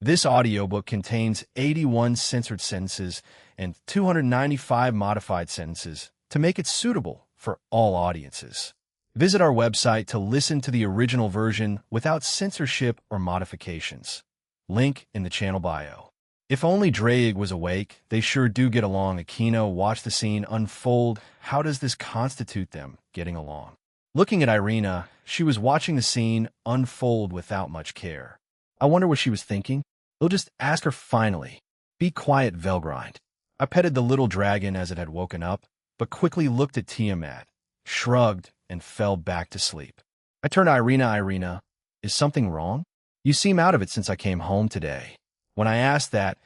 This audiobook contains 81 censored sentences and 295 modified sentences to make it suitable for all audiences. Visit our website to listen to the original version without censorship or modifications. Link in the channel bio. If only Drake was awake, they sure do get along. Aquino watched the scene unfold. How does this constitute them getting along? Looking at Irina, she was watching the scene unfold without much care. I wonder what she was thinking. They'll just ask her finally. Be quiet, Velgrind. I petted the little dragon as it had woken up, but quickly looked at Tiamat, shrugged, and fell back to sleep. I turned to Irina. Irina, is something wrong? You seem out of it since I came home today. When I asked that,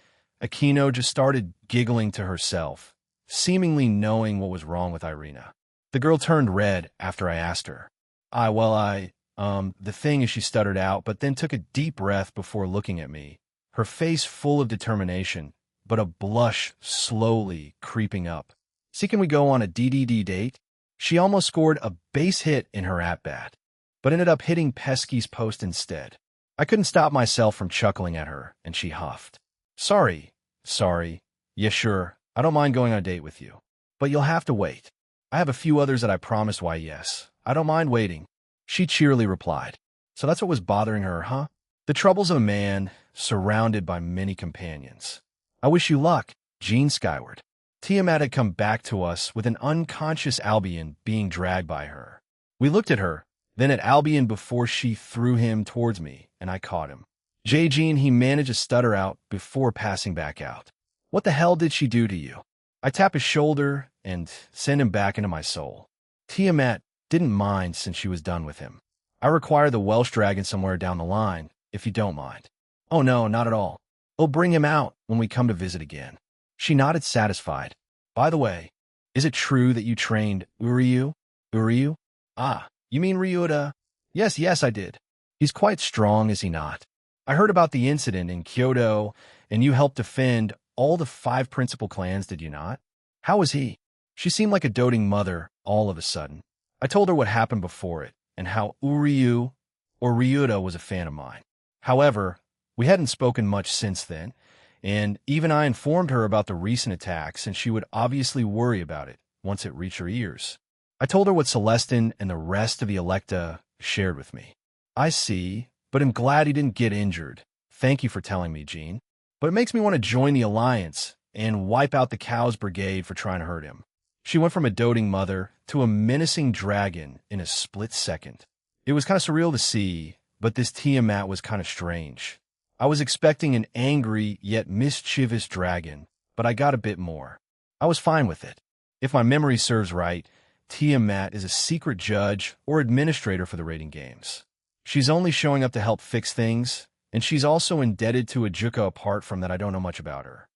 Aquino just started giggling to herself, seemingly knowing what was wrong with Irina. The girl turned red after I asked her. The thing is, she stuttered out, but then took a deep breath before looking at me, her face full of determination, but a blush slowly creeping up. See, can we go on a DDD date? She almost scored a base hit in her at-bat, but ended up hitting Pesky's post instead. I couldn't stop myself from chuckling at her, and she huffed. Sorry. Yeah, sure, I don't mind going on a date with you. But you'll have to wait. I have a few others that I promised. Why, yes, I don't mind waiting. She cheerily replied. So that's what was bothering her, huh? The troubles of a man surrounded by many companions. I wish you luck, Jean skyward. Tiamat had come back to us with an unconscious Albion being dragged by her. We looked at her, then at Albion before she threw him towards me, and I caught him. Jean, he managed to stutter out before passing back out. What the hell did she do to you? I tap his shoulder and send him back into my soul. Tiamat didn't mind since she was done with him. I require the Welsh dragon somewhere down the line, if you don't mind. Oh no, not at all. We'll bring him out when we come to visit again. She nodded satisfied. By the way, is it true that you trained Uryu? Uryu? Ah, you mean Ryuta? Yes, I did. He's quite strong, is he not? I heard about the incident in Kyoto, and you helped defend all the 5 principal clans, did you not? How was he? She seemed like a doting mother all of a sudden. I told her what happened before it, and how Uryu or Ryuta was a fan of mine. However, we hadn't spoken much since then, and even I informed her about the recent attacks, and she would obviously worry about it once it reached her ears. I told her what Celestin and the rest of the Electa shared with me. I see, but I'm glad he didn't get injured. Thank you for telling me, Jean. But it makes me want to join the Alliance and wipe out the Cows Brigade for trying to hurt him. She went from a doting mother to a menacing dragon in a split second. It was kind of surreal to see, but this Tiamat was kind of strange. I was expecting an angry yet mischievous dragon, but I got a bit more. I was fine with it. If my memory serves right, Tiamat is a secret judge or administrator for the raiding games. She's only showing up to help fix things, and she's also indebted to Ajuka. Apart from that, I don't know much about her.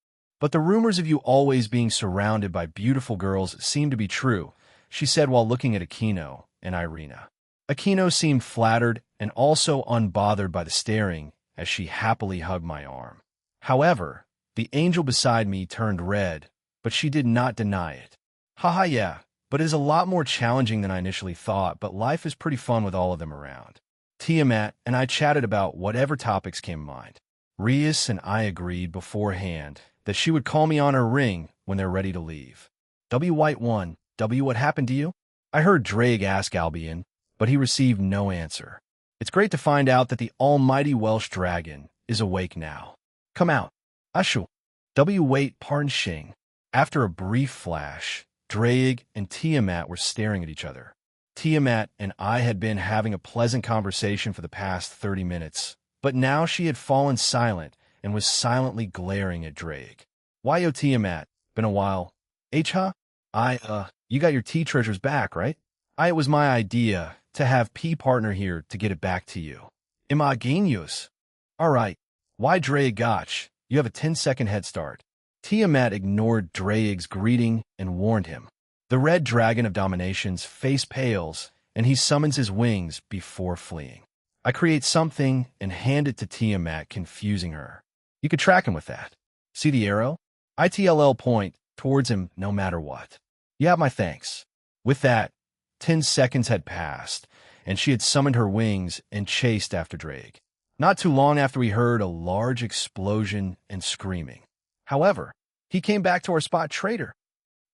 But the rumors of you always being surrounded by beautiful girls seem to be true, she said while looking at Aquino and Irina. Aquino seemed flattered and also unbothered by the staring as she happily hugged my arm. However, the angel beside me turned red, but she did not deny it. Haha, yeah, but it is a lot more challenging than I initially thought, but life is pretty fun with all of them around. Tiamat and I chatted about whatever topics came to mind. Rias and I agreed beforehand that she would call me on her ring when they're ready to leave. White 1, what happened to you? I heard Drake ask Albion, but he received no answer. It's great to find out that the almighty Welsh dragon is awake now. Come out. Ashu. Wait, pardon Shing. After a brief flash, Drake and Tiamat were staring at each other. Tiamat and I had been having a pleasant conversation for the past 30 minutes, but now she had fallen silent and was silently glaring at Drake. Why, yo, Tiamat? Been a while. Huh? You got your tea treasures back, right? It was my idea to have P-partner here to get it back to you. Imaginius. All right. Why, Drake, gotch? You have a 10-second head start. Tiamat ignored Drake's greeting and warned him. The red dragon of domination's face pales, and he summons his wings before fleeing. I create something and hand it to Tiamat, confusing her. You could track him with that. See the arrow? ITLL point towards him no matter what. You have my thanks. With that, 10 seconds had passed, and she had summoned her wings and chased after Drake. Not too long after we heard a large explosion and screaming. However, he came back to our spot trader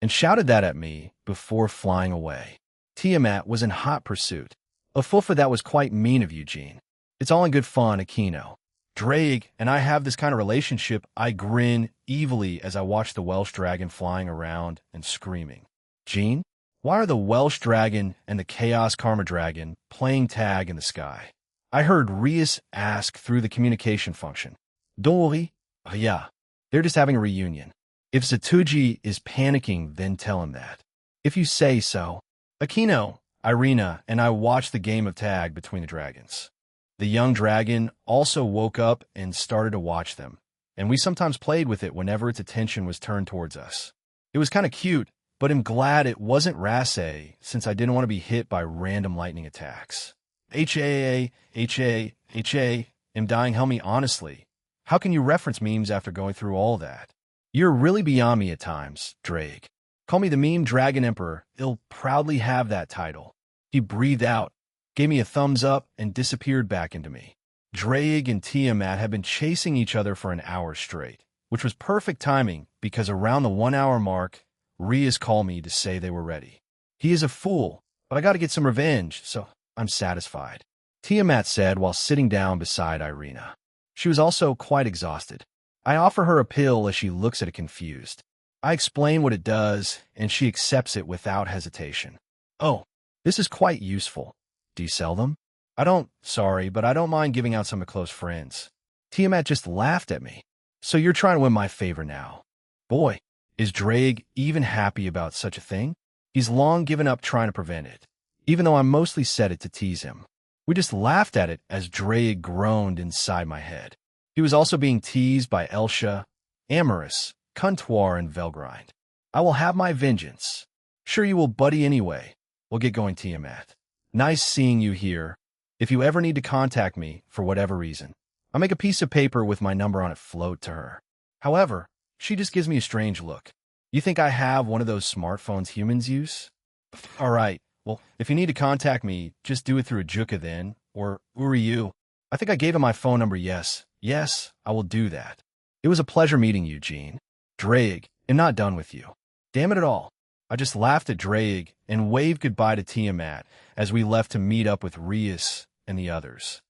and shouted that at me before flying away. Tiamat was in hot pursuit. A fufa that was quite mean of Eugene. It's all in good fun, Aquino. Drake and I have this kind of relationship. I grin evilly as I watch the Welsh dragon flying around and screaming. Gene, why are the Welsh dragon and the Chaos Karma dragon playing tag in the sky? I heard Rias ask through the communication function. Don't worry. Oh, yeah, they're just having a reunion. If Zatuji is panicking, then tell him that. If you say so. Aquino, Irina, and I watched the game of tag between the dragons. The young dragon also woke up and started to watch them, and we sometimes played with it whenever its attention was turned towards us. It was kind of cute, but I'm glad it wasn't Rasse, since I didn't want to be hit by random lightning attacks. I'm dying, help me honestly. How can you reference memes after going through all that? You're really beyond me at times, Drake. Call me the meme dragon emperor. He'll proudly have that title. He breathed out, gave me a thumbs up, and disappeared back into me. Drake and Tiamat had been chasing each other for an hour straight, which was perfect timing because around the 1 hour mark, Rias called me to say they were ready. He is a fool, but I got to get some revenge, so I'm satisfied, Tiamat said while sitting down beside Irina. She was also quite exhausted. I offer her a pill as she looks at it confused. I explain what it does, and she accepts it without hesitation. Oh, this is quite useful. Do you sell them? Sorry, but I don't mind giving out some to close friends. Tiamat just laughed at me. So you're trying to win my favor now. Boy, is Drake even happy about such a thing? He's long given up trying to prevent it, even though I mostly said it to tease him. We just laughed at it as Drake groaned inside my head. He was also being teased by Elsha, Amorous, Cuntoir, and Velgrind. I will have my vengeance. Sure you will, buddy, anyway. We'll get going, Tiamat. Nice seeing you here. If you ever need to contact me, for whatever reason, I'll make a piece of paper with my number on it float to her. However, she just gives me a strange look. You think I have one of those smartphones humans use? All right, well, if you need to contact me, just do it through a Juka then, or Uriyu. I think I gave him my phone number, yes. Yes, I will do that. It was a pleasure meeting you, Gene. Drake, I'm not done with you. Damn it all. I just laughed at Drake and waved goodbye to Tiamat as we left to meet up with Rias and the others.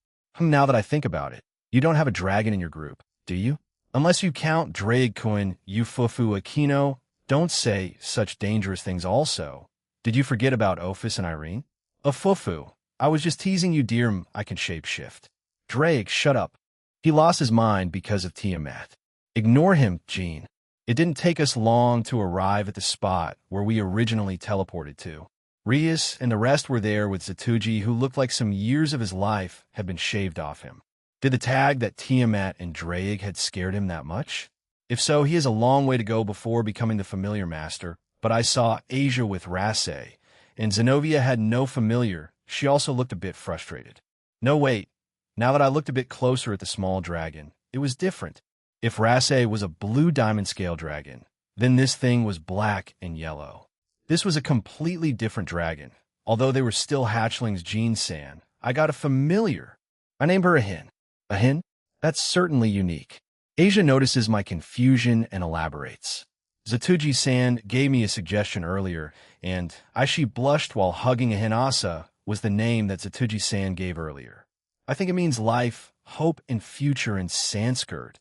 Now that I think about it, you don't have a dragon in your group, do you? Unless you count Drake-kun, Ufufu Aquino. Don't say such dangerous things also. Did you forget about Ophis and Irene? Ufufu, I was just teasing you, dear. I can shapeshift. Drake, shut up. He lost his mind because of Tiamat. Ignore him, Gene. It didn't take us long to arrive at the spot where we originally teleported to. Rias and the rest were there with Zatuji, who looked like some years of his life had been shaved off him. Did the tag that Tiamat and Drake had scared him that much? If so, he has a long way to go before becoming the familiar master, but I saw Asia with Rasse, and Zenobia had no familiar. She also looked a bit frustrated. No, wait. Now that I looked a bit closer at the small dragon, it was different. If Rasse was a blue diamond scale dragon, then this thing was black and yellow. This was a completely different dragon. Although they were still hatchlings, Gene-san, I got a familiar. I named her a hen. A hen? That's certainly unique. Asia notices my confusion and elaborates. Zatuji-san gave me a suggestion earlier, and she blushed while hugging a henasa was the name that Zatuji-san gave earlier. I think it means life, hope, and future in Sanskrit.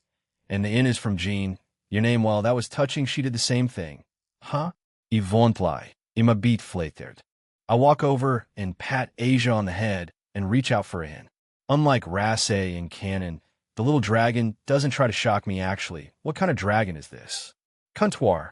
And the N is from Jean. Your name, well, that was touching. She did the same thing. Huh? Ivontlai. Ima beat flattered. I walk over and pat Asia on the head and reach out for a hen. Unlike Rasse and Canon, the little dragon doesn't try to shock me actually. What kind of dragon is this? Cuntoir.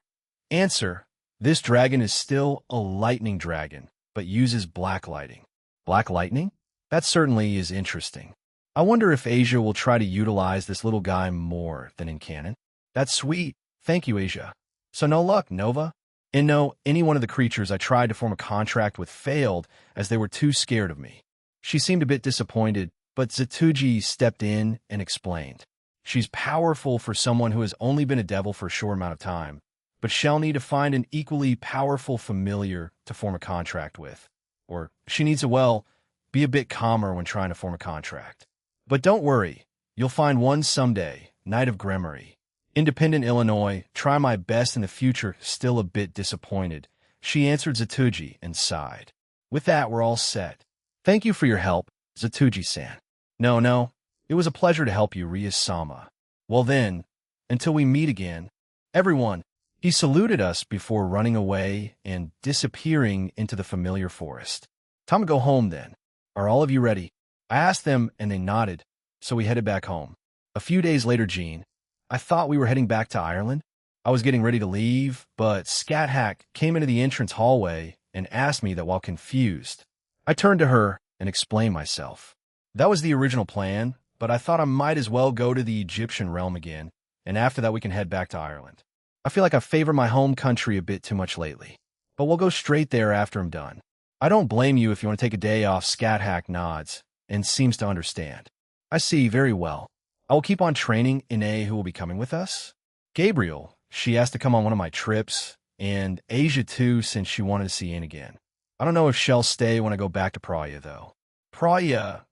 Answer. This dragon is still a lightning dragon, but uses black lighting. Black lightning? That certainly is interesting. I wonder if Asia will try to utilize this little guy more than in canon. That's sweet. Thank you, Asia. So no luck, Nova? And no, any one of the creatures I tried to form a contract with failed as they were too scared of me. She seemed a bit disappointed, but Zatuji stepped in and explained. She's powerful for someone who has only been a devil for a short amount of time, but she'll need to find an equally powerful familiar to form a contract with. Or she needs to, well, be a bit calmer when trying to form a contract. But don't worry, you'll find one someday, Knight of Gremory. Independent Illinois, try my best in the future, still a bit disappointed. She answered Zatuji and sighed. With that, we're all set. Thank you for your help, Zatuji-san. No, it was a pleasure to help you, Ria-sama. Well then, until we meet again, everyone. He saluted us before running away and disappearing into the familiar forest. Time to go home then. Are all of you ready? I asked them and they nodded, so we headed back home. A few days later, Jean, I thought we were heading back to Ireland. I was getting ready to leave, but Scat Hack came into the entrance hallway and asked me that while confused. I turned to her and explained myself. That was the original plan, but I thought I might as well go to the Egyptian realm again, and after that we can head back to Ireland. I feel like I favor my home country a bit too much lately, but we'll go straight there after I'm done. I don't blame you if you want to take a day off. Scat Hack nods and seems to understand. I see, very well. I will keep on training Ine, who will be coming with us. Gabriel, she asked to come on one of my trips, and Asia too, since she wanted to see In again. I don't know if she'll stay when I go back to Praia, though. Praia,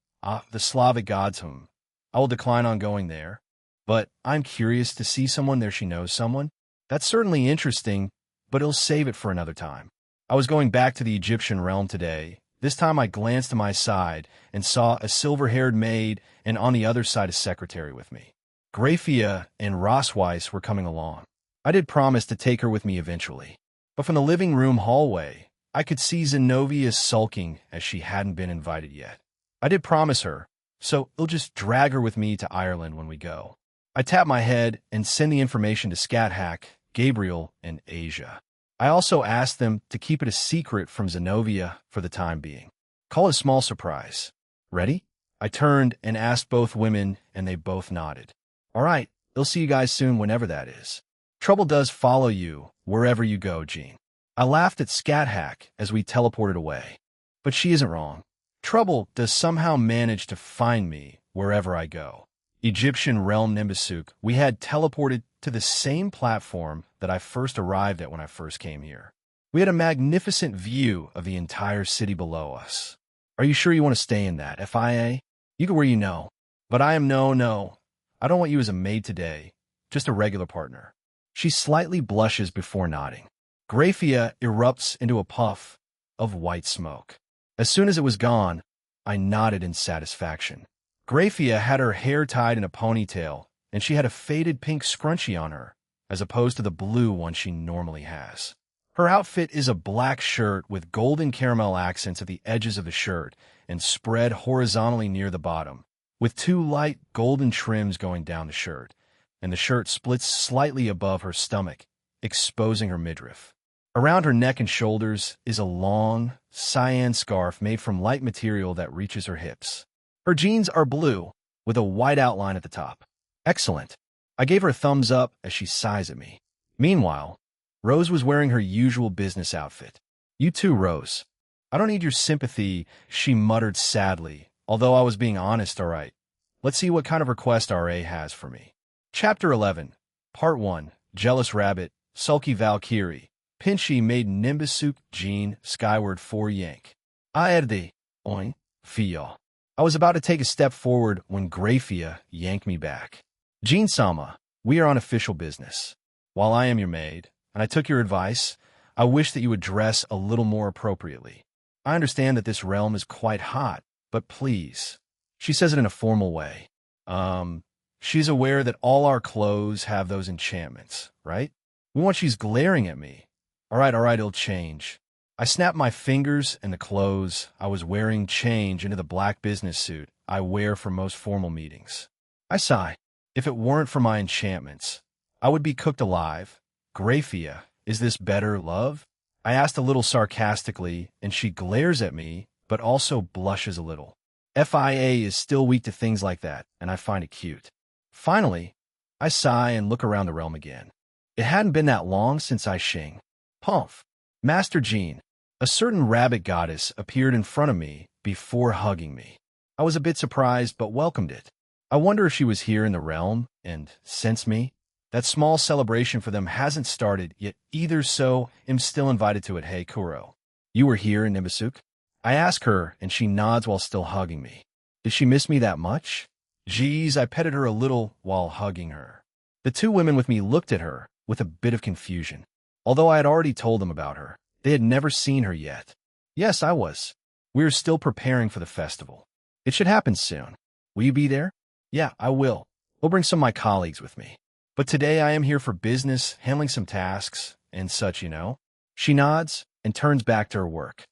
the Slavic god's home. I will decline on going there, but I'm curious to see someone there. She knows someone. That's certainly interesting, but it'll save it for another time. I was going back to the Egyptian realm today. This time I glanced to my side and saw a silver-haired maid and on the other side a secretary with me. Grafia and Rossweiss were coming along. I did promise to take her with me eventually, but from the living room hallway, I could see Zenobia sulking as she hadn't been invited yet. I did promise her, so I'll just drag her with me to Ireland when we go. I tap my head and send the information to Scat Hack, Gabriel, and Asia. I also asked them to keep it a secret from Zenobia for the time being. Call it a small surprise. Ready? I turned and asked both women, and they both nodded. All right, they'll see you guys soon, whenever that is. Trouble does follow you wherever you go, Jean. I laughed at Scat Hack as we teleported away. But she isn't wrong. Trouble does somehow manage to find me wherever I go. Egyptian realm Nimbusuk, we had teleported to the same platform that I first arrived at when I first came here. We had a magnificent view of the entire city below us. Are you sure you want to stay in that, FIA? You go where you know. But I am no. I don't want you as a maid today, just a regular partner. She slightly blushes before nodding. Grafia erupts into a puff of white smoke. As soon as it was gone, I nodded in satisfaction. Grafia had her hair tied in a ponytail, and she had a faded pink scrunchie on her, as opposed to the blue one she normally has. Her outfit is a black shirt with golden caramel accents at the edges of the shirt and spread horizontally near the bottom, with two light golden trims going down the shirt, and the shirt splits slightly above her stomach, exposing her midriff. Around her neck and shoulders is a long, cyan scarf made from light material that reaches her hips. Her jeans are blue, with a white outline at the top. Excellent. I gave her a thumbs up as she sighs at me. Meanwhile, Rose was wearing her usual business outfit. You too, Rose. I don't need your sympathy, she muttered sadly, although I was being honest, all right. Let's see what kind of request RA has for me. Chapter 11, Part 1, Jealous Rabbit, Sulky Valkyrie, Pinchy made Nimbusuk Jean Skyward 4 Yank. I had the oin, feel. I was about to take a step forward when Grafia yanked me back. Jean-sama, we are on official business. While I am your maid, and I took your advice, I wish that you would dress a little more appropriately. I understand that this realm is quite hot, but please. She says it in a formal way. She's aware that all our clothes have those enchantments, right? She's glaring at me. All right, it'll change. I snapped my fingers and the clothes I was wearing change into the black business suit I wear for most formal meetings. I sigh. If it weren't for my enchantments, I would be cooked alive. Grafia, is this better, love? I asked a little sarcastically, and she glares at me, but also blushes a little. FIA is still weak to things like that, and I find it cute. Finally, I sigh and look around the realm again. It hadn't been that long since I shing. Pumph. Master Jean, a certain rabbit goddess appeared in front of me before hugging me. I was a bit surprised, but welcomed it. I wonder if she was here in the realm and sensed me. That small celebration for them hasn't started yet either, so am still invited to it. Hey, Kuro. You were here in Nimbusuk? I ask her, and she nods while still hugging me. Did she miss me that much? Geez, I petted her a little while hugging her. The two women with me looked at her with a bit of confusion. Although I had already told them about her, they had never seen her yet. Yes, I was. We were still preparing for the festival. It should happen soon. Will you be there? Yeah, I will. I'll bring some of my colleagues with me. But today I am here for business, handling some tasks, and such, you know. She nods and turns back to her work.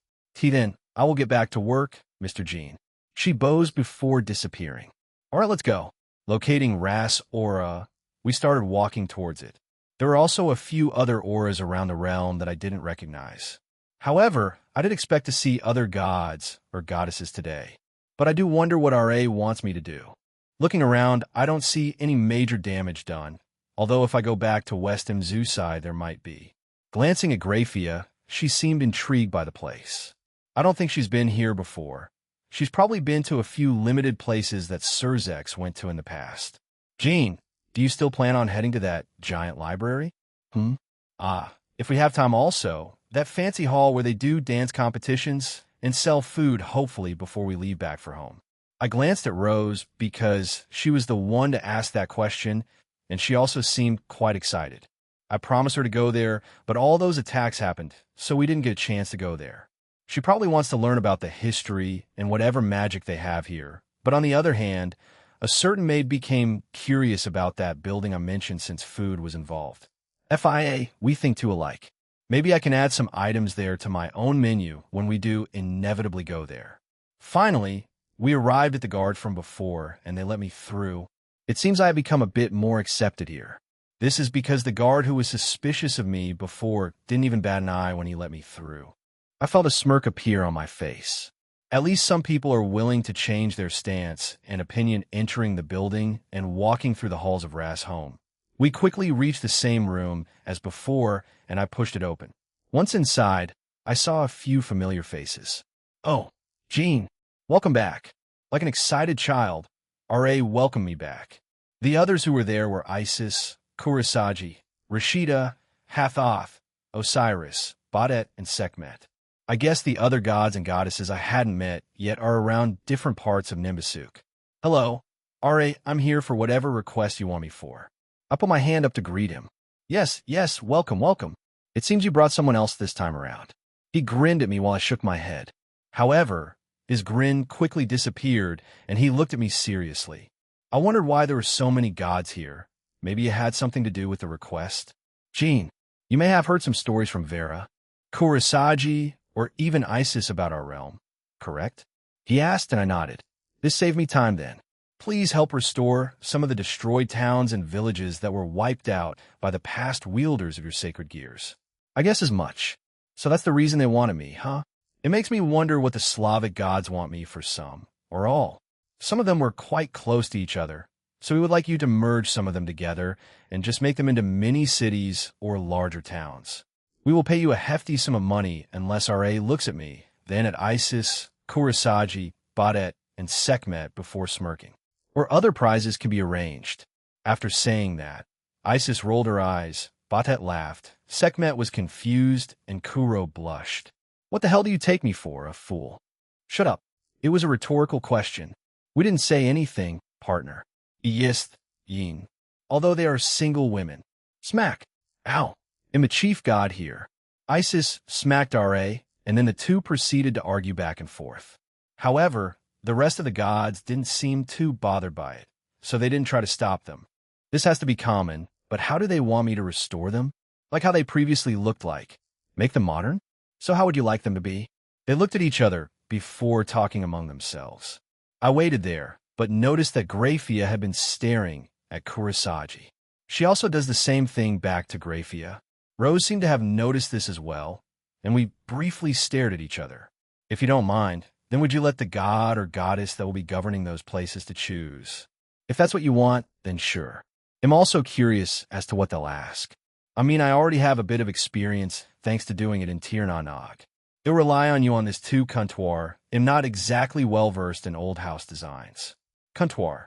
Then, I will get back to work, Mr. Jean. She bows before disappearing. All right, let's go. Locating Ras Aura, we started walking towards it. There were also a few other auras around the realm that I didn't recognize. However, I did expect to see other gods or goddesses today. But I do wonder what RA wants me to do. Looking around, I don't see any major damage done, although if I go back to West Mzusai, there might be. Glancing at Grafia, she seemed intrigued by the place. I don't think she's been here before. She's probably been to a few limited places that Surzex went to in the past. Jean, do you still plan on heading to that giant library? If we have time also, that fancy hall where they do dance competitions and sell food hopefully before we leave back for home. I glanced at Rose because she was the one to ask that question, and she also seemed quite excited. I promised her to go there, but all those attacks happened, so we didn't get a chance to go there. She probably wants to learn about the history and whatever magic they have here. But on the other hand, a certain maid became curious about that building I mentioned since food was involved. FIA, we think too alike. Maybe I can add some items there to my own menu when we do inevitably go there. Finally, we arrived at the guard from before, and they let me through. It seems I have become a bit more accepted here. This is because the guard who was suspicious of me before didn't even bat an eye when he let me through. I felt a smirk appear on my face. At least some people are willing to change their stance and opinion entering the building and walking through the halls of Ras' home. We quickly reached the same room as before, and I pushed it open. Once inside, I saw a few familiar faces. Oh, Jean, welcome back. Like an excited child, RA welcomed me back. The others who were there were Isis, Kurosagi, Rashida, Hathoth, Osiris, Badet, and Sekhmet. I guess the other gods and goddesses I hadn't met yet are around different parts of Nimbusuk. Hello, RA, I'm here for whatever request you want me for. I put my hand up to greet him. Yes, welcome, welcome. It seems you brought someone else this time around. He grinned at me while I shook my head. However, his grin quickly disappeared, and he looked at me seriously. I wondered why there were so many gods here. Maybe it had something to do with the request. Jean, you may have heard some stories from Vera, Kurosagi, or even Isis about our realm, correct? He asked, and I nodded. This saved me time then. Please help restore some of the destroyed towns and villages that were wiped out by the past wielders of your sacred gears. I guess as much. So that's the reason they wanted me, huh? It makes me wonder what the Slavic gods want me for some, or all. Some of them were quite close to each other, so we would like you to merge some of them together and just make them into mini-cities or larger towns. We will pay you a hefty sum of money unless RA looks at me, then at Isis, Kurosagi, Badet, and Sekhmet before smirking. Or other prizes can be arranged. After saying that, Isis rolled her eyes, Batet laughed, Sekhmet was confused, and Kuro blushed. What the hell do you take me for, a fool? Shut up. It was a rhetorical question. We didn't say anything, partner. Yes, Yin. Although they are single women. Smack. Ow. I'm a chief god here. Isis smacked RA, and then the two proceeded to argue back and forth. However, the rest of the gods didn't seem too bothered by it, so they didn't try to stop them. This has to be common, but how do they want me to restore them? Like how they previously looked like. Make them modern? So how would you like them to be? They looked at each other before talking among themselves. I waited there, but noticed that Grafia had been staring at Kurosagi. She also does the same thing back to Grafia. Rose seemed to have noticed this as well, and we briefly stared at each other. If you don't mind, then would you let the god or goddess that will be governing those places to choose? If that's what you want, then sure. I'm also curious as to what they'll ask. I mean, I already have a bit of experience thanks to doing it in Tirnanog. They'll rely on you on this too, Comptoir. I'm not exactly well-versed in old house designs. Comptoir.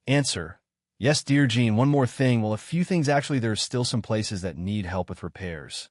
Answer. Yes, dear Jean, one more thing. Well, a few things actually, there are still some places that need help with repairs.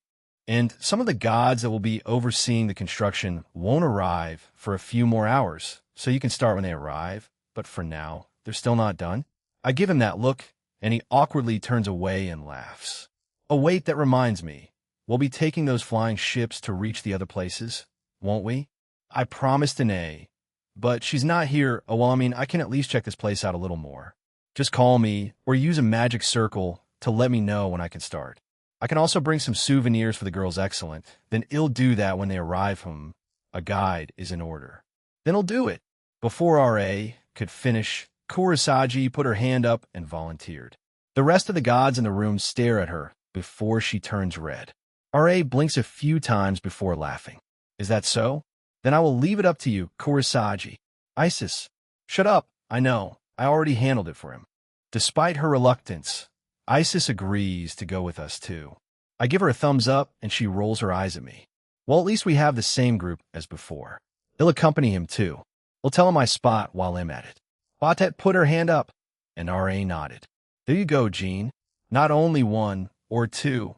And some of the gods that will be overseeing the construction won't arrive for a few more hours, so you can start when they arrive. But for now, they're still not done? I give him that look, and he awkwardly turns away and laughs. Oh, wait, that reminds me. We'll be taking those flying ships to reach the other places, won't we? I promised an A. But she's not here. Oh, well, I mean, I can at least check this place out a little more. Just call me, or use a magic circle to let me know when I can start. I can also bring some souvenirs for the girls excellent. Then he'll do that when they arrive home. A guide is in order. Then he'll do it. Before R.A. could finish, Kurosagi put her hand up and volunteered. The rest of the gods in the room stare at her before she turns red. R.A. blinks a few times before laughing. Is that so? Then I will leave it up to you, Kurosagi. Isis. Shut up. I know. I already handled it for him. Despite her reluctance, Isis agrees to go with us too. I give her a thumbs up and she rolls her eyes at me. Well, at least we have the same group as before. They'll accompany him too. We'll tell him my spot while I'm at it. Batet put her hand up, and R.A. nodded. There you go, Jean. Not only one or two,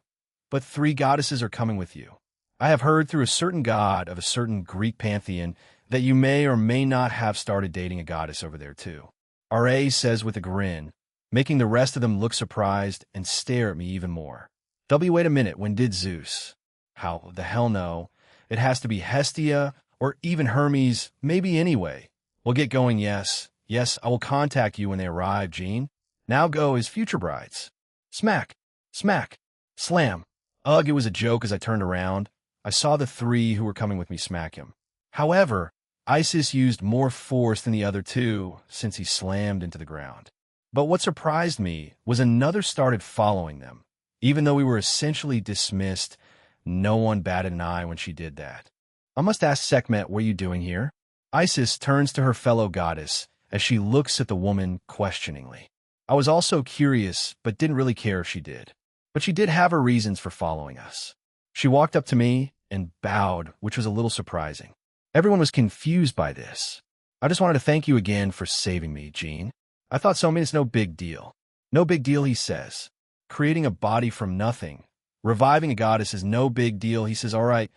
but 3 goddesses are coming with you. I have heard through a certain god of a certain Greek pantheon that you may or may not have started dating a goddess over there too. R.A. says with a grin, making the rest of them look surprised and stare at me even more. W, wait a minute, when did Zeus? How the hell no? It has to be Hestia or even Hermes, maybe anyway. We'll get going, yes. Yes, I will contact you when they arrive, Jean. Now go as future brides. Smack, smack, slam. Ugh, it was a joke as I turned around. I saw the 3 who were coming with me smack him. However, Isis used more force than the other 2 since he slammed into the ground. But what surprised me was another started following them. Even though we were essentially dismissed, no one batted an eye when she did that. I must ask Sekhmet, what are you doing here? Isis turns to her fellow goddess as she looks at the woman questioningly. I was also curious, but didn't really care if she did. But she did have her reasons for following us. She walked up to me and bowed, which was a little surprising. Everyone was confused by this. I just wanted to thank you again for saving me, Jean. I thought so, I mean, it's no big deal. No big deal, he says. Creating a body from nothing. Reviving a goddess is no big deal. He says, all right,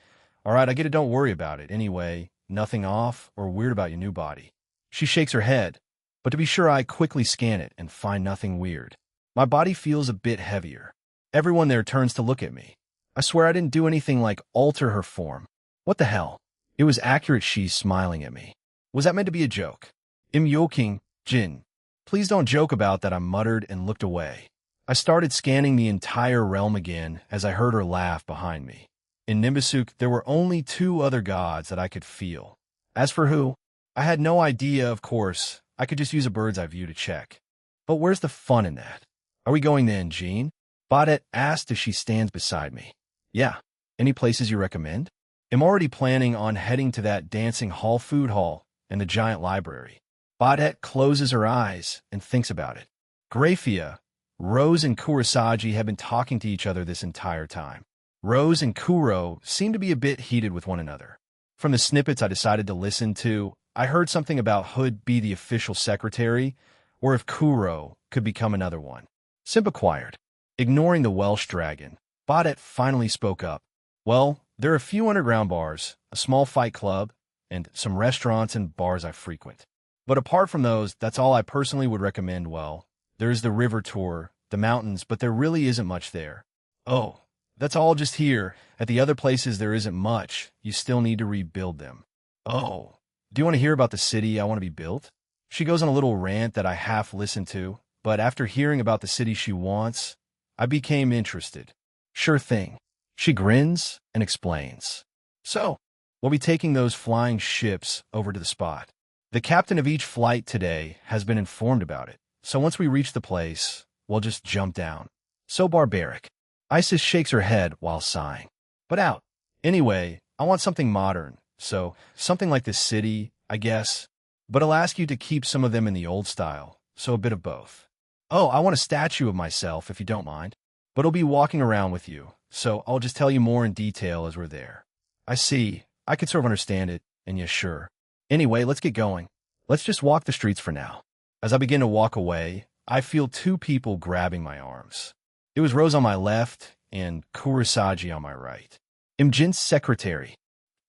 I get it, don't worry about it. Anyway, nothing off or weird about your new body. She shakes her head, but to be sure I quickly scan it and find nothing weird. My body feels a bit heavier. Everyone there turns to look at me. I swear I didn't do anything like alter her form. What the hell? It was accurate, she's smiling at me. Was that meant to be a joke? Im yoking, Jin. Please don't joke about that, I muttered and looked away. I started scanning the entire realm again as I heard her laugh behind me. In Nimbusuk, there were only 2 other gods that I could feel. As for who, I had no idea, of course. I could just use a bird's eye view to check. But where's the fun in that? Are we going then, Jean? Badet asked as she stands beside me. Yeah. Any places you recommend? I'm already planning on heading to that dancing hall food hall and the giant library. Badet closes her eyes and thinks about it. Graphia, Rose and Kurosagi have been talking to each other this entire time. Rose and Kuro seem to be a bit heated with one another. From the snippets I decided to listen to, I heard something about Hood be the official secretary, or if Kuro could become another one. Simp acquired. Ignoring the Welsh dragon, Badet finally spoke up. Well, there are a few underground bars, a small fight club, and some restaurants and bars I frequent. But apart from those, that's all I personally would recommend. Well, there's the river tour, the mountains, but there really isn't much there. Oh, that's all just here. At the other places there isn't much. You still need to rebuild them. Oh, do you want to hear about the city I want to be built? She goes on a little rant that I half listened to, but after hearing about the city she wants, I became interested. Sure thing. She grins and explains. So, we'll be taking those flying ships over to the spot. The captain of each flight today has been informed about it, so once we reach the place, we'll just jump down. So barbaric. Isis shakes her head while sighing. But out. Anyway, I want something modern, so something like this city, I guess. But I'll ask you to keep some of them in the old style, so a bit of both. Oh, I want a statue of myself, if you don't mind. But I'll be walking around with you, so I'll just tell you more in detail as we're there. I see. I could sort of understand it, and yes, sure. Anyway, let's get going. Let's just walk the streets for now. As I begin to walk away, I feel 2 people grabbing my arms. It was Rose on my left and Kurosagi on my right. Imjin's secretary.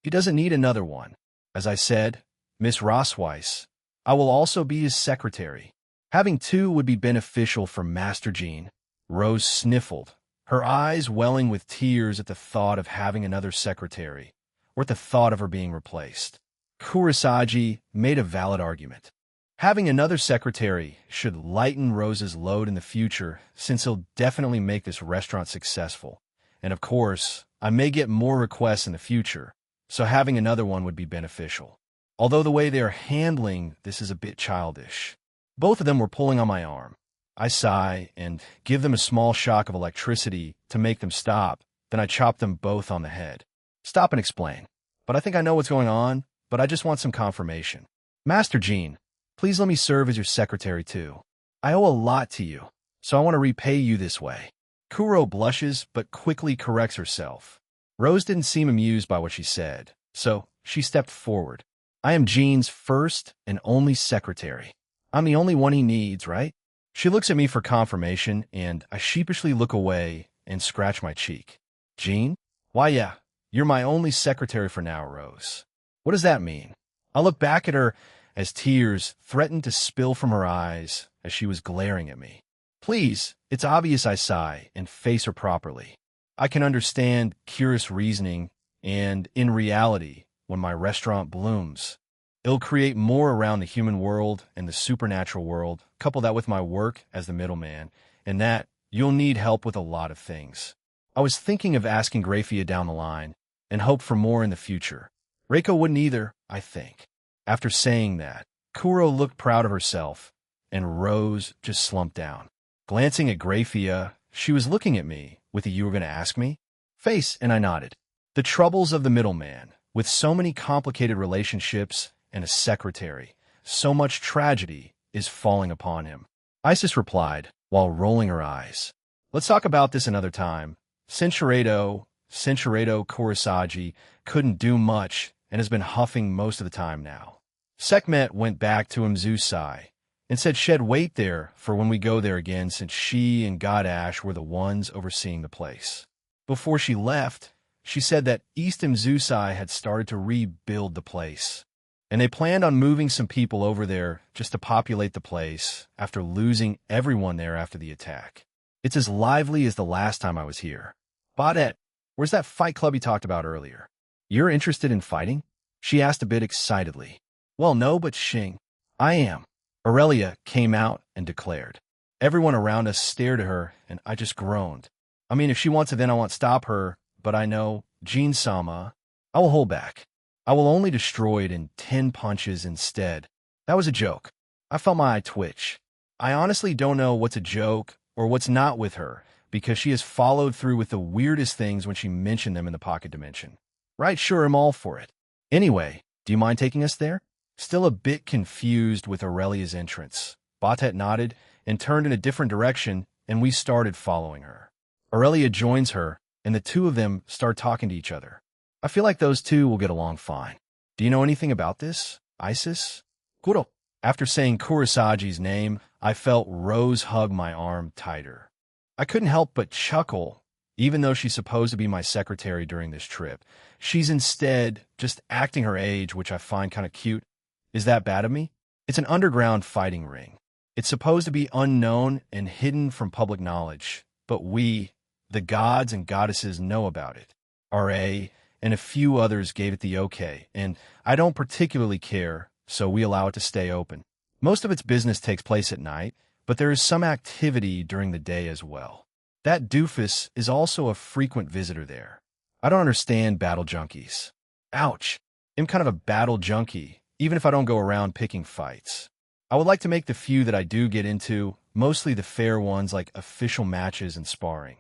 He doesn't need another one. As I said, Miss Rosweiss. I will also be his secretary. Having two would be beneficial for Master Jean. Rose sniffled, her eyes welling with tears at the thought of having another secretary, or at the thought of her being replaced. Kurosagi made a valid argument. Having another secretary should lighten Rose's load in the future, since he'll definitely make this restaurant successful. And of course, I may get more requests in the future, so having another one would be beneficial. Although the way they are handling this is a bit childish. Both of them were pulling on my arm. I sigh and give them a small shock of electricity to make them stop, then I chop them both on the head. Stop and explain. But I think I know what's going on, but I just want some confirmation. Master Jean, please let me serve as your secretary too. I owe a lot to you, so I want to repay you this way. Kuro blushes but quickly corrects herself. Rose didn't seem amused by what she said, so she stepped forward. I am Jean's first and only secretary. I'm the only one he needs, right? She looks at me for confirmation, and I sheepishly look away and scratch my cheek. Jean? Why, yeah, you're my only secretary for now, Rose. What does that mean? I look back at her as tears threatened to spill from her eyes as she was glaring at me. Please, it's obvious, I sigh and face her properly. I can understand curious reasoning, and in reality, when my restaurant blooms, it'll create more around the human world and the supernatural world. Couple that with my work as the middleman, and that you'll need help with a lot of things. I was thinking of asking Grafia down the line and hope for more in the future. Reiko wouldn't either, I think. After saying that, Kuro looked proud of herself, and Rose just slumped down. Glancing at Grafia, she was looking at me with a "you were going to ask me?" face, and I nodded. The troubles of the middleman, with so many complicated relationships and a secretary, so much tragedy is falling upon him. Isis replied, while rolling her eyes. Let's talk about this another time. Senshirado Kurosagi couldn't do much and has been huffing most of the time now. Sekhmet went back to Mzusai and said she'd wait there for when we go there again, since she and God Ash were the ones overseeing the place. Before she left, she said that East Mzusai had started to rebuild the place, and they planned on moving some people over there just to populate the place after losing everyone there after the attack. It's as lively as the last time I was here. Baudette, where's that fight club you talked about earlier? You're interested in fighting? She asked a bit excitedly. Well, no, but Xing, I am. Aurelia came out and declared. Everyone around us stared at her, and I just groaned. I mean, if she wants it, then I won't stop her, but I know, Jean-sama, I will hold back. I will only destroy it in 10 punches instead. That was a joke. I felt my eye twitch. I honestly don't know what's a joke or what's not with her, because she has followed through with the weirdest things when she mentioned them in the pocket dimension. Right, sure, I'm all for it. Anyway, do you mind taking us there? Still a bit confused with Aurelia's entrance, Batet nodded and turned in a different direction, and we started following her. Aurelia joins her, and the two of them start talking to each other. I feel like those two will get along fine. Do you know anything about this, Isis? Kuro. After saying Kurosagi's name, I felt Rose hug my arm tighter. I couldn't help but chuckle. Even though she's supposed to be my secretary during this trip, she's instead just acting her age, which I find kind of cute. Is that bad of me? It's an underground fighting ring. It's supposed to be unknown and hidden from public knowledge, but we, the gods and goddesses, know about it. RA and a few others gave it the okay, and I don't particularly care, so we allow it to stay open. Most of its business takes place at night, but there is some activity during the day as well. That doofus is also a frequent visitor there. I don't understand battle junkies. Ouch. I'm kind of a battle junkie, even if I don't go around picking fights. I would like to make the few that I do get into, mostly the fair ones like official matches and sparring,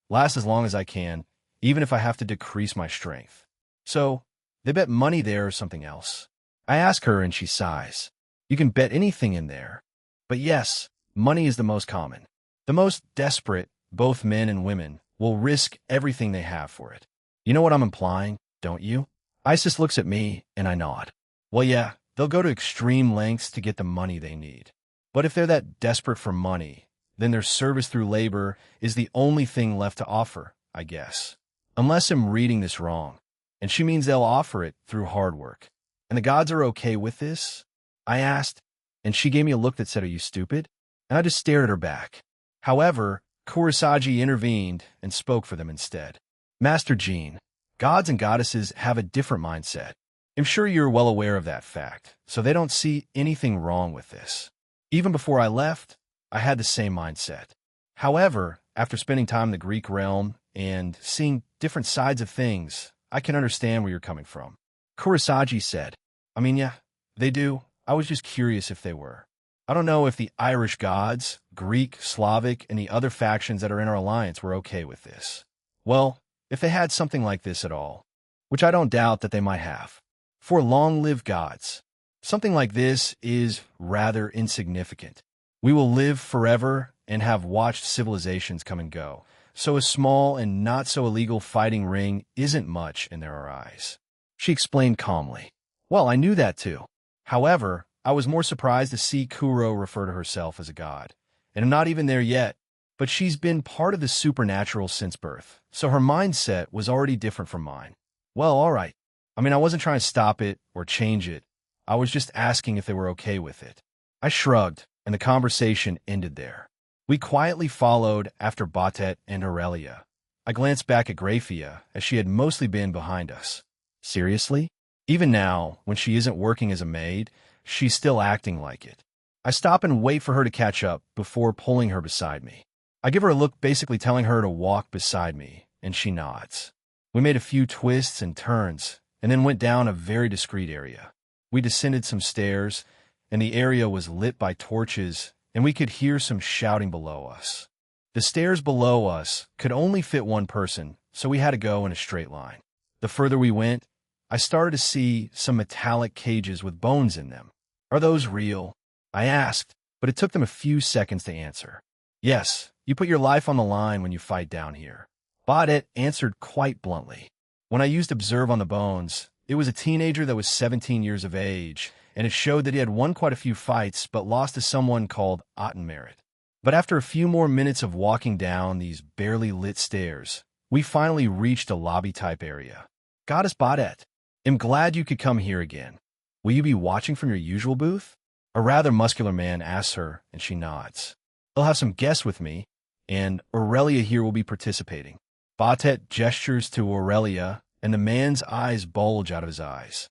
last as long as I can, even if I have to decrease my strength. So, they bet money there or something else. I ask her and she sighs. You can bet anything in there. But yes, money is the most common. The most desperate, both men and women, will risk everything they have for it. You know what I'm implying, don't you? Isis looks at me, and I nod. Well, yeah, they'll go to extreme lengths to get the money they need. But if they're that desperate for money, then their service through labor is the only thing left to offer, I guess. Unless I'm reading this wrong, and she means they'll offer it through hard work. And the gods are okay with this? I asked, and she gave me a look that said, are you stupid? and I just stared at her back. However, Kurosagi intervened and spoke for them instead. Master Jean, gods and goddesses have a different mindset. I'm sure you're well aware of that fact, so they don't see anything wrong with this. Even before I left, I had the same mindset. However, after spending time in the Greek realm and seeing different sides of things, I can understand where you're coming from. Kurosagi said, yeah, they do. I was just curious if they were. I don't know if the Irish gods, Greek, Slavic, and the other factions that are in our alliance were okay with this. Well, if they had something like this at all, which I don't doubt that they might have. For long-lived gods, something like this is rather insignificant. We will live forever and have watched civilizations come and go, so a small and not-so-illegal fighting ring isn't much in their eyes. She explained calmly. Well, I knew that too. However, I was more surprised to see Kuro refer to herself as a god. And I'm not even there yet, but she's been part of the supernatural since birth, so her mindset was already different from mine. Well, all right. I wasn't trying to stop it or change it. I was just asking if they were okay with it. I shrugged, and the conversation ended there. We quietly followed after Batet and Aurelia. I glanced back at Graphia, as she had mostly been behind us. Seriously? Even now, when she isn't working as a maid, she's still acting like it. I stop and wait for her to catch up before pulling her beside me. I give her a look basically telling her to walk beside me, and she nods. We made a few twists and turns, and then went down a very discreet area. We descended some stairs, and the area was lit by torches, and we could hear some shouting below us. The stairs below us could only fit one person, so we had to go in a straight line. The further we went, I started to see some metallic cages with bones in them. Are those real? I asked, but it took them a few seconds to answer. Yes, you put your life on the line when you fight down here. Badet answered quite bluntly. When I used Observe on the bones, it was a teenager that was 17 years of age, and it showed that he had won quite a few fights but lost to someone called Ottenmerit. But after a few more minutes of walking down these barely lit stairs, we finally reached a lobby-type area. Goddess Badet, I'm glad you could come here again. Will you be watching from your usual booth? A rather muscular man asks her, and she nods. I'll have some guests with me, and Aurelia here will be participating. Batet gestures to Aurelia, and the man's eyes bulge out of his eyes.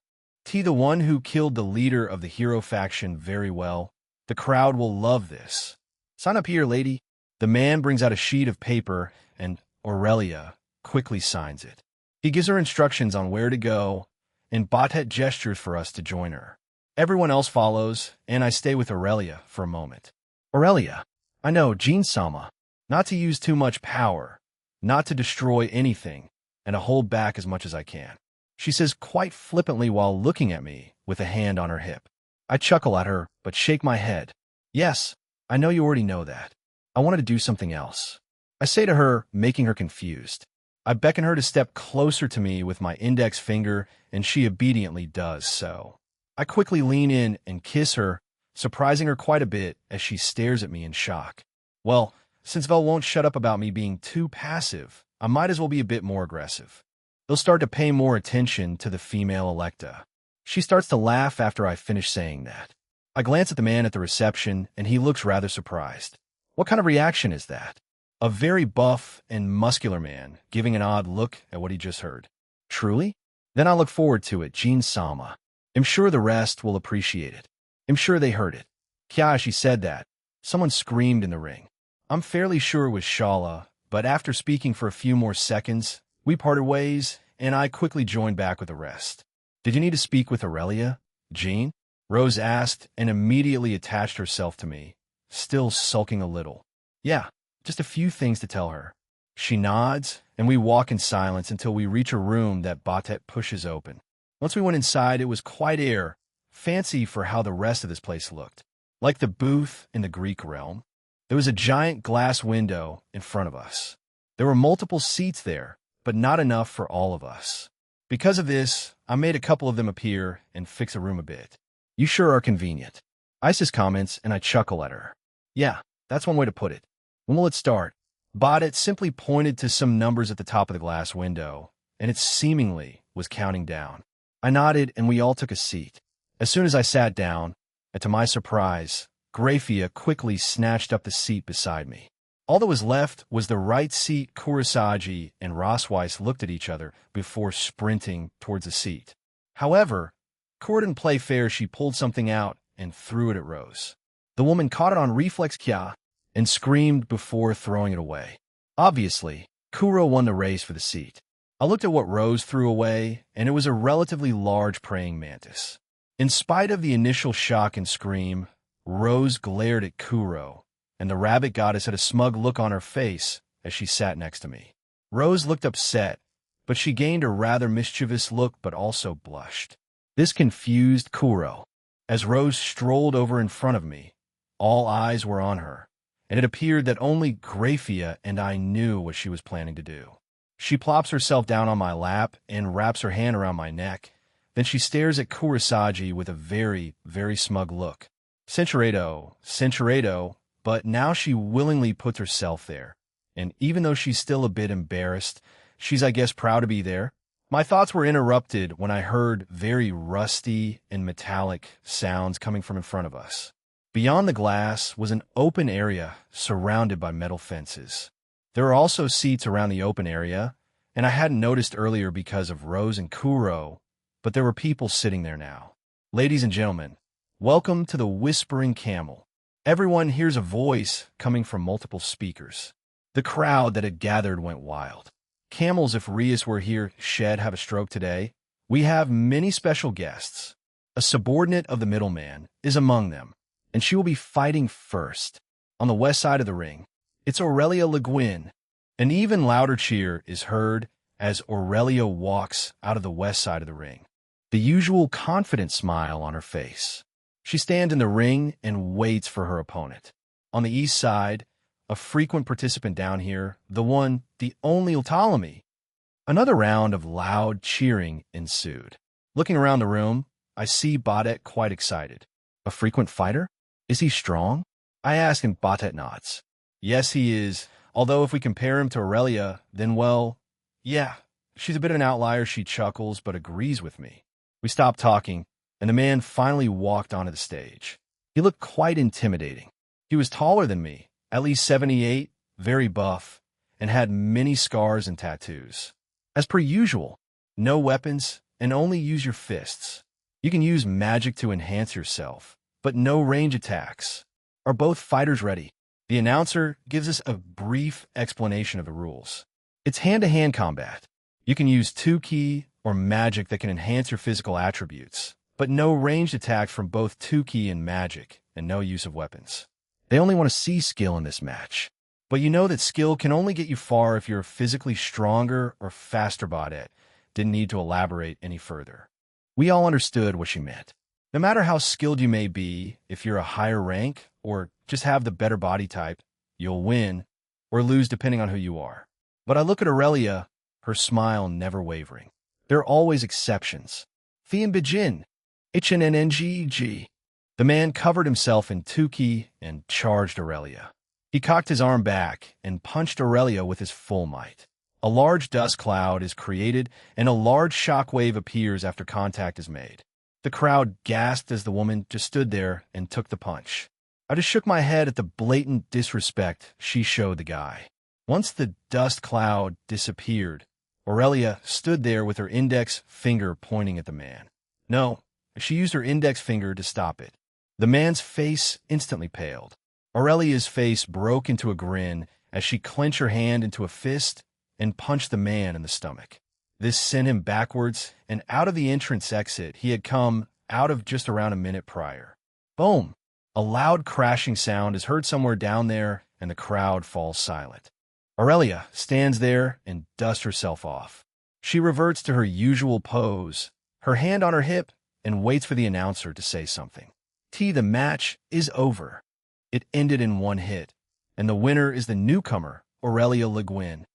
The one who killed the leader of the hero faction very well. The crowd will love this. Sign up here, lady. The man brings out a sheet of paper, and Aurelia quickly signs it. He gives her instructions on where to go, and Batet gestures for us to join her. Everyone else follows, and I stay with Aurelia for a moment. Aurelia, I know, Jean-sama, not to use too much power, not to destroy anything, and to hold back as much as I can. She says quite flippantly while looking at me with a hand on her hip. I chuckle at her, but shake my head. Yes, I know you already know that. I wanted to do something else. I say to her, making her confused. I beckon her to step closer to me with my index finger, and she obediently does so. I quickly lean in and kiss her, surprising her quite a bit as she stares at me in shock. Well, since Vel won't shut up about me being too passive, I might as well be a bit more aggressive. They'll start to pay more attention to the female Electa. She starts to laugh after I finish saying that. I glance at the man at the reception, and he looks rather surprised. What kind of reaction is that? A very buff and muscular man giving an odd look at what he just heard. Truly? Then I look forward to it, Jean-sama. I'm sure the rest will appreciate it. I'm sure they heard it. Kyashi said that. Someone screamed in the ring. I'm fairly sure it was Shala, but after speaking for a few more seconds, we parted ways, and I quickly joined back with the rest. Did you need to speak with Aurelia, Jean? Rose asked and immediately attached herself to me, still sulking a little. Yeah, just a few things to tell her. She nods, and we walk in silence until we reach a room that Batet pushes open. Once we went inside, it was quite fancy for how the rest of this place looked. Like the booth in the Greek realm, there was a giant glass window in front of us. There were multiple seats there, but not enough for all of us. Because of this, I made a couple of them appear and fix the room a bit. You sure are convenient. Isis comments, and I chuckle at her. Yeah, that's one way to put it. When will it start? Badet simply pointed to some numbers at the top of the glass window, and it seemingly was counting down. I nodded, and we all took a seat. As soon as I sat down, and to my surprise, Grafia quickly snatched up the seat beside me. All that was left was the right seat. Kurosagi and Rosweiss looked at each other before sprinting towards the seat. However, Kura didn't play fair. She pulled something out and threw it at Rose. The woman caught it on reflex kya and screamed before throwing it away. Obviously, Kuro won the race for the seat. I looked at what Rose threw away, and it was a relatively large praying mantis. In spite of the initial shock and scream, Rose glared at Kuro, and the rabbit goddess had a smug look on her face as she sat next to me. Rose looked upset, but she gained a rather mischievous look but also blushed. This confused Kuro. As Rose strolled over in front of me, all eyes were on her, and it appeared that only Grafia and I knew what she was planning to do. She plops herself down on my lap and wraps her hand around my neck. Then she stares at Kurosagi with a very, very smug look. Centuredo, but now she willingly puts herself there. And even though she's still a bit embarrassed, she's, I guess, proud to be there. My thoughts were interrupted when I heard very rusty and metallic sounds coming from in front of us. Beyond the glass was an open area surrounded by metal fences. There were also seats around the open area, and I hadn't noticed earlier because of Rose and Kuro, but there were people sitting there now. Ladies and gentlemen, welcome to the Whispering Camel. Everyone hears a voice coming from multiple speakers. The crowd that had gathered went wild. Camels, if Rias were here, she'd have a stroke today. We have many special guests. A subordinate of the middleman is among them, and she will be fighting first. On the west side of the ring, it's Aurelia Le Guin. An even louder cheer is heard as Aurelia walks out of the west side of the ring, the usual confident smile on her face. She stands in the ring and waits for her opponent. On the east side, a frequent participant down here, the only Ptolemy. Another round of loud cheering ensued. Looking around the room, I see Badet quite excited. A frequent fighter? Is he strong? I ask and Badet nods. Yes, he is. Although if we compare him to Aurelia, then well, yeah, she's a bit of an outlier. She chuckles but agrees with me. We stopped talking, and the man finally walked onto the stage. He looked quite intimidating. He was taller than me, at least 78, very buff, and had many scars and tattoos. As per usual, no weapons and only use your fists. You can use magic to enhance yourself, but no range attacks. Are both fighters ready? The announcer gives us a brief explanation of the rules. It's hand-to-hand combat. You can use 2-ki or magic that can enhance your physical attributes, but no ranged attacks from both 2-ki and magic, and no use of weapons. They only want to see skill in this match. But you know that skill can only get you far if you're physically stronger or faster. Badet didn't need to elaborate any further. We all understood what she meant. No matter how skilled you may be, if you're a higher rank or just have the better body type, you'll win or lose depending on who you are. But I look at Aurelia, her smile never wavering. There are always exceptions. Thien Bijin, HNNNGG. The man covered himself in 2-ki and charged Aurelia. He cocked his arm back and punched Aurelia with his full might. A large dust cloud is created and a large shockwave appears after contact is made. The crowd gasped as the woman just stood there and took the punch. I just shook my head at the blatant disrespect she showed the guy. Once the dust cloud disappeared, Aurelia stood there with her index finger pointing at the man. No, she used her index finger to stop it. The man's face instantly paled. Aurelia's face broke into a grin as she clenched her hand into a fist and punched the man in the stomach. This sent him backwards and out of the entrance exit he had come out of just around a minute prior. Boom! A loud crashing sound is heard somewhere down there, and the crowd falls silent. Aurelia stands there and dusts herself off. She reverts to her usual pose, her hand on her hip, and waits for the announcer to say something. The match is over. It ended in one hit, and the winner is the newcomer, Aurelia Le Guin.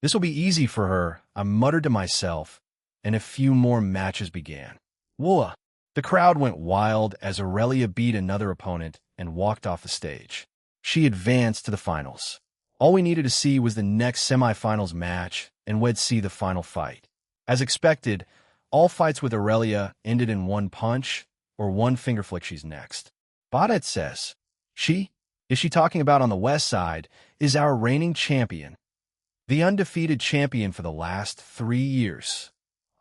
This will be easy for her, I muttered to myself, and a few more matches began. Whoa! The crowd went wild as Aurelia beat another opponent and walked off the stage. She advanced to the finals. All we needed to see was the next semifinals match, and we'd see the final fight. As expected, all fights with Aurelia ended in one punch or one finger flick. She's next. Badet says, She? Is she talking about on the west side, is our reigning champion. The undefeated champion for the last 3 years.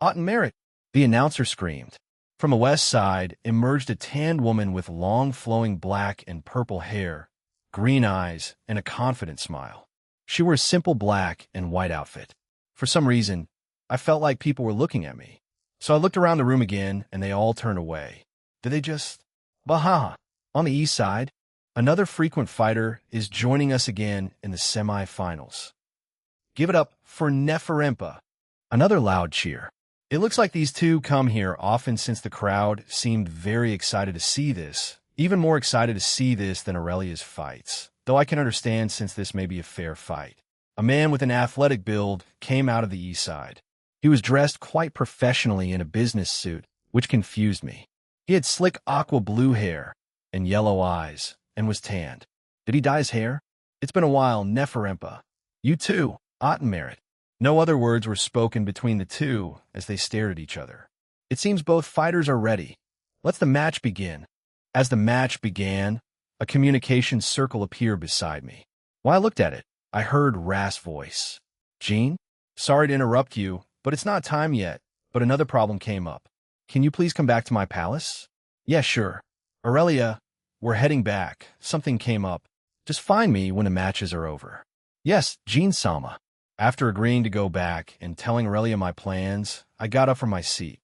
Autumn Merritt, the announcer screamed. From the west side emerged a tanned woman with long flowing black and purple hair, green eyes, and a confident smile. She wore a simple black and white outfit. For some reason, I felt like people were looking at me. So I looked around the room again, and they all turned away. Did they just... Baha! On the east side, another frequent fighter is joining us again in the semi-finals. Give it up for Neferempa. Another loud cheer. It looks like these two come here often since the crowd seemed very excited to see this, even more excited to see this than Aurelia's fights, though I can understand since this may be a fair fight. A man with an athletic build came out of the east side. He was dressed quite professionally in a business suit, which confused me. He had slick aqua blue hair and yellow eyes, and was tanned. Did he dye his hair? It's been a while, Neferempa. You too, Autumn Merritt. No other words were spoken between the two as they stared at each other. It seems both fighters are ready. Let the match begin. As the match began, a communication circle appeared beside me. While I looked at it, I heard Ra's voice. Jean? Sorry to interrupt you, but it's not time yet, but another problem came up. Can you please come back to my palace? Yeah, sure. Aurelia, we're heading back. Something came up. Just find me when the matches are over. Yes, Jean-sama. After agreeing to go back and telling Aurelia my plans, I got up from my seat.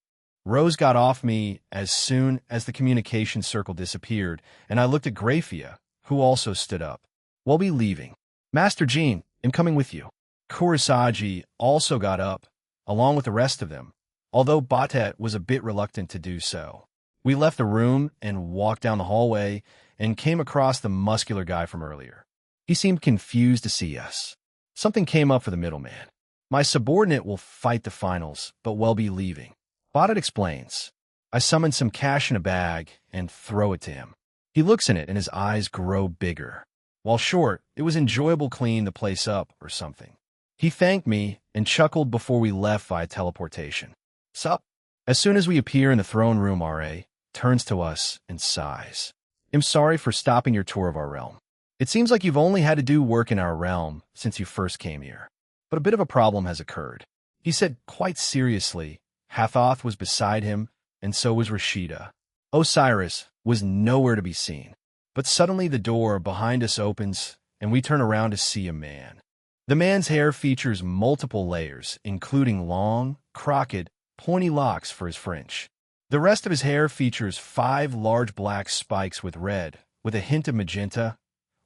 Rose got off me as soon as the communication circle disappeared, and I looked at Graphia, who also stood up. We'll be leaving. Master Jean, I'm coming with you. Kurosagi also got up, along with the rest of them, although Batet was a bit reluctant to do so. We left the room and walked down the hallway and came across the muscular guy from earlier. He seemed confused to see us. Something came up for the middleman. My subordinate will fight the finals, but will be leaving. Batet explains. I summon some cash in a bag and throw it to him. He looks in it and his eyes grow bigger. While short, it was enjoyable cleaning the place up or something. He thanked me and chuckled before we left via teleportation. Sup? As soon as we appear in the throne room, R.A. turns to us and sighs. I'm sorry for stopping your tour of our realm. It seems like you've only had to do work in our realm since you first came here. But a bit of a problem has occurred. He said quite seriously. Hathoth was beside him, and so was Rashida. Osiris was nowhere to be seen. But suddenly the door behind us opens, and we turn around to see a man. The man's hair features multiple layers, including long, crooked, pointy locks for his fringe. The rest of his hair features 5 large black spikes with red, with a hint of magenta,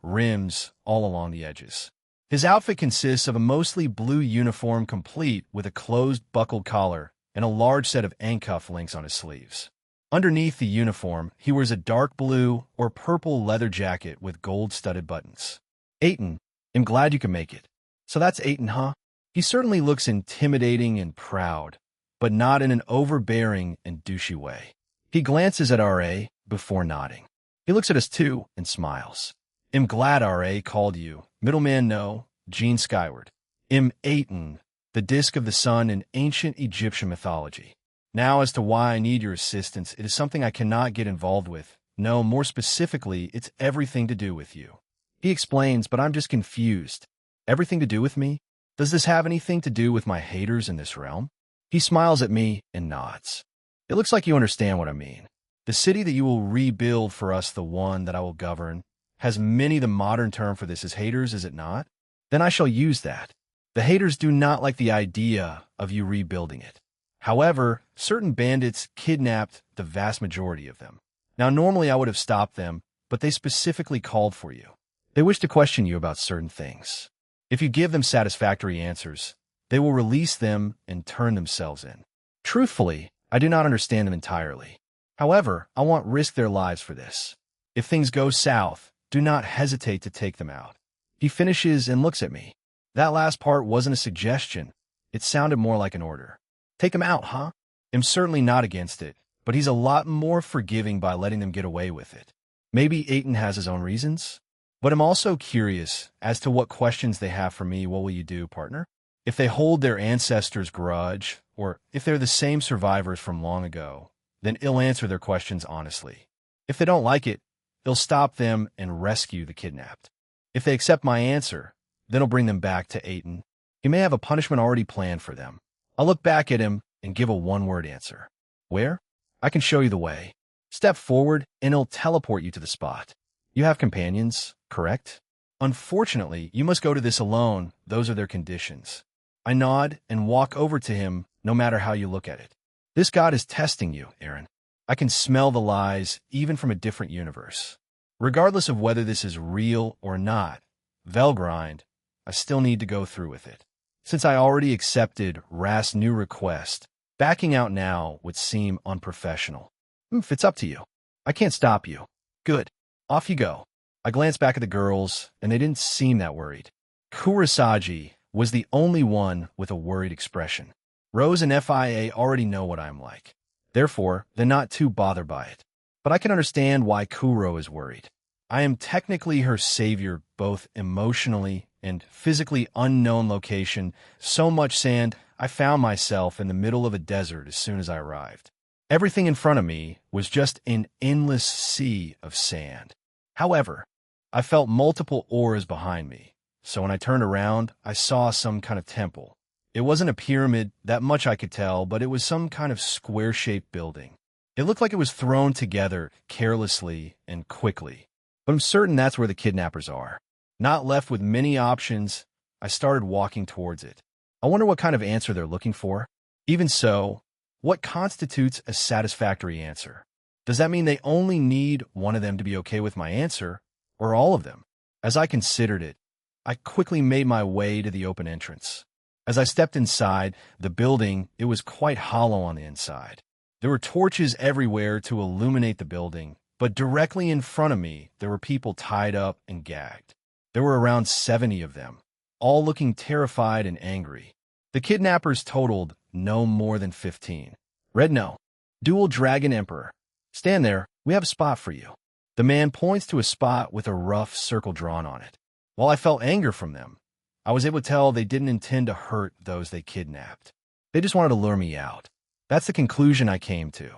rims all along the edges. His outfit consists of a mostly blue uniform complete with a closed buckled collar and a large set of handcuff links on his sleeves. Underneath the uniform, he wears a dark blue or purple leather jacket with gold-studded buttons. Aiton, I'm glad you can make it. So that's Aiton, huh? He certainly looks intimidating and proud, but not in an overbearing and douchey way. He glances at R.A. before nodding. He looks at us too and smiles. I'm glad R.A. called you. Middleman no, Jean Skyward. I'm Aiton, the disk of the sun in ancient Egyptian mythology. Now, as to why I need your assistance, it is something I cannot get involved with. No, more specifically, it's everything to do with you. He explains, but I'm just confused. Everything to do with me? Does this have anything to do with my haters in this realm? He smiles at me and nods. It looks like you understand what I mean. The city that you will rebuild for us, the one that I will govern, has many the modern term for this is haters, is it not? Then I shall use that. The haters do not like the idea of you rebuilding it. However, certain bandits kidnapped the vast majority of them. Now, normally I would have stopped them, but they specifically called for you. They wish to question you about certain things. If you give them satisfactory answers, they will release them and turn themselves in. Truthfully, I do not understand them entirely. However, I won't risk their lives for this. If things go south, do not hesitate to take them out. He finishes and looks at me. That last part wasn't a suggestion. It sounded more like an order. Take him out, huh? I'm certainly not against it, but he's a lot more forgiving by letting them get away with it. Maybe Aiton has his own reasons? But I'm also curious as to what questions they have for me. What will you do, partner? If they hold their ancestors' grudge, or if they're the same survivors from long ago, then I'll answer their questions honestly. If they don't like it, they'll stop them and rescue the kidnapped. If they accept my answer, then I'll bring them back to Aiton. He may have a punishment already planned for them. I'll look back at him and give a one-word answer. Where? I can show you the way. Step forward and it'll teleport you to the spot. You have companions, correct? Unfortunately, you must go to this alone. Those are their conditions. I nod and walk over to him, no matter how you look at it. This god is testing you, Aaron. I can smell the lies, even from a different universe. Regardless of whether this is real or not, Velgrind, I still need to go through with it. Since I already accepted Rast's new request, backing out now would seem unprofessional. It's up to you. I can't stop you. Good. Off you go. I glanced back at the girls, and they didn't seem that worried. Kurosagi was the only one with a worried expression. Rose and FIA already know what I'm like. Therefore, they're not too bothered by it. But I can understand why Kuro is worried. I am technically her savior, both emotionally and physically unknown location. So much sand, I found myself in the middle of a desert as soon as I arrived. Everything in front of me was just an endless sea of sand. However, I felt multiple auras behind me, so when I turned around, I saw some kind of temple. It wasn't a pyramid, that much I could tell, but it was some kind of square-shaped building. It looked like it was thrown together carelessly and quickly, but I'm certain that's where the kidnappers are. Not left with many options, I started walking towards it. I wonder what kind of answer they're looking for. Even so, what constitutes a satisfactory answer? Does that mean they only need one of them to be okay with my answer, or all of them? As I considered it, I quickly made my way to the open entrance. As I stepped inside the building, it was quite hollow on the inside. There were torches everywhere to illuminate the building, but directly in front of me, there were people tied up and gagged. There were around 70 of them, all looking terrified and angry. The kidnappers totaled no more than 15. Red no. Dual Dragon Emperor. Stand there, we have a spot for you. The man points to a spot with a rough circle drawn on it. While I felt anger from them, I was able to tell they didn't intend to hurt those they kidnapped. They just wanted to lure me out. That's the conclusion I came to.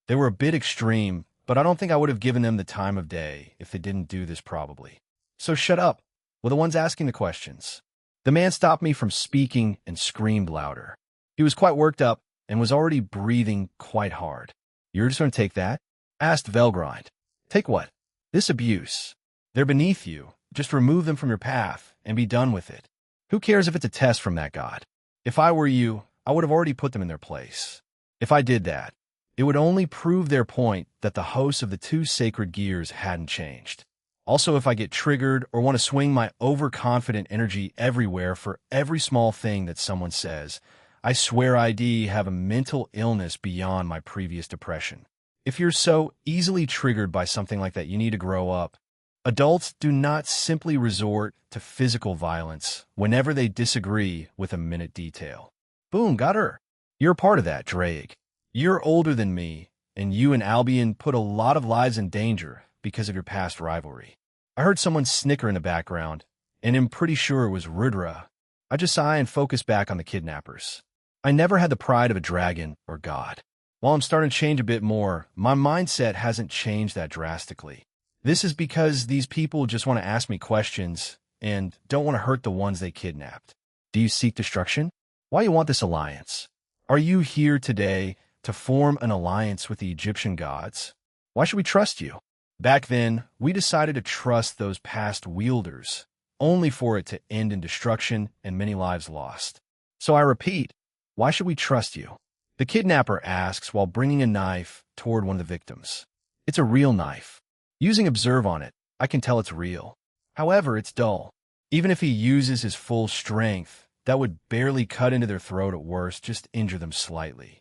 They were a bit extreme, but I don't think I would have given them the time of day if they didn't do this probably. So shut up. Well, the ones asking the questions. The man stopped me from speaking and screamed louder. He was quite worked up and was already breathing quite hard. You're just going to take that? Asked Velgrind. Take what? This abuse. They're beneath you. Just remove them from your path and be done with it. Who cares if it's a test from that god? If I were you, I would have already put them in their place. If I did that, it would only prove their point that the hosts of the two sacred gears hadn't changed. Also, if I get triggered or want to swing my overconfident energy everywhere for every small thing that someone says, I swear I'd have a mental illness beyond my previous depression. If you're so easily triggered by something like that, you need to grow up. Adults do not simply resort to physical violence whenever they disagree with a minute detail. Boom, got her. You're a part of that, Drake. You're older than me, and you and Albion put a lot of lives in danger because of your past rivalry. I heard someone snicker in the background, and am pretty sure it was Rudra. I just sigh and focus back on the kidnappers. I never had the pride of a dragon or god. While I'm starting to change a bit more, my mindset hasn't changed that drastically. This is because these people just want to ask me questions and don't want to hurt the ones they kidnapped. Do you seek destruction? Why you want this alliance? Are you here today to form an alliance with the Egyptian gods? Why should we trust you? Back then, we decided to trust those past wielders, only for it to end in destruction and many lives lost. So I repeat, why should we trust you? The kidnapper asks while bringing a knife toward one of the victims. It's a real knife. Using observe on it, I can tell it's real. However, it's dull. Even if he uses his full strength, that would barely cut into their throat at worst, just injure them slightly.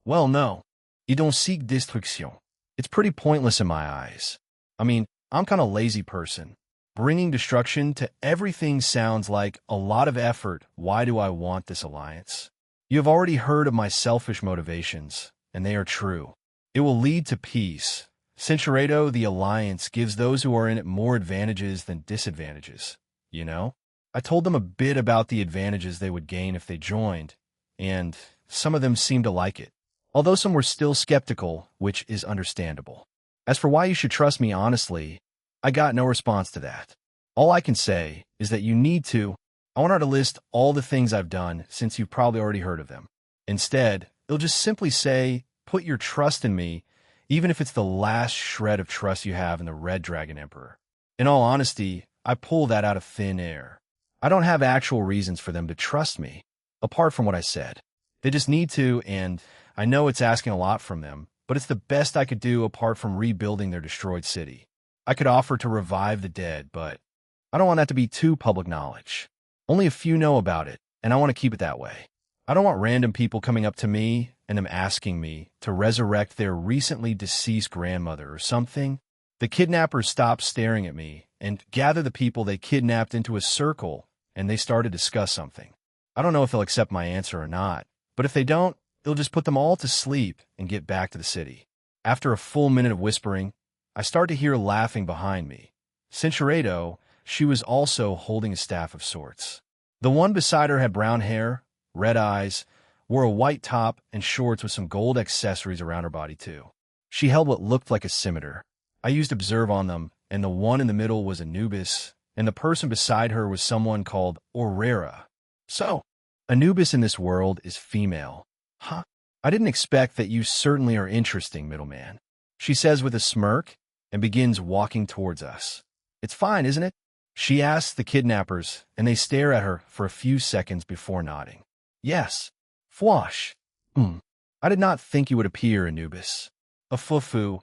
Well, no. You don't seek destruction. It's pretty pointless in my eyes. I mean, I'm kind of a lazy person. Bringing destruction to everything sounds like a lot of effort. Why do I want this alliance? You have already heard of my selfish motivations, and they are true. It will lead to peace. Cinchuredo, the alliance, gives those who are in it more advantages than disadvantages, you know? I told them a bit about the advantages they would gain if they joined, and some of them seemed to like it, although some were still skeptical, which is understandable. As for why you should trust me honestly, I got no response to that. All I can say is that you need to. I want her to list all the things I've done since you've probably already heard of them. Instead, it'll just simply say, put your trust in me, even if it's the last shred of trust you have in the Red Dragon Emperor. In all honesty, I pull that out of thin air. I don't have actual reasons for them to trust me, apart from what I said. They just need to, and I know it's asking a lot from them, but it's the best I could do apart from rebuilding their destroyed city. I could offer to revive the dead, but I don't want that to be too public knowledge. Only a few know about it, and I want to keep it that way. I don't want random people coming up to me and them asking me to resurrect their recently deceased grandmother or something. The kidnappers stopped staring at me and gathered the people they kidnapped into a circle, and they started to discuss something. I don't know if they'll accept my answer or not, but if they don't, it'll just put them all to sleep and get back to the city. After a full minute of whispering, I start to hear laughing behind me. Cinchuredo, she was also holding a staff of sorts. The one beside her had brown hair, red eyes, wore a white top and shorts with some gold accessories around her body too. She held what looked like a scimitar. I used observe on them, and the one in the middle was Anubis, and the person beside her was someone called Aurora. So, Anubis in this world is female. Huh? I didn't expect that. You certainly are interesting, middleman, she says with a smirk and begins walking towards us. It's fine, isn't it? She asks the kidnappers, and they stare at her for a few seconds before nodding. Yes. Fwash. I did not think you would appear, Anubis. A fufu.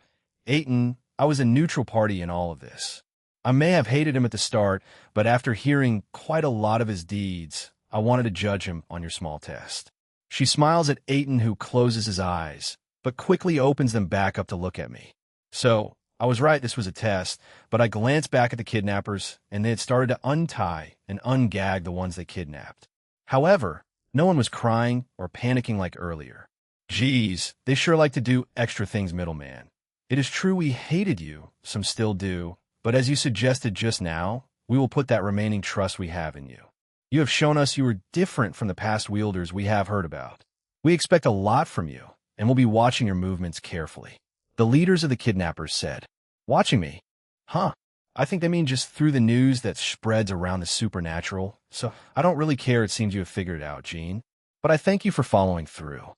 Aiton, I was a neutral party in all of this. I may have hated him at the start, but after hearing quite a lot of his deeds, I wanted to judge him on your small test. She smiles at Aiton, who closes his eyes, but quickly opens them back up to look at me. So, I was right, this was a test, but I glanced back at the kidnappers, and they had started to untie and ungag the ones they kidnapped. However, no one was crying or panicking like earlier. Geez, they sure like to do extra things, middleman. It is true we hated you, some still do, but as you suggested just now, we will put that remaining trust we have in you. You have shown us you are different from the past wielders we have heard about. We expect a lot from you, and we'll be watching your movements carefully. The leaders of the kidnappers said, watching me? Huh. I think they mean just through the news that spreads around the supernatural, so I don't really care. It seems you have figured it out, Jean. But I thank you for following through.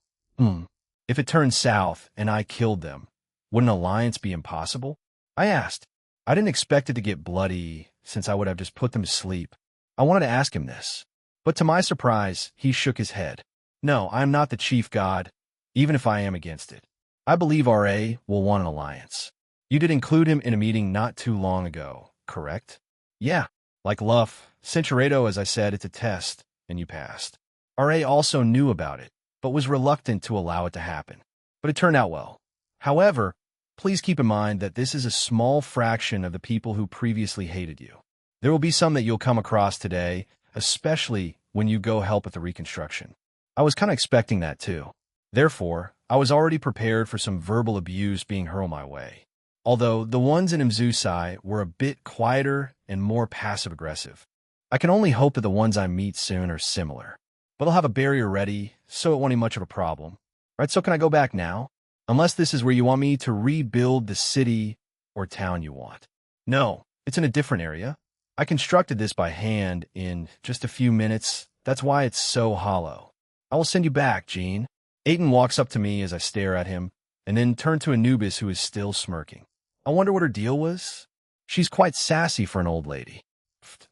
If it turned south and I killed them, would an alliance be impossible? I asked. I didn't expect it to get bloody, since I would have just put them to sleep. I wanted to ask him this. But to my surprise, he shook his head. No, I am not the chief god, even if I am against it. I believe RA will want an alliance. You did include him in a meeting not too long ago, correct? Yeah. Like Luff, Cinchuredo, as I said, it's a test, and you passed. RA also knew about it, but was reluctant to allow it to happen. But it turned out well. However, please keep in mind that this is a small fraction of the people who previously hated you. There will be some that you'll come across today, especially when you go help with the reconstruction. I was kind of expecting that too. Therefore, I was already prepared for some verbal abuse being hurled my way. Although the ones in Mzusai were a bit quieter and more passive-aggressive. I can only hope that the ones I meet soon are similar. But I'll have a barrier ready, so it won't be much of a problem. Right, so can I go back now? Unless this is where you want me to rebuild the city or town you want. No, it's in a different area. I constructed this by hand in just a few minutes. That's why it's so hollow. I will send you back, Jean. Aiton walks up to me as I stare at him, and then turned to Anubis, who is still smirking. I wonder what her deal was? She's quite sassy for an old lady.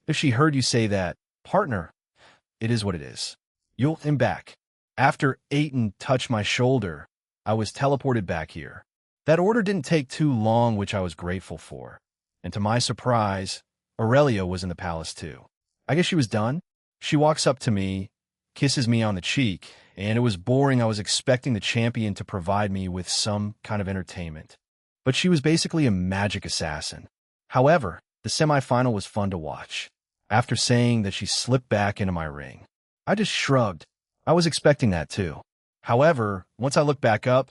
If she heard you say that, partner, it is what it is. You'll him back. After Aiton touched my shoulder, I was teleported back here. That order didn't take too long, which I was grateful for. And to my surprise, Aurelia was in the palace too. I guess she was done. She walks up to me, kisses me on the cheek, and it was boring. I was expecting the champion to provide me with some kind of entertainment. But she was basically a magic assassin. However, the semifinal was fun to watch. After saying that, she slipped back into my ring. I just shrugged. I was expecting that too. However, once I looked back up,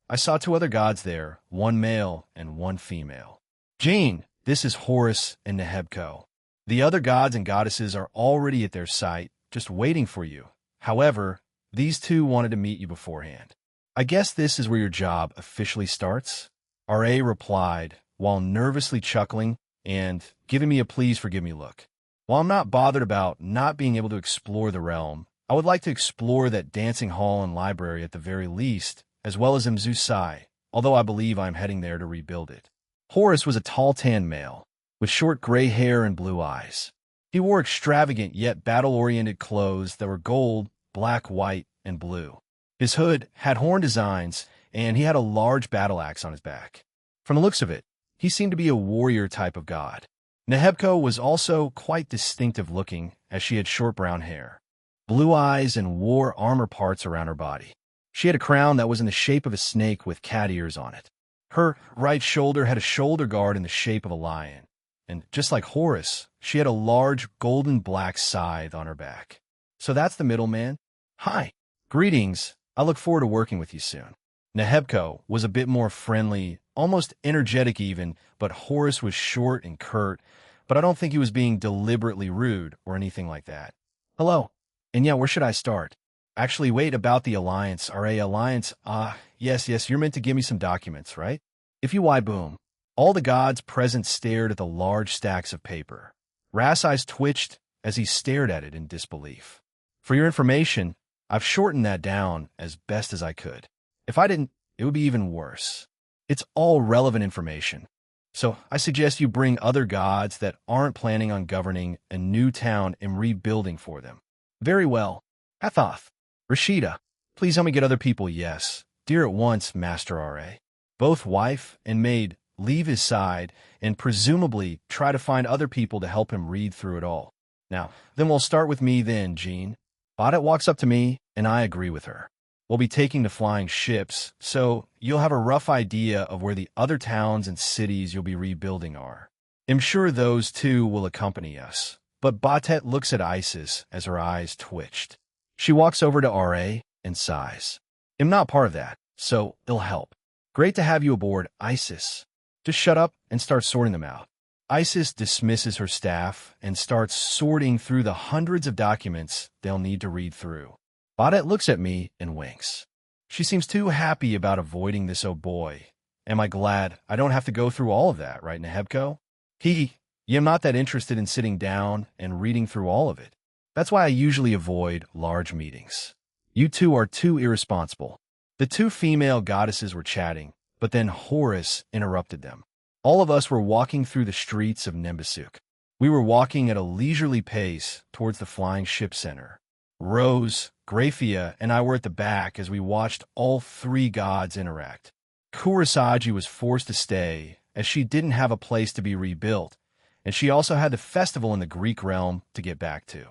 I saw two other gods there, one male and one female. Jean, this is Horus and Nehebko. The other gods and goddesses are already at their site, just waiting for you. However, these two wanted to meet you beforehand. I guess this is where your job officially starts? R.A. replied, while nervously chuckling and giving me a please forgive me look. While I'm not bothered about not being able to explore the realm, I would like to explore that dancing hall and library at the very least, as well as Mzusai, although I believe I am heading there to rebuild it. Horace was a tall tan male, with short gray hair and blue eyes. He wore extravagant yet battle-oriented clothes that were gold, black, white, and blue. His hood had horn designs, and he had a large battle axe on his back. From the looks of it, he seemed to be a warrior type of god. Nehebko was also quite distinctive-looking, as she had short brown hair, blue eyes, and wore armor parts around her body. She had a crown that was in the shape of a snake with cat ears on it. Her right shoulder had a shoulder guard in the shape of a lion, and just like Horace, she had a large golden black scythe on her back. So that's the middleman? Hi. Greetings. I look forward to working with you soon. Nehebko was a bit more friendly, almost energetic even, but Horace was short and curt, but I don't think he was being deliberately rude or anything like that. Hello. And yeah, where should I start? Actually, wait, about the Alliance. R.A. Alliance. Yes, you're meant to give me some documents, right? If you why boom. All the gods present stared at the large stacks of paper. Ra's eyes twitched as he stared at it in disbelief. For your information, I've shortened that down as best as I could. If I didn't, it would be even worse. It's all relevant information. So I suggest you bring other gods that aren't planning on governing a new town and rebuilding for them. Very well. Hathoth. Rashida. Please help me get other people, yes. Dear at once, Master R.A. Both wife and maid leave his side and presumably try to find other people to help him read through it all. Now, then we'll start with me then, Jean. Badet walks up to me, and I agree with her. We'll be taking the flying ships, so you'll have a rough idea of where the other towns and cities you'll be rebuilding are. I'm sure those two will accompany us. But Batet looks at Isis as her eyes twitched. She walks over to R.A. and sighs. I'm not part of that, so it'll help. Great to have you aboard, Isis. Just shut up and start sorting them out. Isis dismisses her staff and starts sorting through the hundreds of documents they'll need to read through. Badet looks at me and winks. She seems too happy about avoiding this, oh boy. Am I glad I don't have to go through all of that, right, Nehebko? I'm not that interested in sitting down and reading through all of it. That's why I usually avoid large meetings. You two are too irresponsible. The two female goddesses were chatting, but then Horus interrupted them. All of us were walking through the streets of Nembasuk. We were walking at a leisurely pace towards the flying ship center. Rose, Graphia, and I were at the back as we watched all three gods interact. Kurosagi was forced to stay, as she didn't have a place to be rebuilt, and she also had the festival in the Greek realm to get back to.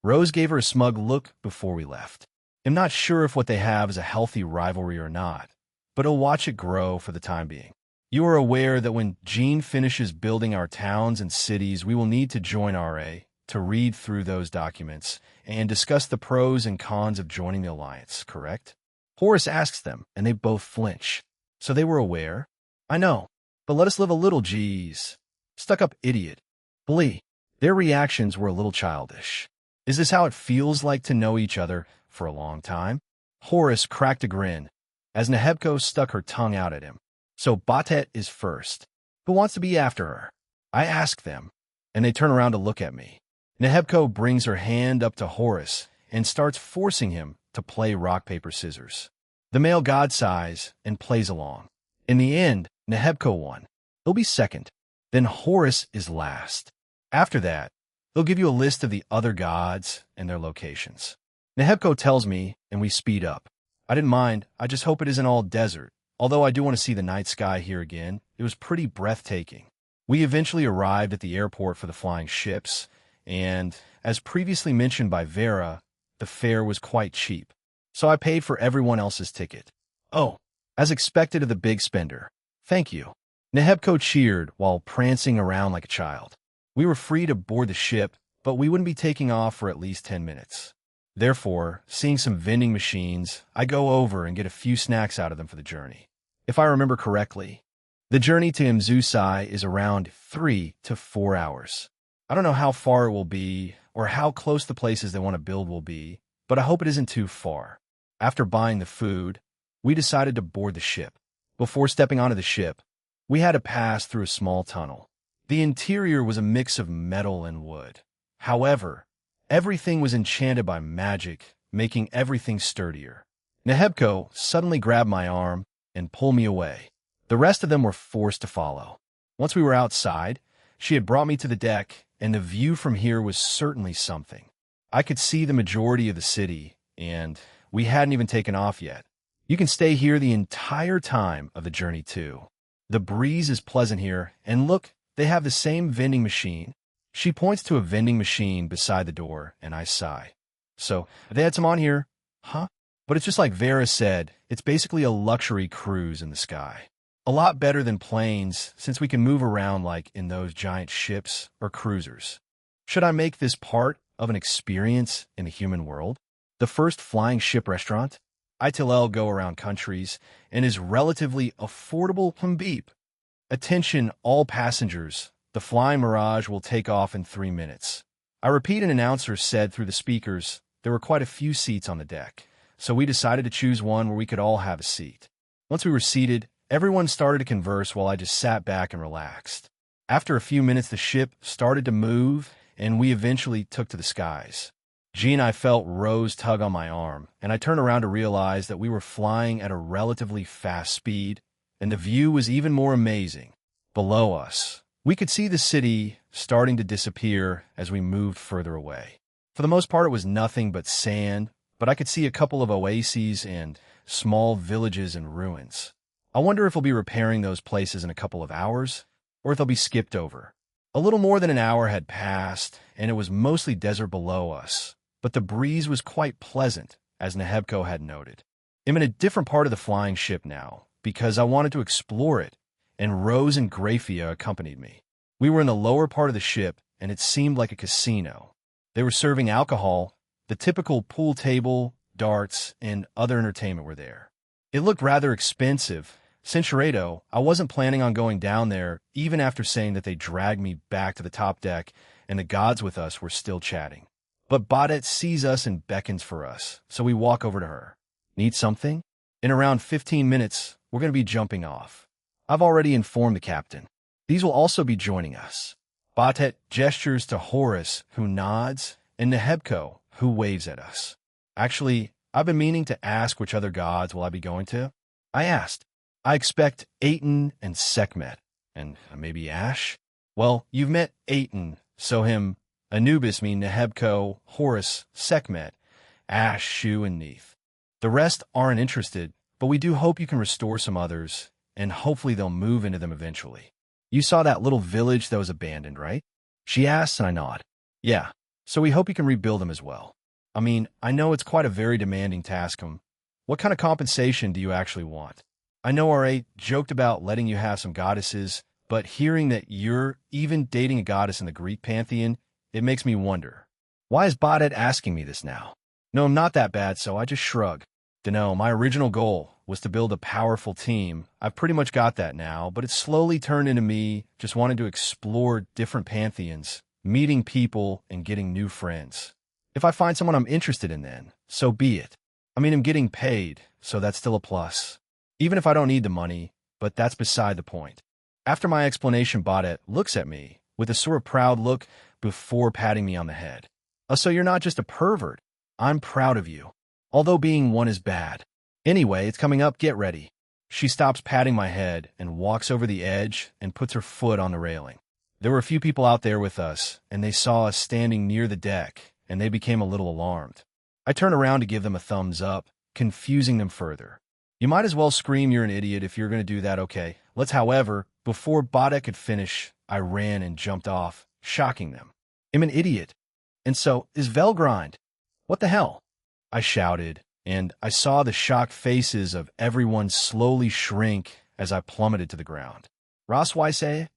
Rose gave her a smug look before we left. I'm not sure if what they have is a healthy rivalry or not, but I'll watch it grow for the time being. You are aware that when Jean finishes building our towns and cities, we will need to join R.A. to read through those documents and discuss the pros and cons of joining the Alliance, correct? Horace asks them, and they both flinch. So they were aware? I know, but let us live a little, geez. Stuck-up idiot. Blee. Their reactions were a little childish. Is this how it feels like to know each other for a long time? Horace cracked a grin, as Nehebko stuck her tongue out at him. So Batet is first. Who wants to be after her? I ask them, and they turn around to look at me. Nehebko brings her hand up to Horace and starts forcing him to play rock, paper, scissors. The male god sighs and plays along. In the end, Nehebko won. He'll be second. Then Horace is last. After that, he'll give you a list of the other gods and their locations. Nehebko tells me, and we speed up. I didn't mind. I just hope it isn't all desert. Although I do want to see the night sky here again. It was pretty breathtaking. We eventually arrived at the airport for the flying ships, and, as previously mentioned by Vera, the fare was quite cheap. So I paid for everyone else's ticket. Oh, as expected of the big spender. Thank you. Nehebko cheered while prancing around like a child. We were free to board the ship, but we wouldn't be taking off for at least 10 minutes. Therefore, seeing some vending machines, I go over and get a few snacks out of them for the journey. If I remember correctly, the journey to Mzusai is around 3 to 4 hours. I don't know how far it will be or how close the places they want to build will be, but I hope it isn't too far. After buying the food, we decided to board the ship. Before stepping onto the ship, We had to pass through a small tunnel. The interior was a mix of metal and wood. However, everything was enchanted by magic, making everything sturdier. Nehebko suddenly grabbed my arm and pulled me away. The rest of them were forced to follow. Once we were outside, she had brought me to the deck, and the view from here was certainly something. I could see the majority of the city, and we hadn't even taken off yet. You can stay here the entire time of the journey, too. The breeze is pleasant here, and look, they have the same vending machine. She points to a vending machine beside the door, and I sigh. So, they had some on here, huh? But it's just like Vera said, it's basically a luxury cruise in the sky. A lot better than planes, since we can move around like in those giant ships or cruisers. Should I make this part of an experience in the human world? The first flying ship restaurant? ITLL go around countries and is relatively affordable from beep. Attention all passengers, the Flying Mirage will take off in 3 minutes. I repeat, an announcer said through the speakers. There were quite a few seats on the deck, so we decided to choose one where we could all have a seat. Once we were seated, everyone started to converse while I just sat back and relaxed. After a few minutes, the ship started to move, and we eventually took to the skies. G and I felt Rose tug on my arm, and I turned around to realize that we were flying at a relatively fast speed, and the view was even more amazing. Below us, we could see the city starting to disappear as we moved further away. For the most part, it was nothing but sand, but I could see a couple of oases and small villages and ruins. I wonder if we'll be repairing those places in a couple of hours, or if they'll be skipped over. A little more than an hour had passed, and it was mostly desert below us, but the breeze was quite pleasant, as Nehebko had noted. I'm in a different part of the flying ship now, because I wanted to explore it, and Rose and Grafia accompanied me. We were in the lower part of the ship, and it seemed like a casino. They were serving alcohol, the typical pool table, darts, and other entertainment were there. It looked rather expensive. Sincerado, I wasn't planning on going down there, even after saying that they dragged me back to the top deck, and the gods with us were still chatting. But Baudet sees us and beckons for us, so we walk over to her. Need something? In around 15 minutes, we're going to be jumping off. I've already informed the captain. These will also be joining us. Baudet gestures to Horus, who nods, and Nehebko, who waves at us. Actually, I've been meaning to ask which other gods will I be going to. I asked. I expect Aten and Sekhmet, and maybe Ash? Well, you've met Aten, so him, Anubis mean Nehebko, Horus, Sekhmet, Ash, Shu, and Neith. The rest aren't interested, but we do hope you can restore some others, and hopefully they'll move into them eventually. You saw that little village that was abandoned, right? She asks, and I nod. Yeah, so we hope you can rebuild them as well. I mean, I know it's quite a very demanding task. What kind of compensation do you actually want? I know RA joked about letting you have some goddesses, but hearing that you're even dating a goddess in the Greek pantheon, it makes me wonder. Why is Baudet asking me this now? No, I'm not that bad, so I just shrug. Dunno, my original goal was to build a powerful team. I've pretty much got that now, but it's slowly turned into me just wanting to explore different pantheons, meeting people, and getting new friends. If I find someone I'm interested in then, so be it. I mean, I'm getting paid, so that's still a plus. Even if I don't need the money, but that's beside the point. After my explanation, Baudet looks at me with a sort of proud look before patting me on the head. Oh, so you're not just a pervert. I'm proud of you. Although being one is bad. Anyway, it's coming up, get ready. She stops patting my head and walks over the edge and puts her foot on the railing. There were a few people out there with us, and they saw us standing near the deck, and they became a little alarmed. I turned around to give them a thumbs up, confusing them further. You might as well scream you're an idiot if you're going to do that, okay? However, before Baudet could finish, I ran and jumped off, shocking them. I'm an idiot. And so, is Velgrind. What the hell? I shouted, and I saw the shocked faces of everyone slowly shrink as I plummeted to the ground. Rosweise?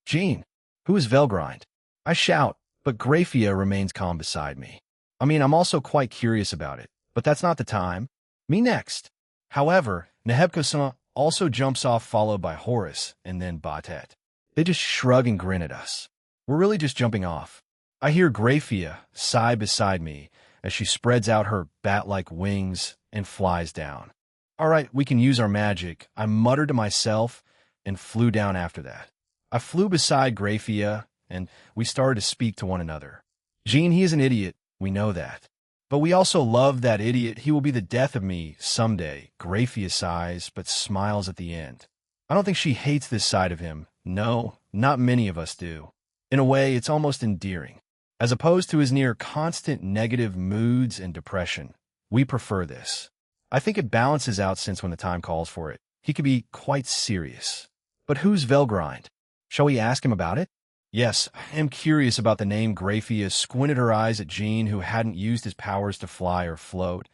Jean, who is Velgrind? I shout, but Grafia remains calm beside me. I mean, I'm also quite curious about it, but that's not the time. Me next. However, Nehebko also jumps off, followed by Horus and then Baudet. They just shrug and grin at us. We're really just jumping off. I hear Grafia sigh beside me as she spreads out her bat-like wings and flies down. All right, we can use our magic, I muttered to myself, and flew down after that. I flew beside Graphia, and we started to speak to one another. Jean, he is an idiot, we know that. But we also love that idiot. He will be the death of me someday. Graphia sighs, but smiles at the end. I don't think she hates this side of him. No, not many of us do. In a way, it's almost endearing. As opposed to his near constant negative moods and depression, we prefer this. I think it balances out since when the time calls for it, he could be quite serious. But who's Velgrind? Shall we ask him about it? Yes, I am curious about the name. Graphia squinted her eyes at Jean, who hadn't used his powers to fly or float,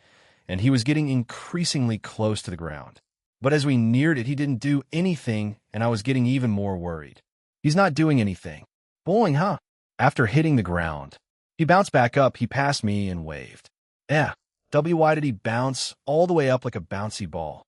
and he was getting increasingly close to the ground. But as we neared it, he didn't do anything, and I was getting even more worried. He's not doing anything. Boing, huh? After hitting the ground, he bounced back up. He passed me and waved. Why did he bounce all the way up like a bouncy ball?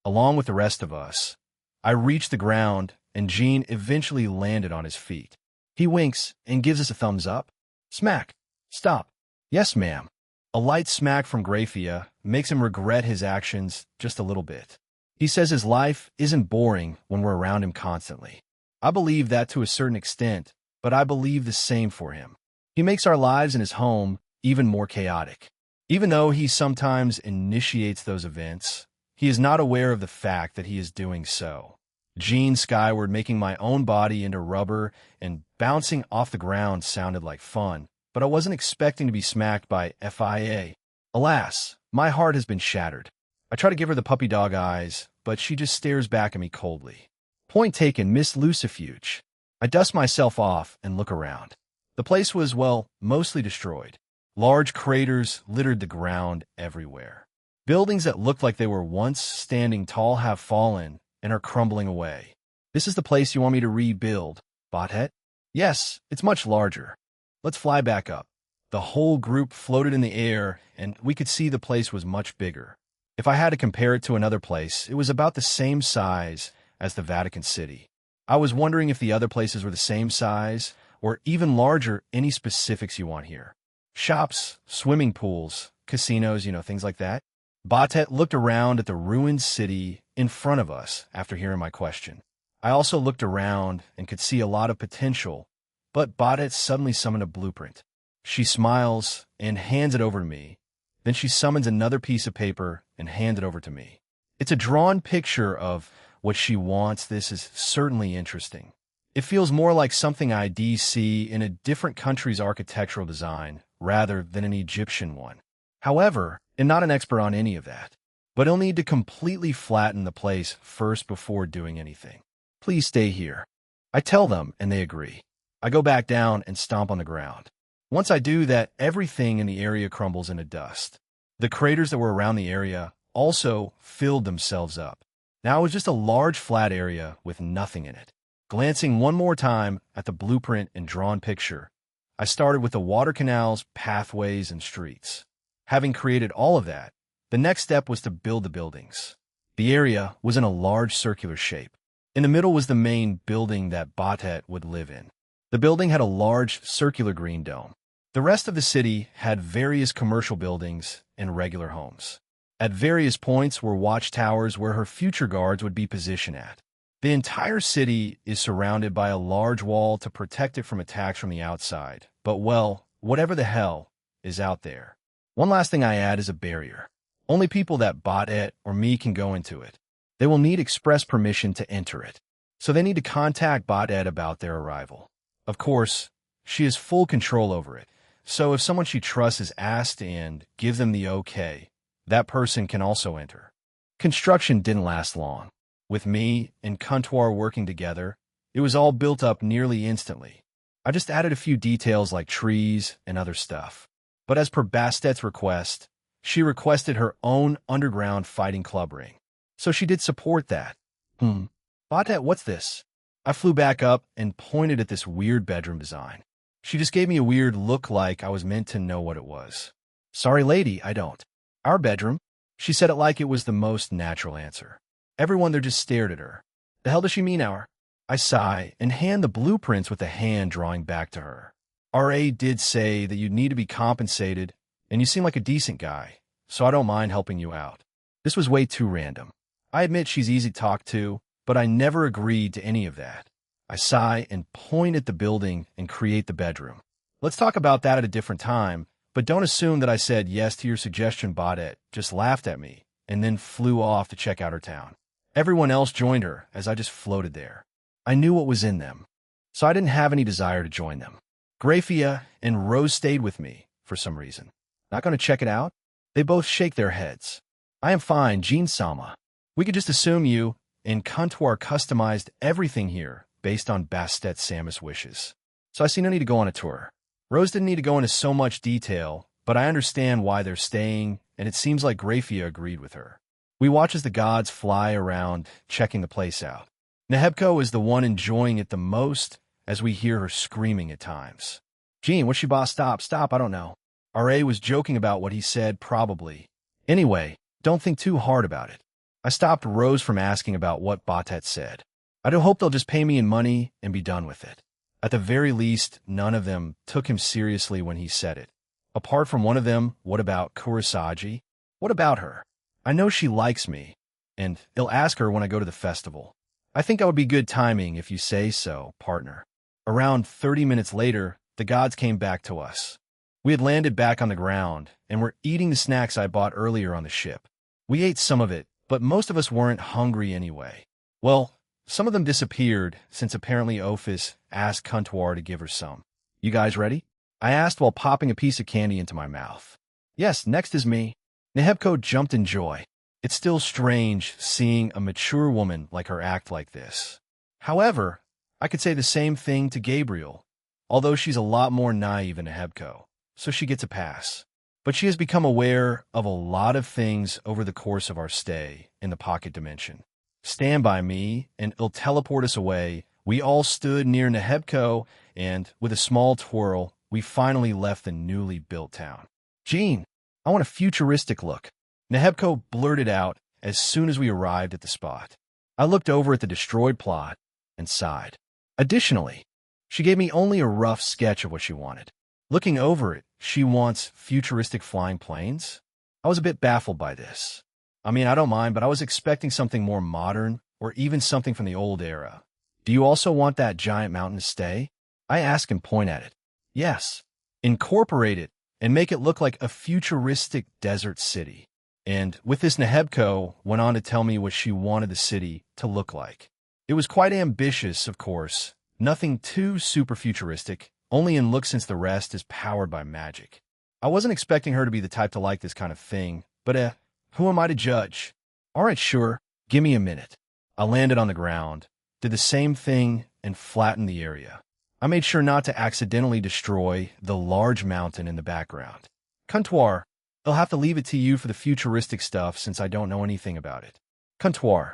Along with the rest of us, I reached the ground, and Jean eventually landed on his feet. He winks and gives us a thumbs up. Smack. Stop. Yes, ma'am. A light smack from Graphia makes him regret his actions just a little bit. He says his life isn't boring when we're around him constantly. I believe that to a certain extent, but I believe the same for him. He makes our lives in his home even more chaotic. Even though he sometimes initiates those events, he is not aware of the fact that he is doing so. Jean skyward, making my own body into rubber and bouncing off the ground sounded like fun, but I wasn't expecting to be smacked by FIA. Alas, my heart has been shattered. I try to give her the puppy dog eyes, but she just stares back at me coldly. Point taken, Miss Lucifuge. I dust myself off and look around. The place was, well, mostly destroyed. Large craters littered the ground everywhere. Buildings that looked like they were once standing tall have fallen and are crumbling away. This is the place you want me to rebuild, Bothead? Yes, it's much larger. Let's fly back up. The whole group floated in the air, and we could see the place was much bigger. If I had to compare it to another place, it was about the same size as the Vatican City. I was wondering if the other places were the same size, or even larger. Any specifics you want here? Shops, swimming pools, casinos, things like that. Batet looked around at the ruined city in front of us after hearing my question. I also looked around and could see a lot of potential, but Batet suddenly summoned a blueprint. She smiles and hands it over to me. Then she summons another piece of paper and hands it over to me. It's a drawn picture of what she wants. This is certainly interesting. It feels more like something I'd see in a different country's architectural design rather than an Egyptian one. However, I'm not an expert on any of that, but I'll need to completely flatten the place first before doing anything. Please stay here. I tell them, and they agree. I go back down and stomp on the ground. Once I do that, everything in the area crumbles into dust. The craters that were around the area also filled themselves up. Now it was just a large flat area with nothing in it. Glancing one more time at the blueprint and drawn picture, I started with the water canals, pathways, and streets. Having created all of that, the next step was to build the buildings. The area was in a large circular shape. In the middle was the main building that Batet would live in. The building had a large circular green dome. The rest of the city had various commercial buildings and regular homes. At various points were watchtowers where her future guards would be positioned at. The entire city is surrounded by a large wall to protect it from attacks from the outside. But, well, whatever the hell is out there. One last thing I add is a barrier. Only people that Batet or me can go into it. They will need express permission to enter it. So they need to contact Batet about their arrival. Of course, she has full control over it. So if someone she trusts is asked and give them the okay, that person can also enter. Construction didn't last long. With me and Comptoir working together, it was all built up nearly instantly. I just added a few details like trees and other stuff. But as per Bastet's request, she requested her own underground fighting club ring. So she did support that. Batet, what's this? I flew back up and pointed at this weird bedroom design. She just gave me a weird look like I was meant to know what it was. Sorry, lady, I don't. Our bedroom? She said it like it was the most natural answer. Everyone there just stared at her. The hell does she mean our? I sigh and hand the blueprints with a hand drawing back to her. RA did say that you'd need to be compensated, and you seem like a decent guy, so I don't mind helping you out. This was way too random. I admit she's easy to talk to, but I never agreed to any of that. I sigh and point at the building and create the bedroom. Let's talk about that at a different time, but don't assume that I said yes to your suggestion. Baudette just laughed at me and then flew off to check out her town. Everyone else joined her as I just floated there. I knew what was in them, so I didn't have any desire to join them. Grafia and Rose stayed with me for some reason. Not going to check it out? They both shake their heads. I am fine, Jean Salma. We could just assume you and Comptoir customized everything here based on Bastet Samus' wishes. So I see no need to go on a tour. Rose didn't need to go into so much detail, but I understand why they're staying, and it seems like Grafia agreed with her. We watch as the gods fly around, checking the place out. Nehebko is the one enjoying it the most, as we hear her screaming at times. Jean, what's she boss? Stop, I don't know. R.A. was joking about what he said, probably. Anyway, don't think too hard about it. I stopped Rose from asking about what Batet said. I do hope they'll just pay me in money and be done with it. At the very least, none of them took him seriously when he said it. Apart from one of them, what about Kurosagi? What about her? I know she likes me, and I'll ask her when I go to the festival. I think that would be good timing if you say so, partner. Around 30 minutes later, the gods came back to us. We had landed back on the ground, and were eating the snacks I bought earlier on the ship. We ate some of it, but most of us weren't hungry anyway. Well, some of them disappeared, since apparently Ophis asked Comptoir to give her some. You guys ready? I asked while popping a piece of candy into my mouth. Yes, next is me. Nehebko jumped in joy. It's still strange seeing a mature woman like her act like this. However, I could say the same thing to Gabriel, although she's a lot more naive than Nehebko, so she gets a pass. But she has become aware of a lot of things over the course of our stay in the pocket dimension. Stand by me, and it'll teleport us away. We all stood near Nehebko, and with a small twirl, we finally left the newly built town. Jean, I want a futuristic look. Nehebko blurted out as soon as we arrived at the spot. I looked over at the destroyed plot and sighed. Additionally, she gave me only a rough sketch of what she wanted. Looking over it, she wants futuristic flying planes? I was a bit baffled by this. I mean, I don't mind, but I was expecting something more modern, or even something from the old era. Do you also want that giant mountain to stay? I ask and point at it. Yes. Incorporate it and make it look like a futuristic desert city. And with this, Nehebko went on to tell me what she wanted the city to look like. It was quite ambitious, of course. Nothing too super futuristic, only in look since the rest is powered by magic. I wasn't expecting her to be the type to like this kind of thing, but who am I to judge? All right, sure, give me a minute. I landed on the ground, did the same thing, and flattened the area. I made sure not to accidentally destroy the large mountain in the background. Comptoir, I'll have to leave it to you for the futuristic stuff since I don't know anything about it. Comptoir,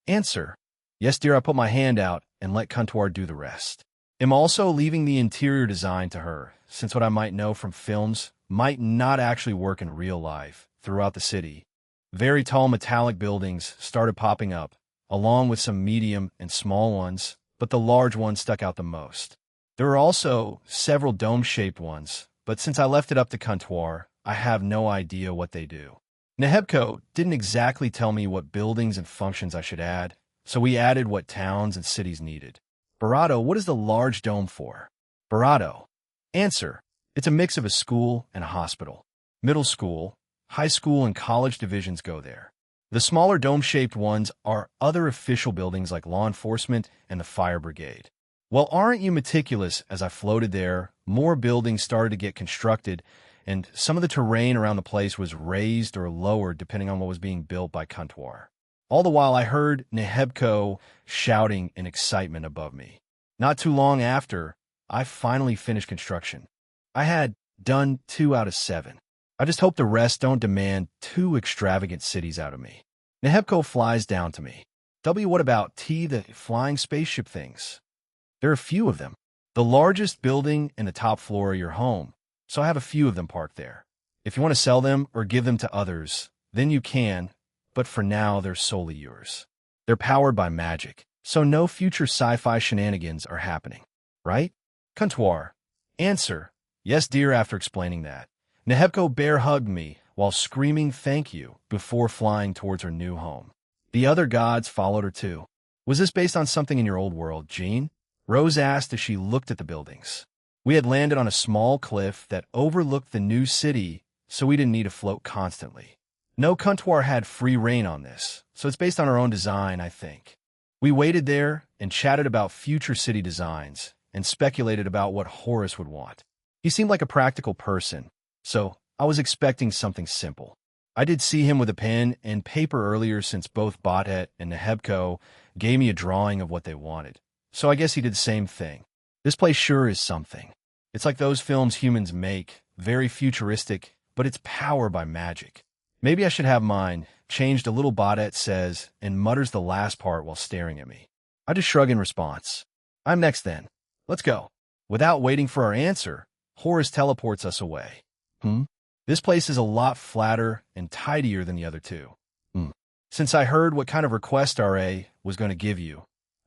answer. Yes, dear, I put my hand out and let Comptoir do the rest. I'm also leaving the interior design to her, since what I might know from films might not actually work in real life throughout the city. Very tall metallic buildings started popping up, along with some medium and small ones, but the large ones stuck out the most. There were also several dome-shaped ones, but since I left it up to Comptoir, I have no idea what they do. Nehebko didn't exactly tell me what buildings and functions I should add, so we added what towns and cities needed. Barato, what is the large dome for? Barato. Answer. It's a mix of a school and a hospital. Middle school, high school, and college divisions go there. The smaller dome-shaped ones are other official buildings like law enforcement and the fire brigade. Well, aren't you meticulous? As I floated there, more buildings started to get constructed, and some of the terrain around the place was raised or lowered depending on what was being built by Comptoir. All the while, I heard Nehebko shouting in excitement above me. Not too long after, I finally finished construction. I had done 2 out of 7. I just hope the rest don't demand too extravagant cities out of me. Nehebko flies down to me. W, what about T, the flying spaceship things? There are a few of them. The largest building in the top floor of your home, so I have a few of them parked there. If you want to sell them or give them to others, then you can, but for now they're solely yours. They're powered by magic, so no future sci-fi shenanigans are happening, right? Comptoir. Answer. Yes, dear. After explaining that, Nehebko bear hugged me while screaming thank you before flying towards her new home. The other gods followed her too. Was this based on something in your old world, Jean? Rose asked as she looked at the buildings. We had landed on a small cliff that overlooked the new city, so we didn't need to float constantly. No comptoir had free reign on this, so it's based on our own design, I think. We waited there and chatted about future city designs and speculated about what Horace would want. He seemed like a practical person, so I was expecting something simple. I did see him with a pen and paper earlier since both Botet and Nehebko gave me a drawing of what they wanted, so I guess he did the same thing. This place sure is something. It's like those films humans make, very futuristic, but it's powered by magic. Maybe I should have mine changed a little, Botet says, and mutters the last part while staring at me. I just shrug in response. I'm next then. Let's go. Without waiting for our answer, Horace teleports us away. This place is a lot flatter and tidier than the other two. Since I heard what kind of request RA was going to give you,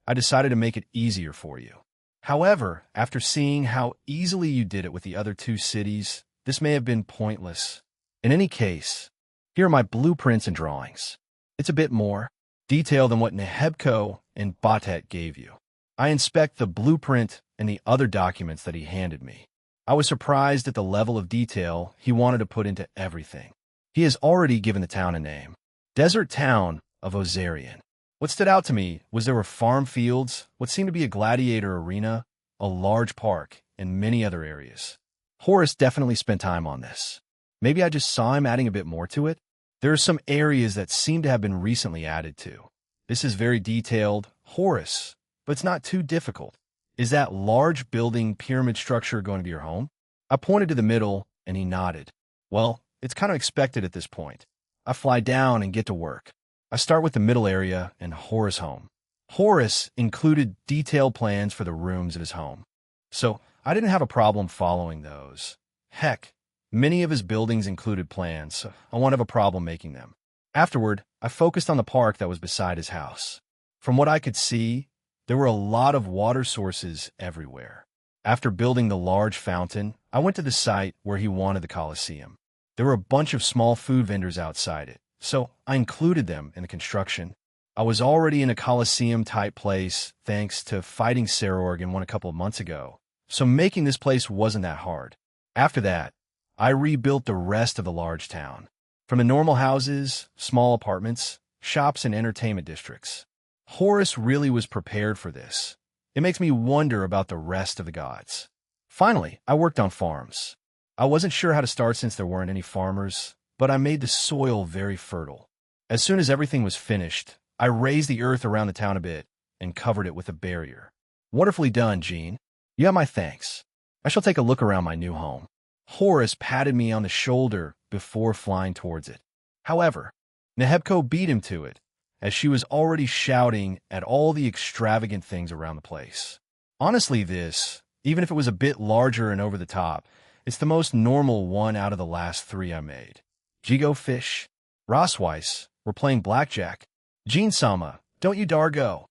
I decided to make it easier for you. However, after seeing how easily you did it with the other two cities, this may have been pointless. In any case, here are my blueprints and drawings. It's a bit more detailed than what Nehebko and Botet gave you. I inspect the blueprint and the other documents that he handed me. I was surprised at the level of detail he wanted to put into everything. He has already given the town a name. Desert Town of Ozarian. What stood out to me was there were farm fields, what seemed to be a gladiator arena, a large park, and many other areas. Horace definitely spent time on this. Maybe I just saw him adding a bit more to it. There are some areas that seem to have been recently added to. This is very detailed, Horace, but it's not too difficult. Is that large building pyramid structure going to be your home? I pointed to the middle, and he nodded. Well, it's kind of expected at this point. I fly down and get to work. I start with the middle area and Horace's home. Horace included detailed plans for the rooms of his home, so I didn't have a problem following those. Heck, many of his buildings included plans, so I won't have a problem making them. Afterward, I focused on the park that was beside his house. From what I could see, there were a lot of water sources everywhere. After building the large fountain, I went to the site where he wanted the Colosseum. There were a bunch of small food vendors outside it, so I included them in the construction. I was already in a Colosseum-type place thanks to fighting Sarorg in one a couple of months ago, so making this place wasn't that hard. After that, I rebuilt the rest of the large town, from the normal houses, small apartments, shops, and entertainment districts. Horace really was prepared for this. It makes me wonder about the rest of the gods. Finally, I worked on farms. I wasn't sure how to start since there weren't any farmers, but I made the soil very fertile. As soon as everything was finished, I raised the earth around the town a bit and covered it with a barrier. Wonderfully done, Jean. You have my thanks. I shall take a look around my new home. Horace patted me on the shoulder before flying towards it. However, Nehebko beat him to it, as she was already shouting at all the extravagant things around the place. Honestly, this, even if it was a bit larger and over the top, it's the most normal one out of the last three I made. Jigo Fish, Rossweiss, we're playing blackjack. Jean-sama, don't you dar go.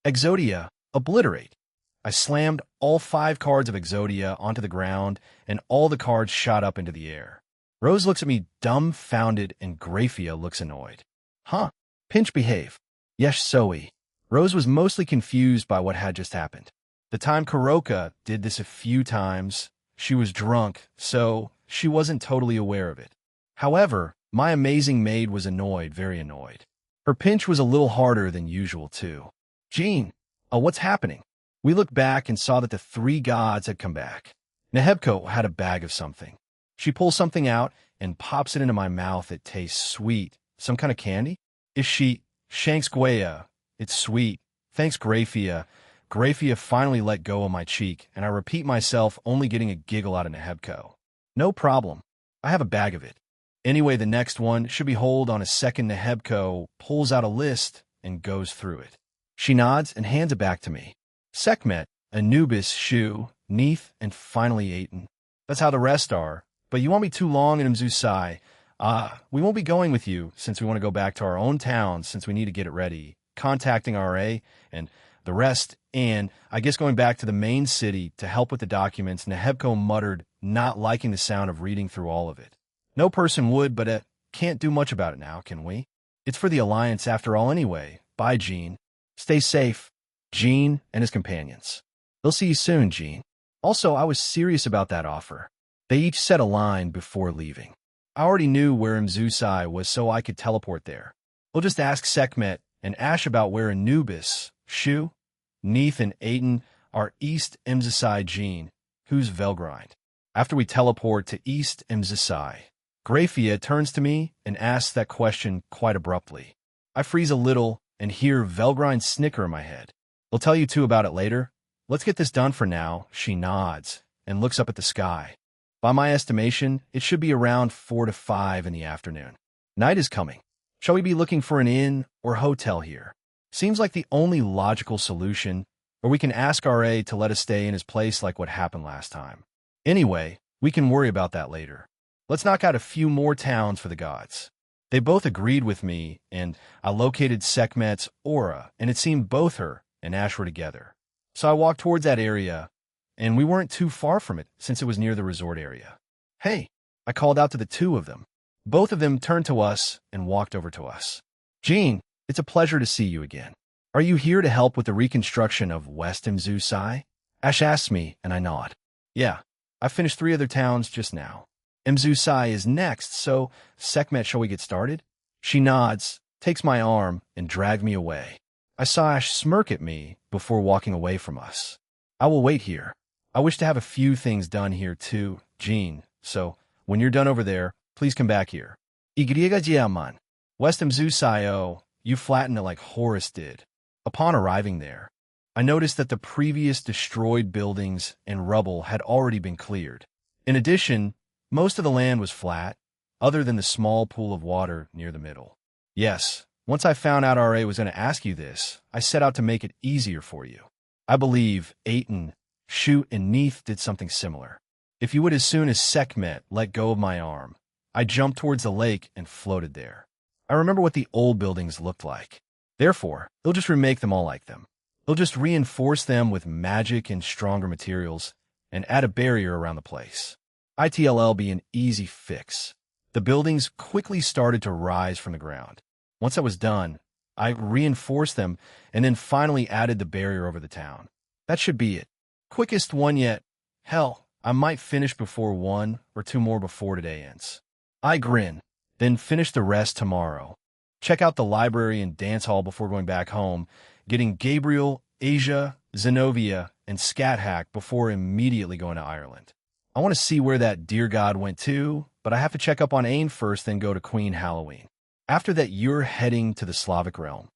Exodia, obliterate. I slammed all 5 cards of Exodia onto the ground, and all the cards shot up into the air. Rose looks at me dumbfounded, and Graphia looks annoyed. Huh? Pinch behave. Yes, Zoe. Rose was mostly confused by what had just happened. The time Kuroka did this a few times, she was drunk, so she wasn't totally aware of it. However, my amazing maid was annoyed, very annoyed. Her pinch was a little harder than usual, too. Jean, what's happening? We looked back and saw that the 3 gods had come back. Nehebko had a bag of something. She pulls something out and pops it into my mouth. It tastes sweet. Some kind of candy? Is she? Shanks Guaya. It's sweet. Thanks, Graphia. Graphia finally let go of my cheek, and I repeat myself, only getting a giggle out of Nehebko. No problem. I have a bag of it. Anyway, the next one should be hold on a second. Nehebko pulls out a list and goes through it. She nods and hands it back to me. Sekhmet, Anubis, Shu, Neith, and finally Aten. That's how the rest are. But you won't be too long in Mzusai. We won't be going with you since we want to go back to our own town since we need to get it ready, contacting RA and the rest, and I guess going back to the main city to help with the documents. Nehebko muttered, not liking the sound of reading through all of it. No person would, but can't do much about it now, can we? It's for the Alliance after all anyway. Bye, Jean. Stay safe, Gene and his companions. They'll see you soon, Gene. Also, I was serious about that offer. They each said a line before leaving. I already knew where Mzusai was, so I could teleport there. We'll just ask Sekhmet and Ash about where Anubis, Shu, Neith, and Aten are East Mzusai Gene, who's Velgrind. After we teleport to East Mzusai, Graphia turns to me and asks that question quite abruptly. I freeze a little and hear Velgrind snicker in my head. We'll tell you two about it later. Let's get this done for now. She nods and looks up at the sky. By my estimation, it should be around 4 to 5 in the afternoon. Night is coming. Shall we be looking for an inn or hotel here? Seems like the only logical solution, or we can ask R.A. to let us stay in his place like what happened last time. Anyway, we can worry about that later. Let's knock out a few more towns for the gods. They both agreed with me, and I located Sekhmet's aura, and it seemed both her and Ash were together. So I walked towards that area, and we weren't too far from it since it was near the resort area. Hey, I called out to the two of them. Both of them turned to us and walked over to us. Gene, it's a pleasure to see you again. Are you here to help with the reconstruction of West Mzusai? Ash asked me, and I nod. Yeah, I finished 3 other towns just now. Mzusai is next, so Sekhmet, shall we get started? She nods, takes my arm, and dragged me away. I saw Ash smirk at me before walking away from us. I will wait here. I wish to have a few things done here too, Gene, so when you're done over there, please come back here. Igrigajiaman. West Mzusai, you flattened it like Horus did. Upon arriving there, I noticed that the previous destroyed buildings and rubble had already been cleared. In addition, most of the land was flat, other than the small pool of water near the middle. Yes, once I found out R.A. was going to ask you this, I set out to make it easier for you. I believe Aten, Shu, and Neith did something similar. If you would, as soon as Sekhmet let go of my arm, I jumped towards the lake and floated there. I remember what the old buildings looked like. Therefore, they'll just remake them all like them. They'll just reinforce them with magic and stronger materials and add a barrier around the place. ITLL be an easy fix. The buildings quickly started to rise from the ground. Once that was done, I reinforced them and then finally added the barrier over the town. That should be it. Quickest one yet. Hell, I might finish before 1 or 2 more before today ends. I grin, then finish the rest tomorrow. Check out the library and dance hall before going back home, getting Gabriel, Asia, Zenobia, and Scat Hack before immediately going to Ireland. I want to see where that dear god went to, but I have to check up on Ain first, then go to Queen Halloween. After that, you're heading to the Slavic realm,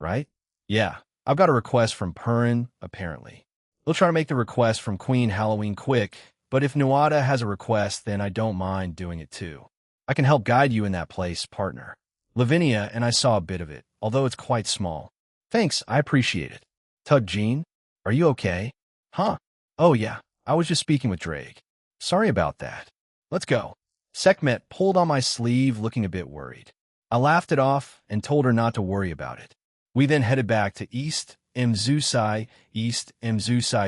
right? Yeah, I've got a request from Purin, apparently. We'll try to make the request from Queen Halloween quick, but if Nuada has a request, then I don't mind doing it too. I can help guide you in that place, partner. Lavinia and I saw a bit of it, although it's quite small. Thanks, I appreciate it. Tug Jean, are you okay? Huh? Oh yeah, I was just speaking with Drake. Sorry about that. Let's go. Sekhmet pulled on my sleeve, looking a bit worried. I laughed it off and told her not to worry about it. We then headed back to East Mzusai,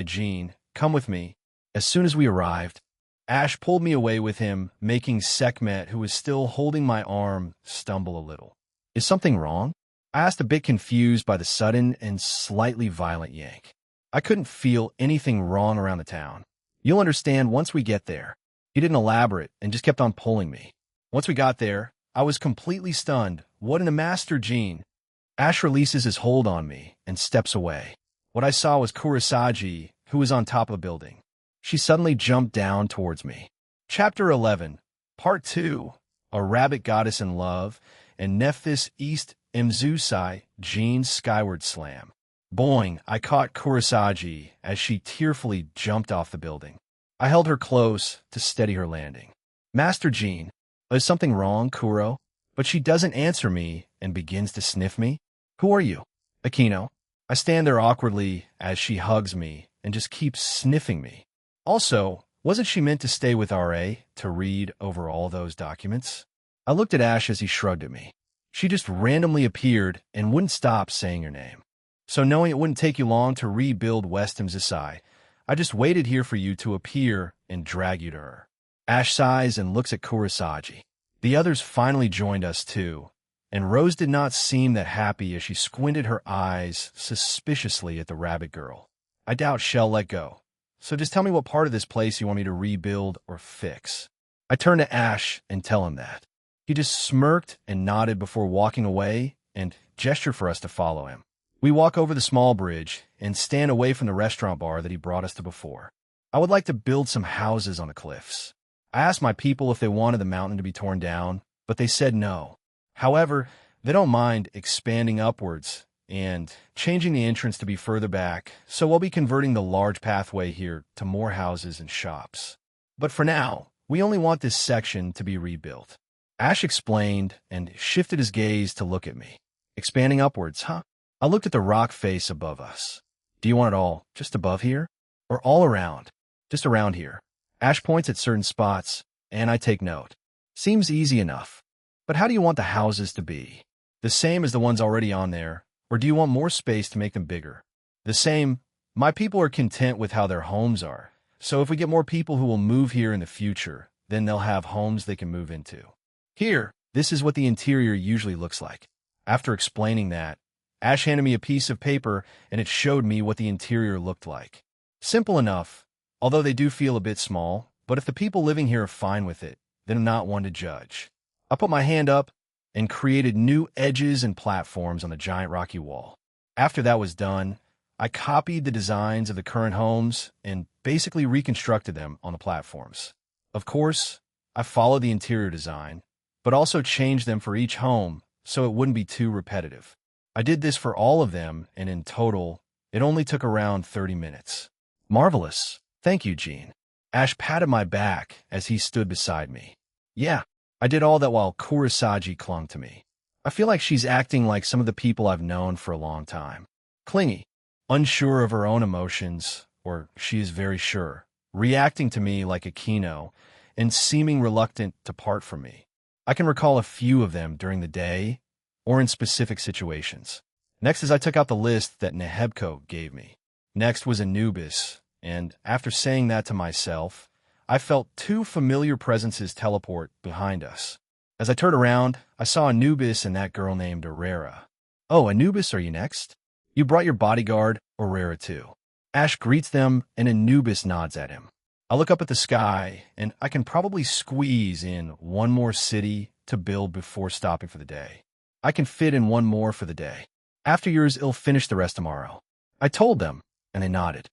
Jean. Come with me. As soon as we arrived, Ash pulled me away with him, making Sekhmet, who was still holding my arm, stumble a little. Is something wrong? I asked, a bit confused by the sudden and slightly violent yank. I couldn't feel anything wrong around the town. You'll understand once we get there. He didn't elaborate and just kept on pulling me. Once we got there, I was completely stunned. What in a master, Gene? Ash releases his hold on me and steps away. What I saw was Kurosagi, who was on top of a building. She suddenly jumped down towards me. Chapter 11, Part 2, A Rabbit Goddess in Love, and Nephthys East Mzusai, Gene's Skyward Slam. Boing, I caught Kurosagi as she tearfully jumped off the building. I held her close to steady her landing. Master Gene, is something wrong, Kuro? But she doesn't answer me and begins to sniff me. Who are you? Aquino. I stand there awkwardly as she hugs me and just keeps sniffing me. Also, wasn't she meant to stay with R.A. to read over all those documents? I looked at Ash as he shrugged at me. She just randomly appeared and wouldn't stop saying her name. So knowing it wouldn't take you long to rebuild West Mzusai, I just waited here for you to appear and drag you to her. Ash sighs and looks at Kurosagi. The others finally joined us too, and Rose did not seem that happy as she squinted her eyes suspiciously at the rabbit girl. I doubt she'll let go. So just tell me what part of this place you want me to rebuild or fix. I turned to Ash and tell him that. He just smirked and nodded before walking away and gestured for us to follow him. We walk over the small bridge and stand away from the restaurant bar that he brought us to before. I would like to build some houses on the cliffs. I asked my people if they wanted the mountain to be torn down, but they said no. However, they don't mind expanding upwards and changing the entrance to be further back, so we'll be converting the large pathway here to more houses and shops. But for now, we only want this section to be rebuilt. Ash explained and shifted his gaze to look at me. Expanding upwards, huh? I looked at the rock face above us. Do you want it all just above here? Or all around? Just around here. Ash points at certain spots, and I take note. Seems easy enough. But how do you want the houses to be? The same as the ones already on there, or do you want more space to make them bigger? The same. My people are content with how their homes are, so if we get more people who will move here in the future, then they'll have homes they can move into. Here, this is what the interior usually looks like. After explaining that, Ash handed me a piece of paper and it showed me what the interior looked like. Simple enough, although they do feel a bit small, but if the people living here are fine with it, then I'm not one to judge. I put my hand up and created new edges and platforms on the giant rocky wall. After that was done, I copied the designs of the current homes and basically reconstructed them on the platforms. Of course, I followed the interior design, but also changed them for each home so it wouldn't be too repetitive. I did this for all of them, and in total, it only took around 30 minutes. Marvelous. Thank you, Gene. Ash patted my back as he stood beside me. Yeah, I did all that while Kurosagi clung to me. I feel like she's acting like some of the people I've known for a long time. Clingy, unsure of her own emotions, or she is very sure, reacting to me like a kino, and seeming reluctant to part from me. I can recall a few of them during the day or in specific situations. Next is I took out the list that Nehebko gave me. Next was Anubis, and after saying that to myself, I felt two familiar presences teleport behind us. As I turned around, I saw Anubis and that girl named Aurora. Oh, Anubis, are you next? You brought your bodyguard, Aurora, too. Ash greets them, and Anubis nods at him. I look up at the sky, and I can probably squeeze in one more city to build before stopping for the day. I can fit in one more for the day. After yours, it'll finish the rest tomorrow. I told them, and they nodded.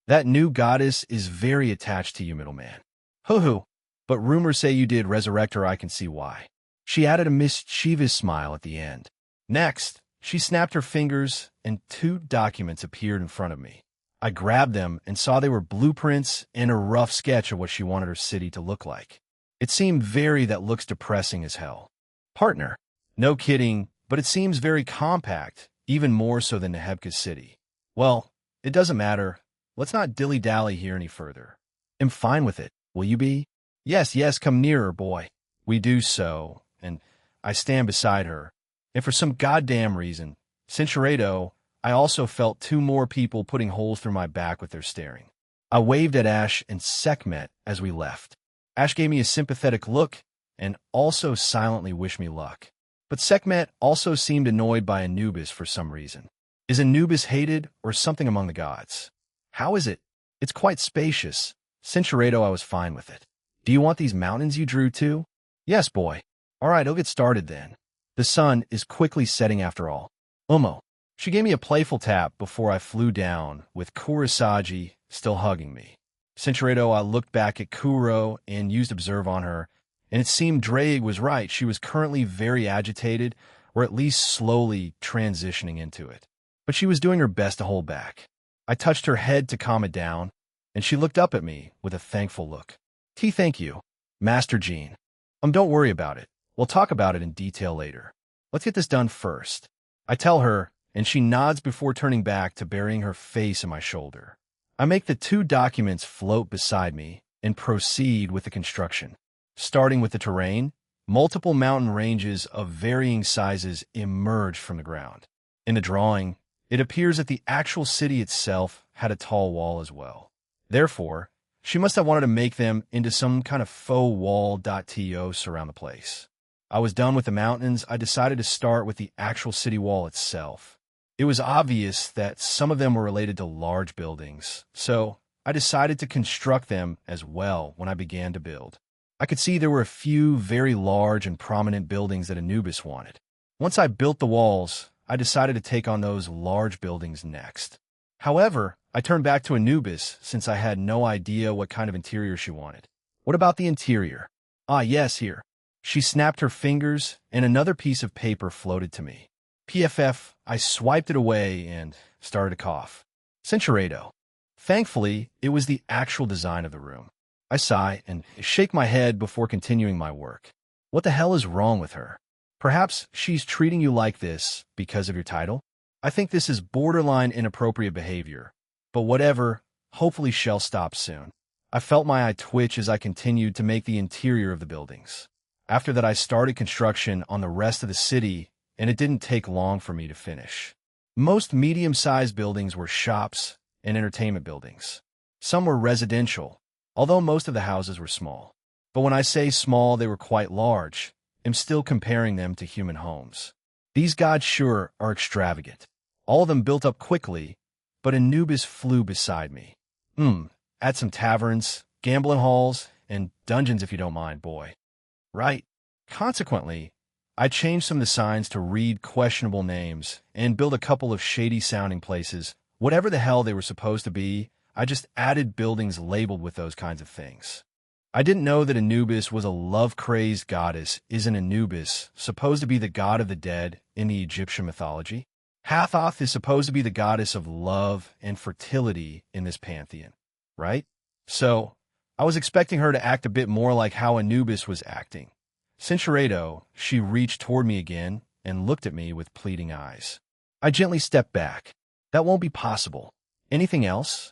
That new goddess is very attached to you, middleman. Hoo-hoo, but rumors say you did resurrect her. I can see why. She added a mischievous smile at the end. Next, she snapped her fingers, and two documents appeared in front of me. I grabbed them and saw they were blueprints and a rough sketch of what she wanted her city to look like. It seemed that looks depressing as hell. Partner. No kidding, but it seems very compact, even more so than Nehebka's city. Well, it doesn't matter. Let's not dilly-dally here any further. I'm fine with it. Will you be? Yes, come nearer, boy. We do so, and I stand beside her. And for some goddamn reason, Cincheredo, I also felt two more people putting holes through my back with their staring. I waved at Ash and Sekhmet as we left. Ash gave me a sympathetic look and also silently wished me luck. But Sekhmet also seemed annoyed by Anubis for some reason. Is Anubis hated or something among the gods? How is it? It's quite spacious. Cincheredo, I was fine with it. Do you want these mountains you drew too? Yes, boy. All right, I'll get started then. The sun is quickly setting after all. Umo. She gave me a playful tap before I flew down, with Kurosagi still hugging me. Cincheredo, I looked back at Kuro and used observe on her, and it seemed Drake was right. She was currently very agitated, or at least slowly transitioning into it. But she was doing her best to hold back. I touched her head to calm it down, and she looked up at me with a thankful look. Thank you, Master Gene. Don't worry about it. We'll talk about it in detail later. Let's get this done first. I tell her, and she nods before turning back to burying her face in my shoulder. I make the two documents float beside me and proceed with the construction. Starting with the terrain, multiple mountain ranges of varying sizes emerge from the ground. In the drawing, it appears that the actual city itself had a tall wall as well. Therefore, she must have wanted to make them into some kind of faux wall to surround the place. I was done with the mountains. I decided to start with the actual city wall itself. It was obvious that some of them were related to large buildings, so I decided to construct them as well when I began to build. I could see there were a few very large and prominent buildings that Anubis wanted. Once I built the walls, I decided to take on those large buildings next. However, I turned back to Anubis since I had no idea what kind of interior she wanted. What about the interior? Ah, yes, here. She snapped her fingers, and another piece of paper floated to me. PFF, I swiped it away and started to cough. Cincherado. Thankfully, it was the actual design of the room. I sigh and shake my head before continuing my work. What the hell is wrong with her? Perhaps she's treating you like this because of your title? I think this is borderline inappropriate behavior. But whatever, hopefully she'll stop soon. I felt my eye twitch as I continued to make the interior of the buildings. After that, I started construction on the rest of the city, and it didn't take long for me to finish. Most medium-sized buildings were shops and entertainment buildings. Some were residential, although most of the houses were small. But when I say small, they were quite large. I'm still comparing them to human homes. These gods sure are extravagant. All of them built up quickly, but Anubis flew beside me. Add some taverns, gambling halls, and dungeons if you don't mind, boy. Right. Consequently, I changed some of the signs to read questionable names and build a couple of shady-sounding places. Whatever the hell they were supposed to be, I just added buildings labeled with those kinds of things. I didn't know that Anubis was a love-crazed goddess. Isn't Anubis supposed to be the god of the dead in the Egyptian mythology? Hathoth is supposed to be the goddess of love and fertility in this pantheon, right? So, I was expecting her to act a bit more like how Anubis was acting. Cincherado, she reached toward me again and looked at me with pleading eyes. I gently stepped back. That won't be possible. Anything else?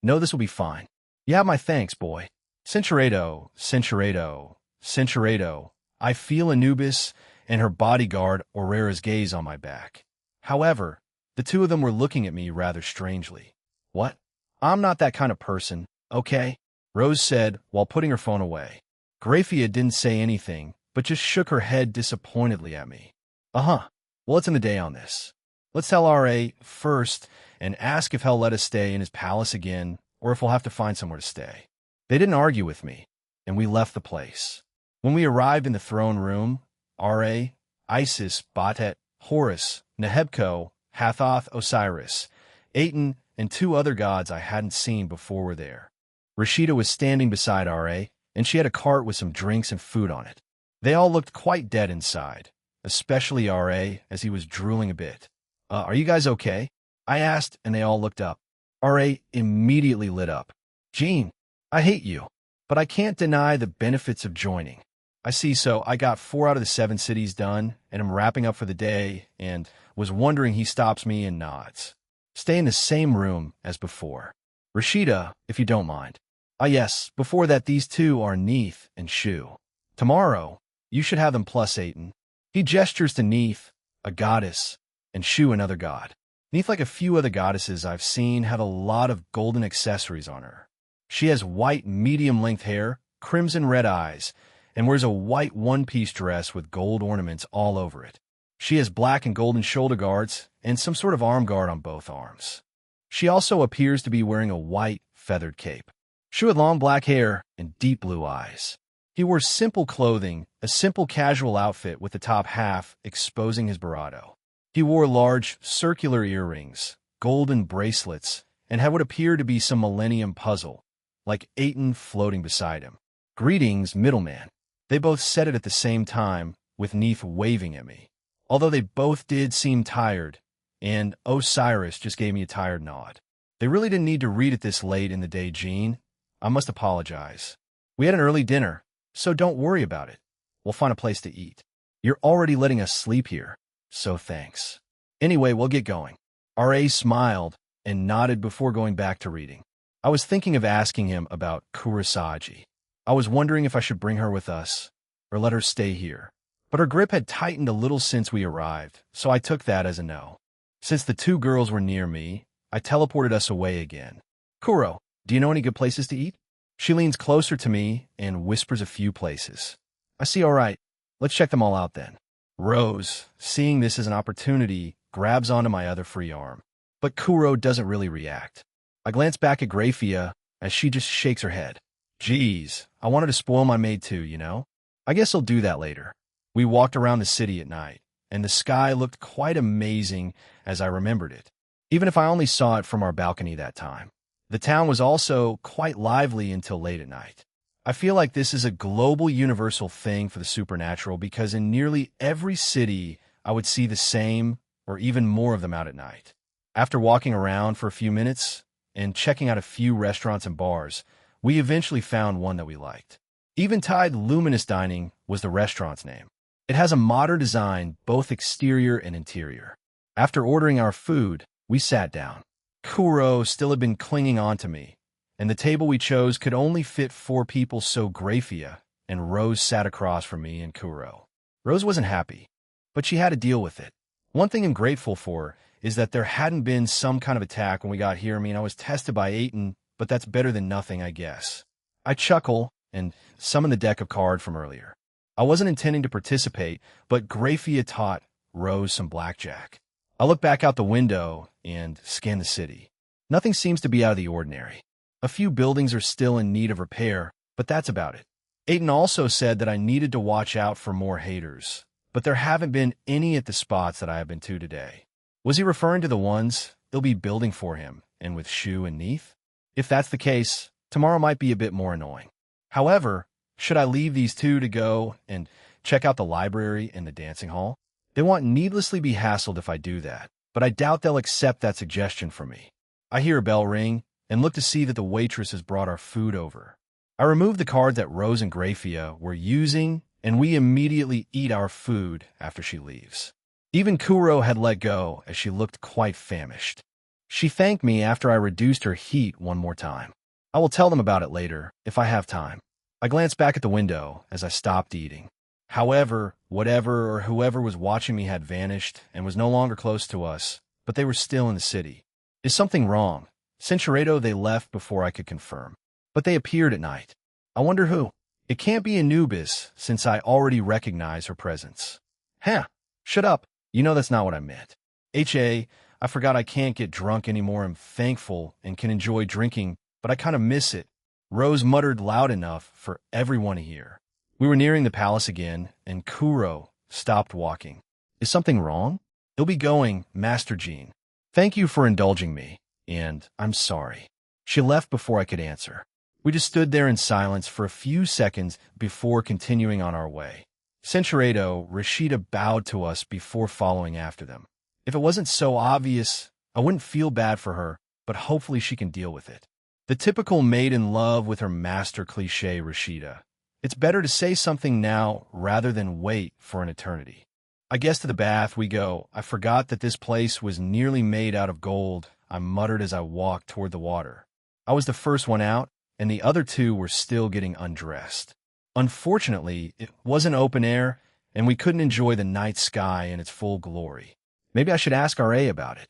No, this will be fine. You have my thanks, boy. Cincherado, Cincherado, Cincherado. I feel Anubis and her bodyguard Aurera's gaze on my back. However, the two of them were looking at me rather strangely. What? I'm not that kind of person, okay? Rose said while putting her phone away. Graphia didn't say anything, but just shook her head disappointedly at me. Well, let's end the day on this. Let's tell R.A. first and ask if he'll let us stay in his palace again or if we'll have to find somewhere to stay. They didn't argue with me, and we left the place. When we arrived in the throne room, R.A., Isis, Batet, Horus, Nehebko, Hathoth, Osiris, Aten, and two other gods I hadn't seen before were there. Rashida was standing beside R.A., and she had a cart with some drinks and food on it. They all looked quite dead inside, especially R.A., as he was drooling a bit. Are you guys okay? I asked, and they all looked up. R.A. immediately lit up. Gene, I hate you, but I can't deny the benefits of joining. I see, so I got 4 out of the 7 cities done, and I'm wrapping up for the day, and was wondering. He stops me and nods. Stay in the same room as before. Rashida, if you don't mind. Yes, before that, these two are Neith and Shu. Tomorrow, you should have them plus Aten. He gestures to Neith, a goddess, and Shu, another god. Neith, like a few other goddesses I've seen, have a lot of golden accessories on her. She has white medium-length hair, crimson red eyes, and wears a white one-piece dress with gold ornaments all over it. She has black and golden shoulder guards and some sort of arm guard on both arms. She also appears to be wearing a white, feathered cape. Shu had long black hair and deep blue eyes. He wore simple clothing, a simple casual outfit with the top half exposing his barato. He wore large, circular earrings, golden bracelets, and had what appeared to be some millennium puzzle, like Aten floating beside him. Greetings, middleman. They both said it at the same time, with Neith waving at me. Although they both did seem tired, and Osiris just gave me a tired nod. They really didn't need to read it this late in the day, Gene. I must apologize. We had an early dinner, so don't worry about it. We'll find a place to eat. You're already letting us sleep here, so thanks. Anyway, we'll get going. R.A. smiled and nodded before going back to reading. I was thinking of asking him about Kurosagi. I was wondering if I should bring her with us, or let her stay here. But her grip had tightened a little since we arrived, so I took that as a no. Since the two girls were near me, I teleported us away again. Kuro, do you know any good places to eat? She leans closer to me and whispers a few places. I see, all right. Let's check them all out then. Rose, seeing this as an opportunity, grabs onto my other free arm. But Kuro doesn't really react. I glance back at Graphia as she just shakes her head. Geez, I wanted to spoil my maid too, you know? I guess I'll do that later. We walked around the city at night, and the sky looked quite amazing as I remembered it, even if I only saw it from our balcony that time. The town was also quite lively until late at night. I feel like this is a global universal thing for the supernatural because in nearly every city I would see the same or even more of them out at night. After walking around for a few minutes and checking out a few restaurants and bars, we eventually found one that we liked. Eventide Luminous Dining was the restaurant's name. It has a modern design, both exterior and interior. After ordering our food, we sat down. Kuro still had been clinging on to me, and the table we chose could only fit 4 people, so Graphia and Rose sat across from me and Kuro. Rose wasn't happy, but she had to deal with it. One thing I'm grateful for is that there hadn't been some kind of attack when we got here. I mean, I was tested by Aiden, but that's better than nothing, I guess. I chuckle and summon the deck of cards from earlier. I wasn't intending to participate, but Graphia taught Rose some blackjack. I look back out the window and scan the city. Nothing seems to be out of the ordinary. A few buildings are still in need of repair, but that's about it. Aiden also said that I needed to watch out for more haters, but there haven't been any at the spots that I have been to today. Was he referring to the ones they'll be building for him, and with Shu and Neith? If that's the case, tomorrow might be a bit more annoying. However, should I leave these two to go and check out the library and the dancing hall? They won't needlessly be hassled if I do that, but I doubt they'll accept that suggestion from me. I hear a bell ring and look to see that the waitress has brought our food over. I remove the card that Rose and Graphia were using, and we immediately eat our food after she leaves. Even Kuro had let go as she looked quite famished. She thanked me after I reduced her heat one more time. I will tell them about it later, if I have time. I glanced back at the window as I stopped eating. However, whatever or whoever was watching me had vanished and was no longer close to us, but they were still in the city. Is something wrong? Cincheredo they left before I could confirm, but they appeared at night. I wonder who. It can't be Anubis, since I already recognize her presence. Huh, shut up. You know that's not what I meant. I forgot I can't get drunk anymore. I'm thankful and can enjoy drinking, but I kind of miss it. Rose muttered loud enough for everyone to hear. We were nearing the palace again, and Kuro stopped walking. Is something wrong? He'll be going, Master Jean. Thank you for indulging me, and I'm sorry. She left before I could answer. We just stood there in silence for a few seconds before continuing on our way. Cincheredo, Rashida bowed to us before following after them. If it wasn't so obvious, I wouldn't feel bad for her, but hopefully she can deal with it. The typical maid in love with her master cliché, Rashida. It's better to say something now rather than wait for an eternity. I guess to the bath we go. I forgot that this place was nearly made out of gold, I muttered as I walked toward the water. I was the first one out, and the other two were still getting undressed. Unfortunately, it wasn't open air, and we couldn't enjoy the night sky in its full glory. Maybe I should ask RA about it.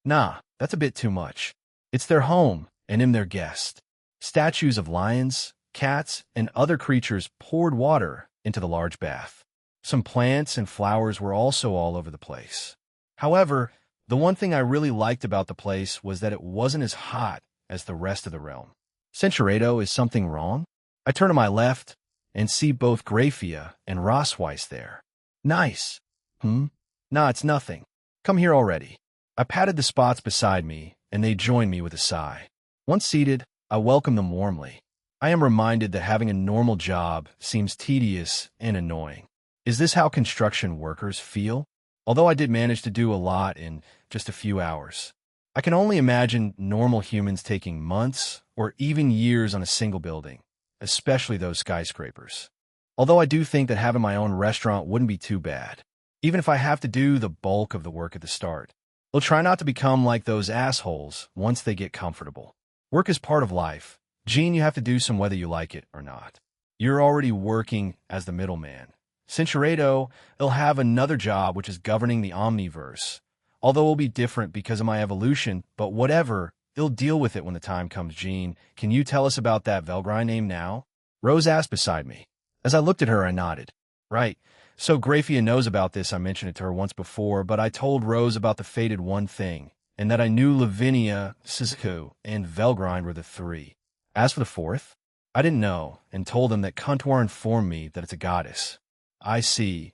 Nah, that's a bit too much. It's their home, and I'm their guest. Statues of lions, cats, and other creatures poured water into the large bath. Some plants and flowers were also all over the place. However, the one thing I really liked about the place was that it wasn't as hot as the rest of the realm. Cincheredo, is something wrong? I turn to my left and see both Graphia and Rossweiss there. Nice. Nah, it's nothing. Come here already. I patted the spots beside me, and they joined me with a sigh. Once seated, I welcomed them warmly. I am reminded that having a normal job seems tedious and annoying. Is this how construction workers feel? Although I did manage to do a lot in just a few hours. I can only imagine normal humans taking months or even years on a single building, especially those skyscrapers. Although I do think that having my own restaurant wouldn't be too bad, even if I have to do the bulk of the work at the start. I'll try not to become like those assholes once they get comfortable. Work is part of life. Jean, you have to do some whether you like it or not. You're already working as the middleman. Cincheredo, he'll have another job which is governing the Omniverse. Although it'll be different because of my evolution, but whatever, he'll deal with it when the time comes. Jean, can you tell us about that Velgrai name now? Rose asked beside me. As I looked at her, I nodded. Right, So Graphia knows about this. I mentioned it to her once before, but I told Rose about the fated one thing, and that I knew Lavinia, Sisko, and Velgrind were the three. As for the fourth, I didn't know, and told him that Kuntuar informed me that it's a goddess. I see.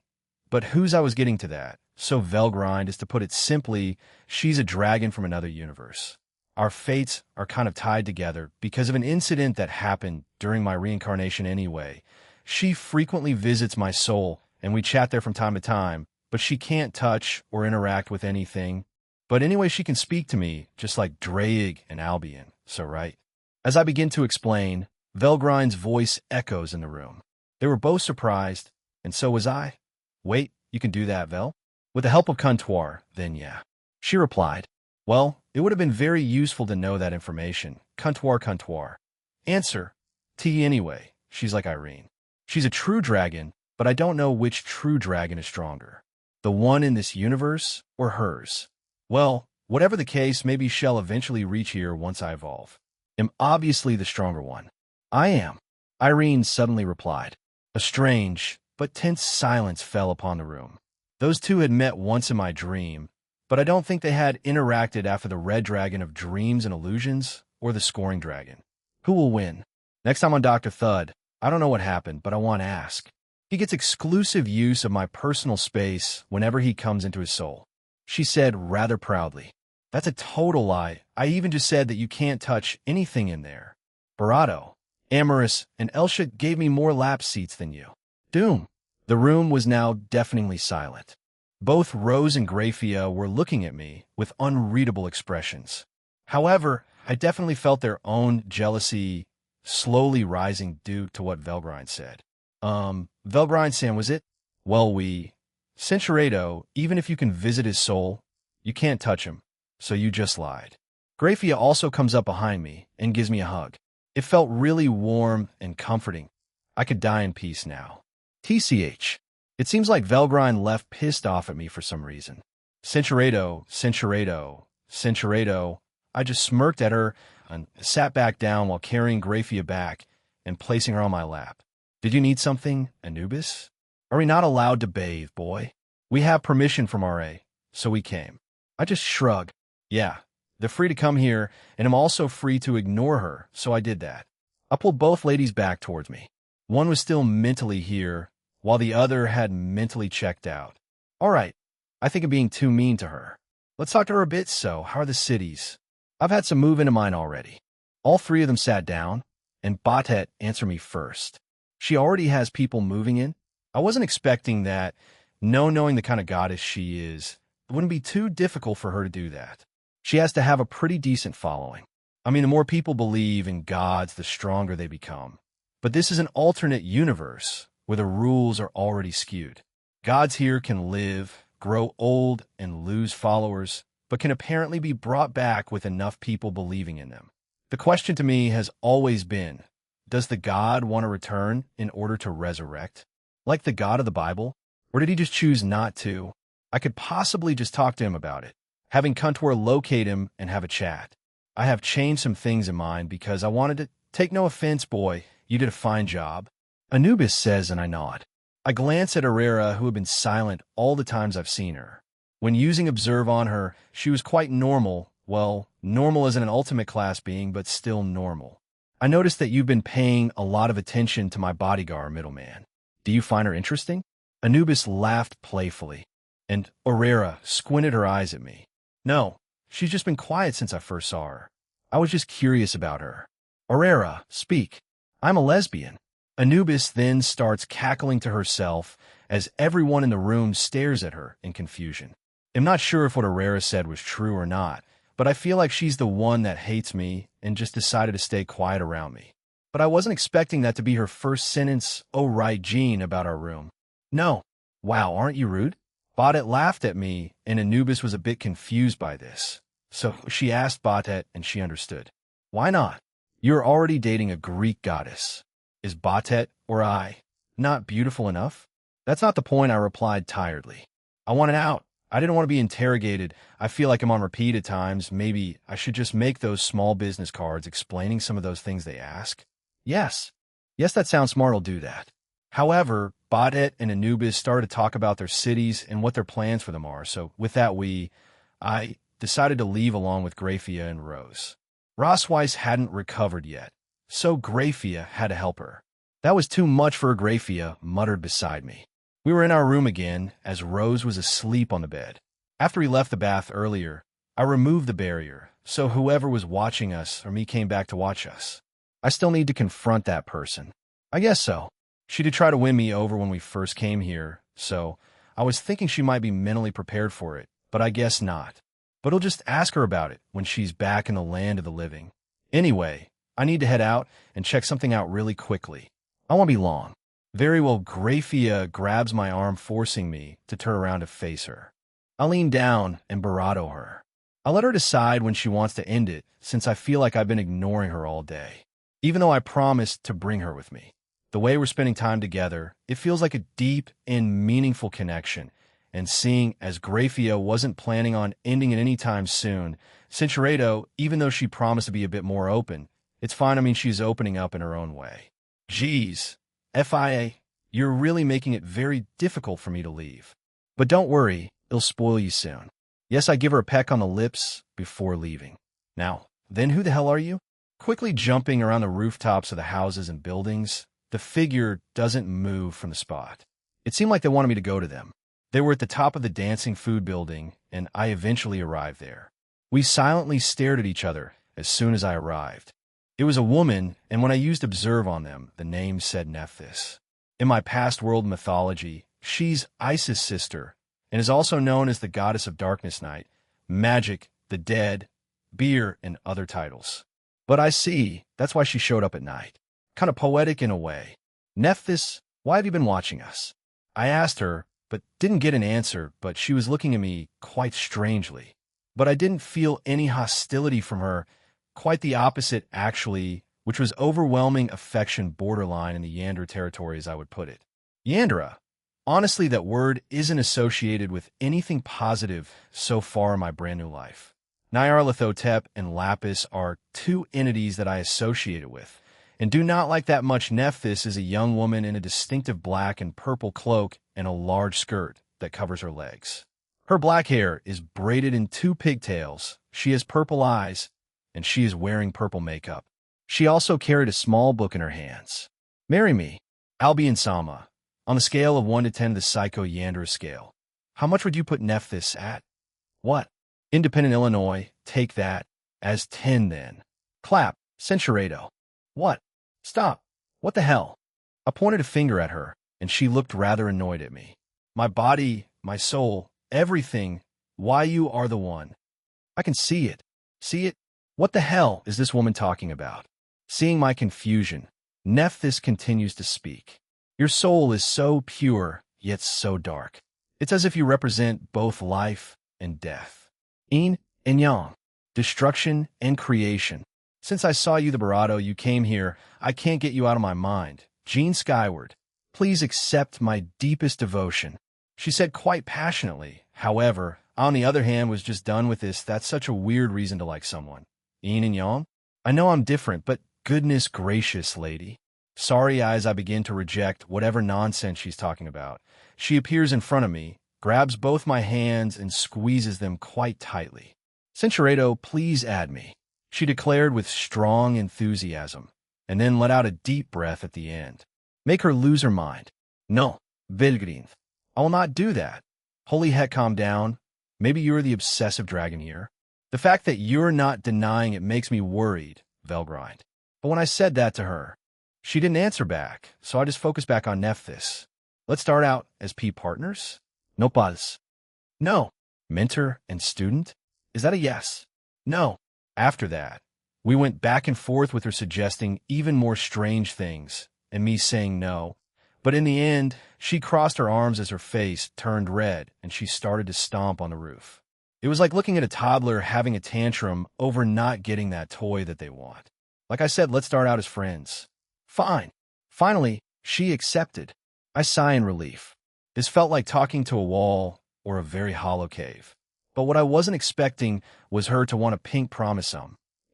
But whose I was getting to that. So Velgrind is, to put it simply, she's a dragon from another universe. Our fates are kind of tied together because of an incident that happened during my reincarnation anyway. She frequently visits my soul, and we chat there from time to time, but she can't touch or interact with anything. But anyway, she can speak to me, just like Draig and Albion, so right? As I begin to explain, Velgrind's voice echoes in the room. They were both surprised, and so was I. Wait, you can do that, Vel? With the help of Kuntuar, then yeah. She replied, well, it would have been very useful to know that information. Kuntuar. Answer, T anyway. She's like Irene. She's a true dragon, but I don't know which true dragon is stronger. The one in this universe or hers? Well, whatever the case, maybe she'll eventually reach here once I evolve. I'm obviously the stronger one. I am, Irene suddenly replied. A strange but tense silence fell upon the room. Those two had met once in my dream, but I don't think they had interacted after the red dragon of dreams and illusions or the scoring dragon. Who will win? Next time on Dr. Thud, I don't know what happened, but I want to ask. He gets exclusive use of my personal space whenever he comes into his soul. She said rather proudly. That's a total lie. I even just said that you can't touch anything in there. Barato, Amorous, and Elsha gave me more lap seats than you. Doom. The room was now deafeningly silent. Both Rose and Graphia were looking at me with unreadable expressions. However, I definitely felt their own jealousy slowly rising due to what Velgrind said. Velgrind-san, was it? Well, Centurado, even if you can visit his soul, you can't touch him, so you just lied. Graphia also comes up behind me and gives me a hug. It felt really warm and comforting. I could die in peace now. TCH. It seems like Velgrind left pissed off at me for some reason. Centurado. I just smirked at her and sat back down while carrying Graphia back and placing her on my lap. Did you need something, Anubis? Are we not allowed to bathe, boy? We have permission from RA, so we came. I just shrugged. Yeah, they're free to come here, and I'm also free to ignore her, so I did that. I pulled both ladies back towards me. One was still mentally here, while the other had mentally checked out. All right, I think I'm being too mean to her. Let's talk to her a bit, so how are the cities? I've had some move into mine already. All three of them sat down, and Batet answered me first. She already has people moving in. I wasn't expecting that. Knowing the kind of goddess she is, it wouldn't be too difficult for her to do that. She has to have a pretty decent following. I mean, the more people believe in gods, the stronger they become. But this is an alternate universe where the rules are already skewed. Gods here can live, grow old, and lose followers, but can apparently be brought back with enough people believing in them. The question to me has always been, does the god want to return in order to resurrect? Like the God of the Bible? Or did he just choose not to? I could possibly just talk to him about it, having Kuntuar locate him and have a chat. I have changed some things in mind because I wanted to take no offense, boy. You did a fine job. Anubis says, and I nod. I glance at Herrera, who had been silent all the times I've seen her. When using Observe on her, she was quite normal. Well, normal as an ultimate class being, but still normal. I noticed that you've been paying a lot of attention to my bodyguard middleman. Do you find her interesting? Anubis laughed playfully, and Herrera squinted her eyes at me. No, she's just been quiet since I first saw her. I was just curious about her. Herrera, speak. I'm a lesbian. Anubis then starts cackling to herself as everyone in the room stares at her in confusion. I'm not sure if what Herrera said was true or not, but I feel like she's the one that hates me and just decided to stay quiet around me. But I wasn't expecting that to be her first sentence, oh right, Jean, about our room. No. Wow, aren't you rude? Batet laughed at me, and Anubis was a bit confused by this. So she asked Batet, and she understood. Why not? You're already dating a Greek goddess. Is Batet, or I, not beautiful enough? That's not the point, I replied tiredly. I wanted out. I didn't want to be interrogated. I feel like I'm on repeat at times. Maybe I should just make those small business cards explaining some of those things they ask. Yes, that sounds smart. I'll do that. However, Badet and Anubis started to talk about their cities and what their plans for them are, so with that I decided to leave along with Graphia and Rose. Rosweiss hadn't recovered yet, so Graphia had to help her. That was too much for Graphia muttered beside me. We were in our room again, as Rose was asleep on the bed. After he left the bath earlier, I removed the barrier, so whoever was watching us or me came back to watch us. I still need to confront that person. I guess so. She did try to win me over when we first came here, so I was thinking she might be mentally prepared for it, but I guess not. But I'll just ask her about it when she's back in the land of the living. Anyway, I need to head out and check something out really quickly. I won't be long. Very well, Graphia grabs my arm, forcing me to turn around to face her. I lean down and bravado her. I let her decide when she wants to end it, since I feel like I've been ignoring her all day, even though I promised to bring her with me. The way we're spending time together, it feels like a deep and meaningful connection, and seeing as Graphia wasn't planning on ending it anytime soon, Cinceredo, even though she promised to be a bit more open, it's fine. I mean, she's opening up in her own way. Geez, FIA, you're really making it very difficult for me to leave. But don't worry, it'll spoil you soon. Yes, I give her a peck on the lips before leaving. Now, then who the hell are you? Quickly jumping around the rooftops of the houses and buildings, the figure doesn't move from the spot. It seemed like they wanted me to go to them. They were at the top of the dancing food building, and I eventually arrived there. We silently stared at each other as soon as I arrived. It was a woman, and when I used observe on them, the name said Nephthys. In my past world mythology, she's Isis' sister, and is also known as the goddess of darkness night, magic, the dead, beer, and other titles. But I see, that's why she showed up at night. Kind of poetic in a way. Nephthys, why have you been watching us? I asked her, but didn't get an answer, but she was looking at me quite strangely. But I didn't feel any hostility from her, quite the opposite actually, which was overwhelming affection borderline in the Yandra territory as I would put it. Yandra? Honestly, that word isn't associated with anything positive so far in my brand new life. Nyarlathotep and Lapis are two entities that I associate it with, and do not like that much. Nephthys is a young woman in a distinctive black and purple cloak and a large skirt that covers her legs. Her black hair is braided in two pigtails, she has purple eyes, and she is wearing purple makeup. She also carried a small book in her hands. Marry me, Albion Sama. On the scale of 1 to 10, the Psycho Yandra scale. How much would you put Nephthys at? What? Independent Illinois, take that. As 10 then. Clap, Cinceredo. What? Stop. What the hell? I pointed a finger at her, and she looked rather annoyed at me. My body, my soul, everything. Why you are the one. I can see it. See it? What the hell is this woman talking about? Seeing my confusion, Nephthys continues to speak. Your soul is so pure, yet so dark. It's as if you represent both life and death. Yin and yang, destruction and creation. Since I saw you the Barado, you came here, I can't get you out of my mind. Jean Skyward, please accept my deepest devotion. She said quite passionately. However, I, on the other hand, was just done with this. That's such a weird reason to like someone. Yin and yang? I know I'm different, but goodness gracious, lady. Sorry as I begin to reject whatever nonsense she's talking about. She appears in front of me, grabs both my hands, and squeezes them quite tightly. Cinceredo, please add me, she declared with strong enthusiasm, and then let out a deep breath at the end. Make her lose her mind. No, Vilgrinth, I will not do that. Holy heck, calm down. Maybe you're the obsessive dragon here. The fact that you're not denying it makes me worried, Velgrind. But when I said that to her, she didn't answer back, so I just focused back on Nephthys. Let's start out as partners? No pals. No. Mentor and student? Is that a yes? No. After that, we went back and forth with her suggesting even more strange things, and me saying no. But in the end, she crossed her arms as her face turned red, and she started to stomp on the roof. It was like looking at a toddler having a tantrum over not getting that toy that they want. Like I said, let's start out as friends. Fine. Finally, she accepted. I sigh in relief. This felt like talking to a wall or a very hollow cave. But what I wasn't expecting was her to want a pink promise.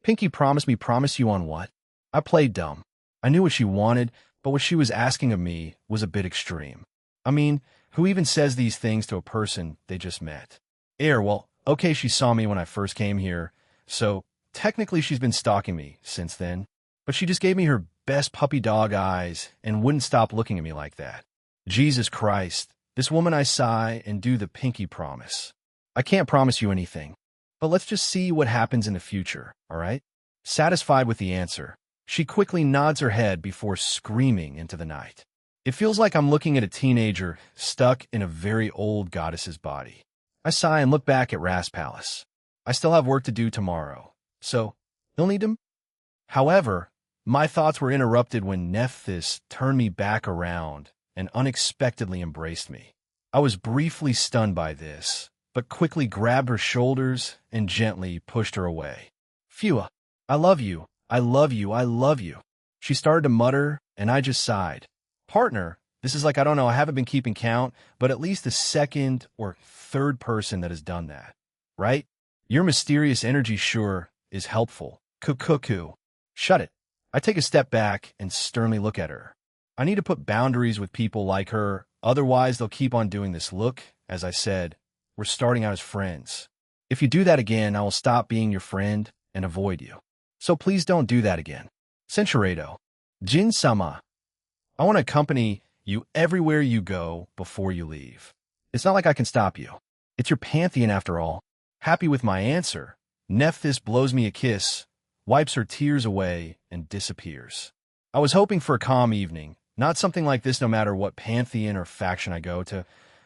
Pinky promise me, promise you on what? I played dumb. I knew what she wanted, but what she was asking of me was a bit extreme. I mean, who even says these things to a person they just met? Well, okay, she saw me when I first came here, so technically she's been stalking me since then, but she just gave me her best puppy dog eyes and wouldn't stop looking at me like that. Jesus Christ, this woman. I sigh and do the pinky promise. I can't promise you anything, but let's just see what happens in the future, all right? Satisfied with the answer, she quickly nods her head before screaming into the night. It feels like I'm looking at a teenager stuck in a very old goddess's body. I sigh and look back at Ras Palace. I still have work to do tomorrow, so you'll need him? However, my thoughts were interrupted when Nephthys turned me back around and unexpectedly embraced me. I was briefly stunned by this, but quickly grabbed her shoulders and gently pushed her away. Phew, I love you, I love you, I love you. She started to mutter, and I just sighed. Partner, this is like, I don't know, I haven't been keeping count, but at least the second or third person that has done that, right? Your mysterious energy sure is helpful. Cuckoo. Shut it. I take a step back and sternly look at her. I need to put boundaries with people like her, otherwise they'll keep on doing this. Look, as I said, we're starting out as friends. If you do that again, I will stop being your friend and avoid you. So please don't do that again. Censuredo. Jin-sama. I want to accompany you everywhere you go before you leave. It's not like I can stop you. It's your pantheon after all. Happy with my answer, Nephthys blows me a kiss, wipes her tears away, and disappears. I was hoping for a calm evening, not something like this no matter what pantheon or faction I go to.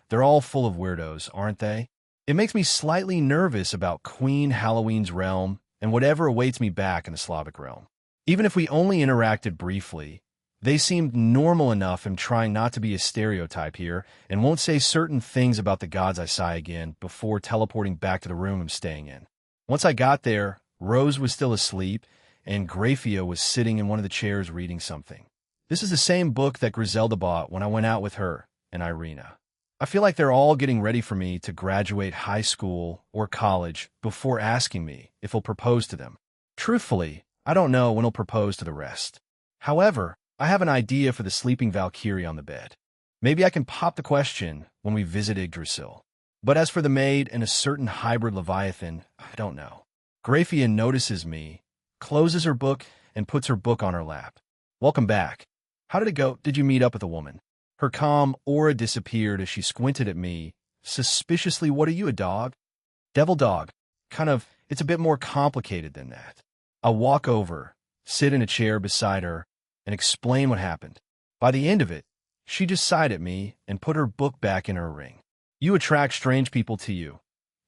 They're all full of weirdos, aren't they? It makes me slightly nervous about Queen Halloween's realm and whatever awaits me back in the Slavic realm. Even if we only interacted briefly, they seemed normal enough. I'm trying not to be a stereotype here and won't say certain things about the gods I sigh again before teleporting back to the room I'm staying in. Once I got there, Rose was still asleep and Graphia was sitting in one of the chairs reading something. This is the same book that Griselda bought when I went out with her and Irina. I feel like they're all getting ready for me to graduate high school or college before asking me if I'll propose to them. Truthfully, I don't know when I'll propose to the rest. However, I have an idea for the sleeping Valkyrie on the bed. Maybe I can pop the question when we visit Yggdrasil. But as for the maid and a certain hybrid Leviathan, I don't know. Graphia notices me, closes her book, and puts her book on her lap. Welcome back. How did it go? Did you meet up with a woman? Her calm aura disappeared as she squinted at me, suspiciously. What are you, a dog? Devil dog. It's a bit more complicated than that. I'll walk over, sit in a chair beside her, and explain what happened. By the end of it, she just sighed at me and put her book back in her ring. You attract strange people to you.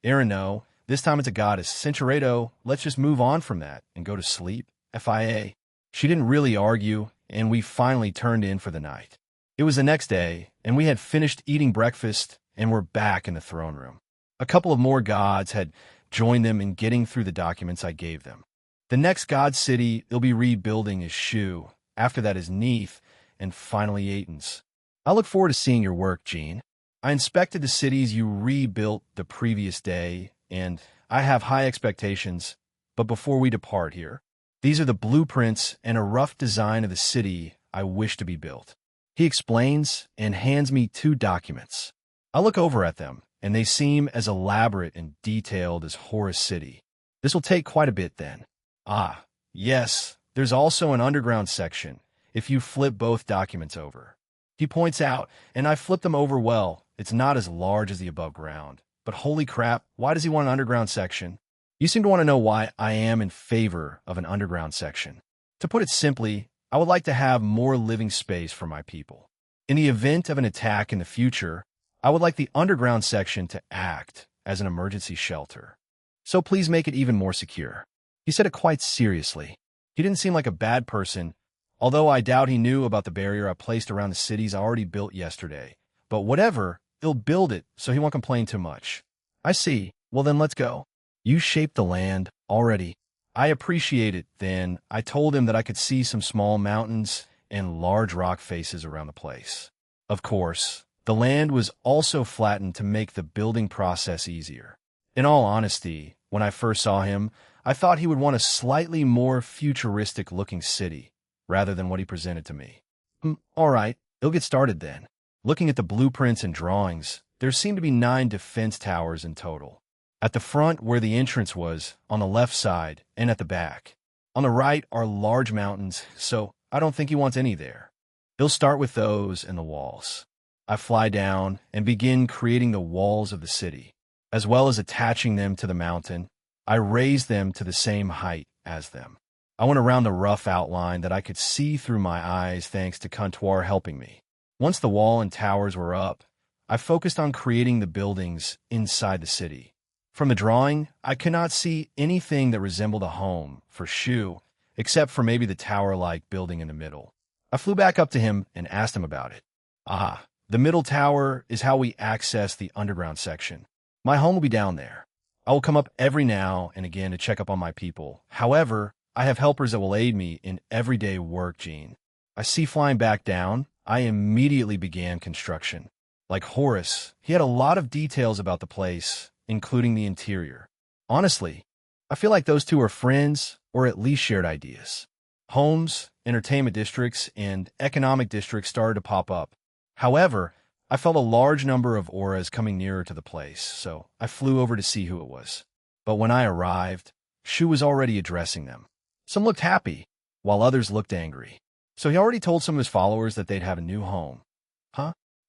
Aaron, no, this time it's a goddess. Censuredo, let's just move on from that and go to sleep. FIA. She didn't really argue, and we finally turned in for the night. It was the next day, and we had finished eating breakfast and were back in the throne room. A couple of more gods had joined them in getting through the documents I gave them. The next god city they'll be rebuilding is Shu. After that is Neath, and finally Aitons. I look forward to seeing your work, Jean. I inspected the cities you rebuilt the previous day, and I have high expectations. But before we depart here, these are the blueprints and a rough design of the city I wish to be built. He explains and hands me 2 documents. I look over at them, and they seem as elaborate and detailed as Horus City. This will take quite a bit then. Ah, yes. There's also an underground section, if you flip both documents over. He points out, and I flip them over well. It's not as large as the above ground. But holy crap, why does he want an underground section? You seem to want to know why I am in favor of an underground section. To put it simply, I would like to have more living space for my people. In the event of an attack in the future, I would like the underground section to act as an emergency shelter. So please make it even more secure. He said it quite seriously. He didn't seem like a bad person, although I doubt he knew about the barrier I placed around the cities I already built yesterday. But whatever, he'll build it, so he won't complain too much. I see. Well then, let's go. You shaped the land already. I appreciate it. Then I told him that I could see some small mountains and large rock faces around the place. Of course, the land was also flattened to make the building process easier. In all honesty, when I first saw him, I thought he would want a slightly more futuristic-looking city, rather than what he presented to me. All right, it'll get started then. Looking at the blueprints and drawings, there seemed to be 9 defense towers in total. At the front, where the entrance was, on the left side, and at the back. On the right are large mountains, so I don't think he wants any there. He'll start with those and the walls. I fly down and begin creating the walls of the city. As well as attaching them to the mountain, I raise them to the same height as them. I went around the rough outline that I could see through my eyes thanks to Comptoir helping me. Once the wall and towers were up, I focused on creating the buildings inside the city. From the drawing, I could not see anything that resembled a home for Shu, except for maybe the tower-like building in the middle. I flew back up to him and asked him about it. The middle tower is how we access the underground section. My home will be down there. I will come up every now and again to check up on my people. However, I have helpers that will aid me in everyday work, Gene. I see flying back down. I immediately began construction. Like Horace, he had a lot of details about the place, including the interior. Honestly, I feel like those two are friends, or at least shared ideas. Homes, entertainment districts, and economic districts started to pop up. However, I felt a large number of auras coming nearer to the place, so I flew over to see who it was. But when I arrived, Shu was already addressing them. Some looked happy, while others looked angry. So he already told some of his followers that they'd have a new home.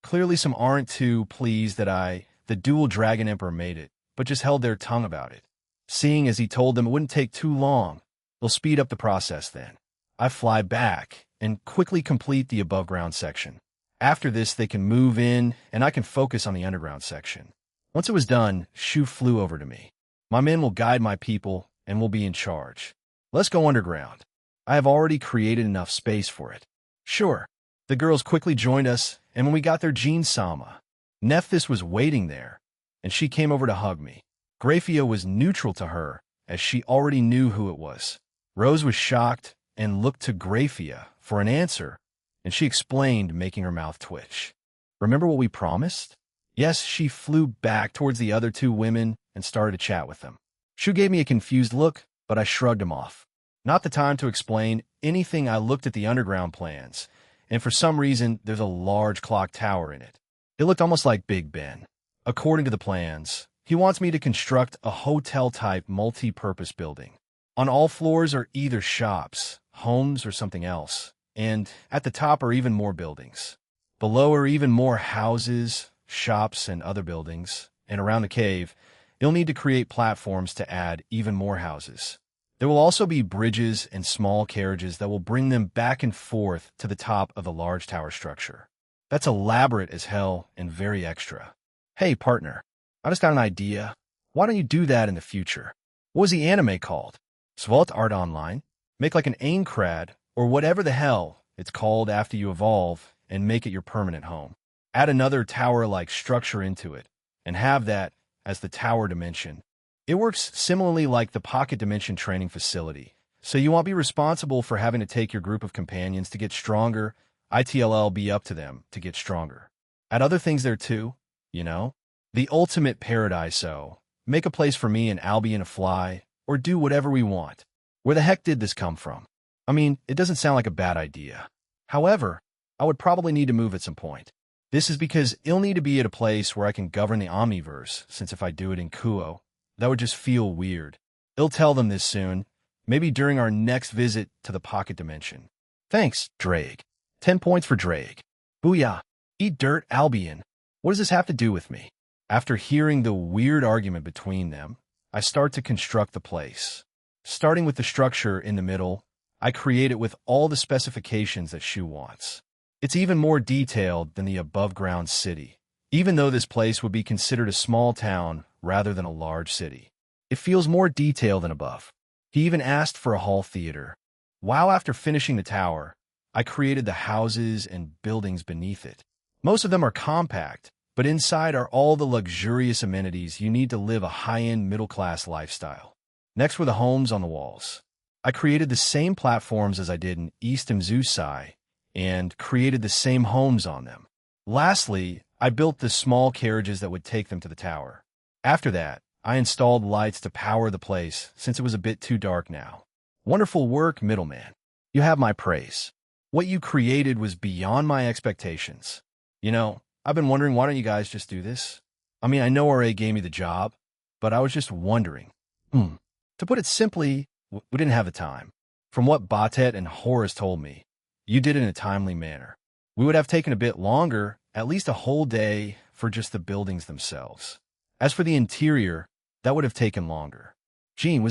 Clearly some aren't too pleased that the dual dragon emperor, made it, but just held their tongue about it. Seeing as he told them it wouldn't take too long, they'll speed up the process then. I fly back and quickly complete the above-ground section. After this, they can move in, and I can focus on the underground section. Once it was done, Shu flew over to me. My men will guide my people and will be in charge. Let's go underground. I have already created enough space for it. Sure. The girls quickly joined us, and when we got there, Jean-sama, Nephthys was waiting there, and she came over to hug me. Graphia was neutral to her, as she already knew who it was. Rose was shocked and looked to Graphia for an answer, and she explained, making her mouth twitch. Remember what we promised? Yes, she flew back towards the other two women and started to chat with them. Shu gave me a confused look, but I shrugged him off. Not the time to explain anything. I looked at the underground plans, and for some reason, there's a large clock tower in it. It looked almost like Big Ben. According to the plans, he wants me to construct a hotel-type multi-purpose building. On all floors are either shops, homes, or something else, and at the top are even more buildings. Below are even more houses, shops, and other buildings, and around the cave, you'll need to create platforms to add even more houses. There will also be bridges and small carriages that will bring them back and forth to the top of the large tower structure. That's elaborate as hell and very extra. Hey, partner, I just got an idea. Why don't you do that in the future? What was the anime called? Svalt Art Online? Make like an Aincrad, or whatever the hell it's called after you evolve, and make it your permanent home. Add another tower-like structure into it, and have that as the tower dimension. It works similarly like the Pocket Dimension training facility, so you won't be responsible for having to take your group of companions to get stronger. ITLL be up to them to get stronger. Add other things there too, you know? The ultimate paradise, so make a place for me and Albion to fly, or do whatever we want. Where the heck did this come from? I mean, it doesn't sound like a bad idea. However, I would probably need to move at some point. This is because it'll need to be at a place where I can govern the Omniverse, since if I do it in Kuo, that would just feel weird. I'll tell them this soon, maybe during our next visit to the Pocket Dimension. Thanks, Drake. 10 points for Drake. Booyah. Eat dirt, Albion. What does this have to do with me? After hearing the weird argument between them, I start to construct the place. Starting with the structure in the middle, I create it with all the specifications that Shu wants. It's even more detailed than the above-ground city, even though this place would be considered a small town rather than a large city. It feels more detailed than above. He even asked for a hall theater. Wow, after finishing the tower, I created the houses and buildings beneath it. Most of them are compact, but inside are all the luxurious amenities you need to live a high-end middle-class lifestyle. Next were the homes on the walls. I created the same platforms as I did in East Mzusai and created the same homes on them. Lastly, I built the small carriages that would take them to the tower. After that, I installed lights to power the place since it was a bit too dark now. Wonderful work, middleman. You have my praise. What you created was beyond my expectations. I've been wondering, why don't you guys just do this? I mean, I know RA gave me the job, but I was just wondering. To put it simply, we didn't have the time. From what Batet and Horace told me, you did it in a timely manner. We would have taken a bit longer, at least a whole day, for just the buildings themselves. As for the interior, that would have taken longer. Gene,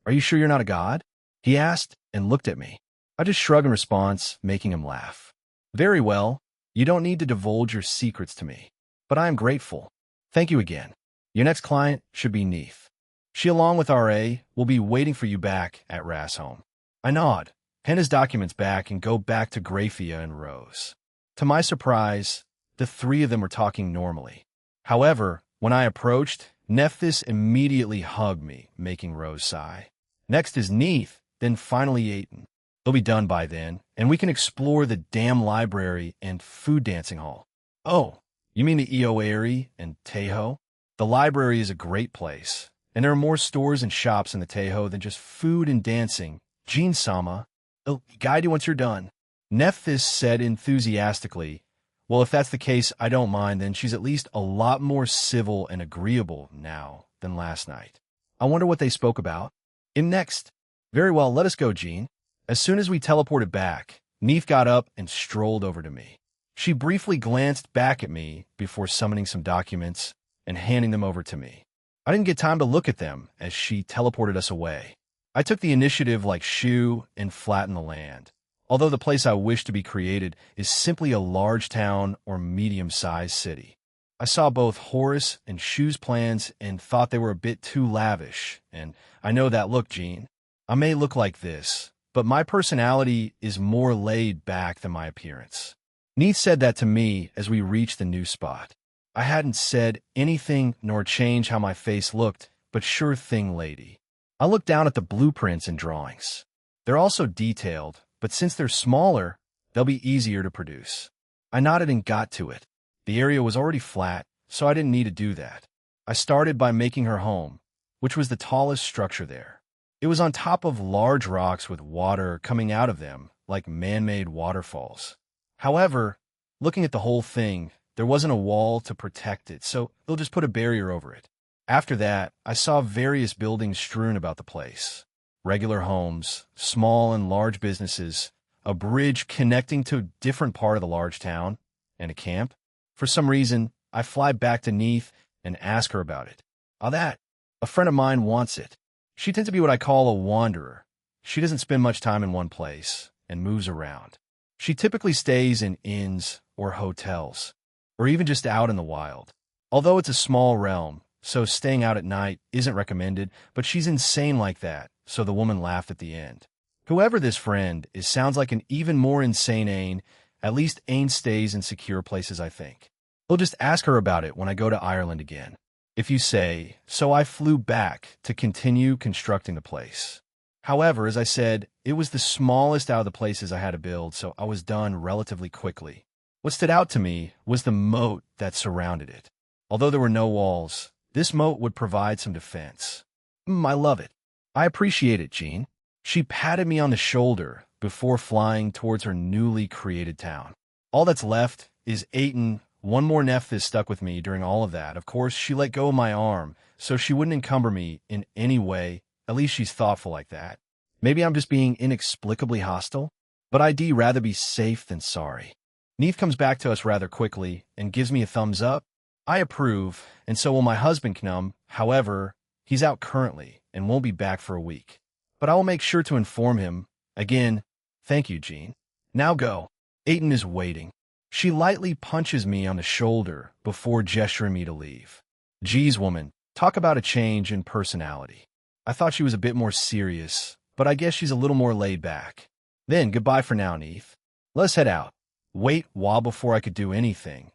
are you sure you're not a god? He asked and looked at me. I just shrugged in response, making him laugh. Very well, you don't need to divulge your secrets to me, but I am grateful. Thank you again. Your next client should be Neith. She, along with RA, will be waiting for you back at Ra's home. I nod, hand his documents back, and go back to Graphia and Rose. To my surprise, the three of them were talking normally. However, when I approached, Nephthys immediately hugged me, making Rose sigh. Next is Neith, then finally Aiton. They'll be done by then, and we can explore the damn library and food dancing hall. Oh, you mean the Eoari and Tejo? The library is a great place, and there are more stores and shops in the Tejo than just food and dancing. Jean-sama, I'll guide you once you're done. Nephthys said enthusiastically, well, if that's the case, I don't mind, then she's at least a lot more civil and agreeable now than last night. I wonder what they spoke about. Next. Very well, let us go, Jean. As soon as we teleported back, Neith got up and strolled over to me. She briefly glanced back at me before summoning some documents and handing them over to me. I didn't get time to look at them as she teleported us away. I took the initiative like Shu and flattened the land, although the place I wish to be created is simply a large town or medium-sized city. I saw both Horace and Shu's plans and thought they were a bit too lavish, and I know that look, Jean. I may look like this, but my personality is more laid back than my appearance. Neith said that to me as we reached the new spot. I hadn't said anything nor changed how my face looked, but sure thing, lady. I looked down at the blueprints and drawings. They're also detailed, but since they're smaller, they'll be easier to produce. I nodded and got to it. The area was already flat, so I didn't need to do that. I started by making her home, which was the tallest structure there. It was on top of large rocks with water coming out of them, like man-made waterfalls. However, looking at the whole thing, there wasn't a wall to protect it, so they'll just put a barrier over it. After that, I saw various buildings strewn about the place. Regular homes, small and large businesses, a bridge connecting to a different part of the large town, and a camp. For some reason, I fly back to Neith and ask her about it. A friend of mine wants it. She tends to be what I call a wanderer. She doesn't spend much time in one place and moves around. She typically stays in inns or hotels, or even just out in the wild. Although it's a small realm, so staying out at night isn't recommended, but she's insane like that, so the woman laughed at the end. Whoever this friend is sounds like an even more insane Ain. At least Ain stays in secure places, I think. We'll just ask her about it when I go to Ireland again. If you say, so I flew back to continue constructing the place. However, as I said, it was the smallest out of the places I had to build, so I was done relatively quickly. What stood out to me was the moat that surrounded it. Although there were no walls, this moat would provide some defense. I love it. I appreciate it, Jean. She patted me on the shoulder before flying towards her newly created town. All that's left is Aiton. One more Nephthys stuck with me during all of that. Of course, she let go of my arm, so she wouldn't encumber me in any way. At least she's thoughtful like that. Maybe I'm just being inexplicably hostile, but I'd rather be safe than sorry. Neith comes back to us rather quickly and gives me a thumbs up. I approve, and so will my husband Knum. However, he's out currently and won't be back for a week. But I will make sure to inform him. Again, thank you, Jean. Now go. Aiton is waiting. She lightly punches me on the shoulder before gesturing me to leave. Geez, woman, talk about a change in personality. I thought she was a bit more serious, but I guess she's a little more laid back. Then, goodbye for now, Neith. Let's head out. Wait, while before I could do anything,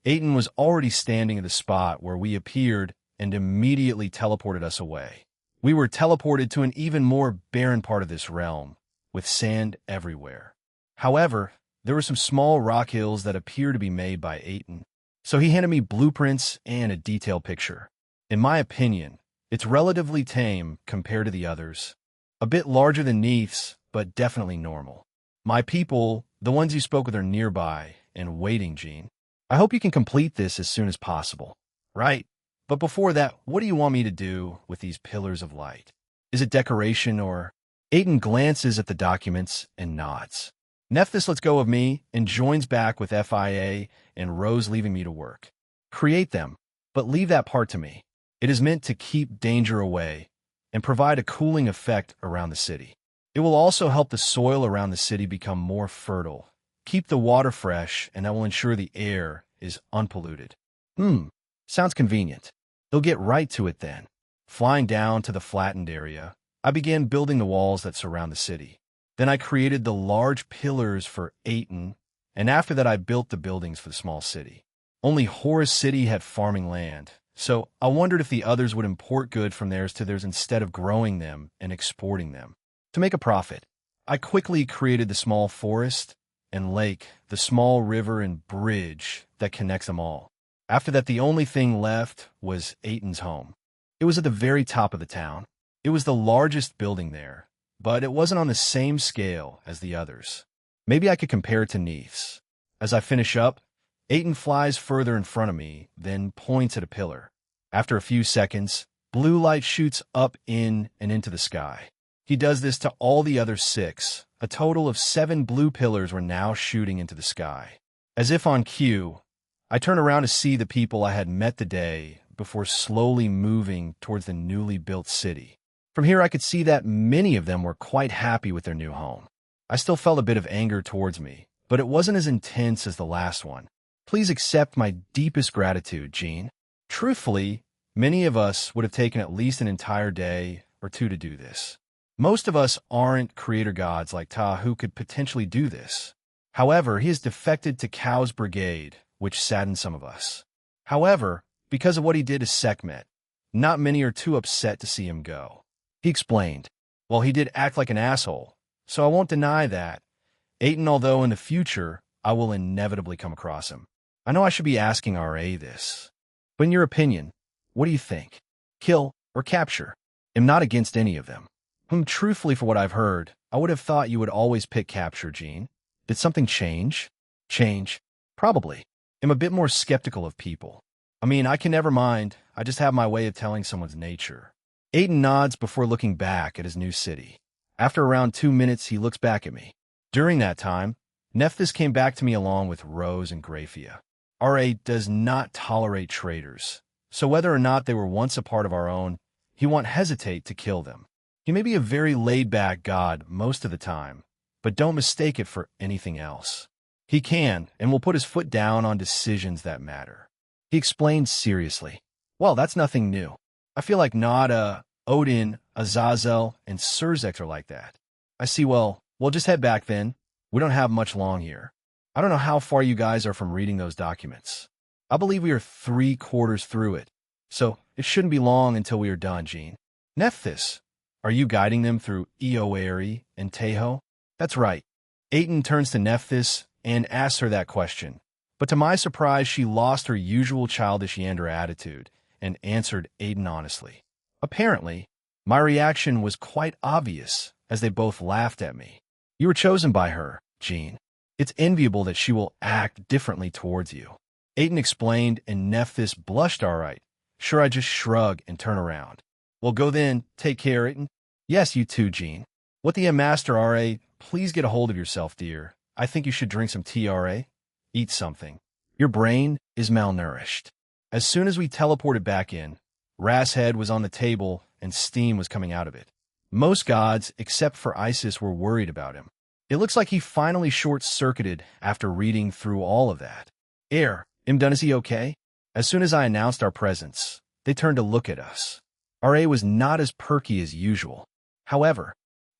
Aiton was already standing at the spot where we appeared and immediately teleported us away. We were teleported to an even more barren part of this realm, with sand everywhere. However, there were some small rock hills that appear to be made by Aiton, so he handed me blueprints and a detailed picture. In my opinion, it's relatively tame compared to the others. A bit larger than Neith's, but definitely normal. My people, the ones you spoke with, are nearby and waiting, Jean. I hope you can complete this as soon as possible. Right. But before that, what do you want me to do with these pillars of light? Is it decoration or... Aiden glances at the documents and nods. Nephthys lets go of me and joins back with FIA and Rose, leaving me to work. Create them, but leave that part to me. It is meant to keep danger away and provide a cooling effect around the city. It will also help the soil around the city become more fertile, keep the water fresh, and that will ensure the air is unpolluted. Sounds convenient. They'll get right to it then. Flying down to the flattened area, I began building the walls that surround the city. Then I created the large pillars for Aten, and after that I built the buildings for the small city. Only Horus City had farming land, so I wondered if the others would import goods from theirs to theirs instead of growing them and exporting them. To make a profit, I quickly created the small forest and lake, the small river and bridge that connects them all. After that, the only thing left was Aten's home. It was at the very top of the town. It was the largest building there, but it wasn't on the same scale as the others. Maybe I could compare it to 10k's. As I finish up, Aten flies further in front of me, then points at a pillar. After a few seconds, blue light shoots up in and into the sky. He does this to all the other 6. A total of 7 blue pillars were now shooting into the sky. As if on cue, I turn around to see the people I had met the day before slowly moving towards the newly built city. From here, I could see that many of them were quite happy with their new home. I still felt a bit of anger towards me, but it wasn't as intense as the last one. Please accept my deepest gratitude, Jean. Truthfully, many of us would have taken at least an entire day or 2 to do this. Most of us aren't creator gods like Ta who could potentially do this. However, he has defected to Cow's brigade, which saddens some of us. However, because of what he did to Sekhmet, not many are too upset to see him go. He explained, well, he did act like an asshole, so I won't deny that. Aten, although in the future, I will inevitably come across him. I know I should be asking RA this, but in your opinion, what do you think? Kill or capture? I'm not against any of them. Truthfully, for what I've heard, I would have thought you would always pick capture, Jean. Did something change? Change? Probably. I'm a bit more skeptical of people. I mean, I can never mind. I just have my way of telling someone's nature. Aten nods before looking back at his new city. After around 2 minutes, he looks back at me. During that time, Nephthys came back to me along with Rose and Graphia. RA does not tolerate traitors, so whether or not they were once a part of our own, he won't hesitate to kill them. He may be a very laid-back god most of the time, but don't mistake it for anything else. He can and will put his foot down on decisions that matter. He explained seriously, well, that's nothing new. I feel like Nada, Odin, Azazel, and Surzek are like that. I see, well, we'll just head back then. We don't have much long here. I don't know how far you guys are from reading those documents. I believe we are 3/4 through it, so it shouldn't be long until we are done, Jean. Nephthys, are you guiding them through Eoeri and Teho? That's right. Aten turns to Nephthys and asks her that question. But to my surprise, she lost her usual childish yander attitude and answered Aten honestly. Apparently, my reaction was quite obvious as they both laughed at me. You were chosen by her, Jean. It's enviable that she will act differently towards you. Aten explained, and Nephthys blushed. All right. Sure, I just shrug and turn around. Well, go then. Take care, Aten. Yes, you too, Jean. What the Master RA, please get a hold of yourself, dear. I think you should drink some tea, RA. Eat something. Your brain is malnourished. As soon as we teleported back in, Ra's head was on the table and steam was coming out of it. Most gods, except for Isis, were worried about him. It looks like he finally short-circuited after reading through all of that. Imdun, is he okay? As soon as I announced our presence, they turned to look at us. RA was not as perky as usual. However,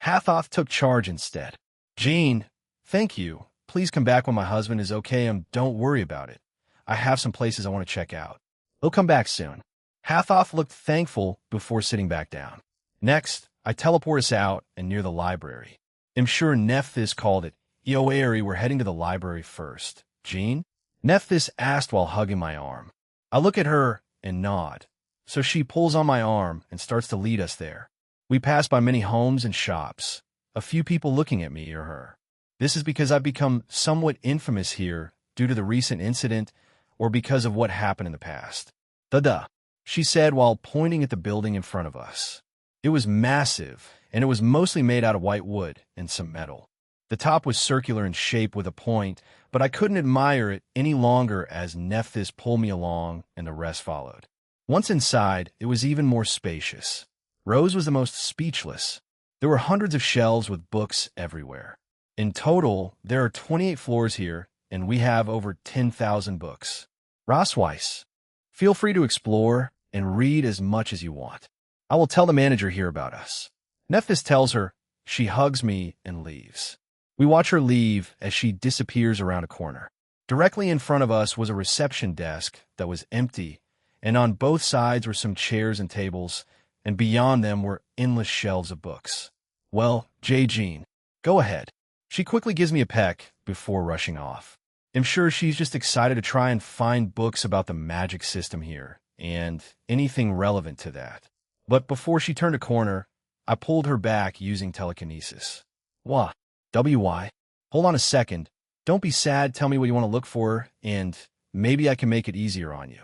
Hathoth took charge instead. Jean, thank you. Please come back when my husband is okay and don't worry about it. I have some places I want to check out. He'll come back soon. Hathoth looked thankful before sitting back down. Next, I teleport us out and near the library. I'm sure Nephthys called it. Eoeri, we're heading to the library first. Jean? Nephthys asked while hugging my arm. I look at her and nod. So she pulls on my arm and starts to lead us there. We pass by many homes and shops, a few people looking at me or her. This is because I've become somewhat infamous here due to the recent incident or because of what happened in the past. Duh, she said while pointing at the building in front of us. It was massive, and it was mostly made out of white wood and some metal. The top was circular in shape with a point, but I couldn't admire it any longer as Nephthys pulled me along and the rest followed. Once inside, it was even more spacious. Rose was the most speechless. There were hundreds of shelves with books everywhere. In total, there are 28 floors here, and we have over 10,000 books. Rosweiss, feel free to explore and read as much as you want. I will tell the manager here about us. Nephthys tells her. She hugs me and leaves. We watch her leave as she disappears around a corner. Directly in front of us was a reception desk that was empty, and on both sides were some chairs and tables, and beyond them were endless shelves of books. Well, Jean, go ahead. She quickly gives me a peck before rushing off. I'm sure she's just excited to try and find books about the magic system here, and anything relevant to that. But before she turned a corner, I pulled her back using telekinesis. Why? WY? Hold on a second. Don't be sad, tell me what you want to look for, and maybe I can make it easier on you.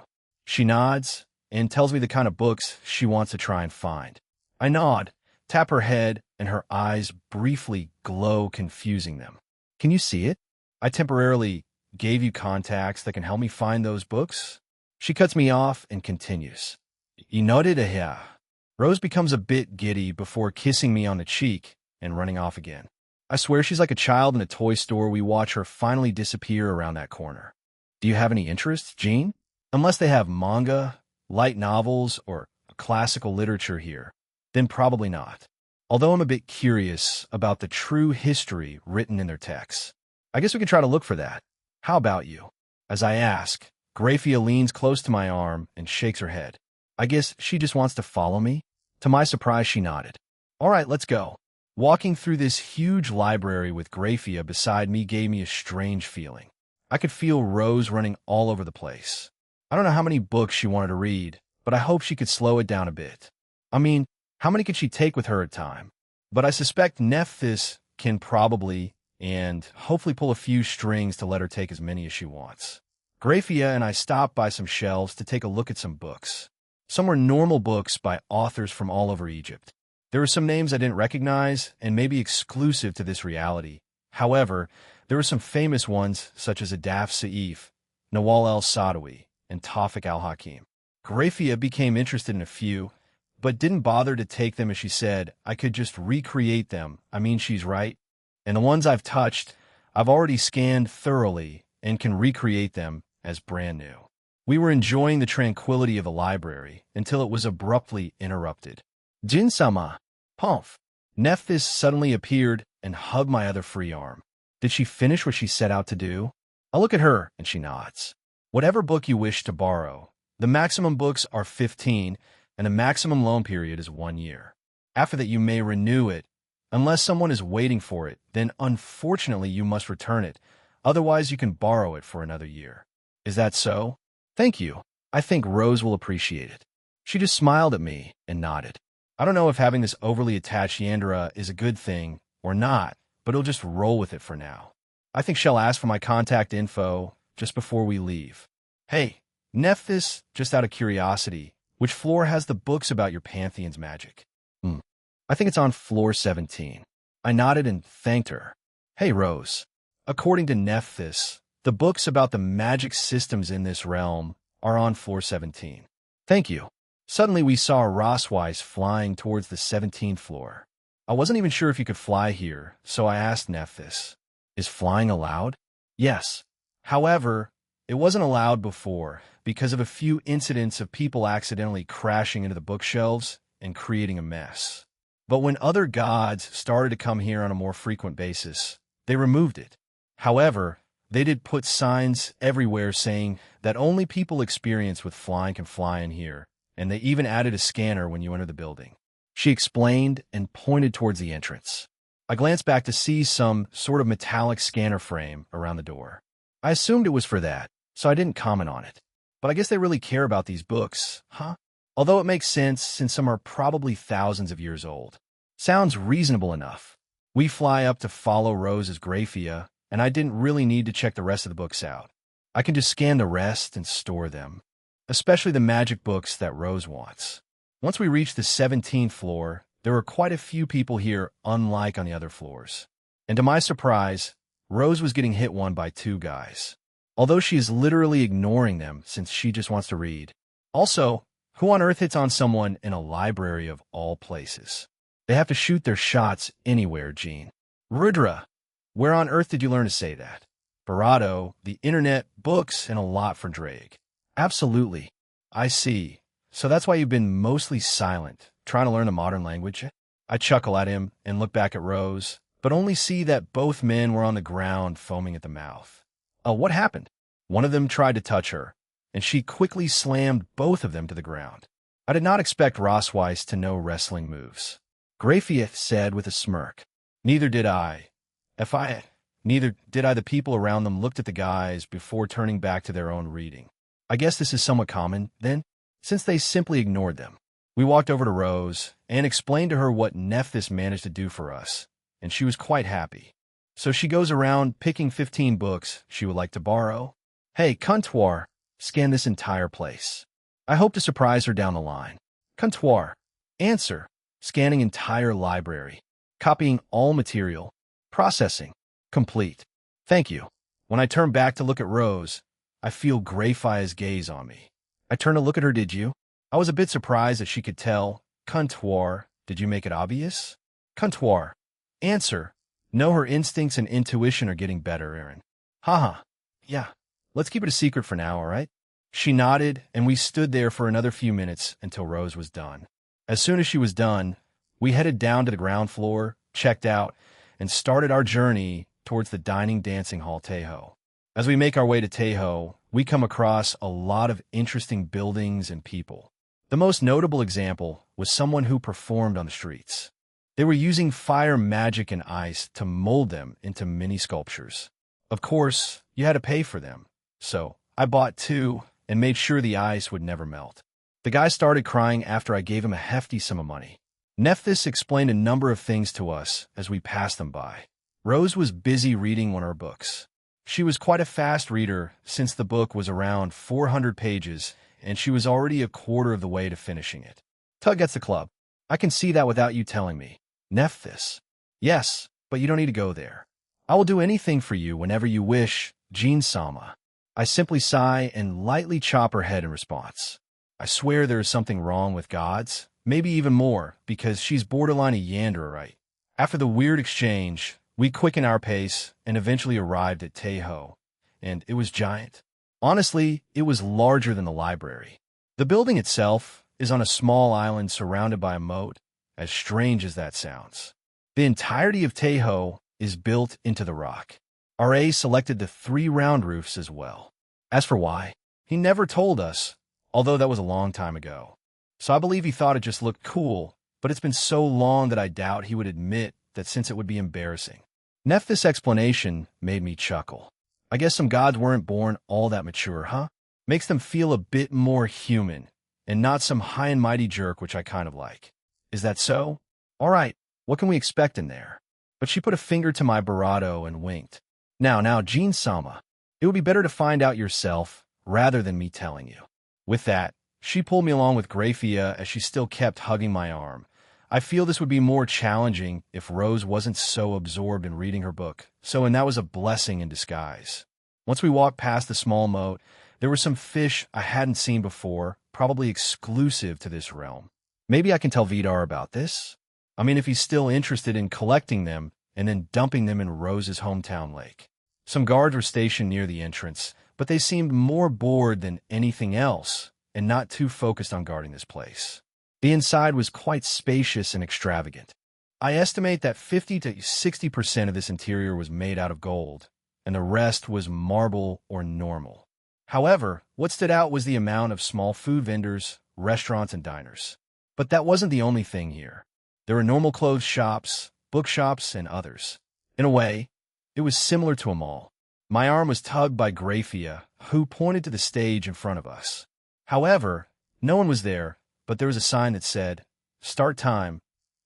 She nods and tells me the kind of books she wants to try and find. I nod, tap her head, and her eyes briefly glow, confusing them. Can you see it? I temporarily gave you contacts that can help me find those books? She cuts me off and continues. You noted a hair. Rose becomes a bit giddy before kissing me on the cheek and running off again. I swear she's like a child in a toy store. We watch her finally disappear around that corner. Do you have any interests, Jean? Unless they have manga, light novels, or classical literature here, then probably not. Although I'm a bit curious about the true history written in their texts. I guess we can try to look for that. How about you? As I ask, Graphia leans close to my arm and shakes her head. I guess she just wants to follow me? To my surprise, she nodded. All right, let's go. Walking through this huge library with Graphia beside me gave me a strange feeling. I could feel Rose running all over the place. I don't know how many books she wanted to read, but I hope she could slow it down a bit. I mean, how many could she take with her at a time? But I suspect Nephthys can probably and hopefully pull a few strings to let her take as many as she wants. Graphia and I stopped by some shelves to take a look at some books. Some were normal books by authors from all over Egypt. There were some names I didn't recognize and maybe exclusive to this reality. However, there were some famous ones such as Adaf Saif, Nawal el-Saadawi, and Tawfiq al-Hakim. Graphia became interested in a few, but didn't bother to take them as she said I could just recreate them. I mean, she's right. And the ones I've touched, I've already scanned thoroughly and can recreate them as brand new. We were enjoying the tranquility of the library until it was abruptly interrupted. Jin-sama, Pomf. Nephthys suddenly appeared and hugged my other free arm. Did she finish what she set out to do? I look at her and she nods. Whatever book you wish to borrow. The maximum books are 15 and the maximum loan period is 1 year. After that you may renew it. Unless someone is waiting for it, then unfortunately you must return it. Otherwise you can borrow it for another year. Is that so? Thank you. I think Rose will appreciate it. She just smiled at me and nodded. I don't know if having this overly attached Yandere is a good thing or not, but it'll just roll with it for now. I think she'll ask for my contact info just before we leave. Hey, Nephthys, just out of curiosity, which floor has the books about your Pantheon's magic? I think it's on floor 17. I nodded and thanked her. Hey, Rose. According to Nephthys, the books about the magic systems in this realm are on floor 17. Thank you. Suddenly we saw a Rosweiss flying towards the 17th floor. I wasn't even sure if you could fly here, so I asked Nephthys, is flying allowed? Yes. However, it wasn't allowed before because of a few incidents of people accidentally crashing into the bookshelves and creating a mess. But when other gods started to come here on a more frequent basis, they removed it. However, they did put signs everywhere saying that only people experienced with flying can fly in here, and they even added a scanner when you enter the building. She explained and pointed towards the entrance. I glanced back to see some sort of metallic scanner frame around the door. I assumed it was for that, so I didn't comment on it. But I guess they really care about these books, huh? Although it makes sense since some are probably thousands of years old. Sounds reasonable enough. We fly up to follow Rose's Graphia, and I didn't really need to check the rest of the books out. I can just scan the rest and store them, especially the magic books that Rose wants. Once we reached the 17th floor, there were quite a few people here, unlike on the other floors. And to my surprise, Rose was getting hit on by two guys, although she is literally ignoring them since she just wants to read. Also, who on earth hits on someone in a library of all places? They have to shoot their shots anywhere, Jean. Rudra, where on earth did you learn to say that? Barado, the internet, books, and a lot for Drake. Absolutely. I see. So that's why you've been mostly silent, trying to learn a modern language? I chuckle at him and look back at Rose, but only see that both men were on the ground foaming at the mouth. Oh, what happened? One of them tried to touch her, and she quickly slammed both of them to the ground. I did not expect Rossweiss to know wrestling moves. Graphia said with a smirk. Neither did I. Neither did I. The people around them looked at the guys before turning back to their own reading. I guess this is somewhat common, then, since they simply ignored them. We walked over to Rose and explained to her what Nephthys managed to do for us, and she was quite happy. So she goes around picking 15 books she would like to borrow. Hey, comptoir, scan this entire place. I hope to surprise her down the line. Comptoir, answer, scanning entire library, copying all material, processing, complete. Thank you. When I turn back to look at Rose, I feel Graphia's gaze on me. I turn to look at her. Did you? I was a bit surprised that she could tell. Comptoir, did you make it obvious? Comptoir, answer, no, her instincts and intuition are getting better, Aaron. Haha, yeah, let's keep it a secret for now, all right? She nodded, and we stood there for another few minutes until Rose was done. As soon as she was done, we headed down to the ground floor, checked out, and started our journey towards the dining dancing hall Tejo. As we make our way to Tejo, we come across a lot of interesting buildings and people. The most notable example was someone who performed on the streets. They were using fire, magic, and ice to mold them into mini sculptures. Of course, you had to pay for them, so I bought two and made sure the ice would never melt. The guy started crying after I gave him a hefty sum of money. Nephthys explained a number of things to us as we passed them by. Rose was busy reading one of her books. She was quite a fast reader since the book was around 400 pages, and she was already a quarter of the way to finishing it. Tug gets the club. I can see that without you telling me. Nephthys. Yes, but you don't need to go there. I will do anything for you whenever you wish, Jean Sama. I simply sigh and lightly chop her head in response. I swear there is something wrong with gods, maybe even more, because she's borderline a Yanderite. After the weird exchange, we quickened our pace and eventually arrived at Tejo, and it was giant. Honestly, it was larger than the library. The building itself is on a small island surrounded by a moat, as strange as that sounds. The entirety of Tejo is built into the rock. R.A. selected the 3 round roofs as well. As for why, he never told us, although that was a long time ago. So I believe he thought it just looked cool, but it's been so long that I doubt he would admit that since it would be embarrassing. Nephthys' explanation made me chuckle. I guess some gods weren't born all that mature, huh? Makes them feel a bit more human, and not some high and mighty jerk, which I kind of like. Is that so? All right, what can we expect in there? But she put a finger to my barato and winked. Now, Jean Sama, it would be better to find out yourself rather than me telling you. With that, she pulled me along with Graphia as she still kept hugging my arm. I feel this would be more challenging if Rose wasn't so absorbed in reading her book, and that was a blessing in disguise. Once we walked past the small moat, there were some fish I hadn't seen before, probably exclusive to this realm. Maybe I can tell Vidar about this? I mean, if he's still interested in collecting them and then dumping them in Rose's hometown lake. Some guards were stationed near the entrance, but they seemed more bored than anything else and not too focused on guarding this place. The inside was quite spacious and extravagant. I estimate that 50 to 60% of this interior was made out of gold, and the rest was marble or normal. However, what stood out was the amount of small food vendors, restaurants, and diners. But that wasn't the only thing here. There were normal clothes shops, bookshops, and others. In a way, it was similar to a mall. My arm was tugged by Graphia, who pointed to the stage in front of us. However, no one was there, but there was a sign that said, "Start time,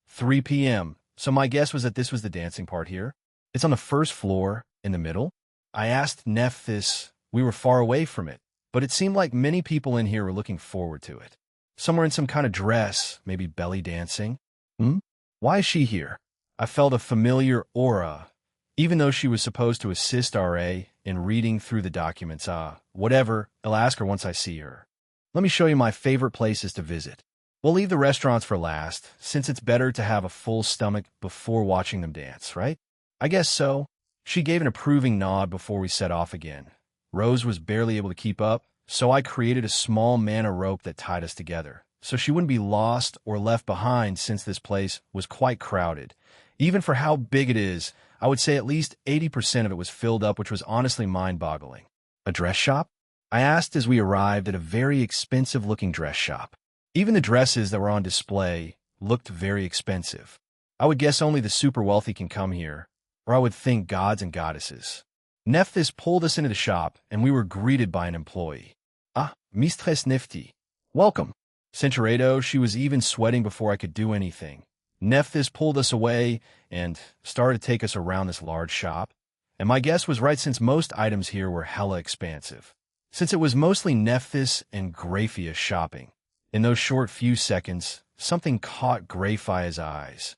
3 p.m., So my guess was that this was the dancing part here. It's on the first floor, in the middle. I asked Nephthys. We were far away from it, but it seemed like many people in here were looking forward to it. Some were in some kind of dress, maybe belly dancing. Why is she here? I felt a familiar aura, even though she was supposed to assist RA in reading through the documents. Whatever, I'll ask her once I see her. Let me show you my favorite places to visit. We'll leave the restaurants for last, since it's better to have a full stomach before watching them dance, right? I guess so. She gave an approving nod before we set off again. Rose was barely able to keep up, so I created a small mana rope that tied us together, so she wouldn't be lost or left behind since this place was quite crowded. Even for how big it is, I would say at least 80% of it was filled up, which was honestly mind-boggling. A dress shop? I asked as we arrived at a very expensive-looking dress shop. Even the dresses that were on display looked very expensive. I would guess only the super wealthy can come here, or I would think gods and goddesses. Nephthys pulled us into the shop, and we were greeted by an employee. Mistress Nifty. Welcome. Cinturedo, she was even sweating before I could do anything. Nephthys pulled us away and started to take us around this large shop. And my guess was right, since most items here were hella expansive. Since it was mostly Nephthys and Graphia shopping. In those short few seconds, something caught Graphia's eyes.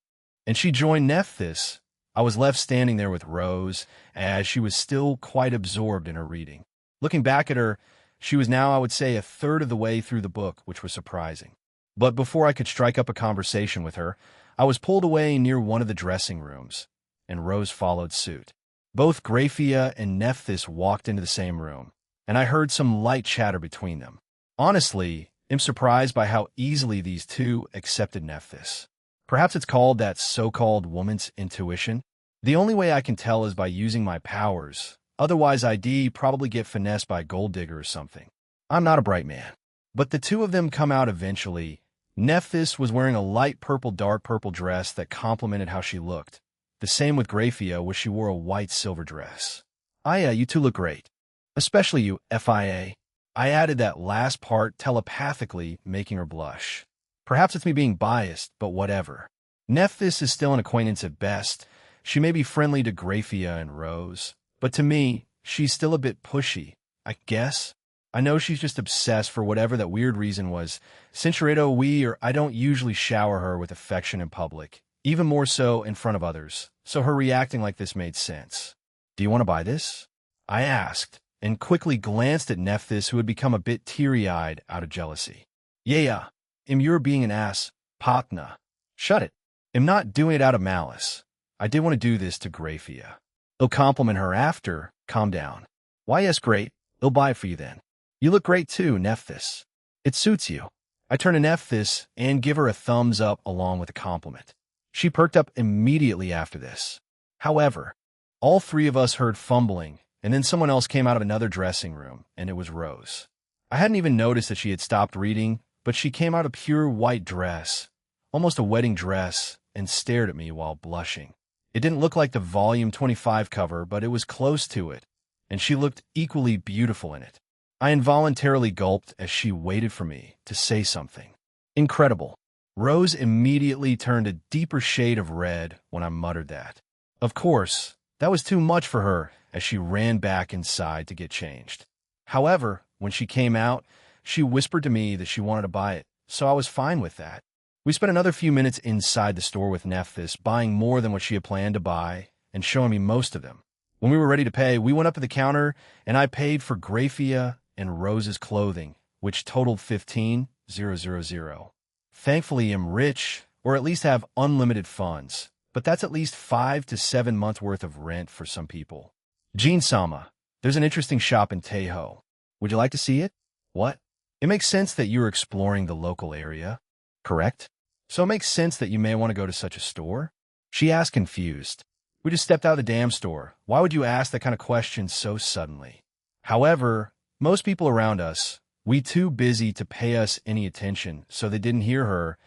And she joined Nephthys. I was left standing there with Rose, as she was still quite absorbed in her reading. Looking back at her, she was now, I would say, a third of the way through the book, which was surprising. But before I could strike up a conversation with her, I was pulled away near one of the dressing rooms, and Rose followed suit. Both Graphia and Nephthys walked into the same room, and I heard some light chatter between them. Honestly, I'm surprised by how easily these two accepted Nephthys. Perhaps it's called that so-called woman's intuition. The only way I can tell is by using my powers. Otherwise, I'd probably get finessed by a gold digger or something. I'm not a bright man. But the two of them come out eventually. Nephthys was wearing a light purple, dark purple dress that complemented how she looked. The same with Graphia, where she wore a white silver dress. You two look great. Especially you, FIA. I added that last part telepathically, making her blush. Perhaps it's me being biased, but whatever. Nephthys is still an acquaintance at best. She may be friendly to Graphia and Rose, but to me, she's still a bit pushy, I guess. I know she's just obsessed for whatever that weird reason was. Cinturedo, I don't usually shower her with affection in public, even more so in front of others, so her reacting like this made sense. Do you want to buy this? I asked, and quickly glanced at Nephthys, who had become a bit teary-eyed out of jealousy. Yeah, you're being an ass, Patna. Shut it. I'm not doing it out of malice. I did want to do this to Graphia. I'll compliment her after. Calm down. Why, yes, great. I'll buy it for you then. You look great too, Nephthys. It suits you. I turn to Nephthys and give her a thumbs up along with a compliment. She perked up immediately after this. However, all three of us heard fumbling, and then someone else came out of another dressing room, and it was Rose. I hadn't even noticed that she had stopped reading, but she came out a pure white dress, almost a wedding dress, and stared at me while blushing. It didn't look like the Volume 25 cover, but it was close to it, and she looked equally beautiful in it. I involuntarily gulped as she waited for me to say something. Incredible. Rose immediately turned a deeper shade of red when I muttered that. Of course, that was too much for her as she ran back inside to get changed. However, when she came out, she whispered to me that she wanted to buy it, so I was fine with that. We spent another few minutes inside the store with Nephthys, buying more than what she had planned to buy and showing me most of them. When we were ready to pay, we went up to the counter, and I paid for Graphia and Rose's clothing, which totaled $15,000. Thankfully, I'm rich, or at least have unlimited funds, but that's at least 5 to 7 months worth of rent for some people. Jean-sama, there's an interesting shop in Tejo. Would you like to see it? What? It makes sense that you're exploring the local area, correct? So it makes sense that you may want to go to such a store? She asked, confused. We just stepped out of the damn store. Why would you ask that kind of question so suddenly? However, most people around us, we too busy to pay us any attention, so they didn't hear her,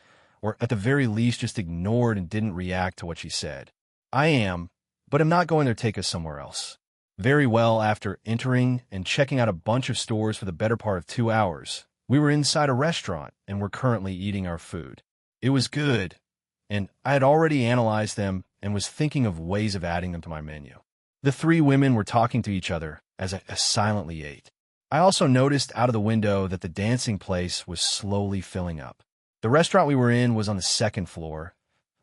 or at the very least just ignored and didn't react to what she said. I am, but I'm not going to take us somewhere else. Very well, after entering and checking out a bunch of stores for the better part of 2 hours, we were inside a restaurant and were currently eating our food. It was good, and I had already analyzed them and was thinking of ways of adding them to my menu. The three women were talking to each other as I silently ate. I also noticed out of the window that the dancing place was slowly filling up. The restaurant we were in was on the second floor,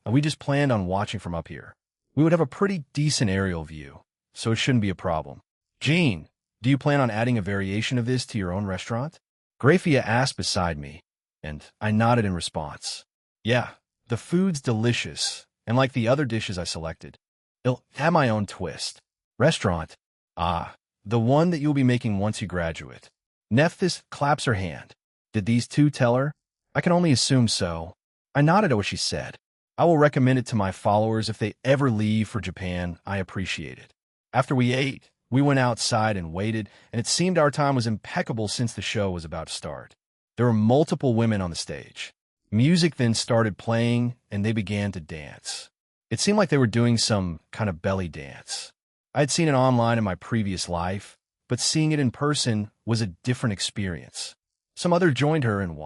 and we just planned on watching from up here. We would have a pretty decent aerial view, so it shouldn't be a problem. Jean, do you plan on adding a variation of this to your own restaurant? Grafia asked beside me, and I nodded in response. Yeah, the food's delicious, and like the other dishes I selected, it'll have my own twist. Restaurant? Ah, the one that you'll be making once you graduate. Nephthys claps her hand. Did these two tell her? I can only assume so. I nodded at what she said. I will recommend it to my followers if they ever leave for Japan. I appreciate it. After we ate, we went outside and waited, and it seemed our time was impeccable since the show was about to start. There were multiple women on the stage. Music then started playing, and they began to dance. It seemed like they were doing some kind of belly dance. I had seen it online in my previous life, but seeing it in person was a different experience. Some other joined her and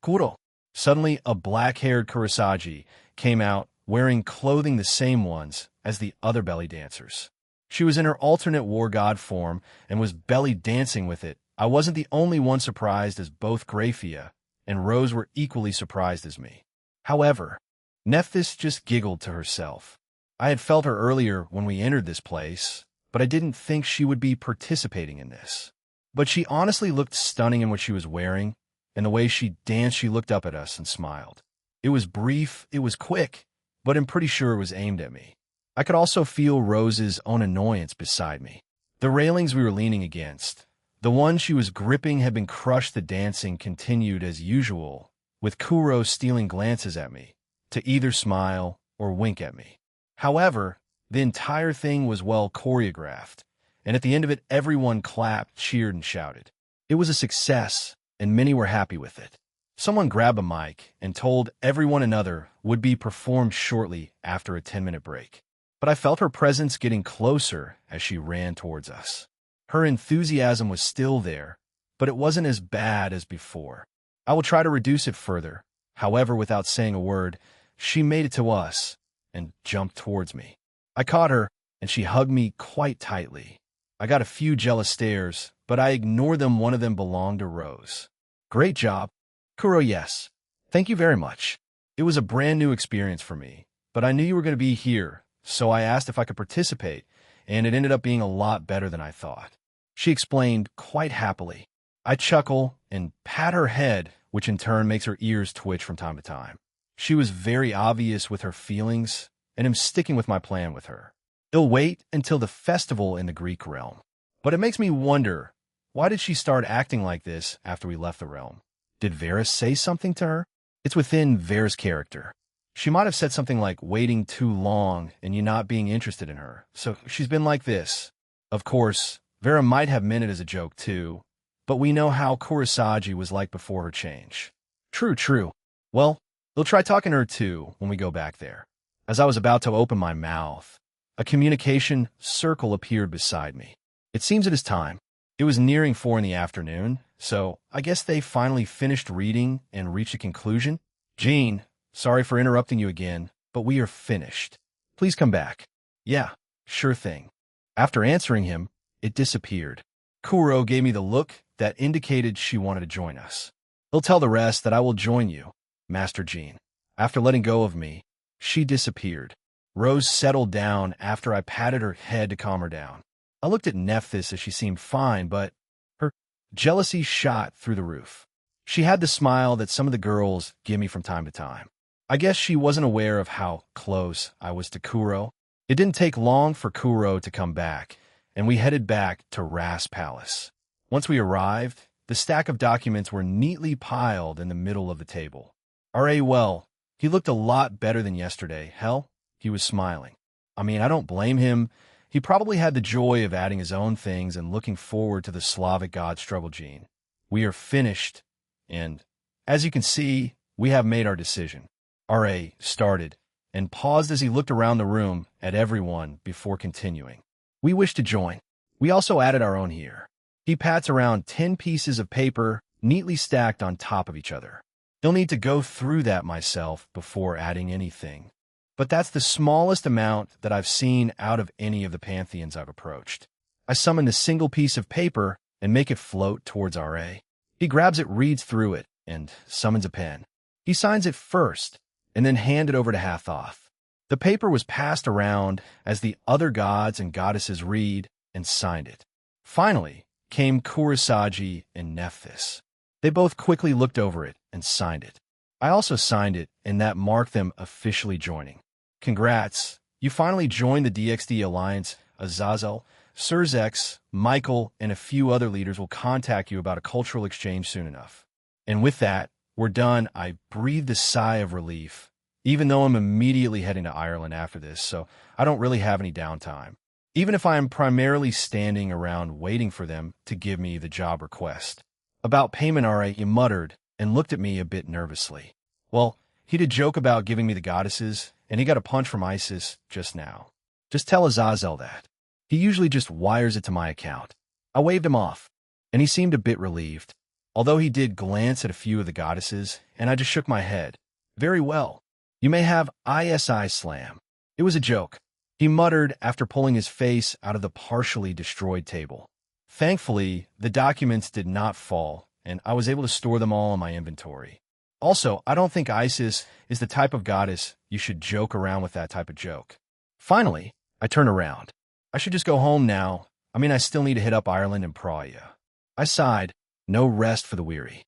Kuro. Suddenly, a black-haired Kurosagi came out wearing clothing the same ones as the other belly dancers. She was in her alternate war god form and was belly dancing with it. I wasn't the only one surprised, as both Grafia and Rose were equally surprised as me. However, Nephthys just giggled to herself. I had felt her earlier when we entered this place, but I didn't think she would be participating in this. But she honestly looked stunning in what she was wearing, and the way she danced, she looked up at us and smiled. It was brief, it was quick, but I'm pretty sure it was aimed at me. I could also feel Rose's own annoyance beside me. The railings we were leaning against, the one she was gripping, had been crushed. The dancing continued as usual, with Kuro stealing glances at me, to either smile or wink at me. However, the entire thing was well choreographed, and at the end of it, everyone clapped, cheered, and shouted. It was a success, and many were happy with it. Someone grabbed a mic and told everyone another would be performed shortly after a 10-minute break. But I felt her presence getting closer as she ran towards us. Her enthusiasm was still there, but it wasn't as bad as before. I will try to reduce it further. However, without saying a word, she made it to us and jumped towards me. I caught her, and she hugged me quite tightly. I got a few jealous stares, but I ignored them. One of them belonged to Rose. Great job. Kuro, yes. Thank you very much. It was a brand new experience for me, but I knew you were going to be here, so I asked if I could participate, and it ended up being a lot better than I thought. She explained quite happily. I chuckle and pat her head, which in turn makes her ears twitch from time to time. She was very obvious with her feelings, and I'm sticking with my plan with her. It'll wait until the festival in the Greek realm. But it makes me wonder, why did she start acting like this after we left the realm? Did Varys say something to her? It's within Varys' character. She might have said something like waiting too long and you not being interested in her, so she's been like this. Of course, Vera might have meant it as a joke too, but we know how Kurosagi was like before her change. True. Well, we'll try talking to her too when we go back there. As I was about to open my mouth, a communication circle appeared beside me. It seems it is time. It was nearing 4 in the afternoon, so I guess they finally finished reading and reached a conclusion. Jean, sorry for interrupting you again, but we are finished. Please come back. Yeah, sure thing. After answering him, it disappeared. Kuro gave me the look that indicated she wanted to join us. He'll tell the rest that I will join you, Master Jean. After letting go of me, she disappeared. Rose settled down after I patted her head to calm her down. I looked at Nephthys as she seemed fine, but her jealousy shot through the roof. She had the smile that some of the girls give me from time to time. I guess she wasn't aware of how close I was to Kuro. It didn't take long for Kuro to come back, and we headed back to Ras Palace. Once we arrived, the stack of documents were neatly piled in the middle of the table. Well, he looked a lot better than yesterday. Hell, he was smiling. I mean, I don't blame him. He probably had the joy of adding his own things and looking forward to the Slavic god struggle. Gene. We are finished, and as you can see, we have made our decision. R.A. started and paused as he looked around the room at everyone before continuing. We wish to join. We also added our own here. He pats around 10 pieces of paper neatly stacked on top of each other. You'll need to go through that myself before adding anything. But that's the smallest amount that I've seen out of any of the pantheons I've approached. I summon a single piece of paper and make it float towards RA. He grabs it, reads through it, and summons a pen. He signs it first, and then hand it over to Hathoth. The paper was passed around as the other gods and goddesses read and signed it. Finally came Kurosagi and Nephthys. They both quickly looked over it and signed it. I also signed it, and that marked them officially joining. Congrats, you finally joined the DXD Alliance. Azazel, Surzex, Michael, and a few other leaders will contact you about a cultural exchange soon enough. And with that, we're done. I breathed a sigh of relief, even though I'm immediately heading to Ireland after this, so I don't really have any downtime. Even if I am primarily standing around waiting for them to give me the job request. About payment, RA, he muttered and looked at me a bit nervously. Well, he did joke about giving me the goddesses, and he got a punch from Isis just now. Just tell Azazel that. He usually just wires it to my account. I waved him off, and he seemed a bit relieved, although he did glance at a few of the goddesses, and I just shook my head. Very well. You may have ISI slam. It was a joke, he muttered after pulling his face out of the partially destroyed table. Thankfully, the documents did not fall, and I was able to store them all in my inventory. Also, I don't think Isis is the type of goddess you should joke around with that type of joke. Finally, I turn around. I should just go home now. I still need to hit up Ireland and Praia. I sighed. No rest for the weary.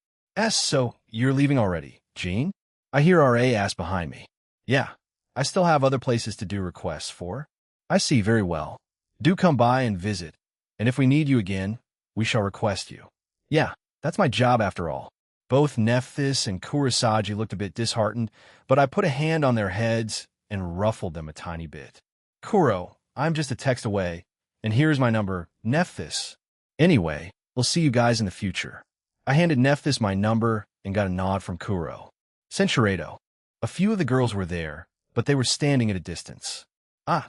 So, you're leaving already, Jean? I hear RA ask behind me. Yeah, I still have other places to do requests for. I see, very well. Do come by and visit, and if we need you again, we shall request you. Yeah, that's my job after all. Both Nephthys and Kurosagi looked a bit disheartened, but I put a hand on their heads and ruffled them a tiny bit. Kuro, I'm just a text away, and here's my number, Nephthys. Anyway, we'll see you guys in the future. I handed Nephthys my number and got a nod from Kuro. Censuredo. A few of the girls were there, but they were standing at a distance.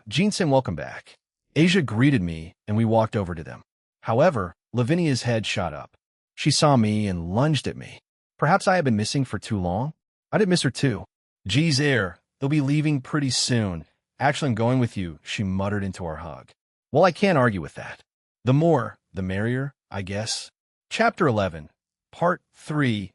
Jean-san, welcome back. Asia greeted me, and we walked over to them. However, Lavinia's head shot up. She saw me and lunged at me. Perhaps I had been missing for too long? I did miss her too. Geez, they'll be leaving pretty soon. Actually, I'm going with you, she muttered into our hug. Well, I can't argue with that. The more, the merrier, I guess. Chapter 11, Part 3,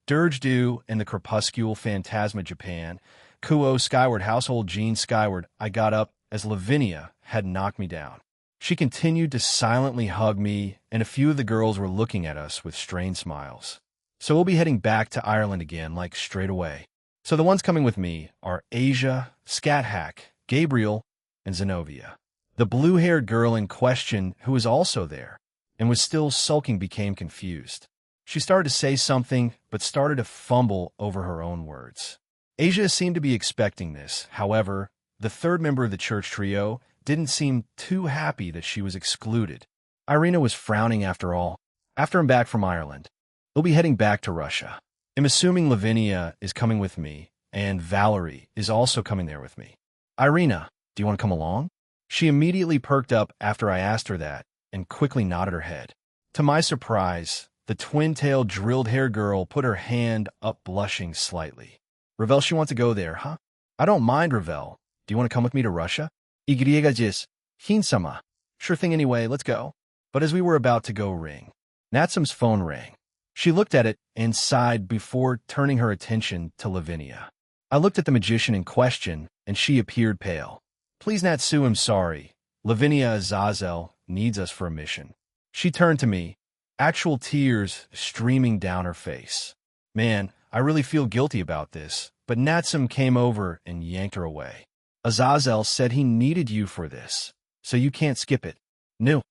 Dirge Dew and the Crepuscule Phantasma Japan, Kuo Skyward Household Jean Skyward. I got up as Lavinia had knocked me down. She continued to silently hug me, and a few of the girls were looking at us with strained smiles. So we'll be heading back to Ireland again, like straight away. So the ones coming with me are Asia, Scathack, Gabriel, and Zenobia. The blue-haired girl in question, who was also there, and was still sulking, became confused. She started to say something, but started to fumble over her own words. Asia seemed to be expecting this. However, the third member of the church trio didn't seem too happy that she was excluded. Irina was frowning after all. After I'm back from Ireland, we'll be heading back to Russia. I'm assuming Lavinia is coming with me, and Valerie is also coming there with me. Irina, do you want to come along? She immediately perked up after I asked her that, and quickly nodded her head. To my surprise, the twin-tailed drilled-hair girl put her hand up, blushing slightly. Ravel, she wants to go there, huh? I don't mind, Ravel. Do you want to come with me to Russia? Igriegajes, Hinsama. Sure thing anyway, let's go. But as we were about to go ring, Natsam's phone rang. She looked at it and sighed before turning her attention to Lavinia. I looked at the magician in question, and she appeared pale. Please, Natsu, I'm sorry. Lavinia Azazel needs us for a mission. She turned to me, actual tears streaming down her face. Man, I really feel guilty about this, but Natsum came over and yanked her away. Azazel said he needed you for this, so you can't skip it. No.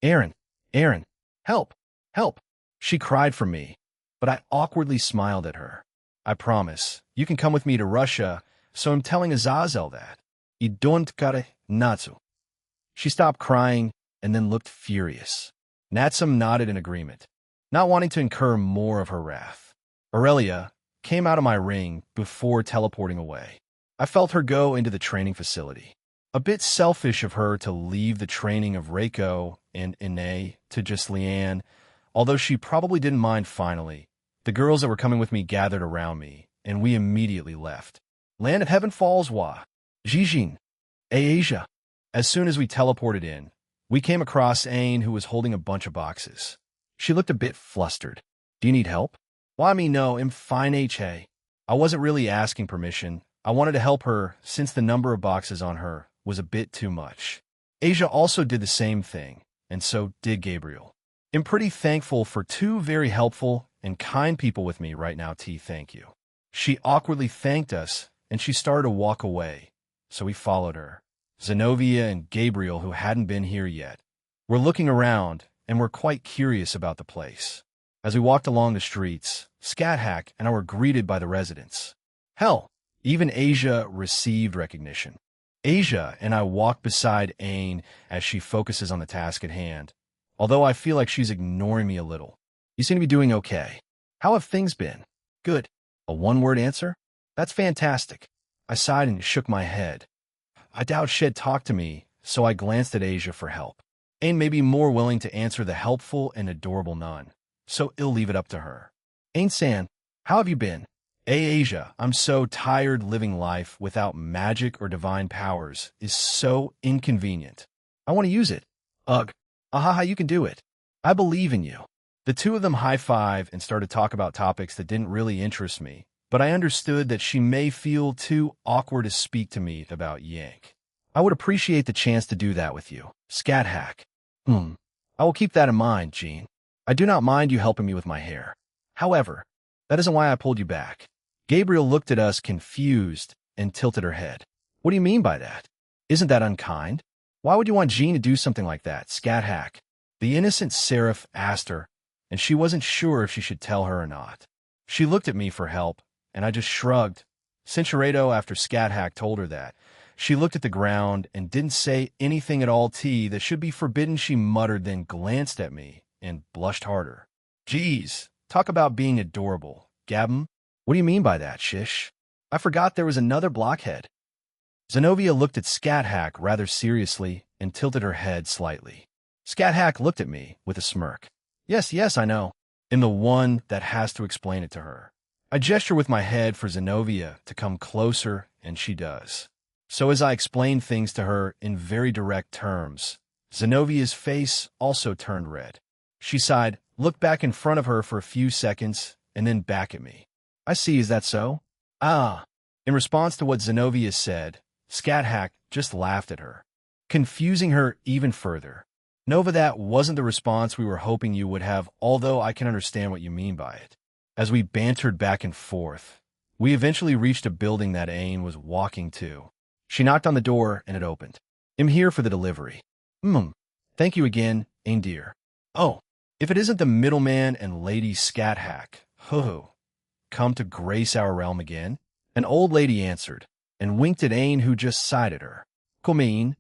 Aaron, help. She cried for me, but I awkwardly smiled at her. I promise, you can come with me to Russia, so I'm telling Azazel that. I don't gotta, Natsu. She stopped crying and then looked furious. Natsum nodded in agreement, not wanting to incur more of her wrath. Aurelia came out of my ring before teleporting away. I felt her go into the training facility. A bit selfish of her to leave the training of Reiko and Ine to just Leanne, although she probably didn't mind finally The girls that were coming with me gathered around me, and we immediately left. Land of Heaven Falls, wa. Jijin. Asia. As soon as we teleported in, we came across Aine, who was holding a bunch of boxes. She looked a bit flustered. Do you need help? Why me no, I'm fine, H.A. I wasn't really asking permission. I wanted to help her since the number of boxes on her was a bit too much. Asia also did the same thing, and so did Gabriel. I'm pretty thankful for two very helpful and kind people with me right now, T. Thank you. She awkwardly thanked us, and she started to walk away, so we followed her. Zenobia and Gabriel, who hadn't been here yet, were looking around and were quite curious about the place. As we walked along the streets, Scat Hack and I were greeted by the residents. Hell, even Asia received recognition. Asia and I walked beside Aine as she focuses on the task at hand, although I feel like she's ignoring me a little. You seem to be doing okay. How have things been? Good. A one-word answer? That's fantastic. I sighed and shook my head. I doubt she'd talk to me, so I glanced at Asia for help. Aine may be more willing to answer the helpful and adorable nun, so I'll leave it up to her. Aine-san, how have you been? Asia, I'm so tired. Living life without magic or divine powers is so inconvenient. I want to use it. Ugh. Ahaha, you can do it. I believe in you. The two of them high-fived and started to talk about topics that didn't really interest me, but I understood that she may feel too awkward to speak to me about Yank. I would appreciate the chance to do that with you. Scat Hack. I will keep that in mind, Jean. I do not mind you helping me with my hair. However, that isn't why I pulled you back. Gabriel looked at us confused and tilted her head. What do you mean by that? Isn't that unkind? Why would you want Jean to do something like that, Scat Hack? The innocent seraph asked her, and she wasn't sure if she should tell her or not. She looked at me for help, and I just shrugged. Cinceredo, after Scat Hack told her that, she looked at the ground and didn't say anything at all. That should be forbidden, she muttered, then glanced at me and blushed harder. Geez, talk about being adorable. Gabum? What do you mean by that, Shish? I forgot there was another blockhead. Zenobia looked at Scat Hack rather seriously and tilted her head slightly. Scat Hack looked at me with a smirk. Yes, I know. I'm the one that has to explain it to her. I gesture with my head for Zenobia to come closer, and she does. So as I explained things to her in very direct terms, Zenovia's face also turned red. She sighed, looked back in front of her for a few seconds, and then back at me. I see, is that so? Ah. In response to what Zenobia said, Scat Hack just laughed at her, confusing her even further. Nova, that wasn't the response we were hoping you would have, although I can understand what you mean by it. As we bantered back and forth, we eventually reached a building that Aine was walking to. She knocked on the door, and it opened. I'm here for the delivery. Thank you again, Aine dear. Oh, if it isn't the middleman and Lady Scat Hack, come to grace our realm again? An old lady answered, and winked at Aine, who just sighed at her. Come in.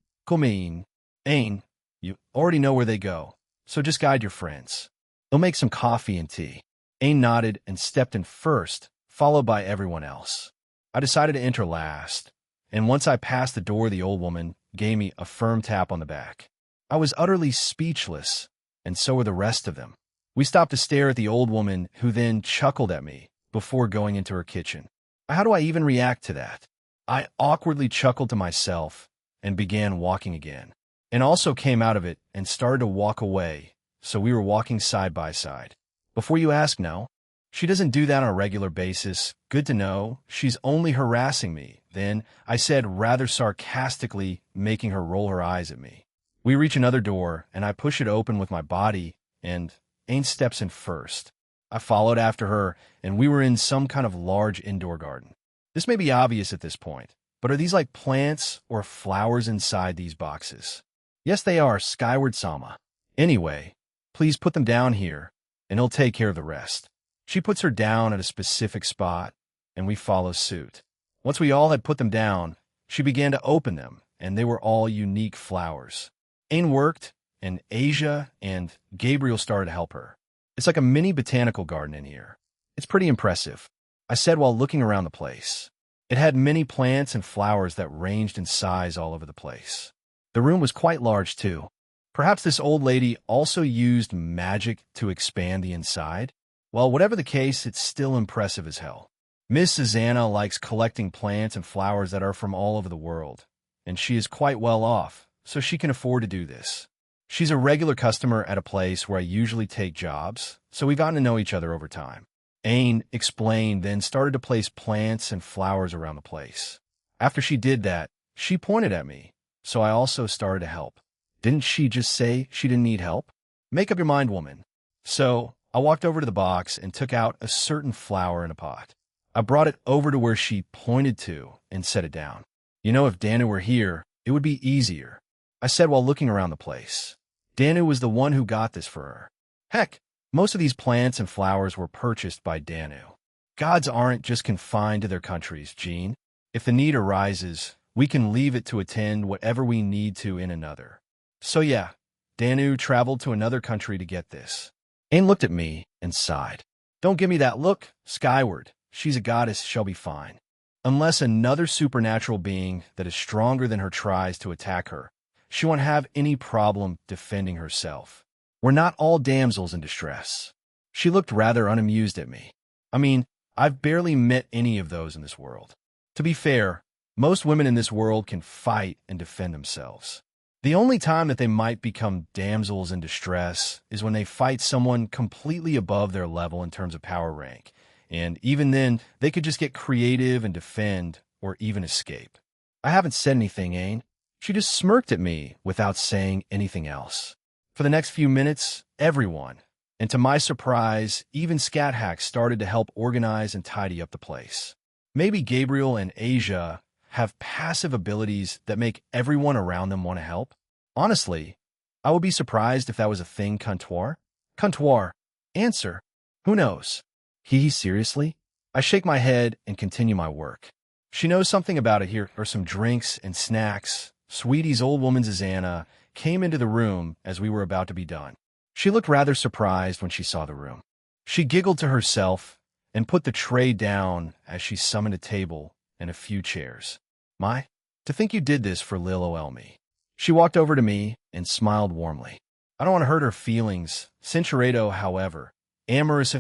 Aine, you already know where they go, so just guide your friends. They'll make some coffee and tea. Aine nodded and stepped in first, followed by everyone else. I decided to enter last, and once I passed the door, the old woman gave me a firm tap on the back. I was utterly speechless, and so were the rest of them. We stopped to stare at the old woman, who then chuckled at me before going into her kitchen. How do I even react to that? I awkwardly chuckled to myself and began walking again, and also came out of it and started to walk away, so we were walking side by side. Before you ask, no. She doesn't do that on a regular basis. Good to know. She's only harassing me. Then I said rather sarcastically, making her roll her eyes at me. We reach another door, and I push it open with my body, and Aine steps in first. I followed after her, and we were in some kind of large indoor garden. This may be obvious at this point, but are these like plants or flowers inside these boxes? Yes, they are, Skyward Sama. Anyway, please put them down here, and he'll take care of the rest. She puts her down at a specific spot, and we follow suit. Once we all had put them down, she began to open them, and they were all unique flowers. Aine worked, and Asia and Gabriel started to help her. It's like a mini botanical garden in here. It's pretty impressive, I said while looking around the place. It had many plants and flowers that ranged in size all over the place. The room was quite large, too. Perhaps this old lady also used magic to expand the inside? Well, whatever the case, it's still impressive as hell. Miss Susanna likes collecting plants and flowers that are from all over the world, and she is quite well off, so she can afford to do this. She's a regular customer at a place where I usually take jobs, so we've gotten to know each other over time. Ain explained, then started to place plants and flowers around the place. After she did that, she pointed at me, so I also started to help. Didn't she just say she didn't need help? Make up your mind, woman. So I walked over to the box and took out a certain flower in a pot. I brought it over to where she pointed to and set it down. You know, if Danu were here, it would be easier, I said while looking around the place. Danu was the one who got this for her. Heck, most of these plants and flowers were purchased by Danu. Gods aren't just confined to their countries, Jean. If the need arises, we can leave it to attend whatever we need to in another. So yeah, Danu traveled to another country to get this. Ain looked at me and sighed. Don't give me that look, skyward. She's a goddess, she'll be fine. Unless another supernatural being that is stronger than her tries to attack her, she won't have any problem defending herself. We're not all damsels in distress. She looked rather unamused at me. I mean, I've barely met any of those in this world. To be fair, most women in this world can fight and defend themselves. The only time that they might become damsels in distress is when they fight someone completely above their level in terms of power rank. And even then, they could just get creative and defend, or even escape. I haven't said anything, Ain. She just smirked at me without saying anything else. For the next few minutes, everyone, and to my surprise, even Scat Hack started to help organize and tidy up the place. Maybe Gabriel and Asia have passive abilities that make everyone around them want to help? Honestly, I would be surprised if that was a thing, Comptoir. Comptoir, answer. Who knows? Seriously? I shake my head and continue my work. She knows something about it. Here are some drinks and snacks. Sweetie's old woman Susanna came into the room as we were about to be done. She looked rather surprised when she saw the room. She giggled to herself and put the tray down as she summoned a table and a few chairs. To think you did this for Lil Elmi. She walked over to me and smiled warmly. I don't want to hurt her feelings. Cinchuredo, however, amorous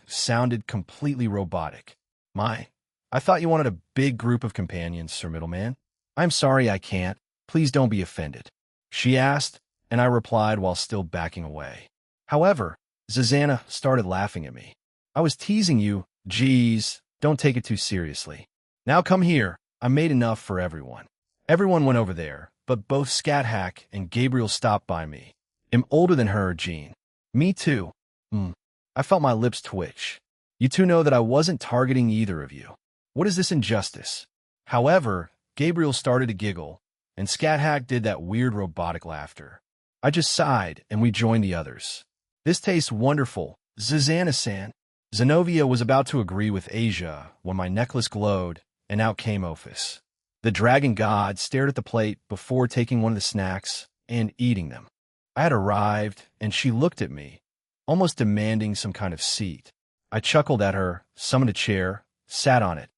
sounded completely robotic. I thought you wanted a big group of companions, Sir Middleman. I'm sorry I can't. Please don't be offended. She asked, and I replied while still backing away. However, Susanna started laughing at me. I was teasing you. Geez, don't take it too seriously. Now come here. I made enough for everyone. Everyone went over there, but both Scat Hack and Gabriel stopped by me. I'm older than her, Jean. Me too. I felt my lips twitch. You two know that I wasn't targeting either of you. What is this injustice? However, Gabriel started to giggle, and Scat Hack did that weird robotic laughter. I just sighed, and we joined the others. This tastes wonderful, Susanna-san. Zenobia was about to agree with Asia when my necklace glowed, and out came Ophis. The dragon god stared at the plate before taking one of the snacks and eating them. I had arrived, and she looked at me, almost demanding some kind of seat. I chuckled at her, summoned a chair, sat on it,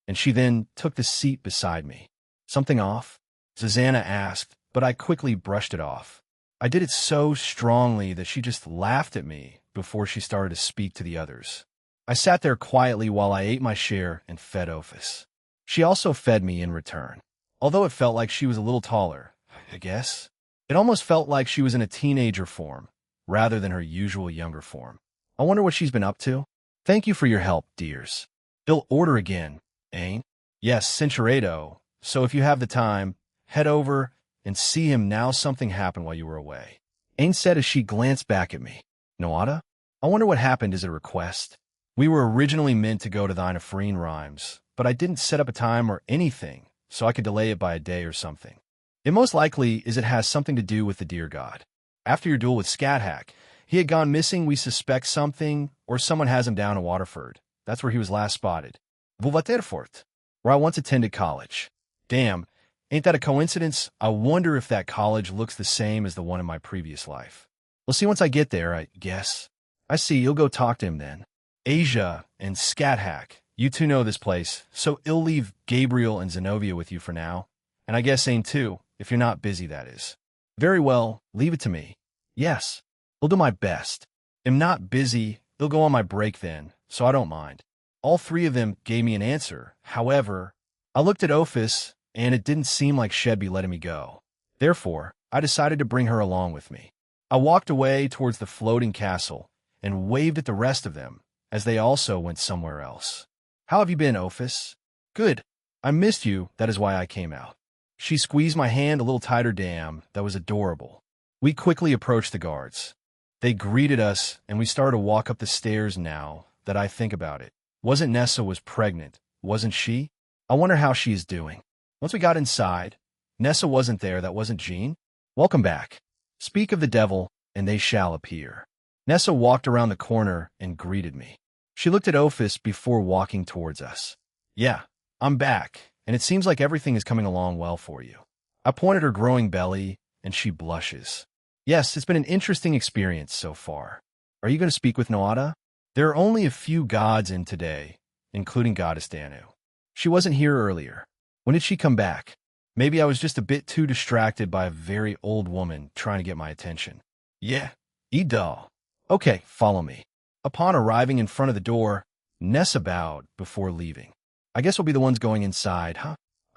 and she then took the seat beside me. Something off? Susanna asked, but I quickly brushed it off. I did it so strongly that she just laughed at me before she started to speak to the others. I sat there quietly while I ate my share and fed Ophis. She also fed me in return. Although it felt like she was a little taller, I guess. It almost felt like she was in a teenager form, rather than her usual younger form. I wonder what she's been up to. Thank you for your help, dears. He'll order again, Ain? Yes, Cinchuredo. So if you have the time, head over and see him now. Something happened while you were away. Ain said as she glanced back at me. Noada? I wonder what happened. Is it a request? We were originally meant to go to thine Afreen Rhymes, but I didn't set up a time or anything, so I could delay it by a day or something. It most likely is it has something to do with the dear god. After your duel with Scat Hack, he had gone missing. We suspect something, or someone has him down in Waterford. That's where he was last spotted. Waterford, where I once attended college. Damn, ain't that a coincidence? I wonder if that college looks the same as the one in my previous life. We'll see once I get there, I guess. I see, you'll go talk to him then. Asia and Scat Hack, you two know this place, so I'll leave Gabriel and Zenobia with you for now. And I guess Ain too, if you're not busy, that is. Very well, leave it to me. Yes, I'll do my best. I'm not busy, They'll go on my break then, so I don't mind. All three of them gave me an answer. However, I looked at Ophis, and it didn't seem like she'd be letting me go. Therefore, I decided to bring her along with me. I walked away towards the floating castle and waved at the rest of them as they also went somewhere else. How have you been, Ophis? Good. I missed you, that is why I came out. She squeezed my hand a little tighter. Damn, that was adorable. We quickly approached the guards. They greeted us, and we started to walk up the stairs. Now that I think about it, wasn't Nessa was pregnant, wasn't she? I wonder how she is doing. Once we got inside, Nessa wasn't there. That wasn't Jean. Welcome back. Speak of the devil, and they shall appear. Nessa walked around the corner and greeted me. She looked at Ophis before walking towards us. Yeah, I'm back, and it seems like everything is coming along well for you. I pointed her growing belly, and she blushes. Yes, it's been an interesting experience so far. Are you going to speak with Noada? There are only a few gods in today, including Goddess Danu. She wasn't here earlier. When did she come back? Maybe I was just a bit too distracted by a very old woman trying to get my attention. Yeah, Edal. Okay, follow me. Upon arriving in front of the door, Nessa bowed before leaving. I guess we'll be the ones going inside, huh?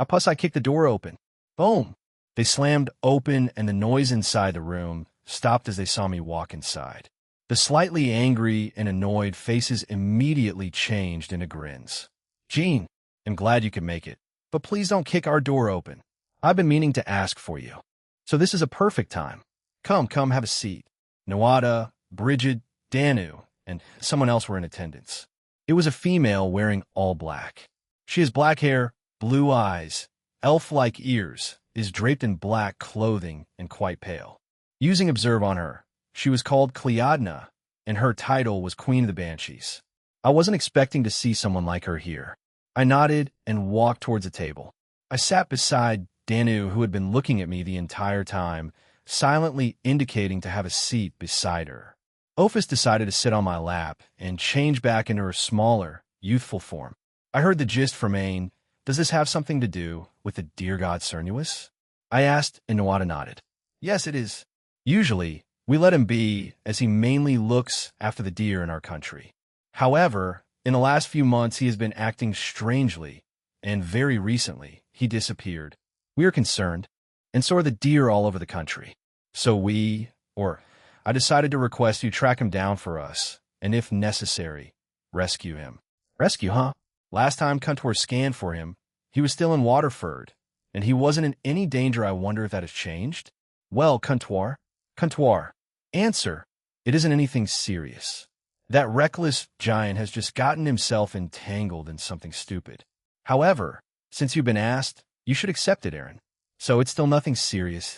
Plus I kicked the door open. Boom! They slammed open, and the noise inside the room stopped as they saw me walk inside. The slightly angry and annoyed faces immediately changed into grins. Jean, I'm glad you could make it, but please don't kick our door open. I've been meaning to ask for you. So this is a perfect time. Come, have a seat. Noada, Bridget, Danu, and someone else were in attendance. It was a female wearing all black. She has black hair, blue eyes, elf-like ears, is draped in black clothing, and quite pale. Using observe on her, she was called Cleodna, and her title was Queen of the Banshees. I wasn't expecting to see someone like her here. I nodded and walked towards a table. I sat beside Danu, who had been looking at me the entire time, silently indicating to have a seat beside her. Ophis decided to sit on my lap and change back into her smaller, youthful form. I heard the gist from Ain. Does this have something to do with the dear god Cernuus? I asked, and Noada nodded. Yes, it is. Usually, we let him be, as he mainly looks after the deer in our country. However, in the last few months, he has been acting strangely, and very recently, he disappeared. We are concerned, and so are the deer all over the country. So I decided to request you track him down for us, and if necessary, rescue him. Rescue, huh? Last time Kuntor scanned for him, he was still in Waterford, and he wasn't in any danger. I wonder if that has changed? Well, Kuntor, answer. It isn't anything serious. That reckless giant has just gotten himself entangled in something stupid. However, since you've been asked, you should accept it, Aaron. So it's still nothing serious.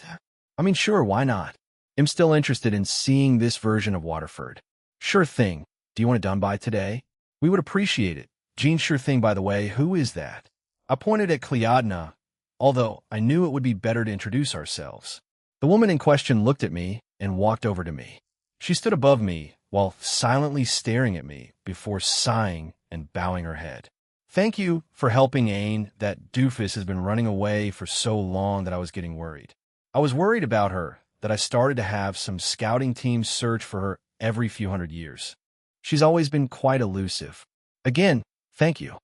I mean, sure, why not? I'm still interested in seeing this version of Waterford. Sure thing. Do you want it done by today? We would appreciate it. Jean, sure thing, by the way. Who is that? I pointed at Cleodna, although I knew it would be better to introduce ourselves. The woman in question looked at me and walked over to me. She stood above me while silently staring at me before sighing and bowing her head. Thank you for helping Ain. That doofus has been running away for so long that I was getting worried. I was worried about her that I started to have some scouting teams search for her every few hundred years. She's always been quite elusive. Again, thank you.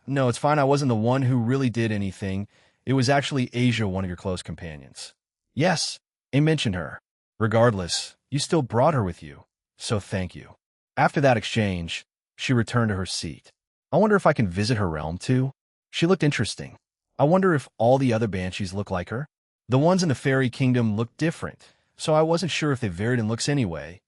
No, it's fine. I wasn't the one who really did anything. It was actually Asia, one of your close companions. Yes, I mentioned her. Regardless, you still brought her with you, so thank you. After that exchange, she returned to her seat. I wonder if I can visit her realm too. She looked interesting. I wonder if all the other banshees look like her. The ones in the fairy kingdom look different, so I wasn't sure if they varied in looks anyway.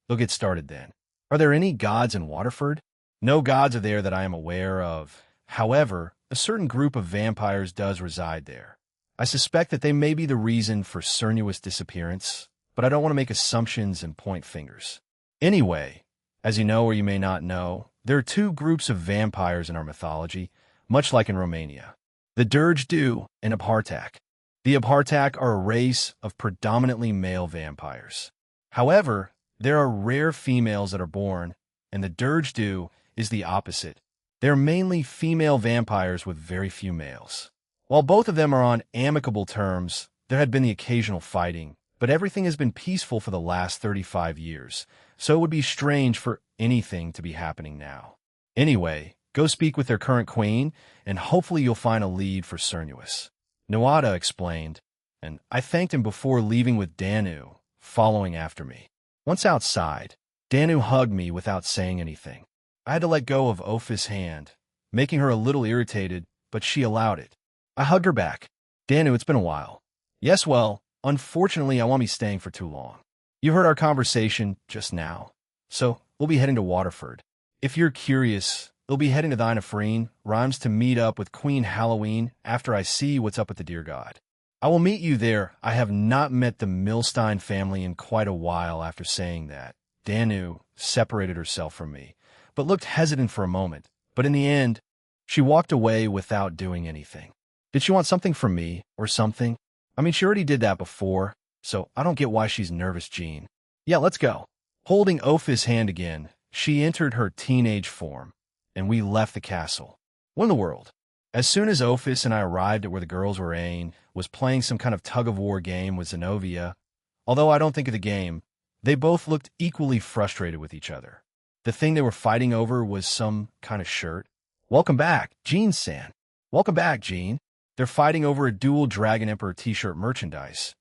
They'll get started then. Are there any gods in Waterford? No gods are there that I am aware of. However, a certain group of vampires does reside there. I suspect that they may be the reason for Cernuus' disappearance, but I don't want to make assumptions and point fingers. Anyway, as you know or you may not know, there are two groups of vampires in our mythology, much like in Romania. The Dirge-Du and Abhartak. The Abhartak are a race of predominantly male vampires. However, there are rare females that are born, and the Dirge-Du is the opposite. They are mainly female vampires with very few males. While both of them are on amicable terms, there had been the occasional fighting, but everything has been peaceful for the last 35 years, so it would be strange for anything to be happening now. Anyway, go speak with their current queen, and hopefully you'll find a lead for Cernuus. Nuada explained, and I thanked him before leaving with Danu, following after me. Once outside, Danu hugged me without saying anything. I had to let go of Ophis' hand, making her a little irritated, but she allowed it. I hugged her back. Danu, it's been a while. Yes, well, unfortunately I won't be staying for too long. You heard our conversation just now, so we'll be heading to Waterford. If you're curious, we'll be heading to Thynephrine, Rhymes to meet up with Queen Halloween after I see what's up with the deer god. I will meet you there. I have not met the Milstein family in quite a while. After saying that, Danu separated herself from me, but looked hesitant for a moment. But in the end, she walked away without doing anything. Did she want something from me or something? I mean, she already did that before, so I don't get why she's nervous, Jean. Yeah, let's go. Holding Ophis' hand again, she entered her teenage form, and we left the castle. What in the world? As soon as Ophis and I arrived at where the girls were, Aine was playing some kind of tug-of-war game with Zenobia. Although I don't think of the game, they both looked equally frustrated with each other. The thing they were fighting over was some kind of shirt. Welcome back, Jean-san. Welcome back, Jean. They're fighting over a dual Dragon Emperor t-shirt merchandise.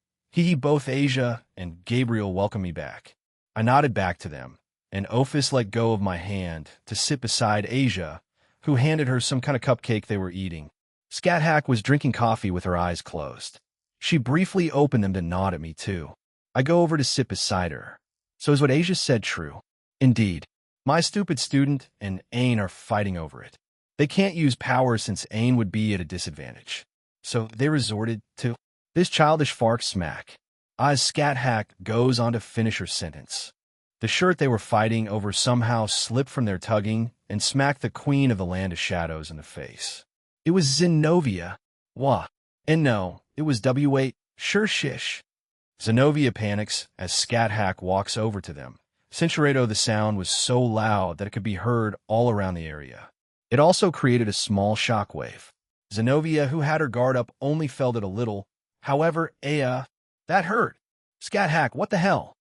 Both Asia and Gabriel welcomed me back. I nodded back to them, and Ophis let go of my hand to sit beside Asia, who handed her some kind of cupcake they were eating. Scat Hack was drinking coffee with her eyes closed. She briefly opened them to nod at me, too. I go over to sit beside her. So is what Asia said true? Indeed. My stupid student and Aine are fighting over it. They can't use power since Aine would be at a disadvantage. So they resorted to this childish fark smack. As Scat Hack goes on to finish her sentence. The shirt they were fighting over somehow slipped from their tugging and smacked the queen of the Land of Shadows in the face. It was Zenobia. Wah. And no, it was W8. Sure shish. Zenobia panics as Scat Hack walks over to them. Cinchureto, the sound was so loud that it could be heard all around the area. It also created a small shockwave. Zenobia, who had her guard up, only felt it a little. However, that hurt. Scat Hack, what the hell?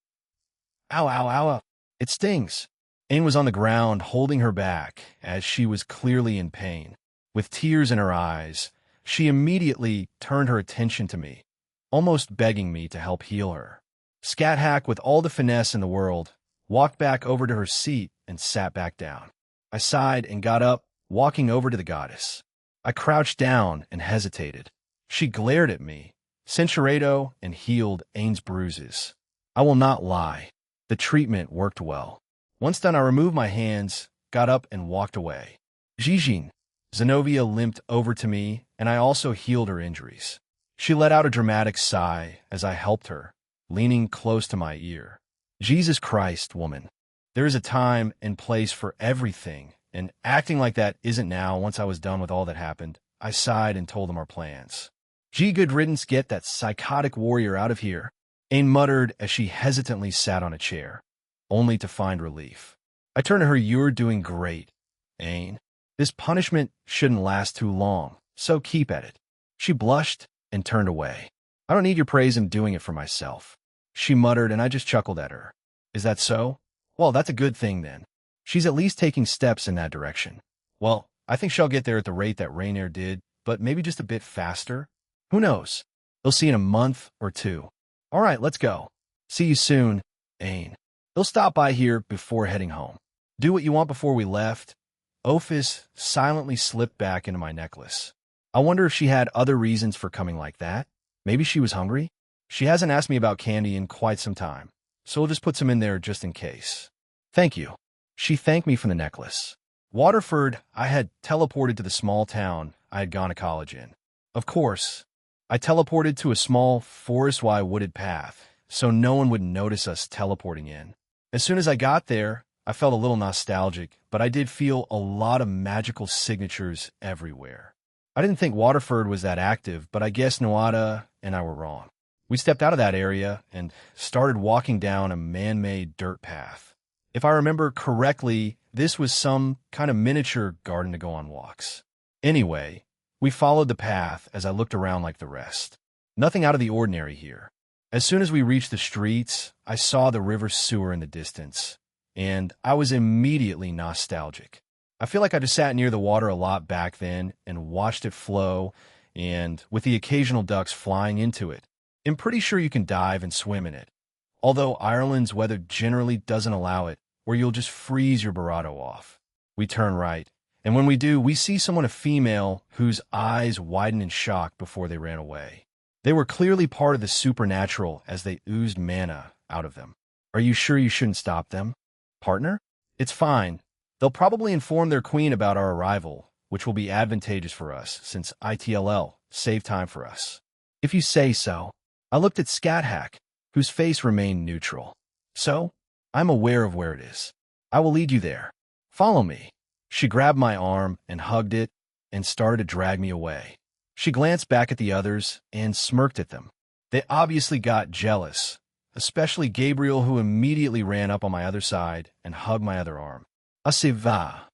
Ow, ow, ow. It stings. Aine was on the ground, holding her back, as she was clearly in pain. With tears in her eyes, she immediately turned her attention to me, almost begging me to help heal her. Scat Hack, with all the finesse in the world, walked back over to her seat and sat back down. I sighed and got up, walking over to the goddess. I crouched down and hesitated. She glared at me, Cinchureto, and healed Aine's bruises. I will not lie. The treatment worked well. Once done, I removed my hands, got up, and walked away. Jijin. Zenobia limped over to me, and I also healed her injuries. She let out a dramatic sigh as I helped her, leaning close to my ear. Jesus Christ, woman. There is a time and place for everything, and acting like that isn't now. Once I was done with all that happened, I sighed and told them our plans. Gee, good riddance, get that psychotic warrior out of here, Aine muttered as she hesitantly sat on a chair, only to find relief. I turned to her. You're doing great, Aine. This punishment shouldn't last too long, so keep at it. She blushed and turned away. I don't need your praise, I'm doing it for myself, she muttered, and I just chuckled at her. Is that so? Well, that's a good thing then. She's at least taking steps in that direction. Well, I think she'll get there at the rate that Rainier did, but maybe just a bit faster. Who knows? They'll see in a month or two. All right, let's go. See you soon, Aine. They'll stop by here before heading home. Do what you want before we left. Ophis silently slipped back into my necklace. I wonder if she had other reasons for coming like that. Maybe she was hungry? She hasn't asked me about candy in quite some time, so we'll just put some in there just in case. Thank you. She thanked me for the necklace. Waterford, I had teleported to the small town I had gone to college in. Of course, I teleported to a small forest-wide wooded path, so no one would notice us teleporting in. As soon as I got there, I felt a little nostalgic, but I did feel a lot of magical signatures everywhere. I didn't think Waterford was that active, but I guess Nuada and I were wrong. We stepped out of that area and started walking down a man-made dirt path. If I remember correctly, this was some kind of miniature garden to go on walks. Anyway, we followed the path as I looked around like the rest. Nothing out of the ordinary here. As soon as we reached the streets, I saw the river sewer in the distance. and I was immediately nostalgic. I feel like I just sat near the water a lot back then and watched it flow, and with the occasional ducks flying into it. I'm pretty sure you can dive and swim in it, although Ireland's weather generally doesn't allow it, or you'll just freeze your barato off. We turn right, and when we do, we see someone, a female, whose eyes widen in shock before they ran away. They were clearly part of the supernatural as they oozed mana out of them. Are you sure you shouldn't stop them? Partner? It's fine. They'll probably inform their queen about our arrival, which will be advantageous for us, since ITLL save time for us. If you say so. I looked at Scathack, whose face remained neutral. So, I'm aware of where it is. I will lead you there. Follow me. She grabbed my arm and hugged it and started to drag me away. She glanced back at the others and smirked at them. They obviously got jealous, especially Gabriel, who immediately ran up on my other side and hugged my other arm. Ça va?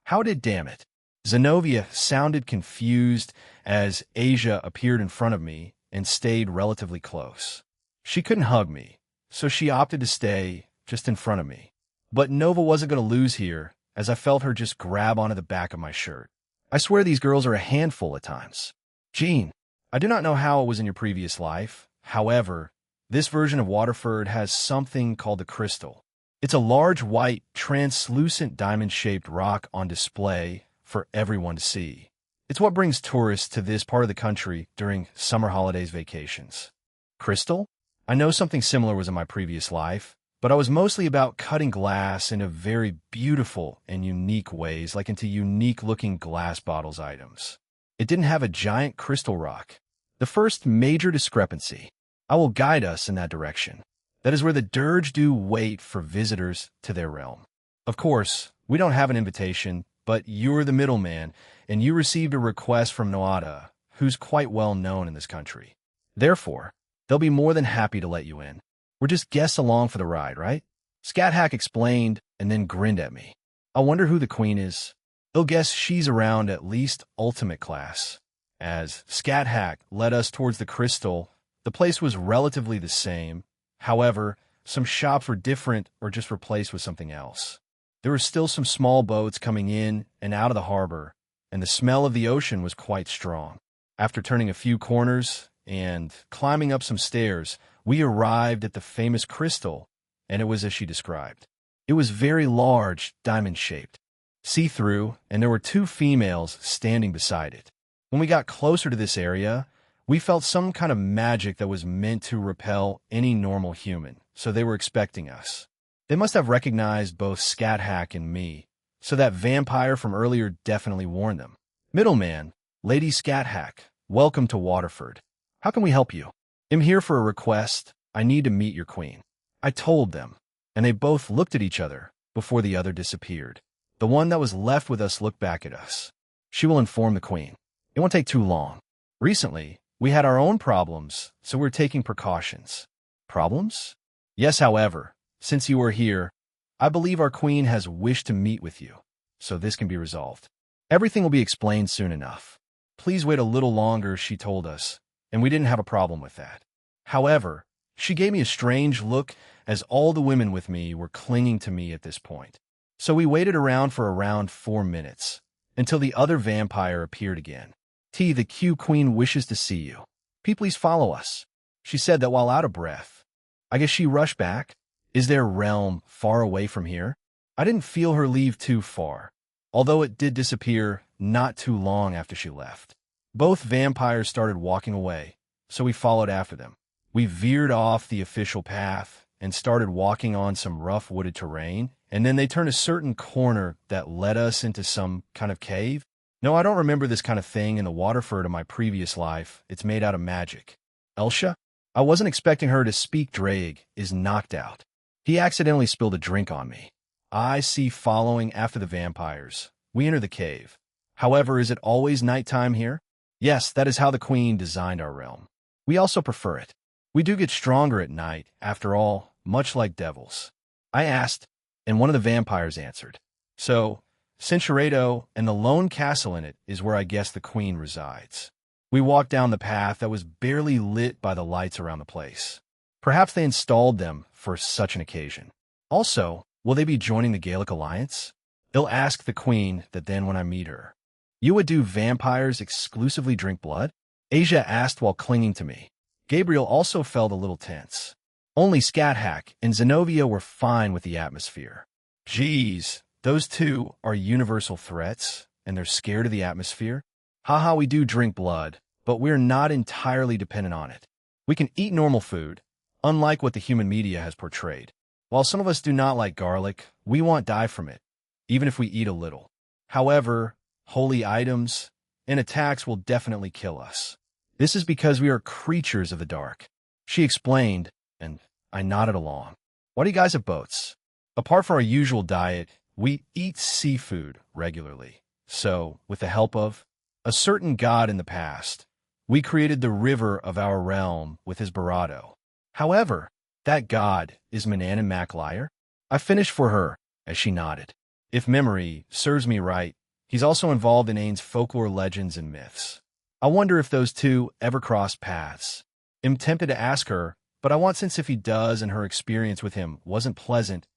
How did, damn it? Zenobia sounded confused as Asia appeared in front of me and stayed relatively close. She couldn't hug me, so she opted to stay just in front of me. But Nova wasn't going to lose here, as I felt her just grab onto the back of my shirt. I swear these girls are a handful at times. Jean, I do not know how it was in your previous life. However, this version of Waterford has something called the crystal. It's a large, white, translucent diamond-shaped rock on display for everyone to see. It's what brings tourists to this part of the country during summer holidays vacations. Crystal? I know something similar was in my previous life, but I was mostly about cutting glass in a very beautiful and unique ways, like into unique-looking glass bottles items. It didn't have a giant crystal rock. The first major discrepancy. I will guide us in that direction. That is where the dirge do wait for visitors to their realm. Of course, we don't have an invitation, but you're the middleman, and you received a request from Noada, who's quite well known in this country. Therefore, they'll be more than happy to let you in. We're just guests along for the ride, right? Scathack explained and then grinned at me. I wonder who the queen is. They'll guess she's around at least ultimate class. As Scathack led us towards the crystal, the place was relatively the same. However, some shops were different or just replaced with something else. There were still some small boats coming in and out of the harbor, and the smell of the ocean was quite strong. After turning a few corners and climbing up some stairs, we arrived at the famous crystal, and it was as she described. It was very large, diamond-shaped, see-through, and there were two females standing beside it. When we got closer to this area, we felt some kind of magic that was meant to repel any normal human, so they were expecting us. They must have recognized both Scathack and me, so that vampire from earlier definitely warned them. Middleman, Lady Scathack, welcome to Waterford. How can we help you? I'm here for a request. I need to meet your queen. I told them, and they both looked at each other before the other disappeared. The one that was left with us looked back at us. She will inform the queen. It won't take too long. Recently, we had our own problems, so we're taking precautions. Problems? Yes, however, since you are here, I believe our queen has wished to meet with you, so this can be resolved. Everything will be explained soon enough. Please wait a little longer, she told us, and we didn't have a problem with that. However, she gave me a strange look as all the women with me were clinging to me at this point. So we waited around for around 4 minutes, until the other vampire appeared again. The Q Queen wishes to see you. Please follow us. She said that while out of breath. I guess she rushed back. Is their realm far away from here? I didn't feel her leave too far, although it did disappear not too long after she left. Both vampires started walking away, so we followed after them. We veered off the official path and started walking on some rough wooded terrain, and then they turned a certain corner that led us into some kind of cave. No, I don't remember this kind of thing in the Waterford of my previous life. It's made out of magic. Elsha? I wasn't expecting her to speak. Drake is knocked out. He accidentally spilled a drink on me. I see following after the vampires. We enter the cave. However, is it always nighttime here? Yes, that is how the queen designed our realm. We also prefer it. We do get stronger at night, after all, much like devils. I asked, and one of the vampires answered. So, Cinceredo and the lone castle in it is where I guess the queen resides. We walked down the path that was barely lit by the lights around the place. Perhaps they installed them for such an occasion. Also, Will they be joining the Gaelic Alliance? They'll ask the queen that then when I meet her. You would do vampires exclusively drink blood? Asia asked while clinging to me. Gabriel also felt a little tense. Only Scathack and Zenobia were fine with the atmosphere. Geez, those two are universal threats, and they're scared of the atmosphere? Haha, we do drink blood, but we're not entirely dependent on it. We can eat normal food, unlike what the human media has portrayed. While some of us do not like garlic, we won't die from it, even if we eat a little. However, holy items and attacks will definitely kill us. This is because we are creatures of the dark. She explained, and I nodded along. Why do you guys have boats? Apart from our usual diet, we eat seafood regularly. So, with the help of a certain god in the past, we created the river of our realm with his barato. However, that god is Manan MacLiar. I finished for her, as she nodded. If memory serves me right, he's also involved in Ain's folklore legends and myths. I wonder if those two ever crossed paths. I'm tempted to ask her, but I want since if he does and her experience with him wasn't pleasant,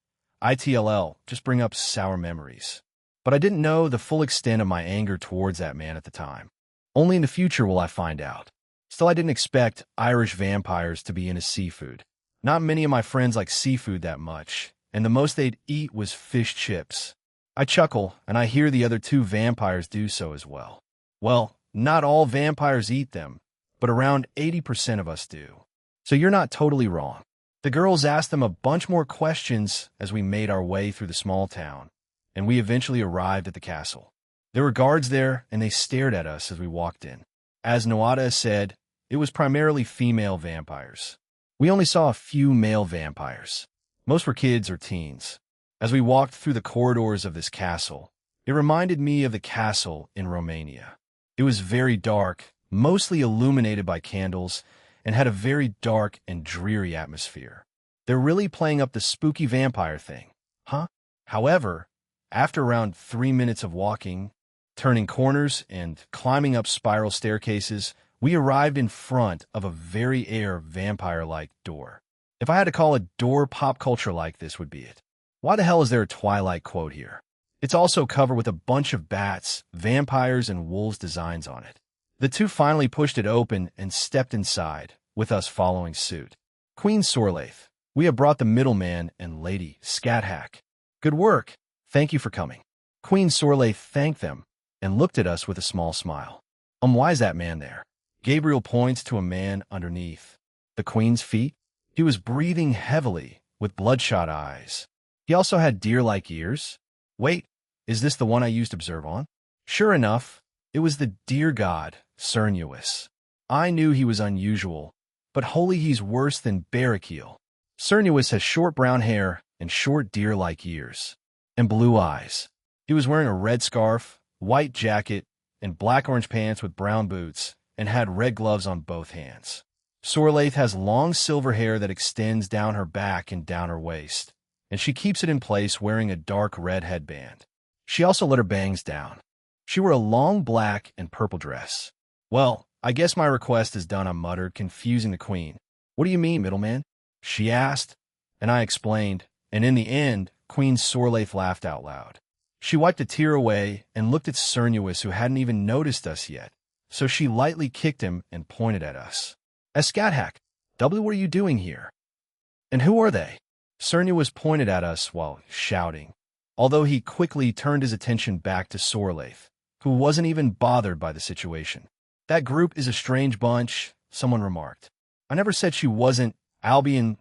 ITLL, just bring up sour memories. But I didn't know the full extent of my anger towards that man at the time. Only in the future will I find out. Still, I didn't expect Irish vampires to be into seafood. Not many of my friends like seafood that much, and the most they'd eat was fish chips. I chuckle, and I hear the other two vampires do so as well. Well, not all vampires eat them, but around 80% of us do. So you're not totally wrong. The girls asked them a bunch more questions as we made our way through the small town, and we eventually arrived at the castle. There were guards there, and they stared at us as we walked in. As Noada said, it was primarily female vampires. We only saw a few male vampires. Most were kids or teens. As we walked through the corridors of this castle, it reminded me of the castle in Romania. It was very dark, mostly illuminated by candles, and had a very dark and dreary atmosphere. They're really playing up the spooky vampire thing, huh? However, after around 3 minutes of walking, turning corners, and climbing up spiral staircases, we arrived in front of a very vampire-like door. If I had to call a door pop culture like this would be it. Why the hell is there a Twilight quote here? It's also covered with a bunch of bats, vampires, and wolves designs on it. The two finally pushed it open and stepped inside, with us following suit. Queen Sorlaith, we have brought the middleman and Lady Scathack. Good work. Thank you for coming. Queen Sorlaith thanked them and looked at us with a small smile. Why is that man there? Gabriel points to a man underneath the queen's feet. He was breathing heavily with bloodshot eyes. He also had deer-like ears. Wait, is this the one I used to observe on? Sure enough, it was the deer god, Cernuus. I knew he was unusual, but holy he's worse than Barrakiel. Cernuus has short brown hair and short deer-like ears, and blue eyes. He was wearing a red scarf, white jacket, and black-orange pants with brown boots, and had red gloves on both hands. Sorlaith has long silver hair that extends down her back and down her waist, and she keeps it in place wearing a dark red headband. She also let her bangs down. She wore a long black and purple dress. Well, I guess my request is done, I muttered, confusing the queen. What do you mean, middleman? She asked, and I explained, and in the end, Queen Sorlaith laughed out loud. She wiped a tear away and looked at Cernuus, who hadn't even noticed us yet, so she lightly kicked him and pointed at us. Scathack, W, what are you doing here? And who are they? Cernuus pointed at us while shouting, although he quickly turned his attention back to Sorlaith, who wasn't even bothered by the situation. That group is a strange bunch, someone remarked. I never said she wasn't. Albion.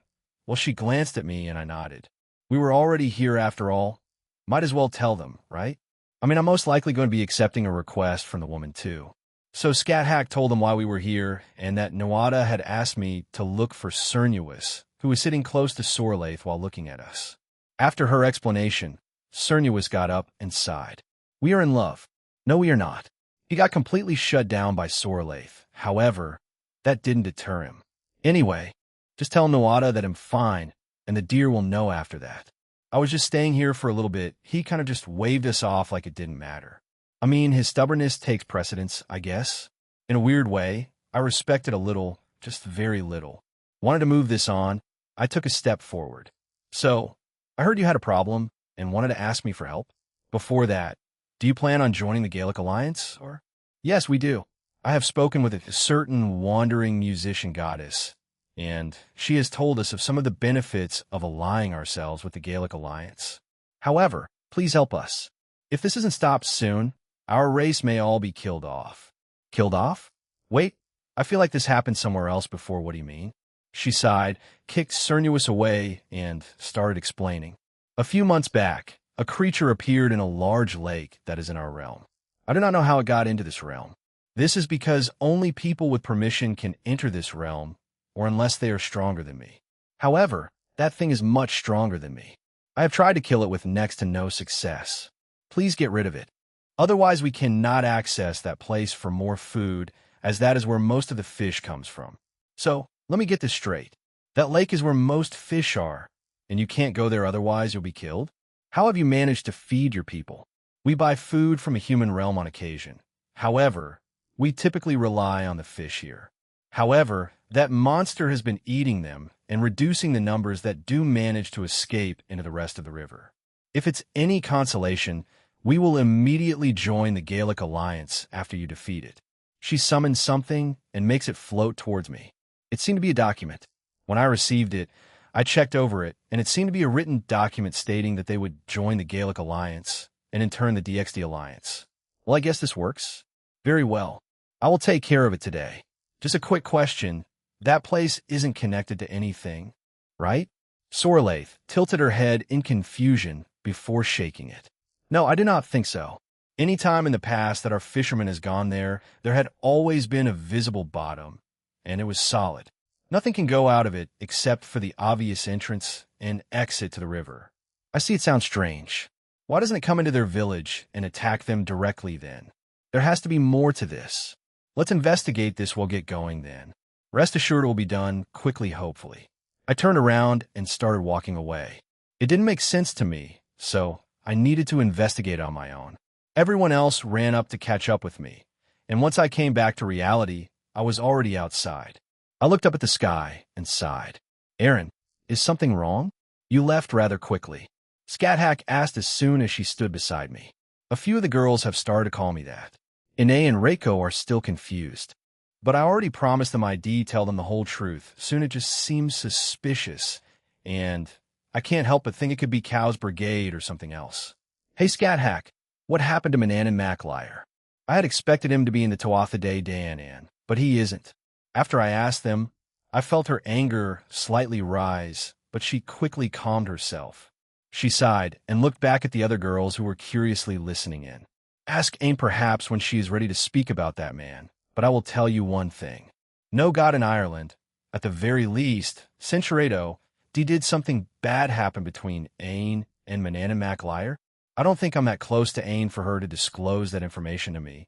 Well, she glanced at me and I nodded. We were already here after all. Might as well tell them, right? I mean, I'm most likely going to be accepting a request from the woman too. So Scathack told them why we were here and that Noada had asked me to look for Cernuus, who was sitting close to Sorlaith while looking at us. After her explanation, Cernuus got up and sighed. We are in love. No, we are not. He got completely shut down by Sorlaith. However, that didn't deter him. Anyway, just tell Noada that I'm fine, and the deer will know after that. I was just staying here for a little bit. He kind of just waved us off like it didn't matter. I mean, his stubbornness takes precedence, I guess. In a weird way, I respect it a little, just very little. Wanted to move this on. I took a step forward. So, I heard you had a problem and wanted to ask me for help. Before that, do you plan on joining the Gaelic Alliance, or? Yes, we do. I have spoken with a certain wandering musician goddess, and she has told us of some of the benefits of allying ourselves with the Gaelic Alliance. However, please help us. If this isn't stopped soon, our race may all be killed off. Killed off? Wait, I feel like this happened somewhere else before. What do you mean? She sighed, kicked Cernuus away, and started explaining. A few months back, a creature appeared in a large lake that is in our realm. I do not know how it got into this realm. This is because only people with permission can enter this realm, or unless they are stronger than me. However, that thing is much stronger than me. I have tried to kill it with next to no success. Please get rid of it. Otherwise, we cannot access that place for more food, as that is where most of the fish comes from. So, let me get this straight. That lake is where most fish are, and you can't go there otherwise you'll be killed? How have you managed to feed your people? We buy food from a human realm on occasion. However, we typically rely on the fish here. However, that monster has been eating them and reducing the numbers that do manage to escape into the rest of the river. If it's any consolation, we will immediately join the Gaelic Alliance after you defeat it. She summons something and makes it float towards me. It seemed to be a document. When I received it, I checked over it, and it seemed to be a written document stating that they would join the Gaelic Alliance, and in turn the DXD Alliance. Well, I guess this works. Very well. I will take care of it today. Just a quick question. That place isn't connected to anything, right? Sorlaith tilted her head in confusion before shaking it. No, I do not think so. Any time in the past that our fisherman has gone there, there had always been a visible bottom, and it was solid. Nothing can go out of it except for the obvious entrance and exit to the river. I see it sounds strange. Why doesn't it come into their village and attack them directly then? There has to be more to this. Let's investigate this. We'll get going then. Rest assured it will be done quickly, hopefully. I turned around and started walking away. It didn't make sense to me, so I needed to investigate on my own. Everyone else ran up to catch up with me, and once I came back to reality, I was already outside. I looked up at the sky and sighed. Aaron, is something wrong? You left rather quickly. Scathack asked as soon as she stood beside me. A few of the girls have started to call me that. Ine and Reiko are still confused. But I already promised them I'd tell them the whole truth. Soon it just seems suspicious, and I can't help but think it could be Cow's Brigade or something else. Hey, Scathack, what happened to Manan and Macliar? I had expected him to be in the Tuatha Dé Danann, but he isn't. After I asked them, I felt her anger slightly rise, but she quickly calmed herself. She sighed and looked back at the other girls who were curiously listening in. Ask Ain perhaps when she is ready to speak about that man, but I will tell you one thing. No god in Ireland, at the very least, Centuredo, did something bad happen between Ain and Manan and Macliar? I don't think I'm that close to Ain for her to disclose that information to me.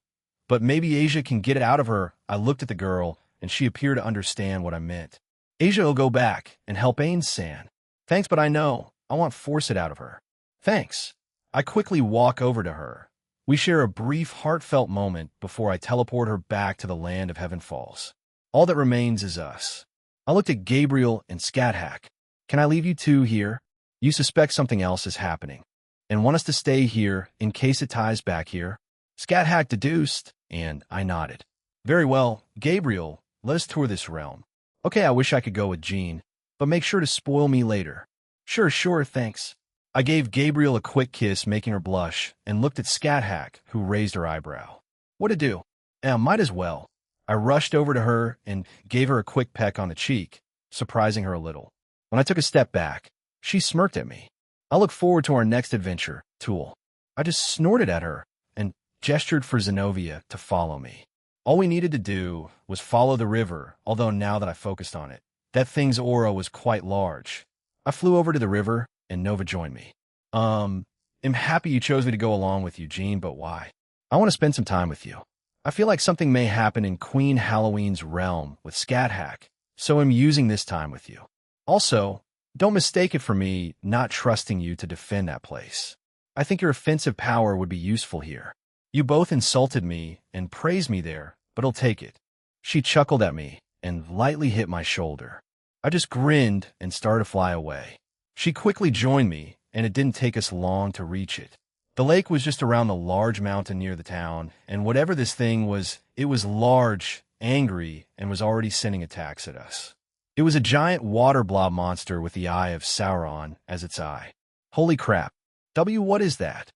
But maybe Asia can get it out of her. I looked at the girl, and she appeared to understand what I meant. Asia will go back and help Ain's San. Thanks, but I know. I won't force it out of her. Thanks. I quickly walk over to her. We share a brief, heartfelt moment before I teleport her back to the land of Heaven Falls. All that remains is us. I looked at Gabriel and Scathack. Can I leave you two here? You suspect something else is happening, and want us to stay here in case it ties back here? Scathack deduced, and I nodded. Very well, Gabriel, let us tour this realm. Okay, I wish I could go with Jean, but make sure to spoil me later. Sure, thanks. I gave Gabriel a quick kiss, making her blush, and looked at Scathack, who raised her eyebrow. What to do? Might as well. I rushed over to her and gave her a quick peck on the cheek, surprising her a little. When I took a step back, she smirked at me. I look forward to our next adventure, Tool. I just snorted at her and gestured for Zenobia to follow me. All we needed to do was follow the river, although now that I focused on it, that thing's aura was quite large. I flew over to the river, and Nova joined me. I'm happy you chose me to go along with you, Jean, but why? I want to spend some time with you. I feel like something may happen in Queen Halloween's realm with Scathack, so I'm using this time with you. Also, don't mistake it for me not trusting you to defend that place. I think your offensive power would be useful here. You both insulted me and praised me there, but I'll take it. She chuckled at me and lightly hit my shoulder. I just grinned and started to fly away. She quickly joined me, and it didn't take us long to reach it. The lake was just around the large mountain near the town, and whatever this thing was, it was large, angry, and was already sending attacks at us. It was a giant water blob monster with the eye of Sauron as its eye. Holy crap. What is that?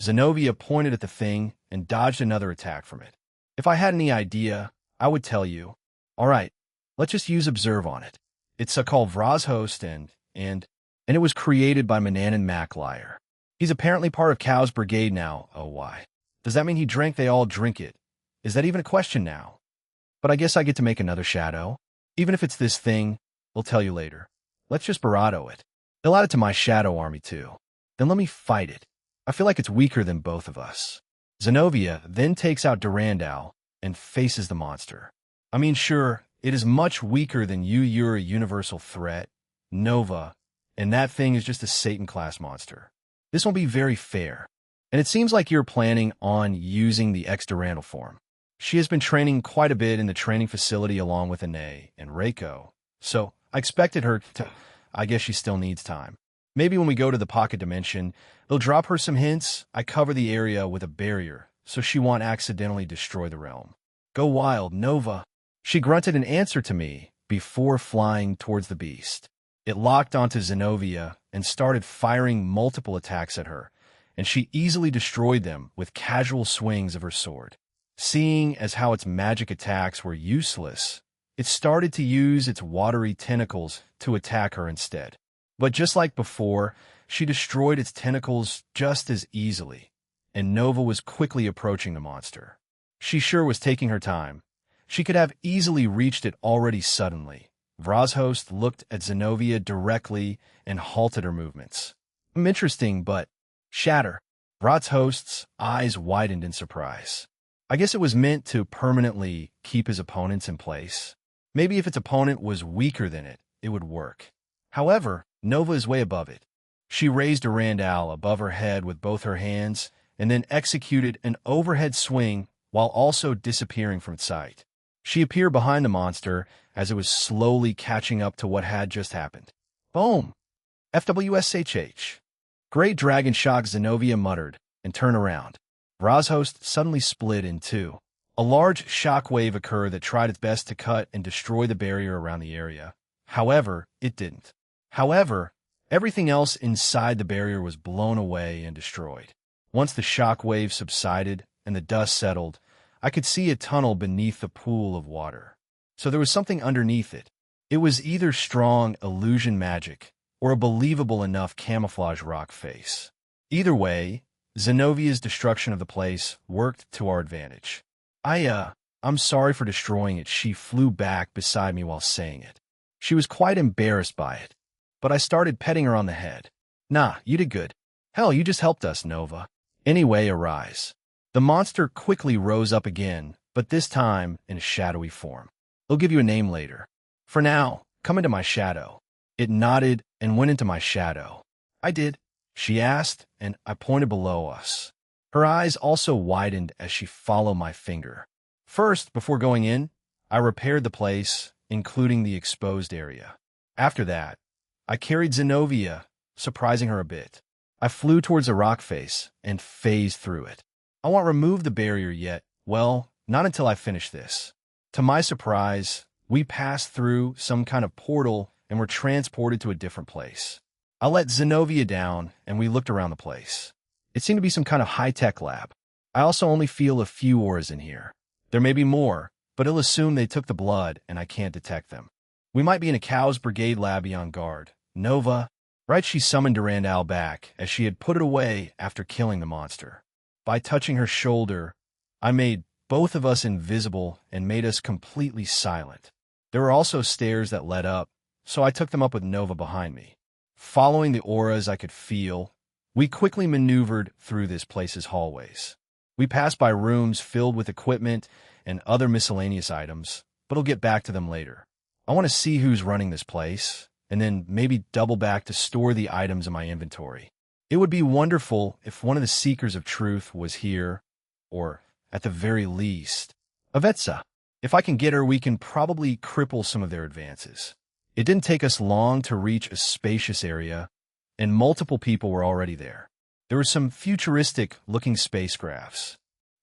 Zenobia pointed at the thing and dodged another attack from it. If I had any idea, I would tell you. All right, let's just use observe on it. It's called Vrozhost and it was created by Mananan Maclier. He's apparently part of Cow's brigade now. Oh, why? Does that mean he drank they all drink it? Is that even a question now? But I guess I get to make another shadow. Even if it's this thing, we'll tell you later. Let's just Barato it. They'll add it to my shadow army too. Then let me fight it. I feel like it's weaker than both of us. Zenobia then takes out Durandal and faces the monster. I mean, sure, it is much weaker than you. You're a universal threat, Nova, and that thing is just a Satan-class monster. This won't be very fair. And it seems like you're planning on using the ex-Durandal form. She has been training quite a bit in the training facility along with Ane and Reiko, so I expected her to. I guess she still needs time. Maybe when we go to the pocket dimension, they'll drop her some hints. I cover the area with a barrier, so she won't accidentally destroy the realm. Go wild, Nova. She grunted an answer to me before flying towards the beast. It locked onto Zenobia and started firing multiple attacks at her, and she easily destroyed them with casual swings of her sword. Seeing as how its magic attacks were useless, it started to use its watery tentacles to attack her instead. But just like before, she destroyed its tentacles just as easily, and Nova was quickly approaching the monster. She sure was taking her time. She could have easily reached it already suddenly. Vrozhost looked at Zenobia directly and halted her movements. Interesting, but shatter. Vrozhost's eyes widened in surprise. I guess it was meant to permanently keep his opponents in place. Maybe if its opponent was weaker than it, it would work. However, Nova is way above it. She raised Durandal above her head with both her hands and then executed an overhead swing while also disappearing from sight. She appeared behind the monster as it was slowly catching up to what had just happened. Boom! FWSHH. Great Dragon Shock, Zenobia muttered and turned around. Vrozhost suddenly split in two. A large shockwave occurred that tried its best to cut and destroy the barrier around the area. However, it didn't. However, everything else inside the barrier was blown away and destroyed. Once the shockwave subsided and the dust settled, I could see a tunnel beneath the pool of water. So there was something underneath it. It was either strong illusion magic or a believable enough camouflage rock face. Either way, Zenovia's destruction of the place worked to our advantage. I'm sorry for destroying it. She flew back beside me while saying it. She was quite embarrassed by it, but I started petting her on the head. Nah, you did good. Hell, you just helped us, Nova. Anyway, arise. The monster quickly rose up again, but this time in a shadowy form. I'll give you a name later. For now, come into my shadow. It nodded and went into my shadow. I did. She asked, and I pointed below us. Her eyes also widened as she followed my finger. First, before going in, I repaired the place, including the exposed area. After that, I carried Zenobia, surprising her a bit. I flew towards the rock face and phased through it. I won't remove the barrier yet. Well, not until I finish this. To my surprise, we passed through some kind of portal and were transported to a different place. I let Zenobia down, and we looked around the place. It seemed to be some kind of high-tech lab. I also only feel a few auras in here. There may be more, but it'll assume they took the blood, and I can't detect them. We might be in a Cow's brigade lab beyond guard. Nova, right? She summoned Durandal back, as she had put it away after killing the monster. By touching her shoulder, I made both of us invisible and made us completely silent. There were also stairs that led up, so I took them up with Nova behind me. Following the auras I could feel, we quickly maneuvered through this place's hallways. We passed by rooms filled with equipment and other miscellaneous items, but I'll get back to them later. I want to see who's running this place, and then maybe double back to store the items in my inventory. It would be wonderful if one of the Seekers of Truth was here, or, at the very least, Avetsa. If I can get her, we can probably cripple some of their advances. It didn't take us long to reach a spacious area and multiple people were already there. There were some futuristic-looking spacecrafts,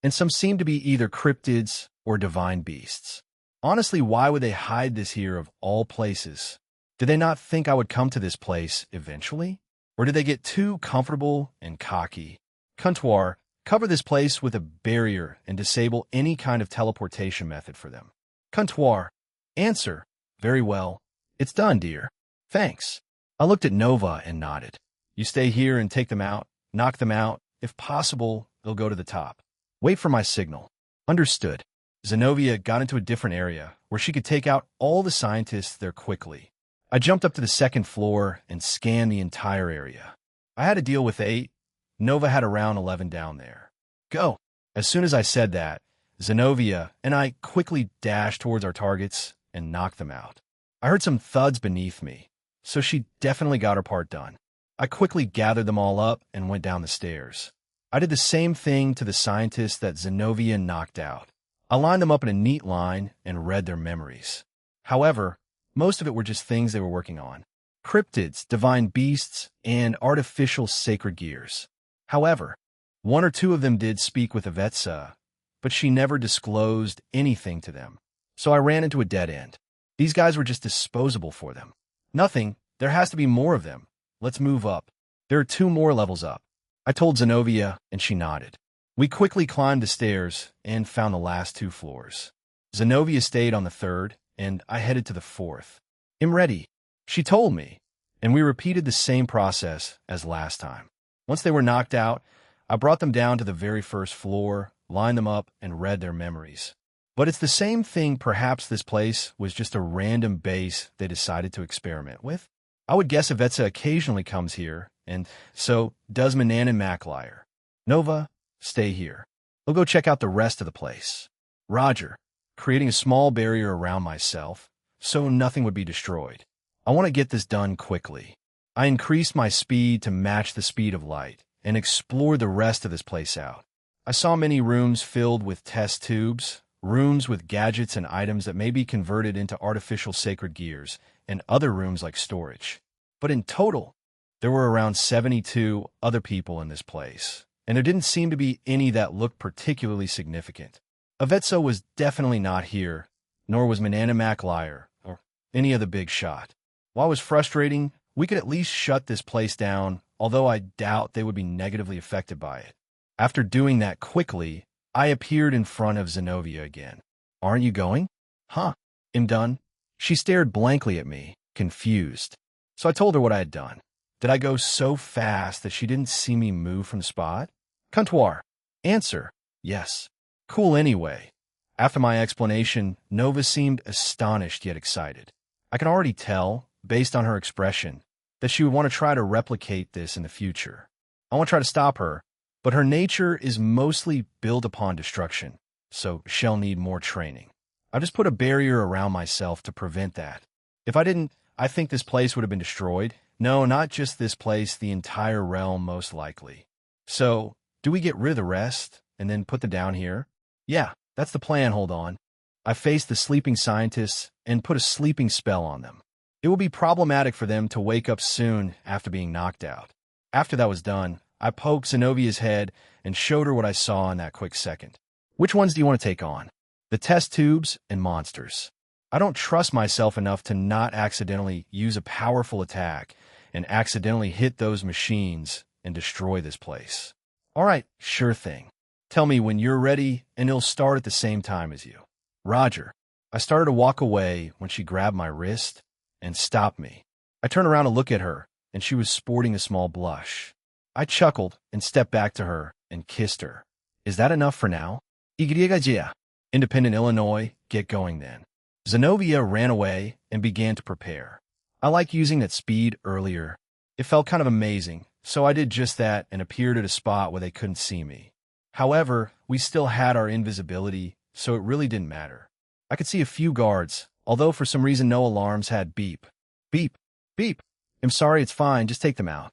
and some seemed to be either cryptids or divine beasts. Honestly, why would they hide this here of all places? Did they not think I would come to this place eventually? Or did they get too comfortable and cocky? Comptoir, cover this place with a barrier and disable any kind of teleportation method for them. Comptoir, answer. Very well. It's done, dear. Thanks. I looked at Nova and nodded. You stay here and take them out, knock them out. If possible, they'll go to the top. Wait for my signal. Understood. Zenobia got into a different area where she could take out all the scientists there quickly. I jumped up to the second floor and scanned the entire area. I had to deal with 8. Nova had around 11 down there. Go! As soon as I said that, Zenobia and I quickly dashed towards our targets and knocked them out. I heard some thuds beneath me, so she definitely got her part done. I quickly gathered them all up and went down the stairs. I did the same thing to the scientists that Zenobia knocked out. I lined them up in a neat line and read their memories. However, most of it were just things they were working on. Cryptids, divine beasts, and artificial sacred gears. However, 1 or 2 of them did speak with Ivetsa, but she never disclosed anything to them. So I ran into a dead end. These guys were just disposable for them. Nothing. There has to be more of them. Let's move up. There are 2 more levels up. I told Zenobia, and she nodded. We quickly climbed the stairs and found the last 2 floors. Zenobia stayed on the 3rd, and I headed to the 4th. I'm ready, she told me, and we repeated the same process as last time. Once they were knocked out, I brought them down to the very first floor, lined them up, and read their memories. But it's the same thing. Perhaps this place was just a random base they decided to experiment with. I would guess Ivetsa occasionally comes here, and so does Manan and MacLiar. Nova, stay here. We'll go check out the rest of the place. Roger, creating a small barrier around myself, so nothing would be destroyed. I want to get this done quickly. I increased my speed to match the speed of light, and explored the rest of this place out. I saw many rooms filled with test tubes, rooms with gadgets and items that may be converted into artificial sacred gears, and other rooms like storage. But in total, there were around 72 other people in this place, and there didn't seem to be any that looked particularly significant. Ivetsa was definitely not here, nor was Manan and MacLiar, or any of the big shot. While it was frustrating, we could at least shut this place down, although I doubt they would be negatively affected by it. After doing that quickly, I appeared in front of Zenobia again. Aren't you going? Huh? I'm done. She stared blankly at me, confused. So I told her what I had done. Did I go so fast that she didn't see me move from the spot? Comptoir. Answer. Yes. Cool anyway. After my explanation, Nova seemed astonished yet excited. I could already tell, based on her expression, that she would want to try to replicate this in the future. I want to try to stop her, but her nature is mostly built upon destruction, so she'll need more training. I just put a barrier around myself to prevent that. If I didn't, I think this place would have been destroyed. No, not just this place, the entire realm most likely. So, do we get rid of the rest, and then put them down here? Yeah, that's the plan, hold on. I faced the sleeping scientists and put a sleeping spell on them. It will be problematic for them to wake up soon after being knocked out. After that was done, I poked Zenobia's head and showed her what I saw in that quick second. Which ones do you want to take on? The test tubes and monsters. I don't trust myself enough to not accidentally use a powerful attack and accidentally hit those machines and destroy this place. All right, sure thing. Tell me when you're ready and it'll start at the same time as you. Roger. I started to walk away when she grabbed my wrist and stopped me. I turned around to look at her, and she was sporting a small blush. I chuckled and stepped back to her and kissed her. Is that enough for now? Igrigagia. Independent Illinois, get going then. Zenobia ran away and began to prepare. I like using that speed earlier. It felt kind of amazing, so I did just that and appeared at a spot where they couldn't see me. However, we still had our invisibility, so it really didn't matter. I could see a few guards, although for some reason no alarms had beep. Beep. Beep. I'm sorry, it's fine, just take them out.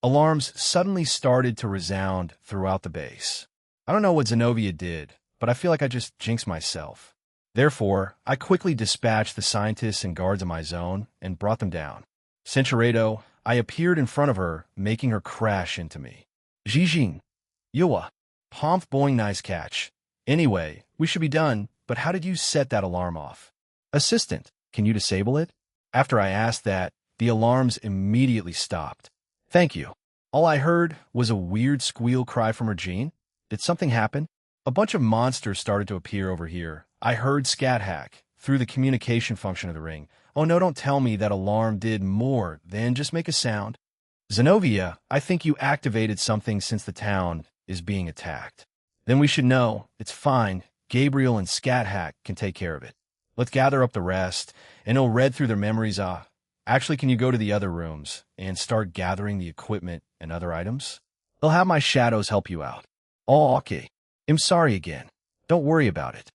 Alarms suddenly started to resound throughout the base. I don't know what Zenobia did, but I feel like I just jinxed myself. Therefore, I quickly dispatched the scientists and guards in my zone and brought them down. Centurato, I appeared in front of her, making her crash into me. Jijing. Yuwa. Pomf boing, nice catch. Anyway, we should be done, but how did you set that alarm off? Assistant, can you disable it? After I asked that, the alarms immediately stopped. Thank you. All I heard was a weird squeal cry from Regine. Did something happen? A bunch of monsters started to appear over here. I heard scat hack through the communication function of the ring. Oh no, don't tell me that alarm did more than just make a sound. Zenobia, I think you activated something since the town is being attacked. Then we should know. It's fine. Gabriel and Scat Hack can take care of it. Let's gather up the rest, and he'll read through their memories. Actually, can you go to the other rooms and start gathering the equipment and other items? I'll have my shadows help you out. Oh, okay. I'm sorry again. Don't worry about it.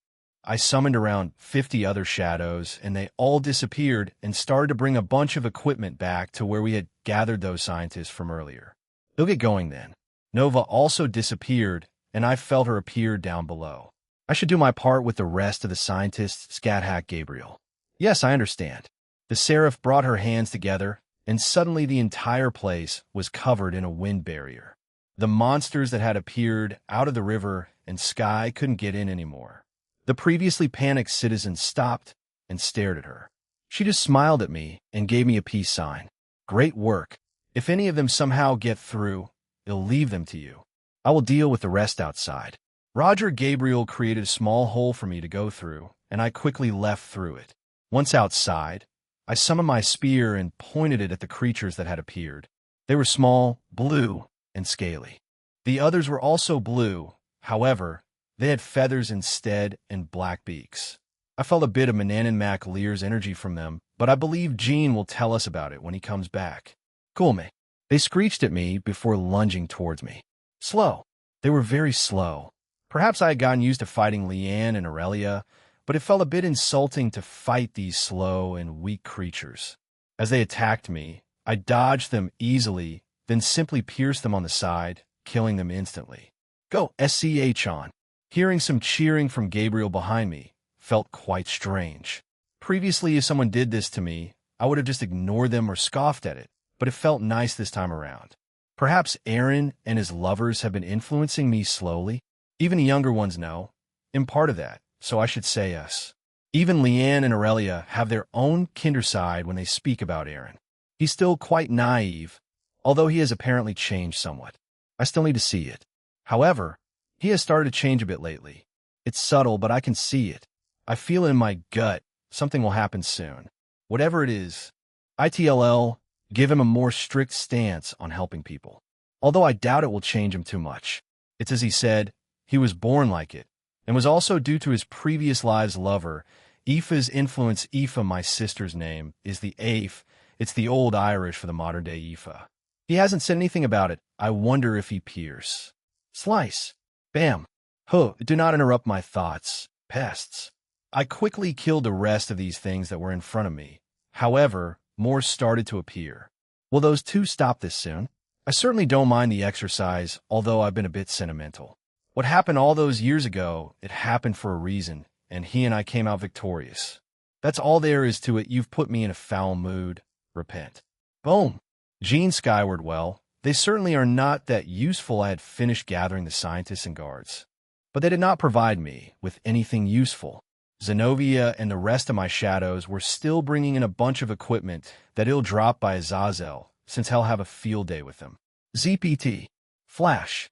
I summoned around 50 other shadows, and they all disappeared and started to bring a bunch of equipment back to where we had gathered those scientists from earlier. They'll get going then. Nova also disappeared, and I felt her appear down below. I should do my part with the rest of the scientists, Scat Hack Gabriel. Yes, I understand. The Seraph brought her hands together, and suddenly the entire place was covered in a wind barrier. The monsters that had appeared out of the river and sky couldn't get in anymore. The previously panicked citizens stopped and stared at her. She just smiled at me and gave me a peace sign. Great work. If any of them somehow get through, it'll leave them to you. I will deal with the rest outside. Roger Gabriel created a small hole for me to go through, and I quickly left through it. Once outside, I summoned my spear and pointed it at the creatures that had appeared. They were small, blue, and scaly. The others were also blue. However, they had feathers instead and black beaks. I felt a bit of Mananan Mac Lear's energy from them, but I believe Gene will tell us about it when he comes back. Cool me. They screeched at me before lunging towards me. Slow. They were very slow. Perhaps I had gotten used to fighting Leanne and Aurelia, but it felt a bit insulting to fight these slow and weak creatures. As they attacked me, I dodged them easily, then simply pierced them on the side, killing them instantly. Go, SCH on. Hearing some cheering from Gabriel behind me felt quite strange. Previously, if someone did this to me, I would have just ignored them or scoffed at it, but it felt nice this time around. Perhaps Aaron and his lovers have been influencing me slowly. Even the younger ones know. I'm part of that, so I should say us. Even Leanne and Aurelia have their own kinder side when they speak about Aaron. He's still quite naive, although he has apparently changed somewhat. I still need to see it. However, he has started to change a bit lately. It's subtle, but I can see it. I feel in my gut something will happen soon. Whatever it is, ITLL, give him a more strict stance on helping people. Although I doubt it will change him too much. It's as he said, he was born like it, and was also due to his previous lives' lover. Aoife's influence. Aoife, my sister's name, is the Aif. It's the old Irish for the modern-day Aoife. He hasn't said anything about it. I wonder if he peers. Slice. Bam. Huh, do not interrupt my thoughts. Pests. I quickly killed the rest of these things that were in front of me. However, more started to appear. Will those two stop this soon? I certainly don't mind the exercise, although I've been a bit sentimental. What happened all those years ago, it happened for a reason, and he and I came out victorious. That's all there is to it. You've put me in a foul mood. Repent. Boom. Gene skyward. Well, they certainly are not that useful. I had finished gathering the scientists and guards, but they did not provide me with anything useful. Zenobia and the rest of my shadows were still bringing in a bunch of equipment that he'll drop by Azazel, since he'll have a field day with them. ZPT. Flash.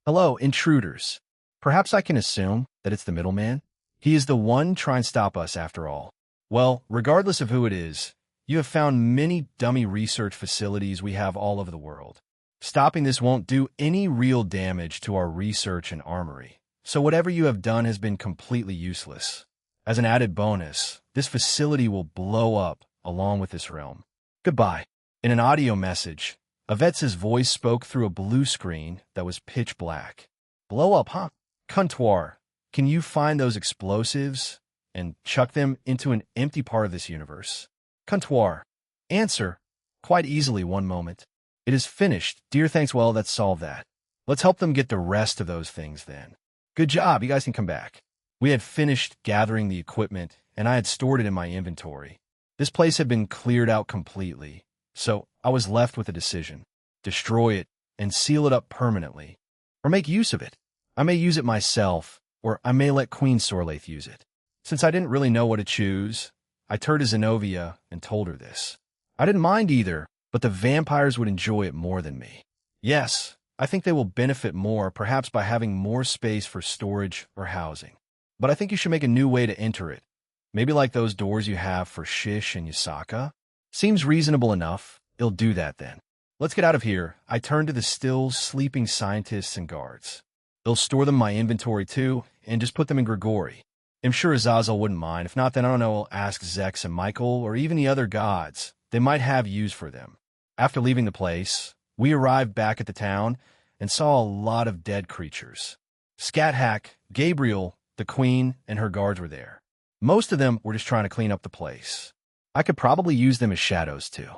Hello, intruders. Perhaps I can assume that it's the middleman. He is the one trying to stop us after all. Well, regardless of who it is, you have found many dummy research facilities we have all over the world. Stopping this won't do any real damage to our research and armory, so whatever you have done has been completely useless. As an added bonus, this facility will blow up along with this realm. Goodbye. In an audio message, Avetz's voice spoke through a blue screen that was pitch black. Blow up, huh? Comptoir, can you find those explosives and chuck them into an empty part of this universe? Comptoir. Answer. Quite easily. One moment. It is finished. Dear, thanks. Well, let's solve that. Let's help them get the rest of those things then. Good job. You guys can come back. We had finished gathering the equipment, and I had stored it in my inventory. This place had been cleared out completely. So I was left with a decision: destroy it and seal it up permanently, or make use of it. I may use it myself, or I may let Queen Sorlaith use it. Since I didn't really know what to choose, I turned to Zenobia and told her this. I didn't mind either, but the vampires would enjoy it more than me. Yes, I think they will benefit more, perhaps by having more space for storage or housing. But I think you should make a new way to enter it. Maybe like those doors you have for Shish and Yasaka? Seems reasonable enough. It'll do that then. Let's get out of here. I turned to the still sleeping scientists and guards. They'll store them in my inventory too, and just put them in Grigori. I'm sure Azazel wouldn't mind. If not, then I don't know, I'll ask Zex and Michael, or even the other gods. They might have use for them. After leaving the place, we arrived back at the town and saw a lot of dead creatures. Scat-Hack, Gabriel, the queen, and her guards were there. Most of them were just trying to clean up the place. I could probably use them as shadows too.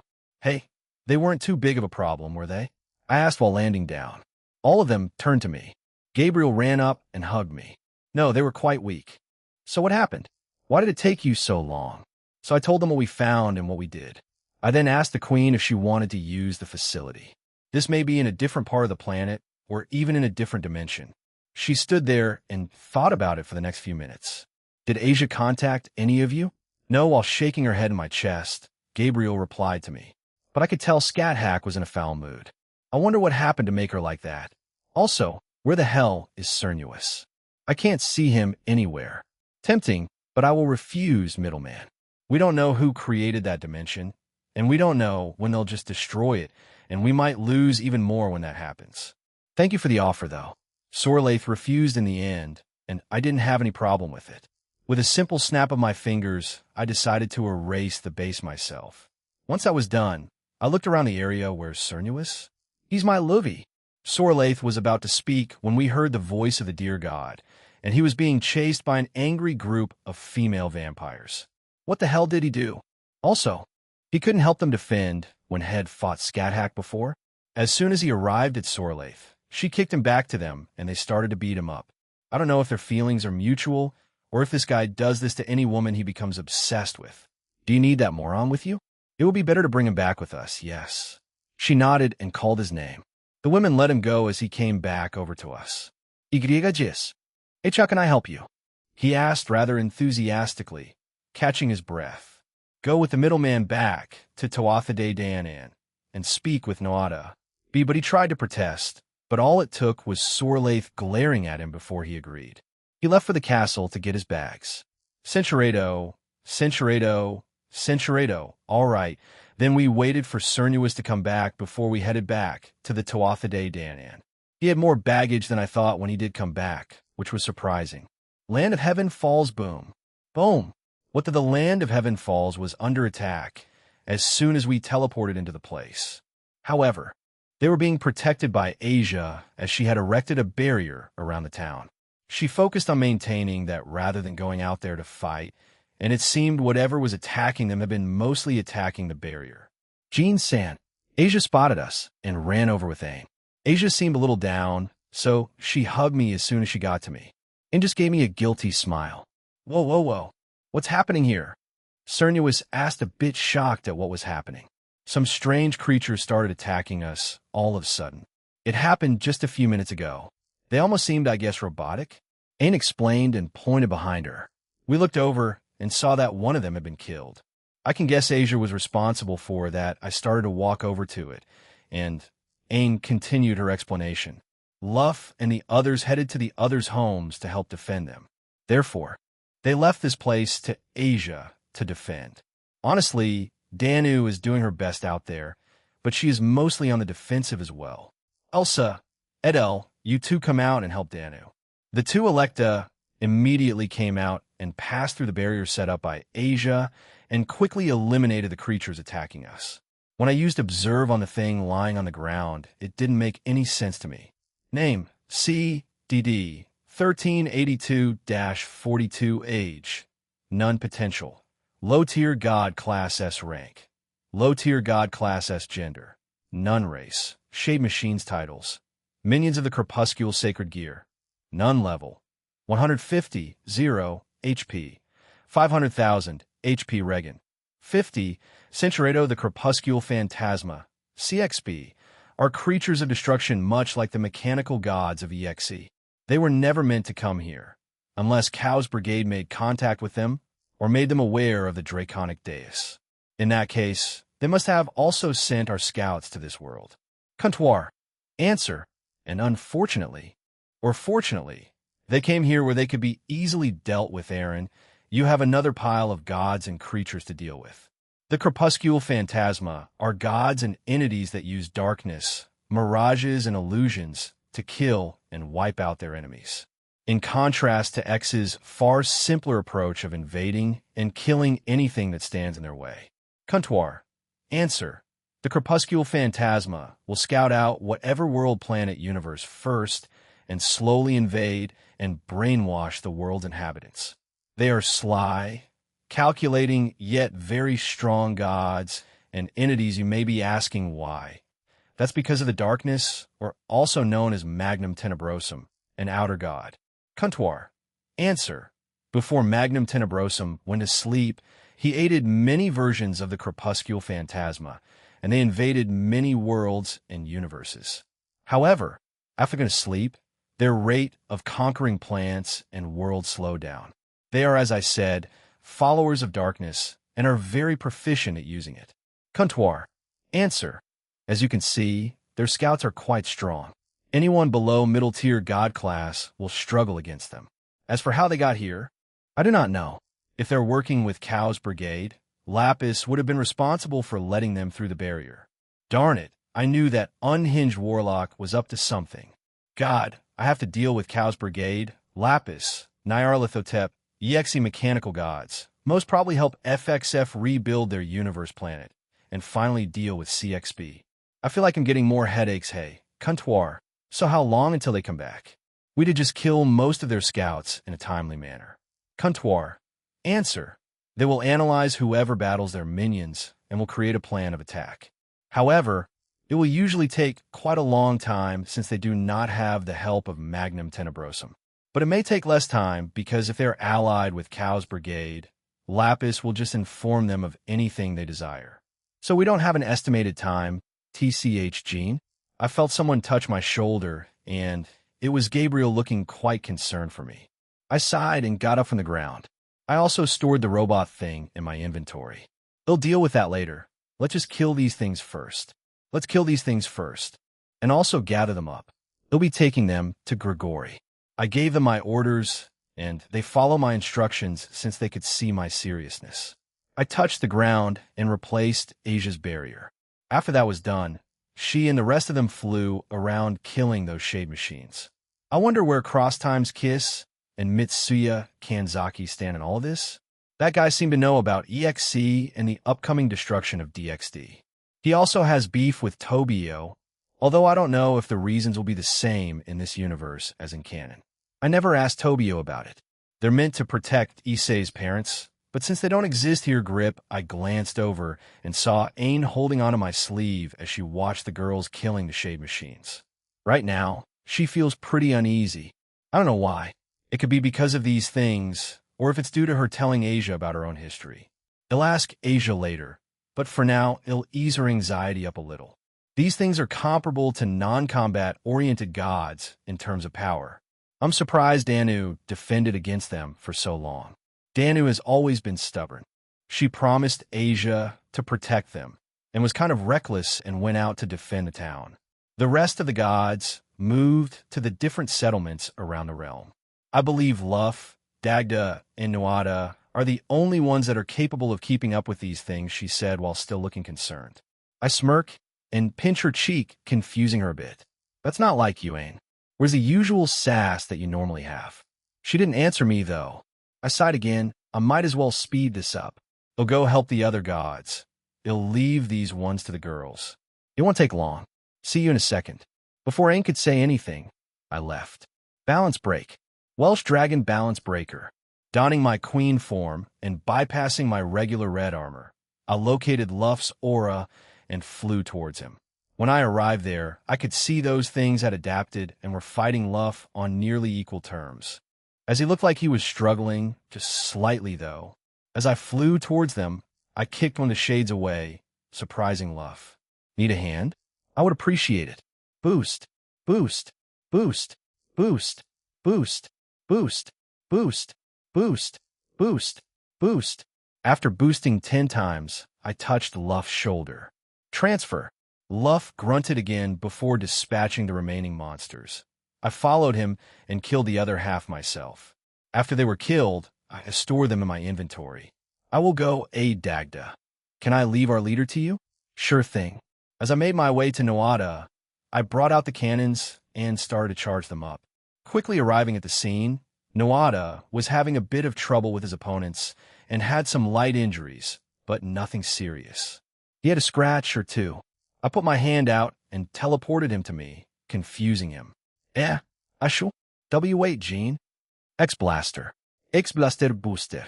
Hey, they weren't too big of a problem, were they? I asked while landing down. All of them turned to me. Gabriel ran up and hugged me. No, they were quite weak. So what happened? Why did it take you so long? So I told them what we found and what we did. I then asked the queen if she wanted to use the facility. This may be in a different part of the planet, or even in a different dimension. She stood there and thought about it for the next few minutes. Did Asia contact any of you? No, while shaking her head in my chest, Gabriel replied to me. But I could tell Scat-Hack was in a foul mood. I wonder what happened to make her like that. Also, where the hell is Cernuus? I can't see him anywhere. Tempting, but I will refuse, middleman. We don't know who created that dimension, and we don't know when they'll just destroy it, and we might lose even more when that happens. Thank you for the offer, though. Sorlaith refused in the end, and I didn't have any problem with it. With a simple snap of my fingers, I decided to erase the base myself. Once I was done, I looked around the area. Where's Cernuus? He's my Luvi. Sorlaith was about to speak when we heard the voice of the dear god, and he was being chased by an angry group of female vampires. What the hell did he do? Also, he couldn't help them defend when Head fought Scat-Hack before. As soon as he arrived at Sorlaith, she kicked him back to them, and they started to beat him up. I don't know if their feelings are mutual, or if this guy does this to any woman he becomes obsessed with. Do you need that moron with you? It would be better to bring him back with us, yes. She nodded and called his name. The women let him go as he came back over to us. Igriga. Hey, Chuck, can I help you? He asked rather enthusiastically, catching his breath. Go with the middleman back to Tuatha Danann and speak with Noada. But he tried to protest, but all it took was Sorlaith glaring at him before he agreed. He left for the castle to get his bags. Centurado. All right. Then we waited for Cernuus to come back before we headed back to the Tuatha Danann. He had more baggage than I thought when he did come back, which was surprising. Land of Heaven Falls boom. Boom. What the Land of Heaven Falls was under attack as soon as we teleported into the place. However, they were being protected by Asia as she had erected a barrier around the town. She focused on maintaining that rather than going out there to fight, and it seemed whatever was attacking them had been mostly attacking the barrier. Jean-san, Asia spotted us and ran over with Aang. Asia seemed a little down, so she hugged me as soon as she got to me, and just gave me a guilty smile. Whoa. What's happening here? Cernuus asked, a bit shocked at what was happening. Some strange creatures started attacking us all of a sudden. It happened just a few minutes ago. They almost seemed, I guess, robotic. Aang explained and pointed behind her. We looked over and saw that one of them had been killed. I can guess Asia was responsible for that. I started to walk over to it, and Aang continued her explanation. Luff and the others headed to the others' homes to help defend them. Therefore, they left this place to Asia to defend. Honestly, Danu is doing her best out there, but she is mostly on the defensive as well. Elsa, Edel, you two come out and help Danu. The two Electa immediately came out and passed through the barrier set up by Asia and quickly eliminated the creatures attacking us. When I used Observe on the thing lying on the ground, it didn't make any sense to me. Name, CDD, 1382-42 age. None potential. Low-tier God Class S rank. Low-tier God Class S gender. None race. Shade Machines titles. Minions of the Crepuscule Sacred Gear. None level. 150, 0, HP. 500,000, HP Regan. 10k-50, Centuredo the Crepuscule Phantasma, CXP, are creatures of destruction much like the mechanical gods of EXE. They were never meant to come here, unless Chaos Brigade made contact with them or made them aware of the Draconic Dais. In that case, they must have also sent our scouts to this world. Comptoir. Answer. And unfortunately, or fortunately, they came here where they could be easily dealt with, Aaron. You have another pile of gods and creatures to deal with. The Crepuscule Phantasma are gods and entities that use darkness, mirages, and illusions to kill and wipe out their enemies. In contrast to X's far simpler approach of invading and killing anything that stands in their way. Comptoir. Answer. The Crepuscule Phantasma will scout out whatever world, planet, universe first and slowly invade and brainwash the world's inhabitants. They are sly, calculating yet very strong gods and entities. You may be asking why. That's because of the darkness, or also known as Magnum Tenebrosum, an outer god. Comptoir. Answer. Before Magnum Tenebrosum went to sleep, he aided many versions of the Crepuscule Phantasma, and they invaded many worlds and universes. However, after going to sleep, their rate of conquering planets and worlds slowed down. They are, as I said, followers of darkness and are very proficient at using it. Comptoir. Answer. As you can see, their scouts are quite strong. Anyone below middle-tier god class will struggle against them. As for how they got here, I do not know. If they're working with Chaos Brigade, Lapis would have been responsible for letting them through the barrier. Darn it, I knew that unhinged warlock was up to something. God, I have to deal with Chaos Brigade, Lapis, Nyarlathotep, EXE mechanical gods, most probably help FXF rebuild their universe planet, and finally deal with CXP. I feel like I'm getting more headaches, hey. Comptoir. So how long until they come back? We did just kill most of their scouts in a timely manner. Comptoir. Answer. They will analyze whoever battles their minions and will create a plan of attack. However, it will usually take quite a long time since they do not have the help of Magnum Tenebrosum. But it may take less time because if they're allied with Chaos Brigade, Lapis will just inform them of anything they desire. So we don't have an estimated time. TCH Gene. I felt someone touch my shoulder, and it was Gabriel looking quite concerned for me. I sighed and got up from the ground. I also stored the robot thing in my inventory. They'll deal with that later. Let's just kill these things first. Let's kill these things first. And also gather them up. They'll be taking them to Grigori. I gave them my orders, and they follow my instructions since they could see my seriousness. I touched the ground and replaced Asia's barrier. After that was done, she and the rest of them flew around killing those shade machines. I wonder where Crosstime's Kiss and Mitsuya Kanzaki stand in all of this? That guy seemed to know about EXE and the upcoming destruction of DXD. He also has beef with Tobio, although I don't know if the reasons will be the same in this universe as in canon. I never asked Tobio about it. They're meant to protect Issei's parents, but since they don't exist here, Grip, I glanced over and saw Ain holding onto my sleeve as she watched the girls killing the shade machines. Right now, she feels pretty uneasy. I don't know why. It could be because of these things, or if it's due to her telling Asia about her own history. I'll ask Asia later, but for now, it'll ease her anxiety up a little. These things are comparable to non-combat-oriented gods in terms of power. I'm surprised Danu defended against them for so long. Danu has always been stubborn. She promised Asia to protect them, and was kind of reckless and went out to defend the town. The rest of the gods moved to the different settlements around the realm. I believe Luff, Dagda, and Nuada are the only ones that are capable of keeping up with these things, she said while still looking concerned. I smirk and pinch her cheek, confusing her a bit. That's not like you, Ain. Where's the usual sass that you normally have? She didn't answer me, though. I sighed again. I might as well speed this up. They'll go help the other gods. They'll leave these ones to the girls. It won't take long. See you in a second. Before Ain could say anything, I left. Balance break. Welsh Dragon Balance Breaker. Donning my queen form and bypassing my regular red armor, I located Luff's aura and flew towards him. When I arrived there, I could see those things had adapted and were fighting Luff on nearly equal terms. As he looked like he was struggling, just slightly though, as I flew towards them, I kicked one of the shades away, surprising Luff. Need a hand? I would appreciate it. Boost, boost, boost, boost, boost, boost, boost, boost, boost, boost. After boosting 10 times, I touched Luff's shoulder. Transfer. Luff grunted again before dispatching the remaining monsters. I followed him and killed the other half myself. After they were killed, I stored them in my inventory. I will go aid Dagda. Can I leave our leader to you? Sure thing. As I made my way to Noada, I brought out the cannons and started to charge them up. Quickly arriving at the scene, Noada was having a bit of trouble with his opponents and had some light injuries, but nothing serious. He had a scratch or two. I put my hand out and teleported him to me, confusing him. Ashul, W8 Gene, X-Blaster, X-Blaster Booster,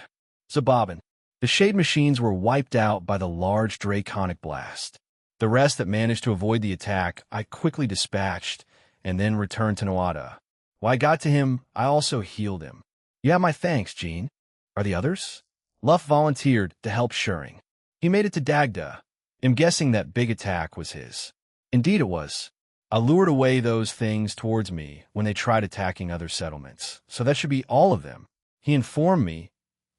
Zabobin. The shade machines were wiped out by the large draconic blast. The rest that managed to avoid the attack, I quickly dispatched and then returned to Noada. When I got to him, I also healed him. You have my thanks, Gene. Are the others? Luff volunteered to help Shuring. He made it to Dagda. I'm guessing that big attack was his. Indeed it was. I lured away those things towards me when they tried attacking other settlements, so that should be all of them. He informed me.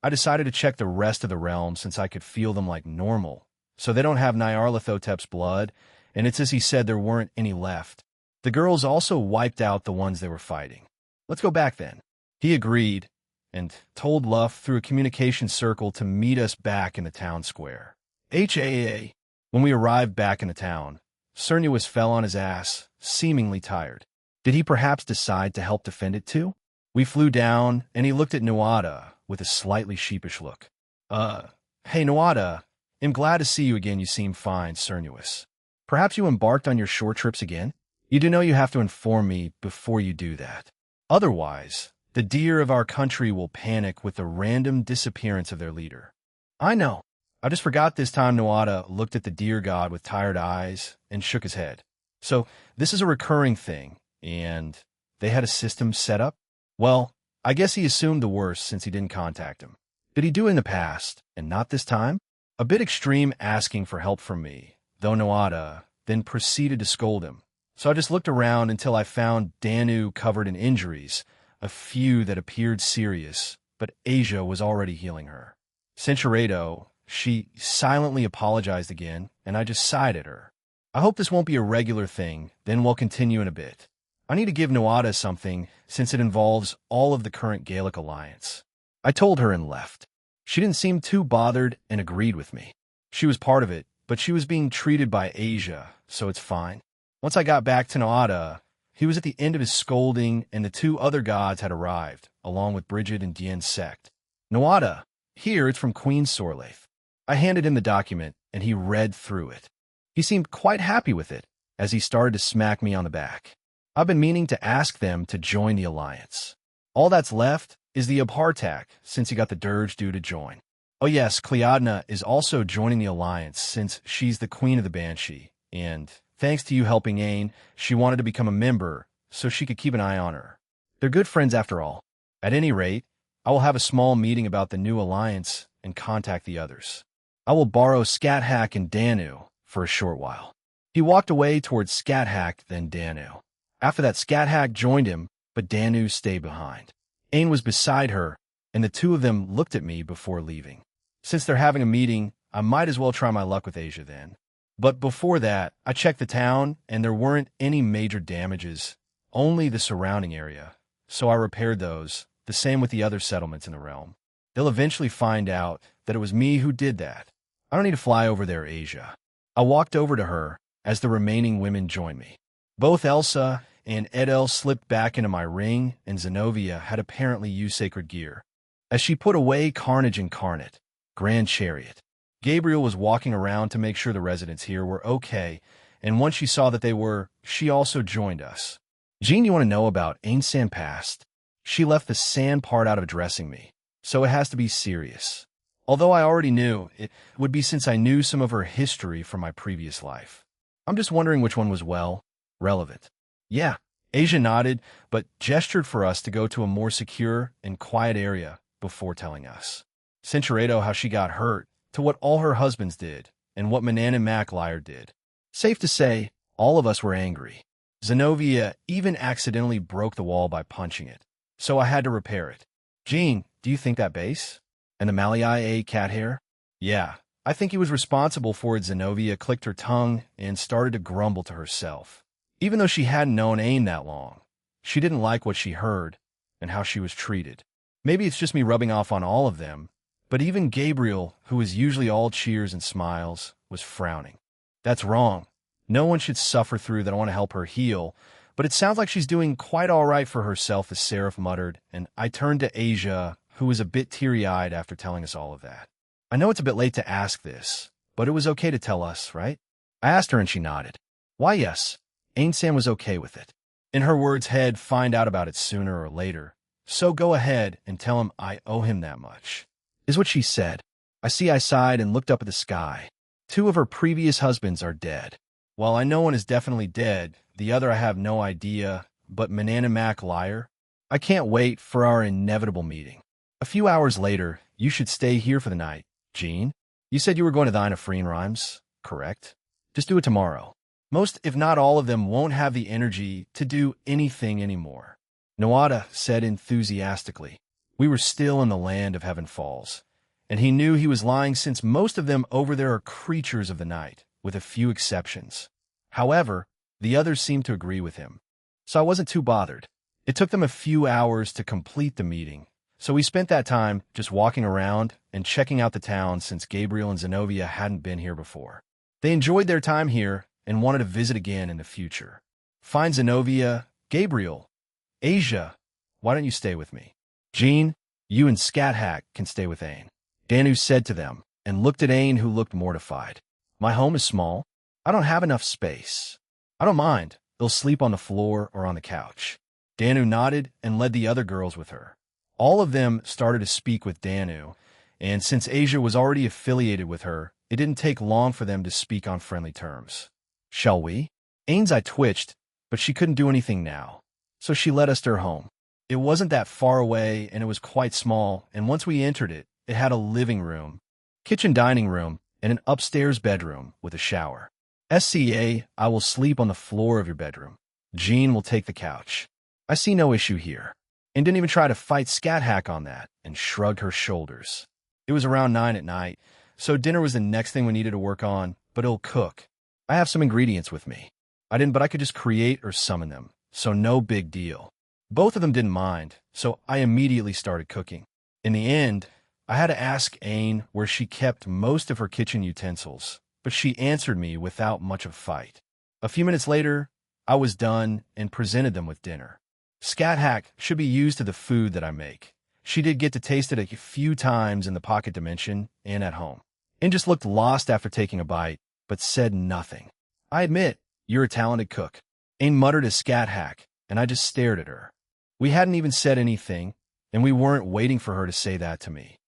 I decided to check the rest of the realm since I could feel them like normal, so they don't have Nyarlathotep's blood, and it's as he said there weren't any left. The girls also wiped out the ones they were fighting. Let's go back then. He agreed, and told Luff through a communication circle to meet us back in the town square. HAA. When we arrived back in the town, Cernuus fell on his ass, seemingly tired. Did he perhaps decide to help defend it too? We flew down, and he looked at Noada with a slightly sheepish look. Hey Noada, I'm glad to see you again. You seem fine, Cernuus. Perhaps you embarked on your short trips again? You do know you have to inform me before you do that. Otherwise, the deer of our country will panic with the random disappearance of their leader. I know. I just forgot this time. Noada looked at the deer god with tired eyes and shook his head. So this is a recurring thing, and they had a system set up? Well, I guess he assumed the worst since he didn't contact him. Did he do it in the past, and not this time? A bit extreme asking for help from me, though Noada then proceeded to scold him. So I just looked around until I found Danu covered in injuries, a few that appeared serious, but Asia was already healing her. Cinchuredo, she silently apologized again, and I just sighed at her. I hope this won't be a regular thing, then we'll continue in a bit. I need to give Noada something since it involves all of the current Gaelic alliance. I told her and left. She didn't seem too bothered and agreed with me. She was part of it, but she was being treated by Asia, so it's fine. Once I got back to Noada, he was at the end of his scolding and the two other gods had arrived, along with Bridget and Dien's sect. Noada, here it's from Queen Sorlaith. I handed him the document, and he read through it. He seemed quite happy with it, as he started to smack me on the back. I've been meaning to ask them to join the alliance. All that's left is the Abhartak, since he got the dirge due to join. Oh yes, Cleodna is also joining the alliance, since she's the queen of the Banshee, and thanks to you helping Ain, she wanted to become a member, so she could keep an eye on her. They're good friends after all. At any rate, I will have a small meeting about the new alliance and contact the others. I will borrow Scathach and Danu for a short while. He walked away towards Scathach, then Danu. After that, Scathach joined him, but Danu stayed behind. Ain was beside her, and the two of them looked at me before leaving. Since they're having a meeting, I might as well try my luck with Asia then. But before that, I checked the town, and there weren't any major damages, only the surrounding area. So I repaired those, the same with the other settlements in the realm. They'll eventually find out that it was me who did that. I don't need to fly over there, Asia. I walked over to her as the remaining women joined me. Both Elsa and Edel slipped back into my ring, and Zenobia had apparently used sacred gear. As she put away Carnage Incarnate, Grand Chariot, Gabriel was walking around to make sure the residents here were okay, and once she saw that they were, she also joined us. Jean, you want to know about Ain San past? She left the sand part out of addressing me, so it has to be serious. Although I already knew, it would be since I knew some of her history from my previous life. I'm just wondering which one was, well, relevant. Yeah, Asia nodded, but gestured for us to go to a more secure and quiet area before telling us. Cinchuredo how she got hurt to what all her husbands did and what Manan and MacLiar did. Safe to say, all of us were angry. Zenobia even accidentally broke the wall by punching it, so I had to repair it. Jean, do you think that base? And the Malii cat hair? Yeah, I think he was responsible for it. Zenobia clicked her tongue and started to grumble to herself. Even though she hadn't known Ain that long, she didn't like what she heard and how she was treated. Maybe it's just me rubbing off on all of them, but even Gabriel, who is usually all cheers and smiles, was frowning. That's wrong. No one should suffer through that. I want to help her heal, but it sounds like she's doing quite all right for herself, as Seraph muttered, and I turned to Asia, who was a bit teary-eyed after telling us all of that. I know it's a bit late to ask this, but it was okay to tell us, right? I asked her and she nodded. Why, yes. Ain-san was okay with it. In her words, he'd find out about it sooner or later, so go ahead and tell him I owe him that much, is what she said. I sighed and looked up at the sky. 2 of her previous husbands are dead. While I know one is definitely dead, the other I have no idea, but Manan and MacLiar? I can't wait for our inevitable meeting. A few hours later, you should stay here for the night. Jean, you said you were going to the Freen Rhymes, correct? Just do it tomorrow. Most, if not all of them, won't have the energy to do anything anymore. Noada said enthusiastically. We were still in the land of Heaven Falls, and he knew he was lying since most of them over there are creatures of the night, with a few exceptions. However, the others seemed to agree with him, so I wasn't too bothered. It took them a few hours to complete the meeting, so we spent that time just walking around and checking out the town since Gabriel and Zenobia hadn't been here before. They enjoyed their time here and wanted to visit again in the future. Fine, Zenobia, Gabriel, Asia, why don't you stay with me? Jean, you and Scat Hack can stay with Ain, Danu said to them, and looked at Ain, who looked mortified. My home is small. I don't have enough space. I don't mind. They'll sleep on the floor or on the couch. Danu nodded and led the other girls with her. All of them started to speak with Danu, and since Asia was already affiliated with her, it didn't take long for them to speak on friendly terms. Shall we? Ain's eye twitched, but she couldn't do anything now, so she led us to her home. It wasn't that far away, and it was quite small, and once we entered it, it had a living room, kitchen dining room, and an upstairs bedroom with a shower. SCA, I will sleep on the floor of your bedroom. Jean will take the couch. I see no issue here. And didn't even try to fight Scat Hack on that, and shrugged her shoulders. It was around 9 at night, so dinner was the next thing we needed to work on, but it'll cook. I have some ingredients with me. But I could just create or summon them, so no big deal. Both of them didn't mind, so I immediately started cooking. In the end, I had to ask Ain where she kept most of her kitchen utensils, but she answered me without much of a fight. A few minutes later, I was done and presented them with dinner. Scat Hack should be used to the food that I make. She did get to taste it a few times in the pocket dimension and at home. Ain just looked lost after taking a bite, but said nothing. I admit, you're a talented cook. Ain muttered as Scat Hack, and I just stared at her. We hadn't even said anything, and we weren't waiting for her to say that to me.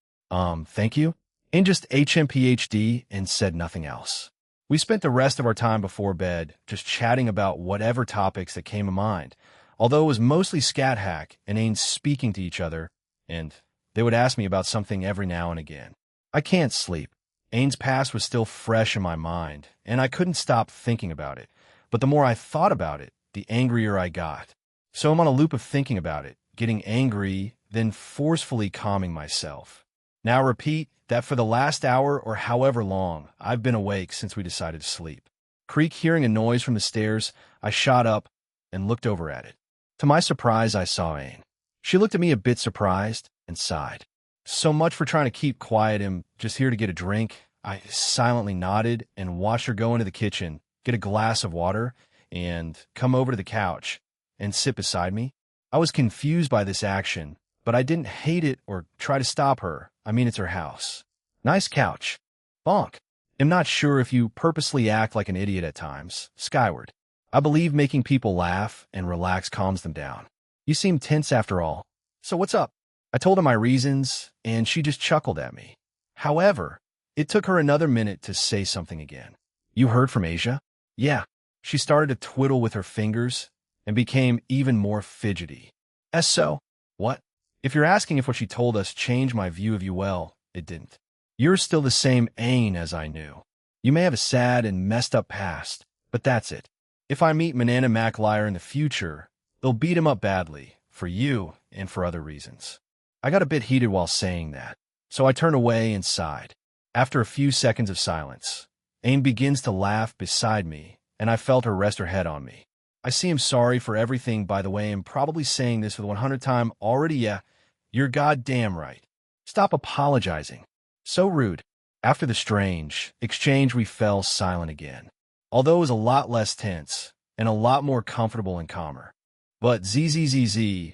Thank you? Ain just HMPHD and said nothing else. We spent the rest of our time before bed just chatting about whatever topics that came to mind, although it was mostly Scat Hack and Ain speaking to each other, and they would ask me about something every now and again. I can't sleep. Ain's past was still fresh in my mind, and I couldn't stop thinking about it. But the more I thought about it, the angrier I got. So I'm on a loop of thinking about it, getting angry, then forcefully calming myself. Now repeat that for the last hour or however long, I've been awake since we decided to sleep. Creak hearing a noise from the stairs, I shot up and looked over at it. To my surprise, I saw Ain. She looked at me a bit surprised and sighed. So much for trying to keep quiet. I'm just here to get a drink. I silently nodded and watched her go into the kitchen, get a glass of water, and come over to the couch and sit beside me. I was confused by this action, but I didn't hate it or try to stop her. I mean, it's her house. Nice couch. Bonk. I'm not sure if you purposely act like an idiot at times. Skyward. I believe making people laugh and relax calms them down. You seem tense after all. So what's up? I told her my reasons, and she just chuckled at me. However, it took her another minute to say something again. You heard from Asia? Yeah. She started to twiddle with her fingers and became even more fidgety. So? What? If you're asking if what she told us changed my view of you, well, it didn't. You're still the same Aang as I knew. You may have a sad and messed up past, but that's it. If I meet Manana MacLyre in the future, they'll beat him up badly, for you and for other reasons. I got a bit heated while saying that, so I turned away and sighed. After a few seconds of silence, Aang begins to laugh beside me, and I felt her rest her head on me. I see him sorry for everything, by the way, and probably saying this for the 100th time already. Yeah, you're goddamn right. Stop apologizing. So rude. After the strange exchange, we fell silent again, although it was a lot less tense and a lot more comfortable and calmer. But zzz,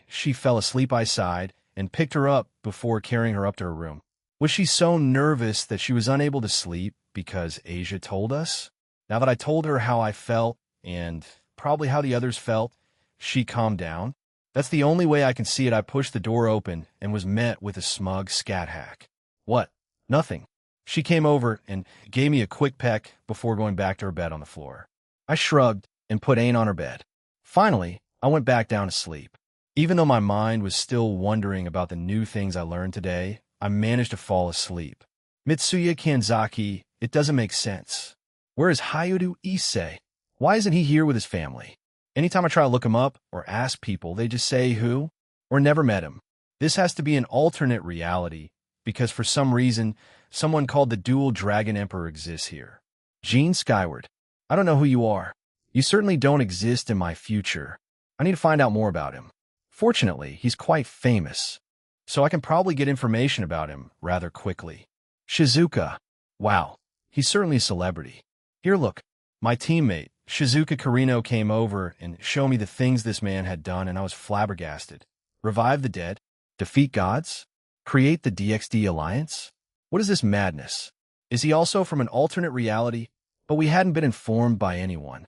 she fell asleep. I sighed and picked her up before carrying her up to her room. Was she so nervous that she was unable to sleep because Asia told us? Now that I told her how I felt and probably how the others felt, she calmed down. That's the only way I can see it. I pushed the door open and was met with a smug scat hack. What? Nothing. She came over and gave me a quick peck before going back to her bed on the floor. I shrugged and put Aang on her bed. Finally, I went back down to sleep. Even though my mind was still wondering about the new things I learned today, I managed to fall asleep. Mitsuya Kanzaki, it doesn't make sense. Where is Hayudu Issei? Why isn't he here with his family? Anytime I try to look him up or ask people, they just say who or never met him. This has to be an alternate reality because for some reason, someone called the Dual Dragon Emperor exists here. Gene Skyward, I don't know who you are. You certainly don't exist in my future. I need to find out more about him. Fortunately, he's quite famous, so I can probably get information about him rather quickly. Shizuka. Wow, he's certainly a celebrity. Here, look. My teammate, Shizuka Karino, came over and showed me the things this man had done, and I was flabbergasted. Revive the dead? Defeat gods? Create the DXD Alliance? What is this madness? Is he also from an alternate reality? But we hadn't been informed by anyone.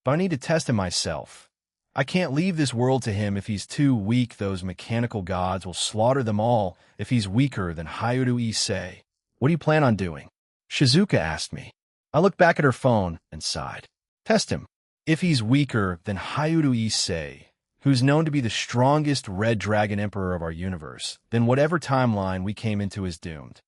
But I need to test him myself. I can't leave this world to him if he's too weak. Those mechanical gods will slaughter them all if he's weaker than Hayudu Issei. What do you plan on doing? Shizuka asked me. I looked back at her phone and sighed. Test him. If he's weaker than Hayudu Issei, who's known to be the strongest Red Dragon Emperor of our universe, then whatever timeline we came into is doomed.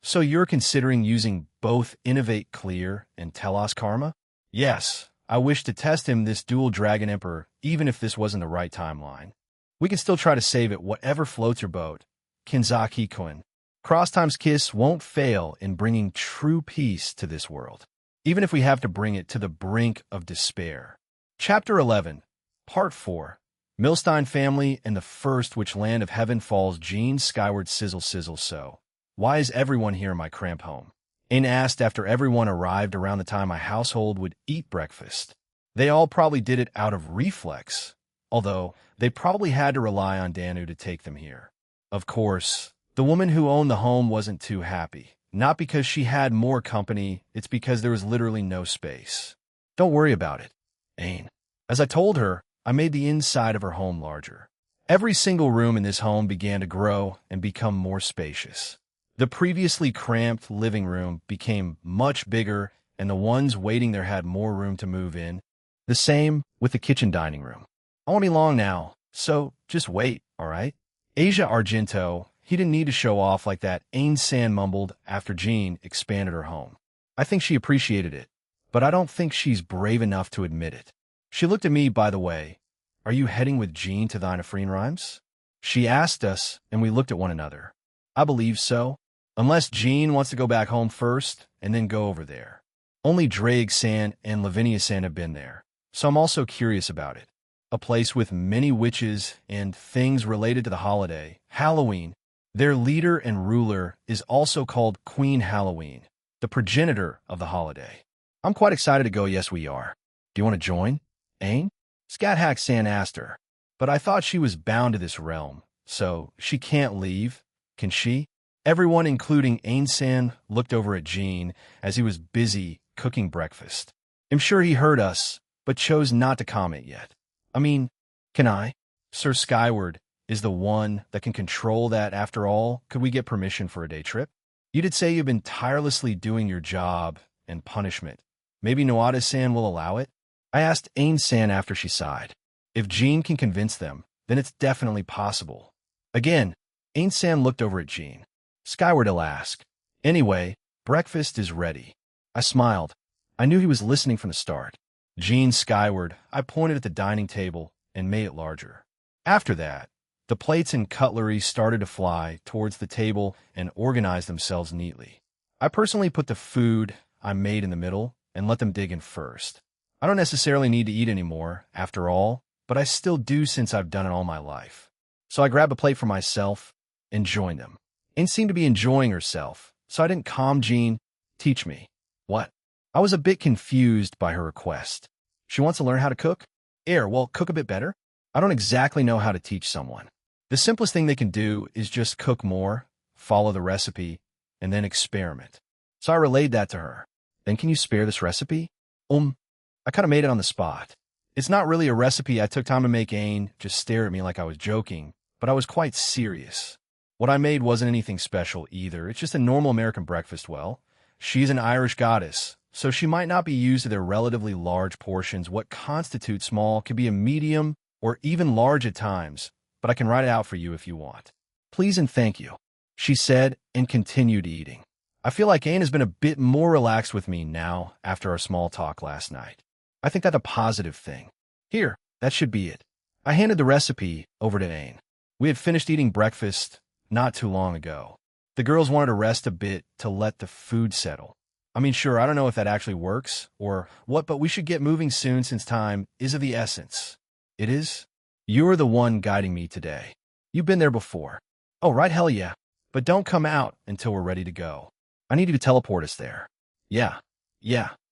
So you're considering using both Innovate Clear and Telos Karma? Yes, I wish to test him, this Dual Dragon Emperor, even if this wasn't the right timeline. We can still try to save it, whatever floats your boat. Kinzaki-kun. Cross Time's kiss won't fail in bringing true peace to this world, even if we have to bring it to the brink of despair. Chapter 11, Part 4, Milstein Family and the First Which Land of Heaven Falls. Gene Skyward. Sizzle sizzle. So, why is everyone here in my cramped home? Aang asked after everyone arrived around the time my household would eat breakfast. They all probably did it out of reflex, although they probably had to rely on Danu to take them here. Of course, the woman who owned the home wasn't too happy. Not because she had more company, it's because there was literally no space. Don't worry about it, Aang. As I told her, I made the inside of her home larger. Every single room in this home began to grow and become more spacious. The previously cramped living room became much bigger, and the ones waiting there had more room to move in. The same with the kitchen dining room. I won't be long now, so just wait, all right? Asia Argento, he didn't need to show off like that, Aang-san mumbled after Jean expanded her home. I think she appreciated it, but I don't think she's brave enough to admit it. She looked at me, by the way. Are you heading with Jean to thine Afreen Rhymes? She asked us, and we looked at one another. I believe so. Unless Jean wants to go back home first, and then go over there. Only Drake-san and Lavinia-san have been there, so I'm also curious about it. A place with many witches and things related to the holiday, Halloween. Their leader and ruler is also called Queen Halloween, the progenitor of the holiday. I'm quite excited to go. Yes, we are. Do you want to join, Aang? Scat-Hack-san asked her. But I thought she was bound to this realm, so she can't leave, can she? Everyone, including Aang-san, looked over at Jean as he was busy cooking breakfast. I'm sure he heard us, but chose not to comment yet. I mean, can I? Sir Skyward is the one that can control that. After all, could we get permission for a day trip? You did say you've been tirelessly doing your job and punishment. Maybe Noada-san will allow it? I asked Aang-san after she sighed. If Jean can convince them, then it's definitely possible. Again, Aang-san looked over at Jean. Skyward will ask, Anyway, breakfast is ready. I smiled. I knew he was listening from the start. Jean skyward, I pointed at the dining table and made it larger. After that, the plates and cutlery started to fly towards the table and organize themselves neatly. I personally put the food I made in the middle and let them dig in first. I don't necessarily need to eat anymore, after all, but I still do since I've done it all my life. So I grabbed a plate for myself and joined them. Ain seemed to be enjoying herself, so I didn't calm Jean. Teach me. What? I was a bit confused by her request. She wants to learn how to cook? Well, cook a bit better? I don't exactly know how to teach someone. The simplest thing they can do is just cook more, follow the recipe, and then experiment. So I relayed that to her. Then can you spare this recipe? I kind of made it on the spot. It's not really a recipe I took time to make. Ain just stare at me like I was joking, but I was quite serious. What I made wasn't anything special either. It's just a normal American breakfast. Well, she's an Irish goddess, so she might not be used to their relatively large portions. What constitutes small can be a medium or even large at times, but I can write it out for you if you want. Please and thank you, she said and continued eating. I feel like Ain has been a bit more relaxed with me now after our small talk last night. I think that's a positive thing. Here, that should be it. I handed the recipe over to Ain. We had finished eating breakfast not too long ago. The girls wanted to rest a bit to let the food settle. I mean, sure, I don't know if that actually works or what, but we should get moving soon since time is of the essence. It is? You're the one guiding me today. You've been there before. Oh, right, hell yeah. But don't come out until we're ready to go. I need you to teleport us there. Yeah,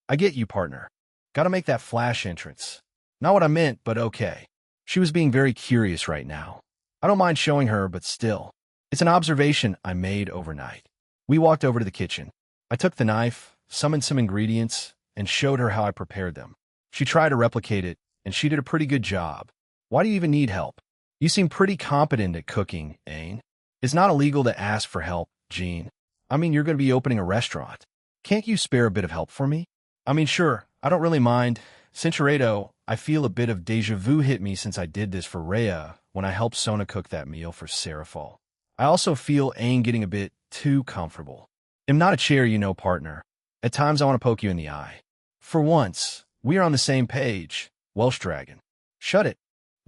I get you, partner. Gotta make that flash entrance. Not what I meant, but okay. She was being very curious right now. I don't mind showing her, but still. It's an observation I made overnight. We walked over to the kitchen. I took the knife, summoned some ingredients, and showed her how I prepared them. She tried to replicate it, and she did a pretty good job. Why do you even need help? You seem pretty competent at cooking, Ain. It's not illegal to ask for help, Jean. I mean, you're going to be opening a restaurant. Can't you spare a bit of help for me? I mean, sure, I don't really mind. Sincerado, I feel a bit of deja vu hit me since I did this for Rhea when I helped Sona cook that meal for Serafal. I also feel Ain getting a bit too comfortable. I'm not a chair, partner. At times I want to poke you in the eye. For once, we are on the same page, Welsh Dragon. Shut it.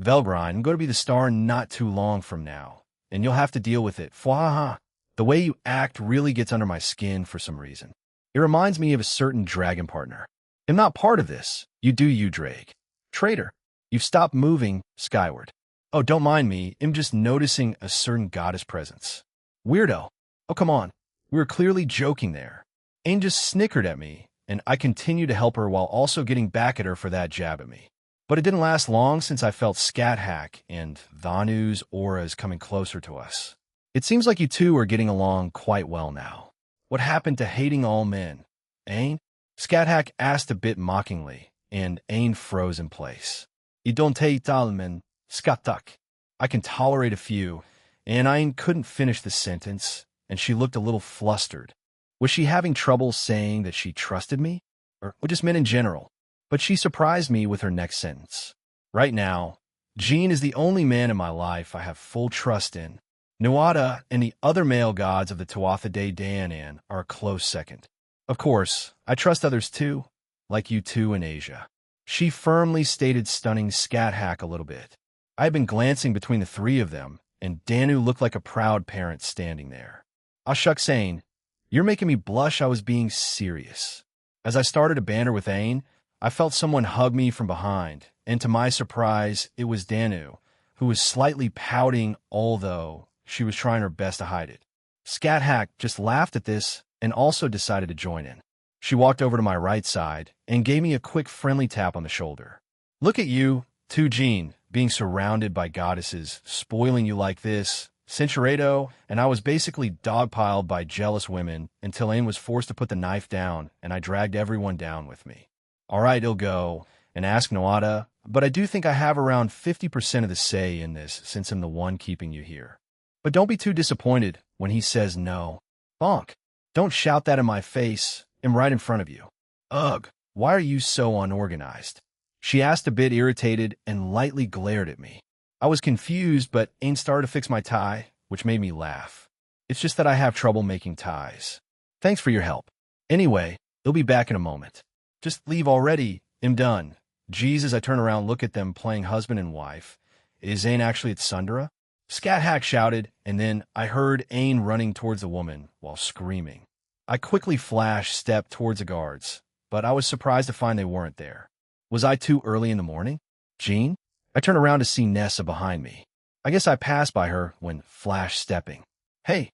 Velgrind, I'm going to be the star not too long from now, and you'll have to deal with it. Fwaha. The way you act really gets under my skin for some reason. It reminds me of a certain dragon partner. I'm not part of this. You do you, Drake. Traitor. You've stopped moving skyward. Oh, don't mind me. I'm just noticing a certain goddess presence. Weirdo. Oh, come on. We were clearly joking there. Ain just snickered at me, and I continued to help her while also getting back at her for that jab at me. But it didn't last long since I felt Scat Hack and Vanu's auras coming closer to us. It seems like you two are getting along quite well now. What happened to hating all men? Ain? Scat Hack asked a bit mockingly, and Ain froze in place. I don't hate all men, Skatak. I can tolerate a few, and Ain couldn't finish the sentence, and she looked a little flustered. Was she having trouble saying that she trusted me? Or just men in general? But she surprised me with her next sentence. Right now, Jean is the only man in my life I have full trust in. Nuada and the other male gods of the Tuatha De Danann are a close second. Of course, I trust others too, like you two in Asia. She firmly stated, stunning Scat Hack a little bit. I had been glancing between the three of them, and Danu looked like a proud parent standing there. Ah, shucks, Ain, you're making me blush. I was being serious. As I started to banter with Ain, I felt someone hug me from behind, and to my surprise, it was Danu, who was slightly pouting, although she was trying her best to hide it. Scat Hack just laughed at this and also decided to join in. She walked over to my right side and gave me a quick friendly tap on the shoulder. Look at you, too, Jean, being surrounded by goddesses, spoiling you like this. Cinturado, and I was basically dogpiled by jealous women until Ain was forced to put the knife down, and I dragged everyone down with me. All right, he'll go and ask Noada, but I do think I have around 50% of the say in this since I'm the one keeping you here. But don't be too disappointed when he says no. Bonk. Don't shout that in my face. I'm right in front of you. Ugh, why are you so unorganized? She asked, a bit irritated, and lightly glared at me. I was confused, but Ain started to fix my tie, which made me laugh. It's just that I have trouble making ties. Thanks for your help. Anyway, they'll be back in a moment. Just leave already. I'm done. Jesus, I turn around, look at them playing husband and wife. Is Ain actually at Sundara? Scat Hack shouted, and then I heard Ain running towards the woman while screaming. I quickly stepped towards the guards, but I was surprised to find they weren't there. Was I too early in the morning? Jean? I turned around to see Nessa behind me. I guess I passed by her when stepping. Hey,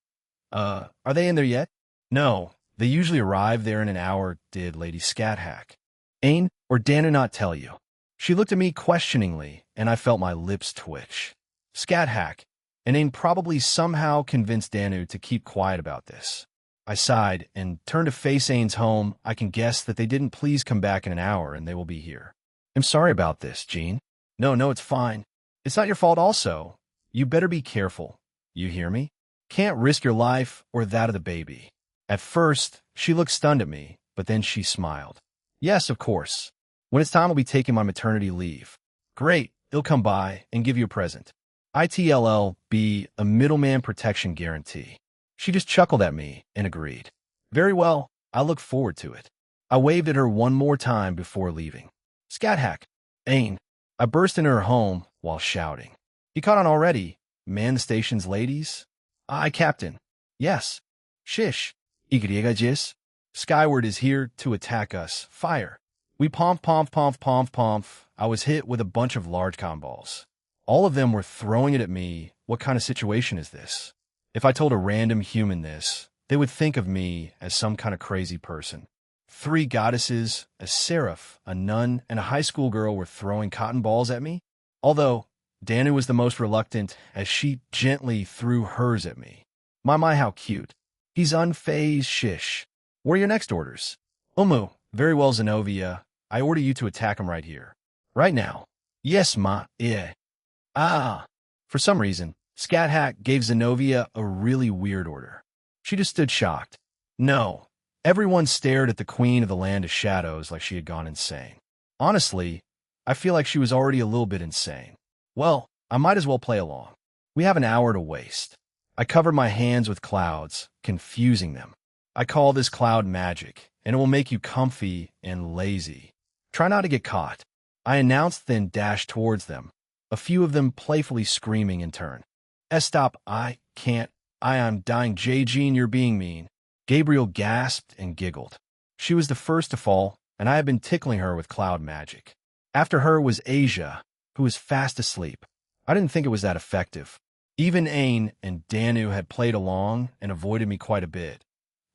are they in there yet? No, they usually arrive there in an hour, did Lady Scat Hack. Ain, or Dana not tell you? She looked at me questioningly, and I felt my lips twitch. Scat Hack, and Ain probably somehow convinced Danu to keep quiet about this. I sighed and turned to face Ain's home. I can guess that they didn't please come back in an hour and they will be here. I'm sorry about this, Jean. No, it's fine. It's not your fault also. You better be careful. You hear me? Can't risk your life or that of the baby. At first, she looked stunned at me, but then she smiled. Yes, of course. When it's time, I'll be taking my maternity leave. Great, they'll come by and give you a present. ITLLB, a middleman protection guarantee. She just chuckled at me and agreed. Very well, I look forward to it. I waved at her one more time before leaving. Scat Hack, Ain. I burst into her home while shouting. You caught on already? Man the station's ladies? Aye, Captain. Yes. Shish. Igriegajis. Skyward is here to attack us. Fire. We pomp. I was hit with a bunch of large balls. All of them were throwing it at me. What kind of situation is this? If I told a random human this, they would think of me as some kind of crazy person. 3 goddesses, a seraph, a nun, and a high school girl were throwing cotton balls at me. Although, Danu was the most reluctant as she gently threw hers at me. My, how cute. He's unfazed, shish. What are your next orders? Umu, very well, Zenobia. I order you to attack him right here. Right now. Yes, ma, yeah. For some reason, Scat Hack gave Zenobia a really weird order. She just stood shocked. No. Everyone stared at the queen of the land of shadows like she had gone insane. Honestly, I feel like she was already a little bit insane. Well, I might as well play along. We have an hour to waste. I covered my hands with clouds, confusing them. I call this cloud magic, and it will make you comfy and lazy. Try not to get caught. I announced, then dashed towards them, a few of them playfully screaming in turn. Stop, I can't. I'm dying. Jean, you're being mean. Gabriel gasped and giggled. She was the first to fall, and I had been tickling her with cloud magic. After her was Asia, who was fast asleep. I didn't think it was that effective. Even Ain and Danu had played along and avoided me quite a bit,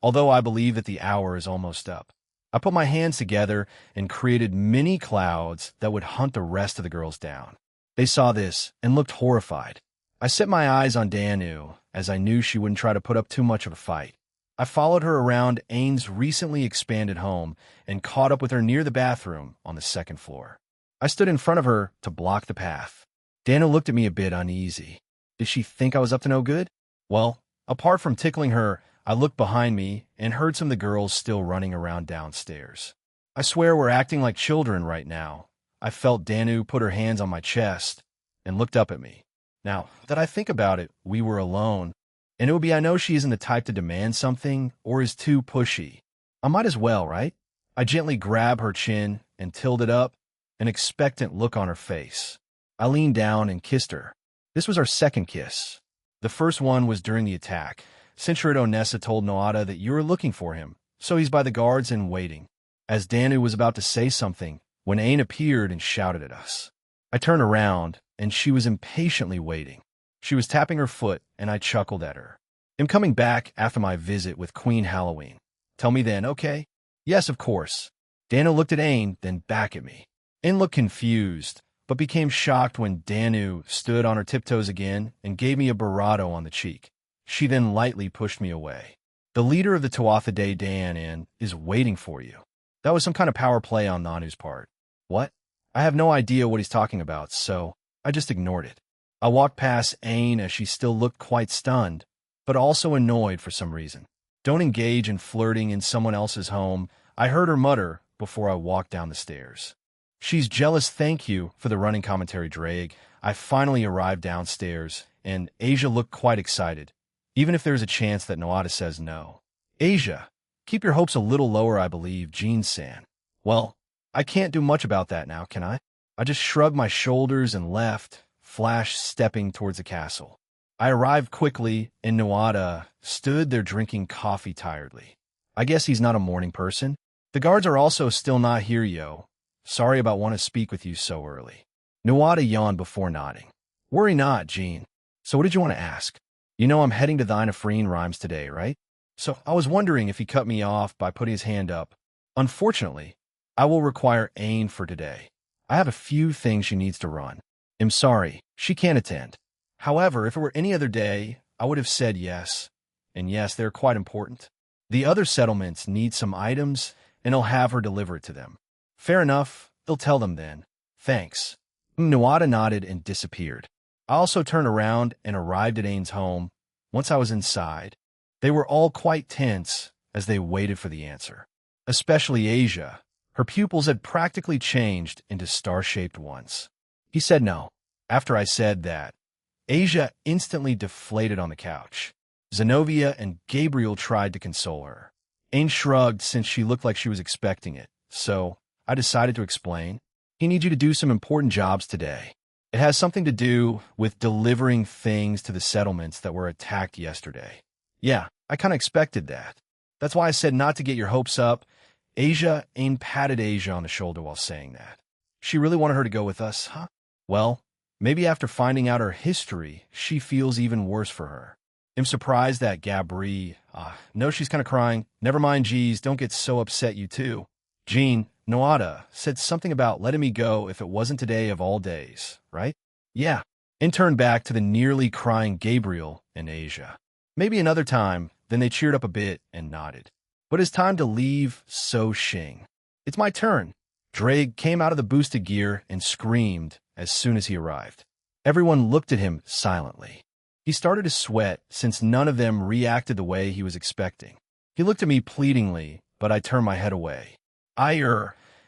although I believe that the hour is almost up. I put my hands together and created mini clouds that would hunt the rest of the girls down. They saw this and looked horrified. I set my eyes on Danu, as I knew she wouldn't try to put up too much of a fight. I followed her around Ain's recently expanded home and caught up with her near the bathroom on the 2nd floor. I stood in front of her to block the path. Danu looked at me a bit uneasy. Did she think I was up to no good? Well, apart from tickling her, I looked behind me and heard some of the girls still running around downstairs. I swear we're acting like children right now. I felt Danu put her hands on my chest and looked up at me. Now that I think about it, we were alone, and it would be I know she isn't the type to demand something or is too pushy. I might as well, right? I gently grabbed her chin and tilted up, an expectant look on her face. I leaned down and kissed her. This was our 2nd kiss. The first one was during the attack. Centurido Nessa told Noada that you were looking for him, so he's by the guards and waiting. As Danu was about to say something, when Ain appeared and shouted at us. I turned around, and she was impatiently waiting. She was tapping her foot, and I chuckled at her. I'm coming back after my visit with Queen Halloween. Tell me then, okay? Yes, of course. Danu looked at Ain, then back at me. Ain looked confused, but became shocked when Danu stood on her tiptoes again and gave me a barato on the cheek. She then lightly pushed me away. The leader of the Tuatha De Danann is waiting for you. That was some kind of power play on Nanu's part. What? I have no idea what he's talking about, so I just ignored it. I walked past Ain as she still looked quite stunned, but also annoyed for some reason. Don't engage in flirting in someone else's home, I heard her mutter before I walked down the stairs. She's jealous, thank you for the running commentary, Drake. I finally arrived downstairs, and Asia looked quite excited, even if there's a chance that Noada says no. Asia, Keep your hopes a little lower, I believe, Jean-san. Well, I can't do much about that now, can I? I just shrugged my shoulders and left, Flash stepping towards the castle. I arrived quickly, and Nuada stood there drinking coffee tiredly. I guess he's not a morning person. The guards are also still not here, yo. Sorry about wanting to speak with you so early. Nuada yawned before nodding. Worry not, Jean. So what did you want to ask? You know I'm heading to the Freen Rhymes today, right? So I was wondering if he cut me off by putting his hand up. Unfortunately, I will require Ain for today. I have a few things she needs to run. I'm sorry, she can't attend. However, if it were any other day, I would have said yes. And yes, they're quite important. The other settlements need some items, and I'll have her deliver it to them. Fair enough, they'll tell them then. Thanks. Nuada nodded and disappeared. I also turned around and arrived at Ain's home. Once I was inside, they were all quite tense as they waited for the answer. Especially Asia. Her pupils had practically changed into star-shaped ones. He said no. After I said that, Asia instantly deflated on the couch. Zenobia and Gabriel tried to console her. Ain shrugged since she looked like she was expecting it, so I decided to explain. He needs you to do some important jobs today. It has something to do with delivering things to the settlements that were attacked yesterday. Yeah, I kind of expected that. That's why I said not to get your hopes up. Asia Ain patted Asia on the shoulder while saying that. She really wanted her to go with us, huh? Well, maybe after finding out her history, she feels even worse for her. I'm surprised that Gabri... no, she's kind of crying. Never mind, geez, don't get so upset, you too. Jean, Noada, said something about letting me go if it wasn't today of all days, right? Yeah. And turned back to the nearly crying Gabriel and Asia. Maybe another time, then they cheered up a bit and nodded. But it's time to leave So Xing. It's my turn. Drake came out of the boosted gear and screamed as soon as he arrived. Everyone looked at him silently. He started to sweat since none of them reacted the way he was expecting. He looked at me pleadingly, but I turned my head away. I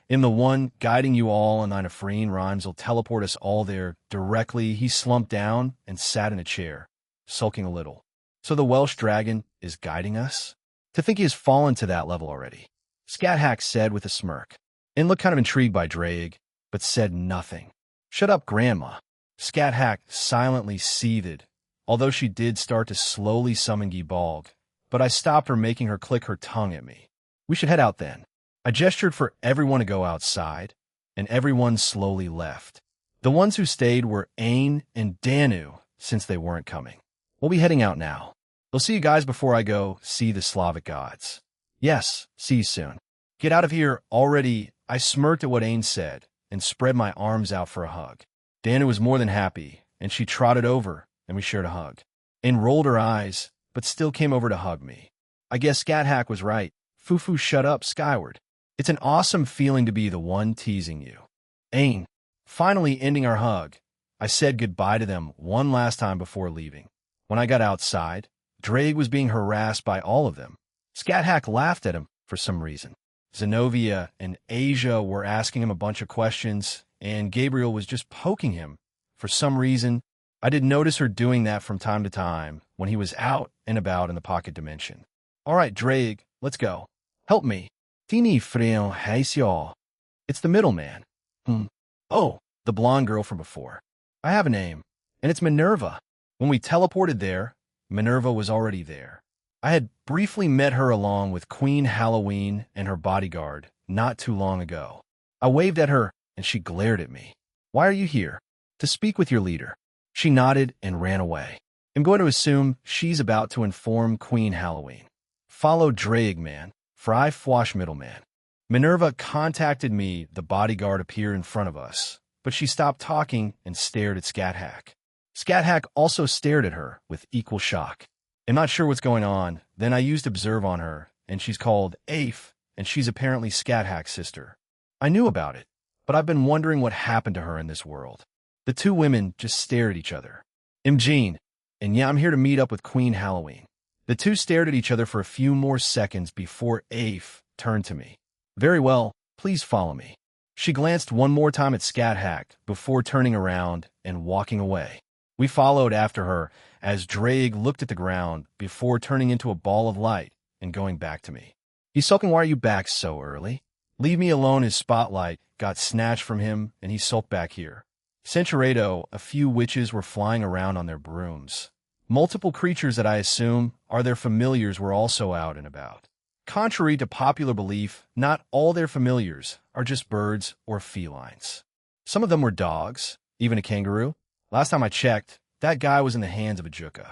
am the one guiding you all, and the Freen Rhymes will teleport us all there directly. He slumped down and sat in a chair, sulking a little. So the Welsh dragon is guiding us? To think he has fallen to that level already. Scathack said with a smirk, and looked kind of intrigued by Drake, but said nothing. Shut up, Grandma. Scathack silently seethed, although she did start to slowly summon Gibalg, but I stopped her, making her click her tongue at me. We should head out then. I gestured for everyone to go outside, and everyone slowly left. The ones who stayed were Ain and Danu, since they weren't coming. We'll be heading out now. I'll see you guys before I go see the Slavic gods. Yes, see you soon. Get out of here already. I smirked at what Ain said and spread my arms out for a hug. Danu was more than happy, and she trotted over, and we shared a hug. Ain rolled her eyes, but still came over to hug me. I guess Scathack was right. Fufu shut up skyward. It's an awesome feeling to be the one teasing you. Ain, finally ending our hug, I said goodbye to them one last time before leaving. When I got outside, Drake was being harassed by all of them. Scathack laughed at him for some reason. Zenobia and Asia were asking him a bunch of questions, and Gabriel was just poking him. For some reason, I did notice her doing that from time to time when he was out and about in the pocket dimension. All right, Drake, let's go. Help me. Tini freo haisyo. It's the middleman. Oh, the blonde girl from before. I have a name, and it's Minerva. When we teleported there, Minerva was already there. I had briefly met her along with Queen Halloween and her bodyguard not too long ago. I waved at her, and she glared at me. Why are you here? To speak with your leader. She nodded and ran away. I'm going to assume she's about to inform Queen Halloween. Follow Drake, man. Fry Fwash middleman. Minerva contacted me. The bodyguard appeared in front of us, but she stopped talking and stared at Scathack. Scathack also stared at her with equal shock. I'm not sure what's going on. Then I used Observe on her, and she's called Afe, and she's apparently Scathack's sister. I knew about it, but I've been wondering what happened to her in this world. The two women just stared at each other. I'm Jean, and yeah, I'm here to meet up with Queen Halloween. The two stared at each other for a few more seconds before Afe turned to me. Very well, please follow me. She glanced one more time at Scathack before turning around and walking away. We followed after her as Drake looked at the ground before turning into a ball of light and going back to me. He's sulking. Why are you back so early? Leave me alone. His spotlight got snatched from him, and he sulked back here. Centuredo, a few witches were flying around on their brooms. Multiple creatures that I assume are their familiars were also out and about. Contrary to popular belief, not all their familiars are just birds or felines. Some of them were dogs, even a kangaroo. Last time I checked, that guy was in the hands of a juka.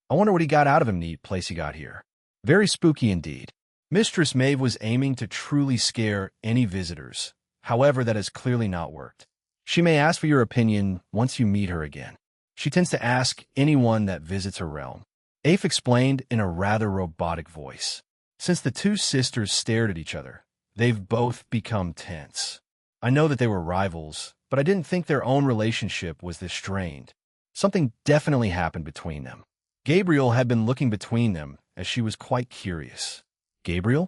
I wonder what he got out of him. Neat place he got here. Very spooky indeed. Mistress Maeve was aiming to truly scare any visitors. However, that has clearly not worked. She may ask for your opinion once you meet her again. She tends to ask anyone that visits her realm. Afe explained in a rather robotic voice. Since the two sisters stared at each other, they've both become tense. I know that they were rivals, but I didn't think their own relationship was this strained. Something definitely happened between them. Gabriel had been looking between them as she was quite curious. Gabriel?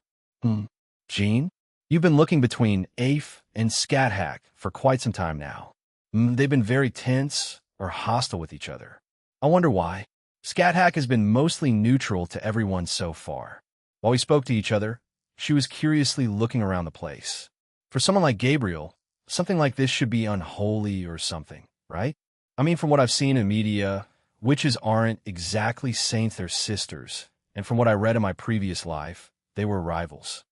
Jean? You've been looking between Afe and Scathack for quite some time now. They've been very tense or hostile with each other. I wonder why. Scathack has been mostly neutral to everyone so far. While we spoke to each other, she was curiously looking around the place. For someone like Gabriel, something like this should be unholy or something, right? I mean, from what I've seen in media, witches aren't exactly saints, they're sisters. And from what I read in my previous life, they were rivals.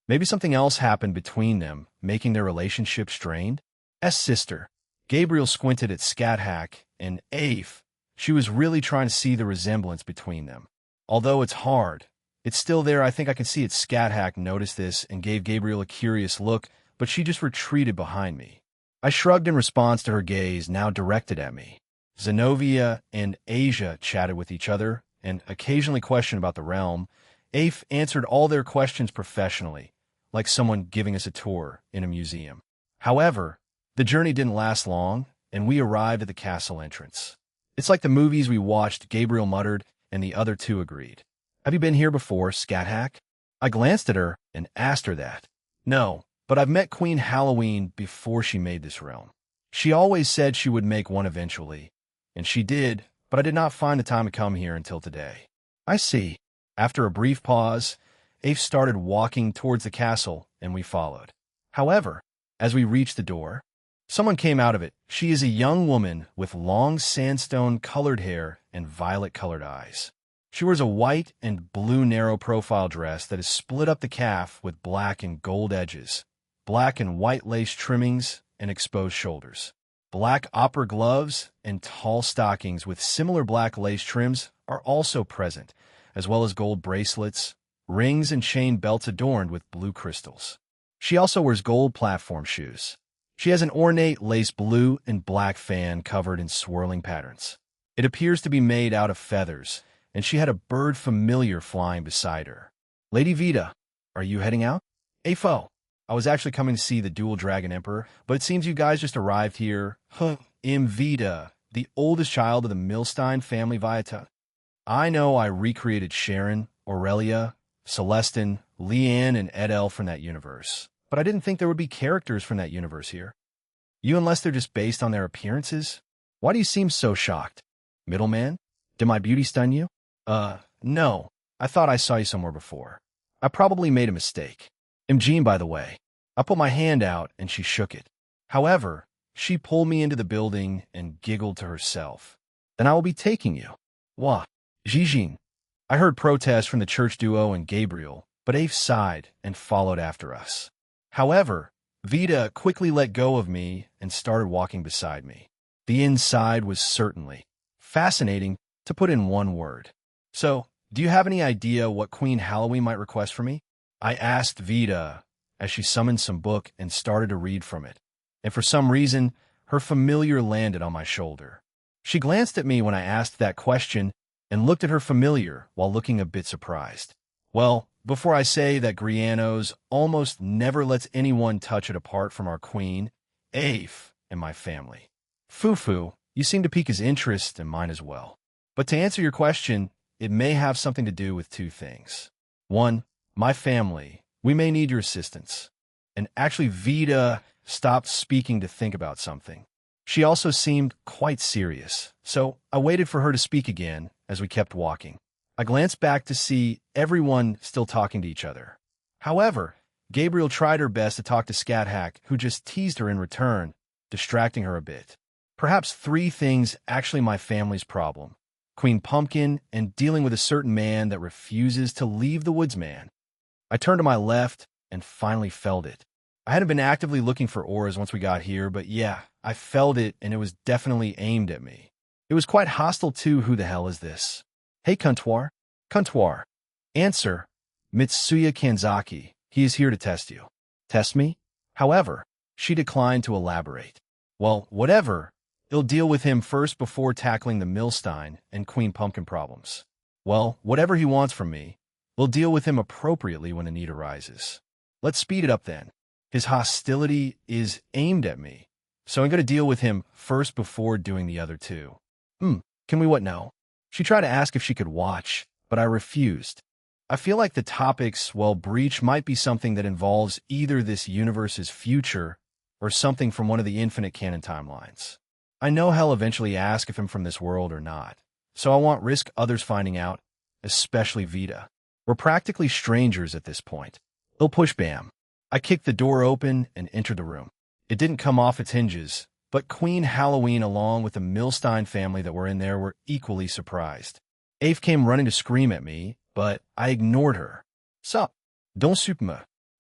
Maybe something else happened between them, making their relationship strained? As sister, Gabriel squinted at Scathack and Afe. She was really trying to see the resemblance between them. Although it's hard, it's still there. I think I can see it. Scathack noticed this and gave Gabriel a curious look, but she just retreated behind me. I shrugged in response to her gaze, now directed at me. Zenobia and Asia chatted with each other and occasionally questioned about the realm. Afe answered all their questions professionally, like someone giving us a tour in a museum. However, the journey didn't last long, and we arrived at the castle entrance. It's like the movies we watched, Gabriel muttered, and the other two agreed. Have you been here before, Scathack? I glanced at her and asked her that. No, but I've met Queen Halloween before she made this realm. She always said she would make one eventually, and she did, but I did not find the time to come here until today. I see. After a brief pause, Afe started walking towards the castle, and we followed. However, as we reached the door, someone came out of it. She is a young woman with long sandstone-colored hair and violet-colored eyes. She wears a white and blue narrow-profile dress that is split up the calf with black and gold edges, black and white lace trimmings, and exposed shoulders. Black opera gloves and tall stockings with similar black lace trims are also present, as well as gold bracelets, rings, and chain belts adorned with blue crystals. She also wears gold platform shoes. She has an ornate lace blue and black fan covered in swirling patterns. It appears to be made out of feathers, and she had a bird familiar flying beside her. Lady Vita, are you heading out? Afo, I was actually coming to see the dual dragon emperor, but it seems you guys just arrived here. Vita, the oldest child of the Milstein family Viata. I know I recreated Sharon, Aurelia, Celestin, Leanne, and Edel from that universe, but I didn't think there would be characters from that universe here. You, unless they're just based on their appearances? Why do you seem so shocked? Middleman? Did my beauty stun you? No. I thought I saw you somewhere before. I probably made a mistake. I'm Jean, by the way. I put my hand out and she shook it. However, she pulled me into the building and giggled to herself. Then I will be taking you. What? Jean. I heard protests from the church duo and Gabriel, but Afe sighed and followed after us. However, Vita quickly let go of me and started walking beside me. The inside was certainly fascinating, to put in one word. So, do you have any idea what Queen Halloween might request for me? I asked Vita as she summoned some book and started to read from it. And for some reason, her familiar landed on my shoulder. She glanced at me when I asked that question and looked at her familiar while looking a bit surprised. Well, before I say that Grianos almost never lets anyone touch it apart from our queen, Afe, and my family. Fufu, you seem to pique his interest and mine as well. But to answer your question, it may have something to do with two things. One, my family. We may need your assistance. And actually, Vita stopped speaking to think about something. She also seemed quite serious, so I waited for her to speak again as we kept walking. I glanced back to see everyone still talking to each other. However, Gabriel tried her best to talk to Scat Hack, who just teased her in return, distracting her a bit. Perhaps three things actually my family's problem: Queen Pumpkin and dealing with a certain man that refuses to leave the woodsman. I turned to my left and finally felt it. I hadn't been actively looking for auras once we got here, but yeah, I felt it and it was definitely aimed at me. It was quite hostile too. Who the hell is this? Hey, Kuntwar. Kuntwar. Answer. Mitsuya Kanzaki. He is here to test you. Test me? However, she declined to elaborate. Well, whatever. I'll deal with him first before tackling the Millstein and Queen Pumpkin problems. Well, whatever he wants from me, we'll deal with him appropriately when a need arises. Let's speed it up then. His hostility is aimed at me, so I'm going to deal with him first before doing the other two. Can we what now? She tried to ask if she could watch, but I refused. I feel like the topics, well, breach might be something that involves either this universe's future or something from one of the infinite canon timelines. I know he'll eventually ask if I'm from this world or not, so I won't risk others finding out, especially Vita. We're practically strangers at this point. He'll push bam. I kicked the door open and entered the room. It didn't come off its hinges, but Queen Halloween along with the Millstein family that were in there were equally surprised. Ave came running to scream at me, but I ignored her. Sup? Don't soup me.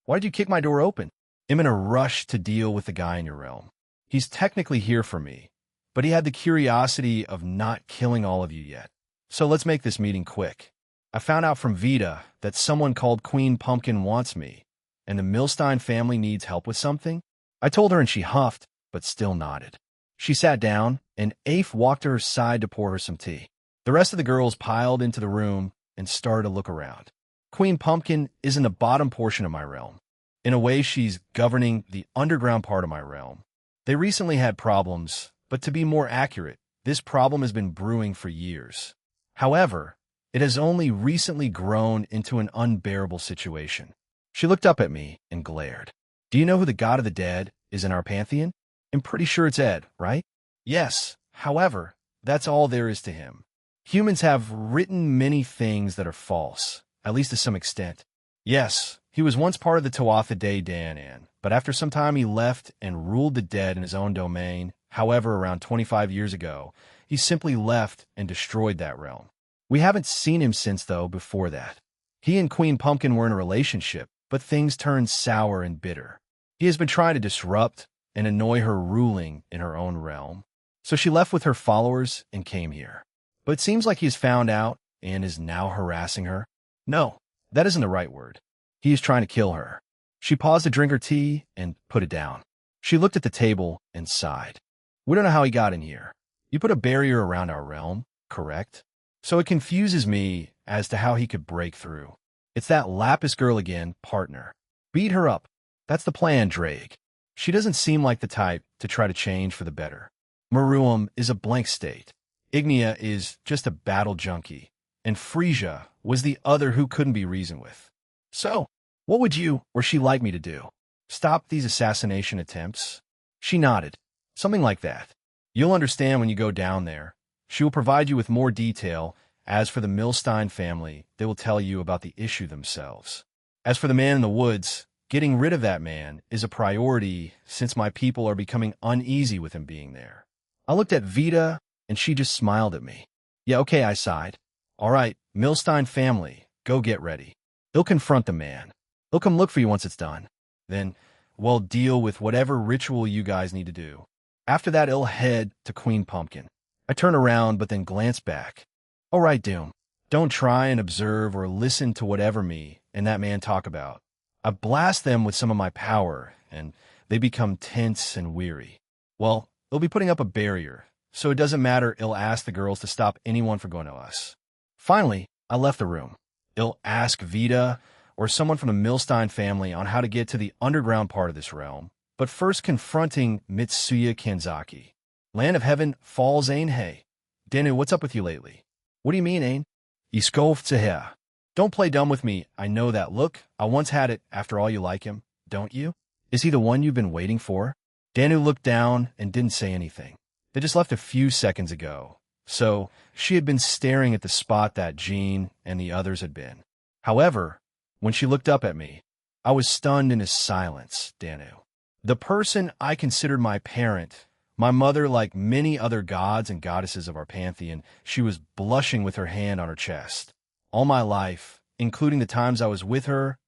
Why did you kick my door open? I'm in a rush to deal with the guy in your realm. He's technically here for me, but he had the curiosity of not killing all of you yet. So let's make this meeting quick. I found out from Vita that someone called Queen Pumpkin wants me, and the Millstein family needs help with something. I told her and she huffed, but still nodded. She sat down, and Afe walked to her side to pour her some tea. The rest of the girls piled into the room and started to look around. Queen Pumpkin is in the bottom portion of my realm. In a way, she's governing the underground part of my realm. They recently had problems, but to be more accurate, this problem has been brewing for years. However, it has only recently grown into an unbearable situation. She looked up at me and glared. Do you know who the god of the dead is in our pantheon? I'm pretty sure it's Ed, right? Yes. However, that's all there is to him. Humans have written many things that are false, at least to some extent. Yes, he was once part of the Tuatha De Danann, but after some time he left and ruled the dead in his own domain. However, around 25 years ago, he simply left and destroyed that realm. We haven't seen him since, though, before that. He and Queen Pumpkin were in a relationship, but things turned sour and bitter. He has been trying to disrupt and annoy her ruling in her own realm. So she left with her followers and came here. But it seems like he has found out and is now harassing her. No, that isn't the right word. He is trying to kill her. She paused to drink her tea and put it down. She looked at the table and sighed. We don't know how he got in here. You put a barrier around our realm, correct? So it confuses me as to how he could break through. It's that Lapis girl again, partner. Beat her up. That's the plan, Drake. She doesn't seem like the type to try to change for the better. Maruam is a blank state. Ignia is just a battle junkie. And Frisia was the other who couldn't be reasoned with. So, what would you or she like me to do? Stop these assassination attempts? She nodded. Something like that. You'll understand when you go down there. She will provide you with more detail. As for the Millstein family, they will tell you about the issue themselves. As for the man in the woods, getting rid of that man is a priority since my people are becoming uneasy with him being there. I looked at Vita, and she just smiled at me. Yeah, okay, I sighed. All right, Millstein family, go get ready. He'll confront the man. He'll come look for you once it's done. Then, we'll deal with whatever ritual you guys need to do. After that, he'll head to Queen Pumpkin. I turned around, but then glanced back. All right, Doom. Don't try and observe or listen to whatever me and that man talk about. I blast them with some of my power, and they become tense and weary. Well, they'll be putting up a barrier, so it doesn't matter. I'll ask the girls to stop anyone from going to us. Finally, I left the room. I'll ask Vita or someone from the Millstein family on how to get to the underground part of this realm, but first confronting Mitsuya Kanzaki. Land of Heaven, Falls Ain Hey. Denu, what's up with you lately? What do you mean, Ain? Iskov Tsehe. Don't play dumb with me. I know that look. I once had it. After all, you like him, don't you? Is he the one you've been waiting for? Danu looked down and didn't say anything. They just left a few seconds ago. So she had been staring at the spot that Jean and the others had been. However, when she looked up at me, I was stunned in his silence, Danu. The person I considered my parent, my mother, like many other gods and goddesses of our pantheon, she was blushing with her hand on her chest. All my life, including the times I was with her,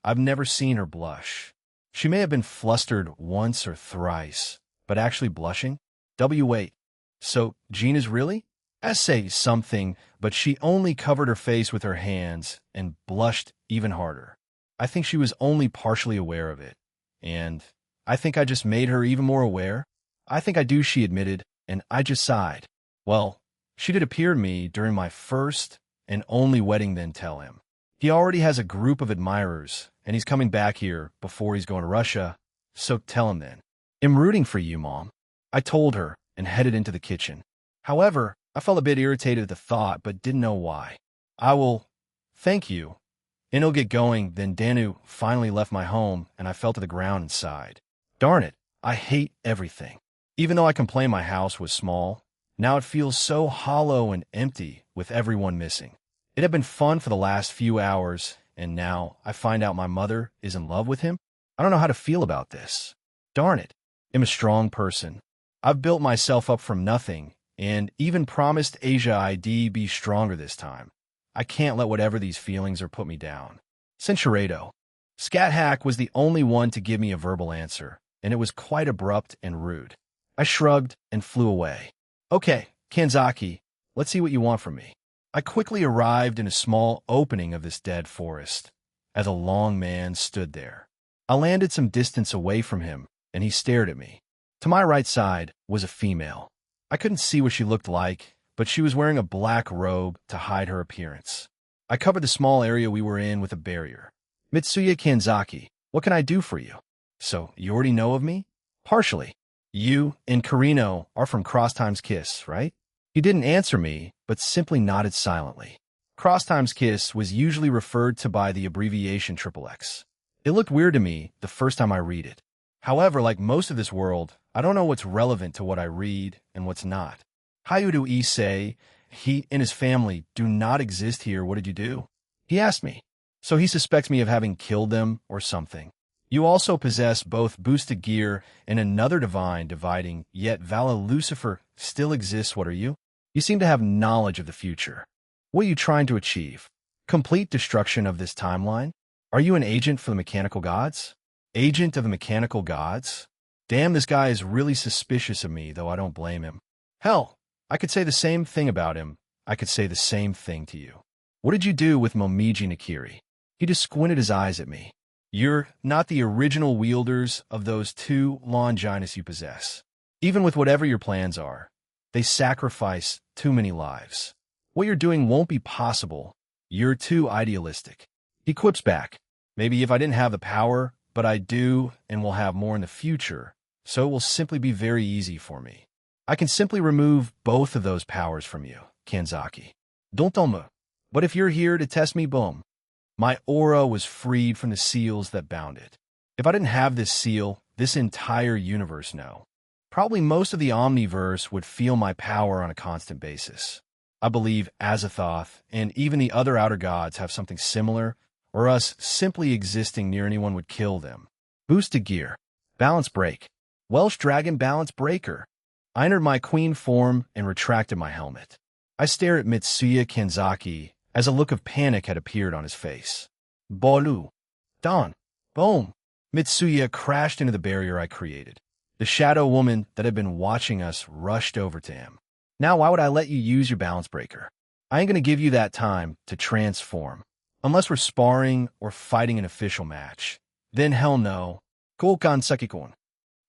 I've never seen her blush. She may have been flustered once or thrice, but actually blushing? Wait. So, Jean is really? I say something, but she only covered her face with her hands and blushed even harder. I think she was only partially aware of it. And I think I just made her even more aware. I think I do, she admitted, and I just sighed. Well, she did appear to me during my first and only wedding, then tell him. He already has a group of admirers, and he's coming back here before he's going to Russia, so tell him then. I'm rooting for you, Mom. I told her and headed into the kitchen. However, I felt a bit irritated at the thought, but didn't know why. I will thank you. And he'll get going. Then Danu finally left my home, and I fell to the ground and sighed. Darn it, I hate everything. Even though I complained my house was small, now it feels so hollow and empty with everyone missing. It had been fun for the last few hours, and now I find out my mother is in love with him. I don't know how to feel about this. Darn it, I'm a strong person. I've built myself up from nothing, and even promised Asia I'd be stronger this time. I can't let whatever these feelings are put me down. Censurado. Scat Hack was the only one to give me a verbal answer, and it was quite abrupt and rude. I shrugged and flew away. Okay, Kanzaki, let's see what you want from me. I quickly arrived in a small opening of this dead forest, as a long man stood there. I landed some distance away from him, and he stared at me. To my right side was a female. I couldn't see what she looked like, but she was wearing a black robe to hide her appearance. I covered the small area we were in with a barrier. Mitsuya Kanzaki, what can I do for you? So, you already know of me? Partially. You and Carino are from 10k-15kThis, right? He didn't answer me, but simply nodded silently. 10k-15kThis was usually referred to by the abbreviation XXX. It looked weird to me the first time I read it. However, like most of this world, I don't know what's relevant to what I read and what's not. Hayudu Issei, he and his family do not exist here. What did you do? He asked me. So he suspects me of having killed them or something. You also possess both boosted gear and another divine dividing, yet Vala Lucifer still exists. What are you? You seem to have knowledge of the future. What are you trying to achieve? Complete destruction of this timeline? Are you an agent for the mechanical gods? Agent of the mechanical gods? Damn, this guy is really suspicious of me, though I don't blame him. Hell, I could say the same thing about him. I could say the same thing to you. What did you do with Momiji Nakiri? He just squinted his eyes at me. You're not the original wielders of those two Longinus you possess. Even with whatever your plans are, they sacrifice too many lives. What you're doing won't be possible. You're too idealistic. He quips back. Maybe if I didn't have the power, but I do and will have more in the future, so it will simply be very easy for me. I can simply remove both of those powers from you, Kanzaki. Don't tell me. But if you're here to test me, boom. My aura was freed from the seals that bound it. If I didn't have this seal, this entire universe no. Probably most of the Omniverse would feel my power on a constant basis. I believe Azathoth and even the other outer gods have something similar, or us simply existing near anyone would kill them. Boosted gear. Balance break. Welsh Dragon Balance Breaker. I entered my queen form and retracted my helmet. I stared at Mitsuya Kanzaki as a look of panic had appeared on his face. Bolu. Don. Boom. Mitsuya crashed into the barrier I created. The shadow woman that had been watching us rushed over to him. Now why would I let you use your balance breaker? I ain't gonna give you that time to transform. Unless we're sparring or fighting an official match. Then hell no. Golkan Sekikon.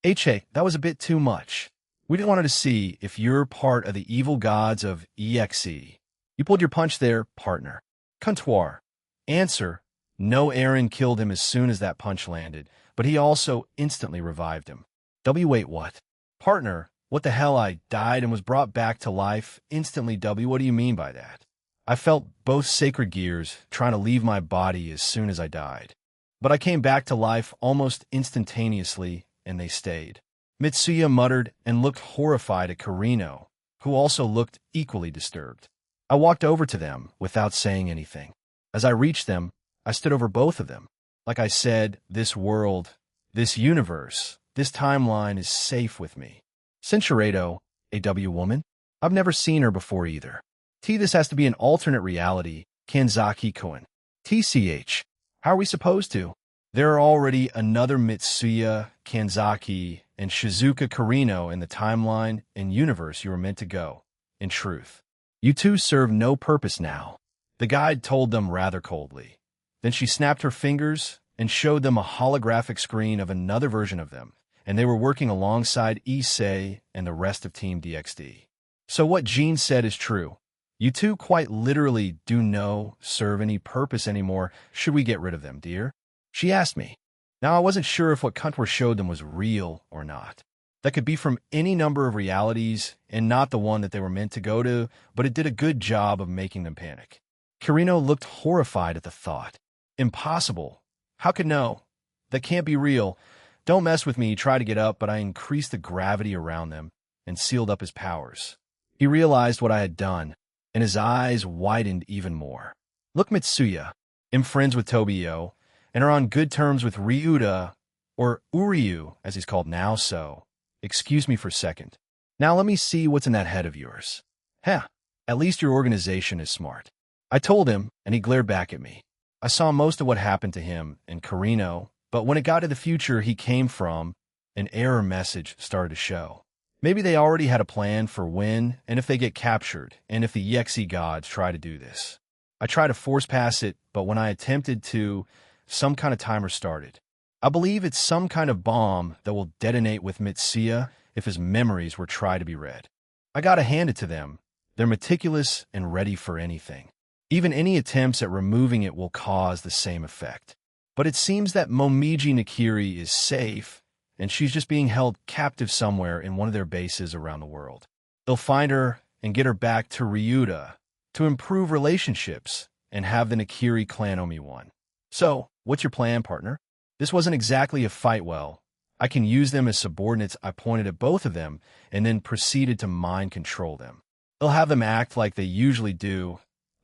Hey, that was a bit too much. We just wanted to see if you're part of the evil gods of EXE. You pulled your punch there, partner. Comptoir. Answer. No, Aaron killed him as soon as that punch landed, but he also instantly revived him. Wait, what? Partner, what the hell? I died and was brought back to life instantly. What do you mean by that? I felt both sacred gears trying to leave my body as soon as I died. But I came back to life almost instantaneously, and they stayed. Mitsuya muttered and looked horrified at Carino, who also looked equally disturbed. I walked over to them without saying anything. As I reached them, I stood over both of them. Like I said, this world, this universe, this timeline is safe with me. Cincherato, AW woman? I've never seen her before either. This has to be an alternate reality, Kanzaki-kun. TCH. How are we supposed to? There are already another Mitsuya, Kanzaki, and Shizuka Karino in the timeline and universe you were meant to go. In truth, you two serve no purpose now. The guide told them rather coldly. Then she snapped her fingers and showed them a holographic screen of another version of them, and they were working alongside Issei and the rest of Team DXD. So what Jean said is true. You two quite literally do no serve any purpose anymore. Should we get rid of them, dear? She asked me. Now, I wasn't sure if what Kuntwer showed them was real or not. That could be from any number of realities and not the one that they were meant to go to, but it did a good job of making them panic. Kirino looked horrified at the thought. Impossible. How could no? That can't be real. Don't mess with me. He tried to get up, but I increased the gravity around them and sealed up his powers. He realized what I had done, and his eyes widened even more. Look, Mitsuya. I'm friends with Tobio, and are on good terms with Ryuta, or Uryu, as he's called now, so excuse me for a second. Now let me see what's in that head of yours. Heh, at least your organization is smart. I told him, and he glared back at me. I saw most of what happened to him and Karino, but when it got to the future he came from, an error message started to show. Maybe they already had a plan for when and if they get captured, and if the Yexi gods try to do this. I tried to force pass it, but when I attempted to, some kind of timer started. I believe it's some kind of bomb that will detonate with Mitsuya if his memories were tried to be read. I gotta hand it to them. They're meticulous and ready for anything. Even any attempts at removing it will cause the same effect. But it seems that Momiji Nakiri is safe, and she's just being held captive somewhere in one of their bases around the world. They'll find her and get her back to Ryuta to improve relationships and have the Nakiri clan Omi one. So, what's your plan, partner? This wasn't exactly a fight well. I can use them as subordinates. I pointed at both of them and then proceeded to mind control them. They'll have them act like they usually do,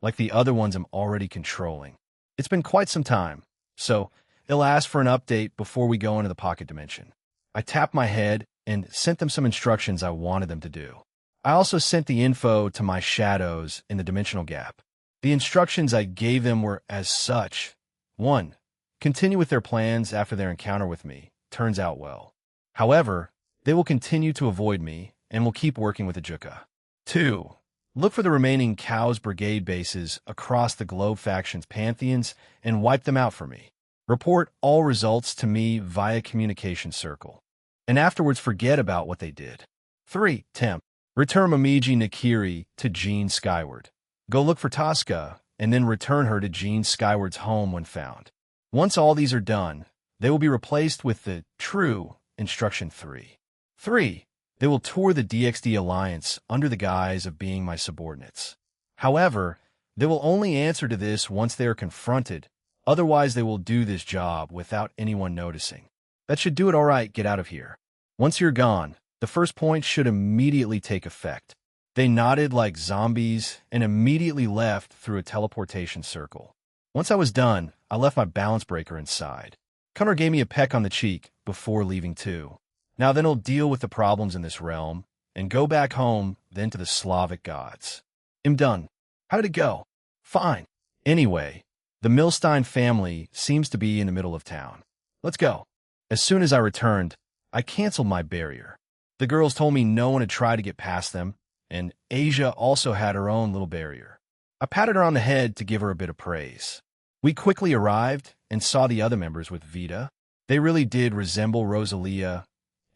like the other ones I'm already controlling. It's been quite some time, so they'll ask for an update before we go into the pocket dimension. I tapped my head and sent them some instructions I wanted them to do. I also sent the info to my shadows in the dimensional gap. The instructions I gave them were as such. 1. Continue with their plans after their encounter with me. Turns out well. However, they will continue to avoid me and will keep working with the Juka. 2. Look for the remaining Cows Brigade bases across the Globe Faction's pantheons and wipe them out for me. Report all results to me via communication circle. And afterwards forget about what they did. 3. Temp. Return Momiji Nakiri to Jean Skyward. Go look for Tosca, and then return her to Jean Skyward's home when found. Once all these are done, they will be replaced with the true Instruction 3. 3. They will tour the DXD Alliance under the guise of being my subordinates. However, they will only answer to this once they are confronted, otherwise they will do this job without anyone noticing. That should do it all right. Get out of here. Once you're gone, the first point should immediately take effect. They nodded like zombies and immediately left through a teleportation circle. Once I was done, I left my balance breaker inside. Connor gave me a peck on the cheek before leaving too. Now then he'll deal with the problems in this realm and go back home, then to the Slavic gods. I'm done. How did it go? Fine. Anyway, the Milstein family seems to be in the middle of town. Let's go. As soon as I returned, I canceled my barrier. The girls told me no one had tried to get past them, and Asia also had her own little barrier. I patted her on the head to give her a bit of praise. We quickly arrived and saw the other members with Vita. They really did resemble Rosalia,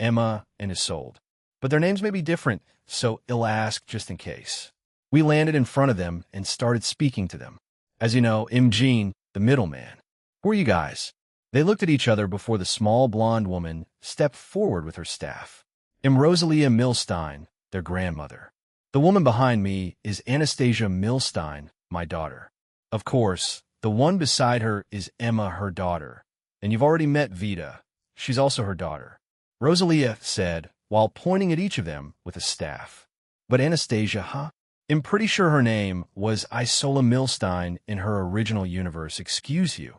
Emma, and Isolde. But their names may be different, so I'll ask just in case. We landed in front of them and started speaking to them. As you know, I'm Jean, the middleman. Who are you guys? They looked at each other before the small blonde woman stepped forward with her staff. I'm Rosalia Milstein, their grandmother. The woman behind me is Anastasia Milstein, my daughter. Of course, the one beside her is Emma, her daughter. And you've already met Vita. She's also her daughter. Rosalia said, while pointing at each of them with a staff. But Anastasia, huh? I'm pretty sure her name was Isola Milstein in her original universe. Excuse you,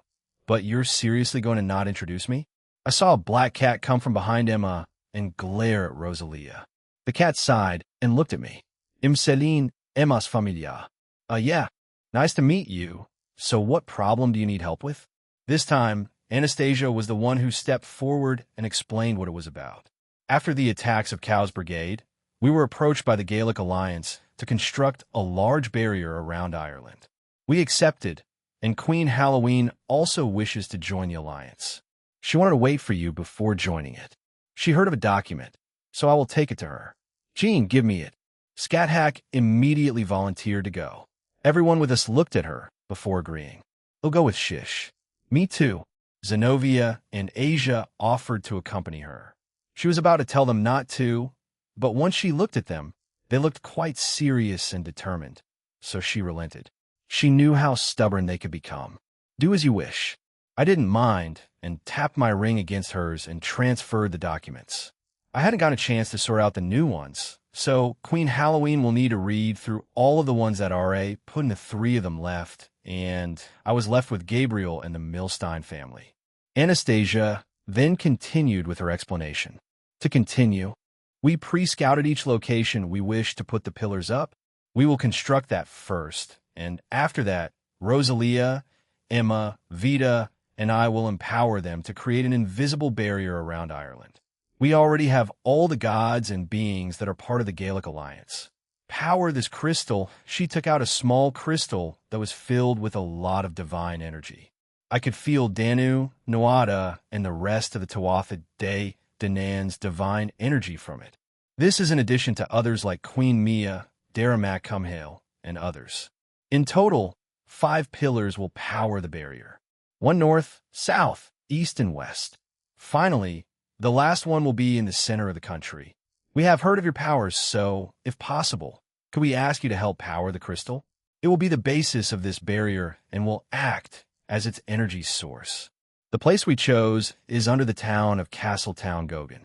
But you're seriously going to not introduce me? I saw a black cat come from behind Emma and glare at Rosalia. The cat sighed and looked at me. Celine, Emma's familia. Yeah, nice to meet you. So what problem do you need help with? This time, Anastasia was the one who stepped forward and explained what it was about. After the attacks of Cow's Brigade, we were approached by the Gaelic Alliance to construct a large barrier around Ireland. We accepted, and Queen Halloween also wishes to join the alliance. She wanted to wait for you before joining it. She heard of a document, so I will take it to her. Jean, give me it. Scat Hack immediately volunteered to go. Everyone with us looked at her before agreeing. We'll go with Shish. Me too. Zenobia and Asia offered to accompany her. She was about to tell them not to, but once she looked at them, they looked quite serious and determined, so she relented. She knew how stubborn they could become. Do as you wish. I didn't mind and tapped my ring against hers and transferred the documents. I hadn't gotten a chance to sort out the new ones, so Queen Halloween will need to read through all of the ones that R.A. put in the 3 of them left, and I was left with Gabriel and the Milstein family. Anastasia then continued with her explanation. To continue, we pre-scouted each location we wish to put the pillars up. We will construct that first, and after that, Rosalia, Emma, Vita, and I will empower them to create an invisible barrier around Ireland. We already have all the gods and beings that are part of the Gaelic Alliance. Power this crystal, she took out a small crystal that was filled with a lot of divine energy. I could feel Danu, Noada, and the rest of the Tuatha De Danan's divine energy from it. This is in addition to others like Queen Mia, Daramac Cumhale, and others. In total, 5 pillars will power the barrier. 1 north, south, east, and west. Finally, the last one will be in the center of the country. We have heard of your powers, so, if possible, could we ask you to help power the crystal? It will be the basis of this barrier and will act as its energy source. The place we chose is under the town of Castletown, Gogan.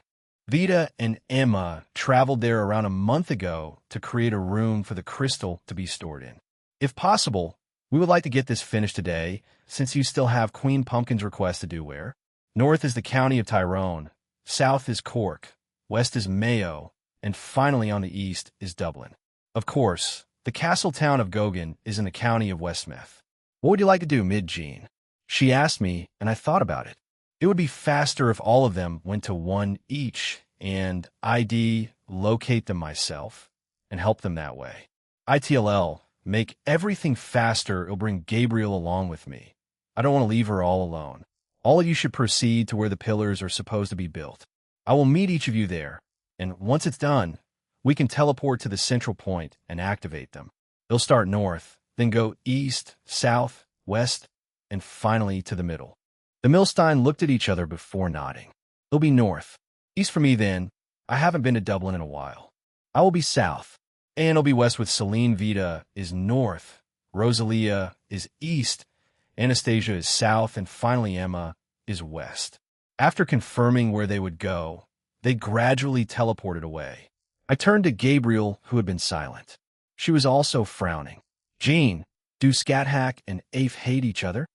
Vita and Emma traveled there around a month ago to create a room for the crystal to be stored in. If possible, we would like to get this finished today, since you still have Queen Pumpkin's request to do where. North is the county of Tyrone, south is Cork, west is Mayo, and finally on the east is Dublin. Of course, the castle town of Gogan is in the county of Westmeath. What would you like to do, Mid-Jean? She asked me, and I thought about it. It would be faster if all of them went to one each, and I'd locate them myself and help them that way. ITLL, make everything faster. It'll bring Gabriel along with me. I don't want to leave her all alone. All of you should proceed to where the pillars are supposed to be built. I will meet each of you there, and once it's done, we can teleport to the central point and activate them. They'll start north, then go east, south, west, and finally to the middle. The Milstein looked at each other before nodding. It'll be north. East for me then. I haven't been to Dublin in a while. I will be south. And it'll be west with Celine. Vita is north. Rosalia is east. Anastasia is south. And finally Emma is west. After confirming where they would go, they gradually teleported away. I turned to Gabriel, who had been silent. She was also frowning. Jean, do Scat Hack and Afe hate each other?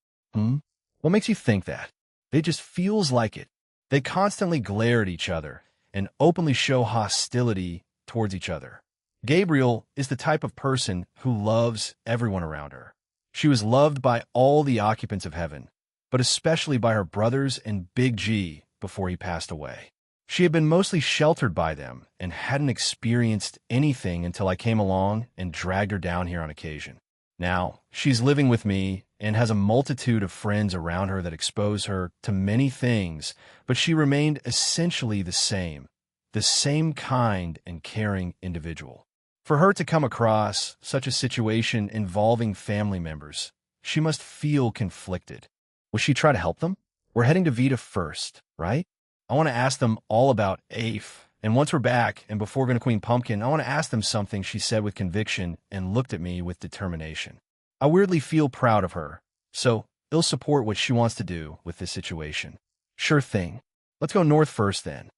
What makes you think that? It just feels like it. They constantly glare at each other and openly show hostility towards each other. Gabriel is the type of person who loves everyone around her. She was loved by all the occupants of heaven, but especially by her brothers and Big G before he passed away. She had been mostly sheltered by them and hadn't experienced anything until I came along and dragged her down here on occasion. Now, she's living with me and has a multitude of friends around her that expose her to many things, but she remained essentially the same kind and caring individual. For her to come across such a situation involving family members, she must feel conflicted. Will she try to help them? We're heading to Vita first, right? I want to ask them all about Afe, and once we're back and before going to Queen Pumpkin, I want to ask them something she said with conviction and looked at me with determination. I weirdly feel proud of her, so I'll support what she wants to do with this situation. Sure thing. Let's go north first then.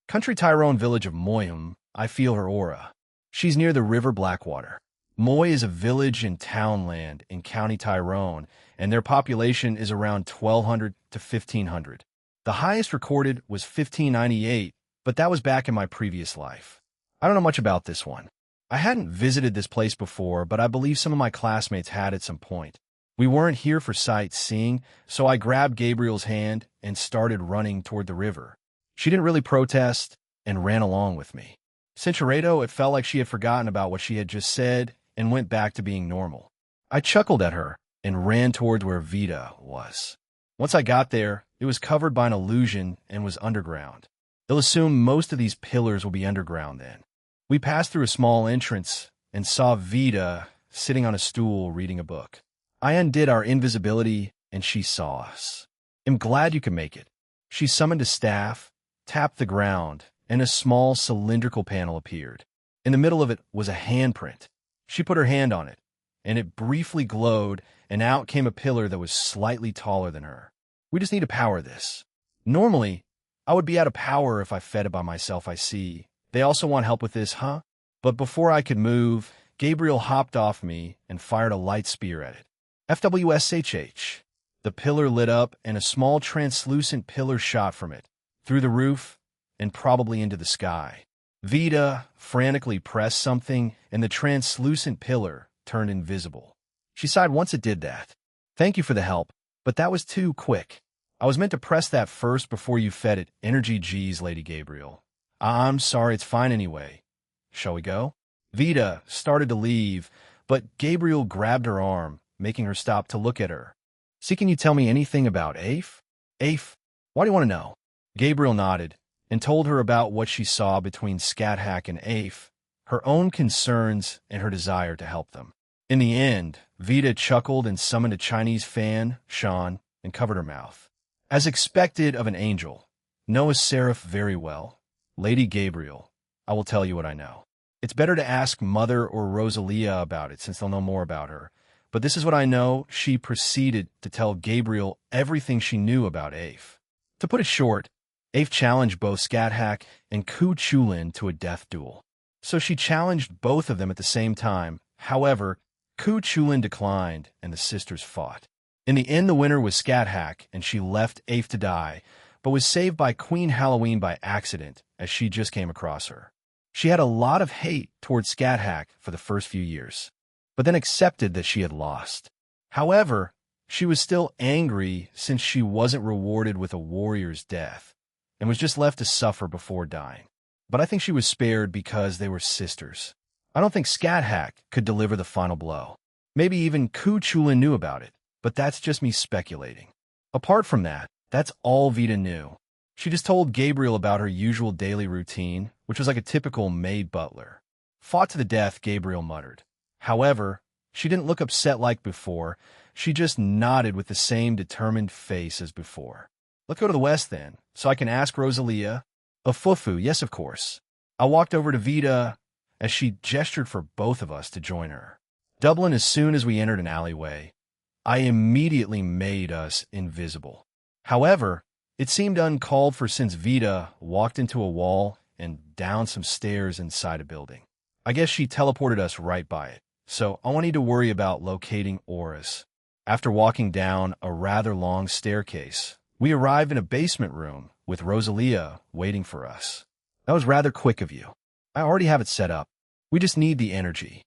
Country Tyrone village of Moyham, I feel her aura. She's near the river Blackwater. Moy is a village in Townland in County Tyrone, and their population is around 1,200 to 1,500. The highest recorded was 1598, but that was back in my previous life. I don't know much about this one. I hadn't visited this place before, but I believe some of my classmates had at some point. We weren't here for sightseeing, so I grabbed Gabriel's hand and started running toward the river. She didn't really protest and ran along with me. Cincheredo, it felt like she had forgotten about what she had just said and went back to being normal. I chuckled at her and ran toward where Vita was. Once I got there, it was covered by an illusion and was underground. They'll assume most of these pillars will be underground then. We passed through a small entrance and saw Vita sitting on a stool reading a book. I undid our invisibility and she saw us. I'm glad you could make it. She summoned a staff, tapped the ground, and a small cylindrical panel appeared. In the middle of it was a handprint. She put her hand on it, and it briefly glowed, and out came a pillar that was slightly taller than her. We just need to power this. Normally, I would be out of power if I fed it by myself, I see. They also want help with this, huh? But before I could move, Gabriel hopped off me and fired a light spear at it. FWSHH. The pillar lit up, and a small translucent pillar shot from it, through the roof, and probably into the sky. Vita frantically pressed something, and the translucent pillar turned invisible. She sighed once it did that. Thank you for the help, but that was too quick. I was meant to press that first before you fed it. Energy G's, Lady Gabriel. I'm sorry, it's fine anyway. Shall we go? Vita started to leave, but Gabriel grabbed her arm, making her stop to look at her. See, can you tell me anything about Afe? Afe? Why do you want to know? Gabriel nodded and told her about what she saw between Scathack and Afe, her own concerns and her desire to help them. In the end, Vita chuckled and summoned a Chinese fan, Shan, and covered her mouth. As expected of an angel, Noah Seraph very well. Lady Gabriel, I will tell you what I know. It's better to ask Mother or Rosalia about it since they'll know more about her. But this is what I know. She proceeded to tell Gabriel everything she knew about Afe. To put it short, Afe challenged both Scathack and Ku Chulin to a death duel. So she challenged both of them at the same time. However, Ku Chulin declined, and the sisters fought. In the end, the winner was Scathack, and she left Afe to die, but was saved by Queen Halloween by accident, as she just came across her. She had a lot of hate towards Scathack for the first few years, but then accepted that she had lost. However, she was still angry since she wasn't rewarded with a warrior's death, and was just left to suffer before dying. But I think she was spared because they were sisters. I don't think Scathack could deliver the final blow. Maybe even Ku Chulin knew about it, but that's just me speculating. Apart from that, that's all Vita knew. She just told Gabriel about her usual daily routine, which was like a typical maid butler. Fought to the death, Gabriel muttered. However, she didn't look upset like before. She just nodded with the same determined face as before. Let's go to the west then, so I can ask Rosalia. Afufu, yes, of course. I walked over to Vita as she gestured for both of us to join her. Dublin, as soon as we entered an alleyway, I immediately made us invisible. However, it seemed uncalled for since Vita walked into a wall and down some stairs inside a building. I guess she teleported us right by it, so I won't need to worry about locating auras. After walking down a rather long staircase, we arrived in a basement room with Rosalia waiting for us. That was rather quick of you. I already have it set up. We just need the energy.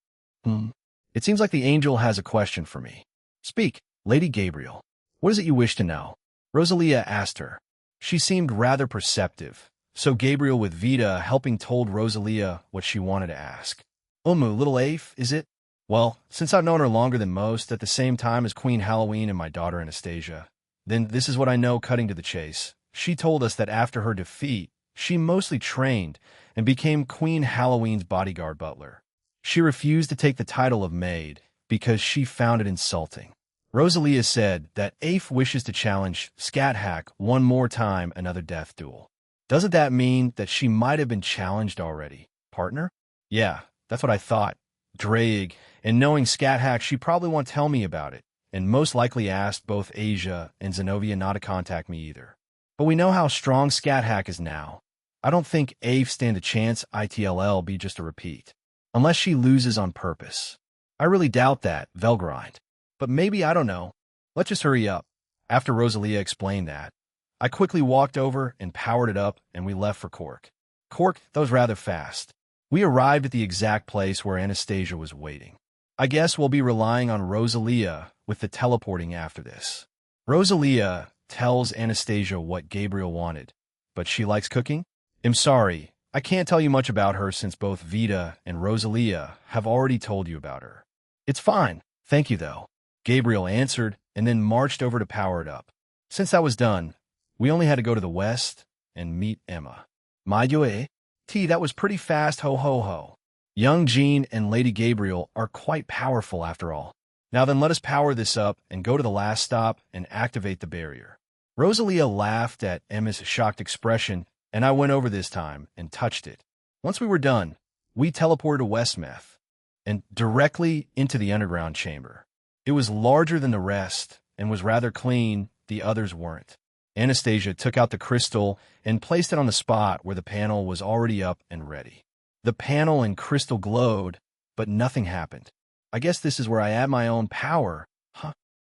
It seems like the angel has a question for me. Speak, Lady Gabriel. What is it you wish to know? Rosalia asked her. She seemed rather perceptive, so Gabriel with Vita helping told Rosalia what she wanted to ask. Little Afe, is it? Well, since I've known her longer than most, at the same time as Queen Halloween and my daughter Anastasia, then this is what I know cutting to the chase. She told us that after her defeat, she mostly trained and became Queen Halloween's bodyguard butler. She refused to take the title of maid because she found it insulting. Rosalia said that Afe wishes to challenge Scathack one more time another death duel. Doesn't that mean that she might have been challenged already, partner? Yeah, that's what I thought. Draig, and knowing Scathack, she probably won't tell me about it, and most likely asked both Asia and Zenobia not to contact me either. But we know how strong Scathack is now. I don't think Afe stand a chance ITLL be just a repeat, unless she loses on purpose. I really doubt that, Velgrind. But maybe, I don't know. Let's just hurry up. After Rosalia explained that, I quickly walked over and powered it up, and we left for Cork. Cork, that was rather fast. We arrived at the exact place where Anastasia was waiting. I guess we'll be relying on Rosalia with the teleporting after this. Rosalia tells Anastasia what Gabriel wanted, but she likes cooking? I'm sorry, I can't tell you much about her since both Vita and Rosalia have already told you about her. It's fine, thank you though. Gabriel answered and then marched over to power it up. Since that was done, we only had to go to the west and meet Emma. Mayoe? That was pretty fast, ho ho ho. Young Jean and Lady Gabriel are quite powerful after all. Now then, let us power this up and go to the last stop and activate the barrier. Rosalia laughed at Emma's shocked expression, and I went over this time and touched it. Once we were done, we teleported to Westmouth and directly into the underground chamber. It was larger than the rest and was rather clean, the others weren't. Anastasia took out the crystal and placed it on the spot where the panel was already up and ready. The panel and crystal glowed, but nothing happened. I guess this is where I add my own power.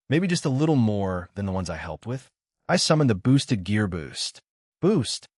Maybe just a little more than the ones I helped with. I summoned the boosted gear boost. Boost,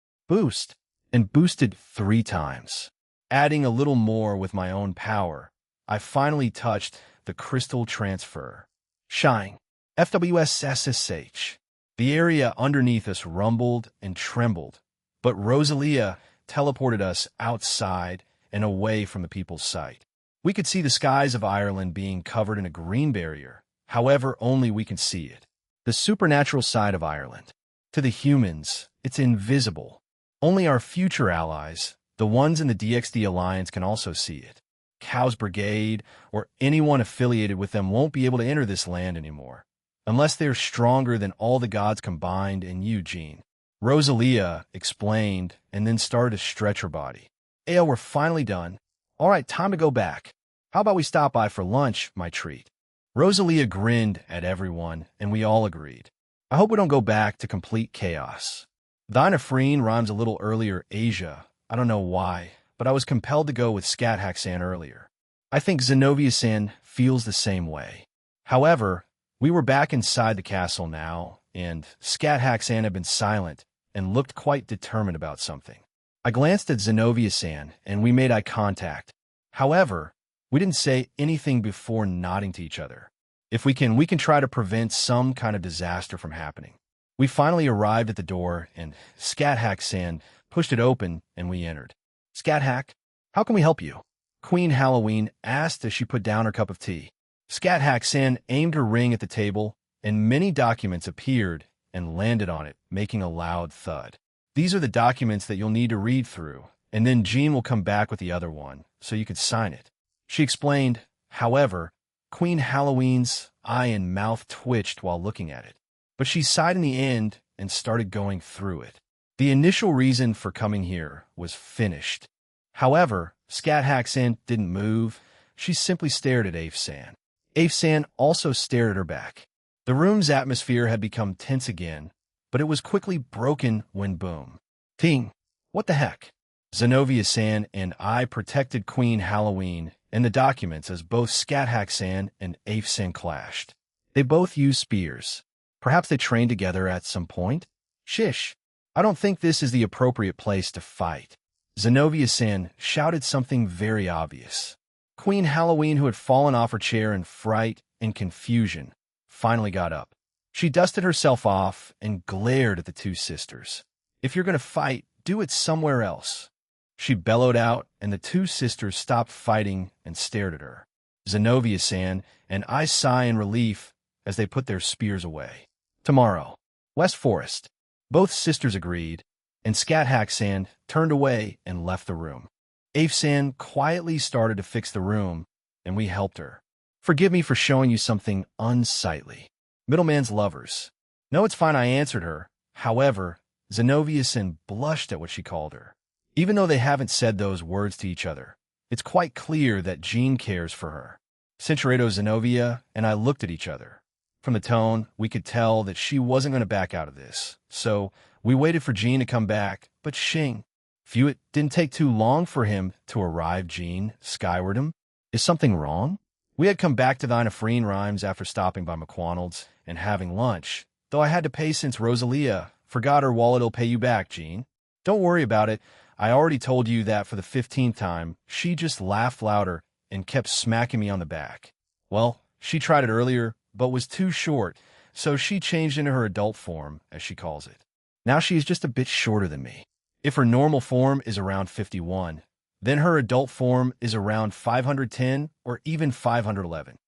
and boosted 3 times. Adding a little more with my own power, I finally touched the crystal transfer. Shine. FWSSSH. The area underneath us rumbled and trembled, but Rosalia teleported us outside and away from the people's sight. We could see the skies of Ireland being covered in a green barrier, however only we can see it. The supernatural side of Ireland. To the humans, it's invisible. Only our future allies, the ones in the DXD Alliance, can also see it. Cow's Brigade or anyone affiliated with them won't be able to enter this land anymore, unless they're stronger than all the gods combined in Eugene. Rosalia explained and then started to stretch her body. We're finally done. All right, time to go back. How about we stop by for lunch, my treat? Rosalia grinned at everyone, and we all agreed. I hope we don't go back to complete chaos. Dinafreen rhymes a little earlier, Asia. I don't know why, but I was compelled to go with Scat-Hack-San earlier. I think Zenobia-San feels the same way. However, we were back inside the castle now, and Scat-Hack-San had been silent and looked quite determined about something. I glanced at Zenobia-San, and we made eye contact. However, we didn't say anything before nodding to each other. If we can try to prevent some kind of disaster from happening. We finally arrived at the door, and Scat-Hack-San pushed it open, and we entered. Scat-Hack, how can we help you? Queen Halloween asked as she put down her cup of tea. Scat-Hack-San aimed her ring at the table, and many documents appeared and landed on it, making a loud thud. These are the documents that you'll need to read through, and then Jean will come back with the other one, so you could sign it. She explained. However, Queen Halloween's eye and mouth twitched while looking at it, but she sighed in the end and started going through it. The initial reason for coming here was finished. However, Scat-Hack-San didn't move. She simply stared at Afe-San. Afe-San also stared at her back. The room's atmosphere had become tense again, but it was quickly broken when boom. Ting! What the heck? Zenobia-San and I protected Queen Halloween and the documents as both Scat-Hack-San and Afe-San clashed. They both used spears. Perhaps they trained together at some point? Shish! I don't think this is the appropriate place to fight. Zenobia-San shouted something very obvious. Queen Halloween, who had fallen off her chair in fright and confusion, finally got up. She dusted herself off and glared at the two sisters. If you're going to fight, do it somewhere else. She bellowed out, and the two sisters stopped fighting and stared at her. Zenobia-San and I sigh in relief as they put their spears away. Tomorrow. West Forest. Both sisters agreed, and Scat-Hack-San turned away and left the room. Afe-San quietly started to fix the room, and we helped her. Forgive me for showing you something unsightly. Middleman's lovers. No, it's fine, I answered her. However, Zenobia-San blushed at what she called her. Even though they haven't said those words to each other, it's quite clear that Jean cares for her. Cinturedo Zenobia and I looked at each other. From the tone, we could tell that she wasn't going to back out of this. So we waited for Jean to come back, but Shing. Phew, it didn't take too long for him to arrive, Jean, skyward him. Is something wrong? We had come back to the Freen Rhymes after stopping by McDonald's and having lunch, though I had to pay since Rosalia forgot her wallet'll pay you back, Jean. Don't worry about it. I already told you that for the 15th time. She just laughed louder and kept smacking me on the back. Well, she tried it earlier, but was too short, so she changed into her adult form, as she calls it. Now she is just a bit shorter than me. If her normal form is around 51, then her adult form is around 510 or even 511.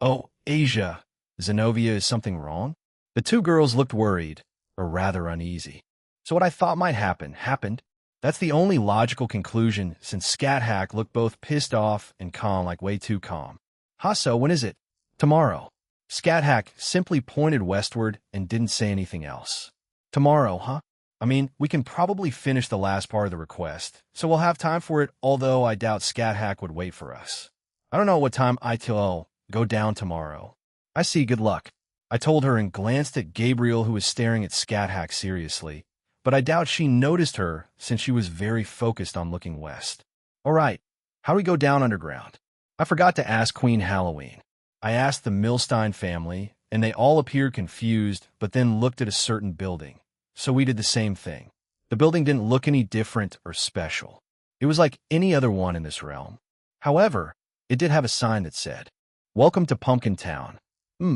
Oh, Asia. Zenobia, is something wrong? The two girls looked worried, or rather uneasy. So what I thought might happen, happened. That's the only logical conclusion, since Scat Hack looked both pissed off and calm, like way too calm. So when is it? Tomorrow. Scat Hack simply pointed westward and didn't say anything else. Tomorrow, huh? I mean, we can probably finish the last part of the request, so we'll have time for it, although I doubt Scat Hack would wait for us. I don't know what time I'll go down tomorrow. I see, good luck. I told her and glanced at Gabriel, who was staring at Scat Hack seriously, but I doubt she noticed her since she was very focused on looking west. All right, how do we go down underground? I forgot to ask Queen Halloween. I asked the Milstein family, and they all appeared confused, but then looked at a certain building. So we did the same thing. The building didn't look any different or special. It was like any other one in this realm. However, it did have a sign that said, "Welcome to Pumpkin Town."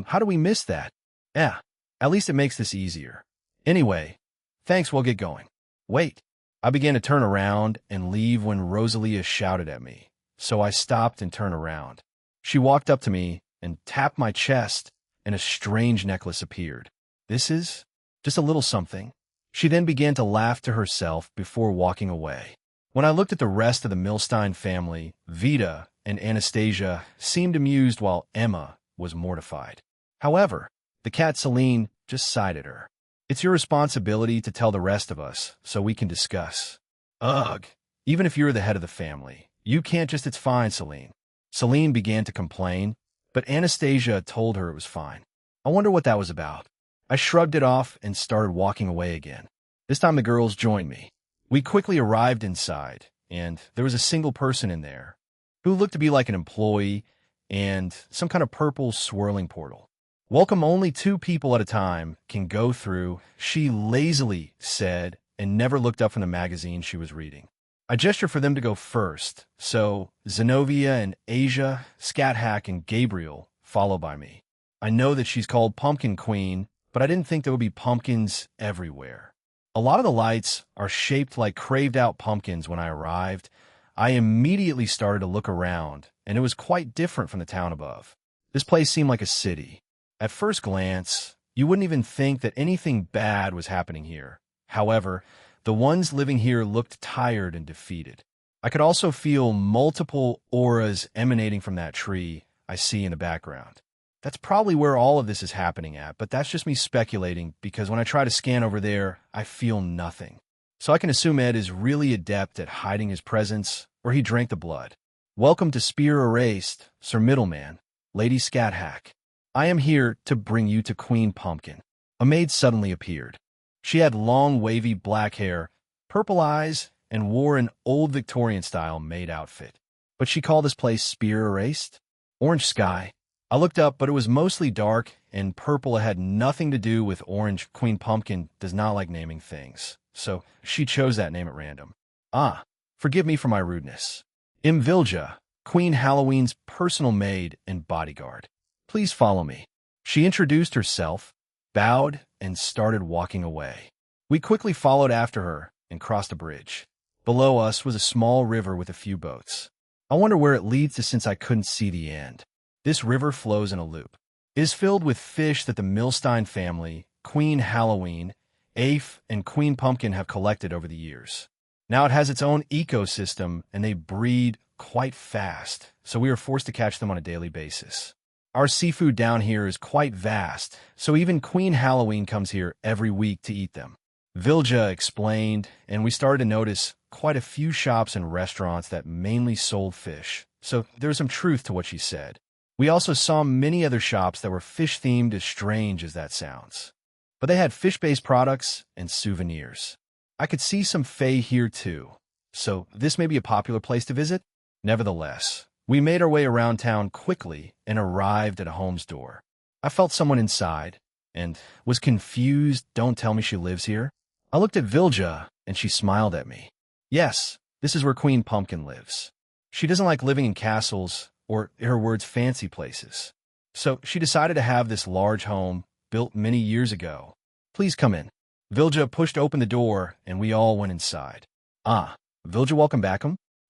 How do we miss that? Yeah, at least it makes this easier. Anyway, thanks, we'll get going. Wait. I began to turn around and leave when Rosalia shouted at me, so I stopped and turned around. She walked up to me and tapped my chest, and a strange necklace appeared. This is just a little something. She then began to laugh to herself before walking away. When I looked at the rest of the Milstein family, Vita and Anastasia seemed amused while Emma was mortified. However, the cat Celine just sighed at her. It's your responsibility to tell the rest of us so we can discuss. Ugh, even if you're the head of the family, you can't just, it's fine, Celine. Celine began to complain, but Anastasia told her it was fine. I wonder what that was about. I shrugged it off and started walking away again. This time the girls joined me. We quickly arrived inside, and there was a single person in there who looked to be like an employee and some kind of purple swirling portal. Welcome, only 2 people at a time can go through, she lazily said, and never looked up from the magazine she was reading. I gestured for them to go first, so Zenobia and Asia, Scat Hack, and Gabriel follow by me. I know that she's called Pumpkin Queen, but I didn't think there would be pumpkins everywhere. A lot of the lights are shaped like craved-out pumpkins. When I arrived, I immediately started to look around, and it was quite different from the town above. This place seemed like a city. At first glance, you wouldn't even think that anything bad was happening here. However, the ones living here looked tired and defeated. I could also feel multiple auras emanating from that tree I see in the background. That's probably where all of this is happening at, but that's just me speculating, because when I try to scan over there, I feel nothing. So I can assume Ed is really adept at hiding his presence, or he drank the blood. Welcome to Spear Erased, Sir Middleman, Lady Scat Hack. I am here to bring you to Queen Pumpkin. A maid suddenly appeared. She had long, wavy black hair, purple eyes, and wore an old Victorian-style maid outfit. But she called this place Spear Erased? Orange sky. I looked up, but it was mostly dark, and purple had nothing to do with orange. Queen Pumpkin does not like naming things, so she chose that name at random. Forgive me for my rudeness. Vilja, Queen Halloween's personal maid and bodyguard. Please follow me. She introduced herself, bowed, and started walking away. We quickly followed after her and crossed a bridge. Below us was a small river with a few boats. I wonder where it leads to, since I couldn't see the end. This river flows in a loop. It is filled with fish that the Milstein family, Queen Halloween, Afe, and Queen Pumpkin have collected over the years. Now it has its own ecosystem, and they breed quite fast, so we are forced to catch them on a daily basis. Our seafood down here is quite vast, so even Queen Halloween comes here every week to eat them. Vilja explained, and we started to notice quite a few shops and restaurants that mainly sold fish, so there's some truth to what she said. We also saw many other shops that were fish-themed, as strange as that sounds. But they had fish-based products and souvenirs. I could see some fae here too, so this may be a popular place to visit. Nevertheless, We made our way around town quickly and arrived at a home's door. I felt someone inside and was confused. Don't tell me she lives here. I looked at Vilja and she smiled at me. Yes, this is where Queen Pumpkin lives. She doesn't like living in castles or, in her words, fancy places. So she decided to have this large home built many years ago. Please come in. Vilja pushed open the door and we all went inside. Ah, Vilja, welcome back.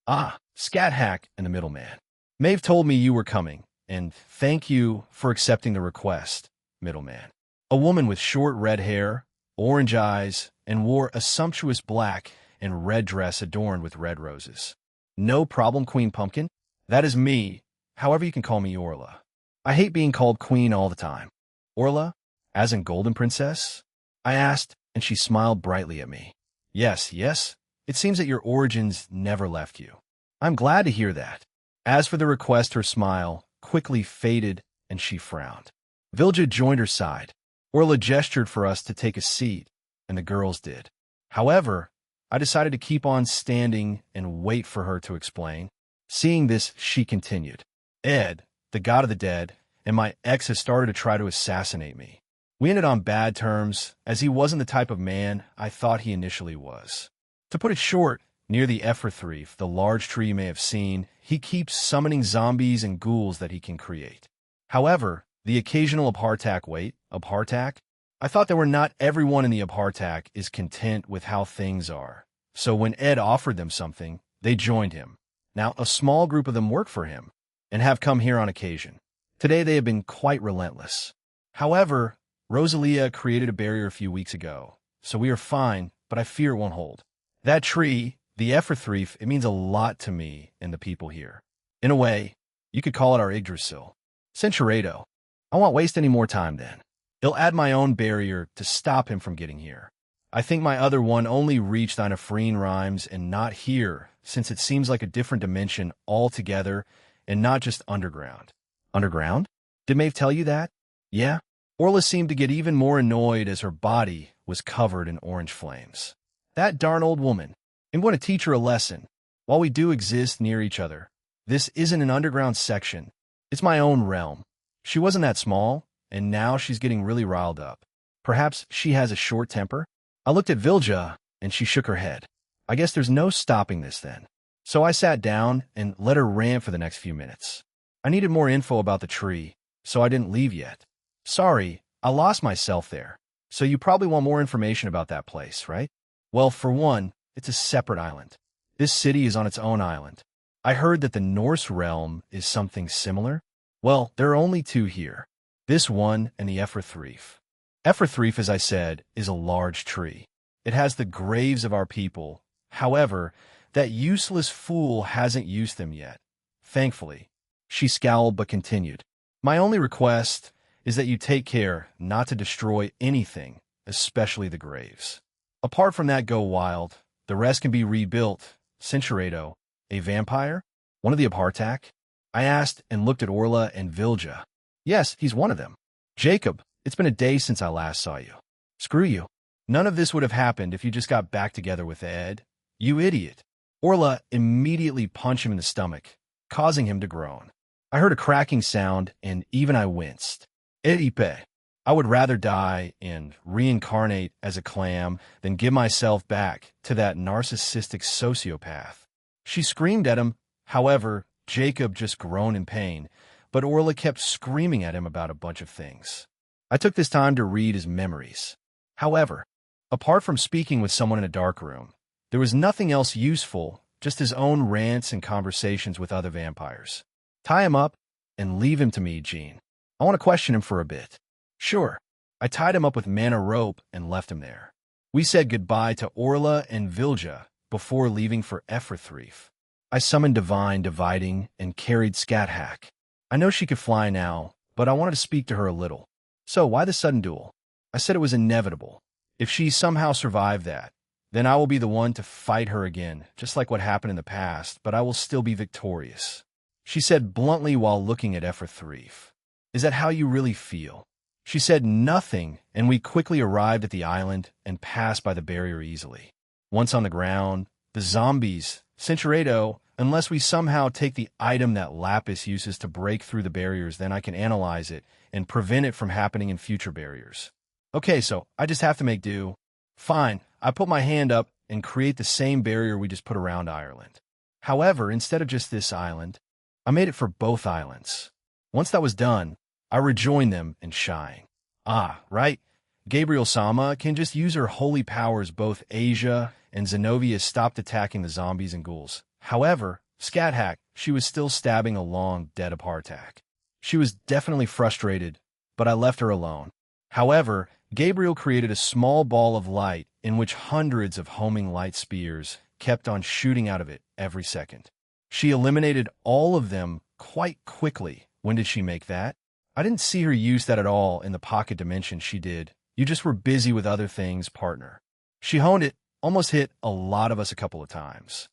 Ah, Scat Hack and the middleman. Maeve told me you were coming, and thank you for accepting the request, middleman. A woman with short red hair, orange eyes, and wore a sumptuous black and red dress adorned with red roses. No problem, Queen Pumpkin. That is me, however you can call me Orla. I hate being called Queen all the time. Orla, as in Golden Princess? I asked, and she smiled brightly at me. Yes, yes, it seems that your origins never left you. I'm glad to hear that. As for the request, her smile quickly faded and she frowned. Vilja joined her side. Orla gestured for us to take a seat, and the girls did. However, I decided to keep on standing and wait for her to explain. Seeing this, she continued. Ed, the god of the dead, and my ex has started to try to assassinate me. We ended on bad terms, as he wasn't the type of man I thought he initially was. To put it short, near the Efferthreef, the large tree you may have seen, he keeps summoning zombies and ghouls that he can create. However, the occasional Abhartak Abhartak? I thought that not everyone in the Abhartak is content with how things are. So when Ed offered them something, they joined him. Now, a small group of them work for him and have come here on occasion. Today they have been quite relentless. However, Rosalia created a barrier a few weeks ago, so we are fine, but I fear it won't hold. That tree, the Efferthreef, it means a lot to me and the people here. In a way, you could call it our Yggdrasil. Centurado, I won't waste any more time then. I'll add my own barrier to stop him from getting here. I think my other one only reached on Ephraim rhymes and not here, since it seems like a different dimension altogether and not just underground. Underground? Did Maeve tell you that? Yeah? Orla seemed to get even more annoyed as her body was covered in orange flames. That darn old woman. I'm going to teach her a lesson. While we do exist near each other, this isn't an underground section. It's my own realm. She wasn't that small, and now she's getting really riled up. Perhaps she has a short temper? I looked at Vilja, and she shook her head. I guess there's no stopping this then. So I sat down and let her rant for the next few minutes. I needed more info about the tree, so I didn't leave yet. Sorry, I lost myself there. So you probably want more information about that place, right? Well, for one, it's a separate island. This city is on its own island. I heard that the Norse realm is something similar. Well, there are only two here. This one and the Efferthreef. Efferthreef, as I said, is a large tree. It has the graves of our people. However, that useless fool hasn't used them yet. Thankfully. She scowled but continued. My only request is that you take care not to destroy anything, especially the graves. Apart from that, go wild. The rest can be rebuilt. Centurado, a vampire? One of the Abhartak? I asked and looked at Orla and Vilja. Yes, he's one of them. Jacob, it's been a day since I last saw you. Screw you. None of this would have happened if you just got back together with Ed. You idiot. Orla immediately punched him in the stomach, causing him to groan. I heard a cracking sound, and even I winced. Edipe. I would rather die and reincarnate as a clam than give myself back to that narcissistic sociopath. She screamed at him. However, Jacob just groaned in pain, but Orla kept screaming at him about a bunch of things. I took this time to read his memories. However, apart from speaking with someone in a dark room, there was nothing else useful, just his own rants and conversations with other vampires. Tie him up and leave him to me, Jean. I want to question him for a bit. Sure. I tied him up with mana rope and left him there. We said goodbye to Orla and Vilja before leaving for Efferthreef. I summoned Divine Dividing and carried Scat Hack. I know she could fly now, but I wanted to speak to her a little. So why the sudden duel? I said it was inevitable. If she somehow survived that, then I will be the one to fight her again, just like what happened in the past, but I will still be victorious. She said bluntly while looking at Efferthreef. Is that how you really feel? She said nothing, and we quickly arrived at the island and passed by the barrier easily. Once on the ground, the zombies, Centurado, Unless we somehow take the item that Lapis uses to break through the barriers, then I can analyze it and prevent it from happening in future barriers. Okay, so I just have to make do. Fine, I put my hand up and create the same barrier we just put around Ireland. However, instead of just this island, I made it for both islands. Once that was done, I rejoined them in shine. Ah, right? Gabriel-sama can just use her holy powers. Both Asia and Zenobia stopped attacking the zombies and ghouls. However, Scat-Hack, she was still stabbing along dead of Partak. She was definitely frustrated, but I left her alone. However, Gabriel created a small ball of light in which hundreds of homing light spears kept on shooting out of it every second. She eliminated all of them quite quickly. When did she make that? I didn't see her use that at all in the pocket dimension. She did. You just were busy with other things, partner. She honed it, almost hit a lot of us a couple of times.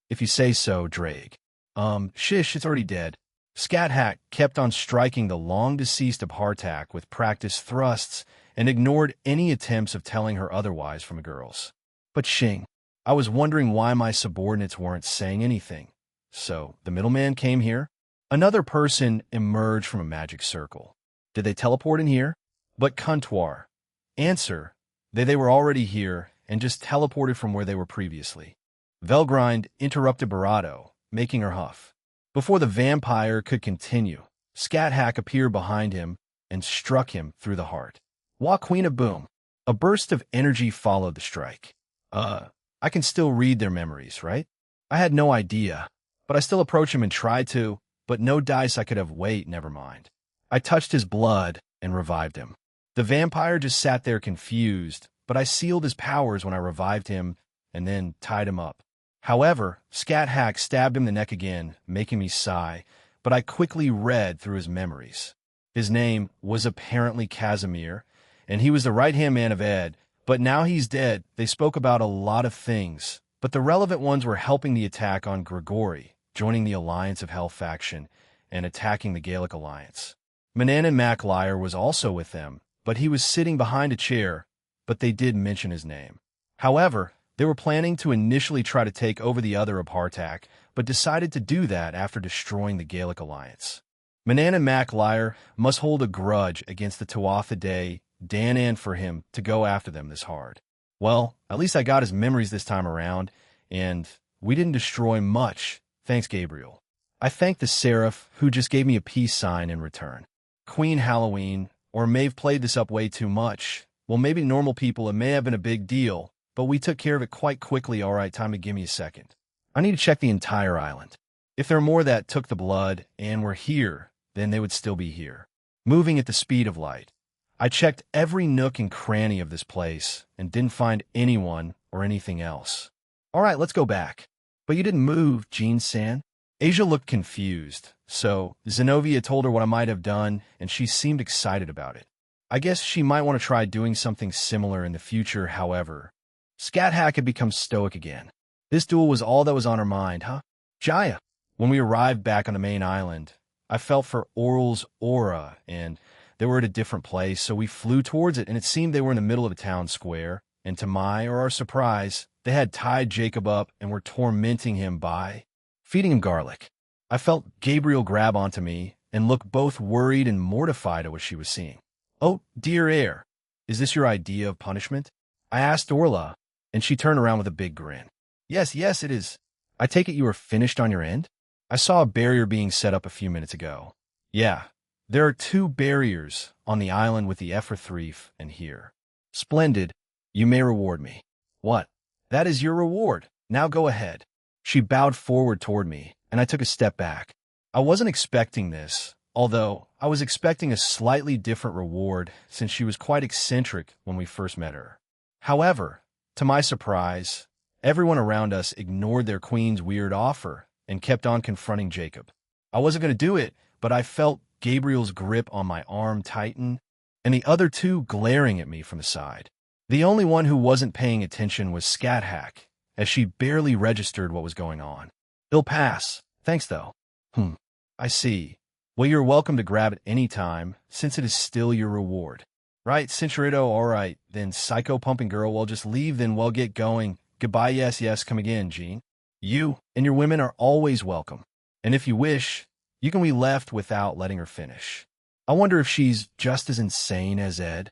If you say so, Drake. Shish, it's already dead. Scat-Hack kept on striking the long-deceased Apartak with practiced thrusts and ignored any attempts of telling her otherwise from the girls. But Shing, I was wondering why my subordinates weren't saying anything. So, the middleman came here. Another person emerged from a magic circle. Did they teleport in here? But Kuntwar. Answer, they were already here and just teleported from where they were previously. Velgrind interrupted Barato, making her huff. Before the vampire could continue, Scat-Hack appeared behind him and struck him through the heart. Wah Queen of Boom. A burst of energy followed the strike. I can still read their memories, right? I had no idea, but I still approached him and tried to, but no dice I could have. Wait, never mind. I touched his blood and revived him. The vampire just sat there confused, but I sealed his powers when I revived him and then tied him up. However, Scat-Hack stabbed him in the neck again, making me sigh, but I quickly read through his memories. His name was apparently Casimir, and he was the right-hand man of Ed, but now he's dead. They spoke about a lot of things, but the relevant ones were helping the attack on Grigori, joining the Alliance of Hell faction, and attacking the Gaelic Alliance. Manan Mac Liar was also with them, but he was sitting behind a chair, but they did mention his name. However, they were planning to initially try to take over the other Apartak, but decided to do that after destroying the Gaelic Alliance. Manan and Mac Liar must hold a grudge against the Tuatha Dé Danann for him to go after them this hard. Well, at least I got his memories this time around, and we didn't destroy much, thanks Gabriel. I thanked the Seraph, who just gave me a peace sign in return. Queen Halloween, or may have played this up way too much. Well, maybe normal people, it may have been a big deal, but we took care of it quite quickly. All right, time to give me a second. I need to check the entire island. If there are more that took the blood and were here, then they would still be here, moving at the speed of light. I checked every nook and cranny of this place and didn't find anyone or anything else. All right, let's go back. But you didn't move, Jean-san. Asia looked confused, so Zenobia told her what I might have done, and she seemed excited about it. I guess she might want to try doing something similar in the future. However, Scat-Hack had become stoic again. This duel was all that was on her mind, huh? Jaya. When we arrived back on the main island, I felt for Oral's aura, and they were at a different place, so we flew towards it, and it seemed they were in the middle of a town square, and to my or our surprise, they had tied Jacob up and were tormenting him by feeding him garlic. I felt Gabriel grab onto me and look both worried and mortified at what she was seeing. Oh, dear heir, is this your idea of punishment? I asked Orla, and she turned around with a big grin. Yes, it is. I take it you are finished on your end? I saw a barrier being set up a few minutes ago. Yeah, there are 2 barriers on the island with the Efrathreef and here. Splendid. You may reward me. What? That is your reward. Now go ahead. She bowed forward toward me, and I took a step back. I wasn't expecting this, although I was expecting a slightly different reward since she was quite eccentric when we first met her. However, to my surprise, everyone around us ignored their queen's weird offer and kept on confronting Jacob. I wasn't going to do it, but I felt Gabriel's grip on my arm tighten, and the other 2 glaring at me from the side. The only one who wasn't paying attention was Scat-Hack, as she barely registered what was going on. It'll pass. Thanks, though. I see. Well, you're welcome to grab it any time, since it is still your reward. Right, Cinturito, all right. Then Psycho Pumping Girl, well, just leave, then we'll get going. Goodbye, yes, come again, Jean. You and your women are always welcome. And if you wish, you can be left without letting her finish. I wonder if she's just as insane as Ed.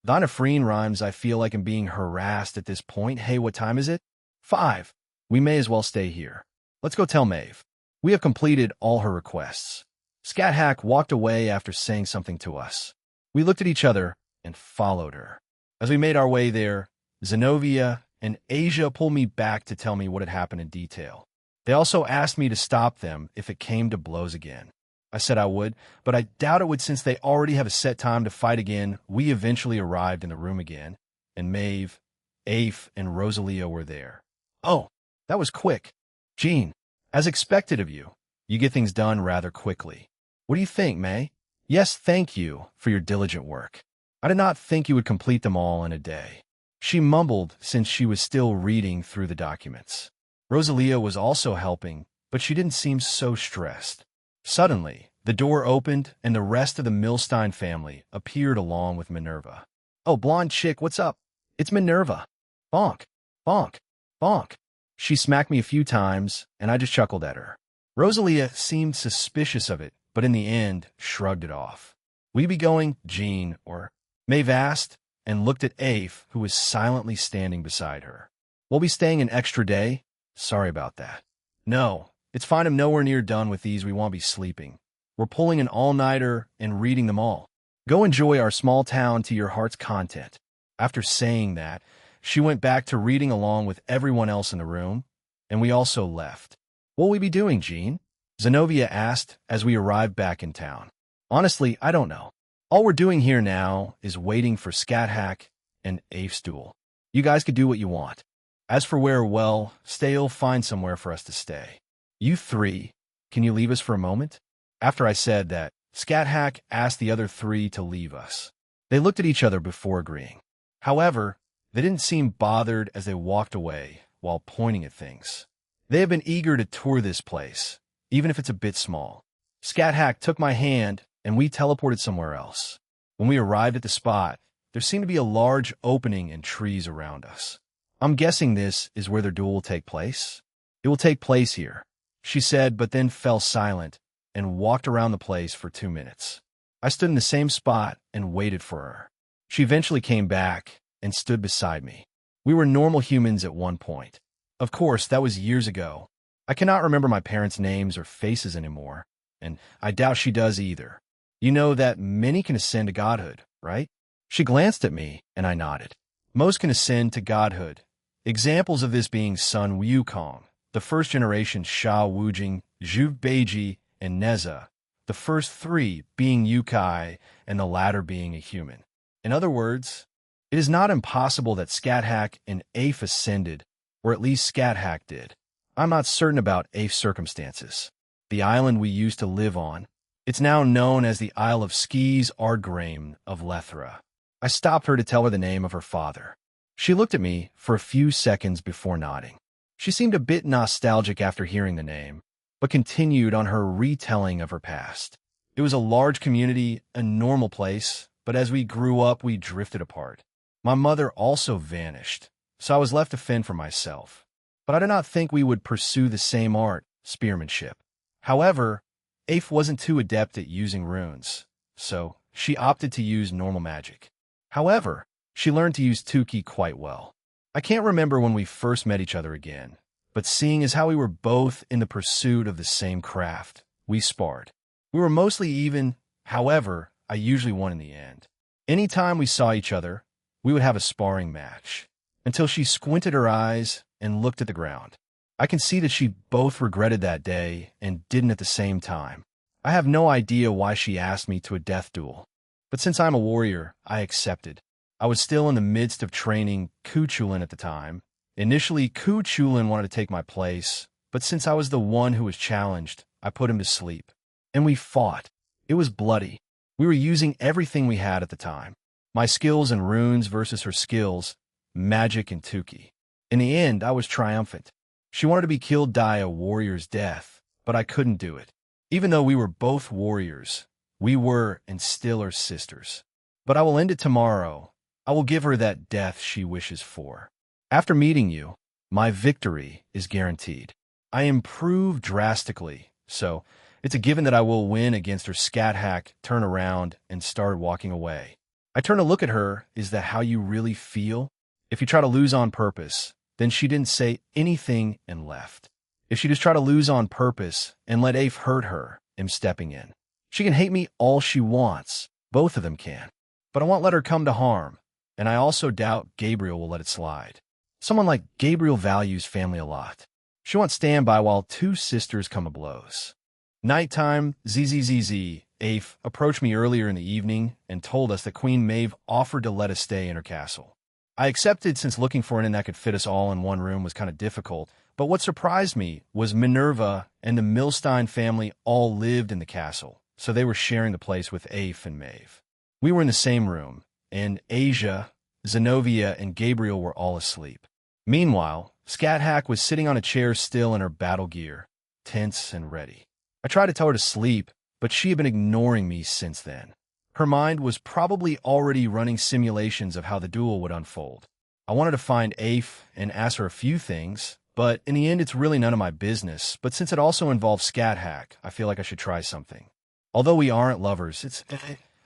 Thine rhymes. I feel like I'm being harassed at this point. Hey, what time is it? 5. We may as well stay here. Let's go tell Maeve. We have completed all her requests. Scat Hack walked away after saying something to us. We looked at each other and followed her. As we made our way there, Zenobia and Asia pulled me back to tell me what had happened in detail. They also asked me to stop them if it came to blows again. I said I would, but I doubt it would since they already have a set time to fight again. We eventually arrived in the room again, and Maeve, Afe, and Rosalia were there. Oh, that was quick. Jean, as expected of you, you get things done rather quickly. What do you think, May? Yes, thank you for your diligent work. I did not think you would complete them all in a day. She mumbled since she was still reading through the documents. Rosalia was also helping, but she didn't seem so stressed. Suddenly, the door opened and the rest of the Milstein family appeared along with Minerva. Oh, blonde chick, what's up? It's Minerva. Bonk, bonk, bonk. She smacked me a few times, and I just chuckled at her. Rosalia seemed suspicious of it, but in the end, shrugged it off. We be going, Jean, or Maeve asked, and looked at Afe, who was silently standing beside her. We'll be staying an extra day? Sorry about that. No, it's fine. I'm nowhere near done with these. We won't be sleeping. We're pulling an all-nighter and reading them all. Go enjoy our small town to your heart's content. After saying that, she went back to reading along with everyone else in the room, and we also left. What'll we be doing, Jean? Zenobia asked as we arrived back in town. Honestly, I don't know. All we're doing here now is waiting for Scat Hack and Afe's duel. You guys could do what you want. As for where, well, Stale'll find somewhere for us to stay. You three, can you leave us for a moment? After I said that, Scat Hack asked the other three to leave us. They looked at each other before agreeing. However, they didn't seem bothered as they walked away while pointing at things. They have been eager to tour this place, even if it's a bit small. Scat Hack took my hand, and we teleported somewhere else. When we arrived at the spot, there seemed to be a large opening and trees around us. I'm guessing this is where their duel will take place. It will take place here, she said, but then fell silent and walked around the place for 2 minutes. I stood in the same spot and waited for her. She eventually came back and stood beside me. We were normal humans at one point. Of course, that was years ago. I cannot remember my parents' names or faces anymore, and I doubt she does either. You know that many can ascend to godhood, right? She glanced at me, and I nodded. Most can ascend to godhood. Examples of this being Sun Wukong, the first generation Sha Wujing, Zhu Beiji, and Neza, the first 3 being Yukai, and the latter being a human. In other words, it is not impossible that Scat Hack and Afe ascended, or at least Scat Hack did. I'm not certain about Afe's circumstances. The island we used to live on, it's now known as the Isle of Skis Ardgraim of Lethra. I stopped her to tell her the name of her father. She looked at me for a few seconds before nodding. She seemed a bit nostalgic after hearing the name, but continued on her retelling of her past. It was a large community, a normal place, but as we grew up, we drifted apart. My mother also vanished, so I was left to fend for myself. But I did not think we would pursue the same art, spearmanship. However, Afe wasn't too adept at using runes, so she opted to use normal magic. However, she learned to use 10k quite well. I can't remember when we first met each other again, but seeing as how we were both in the pursuit of the same craft, we sparred. We were mostly even, however, I usually won in the end. Anytime we saw each other, we would have a sparring match, until she squinted her eyes and looked at the ground. I can see that she both regretted that day and didn't at the same time. I have no idea why she asked me to a death duel, but since I'm a warrior, I accepted. I was still in the midst of training Ku Chulin at the time. Initially, Ku Chulin wanted to take my place, but since I was the one who was challenged, I put him to sleep. And we fought. It was bloody. We were using everything we had at the time. My skills and runes versus her skills, magic and 10k. In the end, I was triumphant. She wanted to be killed die a warrior's death, but I couldn't do it. Even though we were both warriors, we were and still are sisters. But I will end it tomorrow. I will give her that death she wishes for. After meeting you, my victory is guaranteed. I improved drastically, so it's a given that I will win against her scat hack, turn around, and start walking away. I turn to look at her. Is that how you really feel? If you try to lose on purpose, then she didn't say anything and left. If she just try to lose on purpose and let Afe hurt her, I'm stepping in. She can hate me all she wants. Both of them can. But I won't let her come to harm. And I also doubt Gabriel will let it slide. Someone like Gabriel values family a lot. She won't stand by while two sisters come to blows. Nighttime, ZZZZ, Afe approached me earlier in the evening and told us that Queen Maeve offered to let us stay in her castle. I accepted since looking for an inn that could fit us all in one room was kind of difficult, but what surprised me was Minerva and the Milstein family all lived in the castle, so they were sharing the place with Afe and Maeve. We were in the same room, and Asia, Zenobia, and Gabriel were all asleep. Meanwhile, Scathack was sitting on a chair still in her battle gear, tense and ready. I tried to tell her to sleep, but she had been ignoring me since then. Her mind was probably already running simulations of how the duel would unfold. I wanted to find Afe and ask her a few things, but in the end it's really none of my business. But since it also involves Scathack, I feel like I should try something. Although we aren't lovers,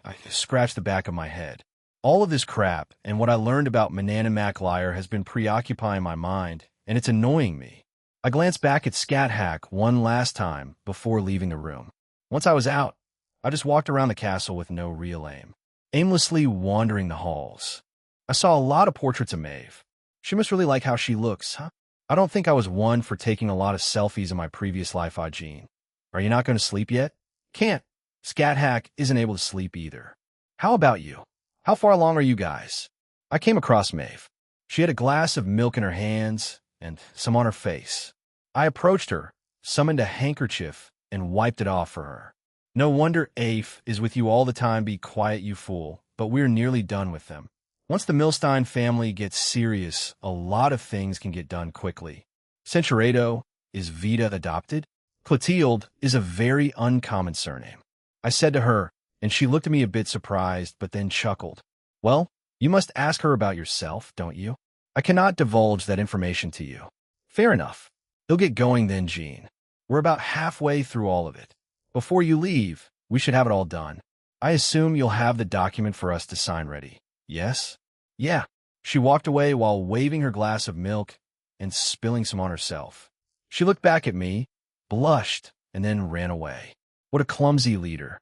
I scratched the back of my head. All of this crap and what I learned about Mananamak Liar has been preoccupying my mind, and it's annoying me. I glanced back at Scathack one last time before leaving the room. Once I was out, I just walked around the castle with no real aim, aimlessly wandering the halls. I saw a lot of portraits of Maeve. She must really like how she looks, huh? I don't think I was one for taking a lot of selfies in my previous life, Jean. Are you not going to sleep yet? Can't. Scathack isn't able to sleep either. How about you? How far along are you guys? I came across Maeve. She had a glass of milk in her hands and some on her face. I approached her, summoned a handkerchief, and wiped it off for her. No wonder Afe is with you all the time. Be quiet, you fool. But we're nearly done with them. Once the Milstein family gets serious, a lot of things can get done quickly. Centurato, is Vita adopted? Clotilde is a very uncommon surname. I said to her, and she looked at me a bit surprised, but then chuckled. Well, you must ask her about yourself, don't you? I cannot divulge that information to you. Fair enough. You'll get going then, Jean. We're about halfway through all of it. Before you leave, we should have it all done. I assume you'll have the document for us to sign ready. Yes? Yeah. She walked away while waving her glass of milk and spilling some on herself. She looked back at me, blushed, and then ran away. What a clumsy leader.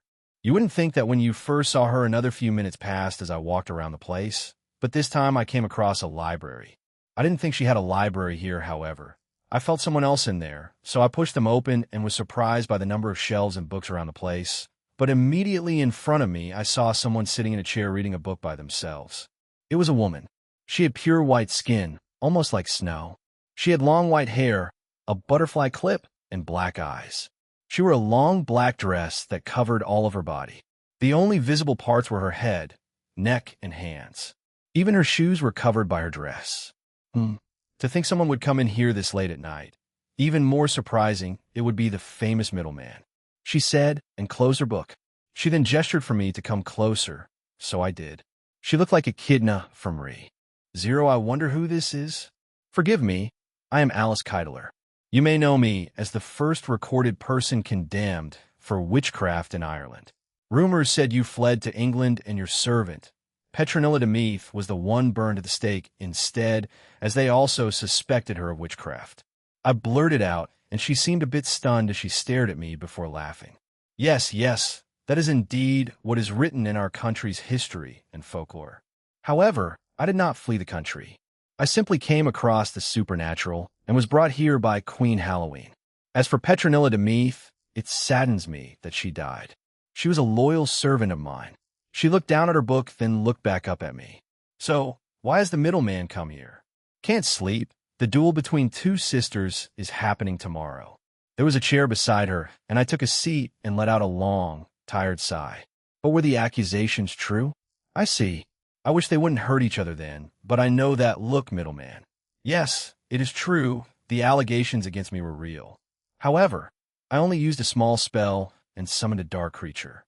You wouldn't think that when you first saw her. Another few minutes passed as I walked around the place, but this time I came across a library. I didn't think she had a library here, however. I felt someone else in there, so I pushed them open and was surprised by the number of shelves and books around the place. But immediately in front of me, I saw someone sitting in a chair reading a book by themselves. It was a woman. She had pure white skin, almost like snow. She had long white hair, a butterfly clip, and black eyes. She wore a long black dress that covered all of her body. The only visible parts were her head, neck, and hands. Even her shoes were covered by her dress. To think someone would come in here this late at night. Even more surprising, it would be the famous middleman. She said, and closed her book. She then gestured for me to come closer, so I did. She looked like Echidna from Re. Zero, I wonder who this is? Forgive me, I am Alice Keitler. You may know me as the first recorded person condemned for witchcraft in Ireland. Rumors said you fled to England and your servant, Petronilla de Meath, was the one burned at the stake instead, as they also suspected her of witchcraft. I blurted out, and she seemed a bit stunned as she stared at me before laughing. Yes, yes, that is indeed what is written in our country's history and folklore. However, I did not flee the country. I simply came across the supernatural and was brought here by Queen Halloween. As for Petronilla de Meath, it saddens me that she died. She was a loyal servant of mine. She looked down at her book, then looked back up at me. So, why has the middleman come here? Can't sleep. The duel between two sisters is happening tomorrow. There was a chair beside her, and I took a seat and let out a long, tired sigh. But were the accusations true? I see. I wish they wouldn't hurt each other then, but I know that look, middleman. Yes, it is true, the allegations against me were real. However, I only used a small spell and summoned a dark creature.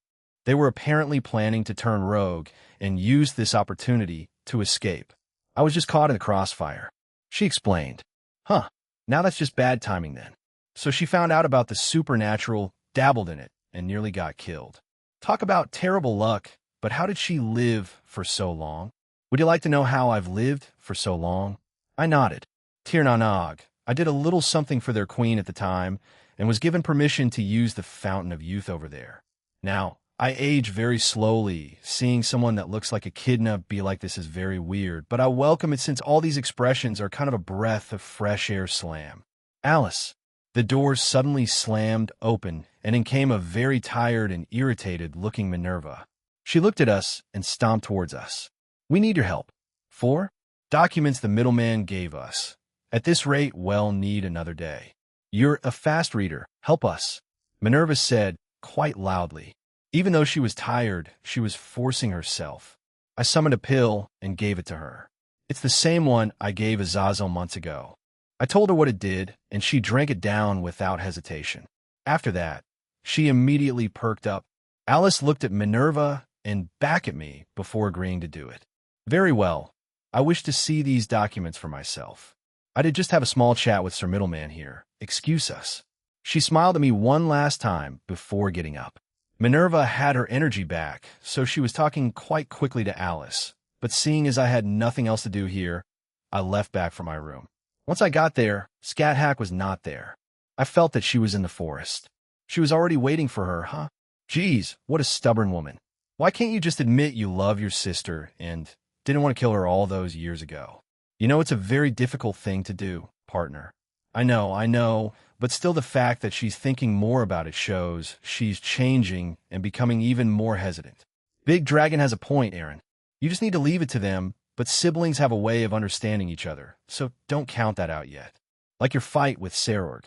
They were apparently planning to turn rogue and use this opportunity to escape. I was just caught in the crossfire. She explained. Huh, now that's just bad timing then. So she found out about the supernatural, dabbled in it, and nearly got killed. Talk about terrible luck, but how did she live for so long? Would you like to know how I've lived for so long? I nodded. Tir na nog. I did a little something for their queen at the time, and was given permission to use the fountain of youth over there. Now, I age very slowly. Seeing someone that looks like a kidna be like this is very weird, but I welcome it since all these expressions are kind of a breath of fresh air slam. Alice. The doors suddenly slammed open, and in came a very tired and irritated-looking Minerva. She looked at us and stomped towards us. We need your help. 4. Documents the middleman gave us. At this rate, we'll need another day. You're a fast reader. Help us. Minerva said, quite loudly. Even though she was tired, she was forcing herself. I summoned a pill and gave it to her. It's the same one I gave Azazel months ago. I told her what it did, and she drank it down without hesitation. After that, she immediately perked up. Alice looked at Minerva and back at me before agreeing to do it. Very well. I wish to see these documents for myself. I did just have a small chat with Sir Middleman here. Excuse us. She smiled at me one last time before getting up. Minerva had her energy back, so she was talking quite quickly to Alice. But seeing as I had nothing else to do here, I left back for my room. Once I got there, Scat Hack was not there. I felt that she was in the forest. She was already waiting for her, huh? Geez, what a stubborn woman. Why can't you just admit you love your sister and didn't want to kill her all those years ago? You know, it's a very difficult thing to do, partner. I know, but still the fact that she's thinking more about it shows she's changing and becoming even more hesitant. Big Dragon has a point, Aaron. You just need to leave it to them, but siblings have a way of understanding each other, so don't count that out yet. Like your fight with Serorg.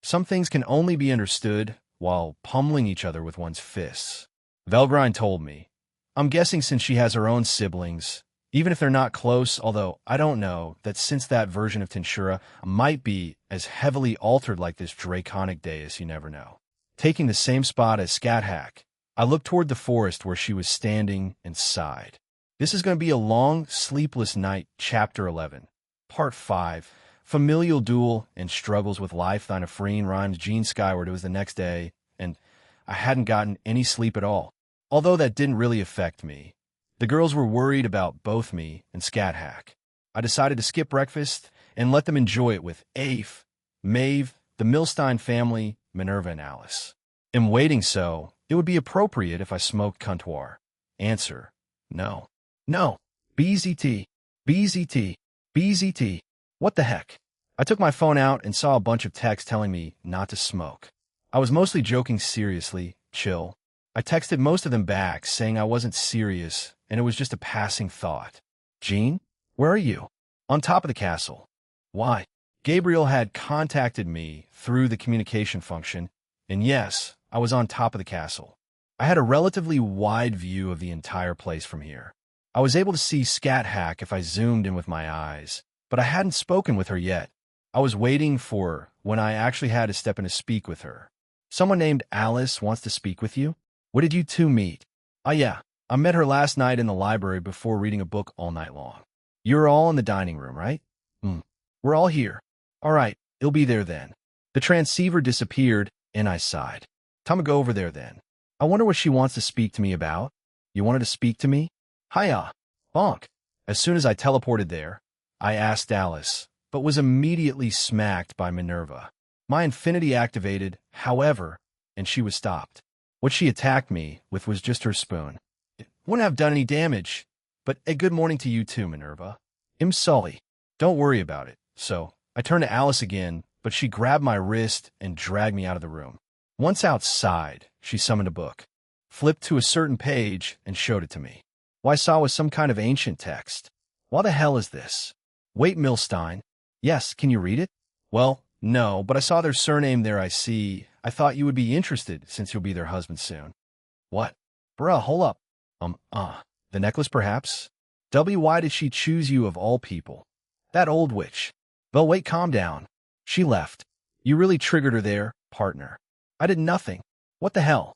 Some things can only be understood while pummeling each other with one's fists. Velgrind told me. I'm guessing since she has her own siblings, even if they're not close, although I don't know, that since that version of Tinshura might be as heavily altered like this draconic deus, you never know. Taking the same spot as Scat Hack, I looked toward the forest where she was standing and sighed. This is going to be a long, sleepless night, Chapter 11. Part 5. Familial duel and struggles with life. Thine Afreen rhymes Gene Skyward. It was the next day, and I hadn't gotten any sleep at all. Although that didn't really affect me. The girls were worried about both me and Scat Hack. I decided to skip breakfast and let them enjoy it with Afe, Maeve, the Milstein family, Minerva, and Alice. In waiting so, it would be appropriate if I smoked Comptoir. Answer, no. No. BZT. BZT. BZT. What the heck? I took my phone out and saw a bunch of texts telling me not to smoke. I was mostly joking seriously, chill. I texted most of them back saying I wasn't serious and it was just a passing thought. Jean, where are you? On top of the castle. Why? Gabriel had contacted me through the communication function, and yes, I was on top of the castle. I had a relatively wide view of the entire place from here. I was able to see Scat Hack if I zoomed in with my eyes, but I hadn't spoken with her yet. I was waiting for when I actually had to step in to speak with her. Someone named Alice wants to speak with you? What did you two meet? Oh yeah, I met her last night in the library before reading a book all night long. You're all in the dining room, right? We're all here. All right, it'll be there then. The transceiver disappeared, and I sighed. Time to go over there then. I wonder what she wants to speak to me about. You wanted to speak to me? Hiya, bonk. As soon as I teleported there, I asked Alice, but was immediately smacked by Minerva. My infinity activated, however, and she was stopped. What she attacked me with was just her spoon. It wouldn't have done any damage, but a good morning to you too, Minerva. I'm sorry. Don't worry about it. So, I turned to Alice again, but she grabbed my wrist and dragged me out of the room. Once outside, she summoned a book, flipped to a certain page, and showed it to me. What I saw was some kind of ancient text. What the hell is this? Wait, Milstein. Yes, can you read it? Well, no, but I saw their surname there, I see. I thought you would be interested, since you'll be their husband soon. What? Bruh, hold up. The necklace, perhaps? Why did she choose you of all people? That old witch. Well, wait, calm down. She left. You really triggered her there, partner. I did nothing. What the hell?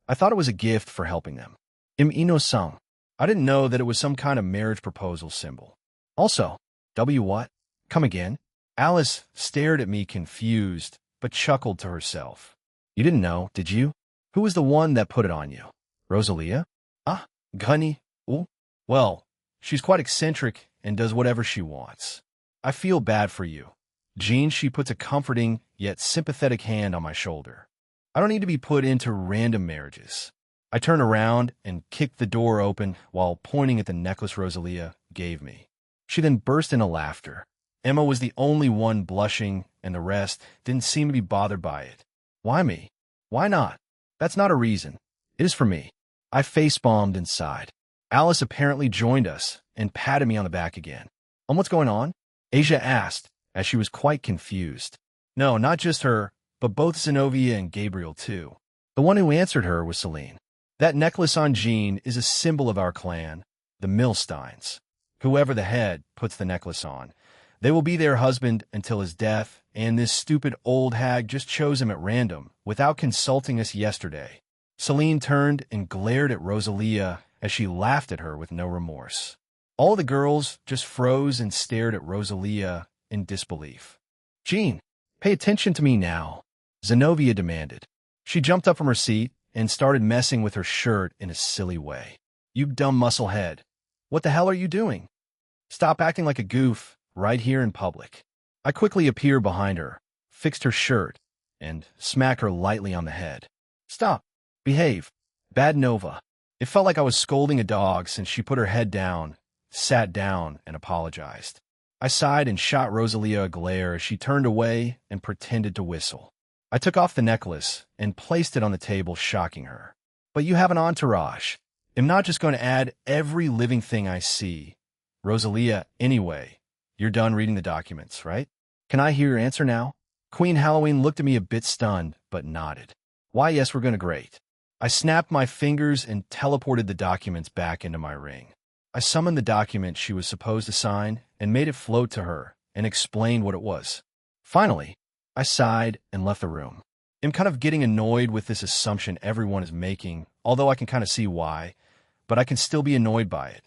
I thought it was a gift for helping them. Ino-sung. I didn't know that it was some kind of marriage proposal symbol. Also, what? Come again? Alice stared at me confused, but chuckled to herself. You didn't know, did you? Who was the one that put it on you? Rosalia? Ah, Gunny? Oh, well, she's quite eccentric and does whatever she wants. I feel bad for you. Jean, she puts a comforting yet sympathetic hand on my shoulder. I don't need to be put into random marriages. I turned around and kicked the door open while pointing at the necklace Rosalia gave me. She then burst into laughter. Emma was the only one blushing, and the rest didn't seem to be bothered by it. Why me? Why not? That's not a reason. It is for me. I face-bombed and sighed. Alice apparently joined us and patted me on the back again. What's going on? Asia asked, as she was quite confused. No, not just her, but both Zenobia and Gabriel too. The one who answered her was Celine. That necklace on Jean is a symbol of our clan, the Milsteins. Whoever the head puts the necklace on, they will be their husband until his death, and this stupid old hag just chose him at random, without consulting us yesterday. Celine turned and glared at Rosalia as she laughed at her with no remorse. All the girls just froze and stared at Rosalia in disbelief. Jean, pay attention to me now, Zenobia demanded. She jumped up from her seat and started messing with her shirt in a silly way. You dumb musclehead. What the hell are you doing? Stop acting like a goof right here in public. I quickly appeared behind her, fixed her shirt, and smacked her lightly on the head. Stop. Behave. Bad Nova. It felt like I was scolding a dog since she put her head down, sat down, and apologized. I sighed and shot Rosalia a glare as she turned away and pretended to whistle. I took off the necklace and placed it on the table, shocking her. But you have an entourage. I'm not just going to add every living thing I see. Rosalia, anyway, you're done reading the documents, right? Can I hear your answer now? Queen Halloween looked at me a bit stunned, but nodded. Why, yes, we're going to great. I snapped my fingers and teleported the documents back into my ring. I summoned the document she was supposed to sign and made it float to her and explained what it was. Finally, I sighed and left the room. I'm kind of getting annoyed with this assumption everyone is making, although I can kind of see why, but I can still be annoyed by it.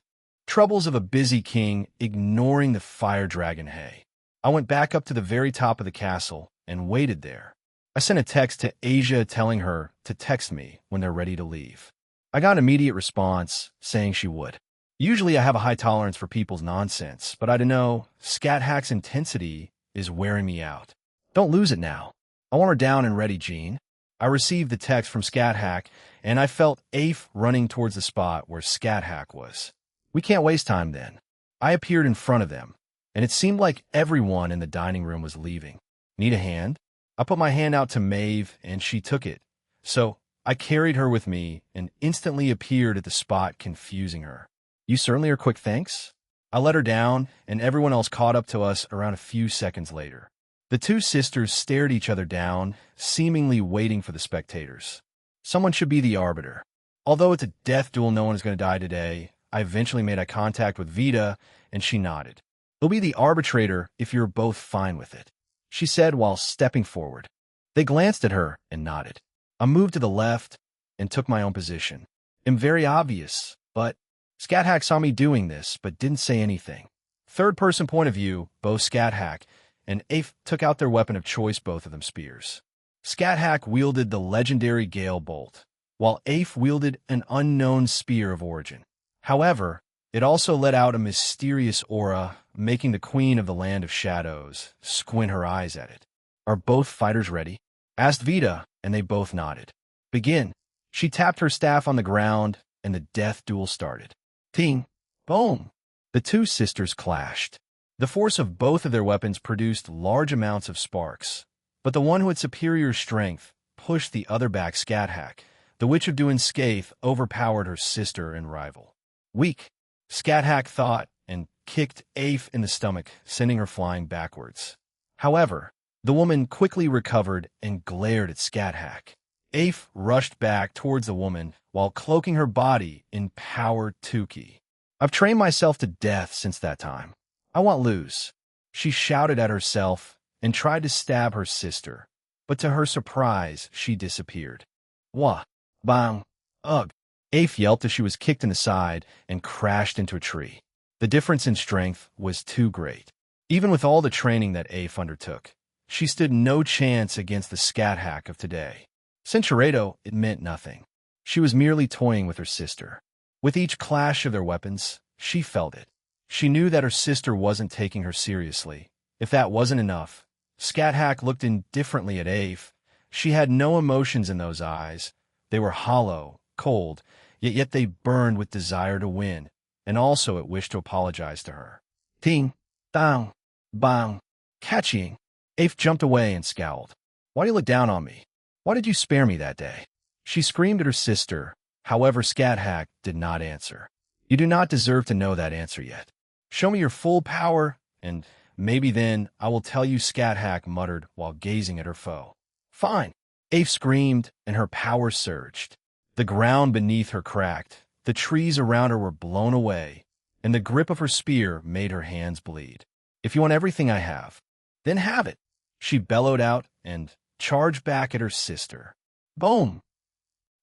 Troubles of a busy king ignoring the fire dragon hay. I went back up to the very top of the castle and waited there. I sent a text to Asia telling her to text me when they're ready to leave. I got an immediate response saying she would. Usually I have a high tolerance for people's nonsense, but I don't know, Scat Hack's intensity is wearing me out. Don't lose it now. I want her down and ready, Jean. I received the text from Scat Hack, and I felt Afe running towards the spot where Scat Hack was. We can't waste time then. I appeared in front of them, and it seemed like everyone in the dining room was leaving. Need a hand? I put my hand out to Maeve, and she took it. So I carried her with me and instantly appeared at the spot, confusing her. You certainly are quick, thanks. I let her down, and everyone else caught up to us around a few seconds later. The two sisters stared each other down, seemingly waiting for the spectators. Someone should be the arbiter. Although it's a death duel, no one is going to die today, I eventually made eye contact with Vita, and she nodded. They'll be the arbitrator if you're both fine with it, she said while stepping forward. They glanced at her and nodded. I moved to the left and took my own position. I'm very obvious, but Scat Hack saw me doing this, but didn't say anything. Third-person point of view, both Scat Hack and Afe took out their weapon of choice, both of them spears. Scat Hack wielded the legendary Gale Bolt, while Afe wielded an unknown spear of origin. However, it also let out a mysterious aura, making the Queen of the Land of Shadows squint her eyes at it. Are both fighters ready? Asked Vita, and they both nodded. Begin. She tapped her staff on the ground, and the death duel started. Ting! Boom! The two sisters clashed. The force of both of their weapons produced large amounts of sparks, but the one who had superior strength pushed the other back. Scat Hack, the Witch of Doin Skaith, overpowered her sister and rival. Weak, Scat Hack thought, and kicked Afe in the stomach, sending her flying backwards. However, the woman quickly recovered and glared at Scat Hack. Afe rushed back towards the woman while cloaking her body in power Tukey. I've trained myself to death since that time. I won't lose. She shouted at herself and tried to stab her sister, but to her surprise, she disappeared. Wah! Bang! Ugh! Afe yelped as she was kicked in the side and crashed into a tree. The difference in strength was too great. Even with all the training that Afe undertook, She stood no chance against the scat hack of today. Cinchuredo, it meant nothing. She was merely toying with her sister. With each clash of their weapons, she felt it. She knew that her sister wasn't taking her seriously. If that wasn't enough, Scat Hack looked indifferently at Afe. She had no emotions in those eyes. They were hollow, cold, yet they burned with desire to win, and also it wished to apologize to her. Ting, dang, bang, catching. Afe jumped away and scowled. Why do you look down on me? Why did you spare me that day? She screamed at her sister. However, Scat Hack did not answer. You do not deserve to know that answer yet. Show me your full power, and maybe then I will tell you, Scat Hack muttered while gazing at her foe. Fine. Afe screamed, and her power surged. The ground beneath her cracked, the trees around her were blown away, and the grip of her spear made her hands bleed. If you want everything I have, then have it. She bellowed out and charged back at her sister. Boom!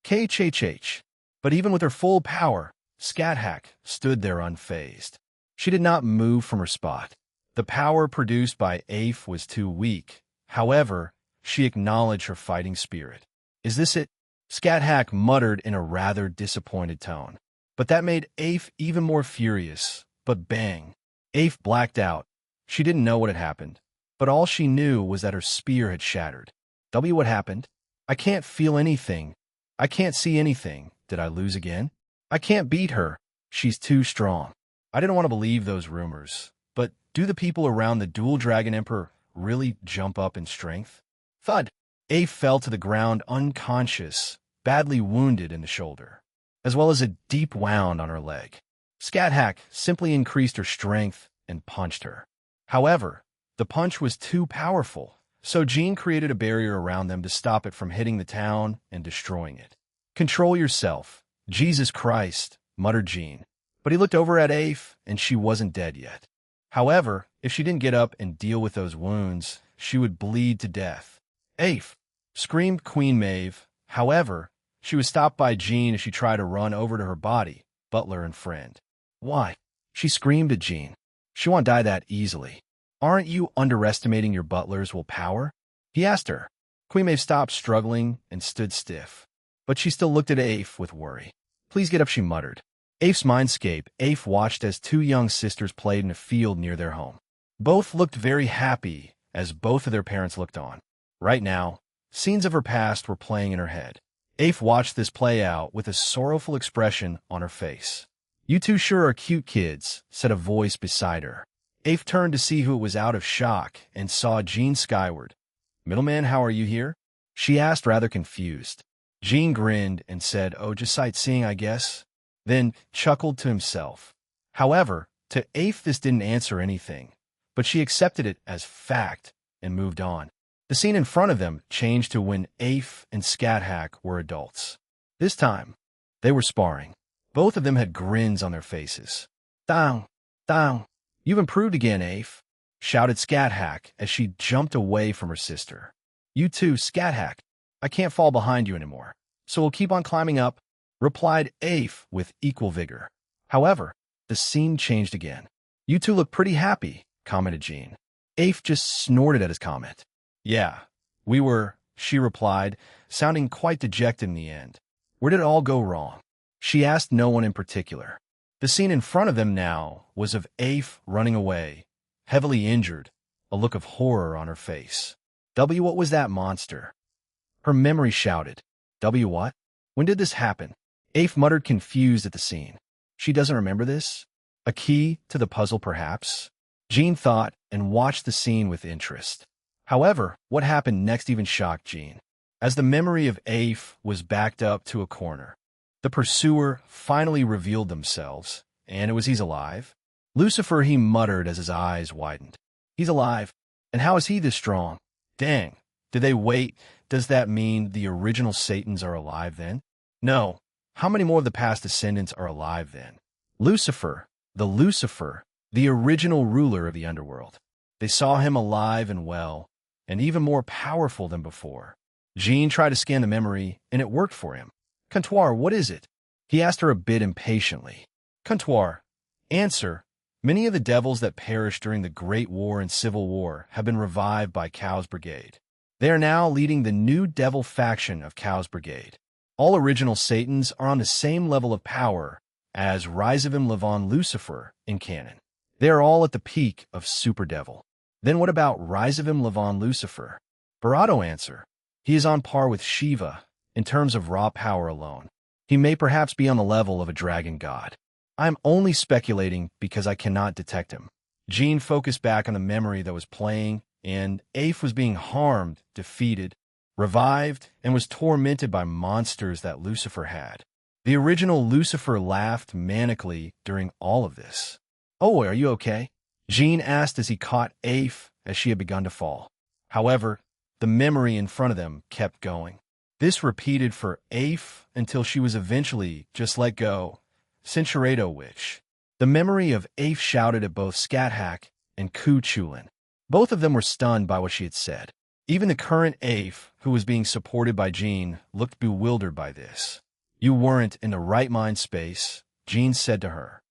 K-H-H-H. But even with her full power, Scat Hack stood there unfazed. She did not move from her spot. The power produced by Afe was too weak. However, she acknowledged her fighting spirit. Is this it? Scat Hack muttered in a rather disappointed tone. But that made Afe even more furious. But bang! Afe blacked out. She didn't know what had happened. But all she knew was that her spear had shattered. What happened? I can't feel anything. I can't see anything. Did I lose again? I can't beat her. She's too strong. I didn't want to believe those rumors. But do the people around the Dual Dragon Emperor really jump up in strength? Thud! Afe fell to the ground unconscious, badly wounded in the shoulder, as well as a deep wound on her leg. Scat Hack simply increased her strength and punched her. However, the punch was too powerful, so Jean created a barrier around them to stop it from hitting the town and destroying it. Control yourself. Jesus Christ, muttered Jean. But he looked over at Afe, and she wasn't dead yet. However, if she didn't get up and deal with those wounds, she would bleed to death. Afe! Screamed Queen Maeve. However, she was stopped by Jean as she tried to run over to her body, butler and friend. Why? She screamed at Jean. She won't die that easily. Aren't you underestimating your butler's willpower? He asked her. Queen Maeve stopped struggling and stood stiff. But she still looked at Afe with worry. Please get up, she muttered. Afe's mindscape, Afe watched as two young sisters played in a field near their home. Both looked very happy as both of their parents looked on. Right now, scenes of her past were playing in her head. Afe watched this play out with a sorrowful expression on her face. You two sure are cute kids, said a voice beside her. Afe turned to see who it was out of shock and saw Jean skyward. Middleman, how are you here? She asked, rather confused. Jean grinned and said, Oh, just sightseeing, I guess. Then chuckled to himself. However, to Afe this didn't answer anything, but she accepted it as fact and moved on. The scene in front of them changed to when Afe and Scat Hack were adults. This time, they were sparring. Both of them had grins on their faces. Down, down. You've improved again, Afe, shouted Scat Hack as she jumped away from her sister. You too, Scat Hack. I can't fall behind you anymore, so we'll keep on climbing up, replied Afe with equal vigor. However, the scene changed again. You two look pretty happy, commented Jean. Afe just snorted at his comment. Yeah, we were, she replied, sounding quite dejected in the end. Where did it all go wrong? She asked no one in particular. The scene in front of them now was of Afe running away, heavily injured, a look of horror on her face. What was that monster? Her memory shouted. What? When did this happen? Afe muttered, confused at the scene. She doesn't remember this? A key to the puzzle, perhaps? Jean thought and watched the scene with interest. However, what happened next even shocked Jean. As the memory of Afe was backed up to a corner, the pursuer finally revealed themselves, and it was he's alive. Lucifer, he muttered as his eyes widened. He's alive. And how is he this strong? Dang. Did they wait? Does that mean the original Satans are alive then? No. How many more of the past descendants are alive then? Lucifer, the original ruler of the underworld. They saw him alive and well, and even more powerful than before. Jean tried to scan the memory, and it worked for him. Comptoir, what is it? He asked her a bit impatiently. Comptoir, answer. Many of the devils that perished during the Great War and Civil War have been revived by Chaos Brigade. They are now leading the new devil faction of Chaos Brigade. All original Satans are on the same level of power as Rizavim Levon Lucifer in canon. They are all at the peak of Super Devil. Then what about Rizavim Levon Lucifer? Barato answer. He is on par with Shiva in terms of raw power alone. He may perhaps be on the level of a dragon god. I am only speculating because I cannot detect him. Jean focused back on the memory that was playing, and Afe was being harmed, defeated, revived, and was tormented by monsters that Lucifer had. The original Lucifer laughed manically during all of this. "Oh, are you okay?" Jean asked as he caught Afe as she had begun to fall. However, the memory in front of them kept going. This repeated for Afe until she was eventually just let go. Centurato Witch. The memory of Afe shouted at both Scathach and Ku Chulin. Both of them were stunned by what she had said. Even the current Afe, who was being supported by Jean, looked bewildered by this. "You weren't in the right mind space," Jean said to her.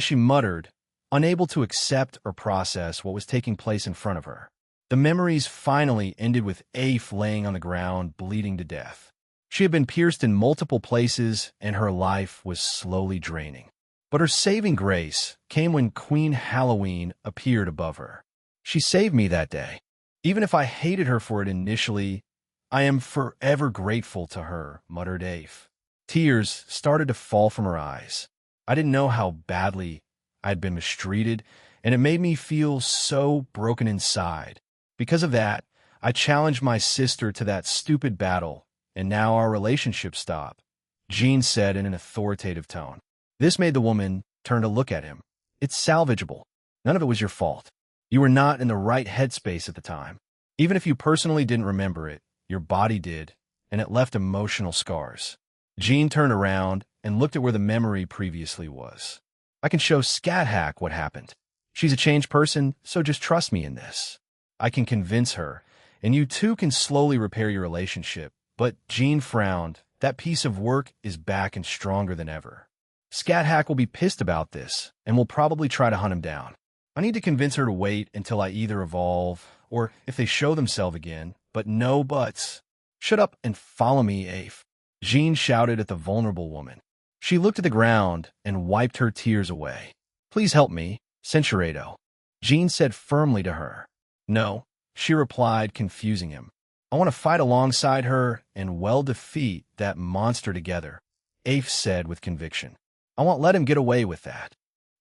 She muttered, unable to accept or process what was taking place in front of her. The memories finally ended with Afe laying on the ground, bleeding to death. She had been pierced in multiple places, and her life was slowly draining. But her saving grace came when Queen Halloween appeared above her. "She saved me that day. Even if I hated her for it initially, I am forever grateful to her," muttered Afe. Tears started to fall from her eyes. "I didn't know how badly I had been mistreated, and it made me feel so broken inside. Because of that, I challenged my sister to that stupid battle, and now our relationship stopped," Jean said in an authoritative tone. This made the woman turn to look at him. "It's salvageable. None of it was your fault. You were not in the right headspace at the time. Even if you personally didn't remember it, your body did, and it left emotional scars." Jean turned around and looked at where the memory previously was. "I can show Scathach what happened. She's a changed person, so just trust me in this. I can convince her, and you two can slowly repair your relationship." But Jean frowned. That piece of work is back and stronger than ever. Scathach will be pissed about this, and will probably try to hunt him down. I need to convince her to wait until I either evolve, or if they show themselves again, but no buts. "Shut up and follow me, Afe," Jean shouted at the vulnerable woman. She looked at the ground and wiped her tears away. "Please help me, Centurato," Jean said firmly to her. "No," she replied, confusing him. "I want to fight alongside her and defeat that monster together," Afe said with conviction. "I won't let him get away with that."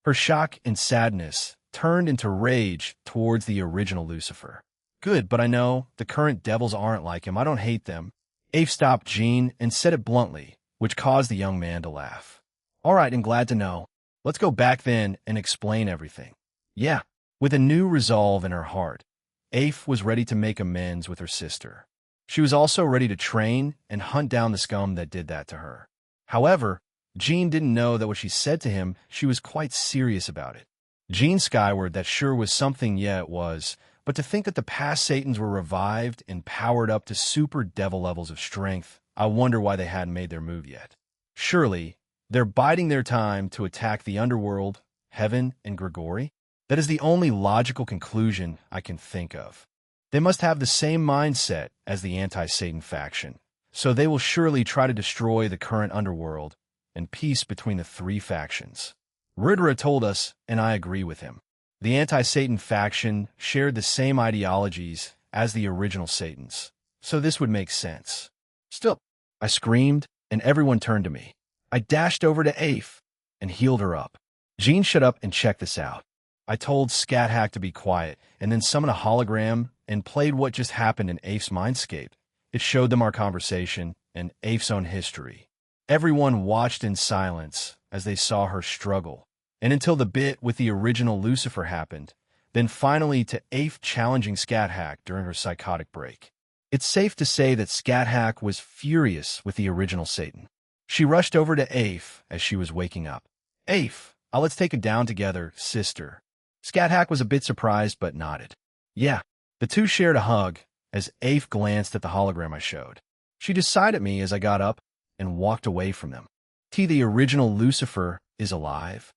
Her shock and sadness turned into rage towards the original Lucifer. "Good, but I know the current devils aren't like him. I don't hate them." Afe stopped Jean and said it bluntly, which caused the young man to laugh. "All right, and glad to know. Let's go back then and explain everything." Yeah. With a new resolve in her heart, Afe was ready to make amends with her sister. She was also ready to train and hunt down the scum that did that to her. However, Jean didn't know that what she said to him, she was quite serious about it. Jean Skyward, that sure was something, yeah it was, but to think that the past Satans were revived and powered up to super devil levels of strength, I wonder why they hadn't made their move yet. Surely, they're biding their time to attack the underworld, heaven, and Grigori? That is the only logical conclusion I can think of. They must have the same mindset as the anti-Satan faction, so they will surely try to destroy the current underworld and peace between the three factions. Rudra told us, and I agree with him. The anti-Satan faction shared the same ideologies as the original Satans, so this would make sense. "Stop!" I screamed, and everyone turned to me. I dashed over to Afe and healed her up. Jean, shut up and check this out. I told Scathach to be quiet, and then summoned a hologram and played what just happened in Afe's mindscape. It showed them our conversation and Afe's own history. Everyone watched in silence as they saw her struggle, and until the bit with the original Lucifer happened, then finally to Afe challenging Scathach during her psychotic break. It's safe to say that Scathach was furious with the original Satan. She rushed over to Afe as she was waking up. "Afe, let's take it down together, sister." Scathach was a bit surprised but nodded. "Yeah." The two shared a hug as Afe glanced at the hologram I showed. She just sighed at me as I got up and walked away from them. "The original Lucifer is alive?"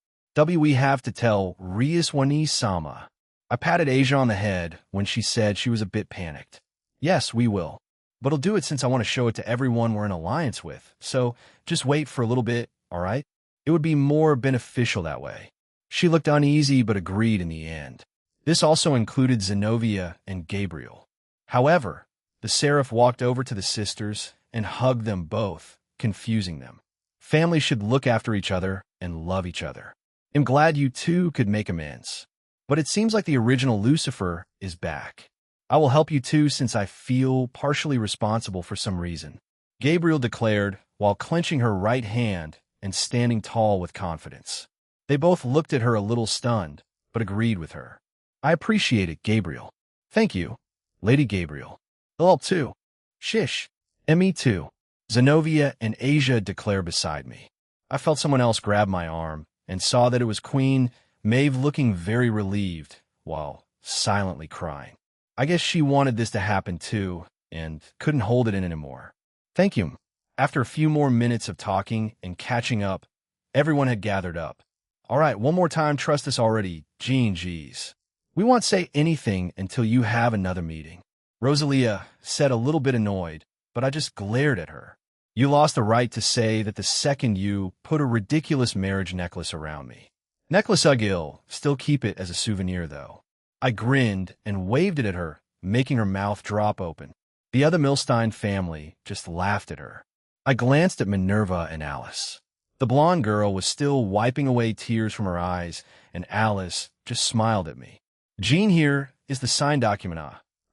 We have to tell Rias Wani Sama. I patted Asia on the head when she said she was a bit panicked. Yes, we will. But I'll do it since I want to show it to everyone we're in alliance with, so just wait for a little bit, all right? It would be more beneficial that way. She looked uneasy but agreed in the end. This also included Zenobia and Gabriel. However, the seraph walked over to the sisters and hugged them both, confusing them. Family should look after each other and love each other. I'm glad you two could make amends. But it seems like the original Lucifer is back. I will help you too since I feel partially responsible for some reason, Gabriel declared while clenching her right hand and standing tall with confidence. They both looked at her a little stunned, but agreed with her. I appreciate it, Gabriel. Thank you, Lady Gabriel. I'll too. Shish. And me too. Zenobia and Asia declared beside me. I felt someone else grab my arm and saw that it was Queen Maeve looking very relieved while silently crying. I guess she wanted this to happen too and couldn't hold it in anymore. Thank you. After a few more minutes of talking and catching up, everyone had gathered up. All right, one more time, trust us already, G's. We won't say anything until you have another meeting. Rosalia said a little bit annoyed, but I just glared at her. You lost the right to say that the second you put a ridiculous marriage necklace around me. Necklace Ugil, still keep it as a souvenir though. I grinned and waved it at her, making her mouth drop open. The other Milstein family just laughed at her. I glanced at Minerva and Alice. The blonde girl was still wiping away tears from her eyes, and Alice just smiled at me. Jean here is the signed document,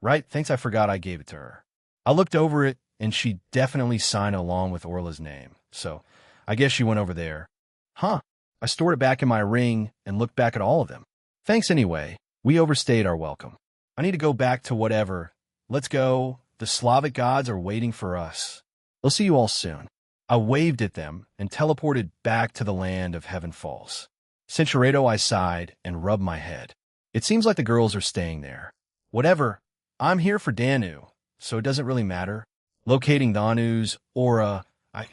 right? Thanks, I forgot I gave it to her. I looked over it, and she definitely signed along with Orla's name, so I guess she went over there. Huh. I stored it back in my ring and looked back at all of them. Thanks anyway. We overstayed our welcome. I need to go back to whatever. Let's go. The Slavic gods are waiting for us. I'll see you all soon. I waved at them and teleported back to the land of Heaven Falls. Cinchureto, I sighed and rubbed my head. It seems like the girls are staying there. Whatever. I'm here for Danu, so it doesn't really matter. Locating Danu's aura, I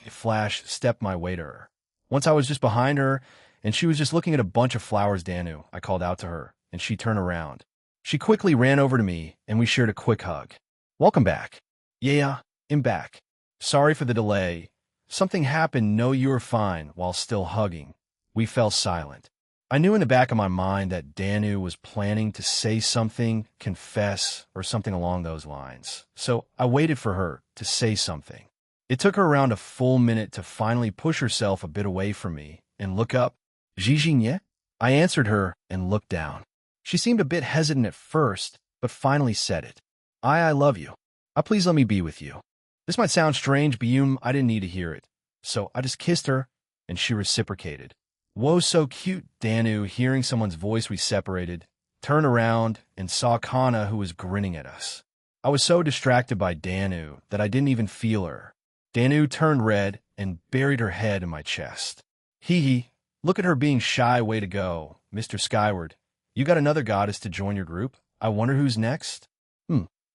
stepped my way to her. Once I was just behind her, and she was just looking at a bunch of flowers. Danu, I called out to her, and she turned around. She quickly ran over to me, and we shared a quick hug. Welcome back. Yeah, I'm back. Sorry for the delay. Something happened. No, you were fine, while still hugging. We fell silent. I knew in the back of my mind that Danu was planning to say something, confess, or something along those lines. So I waited for her to say something. It took her around a full minute to finally push herself a bit away from me and look up. Zhizhinye? I answered her and looked down. She seemed a bit hesitant at first, but finally said it. I love you. Please let me be with you. This might sound strange, but I didn't need to hear it. So I just kissed her, and she reciprocated. Whoa, so cute, Danu, hearing someone's voice. We separated, turned around, and saw Kana, who was grinning at us. I was so distracted by Danu that I didn't even feel her. Danu turned red and buried her head in my chest. Hee, look at her being shy. Way to go, Mr. Skyward. You got another goddess to join your group? I wonder who's next?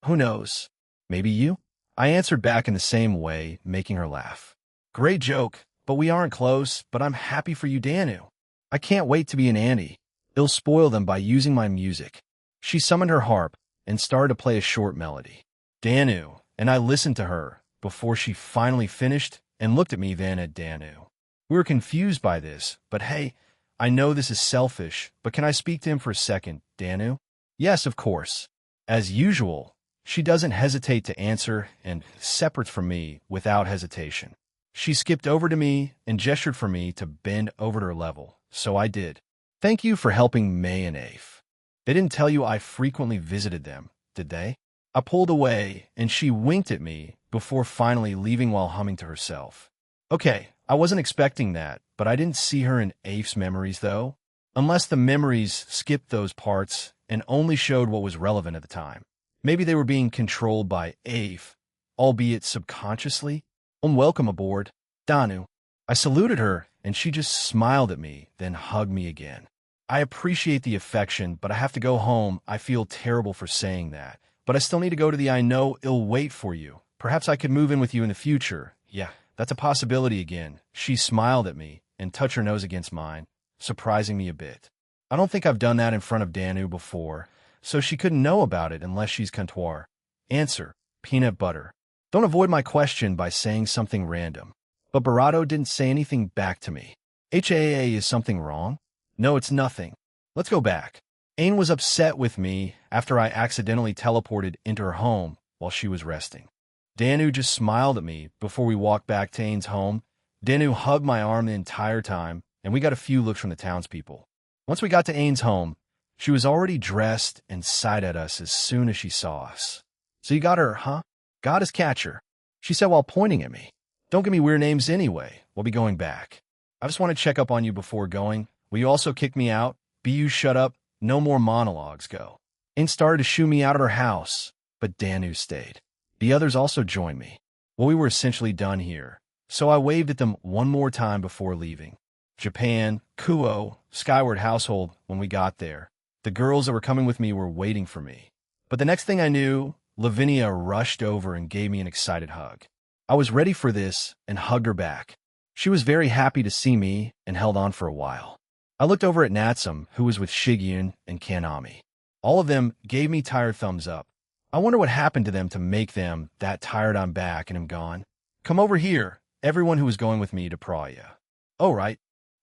Who knows? Maybe you? I answered back in the same way, making her laugh. Great joke, but we aren't close, but I'm happy for you, Danu. I can't wait to be an auntie. I'll spoil them by using my music. She summoned her harp and started to play a short melody. Danu, and I listened to her before she finally finished and looked at me, then at Danu. We were confused by this, but hey, I know this is selfish, but can I speak to him for a second, Danu? Yes, of course. As usual, she doesn't hesitate to answer and separates from me without hesitation. She skipped over to me and gestured for me to bend over to her level, so I did. Thank you for helping May and Afe. They didn't tell you I frequently visited them, did they? I pulled away, and she winked at me before finally leaving while humming to herself. Okay, I wasn't expecting that, but I didn't see her in Afe's memories, though. Unless the memories skipped those parts and only showed what was relevant at the time. Maybe they were being controlled by Afe, albeit subconsciously. Welcome aboard, Danu. I saluted her, and she just smiled at me, then hugged me again. I appreciate the affection, but I have to go home. I feel terrible for saying that, but I still need to go to the I know I'll wait for you. Perhaps I could move in with you in the future. Yeah, that's a possibility again. She smiled at me and touched her nose against mine. surprising me a bit. I don't think I've done that in front of Danu before, so she couldn't know about it unless she's Kantor. Answer: peanut butter. Don't avoid my question by saying something random. But Barato didn't say anything back to me. Is something wrong? No, it's nothing. Let's go back. Ain was upset with me after I accidentally teleported into her home while she was resting. Danu just smiled at me before we walked back to Ain's home. Danu hugged my arm the entire time, and we got a few looks from the townspeople. Once we got to Ain's home, she was already dressed and sighed at us as soon as she saw us. So you got her, huh? God is catcher, she said while pointing at me. Don't give me weird names anyway. We'll be going back. I just want to check up on you before going. Will you also kick me out? You shut up. No more monologues, go. Ain started to shoo me out of her house, but Danu stayed. The others also joined me. Well, we were essentially done here, so I waved at them one more time before leaving. Japan, Kuo, Skyward household when we got there. The girls that were coming with me were waiting for me. But the next thing I knew, Lavinia rushed over and gave me an excited hug. I was ready for this and hugged her back. She was very happy to see me and held on for a while. I looked over at Natsum, who was with Shigyun and Kanami. All of them gave me tired thumbs up. I wonder what happened to them to make them that tired I'm back and am gone. Come over here, everyone who was going with me to Praia. Oh, right.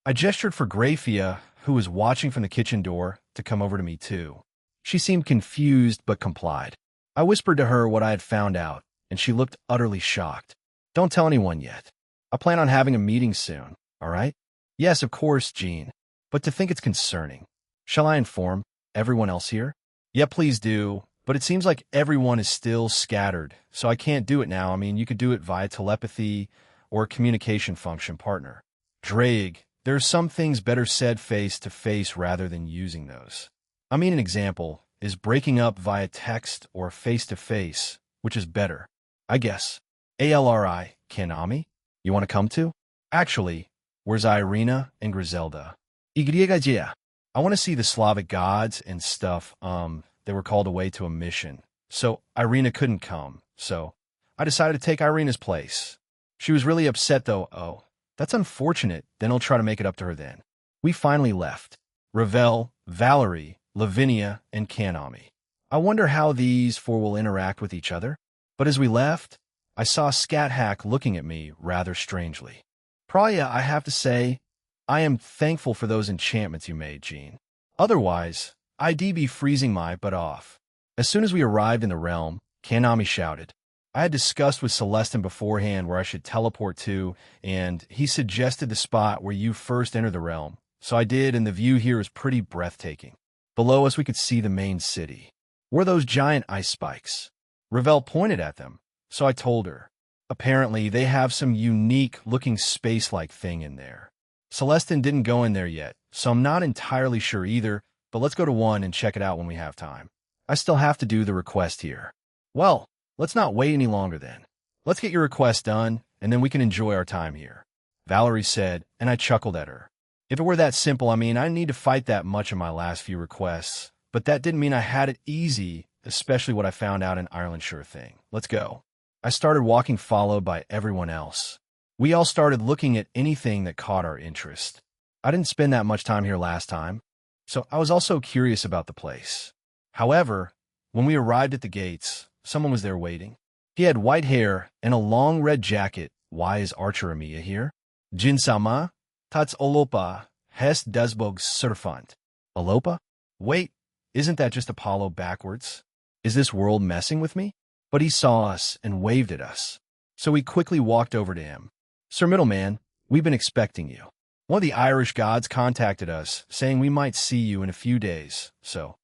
I gestured for Grafia, who was watching from the kitchen door, to come over to me too. She seemed confused but complied. I whispered to her what I had found out, and she looked utterly shocked. Don't tell anyone yet. I plan on having a meeting soon, all right? Yes, of course, Jean. But to think it's concerning. Shall I inform everyone else here? Yeah, please do. But it seems like everyone is still scattered, so I can't do it now. I mean, you could do it via telepathy or a communication function partner. Drake, there are some things better said face to face rather than using those. I mean, an example is breaking up via text or face to face, which is better. I guess. ALRI, Kanami? You want to come too? Actually, where's Irina and Griselda? I want to see the Slavic gods and stuff. They were called away to a mission. So Irina couldn't come. So I decided to take Irina's place. She was really upset though. Oh, that's unfortunate. Then I'll try to make it up to her then. We finally left. Ravel, Valerie, Lavinia, and Kanami. I wonder how these four will interact with each other. But as we left, I saw Scat Hack looking at me rather strangely. Praia, I have to say, I am thankful for those enchantments you made, Jean. Otherwise, I'd be freezing my butt off. As soon as we arrived in the realm, Kanami shouted. I had discussed with Celestin beforehand where I should teleport to, and he suggested the spot where you first entered the realm. So I did, and the view here is pretty breathtaking. Below us, we could see the main city. Were those giant ice spikes? Ravel pointed at them, so I told her. Apparently, they have some unique-looking space-like thing in there. Celestin didn't go in there yet, so I'm not entirely sure either, but let's go to one and check it out when we have time. I still have to do the request here. Well, let's not wait any longer then. Let's get your request done, and then we can enjoy our time here. Valerie said, and I chuckled at her. If it were that simple, I mean, I didn't need to fight that much in my last few requests, but that didn't mean I had it easy, especially what I found out in Ireland Sure Thing. Let's go. I started walking followed by everyone else. We all started looking at anything that caught our interest. I didn't spend that much time here last time, so I was also curious about the place. However, when we arrived at the gates, someone was there waiting. He had white hair and a long red jacket. Why is Archer Amiya here? Jin-sama, tats Olopa, hes desbog surfant. Olopa? Wait, isn't that just Apollo backwards? Is this world messing with me? But he saw us and waved at us. So we quickly walked over to him. Sir Middleman, we've been expecting you. One of the Irish gods contacted us, saying we might see you in a few days, so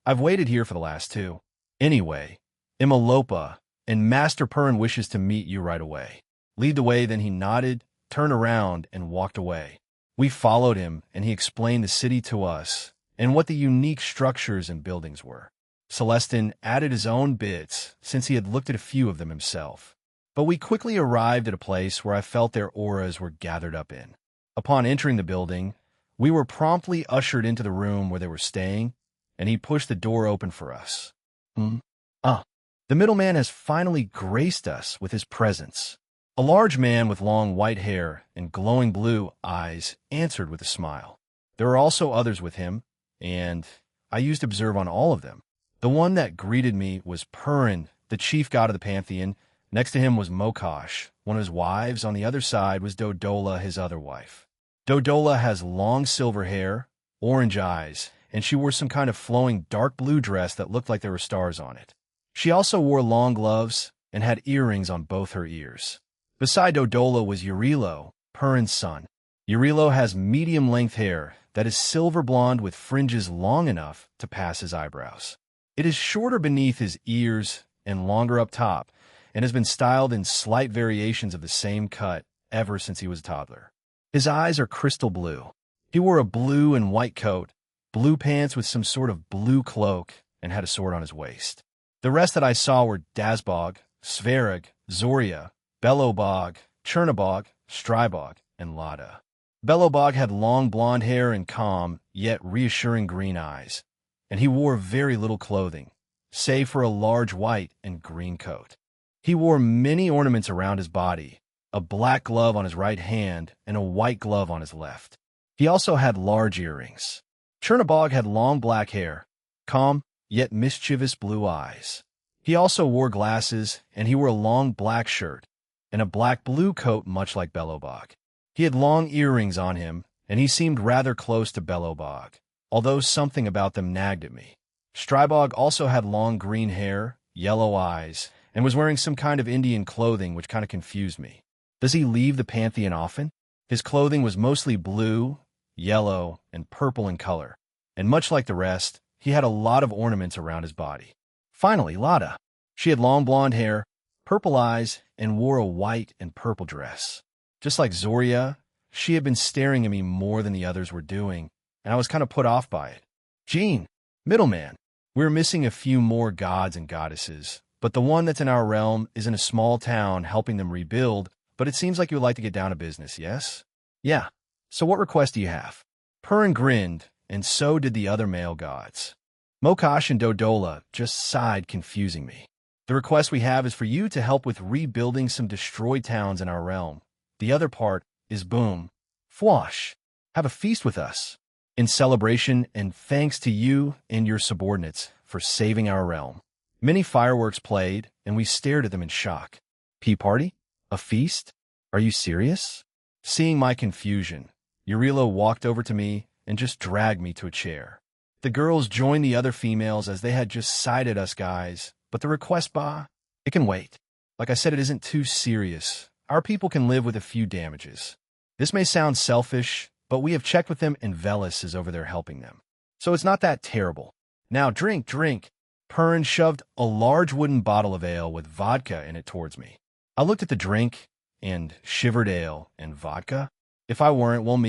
I've waited here for the last 2. Anyway, Imalopa and Master Perrin wishes to meet you right away. Lead the way, then he nodded, turned around, and walked away. We followed him, and he explained the city to us and what the unique structures and buildings were. Celestin added his own bits, since he had looked at a few of them himself. But we quickly arrived at a place where I felt their auras were gathered up in. Upon entering the building, we were promptly ushered into the room where they were staying, and he pushed the door open for us. The middleman has finally graced us with his presence. A large man with long white hair and glowing blue eyes answered with a smile. There were also others with him, and I used observe on all of them. The one that greeted me was Purin, the chief god of the pantheon. Next to him was Mokosh, one of his wives. On the other side was Dodola, his other wife. Dodola has long silver hair, orange eyes, and she wore some kind of flowing dark blue dress that looked like there were stars on it. She also wore long gloves and had earrings on both her ears. Beside Dodola was Urilo, Purin's son. Urilo has medium-length hair that is silver blonde with fringes long enough to pass his eyebrows. It is shorter beneath his ears and longer up top, and has been styled in slight variations of the same cut ever since he was a toddler. His eyes are crystal blue. He wore a blue and white coat, blue pants with some sort of blue cloak, and had a sword on his waist. The rest that I saw were Dazbog, Svarog, Zoria, Belobog, Chernobog, Strybog, and Lada. Belobog had long blonde hair and calm, yet reassuring green eyes, and he wore very little clothing, save for a large white and green coat. He wore many ornaments around his body, a black glove on his right hand and a white glove on his left. He also had large earrings. Chernobog had long black hair, calm, yet mischievous blue eyes. He also wore glasses, and he wore a long black shirt and a black-blue coat much like Belobog. He had long earrings on him, and he seemed rather close to Belobog, although something about them nagged at me. Strybog also had long green hair, yellow eyes, and was wearing some kind of Indian clothing which kind of confused me. Does he leave the pantheon often? His clothing was mostly blue, yellow, and purple in color, and much like the rest, he had a lot of ornaments around his body. Finally, Lada. She had long blonde hair, purple eyes, and wore a white and purple dress. Just like Zoria, she had been staring at me more than the others were doing, and I was kind of put off by it. Jean, middleman. We're missing a few more gods and goddesses, but the one that's in our realm is in a small town helping them rebuild, but it seems like you would like to get down to business, yes? Yeah. So what request do you have? Purin grinned, and so did the other male gods. Mokosh and Dodola just sighed, confusing me. The request we have is for you to help with rebuilding some destroyed towns in our realm. The other part is boom, fwash, have a feast with us, in celebration and thanks to you and your subordinates for saving our realm. Many fireworks played, and we stared at them in shock. Pea party? A feast? Are you serious? Seeing my confusion, Urilo walked over to me and just dragged me to a chair. The girls joined the other females as they had just sided us guys, but the request, it can wait. Like I said, it isn't too serious. Our people can live with a few damages. This may sound selfish, but we have checked with them and Velis is over there helping them. So it's not that terrible. Now drink, drink. Purin shoved a large wooden bottle of ale with vodka in it towards me. I looked at the drink and shivered ale and vodka. If I weren't, well,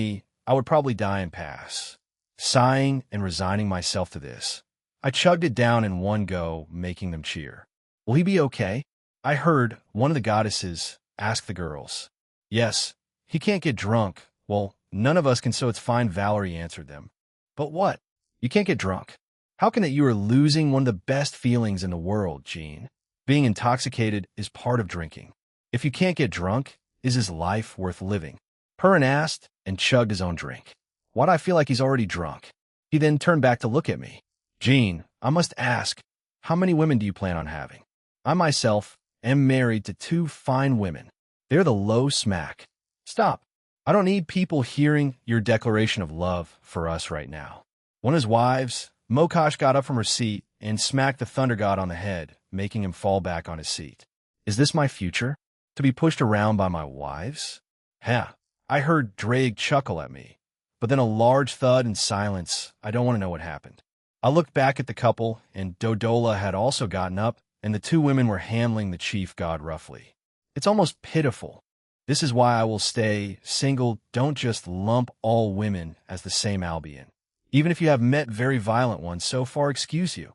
I would probably die and pass. Sighing and resigning myself to this, I chugged it down in one go, making them cheer. Will he be okay? I heard one of the goddesses ask the girls. Yes, he can't get drunk. Well, none of us can, so it's fine, Valerie answered them. But what? You can't get drunk? How can it you are losing one of the best feelings in the world, Jean? Being intoxicated is part of drinking. If you can't get drunk, is his life worth living? Purin asked and chugged his own drink. Why do I feel like he's already drunk? He then turned back to look at me. Jean, I must ask, how many women do you plan on having? I myself am married to 2 fine women. They're the low smack. Stop. I don't need people hearing your declaration of love for us right now. One of his wives, Mokosh, got up from her seat and smacked the thunder god on the head, making him fall back on his seat. Is this my future? To be pushed around by my wives? Ha! I heard Drake chuckle at me. But then a large thud and silence. I don't want to know what happened. I looked back at the couple, and Dodola had also gotten up, and the 2 women were handling the chief god roughly. It's almost pitiful. This is why I will stay single. Don't just lump all women as the same Albion. Even if you have met very violent ones, so far excuse you.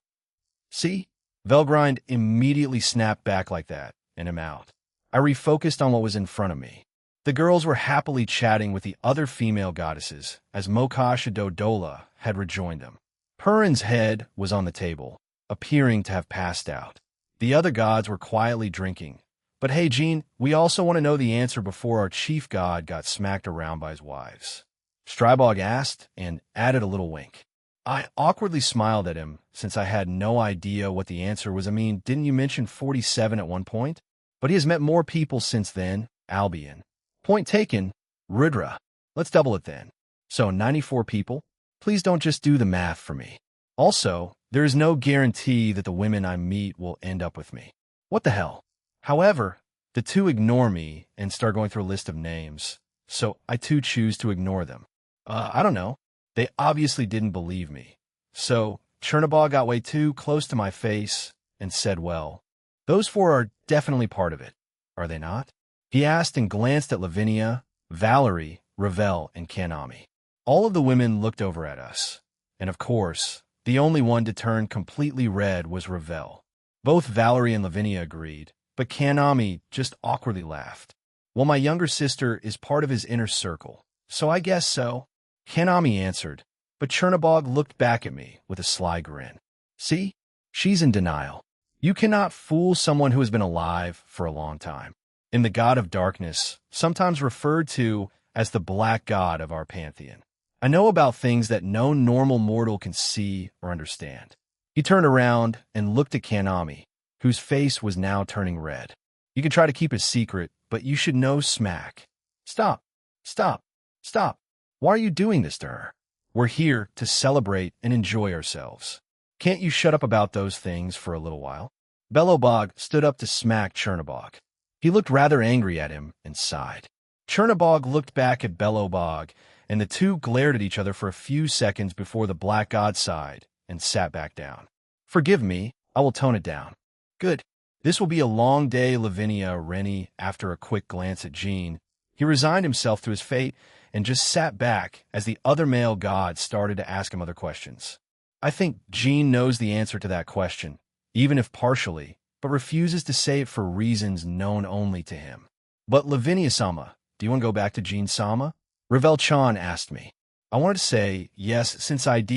See? Velgrind immediately snapped back like that, and I'm out. I refocused on what was in front of me. The girls were happily chatting with the other female goddesses, as Mokosh and Dodola had rejoined them. Purin's head was on the table, appearing to have passed out. The other gods were quietly drinking. But hey, Jean, we also want to know the answer before our chief god got smacked around by his wives. Strybog asked and added a little wink. I awkwardly smiled at him since I had no idea what the answer was. I mean, didn't you mention 47 at one point? But he has met more people since then, Albion. Point taken, Rudra. Let's double it then. So 94 people? Please don't just do the math for me. Also, there is no guarantee that the women I meet will end up with me. What the hell? However, the two ignore me and start going through a list of names, so I too choose to ignore them. I don't know. They obviously didn't believe me. So Chernobog got way too close to my face and said, well, those four are definitely part of it, are they not? He asked and glanced at Lavinia, Valerie, Ravel, and Kanami. All of the women looked over at us, and of course, the only one to turn completely red was Ravel. Both Valerie and Lavinia agreed, but Kanami just awkwardly laughed. Well, my younger sister is part of his inner circle, so I guess so. Kanami answered, but Chernobog looked back at me with a sly grin. See? She's in denial. You cannot fool someone who has been alive for a long time. In the god of darkness, sometimes referred to as the black god of our pantheon. I know about things that no normal mortal can see or understand. He turned around and looked at Kanami, whose face was now turning red. You can try to keep it secret, but you should know smack. Stop. Stop. Stop. Why are you doing this to her? We're here to celebrate and enjoy ourselves. Can't you shut up about those things for a little while? Belobog stood up to smack Chernobog. He looked rather angry at him and sighed. Chernobog looked back at Belobog, and the two glared at each other for a few seconds before the black god sighed and sat back down. Forgive me, I will tone it down. Good. This will be a long day, Lavinia Rennie, after a quick glance at Jean. He resigned himself to his fate and just sat back as the other male gods started to ask him other questions. I think Jean knows the answer to that question, even if partially, but refuses to say it for reasons known only to him. But Lavinia-sama, do you want to go back to Jean-sama? Ravel-chan asked me. I wanted to say yes, since I'd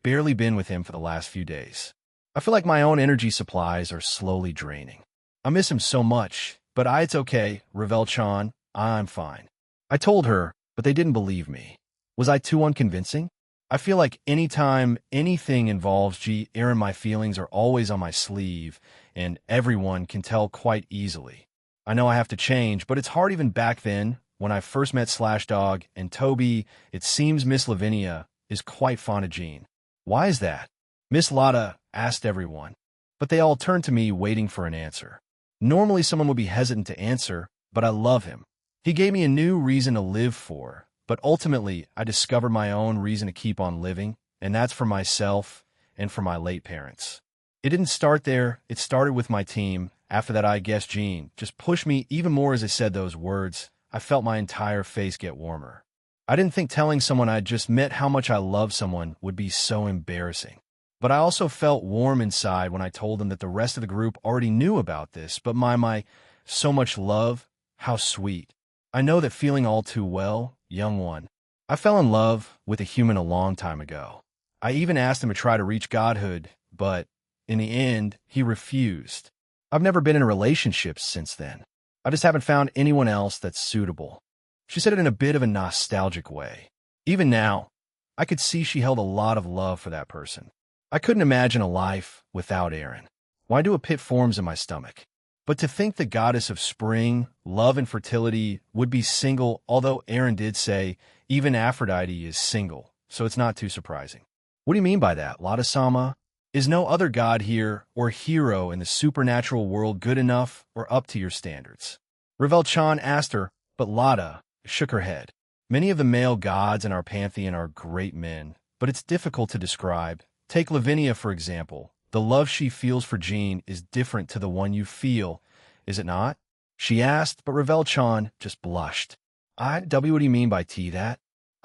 barely been with him for the last few days. I feel like my own energy supplies are slowly draining. I miss him so much, but it's okay, Ravel-chan, I'm fine. I told her, but they didn't believe me. Was I too unconvincing? I feel like anytime anything involves Aaron, my feelings are always on my sleeve, and everyone can tell quite easily. I know I have to change, but it's hard even back then, when I first met Slashdog and Toby. It seems Miss Lavinia is quite fond of Jean. Why is that? Miss Lotta asked everyone, but they all turned to me waiting for an answer. Normally someone would be hesitant to answer, but I love him. He gave me a new reason to live for, but ultimately I discovered my own reason to keep on living, and that's for myself and for my late parents. It didn't start there, it started with my team. After that, I guess Jean just pushed me even more as I said those words. I felt my entire face get warmer. I didn't think telling someone I'd just met how much I love someone would be so embarrassing. But I also felt warm inside when I told them that the rest of the group already knew about this, but my so much love, how sweet. I know that feeling all too well, young one. I fell in love with a human a long time ago. I even asked him to try to reach godhood, but in the end, he refused. I've never been in a relationship since then. I just haven't found anyone else that's suitable. She said it in a bit of a nostalgic way. Even now, I could see she held a lot of love for that person. I couldn't imagine a life without Aaron. Why do a pit forms in my stomach? But to think the goddess of spring, love, and fertility would be single, although Aaron did say even Aphrodite is single, so it's not too surprising. What do you mean by that, Lotta-sama? Is no other god here or hero in the supernatural world good enough or up to your standards? Ravel-chan asked her, but Lotta shook her head. Many of the male gods in our pantheon are great men, but it's difficult to describe. Take Lavinia, for example. The love she feels for Jean is different to the one you feel, is it not? She asked, but Ravel-chan just blushed. What do you mean by that?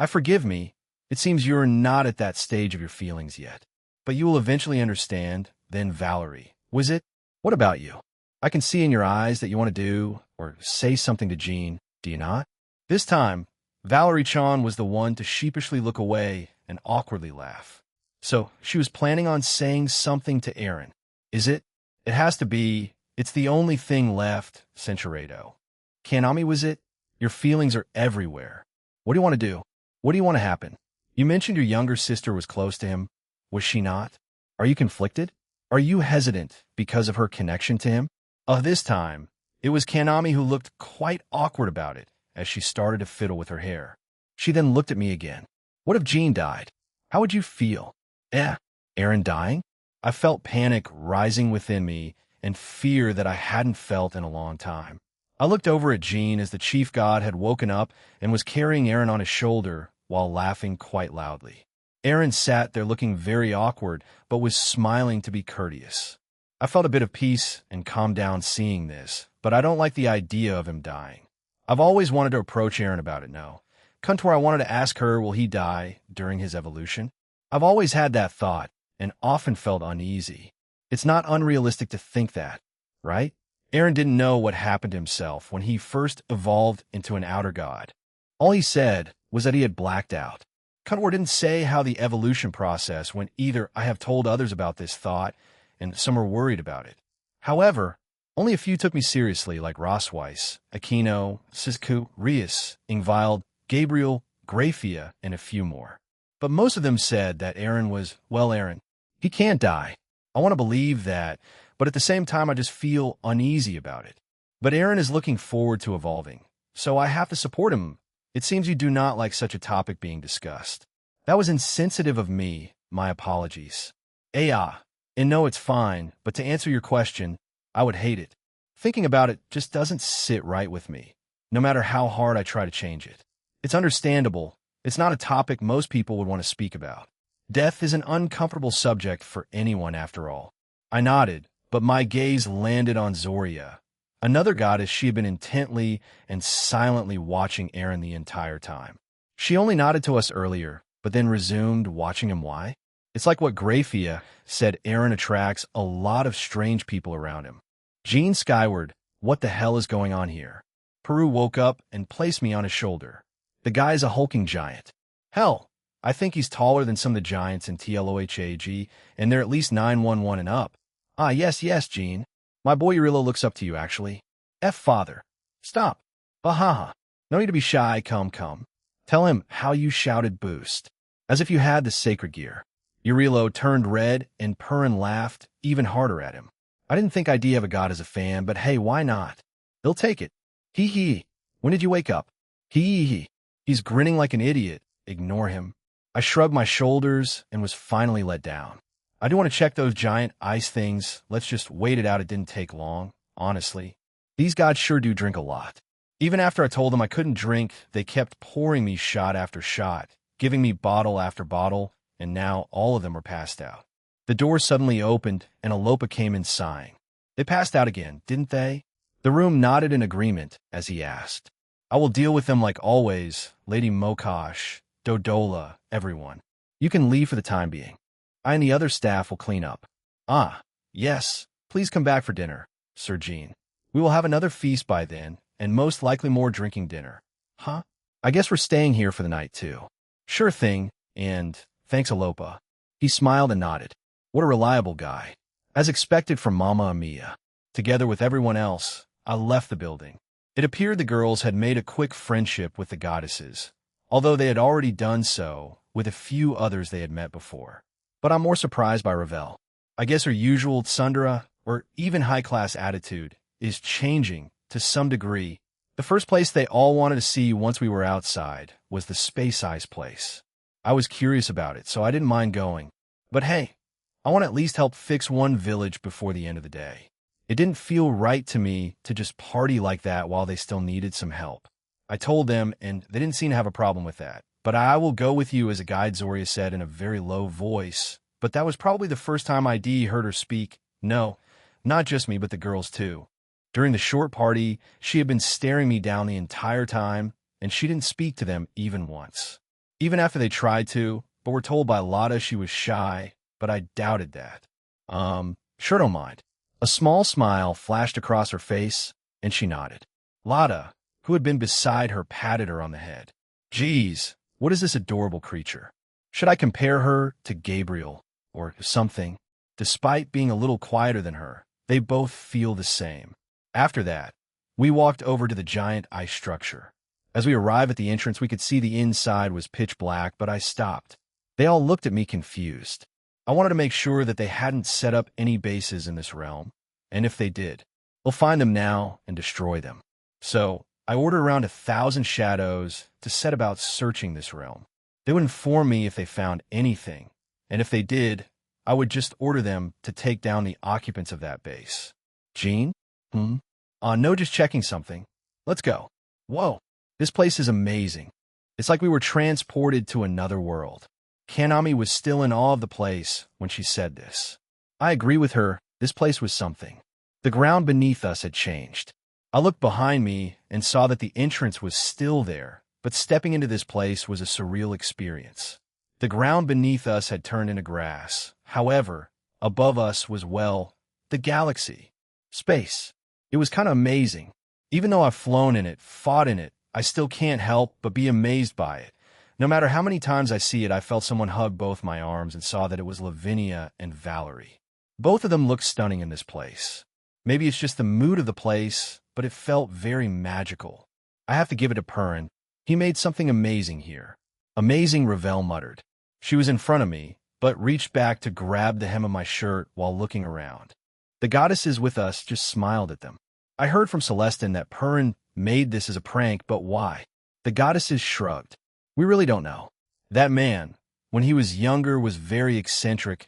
Forgive me. It seems you're not at that stage of your feelings yet. But you will eventually understand. Then Valerie. Was it? What about you? I can see in your eyes that you want to do or say something to Jean, do you not? This time, Valerie-chan was the one to sheepishly look away and awkwardly laugh. So she was planning on saying something to Aaron. Is it? It has to be. It's the only thing left, Centuredo. Kanami, was it? Your feelings are everywhere. What do you want to do? What do you want to happen? You mentioned your younger sister was close to him. Was she not? Are you conflicted? Are you hesitant because of her connection to him? This time, it was Kanami who looked quite awkward about it as she started to fiddle with her hair. She then looked at me again. What if Jean died? How would you feel? Aaron dying? I felt panic rising within me and fear that I hadn't felt in a long time. I looked over at Jean as the chief god had woken up and was carrying Aaron on his shoulder while laughing quite loudly. Aaron sat there looking very awkward, but was smiling to be courteous. I felt a bit of peace and calmed down seeing this, but I don't like the idea of him dying. I've always wanted to approach Aaron about it now. Come to where I wanted to ask her, will he die during his evolution? I've always had that thought and often felt uneasy. It's not unrealistic to think that, right? Aaron didn't know what happened to himself when he first evolved into an outer god. All he said was that he had blacked out. Cutwar didn't say how the evolution process went either. I have told others about this thought, and some are worried about it. However, only a few took me seriously, like Rossweiss, Aquino, Sisku, Rias, Ingvild, Gabriel, Grafia, and a few more. But most of them said that Aaron was, well, Aaron, he can't die. I want to believe that, but at the same time I just feel uneasy about it. But Aaron is looking forward to evolving, so I have to support him. It seems you do not like such a topic being discussed. That was insensitive of me. My apologies. And no, it's fine, but to answer your question, I would hate it. Thinking about it just doesn't sit right with me, no matter how hard I try to change it. It's understandable. It's not a topic most people would want to speak about. Death is an uncomfortable subject for anyone, after all. I nodded, but my gaze landed on Zoria, another goddess. She had been intently and silently watching Aaron the entire time. She only nodded to us earlier, but then resumed watching him. Why? It's like what Grafia said, Aaron attracts a lot of strange people around him. Jean skyward, what the hell is going on here? Peru woke up and placed me on his shoulder. The guy is a hulking giant. Hell, I think he's taller than some of the giants in TLOHAG, and they're at least 911 and up. Yes, Jean. My boy Urilo looks up to you, actually. Father. Stop. Bahaha. No need to be shy, come. Tell him how you shouted boost. As if you had the sacred gear. Urilo turned red, and Purin laughed even harder at him. I didn't think I'd have a god as a fan, but hey, why not? He'll take it. Hee. When did you wake up? Hee. He's grinning like an idiot. Ignore him. I shrugged my shoulders and was finally let down. I do want to check those giant ice things. Let's just wait it out. It didn't take long, honestly. These gods sure do drink a lot. Even after I told them I couldn't drink, they kept pouring me shot after shot, giving me bottle after bottle, and now all of them were passed out. The door suddenly opened, and Alopa came in sighing. They passed out again, didn't they? The room nodded in agreement as he asked. I will deal with them like always, Lady Mokosh, Dodola, everyone. You can leave for the time being. I and the other staff will clean up. Yes, please come back for dinner, Sir Jean. We will have another feast by then, and most likely more drinking dinner. I guess we're staying here for the night, too. Sure thing, and thanks, Alopa. He smiled and nodded. What a reliable guy. As expected from Mama Amia. Together with everyone else, I left the building. It appeared the girls had made a quick friendship with the goddesses, although they had already done so with a few others they had met before. But I'm more surprised by Ravel. I guess her usual tsundere, or even high-class attitude, is changing to some degree. The first place they all wanted to see once we were outside was the Space Ice place. I was curious about it, so I didn't mind going. But hey, I want to at least help fix one village before the end of the day. It didn't feel right to me to just party like that while they still needed some help. I told them, and they didn't seem to have a problem with that. But I will go with you as a guide, Zoria said in a very low voice. But that was probably the first time ID heard her speak. No, not just me, but the girls too. During the short party, she had been staring me down the entire time, and she didn't speak to them even once. Even after they tried to, but were told by Lotta she was shy, but I doubted that. Sure, don't mind. A small smile flashed across her face, and she nodded. Lotta, who had been beside her, patted her on the head. Geez, what is this adorable creature? Should I compare her to Gabriel, or something? Despite being a little quieter than her, they both feel the same. After that, we walked over to the giant ice structure. As we arrived at the entrance, we could see the inside was pitch black, but I stopped. They all looked at me confused. I wanted to make sure that they hadn't set up any bases in this realm, and if they did, we'll find them now and destroy them. So I ordered around 1,000 shadows to set about searching this realm. They would inform me if they found anything, and if they did, I would just order them to take down the occupants of that base. Jean? No, just checking something. Let's go. Whoa, this place is amazing. It's like we were transported to another world. Kanami was still in awe of the place when she said this. I agree with her, this place was something. The ground beneath us had changed. I looked behind me and saw that the entrance was still there, but stepping into this place was a surreal experience. The ground beneath us had turned into grass. However, above us was, well, the galaxy. Space. It was kind of amazing. Even though I've flown in it, fought in it, I still can't help but be amazed by it. No matter how many times I see it, I felt someone hug both my arms and saw that it was Lavinia and Valerie. Both of them looked stunning in this place. Maybe it's just the mood of the place, but it felt very magical. I have to give it to Perrin. He made something amazing here. Amazing, Ravel muttered. She was in front of me, but reached back to grab the hem of my shirt while looking around. The goddesses with us just smiled at them. I heard from Celestin that Perrin made this as a prank, but why? The goddesses shrugged. We really don't know. That man, when he was younger, was very eccentric,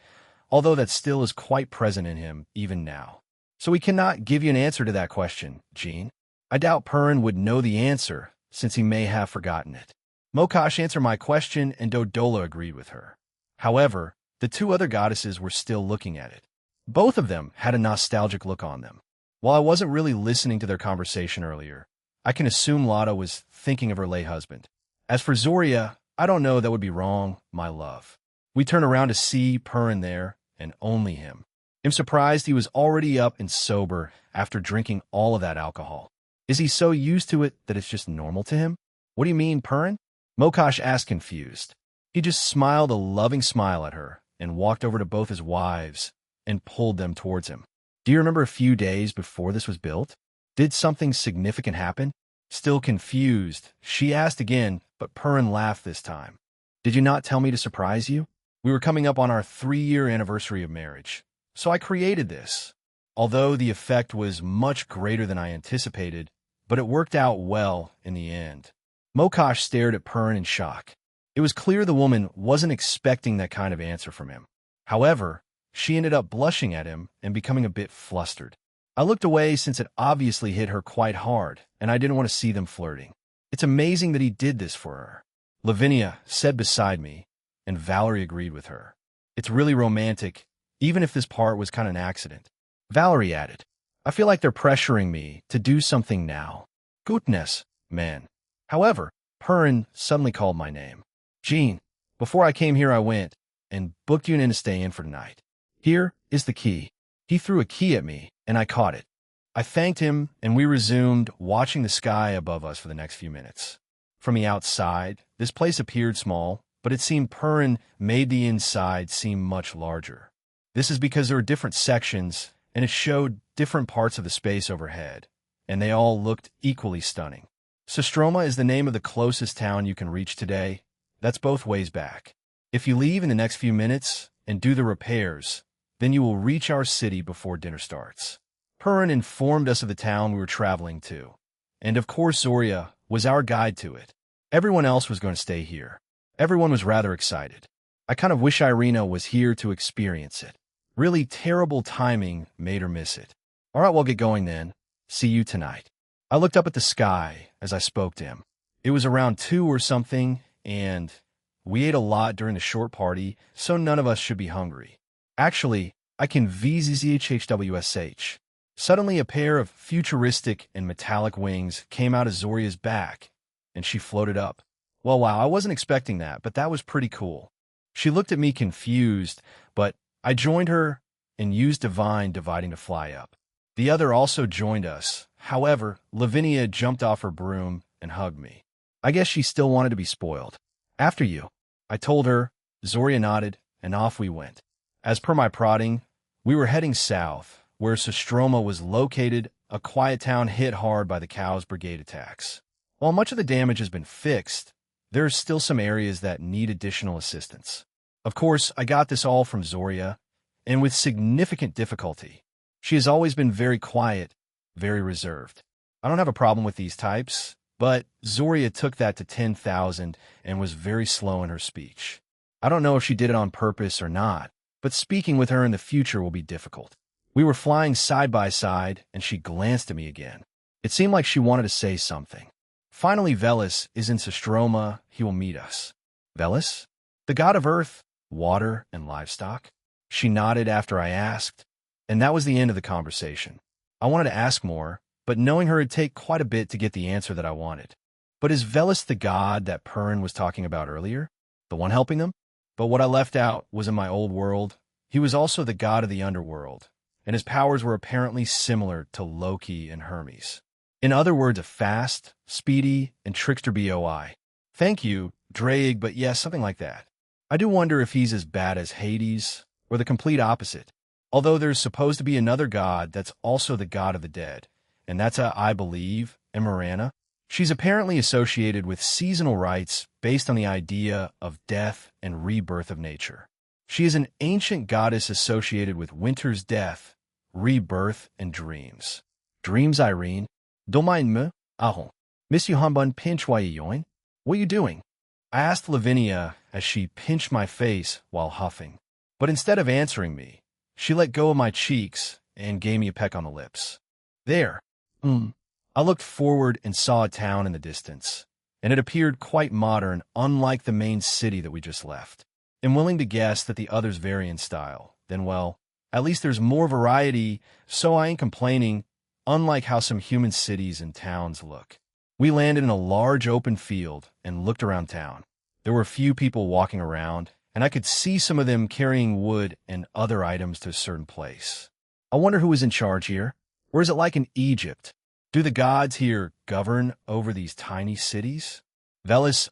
although that still is quite present in him, even now. So we cannot give you an answer to that question, Jean. I doubt Perrin would know the answer, since he may have forgotten it. Mokash answered my question, and Dodola agreed with her. However, the two other goddesses were still looking at it. Both of them had a nostalgic look on them. While I wasn't really listening to their conversation earlier, I can assume Lotta was thinking of her late husband. As for Zoria, I don't know, that would be wrong, my love. We turned around to see Perrin there, and only him. I'm surprised he was already up and sober after drinking all of that alcohol. Is he so used to it that it's just normal to him? What do you mean, Perrin? Mokash asked, confused. He just smiled a loving smile at her and walked over to both his wives and pulled them towards him. Do you remember a few days before this was built? Did something significant happen? Still confused, she asked again, but Perrin laughed this time. Did you not tell me to surprise you? We were coming up on our 3-year anniversary of marriage, so I created this. Although the effect was much greater than I anticipated, but it worked out well in the end. Mokash stared at Perrin in shock. It was clear the woman wasn't expecting that kind of answer from him. However, she ended up blushing at him and becoming a bit flustered. I looked away since it obviously hit her quite hard, and I didn't want to see them flirting. It's amazing that he did this for her. Lavinia said beside me, and Valerie agreed with her. It's really romantic, even if this part was kind of an accident. Valerie added, I feel like they're pressuring me to do something now. Goodness, man. However, Perrin suddenly called my name. Jean, before I came here I went and booked you in to stay in for tonight. Here is the key. He threw a key at me, and I caught it. I thanked him, and we resumed watching the sky above us for the next few minutes. From the outside, this place appeared small, but it seemed Perrin made the inside seem much larger. This is because there were different sections, and it showed different parts of the space overhead, and they all looked equally stunning. Sestroma is the name of the closest town you can reach today. That's both ways back. If you leave in the next few minutes and do the repairs, then you will reach our city before dinner starts. Perrin informed us of the town we were traveling to, and of course Zoria was our guide to it. Everyone else was going to stay here. Everyone was rather excited. I kind of wish Irina was here to experience it. Really terrible timing made her miss it. All right, we'll get going then. See you tonight. I looked up at the sky as I spoke to him. It was around 2 or something, and we ate a lot during the short party, so none of us should be hungry. Actually, I can VZZHHWSH. Suddenly, a pair of futuristic and metallic wings came out of Zoria's back, and she floated up. Well, wow, I wasn't expecting that, but that was pretty cool. She looked at me confused, but I joined her and used Divine Dividing to fly up. The other also joined us. However, Lavinia jumped off her broom and hugged me. I guess she still wanted to be spoiled. After you, I told her. Zoria nodded, and off we went. As per my prodding, we were heading south, where Sestroma was located, a quiet town hit hard by the Cows Brigade attacks. While much of the damage has been fixed, there are still some areas that need additional assistance. Of course, I got this all from Zoria, and with significant difficulty. She has always been very quiet, very reserved. I don't have a problem with these types, but Zoria took that to 10,000 and was very slow in her speech. I don't know if she did it on purpose or not, but speaking with her in the future will be difficult. We were flying side by side, and she glanced at me again. It seemed like she wanted to say something. Finally, Velis is in Sistroma. He will meet us. Velis? The god of earth, water, and livestock? She nodded after I asked, and that was the end of the conversation. I wanted to ask more, but knowing her would take quite a bit to get the answer that I wanted. But is Velis the god that Perrin was talking about earlier? The one helping them? But what I left out was in my old world, he was also the god of the underworld, and his powers were apparently similar to Loki and Hermes. In other words, a fast, speedy, and trickster boi. Thank you, Drake, but yes, something like that. I do wonder if he's as bad as Hades, or the complete opposite. Although there's supposed to be another god that's also the god of the dead, and that's I believe, Emirana. She's apparently associated with seasonal rites based on the idea of death and rebirth of nature. She is an ancient goddess associated with winter's death, rebirth, and dreams. Dreams, Irene? Don't mind me, ahon. Miss you hanbun pinch why you yoin? What are you doing? I asked Lavinia as she pinched my face while huffing. But instead of answering me, she let go of my cheeks and gave me a peck on the lips. There. I looked forward and saw a town in the distance, and it appeared quite modern, unlike the main city that we just left. I'm willing to guess that the others vary in style. Then, well, at least there's more variety, so I ain't complaining, unlike how some human cities and towns look. We landed in a large open field and looked around town. There were a few people walking around, and I could see some of them carrying wood and other items to a certain place. I wonder who was in charge here. Or is it like in Egypt? Do the gods here govern over these tiny cities? Velis,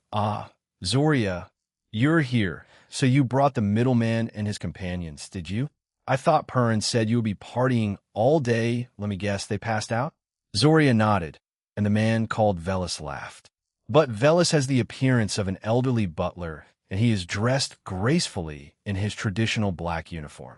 Zoria, you're here, so you brought the middleman and his companions, did you? I thought Perrin said you would be partying all day. Let me guess, they passed out? Zoria nodded, and the man called Velis laughed. But Velis has the appearance of an elderly butler, and he is dressed gracefully in his traditional black uniform.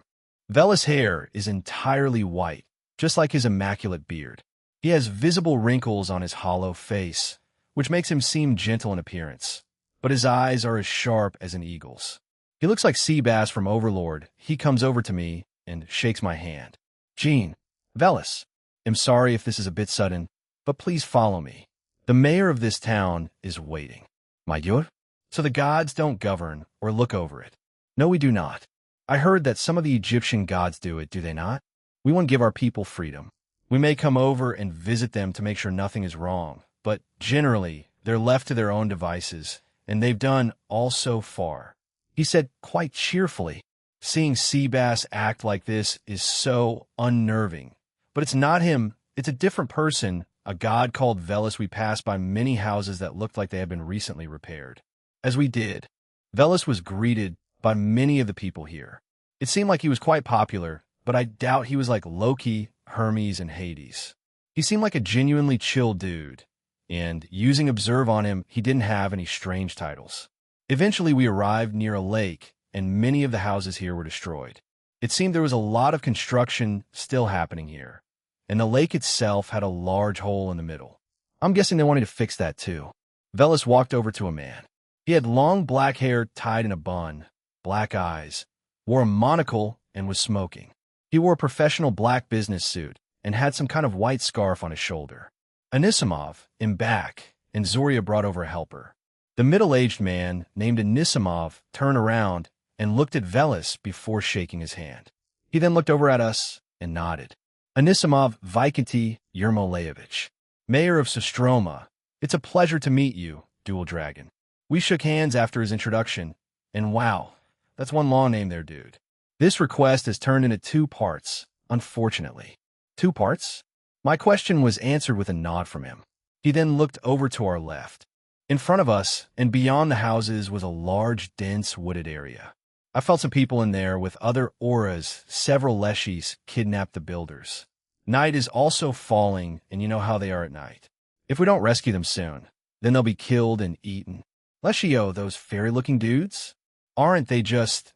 Velis' hair is entirely white, just like his immaculate beard. He has visible wrinkles on his hollow face, which makes him seem gentle in appearance, but his eyes are as sharp as an eagle's. He looks like Seabass from Overlord. He comes over to me and shakes my hand. Jean, Velis, I'm sorry if this is a bit sudden, but please follow me. The mayor of this town is waiting. Mayor? So the gods don't govern or look over it. No, we do not. I heard that some of the Egyptian gods do it, do they not? We want to give our people freedom. We may come over and visit them to make sure nothing is wrong, but generally, they're left to their own devices, and they've done all so far. He said quite cheerfully, seeing Seabass act like this is so unnerving. But it's not him, it's a different person, a god called Velis. We passed by many houses that looked like they had been recently repaired. As we did, Velis was greeted by many of the people here. It seemed like he was quite popular, but I doubt he was like Loki, Hermes, and Hades. He seemed like a genuinely chill dude, and using Observe on him, he didn't have any strange titles. Eventually, we arrived near a lake, and many of the houses here were destroyed. It seemed there was a lot of construction still happening here, and the lake itself had a large hole in the middle. I'm guessing they wanted to fix that too. Velis walked over to a man. He had long black hair tied in a bun, black eyes, wore a monocle, and was smoking. He wore a professional black business suit and had some kind of white scarf on his shoulder. Anisimov, in back, and Zoria brought over a helper. The middle-aged man, named Anisimov, turned around and looked at Velis before shaking his hand. He then looked over at us and nodded. Anisimov Vikanty Yermolevich, mayor of Sistroma. It's a pleasure to meet you, Dual Dragon. We shook hands after his introduction, and wow, that's one long name there, dude. This request has turned into 2 parts, unfortunately. 2 parts? My question was answered with a nod from him. He then looked over to our left. In front of us, and beyond the houses, was a large, dense, wooded area. I felt some people in there with other auras. Several Leshis kidnapped the builders. Night is also falling, and you know how they are at night. If we don't rescue them soon, Then they'll be killed and eaten. Leshio, those fairy-looking dudes? Aren't they just,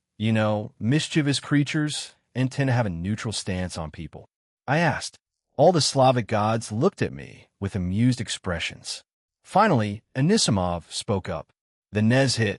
mischievous creatures and tend to have a neutral stance on people? I asked. All the Slavic gods looked at me with amused expressions. Finally, Anisimov spoke up. The Nezhit,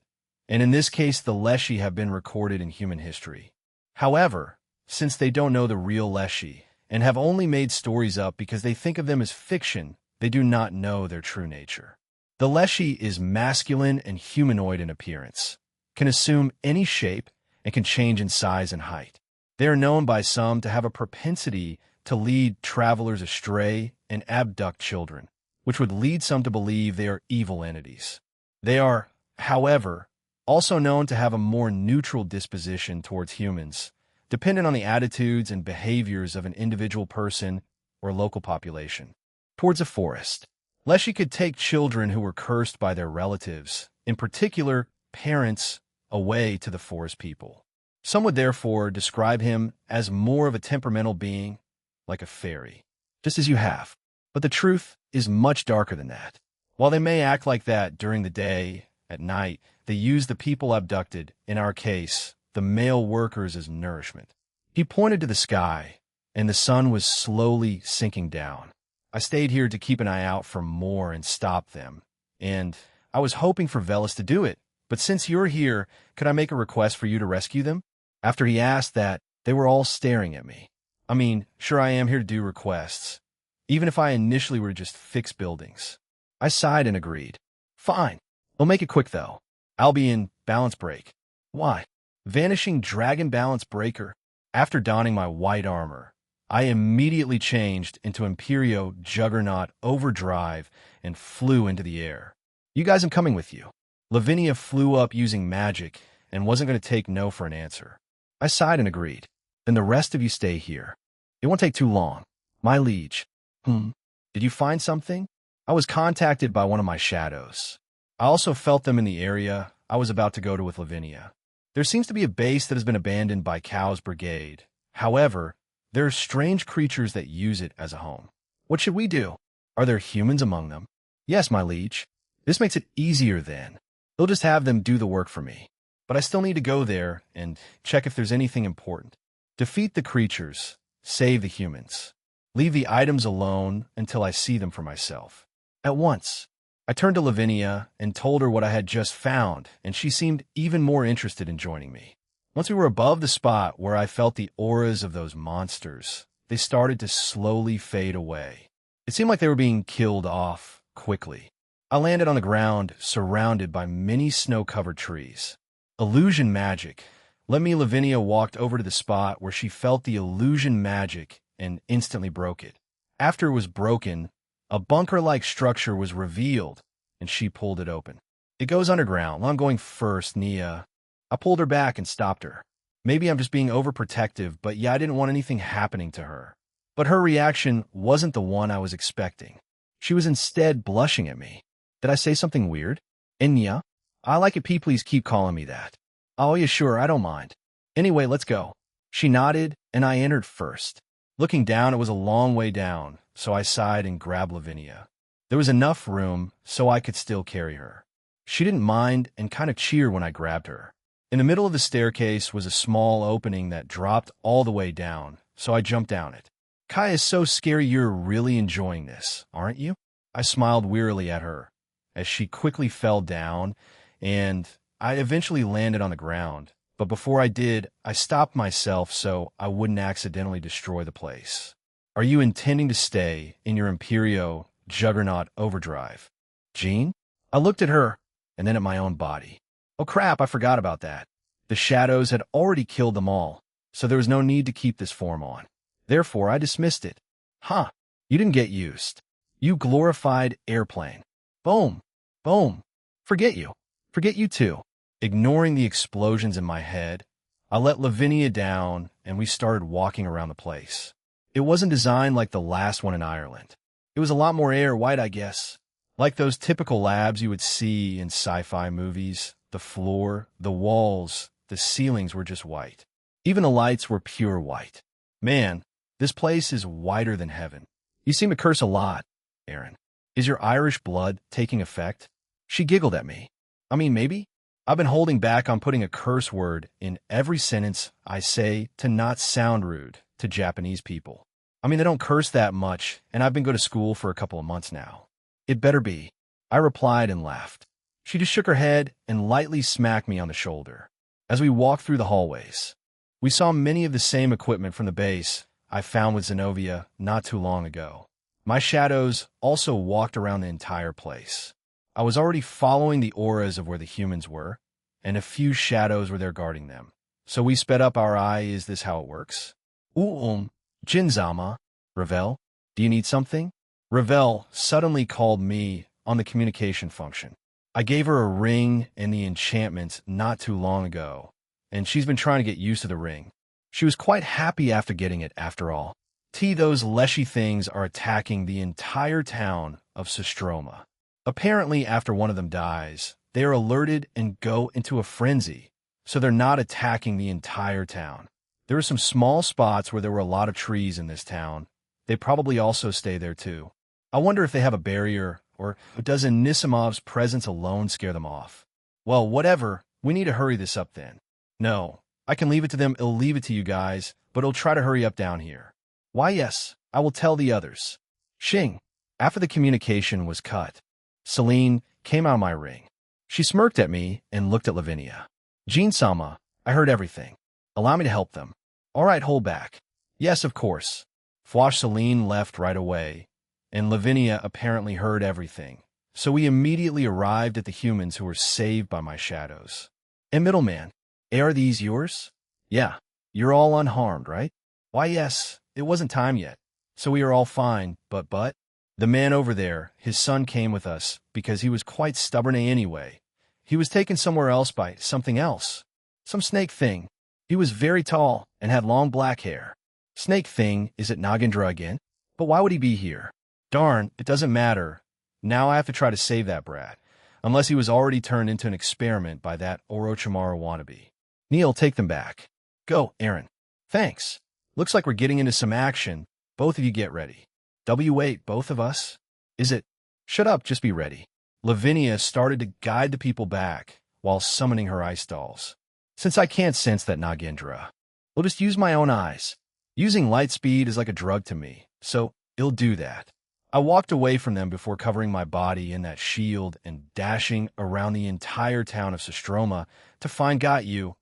and in this case the Leshy, have been recorded in human history. However, since they don't know the real Leshy and have only made stories up because they think of them as fiction, they do not know their true nature. The Leshy is masculine and humanoid in appearance, can assume any shape, and can change in size and height. They are known by some to have a propensity to lead travelers astray and abduct children, which would lead some to believe they are evil entities. They are, however, also known to have a more neutral disposition towards humans, dependent on the attitudes and behaviors of an individual person or local population. Towards a forest, Leshy could take children who were cursed by their relatives, in particular parents, away to the forest people. Some would therefore describe him as more of a temperamental being, like a fairy, just as you have. But the truth is much darker than that. While they may act like that during the day, at night, they use the people abducted, in our case, the male workers, as nourishment. He pointed to the sky, and the sun was slowly sinking down. I stayed here to keep an eye out for more and stop them, and I was hoping for Velis to do it. But since you're here, could I make a request for you to rescue them? After he asked that, they were all staring at me. I mean, sure, I am here to do requests, even if I initially were to just fix buildings. I sighed and agreed. Fine. We'll make it quick, though. I'll be in balance break. Why? Vanishing dragon balance breaker. After donning my white armor, I immediately changed into Imperio Juggernaut Overdrive and flew into the air. You guys, I'm coming with you. Lavinia flew up using magic and wasn't going to take no for an answer. I sighed and agreed. Then the rest of you stay here. It won't take too long. My liege. Did you find something? I was contacted by one of my shadows. I also felt them in the area I was about to go to with Lavinia. There seems to be a base that has been abandoned by Cow's brigade. However, there are strange creatures that use it as a home. What should we do? Are there humans among them? Yes, my liege. This makes it easier then. They'll just have them do the work for me. But I still need to go there and check if there's anything important. Defeat the creatures. Save the humans. Leave the items alone until I see them for myself. At once, I turned to Lavinia and told her what I had just found, and she seemed even more interested in joining me. Once we were above the spot where I felt the auras of those monsters, they started to slowly fade away. It seemed like they were being killed off quickly. I landed on the ground, surrounded by many snow-covered trees. Illusion magic. Lavinia walked over to the spot where she felt the illusion magic and instantly broke it. After it was broken, a bunker-like structure was revealed, and she pulled it open. It goes underground. Well, I'm going first, Nia. I pulled her back and stopped her. Maybe I'm just being overprotective, but yeah, I didn't want anything happening to her. But her reaction wasn't the one I was expecting. She was instead blushing at me. Did I say something weird? Enya? I like it, please keep calling me that. Oh yeah, sure, I don't mind. Anyway, let's go. She nodded, and I entered first. Looking down, it was a long way down, so I sighed and grabbed Lavinia. There was enough room so I could still carry her. She didn't mind and kind of cheered when I grabbed her. In the middle of the staircase was a small opening that dropped all the way down, so I jumped down it. Kai is so scary. You're really enjoying this, aren't you? I smiled wearily at her as she quickly fell down, and I eventually landed on the ground. But before I did, I stopped myself so I wouldn't accidentally destroy the place. Are you intending to stay in your Imperio Juggernaut Overdrive? Jean? I looked at her, and then at my own body. Oh crap, I forgot about that. The shadows had already killed them all, so there was no need to keep this form on. Therefore, I dismissed it. Huh, you didn't get used. You glorified airplane. Boom, boom. Forget you. Forget you too. Ignoring the explosions in my head, I let Lavinia down and we started walking around the place. It wasn't designed like the last one in Ireland. It was a lot more air-white, I guess. Like those typical labs you would see in sci-fi movies. The floor, the walls, the ceilings were just white. Even the lights were pure white. Man, this place is whiter than heaven. You seem to curse a lot, Aaron. Is your Irish blood taking effect? She giggled at me. I mean, maybe? I've been holding back on putting a curse word in every sentence I say to not sound rude to Japanese people. I mean, they don't curse that much, and I've been going to school for a couple of months now. It better be. I replied and laughed. She just shook her head and lightly smacked me on the shoulder. As we walked through the hallways, we saw many of the same equipment from the base I found with Zenobia not too long ago. My shadows also walked around the entire place. I was already following the auras of where the humans were, and a few shadows were there guarding them. So we sped up our eye. Is this how it works? Jinzama. Ravel, do you need something? Ravel suddenly called me on the communication function. I gave her a ring and the enchantments not too long ago, and she's been trying to get used to the ring. She was quite happy after getting it, after all. Those leshy things are attacking the entire town of Sistroma. Apparently, after one of them dies, they are alerted and go into a frenzy, so they're not attacking the entire town. There are some small spots where there were a lot of trees in this town. They probably also stay there too. I wonder if they have a barrier, or does Anisimov's presence alone scare them off? Well, whatever, we need to hurry this up then. No, I can leave it to them. I'll leave it to you guys, but I'll try to hurry up down here. Why, yes, I will tell the others. Xing. After the communication was cut, Celine came out of my ring. She smirked at me and looked at Lavinia. Jean-sama, I heard everything. Allow me to help them. All right, hold back. Yes, of course. Celine left right away, and Lavinia apparently heard everything. So we immediately arrived at the humans who were saved by my shadows. And middleman, are these yours? Yeah, you're all unharmed, right? Why, yes, it wasn't time yet. So we are all fine, but the man over there, his son came with us because he was quite stubborn anyway. He was taken somewhere else by something else. Some snake thing. He was very tall and had long black hair. Snake thing, is it Nagendra again? But why would he be here? Darn, it doesn't matter. Now I have to try to save that brat. Unless he was already turned into an experiment by that Orochimaru wannabe. Neil, take them back. Go, Aaron. Thanks. Looks like we're getting into some action. Both of you get ready. Wait, both of us? Is it? Shut up, just be ready. Lavinia started to guide the people back while summoning her ice dolls. Since I can't sense that Nagendra, I'll just use my own eyes. Using light speed is like a drug to me, so it'll do that. I walked away from them before covering my body in that shield and dashing around the entire town of Sistroma to find you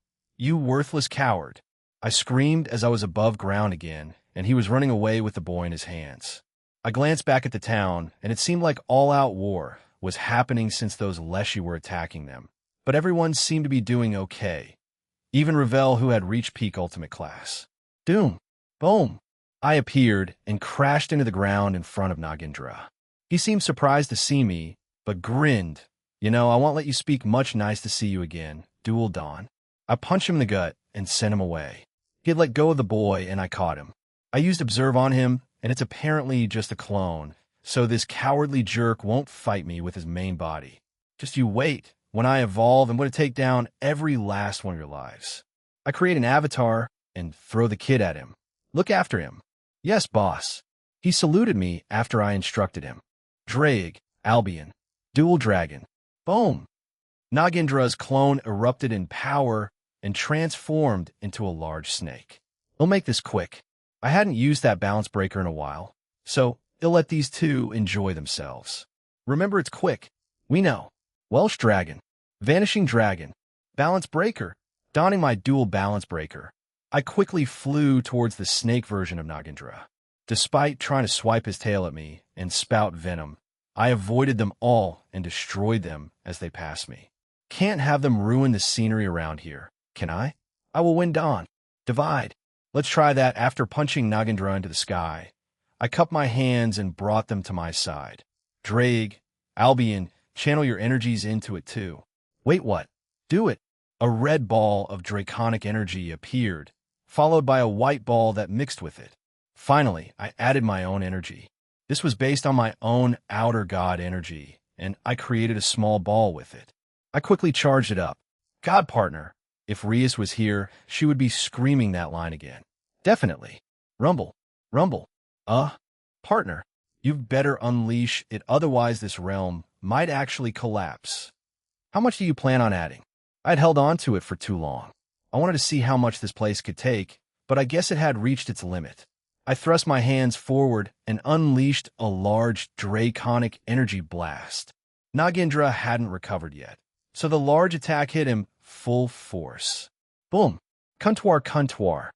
worthless coward. I screamed as I was above ground again, and he was running away with the boy in his hands. I glanced back at the town, and it seemed like all-out war was happening since those Leshy were attacking them. But everyone seemed to be doing okay. Even Ravel, who had reached peak ultimate class. Doom. Boom. I appeared and crashed into the ground in front of Nagendra. He seemed surprised to see me, but grinned. I won't let you speak much. Nice to see you again. Dual Dawn. I punched him in the gut and sent him away. He had let go of the boy, and I caught him. I used Observe on him, and it's apparently just a clone, so this cowardly jerk won't fight me with his main body. Just you wait. When I evolve, I'm going to take down every last one of your lives. I create an avatar and throw the kid at him. Look after him. Yes, boss. He saluted me after I instructed him. Drake, Albion, Dual Dragon. Boom. Nagendra's clone erupted in power and transformed into a large snake. We'll make this quick. I hadn't used that balance breaker in a while, so I'll let these two enjoy themselves. Remember, it's quick. We know. Welsh Dragon. Vanishing Dragon. Balance breaker. Donning my dual balance breaker, I quickly flew towards the snake version of Nagendra. Despite trying to swipe his tail at me and spout venom, I avoided them all and destroyed them as they passed me. Can't have them ruin the scenery around here, can I? I will win Dawn. Divide. Let's try that. After punching Nagendra into the sky, I cupped my hands and brought them to my side. Drake, Albion, channel your energies into it too. Wait, what? Do it. A red ball of draconic energy appeared, followed by a white ball that mixed with it. Finally, I added my own energy. This was based on my own outer god energy, and I created a small ball with it. I quickly charged it up. God partner. If Rias was here, she would be screaming that line again. Definitely. Rumble. Rumble. Partner. You've better unleash it, otherwise this realm might actually collapse. How much do you plan on adding? I'd held on to it for too long. I wanted to see how much this place could take, but I guess it had reached its limit. I thrust my hands forward and unleashed a large draconic energy blast. Nagendra hadn't recovered yet, so the large attack hit him full force. Boom! Kuntuar.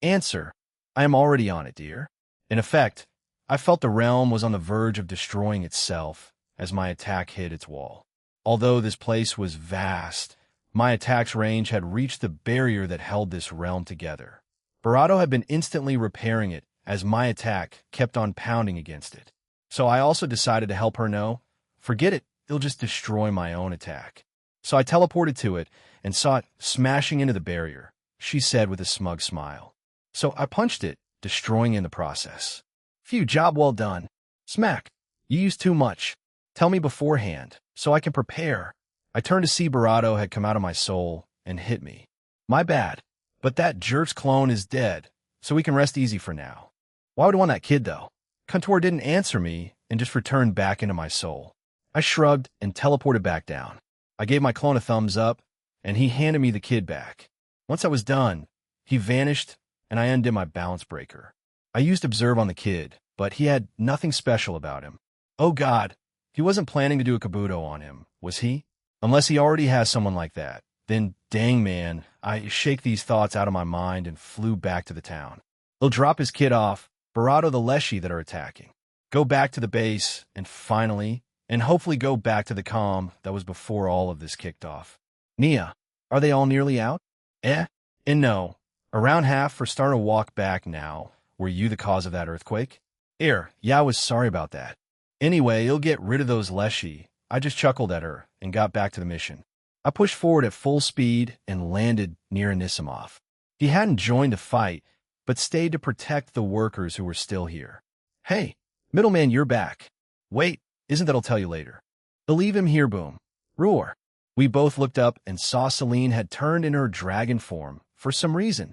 Answer. I am already on it, dear. In effect, I felt the realm was on the verge of destroying itself as my attack hit its wall. Although this place was vast, my attack's range had reached the barrier that held this realm together. Barato had been instantly repairing it as my attack kept on pounding against it. So I also decided to help her know, forget it, it'll just destroy my own attack. So I teleported to it and saw it smashing into the barrier, she said with a smug smile. So I punched it, destroying it in the process. Phew, job well done. Smack. You used too much. Tell me beforehand, so I can prepare. I turned to see Barato had come out of my soul and hit me. My bad, but that jerk's clone is dead, so we can rest easy for now. Why would I want that kid, though? Kuntuar didn't answer me and just returned back into my soul. I shrugged and teleported back down. I gave my clone a thumbs up, and he handed me the kid back. Once I was done, he vanished, and I undid my balance breaker. I used Observe on the kid, but he had nothing special about him. Oh God, he wasn't planning to do a kabuto on him, was he? Unless he already has someone like that. Then, dang man, I shake these thoughts out of my mind and flew back to the town. He'll drop his kid off, Barato the Leshy that are attacking. Go back to the base, and finally, and hopefully go back to the calm that was before all of this kicked off. Nia, are they all nearly out? And no. Around half, we're starting to walk back now. Were you the cause of that earthquake? Yeah, I was sorry about that. Anyway, you'll get rid of those Leshy. I just chuckled at her and got back to the mission. I pushed forward at full speed and landed near Anisimov. He hadn't joined the fight, but stayed to protect the workers who were still here. Hey, middleman, you're back. Wait, isn't that I'll tell you later. They'll leave him here, boom. Roar. We both looked up and saw Celine had turned in her dragon form for some reason.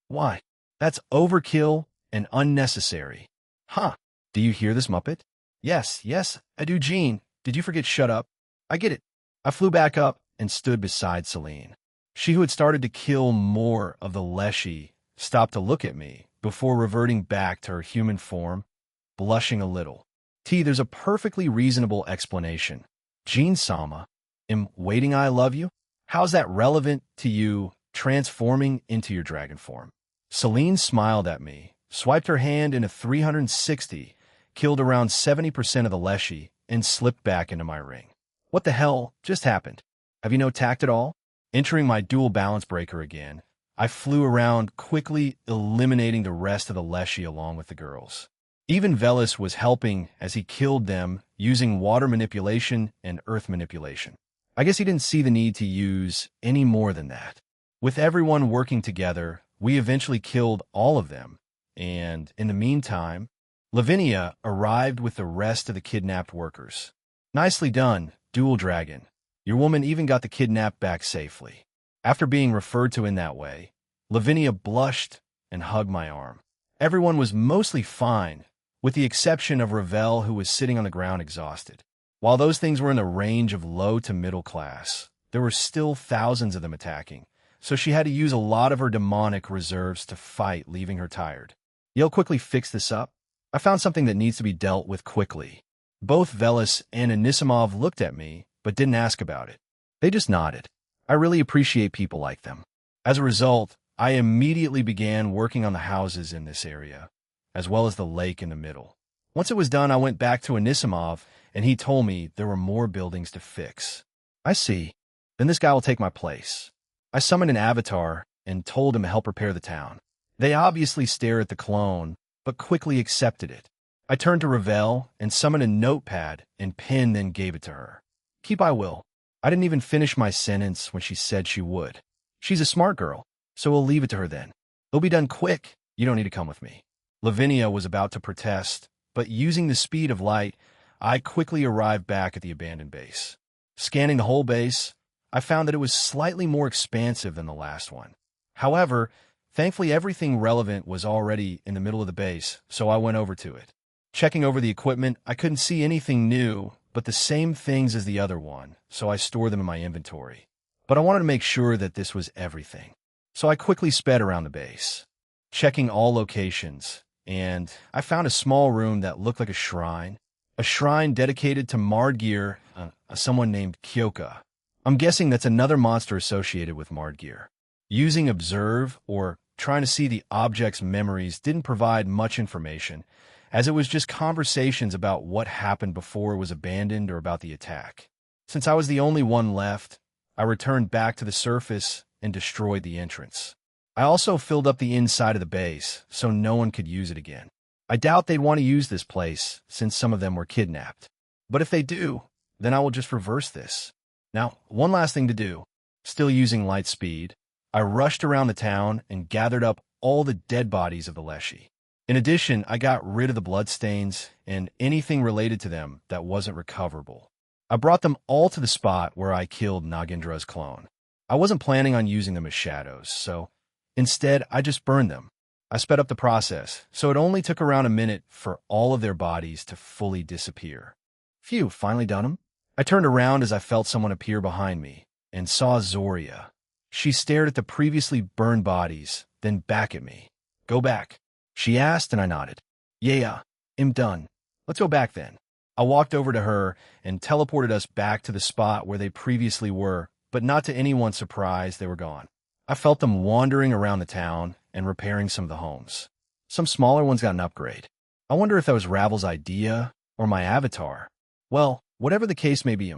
Why? That's overkill and unnecessary. Huh. Do you hear this, Muppet? Yes, I do, Jean. Did you forget shut up? I get it. I flew back up and stood beside Celine. She, who had started to kill more of the Leshy, stopped to look at me before reverting back to her human form, blushing a little. There's a perfectly reasonable explanation. Jean-sama, am waiting I love you? How's that relevant to you transforming into your dragon form? Celine smiled at me, swiped her hand in a 360, killed around 70% of the Leshy, and slipped back into my ring. What the hell just happened? Have you no tact at all? Entering my dual balance breaker again, I flew around, quickly eliminating the rest of the Leshy along with the girls. Even Velis was helping as he killed them using water manipulation and earth manipulation. I guess he didn't see the need to use any more than that. With everyone working together, we eventually killed all of them, and in the meantime, Lavinia arrived with the rest of the kidnapped workers. Nicely done, Dual Dragon. Your woman even got the kidnapped back safely. After being referred to in that way, Lavinia blushed and hugged my arm. Everyone was mostly fine, with the exception of Ravel, who was sitting on the ground exhausted. While those things were in the range of low to middle class, there were still thousands of them attacking, so she had to use a lot of her demonic reserves to fight, leaving her tired. You'll quickly fix this up. I found something that needs to be dealt with quickly. Both Velis and Anisimov looked at me, but didn't ask about it. They just nodded. I really appreciate people like them. As a result, I immediately began working on the houses in this area, as well as the lake in the middle. Once it was done, I went back to Anisimov, and he told me there were more buildings to fix. I see. Then this guy will take my place. I summoned an avatar and told him to help repair the town. They obviously stare at the clone, but quickly accepted it. I turned to Ravel and summoned a notepad and pen, then gave it to her. Keep I will. I didn't even finish my sentence when she said she would. She's a smart girl, so we'll leave it to her then. It'll be done quick. You don't need to come with me. Lavinia was about to protest, but using the speed of light, I quickly arrived back at the abandoned base. Scanning the whole base, I found that it was slightly more expansive than the last one. However, thankfully everything relevant was already in the middle of the base, so I went over to it. Checking over the equipment, I couldn't see anything new, but the same things as the other one, so I stored them in my inventory. But I wanted to make sure that this was everything. So I quickly sped around the base, checking all locations, and I found a small room that looked like a shrine dedicated to Mardgeir, someone named Kyoka. I'm guessing that's another monster associated with Mardgeir. Using Observe, or trying to see the object's memories, didn't provide much information, as it was just conversations about what happened before it was abandoned or about the attack. Since I was the only one left, I returned back to the surface and destroyed the entrance. I also filled up the inside of the base, so no one could use it again. I doubt they'd want to use this place, since some of them were kidnapped. But if they do, then I will just reverse this. Now, one last thing to do. Still using light speed, I rushed around the town and gathered up all the dead bodies of the Leshy. In addition, I got rid of the bloodstains and anything related to them that wasn't recoverable. I brought them all to the spot where I killed Nagendra's clone. I wasn't planning on using them as shadows, so instead I just burned them. I sped up the process, so it only took around a minute for all of their bodies to fully disappear. Phew, finally done them? I turned around as I felt someone appear behind me and saw Zoria. She stared at the previously burned bodies, then back at me. Go back, she asked, and I nodded. Yeah, I'm done. Let's go back then. I walked over to her and teleported us back to the spot where they previously were, but not to anyone's surprise, they were gone. I felt them wandering around the town and repairing some of the homes. Some smaller ones got an upgrade. I wonder if that was Ravel's idea or my avatar. Well, whatever the case may be,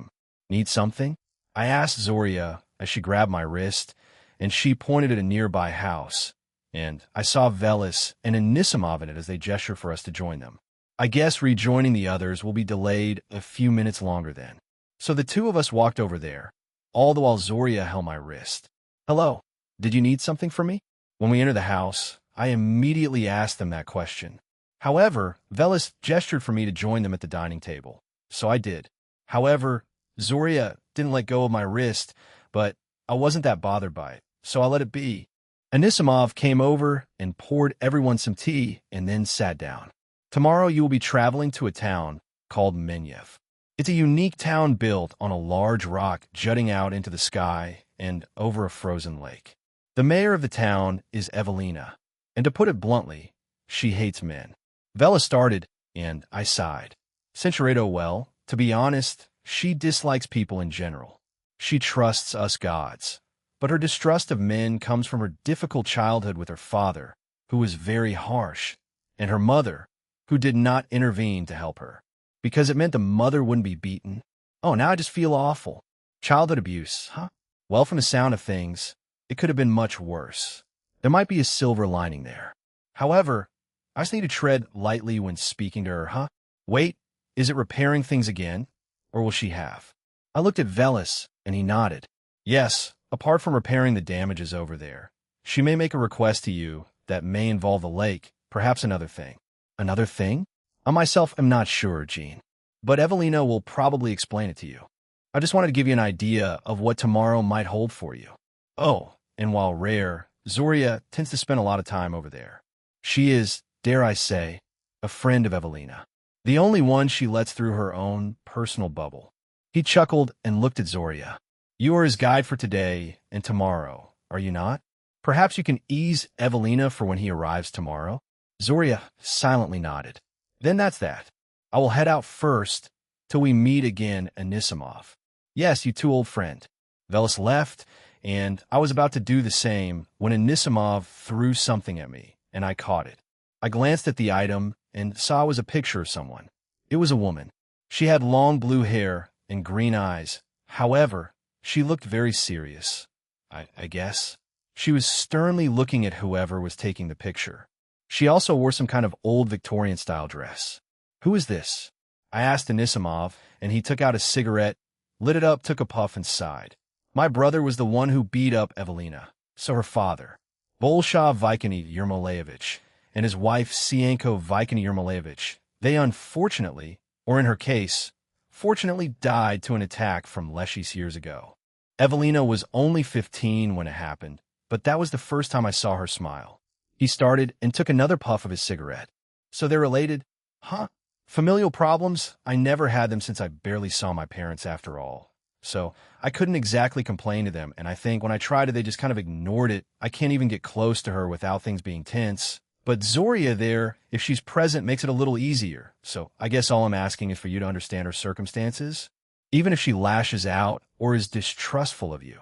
need something? I asked Zoria as she grabbed my wrist, and she pointed at a nearby house, and I saw Velis and Anisimov in it as they gestured for us to join them. I guess rejoining the others will be delayed a few minutes longer then. So the two of us walked over there, all the while Zoria held my wrist. Hello, did you need something from me? When we entered the house, I immediately asked them that question. However, Velis gestured for me to join them at the dining table, so I did. However, Zoria didn't let go of my wrist, but I wasn't that bothered by it, so I let it be. Anisimov came over and poured everyone some tea and then sat down. Tomorrow you will be traveling to a town called Menyev. It's a unique town built on a large rock jutting out into the sky and over a frozen lake. The mayor of the town is Evelina, and to put it bluntly, she hates men. Vela started, and I sighed. Centuredo, well, to be honest, she dislikes people in general. She trusts us gods, but her distrust of men comes from her difficult childhood with her father, who was very harsh, and her mother, who did not intervene to help her, because it meant the mother wouldn't be beaten. Oh, now I just feel awful. Childhood abuse, huh? Well, from the sound of things, it could have been much worse. There might be a silver lining there. However, I just need to tread lightly when speaking to her, huh? Wait, is it repairing things again, or will she have? I looked at Velis, and he nodded. Yes, apart from repairing the damages over there, she may make a request to you that may involve the lake, perhaps another thing. Another thing? I myself am not sure, Jean, but Evelina will probably explain it to you. I just wanted to give you an idea of what tomorrow might hold for you. Oh, and while rare, Zoria tends to spend a lot of time over there. She is, dare I say, a friend of Evelina, the only one she lets through her own personal bubble. He chuckled and looked at Zoria. You are his guide for today and tomorrow, are you not? Perhaps you can ease Evelina for when he arrives tomorrow? Zoria silently nodded. Then that's that. I will head out first till we meet again, Anisimov. Yes, you too, old friend. Velis left, and I was about to do the same when Anisimov threw something at me, and I caught it. I glanced at the item and saw it was a picture of someone. It was a woman. She had long blue hair and green eyes. However, she looked very serious. I guess. She was sternly looking at whoever was taking the picture. She also wore some kind of old Victorian-style dress. Who is this? I asked Anisimov, and he took out a cigarette, lit it up, took a puff, and sighed. My brother was the one who beat up Evelina, so her father, Bolshav Vikiny Yermolevich, and his wife Sienko Vikiny Yermolevich, they unfortunately, or in her case, fortunately died to an attack from Leshy's years ago. Evelina was only 15 when it happened, but that was the first time I saw her smile. He started and took another puff of his cigarette. So they're related? Huh? Familial problems? I never had them since I barely saw my parents after all. So I couldn't exactly complain to them, and I think when I tried it, they just kind of ignored it. I can't even get close to her without things being tense. But Zoria there, if she's present, makes it a little easier. So I guess all I'm asking is for you to understand her circumstances, even if she lashes out or is distrustful of you.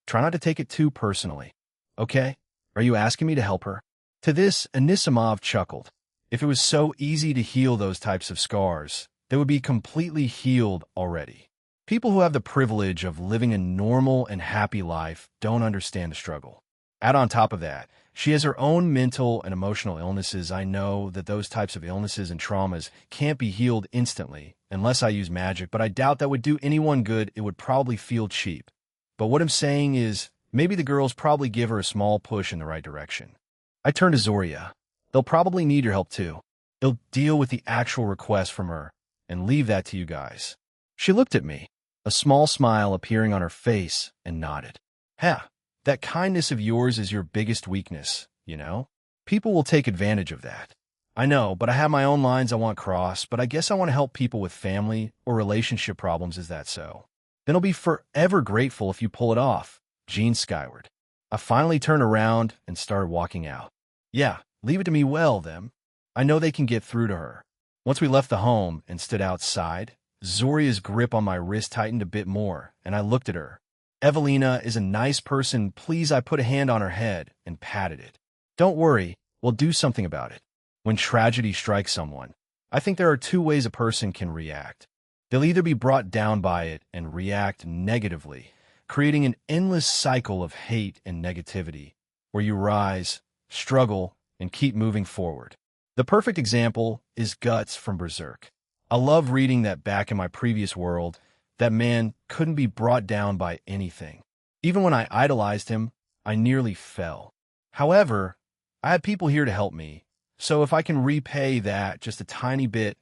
Try not to take it too personally. Okay? Are you asking me to help her? To this, Anisimov chuckled. If it was so easy to heal those types of scars, they would be completely healed already. People who have the privilege of living a normal and happy life don't understand the struggle. Add on top of that, she has her own mental and emotional illnesses. I know that those types of illnesses and traumas can't be healed instantly unless I use magic, but I doubt that would do anyone good. It would probably feel cheap. But what I'm saying is, maybe the girls probably give her a small push in the right direction. I turn to Zoria. They'll probably need your help too. They'll deal with the actual request from her and leave that to you guys. She looked at me, a small smile appearing on her face, and nodded. Ha, that kindness of yours is your biggest weakness, you know? People will take advantage of that. I know, but I have my own lines I want crossed, but I guess I want to help people with family or relationship problems. Is that so? Then I'll be forever grateful if you pull it off. Jean skyward. I finally turned around and started walking out. Yeah, leave it to me well, them. I know they can get through to her. Once we left the home and stood outside, Zoria's grip on my wrist tightened a bit more, and I looked at her. Evelina is a nice person. Please, I put a hand on her head and patted it. Don't worry, we'll do something about it. When tragedy strikes someone, I think there are two ways a person can react. They'll either be brought down by it and react negatively, creating an endless cycle of hate and negativity, where you rise, struggle, and keep moving forward. The perfect example is Guts from Berserk. I love reading that back in my previous world. That man couldn't be brought down by anything. Even when I idolized him, I nearly fell. However, I had people here to help me, so if I can repay that just a tiny bit,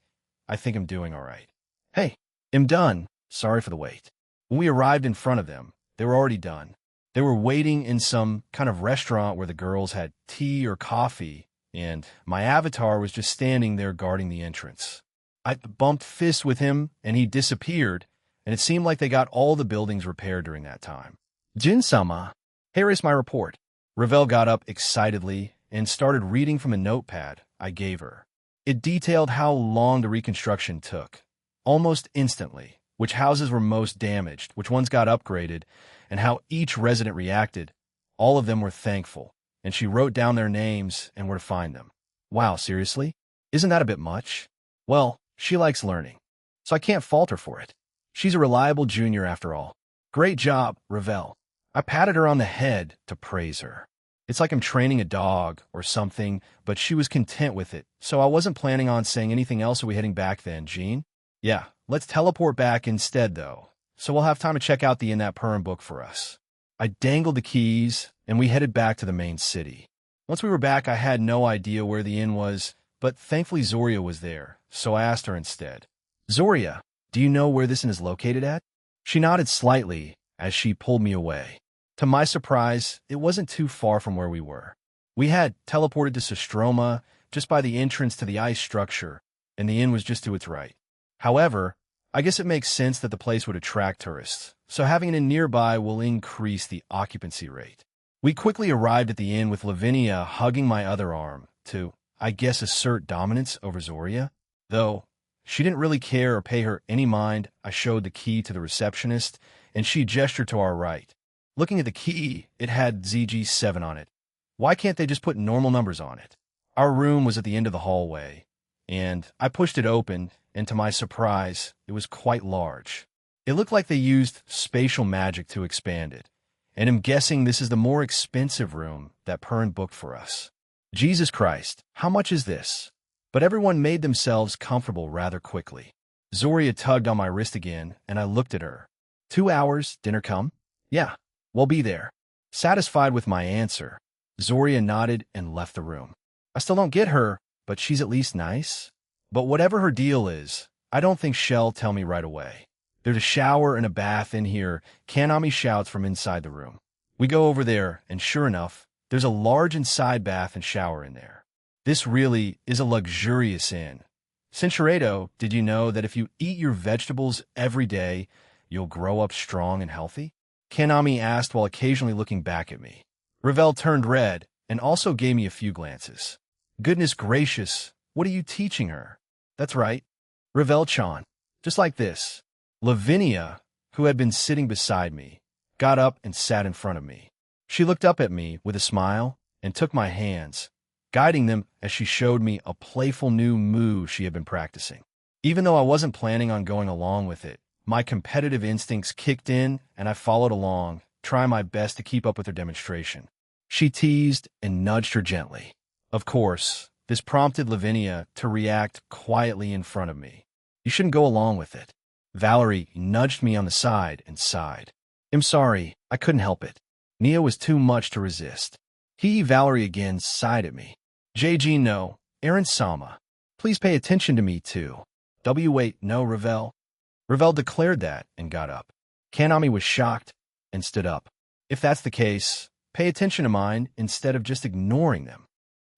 I think I'm doing all right. Hey, I'm done. Sorry for the wait. When we arrived in front of them, they were already done. They were waiting in some kind of restaurant where the girls had tea or coffee, and my avatar was just standing there guarding the entrance. I bumped fists with him, and he disappeared, and it seemed like they got all the buildings repaired during that time. Jin-sama, here is my report. Ravel got up excitedly and started reading from a notepad I gave her. It detailed how long the reconstruction took, almost instantly, which houses were most damaged, which ones got upgraded, and how each resident reacted. All of them were thankful, and she wrote down their names and where to find them. Wow, seriously? Isn't that a bit much? Well, she likes learning, so I can't fault her for it. She's a reliable junior after all. Great job, Ravel. I patted her on the head to praise her. It's like I'm training a dog or something, but she was content with it, so I wasn't planning on saying anything else. Are we heading back then, Jean? Yeah, let's teleport back instead, though, so we'll have time to check out the inn that Perrin booked for us. I dangled the keys, and we headed back to the main city. Once we were back, I had no idea where the inn was, but thankfully Zoria was there, so I asked her instead. Zoria, do you know where this inn is located at? She nodded slightly as she pulled me away. To my surprise, it wasn't too far from where we were. We had teleported to Sostroma, just by the entrance to the ice structure, and the inn was just to its right. However, I guess it makes sense that the place would attract tourists, so having an inn nearby will increase the occupancy rate. We quickly arrived at the inn with Lavinia hugging my other arm to, I guess, assert dominance over Zoria. Though she didn't really care or pay her any mind, I showed the key to the receptionist, and she gestured to our right. Looking at the key, it had ZG7 on it. Why can't they just put normal numbers on it? Our room was at the end of the hallway, and I pushed it open, and to my surprise, it was quite large. It looked like they used spatial magic to expand it, and I'm guessing this is the more expensive room that Perrin booked for us. Jesus Christ, how much is this? But everyone made themselves comfortable rather quickly. Zoria tugged on my wrist again, and I looked at her. 2 hours, dinner come? Yeah, we'll be there. Satisfied with my answer, Zoria nodded and left the room. I still don't get her, but she's at least nice. But whatever her deal is, I don't think she'll tell me right away. There's a shower and a bath in here, Kanami shouts from inside the room. We go over there, and sure enough, there's a large inside bath and shower in there. This really is a luxurious inn. Sincerado, did you know that if you eat your vegetables every day, you'll grow up strong and healthy? Kanami asked while occasionally looking back at me. Ravel turned red and also gave me a few glances. Goodness gracious, what are you teaching her? That's right, Ravel-chan. Just like this. Lavinia, who had been sitting beside me, got up and sat in front of me. She looked up at me with a smile and took my hands, guiding them as she showed me a playful new move she had been practicing. Even though I wasn't planning on going along with it, my competitive instincts kicked in and I followed along, trying my best to keep up with her demonstration. She teased and nudged her gently. Of course, this prompted Lavinia to react quietly in front of me. You shouldn't go along with it. Valerie nudged me on the side and sighed. I'm sorry, I couldn't help it. Nia was too much to resist. Valerie again sighed at me. JG no, Aaron Sama. Please pay attention to me too. Wait, no, Ravel. Ravel declared that and got up. Kanami was shocked and stood up. If that's the case, pay attention to mine instead of just ignoring them.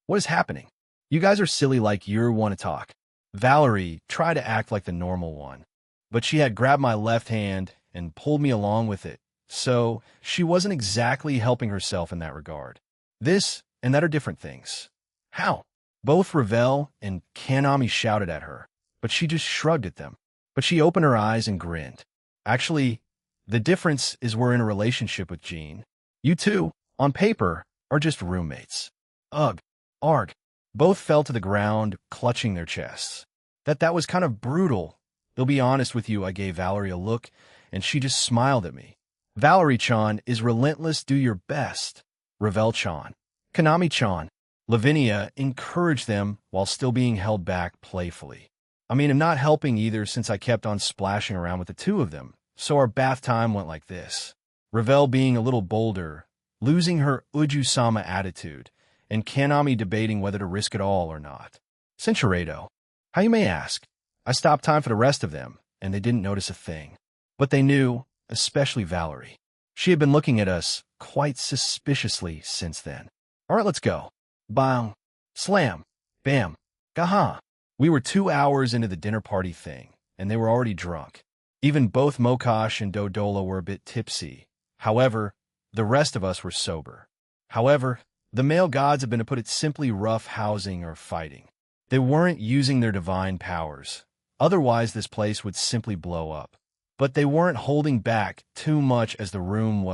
What is happening? You guys are silly like you want to talk. Valerie tried to act like the normal one, but she had grabbed my left hand and pulled me along with it, so she wasn't exactly helping herself in that regard. This and that are different things. How? Both Ravel and Kanami shouted at her, but she just shrugged at them. But she opened her eyes and grinned. Actually, the difference is we're in a relationship with Jean. You two, on paper, are just roommates. Ugh. Arg. Both fell to the ground, clutching their chests. That was kind of brutal. I'll be honest with you, I gave Valerie a look, and she just smiled at me. Valerie-chan is relentless, do your best. Ravel-chan. Kanami-chan. Lavinia encouraged them while still being held back playfully. I'm not helping either since I kept on splashing around with the two of them, so our bath time went like this. Ravel being a little bolder, losing her Uju-sama attitude, and Kanami debating whether to risk it all or not. Sincerado. How you may ask. I stopped time for the rest of them, and they didn't notice a thing. But they knew, especially Valerie. She had been looking at us quite suspiciously since then. All right, let's go. Bang. Slam. Bam. Gaha. We were 2 hours into the dinner party thing, and they were already drunk. Even both Mokosh and Dodola were a bit tipsy. However, the rest of us were sober. However, the male gods have been, to put it simply, rough housing or fighting. They weren't using their divine powers. Otherwise, this place would simply blow up. But they weren't holding back too much as the room,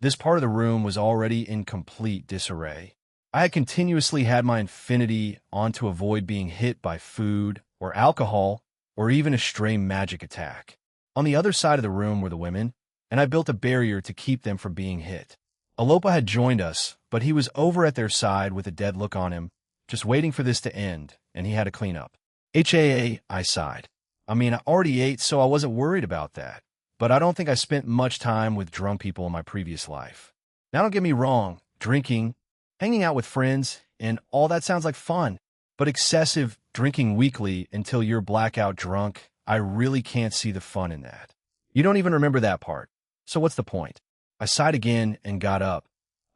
this part of the room was already in complete disarray. I had continuously had my infinity on to avoid being hit by food or alcohol or even a stray magic attack. On the other side of the room were the women, and I built a barrier to keep them from being hit. Alopa had joined us, but he was over at their side with a dead look on him, just waiting for this to end, and he had to clean up. I sighed. I already ate, so I wasn't worried about that. But I don't think I spent much time with drunk people in my previous life. Now don't get me wrong, drinking, hanging out with friends, and all that sounds like fun. But excessive drinking weekly until you're blackout drunk, I really can't see the fun in that. You don't even remember that part. So what's the point? I sighed again and got up.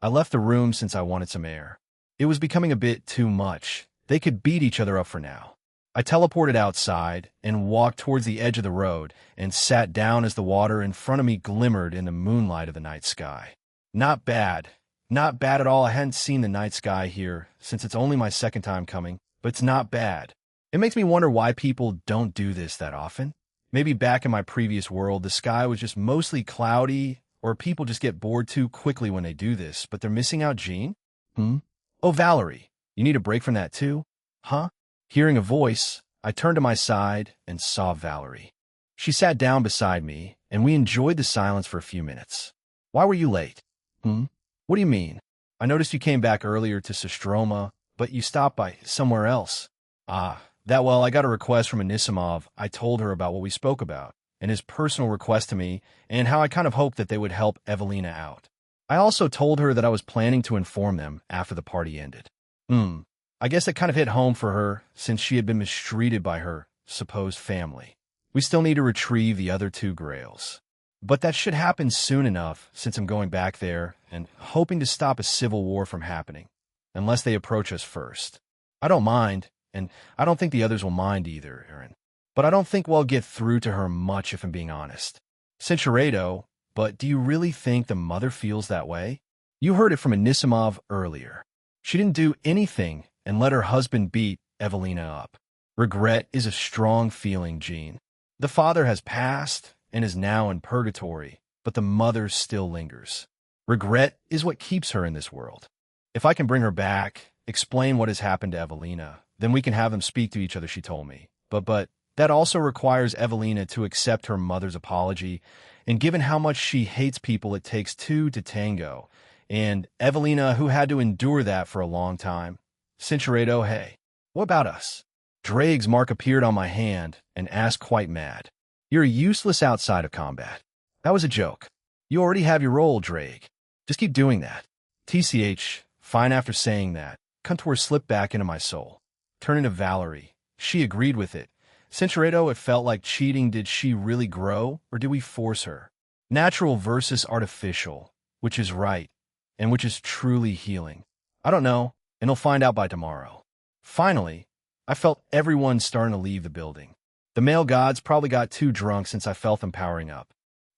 I left the room since I wanted some air. It was becoming a bit too much. They could beat each other up for now. I teleported outside and walked towards the edge of the road and sat down as the water in front of me glimmered in the moonlight of the night sky. Not bad. Not bad at all. I hadn't seen the night sky here since it's only my second time coming, but it's not bad. It makes me wonder why people don't do this that often. Maybe back in my previous world, the sky was just mostly cloudy, or people just get bored too quickly when they do this, but they're missing out Jean? Oh, Valerie, you need a break from that too? Huh? Hearing a voice, I turned to my side and saw Valerie. She sat down beside me, and we enjoyed the silence for a few minutes. Why were you late? What do you mean? I noticed you came back earlier to Sistroma, but you stopped by somewhere else. I got a request from Anisimov. I told her about what we spoke about, and his personal request to me, and how I kind of hoped that they would help Evelina out. I also told her that I was planning to inform them after the party ended. I guess it kind of hit home for her, since she had been mistreated by her supposed family. We still need to retrieve the other 2 grails. But that should happen soon enough, since I'm going back there, and hoping to stop a civil war from happening, unless they approach us first. I don't mind. and I don't think the others will mind either, Aaron. But I don't think we'll get through to her much if I'm being honest. Cinceredo, but do you really think the mother feels that way? You heard it from Anisimov earlier. She didn't do anything and let her husband beat Evelina up. Regret is a strong feeling, Jean. The father has passed and is now in purgatory, but the mother still lingers. Regret is what keeps her in this world. If I can bring her back, explain what has happened to Evelina, then we can have them speak to each other, she told me. But that also requires Evelina to accept her mother's apology, and given how much she hates people, it takes two to tango. And Evelina, who had to endure that for a long time. Cinceredo, hey, what about us? Drake's mark appeared on my hand and asked quite mad. You're useless outside of combat. That was a joke. You already have your role, Drake. Just keep doing that. TCH, fine after saying that. Contour slipped back into my soul. Turning to Valerie. She agreed with it. Cinceredo, it felt like cheating. Did she really grow, or did we force her? Natural versus artificial. Which is right, and which is truly healing? I don't know, and he'll find out by tomorrow. Finally, I felt everyone starting to leave the building. The male gods probably got too drunk since I felt them powering up.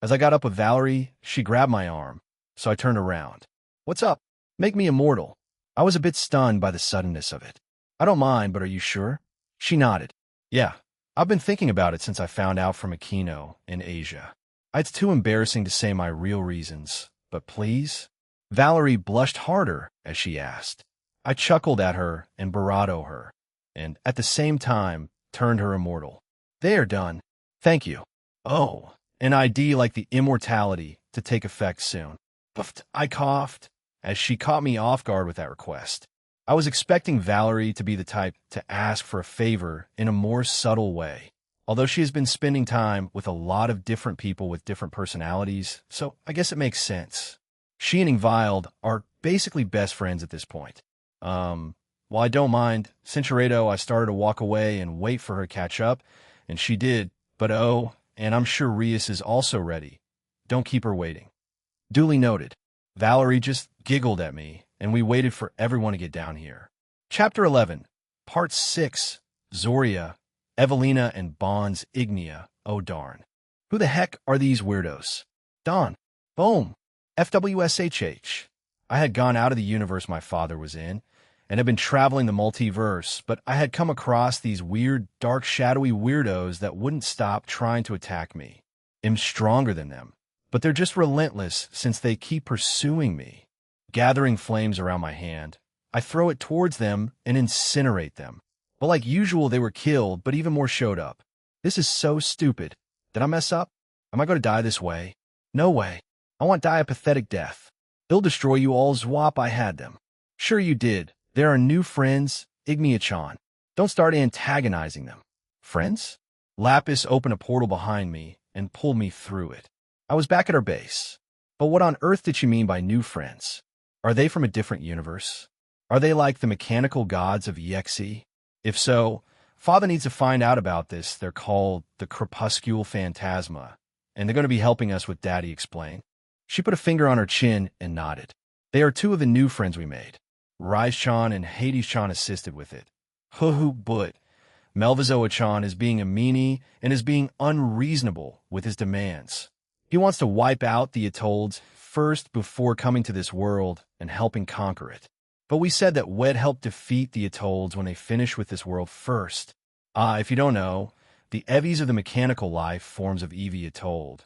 As I got up with Valerie, she grabbed my arm, so I turned around. What's up? Make me immortal. I was a bit stunned by the suddenness of it. I don't mind, but are you sure? She nodded. Yeah, I've been thinking about it since I found out from Aquino in Asia. It's too embarrassing to say my real reasons, but please? Valerie blushed harder as she asked. I chuckled at her and bravado her, and at the same time turned her immortal. They are done. Thank you. Oh, an ID like the immortality to take effect soon. Puffed, I coughed, as she caught me off guard with that request. I was expecting Valerie to be the type to ask for a favor in a more subtle way, although she has been spending time with a lot of different people with different personalities, so I guess it makes sense. She and Ingvild are basically best friends at this point. While I don't mind, Cinceredo, I started to walk away and wait for her to catch up, and she did, but oh, and I'm sure Rias is also ready. Don't keep her waiting. Duly noted. Valerie just giggled at me, and we waited for everyone to get down here. Chapter 11, Part 6, Zoria, Evelina and Bond's Ignia. Oh darn. Who the heck are these weirdos? Don. Boom. FWSHH. I had gone out of the universe my father was in, and had been traveling the multiverse, but I had come across these weird, dark, shadowy weirdos that wouldn't stop trying to attack me. I'm stronger than them, but they're just relentless since they keep pursuing me. Gathering flames around my hand, I throw it towards them and incinerate them. But like usual, they were killed, but even more showed up. This is so stupid. Did I mess up? Am I going to die this way? No way. I want die a pathetic death. They'll destroy you all. Zwap, I had them. Sure you did. There are new friends, Ignia-chan. Don't start antagonizing them. Friends? Lapis opened a portal behind me and pulled me through it. I was back at our base. But what on earth did she mean by new friends? Are they from a different universe? Are they like the mechanical gods of EXE? If so, Father needs to find out about this. They're called the Crepuscule Phantasma, and they're going to be helping us with Daddy explain. She put a finger on her chin and nodded. They are two of the new friends we made. Rise-chan and Hades-chan assisted with it. But Melvizoa-chan is being a meanie and is being unreasonable with his demands. He wants to wipe out the Atolds first before coming to this world and helping conquer it. But we said that Wed helped defeat the Atolds when they finish with this world first. If you don't know, the Evies are the mechanical life forms of Eevee Atold,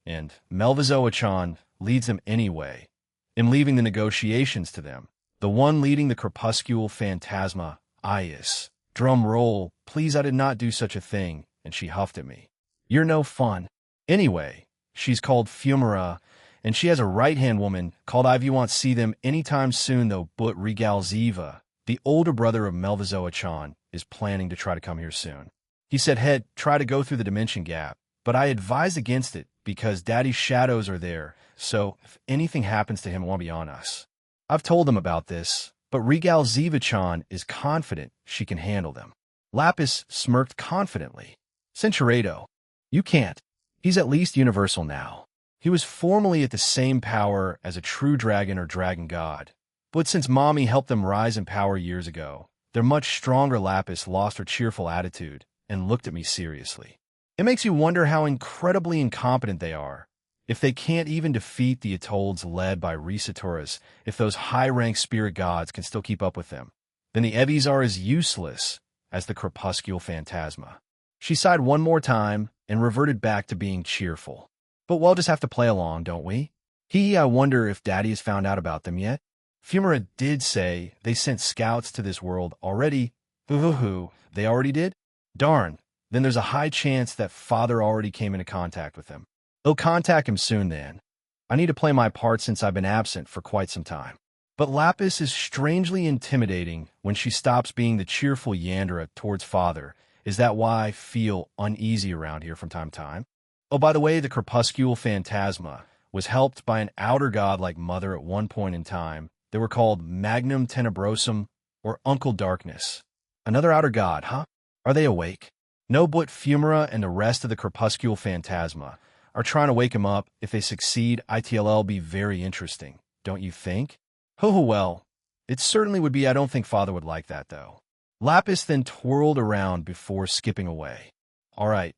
and Melvizoa-chan leads them anyway, in leaving the negotiations to them. The one leading the Crepuscule Phantasma, Ias. Drum roll, please, I did not do such a thing, and she huffed at me. You're no fun. Anyway, she's called Fumara, and she has a right-hand woman called Ivy. You won't see them anytime soon, though, but Regal Ziva, the older brother of Melvizoa-chan, is planning to try to come here soon. He said he'd try to go through the dimension gap, but I advised against it because Daddy's shadows are there, so if anything happens to him, it won't be on us. I've told them about this, but Regal Ziva-chan is confident she can handle them. Lapis smirked confidently. Cinceredo, you can't. He's at least universal now. He was formerly at the same power as a true dragon or dragon god, but since Mommy helped them rise in power years ago, Their much stronger Lapis lost her cheerful attitude and looked at me seriously. It makes you wonder how incredibly incompetent they are. If they can't even defeat the Atolls led by Risatoris, if those high-ranked spirit gods can still keep up with them, then the Evies are as useless as the crepuscular phantasma. She sighed one more time and reverted back to being cheerful. But we'll just have to play along, don't we? I wonder if Daddy has found out about them yet? Fumara did say they sent scouts to this world already. Hoo-hoo-hoo, they already did? Darn, then there's a high chance that Father already came into contact with them. He'll contact him soon then. I need to play my part since I've been absent for quite some time. But Lapis is strangely intimidating when she stops being the cheerful Yandere towards Father. Is that why I feel uneasy around here from time to time? Oh, by the way, the crepuscular phantasma was helped by an outer god like Mother at one point in time. They were called Magnum Tenebrosum, or Uncle Darkness. Another outer god, huh? Are they awake? No, but Fumara and the rest of the crepuscular phantasma are trying to wake him up. If they succeed, it'll be very interesting, don't you think? Oh, well, it certainly would be. I don't think Father would like that, though. Lapis then twirled around before skipping away. All right,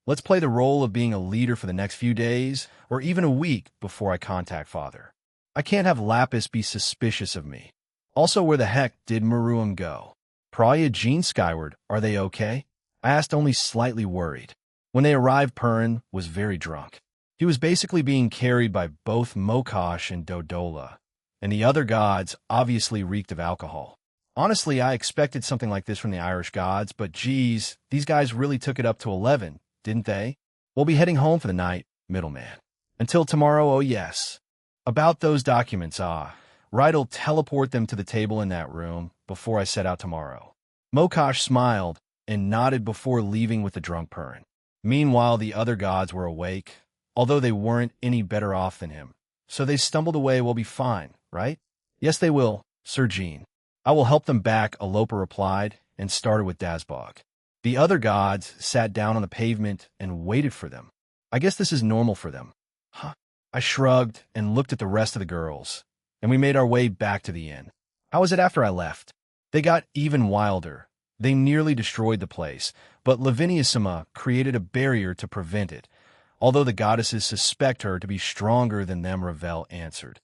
let's play the role of being a leader for the next few days, or even a week before I contact Father. I can't have Lapis be suspicious of me. Also, where the heck did Maruam go? Praia Jean skyward, are they okay? I asked, only slightly worried. When they arrived, Purin was very drunk. He was basically being carried by both Mokosh and Dodola, and the other gods obviously reeked of alcohol. Honestly, I expected something like this from the Irish gods, but geez, these guys really took it up to 11, didn't they? We'll be heading home for the night, middleman. Until tomorrow, oh yes. About those documents, Rydell teleport them to the table in that room before I set out tomorrow. Mokosh smiled and nodded before leaving with the drunk Purin. Meanwhile, the other gods were awake, although they weren't any better off than him. So they stumbled away. We'll be fine, right? Yes, they will, Sir Jean. I will help them back, Alopa replied, and started with Dazbog. The other gods sat down on the pavement and waited for them. I guess this is normal for them. Huh? I shrugged and looked at the rest of the girls, and we made our way back to the inn. How was it after I left? They got even wilder. They nearly destroyed the place, but Laviniissima created a barrier to prevent it. Although the goddesses suspect her to be stronger than them, Ravel answered,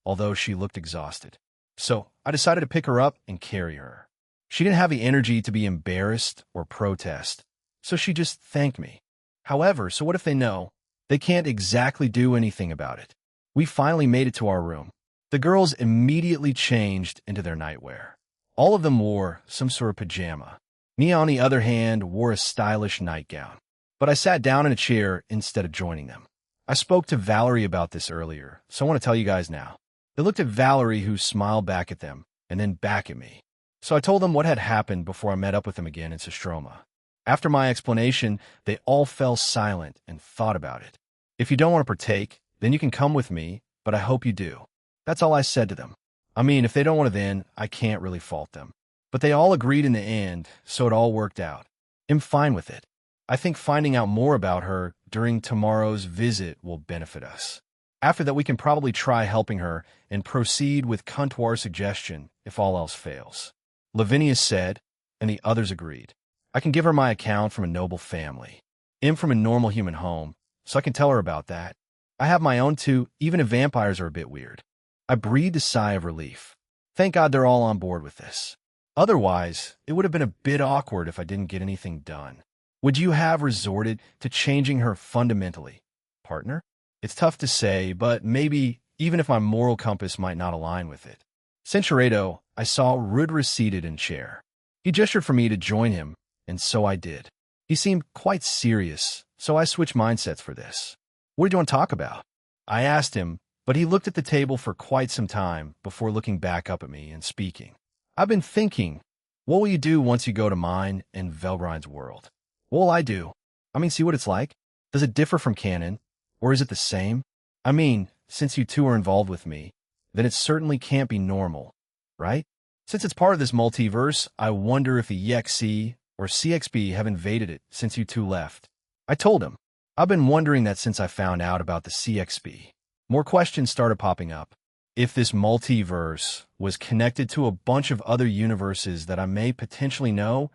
although she looked exhausted. So I decided to pick her up and carry her. She didn't have the energy to be embarrassed or protest, so she just thanked me. However, so what if they know? They can't exactly do anything about it. We finally made it to our room. The girls immediately changed into their nightwear. All of them wore some sort of pajama. Nia, on the other hand, wore a stylish nightgown. But I sat down in a chair instead of joining them. I spoke to Valerie about this earlier, so I want to tell you guys now. They looked at Valerie, who smiled back at them, and then back at me. So I told them what had happened before I met up with them again in Sistroma. After my explanation, they all fell silent and thought about it. If you don't want to partake, then you can come with me, but I hope you do. That's all I said to them. I mean, if they don't want to then, I can't really fault them. But they all agreed in the end, so it all worked out. I'm fine with it. I think finding out more about her during tomorrow's visit will benefit us. After that, we can probably try helping her and proceed with Kuntuar's suggestion if all else fails. Lavinia said, and the others agreed. I can give her my account from a noble family. I'm from a normal human home, so I can tell her about that. I have my own too, even if vampires are a bit weird. I breathed a sigh of relief. Thank God they're all on board with this. Otherwise, it would have been a bit awkward if I didn't get anything done. Would you have resorted to changing her fundamentally, partner? It's tough to say, but maybe even if my moral compass might not align with it. Centuredo, I saw Rudra seated in chair. He gestured for me to join him, and so I did. He seemed quite serious, so I switched mindsets for this. What do you want to talk about? I asked him, but he looked at the table for quite some time before looking back up at me and speaking. I've been thinking, what will you do once you go to mine and Velgrind's world? What will I do? I mean, see what it's like? Does it differ from canon? Or is it the same? I mean, since you two are involved with me, then it certainly can't be normal, right? Since it's part of this multiverse, I wonder if the EXC or CXB have invaded it since you two left. I told him, I've been wondering that since I found out about the CXB. More questions started popping up. If this multiverse was connected to a bunch of other universes that I may potentially know,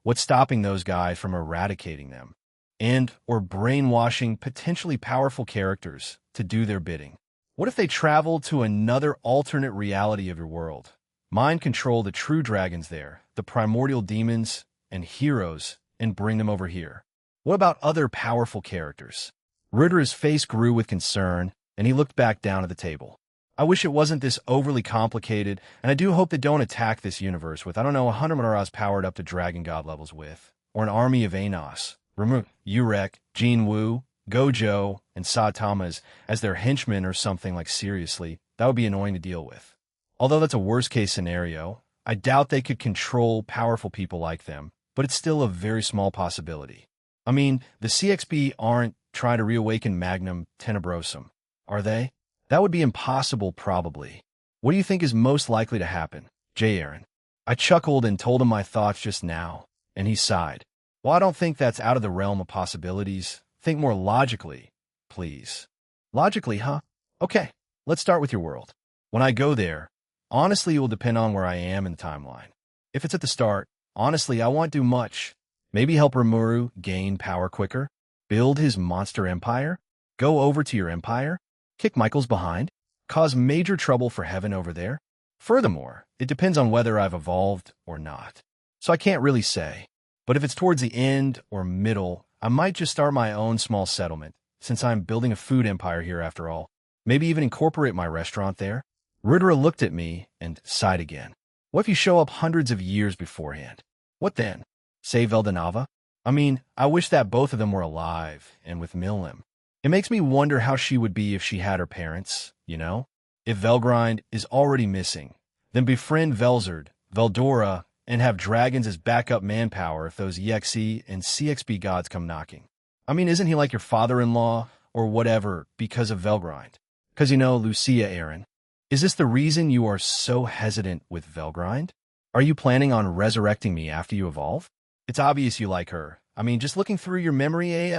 what's stopping those guys from eradicating them? And or brainwashing potentially powerful characters to do their bidding? What if they travel to another alternate reality of your world? Mind control the true dragons there, the primordial demons and heroes, and bring them over here. What about other powerful characters? Ritter's face grew with concern, and he looked back down at the table. I wish it wasn't this overly complicated, and I do hope they don't attack this universe with, I don't know, 100 Manaras powered up to dragon god levels with, or an army of Anos. Remove Urek, Jin Wu, Gojo, and Satamas as their henchmen or something. Like, seriously, that would be annoying to deal with. Although that's a worst-case scenario, I doubt they could control powerful people like them, but it's still a very small possibility. I mean, the CXB aren't trying to reawaken Magnum Tenebrosum, are they? That would be impossible, probably. What do you think is most likely to happen, J. Aaron? I chuckled and told him my thoughts just now, and he sighed. Well, I don't think that's out of the realm of possibilities. Think more logically, please. Logically, huh? Okay, let's start with your world. When I go there, honestly, it will depend on where I am in the timeline. If it's at the start, honestly, I won't do much. Maybe help Rimuru gain power quicker, build his monster empire, go over to your empire, kick Michael's behind, cause major trouble for Heaven over there. Furthermore, it depends on whether I've evolved or not. So I can't really say. But if it's towards the end or middle, I might just start my own small settlement, since I'm building a food empire here after all. Maybe even incorporate my restaurant there. Rudra looked at me and sighed again. What if you show up hundreds of years beforehand? What then? Save Eldanava? I mean, I wish that both of them were alive and with Milnim. It makes me wonder how she would be if she had her parents, you know? If Velgrind is already missing, then befriend Velzard, Veldora, and have dragons as backup manpower if those EXE and CXB gods come knocking. I mean, isn't he like your father-in-law or whatever because of Velgrind? Because, you know, Lucia, Aaron. Is this the reason you are so hesitant with Velgrind? Are you planning on resurrecting me after you evolve? It's obvious you like her. I mean, just looking through your memory,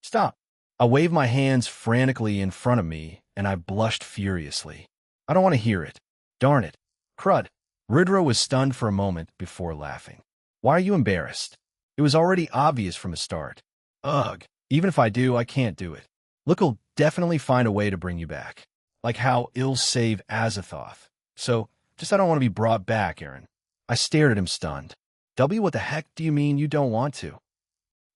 Stop. I waved my hands frantically in front of me, and I blushed furiously. I don't want to hear it. Darn it. Crud. Rudra was stunned for a moment before laughing. Why are you embarrassed? It was already obvious from the start. Ugh. Even if I do, I can't do it. Look'll definitely find a way to bring you back. Like how I'll save Azathoth. So, just I don't want to be brought back, Aaron. I stared at him stunned. W, what the heck do you mean you don't want to?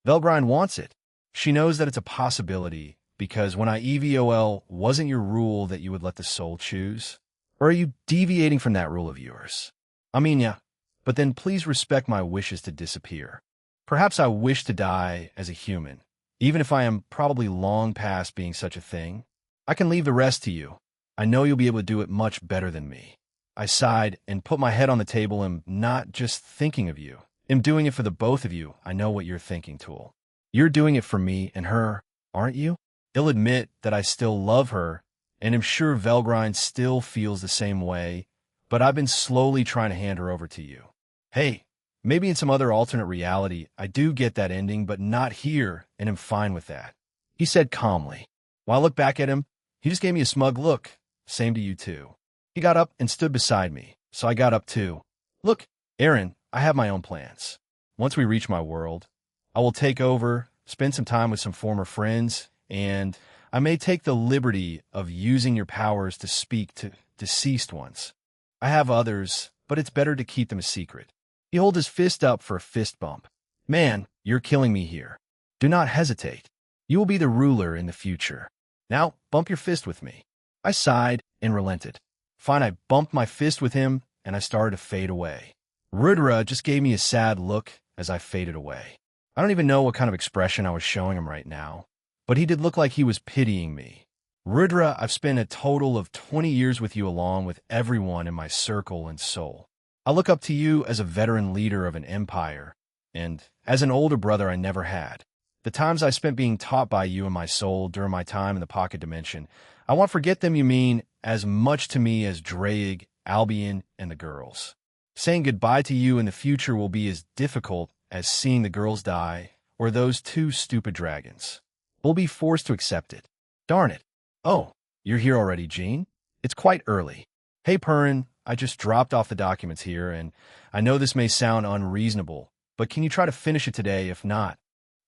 Velgrind wants it. She knows that it's a possibility, because when I EVOL, wasn't your rule that you would let the soul choose? Or are you deviating from that rule of yours? I mean, yeah, but then please respect my wishes to disappear. Perhaps I wish to die as a human, even if I am probably long past being such a thing. I can leave the rest to you. I know you'll be able to do it much better than me. I sighed and put my head on the table and not just thinking of you. I'm doing it for the both of you. I know what you're thinking, Tool. You're doing it for me and her, aren't you? I'll admit that I still love her, and I'm sure Velgrind still feels the same way, but I've been slowly trying to hand her over to you. Hey, maybe in some other alternate reality, I do get that ending, but not here, and I'm fine with that, he said calmly. While I looked back at him, he just gave me a smug look. Same to you, too. He got up and stood beside me, so I got up, too. Look, Aaron, I have my own plans. Once we reach my world, I will take over, spend some time with some former friends, and I may take the liberty of using your powers to speak to deceased ones. I have others, but it's better to keep them a secret. He held his fist up for a fist bump. Man, you're killing me here. Do not hesitate. You will be the ruler in the future. Now, bump your fist with me. I sighed and relented. Fine, I bumped my fist with him, and I started to fade away. Rudra just gave me a sad look as I faded away. I don't even know what kind of expression I was showing him right now, but he did look like he was pitying me. Rudra, I've spent a total of 20 years with you along with everyone in my circle and soul. I look up to you as a veteran leader of an empire, and as an older brother I never had. The times I spent being taught by you in my soul during my time in the pocket dimension, I won't forget them. You mean as much to me as Draig, Albion, and the girls. Saying goodbye to you in the future will be as difficult as seeing the girls die, or those two stupid dragons. We'll be forced to accept it. Darn it. Oh, you're here already, Jean? It's quite early. Hey, Perrin, I just dropped off the documents here, and I know this may sound unreasonable, but can you try to finish it today? If not,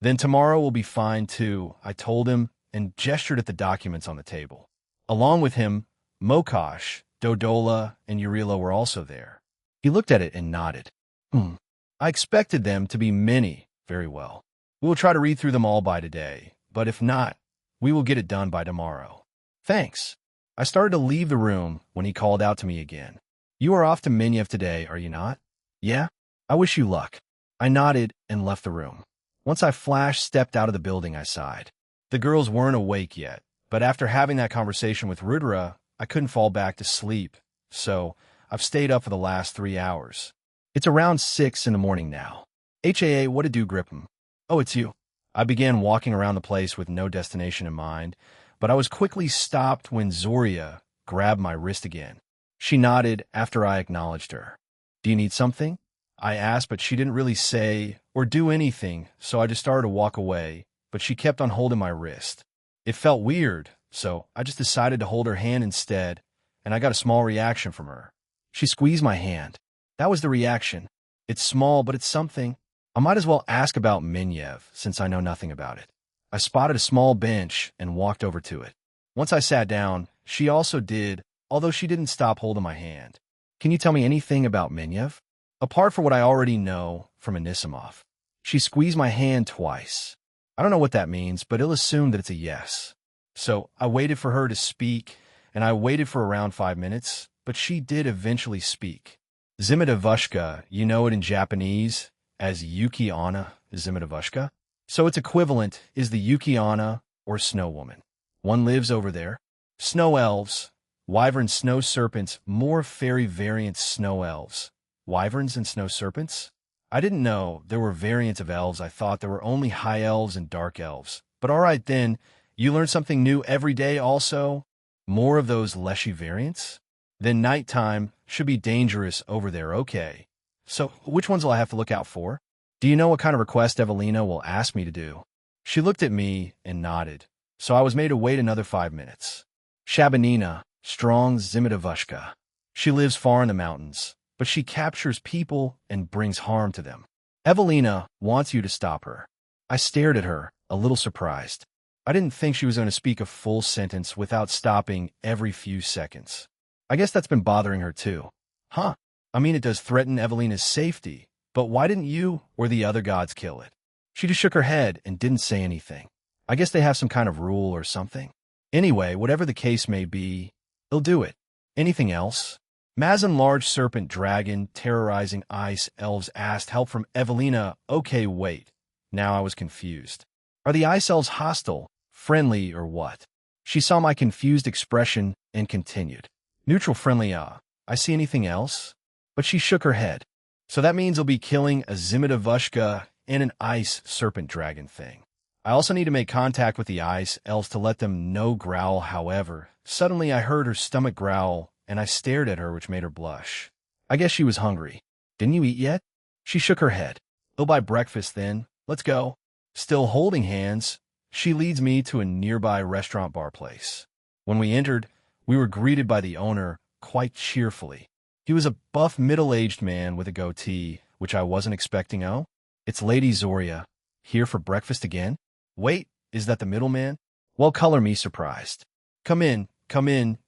then tomorrow will be fine too, I told him and gestured at the documents on the table. Along with him, Mokosh, Dodola, and Urila were also there. He looked at it and nodded. I expected them to be many. Very well. We will try to read through them all by today, but if not, we will get it done by tomorrow. Thanks. I started to leave the room when he called out to me again. You are off to Minyev today, are you not? Yeah? I wish you luck. I nodded and left the room. Once I stepped out of the building, I sighed. The girls weren't awake yet, but after having that conversation with Rudra, I couldn't fall back to sleep, so I've stayed up for the last 3 hours. It's around 6 in the morning now. HAA, what did you grip him? Oh, it's you. I began walking around the place with no destination in mind, but I was quickly stopped when Zoria grabbed my wrist again. She nodded after I acknowledged her. Do you need something? I asked, but she didn't really say or do anything, so I just started to walk away, but she kept on holding my wrist. It felt weird, so I just decided to hold her hand instead, and I got a small reaction from her. She squeezed my hand. That was the reaction. It's small, but it's something. I might as well ask about Minyev, since I know nothing about it. I spotted a small bench and walked over to it. Once I sat down, she also did, although she didn't stop holding my hand. Can you tell me anything about Minyev? Apart from what I already know from Anisimov. She squeezed my hand twice. I don't know what that means, but it'll assume that it's a yes. So I waited for her to speak, and I waited for around 5 minutes, but she did eventually speak. Zimadavushka, you know it in Japanese as Yuki Anna Zimadavushka? So its equivalent is the Yuki Anna or Snow Woman. One lives over there. Snow elves, wyvern snow serpents, more fairy variant snow elves. Wyverns and snow serpents? I didn't know there were variants of elves. I thought there were only high elves and dark elves. But all right then, you learn something new every day also? More of those leshy variants? Then nighttime should be dangerous over there, okay. So which ones will I have to look out for? Do you know what kind of request Evelina will ask me to do? She looked at me and nodded, so I was made to wait another 5 minutes. Shabanina, strong Zimadavushka. She lives far in the mountains, but she captures people and brings harm to them. Evelina wants you to stop her. I stared at her, a little surprised. I didn't think she was going to speak a full sentence without stopping every few seconds. I guess that's been bothering her too. Huh? I mean, it does threaten Evelina's safety, but why didn't you or the other gods kill it? She just shook her head and didn't say anything. I guess they have some kind of rule or something. Anyway, whatever the case may be, they'll do it. Anything else? Mazin large serpent dragon terrorizing ice elves asked help from Evelina. Okay, wait. Now I was confused. Are the ice elves hostile, friendly, or what? She saw my confused expression and continued. Neutral friendly, I see anything else? But she shook her head. So that means they'll be killing a Zimadavushka and an ice serpent dragon thing. I also need to make contact with the ice elves to let them know growl. However, suddenly I heard her stomach growl, and I stared at her, which made her blush. I guess she was hungry. Didn't you eat yet? She shook her head. We'll buy breakfast then. Let's go. Still holding hands, she leads me to a nearby restaurant bar place. When we entered, we were greeted by the owner quite cheerfully. He was a buff middle-aged man with a goatee, which I wasn't expecting. Oh, it's Lady Zoria. Here for breakfast again? Wait, is that the middleman? Well, color me surprised. Come in,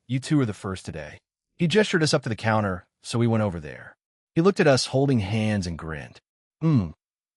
you two are the first today. He gestured us up to the counter, so we went over there. He looked at us holding hands and grinned.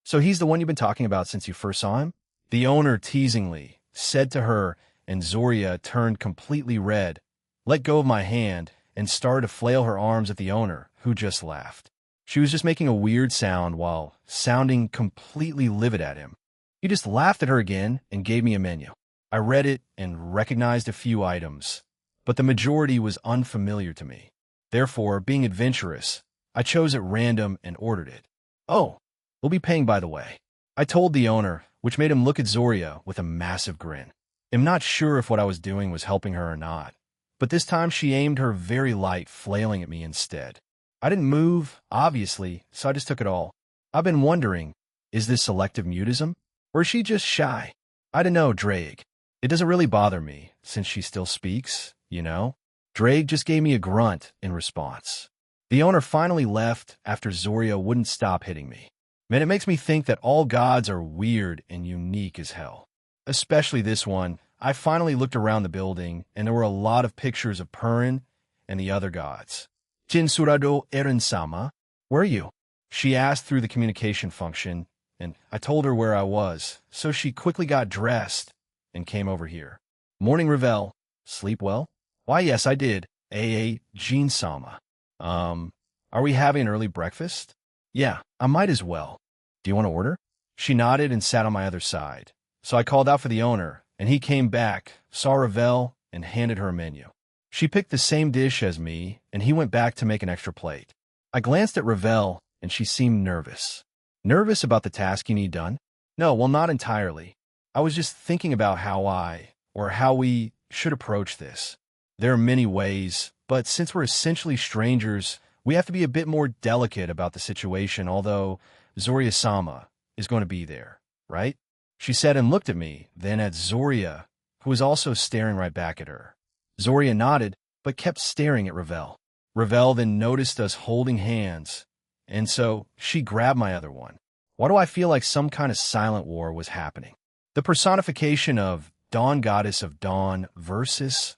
So he's the one you've been talking about since you first saw him? The owner teasingly said to her, and Zoria turned completely red, let go of my hand, and started to flail her arms at the owner, who just laughed. She was just making a weird sound while sounding completely livid at him. He just laughed at her again and gave me a menu. I read it and recognized a few items, but the majority was unfamiliar to me. Therefore, being adventurous, I chose at random and ordered it. Oh, we'll be paying by the way, I told the owner, which made him look at Zoria with a massive grin. I'm not sure if what I was doing was helping her or not, but this time she aimed her very light, flailing at me instead. I didn't move, obviously, so I just took it all. I've been wondering, is this selective mutism? Or is she just shy? I don't know, Drake. It doesn't really bother me, since she still speaks, you know? Drake just gave me a grunt in response. The owner finally left after Zoria wouldn't stop hitting me. Man, it makes me think that all gods are weird and unique as hell. Especially this one. I finally looked around the building, and there were a lot of pictures of Purin and the other gods. Jinsurado Eren-sama, where are you? She asked through the communication function, and I told her where I was, so she quickly got dressed and came over here. Morning, Ravel. Sleep well? Why, yes, I did. Jin-sama. Are we having an early breakfast? Yeah, I might as well. Do you want to order? She nodded and sat on my other side. So I called out for the owner, and he came back, saw Ravel, and handed her a menu. She picked the same dish as me, and he went back to make an extra plate. I glanced at Ravel, and she seemed nervous. Nervous about the task you need done? No, well, not entirely. I was just thinking about how we should approach this. There are many ways, but since we're essentially strangers, we have to be a bit more delicate about the situation, although Zoria-sama is going to be there, right? She said and looked at me, then at Zoria, who was also staring right back at her. Zoria nodded, but kept staring at Ravel. Ravel then noticed us holding hands, and so she grabbed my other one. Why do I feel like some kind of silent war was happening? The personification of Dawn Goddess of Dawn versus,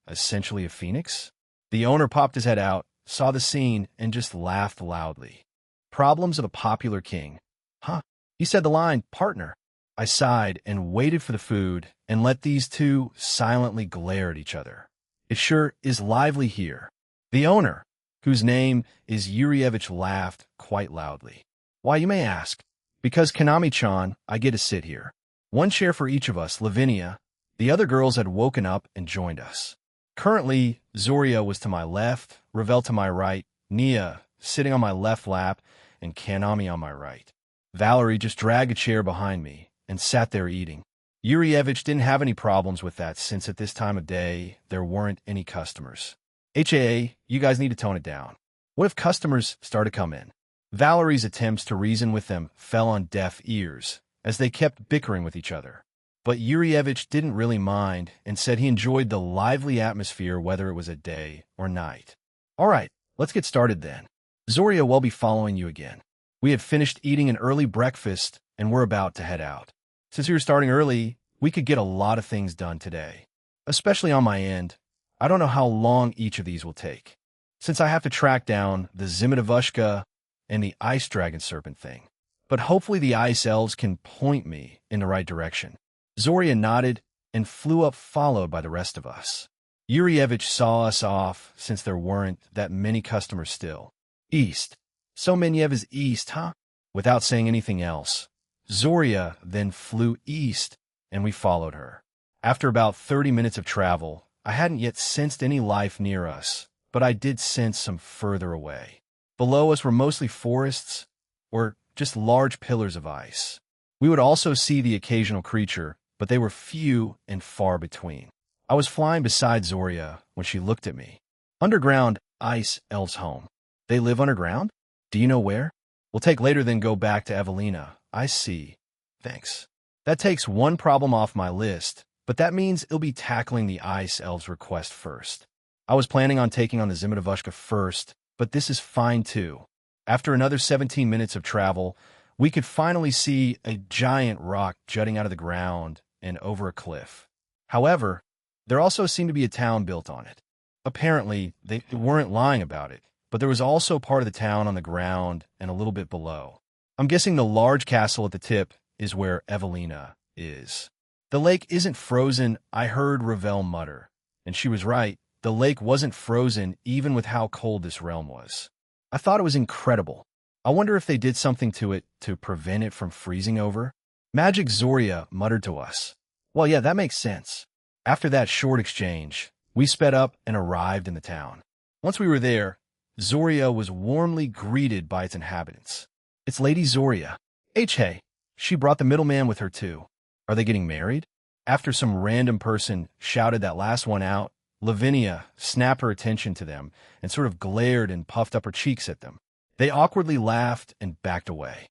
essentially a phoenix? The owner popped his head out, saw the scene, and just laughed loudly. Problems of a popular king. Huh? He said the line, partner. I sighed and waited for the food and let these two silently glare at each other. It sure is lively here. The owner, whose name is Yurievich, laughed quite loudly. Why, you may ask. Because Kanami-chan, I get to sit here. One chair for each of us, Lavinia. The other girls had woken up and joined us. Currently, Zoria was to my left, Ravel to my right, Nia sitting on my left lap, and Kanami on my right. Valerie just dragged a chair behind me and sat there eating. Yurievich didn't have any problems with that since at this time of day, there weren't any customers. HAA, you guys need to tone it down. What if customers start to come in? Valerie's attempts to reason with them fell on deaf ears as they kept bickering with each other. But Yurievich didn't really mind and said he enjoyed the lively atmosphere whether it was a day or night. All right, let's get started then. Zoria will be following you again. We had finished eating an early breakfast and we're about to head out. Since we were starting early, we could get a lot of things done today. Especially on my end, I don't know how long each of these will take, since I have to track down the Zimitavushka and the Ice Dragon Serpent thing. But hopefully the Ice Elves can point me in the right direction. Zoria nodded and flew up, followed by the rest of us. Yurievich saw us off since there weren't that many customers still. East. So Menyev is east, huh? Without saying anything else, Zoria then flew east, and we followed her. After about 30 minutes of travel, I hadn't yet sensed any life near us, but I did sense some further away. Below us were mostly forests, or just large pillars of ice. We would also see the occasional creature, but they were few and far between. I was flying beside Zoria when she looked at me. Underground Ice Elves' home. They live underground? Do you know where? We'll take later, then go back to Evelina. I see. Thanks. That takes one problem off my list, but that means it'll be tackling the Ice Elves' request first. I was planning on taking on the Zimitavushka first, but this is fine too. After another 17 minutes of travel, we could finally see a giant rock jutting out of the ground and over a cliff. However, there also seemed to be a town built on it. Apparently, they weren't lying about it, but there was also part of the town on the ground and a little bit below. I'm guessing the large castle at the tip is where Evelina is. The lake isn't frozen, I heard Ravel mutter. And she was right, the lake wasn't frozen even with how cold this realm was. I thought it was incredible. I wonder if they did something to it to prevent it from freezing over. Magic Zoria muttered to us. Well, yeah, that makes sense. After that short exchange, we sped up and arrived in the town. Once we were there, Zoria was warmly greeted by its inhabitants. It's Lady Zoria. Hey, she brought the middleman with her too. Are they getting married? After some random person shouted that last one out, Lavinia snapped her attention to them and sort of glared and puffed up her cheeks at them. They awkwardly laughed and backed away.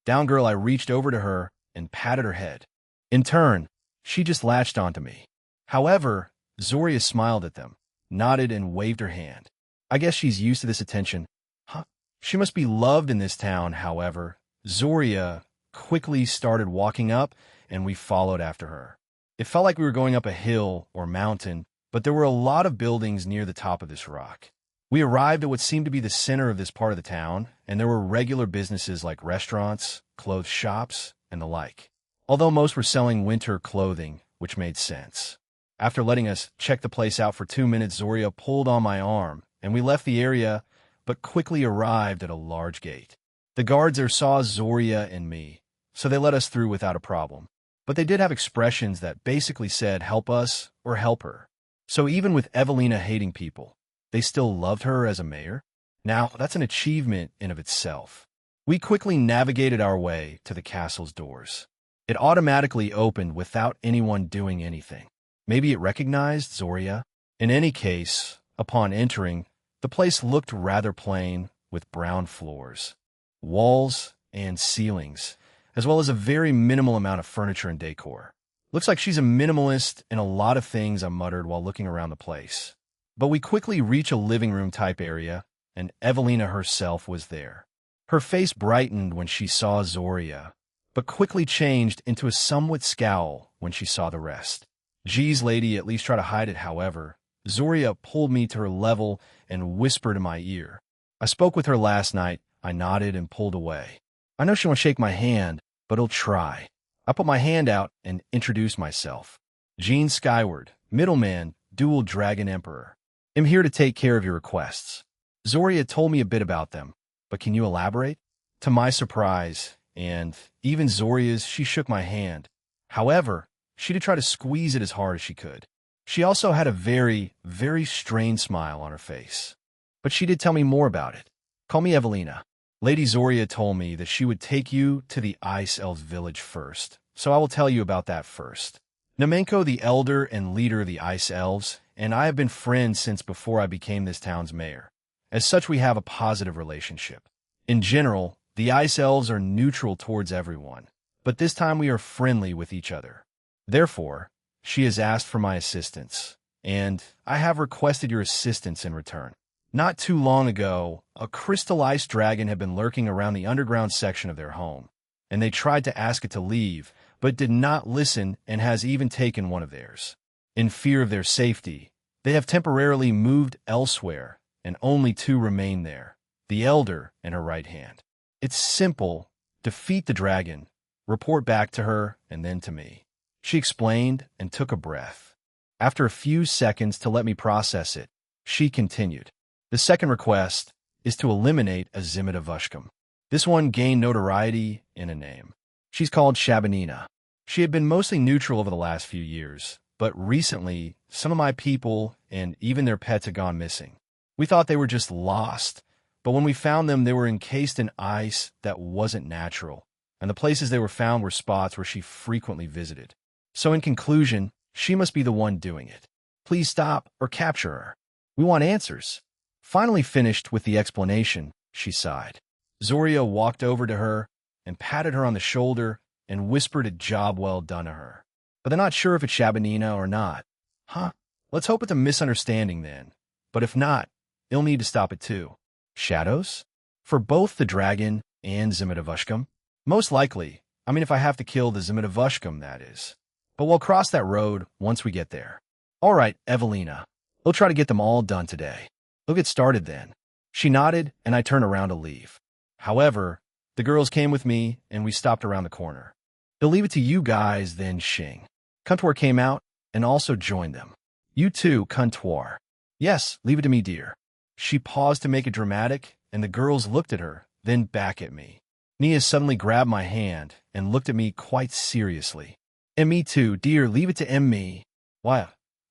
Down girl, I reached over to her and patted her head. In turn, she just latched onto me. However, Zoria smiled at them. nodded, and waved her hand. I guess she's used to this attention. Huh? She must be loved in this town, however. Zoria quickly started walking up, and we followed after her. It felt like we were going up a hill or mountain, but there were a lot of buildings near the top of this rock. We arrived at what seemed to be the center of this part of the town, and there were regular businesses like restaurants, clothes shops, and the like. Although most were selling winter clothing, which made sense. After letting us check the place out for 2 minutes, Zoria pulled on my arm, and we left the area, but quickly arrived at a large gate. The guards there saw Zoria and me, so they let us through without a problem. But they did have expressions that basically said, help us or help her. So even with Evelina hating people, they still loved her as a mayor? Now, that's an achievement in of itself. We quickly navigated our way to the castle's doors. It automatically opened without anyone doing anything. Maybe it recognized Zoria? In any case, upon entering, the place looked rather plain with brown floors, walls, and ceilings, as well as a very minimal amount of furniture and decor. Looks like she's a minimalist in a lot of things, I muttered while looking around the place. But we quickly reach a living room type area, and Evelina herself was there. Her face brightened when she saw Zoria, but quickly changed into a somewhat scowl when she saw the rest. Geez, lady, at least try to hide it, however. Zoria pulled me to her level and whispered in my ear. I spoke with her last night. I nodded and pulled away. I know she won't shake my hand, but he'll try. I put my hand out and introduced myself. Gene Skyward, middleman, dual dragon emperor. I'm here to take care of your requests. Zoria told me a bit about them, but can you elaborate? To my surprise, and even Zoria's, she shook my hand. However, she did try to squeeze it as hard as she could. She also had a very, very strained smile on her face. But she did tell me more about it. Call me Evelina. Lady Zoria told me that she would take you to the Ice Elves village first, so I will tell you about that first. Namenko, the elder and leader of the Ice Elves, and I have been friends since before I became this town's mayor. As such, we have a positive relationship. In general, the Ice Elves are neutral towards everyone, but this time we are friendly with each other. Therefore, she has asked for my assistance, and I have requested your assistance in return. Not too long ago, a crystal ice dragon had been lurking around the underground section of their home, and they tried to ask it to leave, but did not listen and has even taken one of theirs. In fear of their safety, they have temporarily moved elsewhere, and only two remain there, the elder and her right hand. It's simple. Defeat the dragon, report back to her, and then to me. She explained and took a breath. After a few seconds to let me process it, she continued. The second request is to eliminate Azimita Vushkum. This one gained notoriety in a name. She's called Shabanina. She had been mostly neutral over the last few years, but recently, some of my people and even their pets had gone missing. We thought they were just lost, but when we found them, they were encased in ice that wasn't natural, and the places they were found were spots where she frequently visited. So in conclusion, she must be the one doing it. Please stop or capture her. We want answers. Finally finished with the explanation, she sighed. Zoria walked over to her and patted her on the shoulder and whispered a job well done to her. But they're not sure if it's Shabanina or not. Huh? Let's hope it's a misunderstanding then. But if not, they'll need to stop it too. Shadows? For both the dragon and Zimita Vushkum? Most likely. I mean, if I have to kill the Zimita Vushkum, that is. But we'll cross that road once we get there. All right, Evelina. We'll try to get them all done today. We'll get started then. She nodded, and I turned around to leave. However, the girls came with me, and we stopped around the corner. They'll leave it to you guys, then Xing. Kuntuar came out and also joined them. You too, Kuntuar. Yes, leave it to me, dear. She paused to make it dramatic, and the girls looked at her, then back at me. Nia suddenly grabbed my hand and looked at me quite seriously. And me too, dear, leave it to me. Why?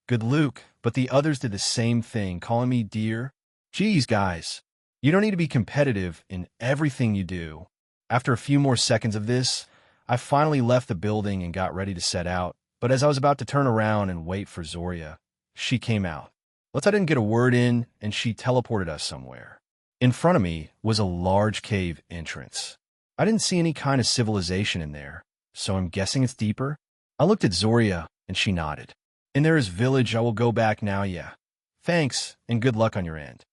Good Luke, but the others did the same thing, calling me dear. Geez, guys, you don't need to be competitive in everything you do. After a few more seconds of this, I finally left the building and got ready to set out, but as I was about to turn around and wait for Zoria, she came out. I didn't get a word in, and she teleported us somewhere. In front of me was a large cave entrance. I didn't see any kind of civilization in there, so I'm guessing it's deeper. I looked at Zoria, and she nodded. In there is village, I will go back now, yeah. Thanks, and good luck on your end.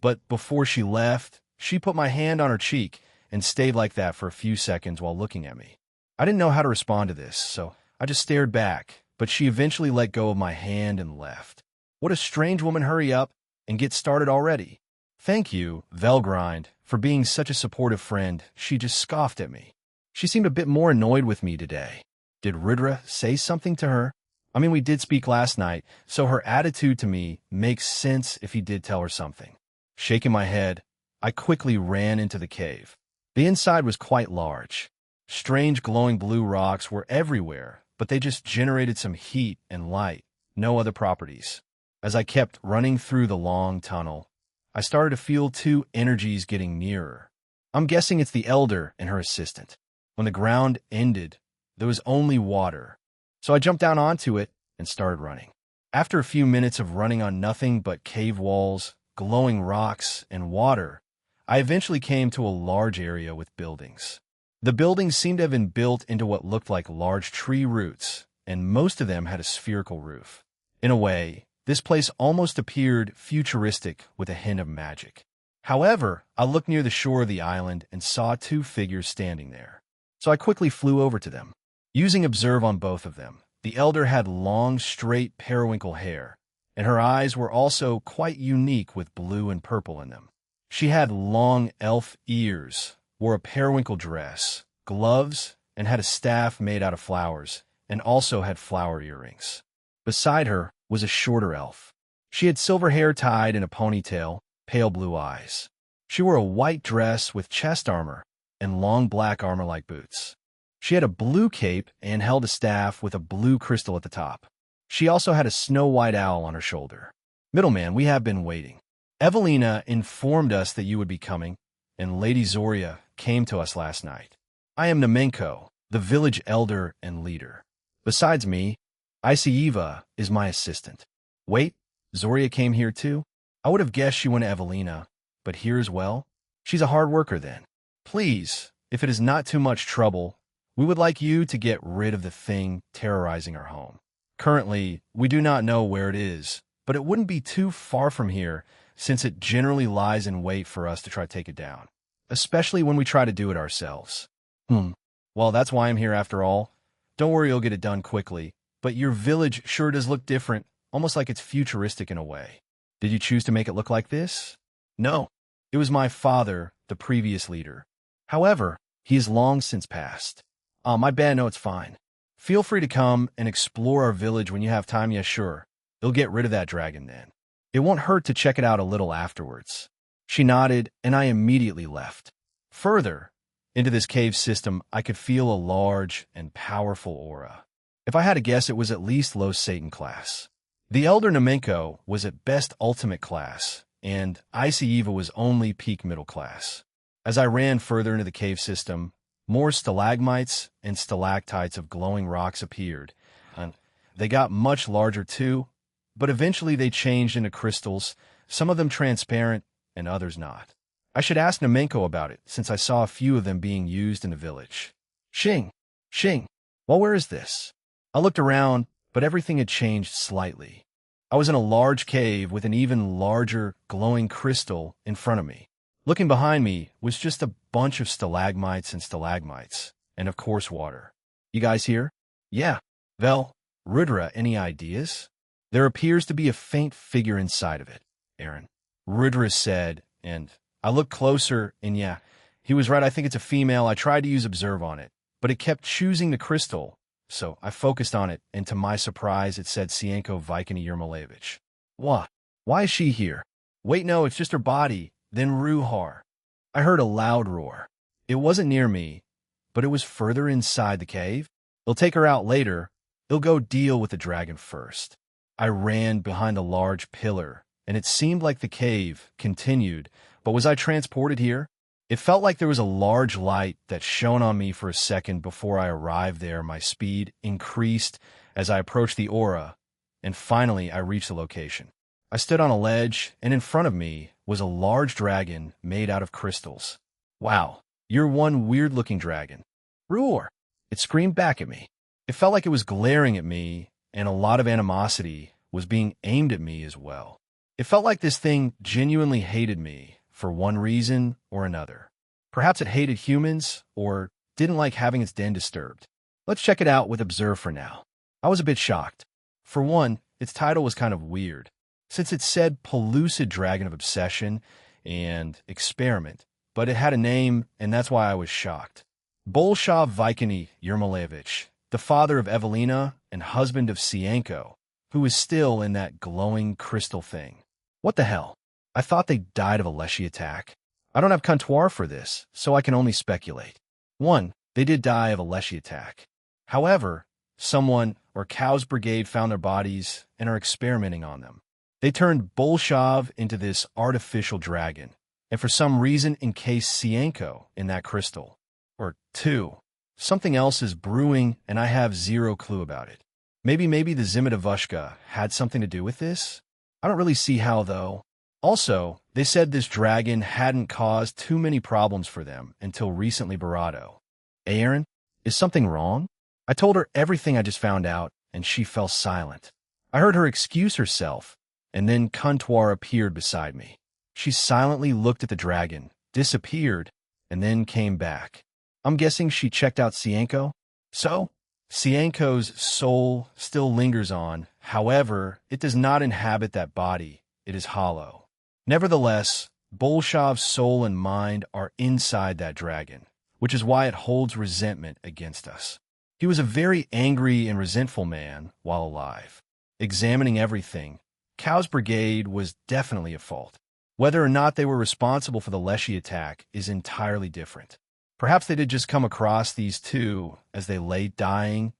But before she left, she put my hand on her cheek and stayed like that for a few seconds while looking at me. I didn't know how to respond to this, so I just stared back, but she eventually let go of my hand and left. What a strange woman. Hurry up and get started already. Thank you, Velgrind, for being such a supportive friend. She just scoffed at me. She seemed a bit more annoyed with me today. Did Rudra say something to her? I mean, we did speak last night, so her attitude to me makes sense if he did tell her something. Shaking my head, I quickly ran into the cave. The inside was quite large. Strange glowing blue rocks were everywhere, but they just generated some heat and light, no other properties. As I kept running through the long tunnel, I started to feel two energies getting nearer. I'm guessing it's the Elder and her assistant. When the ground ended, there was only water, so I jumped down onto it and started running. After a few minutes of running on nothing but cave walls, glowing rocks, and water, I eventually came to a large area with buildings. The buildings seemed to have been built into what looked like large tree roots, and most of them had a spherical roof. In a way, this place almost appeared futuristic with a hint of magic. However, I looked near the shore of the island and saw two figures standing there. So I quickly flew over to them. Using Observe on both of them, the Elder had long, straight periwinkle hair, and her eyes were also quite unique with blue and purple in them. She had long elf ears, wore a periwinkle dress, gloves, and had a staff made out of flowers, and also had flower earrings. Beside her was a shorter elf. She had silver hair tied in a ponytail, pale blue eyes. She wore a white dress with chest armor and long black armor-like boots. She had a blue cape and held a staff with a blue crystal at the top. She also had a snow-white owl on her shoulder. Middleman, we have been waiting. Evelina informed us that you would be coming, and Lady Zoria came to us last night. I am Namenko, the village elder and leader. Besides me, Isieva is my assistant. Wait, Zoria came here too? I would have guessed she went to Evelina, but here as well? She's a hard worker then. Please, if it is not too much trouble, we would like you to get rid of the thing terrorizing our home. Currently, we do not know where it is, but it wouldn't be too far from here since it generally lies in wait for us to try to take it down, especially when we try to do it ourselves. Well, that's why I'm here after all. Don't worry, you'll get it done quickly, but your village sure does look different, almost like it's futuristic in a way. Did you choose to make it look like this? No, it was my father, the previous leader. However, he is long since passed. My bad, no, it's fine. Feel free to come and explore our village when you have time. Yeah, sure. You'll get rid of that dragon then. It won't hurt to check it out a little afterwards. She nodded, and I immediately left. Further, into this cave system, I could feel a large and powerful aura. If I had to guess, it was at least low Satan class. The Elder Namenko was at best ultimate class, and Isieva was only peak middle class. As I ran further into the cave system, more stalagmites and stalactites of glowing rocks appeared, and they got much larger too, but eventually they changed into crystals, some of them transparent and others not. I should ask Namenko about it, since I saw a few of them being used in the village. Shing! Well, where is this? I looked around, but everything had changed slightly. I was in a large cave with an even larger, glowing crystal in front of me. Looking behind me was just a bunch of stalagmites and stalagmites, and of course water. You guys here? Yeah. Vel, Rudra, any ideas? There appears to be a faint figure inside of it, Aaron. Rudra said, and I looked closer, and yeah, he was right. I think it's a female. I tried to use Observe on it, but it kept choosing the crystal, so I focused on it, and to my surprise, it said Sienko Vikini Yermolevich. What? Why is she here? Wait, no, it's just her body. Then Ruhar. I heard a loud roar. It wasn't near me, but it was further inside the cave. They'll take her out later. They'll go deal with the dragon first. I ran behind a large pillar, and it seemed like the cave continued, but was I transported here? It felt like there was a large light that shone on me for a second before I arrived there. My speed increased as I approached the aura, and finally I reached the location. I stood on a ledge, and in front of me was a large dragon made out of crystals. Wow, you're one weird-looking dragon. Roar! It screamed back at me. It felt like it was glaring at me, and a lot of animosity was being aimed at me as well. It felt like this thing genuinely hated me for one reason or another. Perhaps it hated humans or didn't like having its den disturbed. Let's check it out with Observe for now. I was a bit shocked. For one, its title was kind of weird, since it said Pellucid Dragon of Obsession and Experiment, but it had a name, and that's why I was shocked. Bolshav Vikiny Yermolevich, the father of Evelina and husband of Sienko, who is still in that glowing crystal thing. What the hell? I thought they died of a Leshy attack. I don't have comptoir for this, so I can only speculate. 1. They did die of a Leshy attack. However, someone or Cow's Brigade found their bodies and are experimenting on them. They turned Bolshav into this artificial dragon, and for some reason encased Sienko in that crystal. Or 2. Something else is brewing and I have zero clue about it. Maybe the Zimadavushka had something to do with this? I don't really see how, though. Also, they said this dragon hadn't caused too many problems for them until recently Barato. Aaron, is something wrong? I told her everything I just found out, and she fell silent. I heard her excuse herself, and then Comptoir appeared beside me. She silently looked at the dragon, disappeared, and then came back. I'm guessing she checked out Sienko? So, Sienko's soul still lingers on. However, it does not inhabit that body. It is hollow. Nevertheless, Bolshav's soul and mind are inside that dragon, which is why it holds resentment against us. He was a very angry and resentful man while alive. Examining everything, Cow's Brigade was definitely at fault. Whether or not they were responsible for the Leshy attack is entirely different. Perhaps they did just come across these two as they lay dying,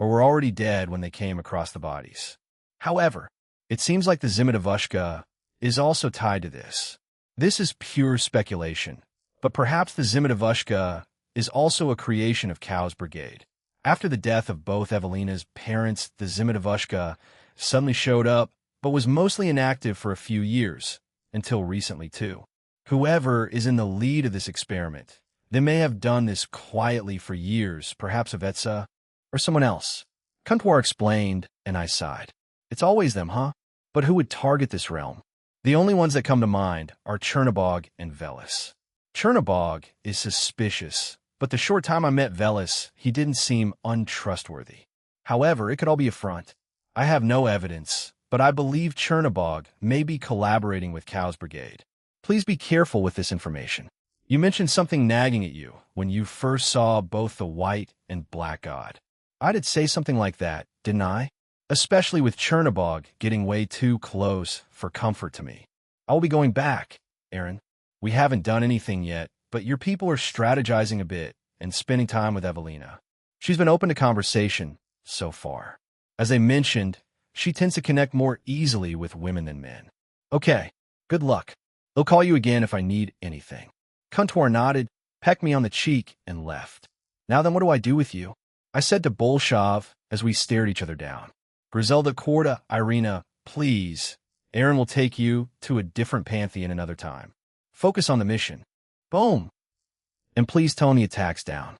or were already dead when they came across the bodies. However, it seems like the Zimadavushka is also tied to this. This is pure speculation, but perhaps the Zimadavushka is also a creation of Cow's Brigade. After the death of both Evelina's parents, the Zimadavushka suddenly showed up, but was mostly inactive for a few years, until recently too. Whoever is in the lead of this experiment, they may have done this quietly for years, perhaps Avetsa or someone else. Comptoir explained, and I sighed. It's always them, huh? But who would target this realm? The only ones that come to mind are Chernobog and Velis. Chernobog is suspicious, but the short time I met Velis, he didn't seem untrustworthy. However, it could all be a front. I have no evidence, but I believe Chernobog may be collaborating with Cow's Brigade. Please be careful with this information. You mentioned something nagging at you when you first saw both the white and black god. I did say something like that, didn't I? Especially with Chernobog getting way too close for comfort to me. I will be going back, Aaron. We haven't done anything yet, but your people are strategizing a bit and spending time with Evelina. She's been open to conversation so far. As I mentioned, she tends to connect more easily with women than men. Okay, good luck. They'll call you again if I need anything. Comptoir nodded, pecked me on the cheek, and left. Now then, what do I do with you? I said to Bolshav as we stared each other down. Griselda Corda, Irina, please. Aaron will take you to a different pantheon another time. Focus on the mission. Boom. And please tone the attacks down.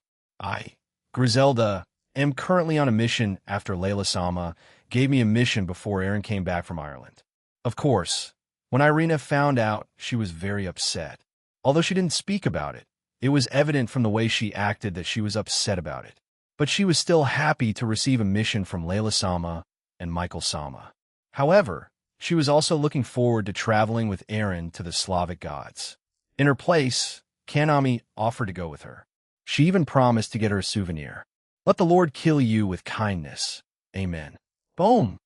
Griselda, am currently on a mission after Layla Sama gave me a mission before Aaron came back from Ireland. Of course, when Irina found out, she was very upset. Although she didn't speak about it, it was evident from the way she acted that she was upset about it. But she was still happy to receive a mission from Layla Sama and Michael Sama. However, she was also looking forward to traveling with Aaron to the Slavic gods. In her place, Kanami offered to go with her. She even promised to get her a souvenir. Let the Lord kill you with kindness. Amen. Boom.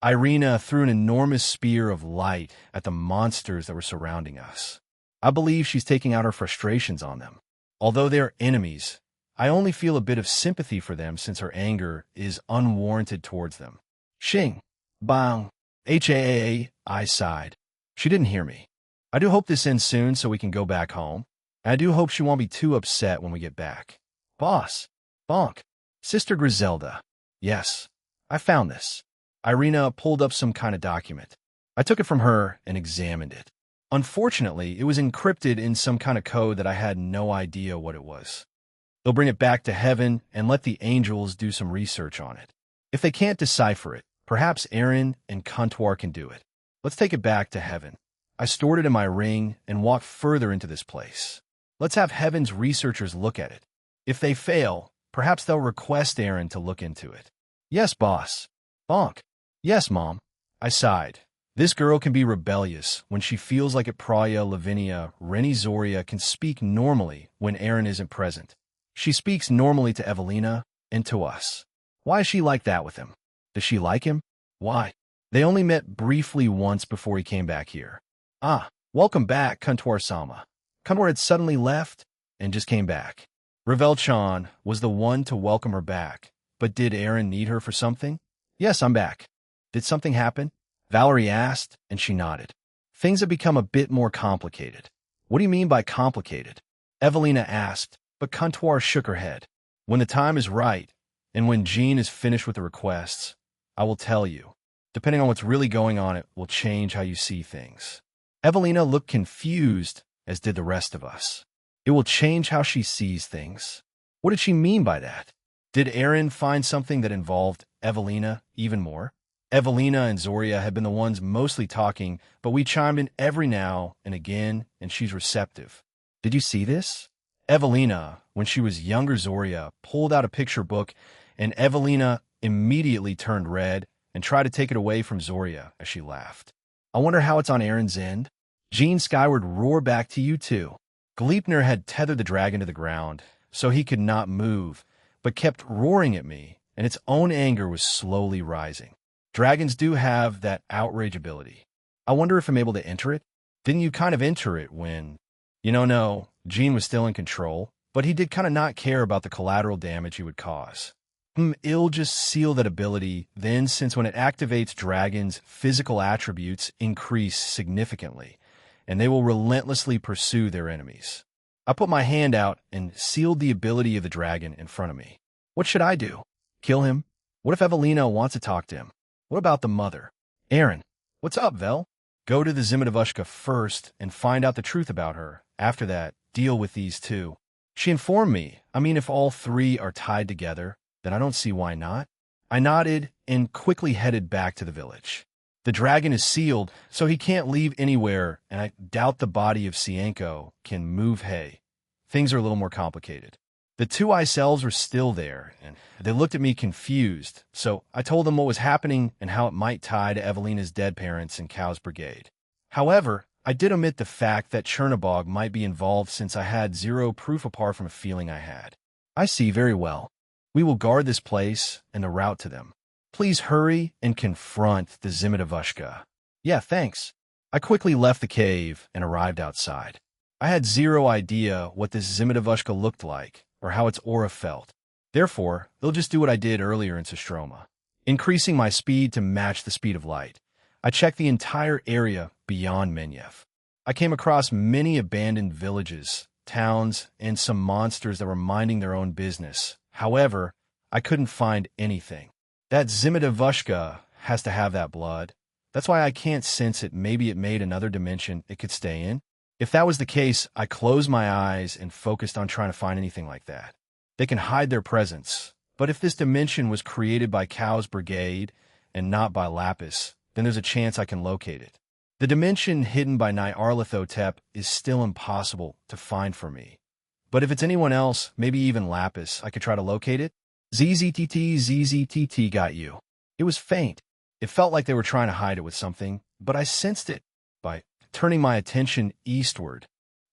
Irina threw an enormous spear of light at the monsters that were surrounding us. I believe she's taking out her frustrations on them. Although they are enemies, I only feel a bit of sympathy for them since her anger is unwarranted towards them. Xing. Bang. I sighed. She didn't hear me. I do hope this ends soon so we can go back home. And I do hope she won't be too upset when we get back. Boss. Bonk. Sister Griselda. Yes, I found this. Irina pulled up some kind of document. I took it from her and examined it. Unfortunately, it was encrypted in some kind of code that I had no idea what it was. They'll bring it back to heaven and let the angels do some research on it. If they can't decipher it, Perhaps Aaron and Kuntwar can do it. Let's take it back to heaven. I stored it in my ring and walked further into this place. Let's have heaven's researchers look at it. If they fail, perhaps they'll request Aaron to look into it. Yes, boss. Bonk. Yes, Mom. I sighed. This girl can be rebellious when she feels like it. Praya, Lavinia, Rennie, Zoria can speak normally when Aaron isn't present. She speaks normally to Evelina and to us. Why is she like that with him? Does she like him? Why? They only met briefly once before he came back here. Ah, welcome back, Kuntwar Sama. Kuntwar had suddenly left and just came back. Ravel Chan was the one to welcome her back, but did Aaron need her for something? Yes, I'm back. Did something happen? Valerie asked, and she nodded. Things have become a bit more complicated. What do you mean by complicated? Evelina asked, but Kuntwar shook her head. When the time is right, and when Jean is finished with the requests, I will tell you. Depending on what's really going on, it will change how you see things. Evelina looked confused, as did the rest of us. It will change how she sees things. What did she mean by that? Did Aaron find something that involved Evelina even more? Evelina and Zoria had been the ones mostly talking, but we chimed in every now and again, and she's receptive. Did you see this? Evelina, when she was younger, Zoria pulled out a picture book, and Evelina immediately turned red and tried to take it away from Zoria as she laughed. I wonder how it's on Aaron's end. Jean Skyward roared back to you too. Gleipnir had tethered the dragon to the ground, so he could not move, but kept roaring at me, and its own anger was slowly rising. Dragons do have that outrage ability. I wonder if I'm able to enter it? Didn't you kind of enter it when... No, Jean was still in control, but he did kind of not care about the collateral damage he would cause. It'll just seal that ability, then since when it activates dragons, physical attributes increase significantly, and they will relentlessly pursue their enemies. I put my hand out and sealed the ability of the dragon in front of me. What should I do? Kill him? What if Evelina wants to talk to him? What about the mother? Aaron, what's up, Vel? Go to the Zimadavushka first and find out the truth about her. After that, deal with these two. She informed me. If all three are tied together, then I don't see why not. I nodded and quickly headed back to the village. The dragon is sealed, so he can't leave anywhere, and I doubt the body of Sienko can move. Hey, things are a little more complicated. The two eye cells were still there, and they looked at me confused, so I told them what was happening and how it might tie to Evelina's dead parents and Cow's brigade. However, I did omit the fact that Chernobog might be involved since I had zero proof apart from a feeling I had. I see very well. We will guard this place and the route to them. Please hurry and confront the Zimadavushka. Yeah, thanks. I quickly left the cave and arrived outside. I had zero idea what this Zimadavushka looked like or how its aura felt. Therefore, they'll just do what I did earlier in Sistroma, increasing my speed to match the speed of light. I checked the entire area beyond Menyev. I came across many abandoned villages, towns, and some monsters that were minding their own business. However, I couldn't find anything. That Zimadavushka has to have that blood. That's why I can't sense it. Maybe it made another dimension it could stay in. If that was the case, I closed my eyes and focused on trying to find anything like that. They can hide their presence, but if this dimension was created by Cow's brigade and not by Lapis, then there's a chance I can locate it. The dimension hidden by Nyarlathotep is still impossible to find for me. But if it's anyone else, maybe even Lapis, I could try to locate it. ZZTT got you. It was faint. It felt like they were trying to hide it with something, but I sensed it by turning my attention eastward.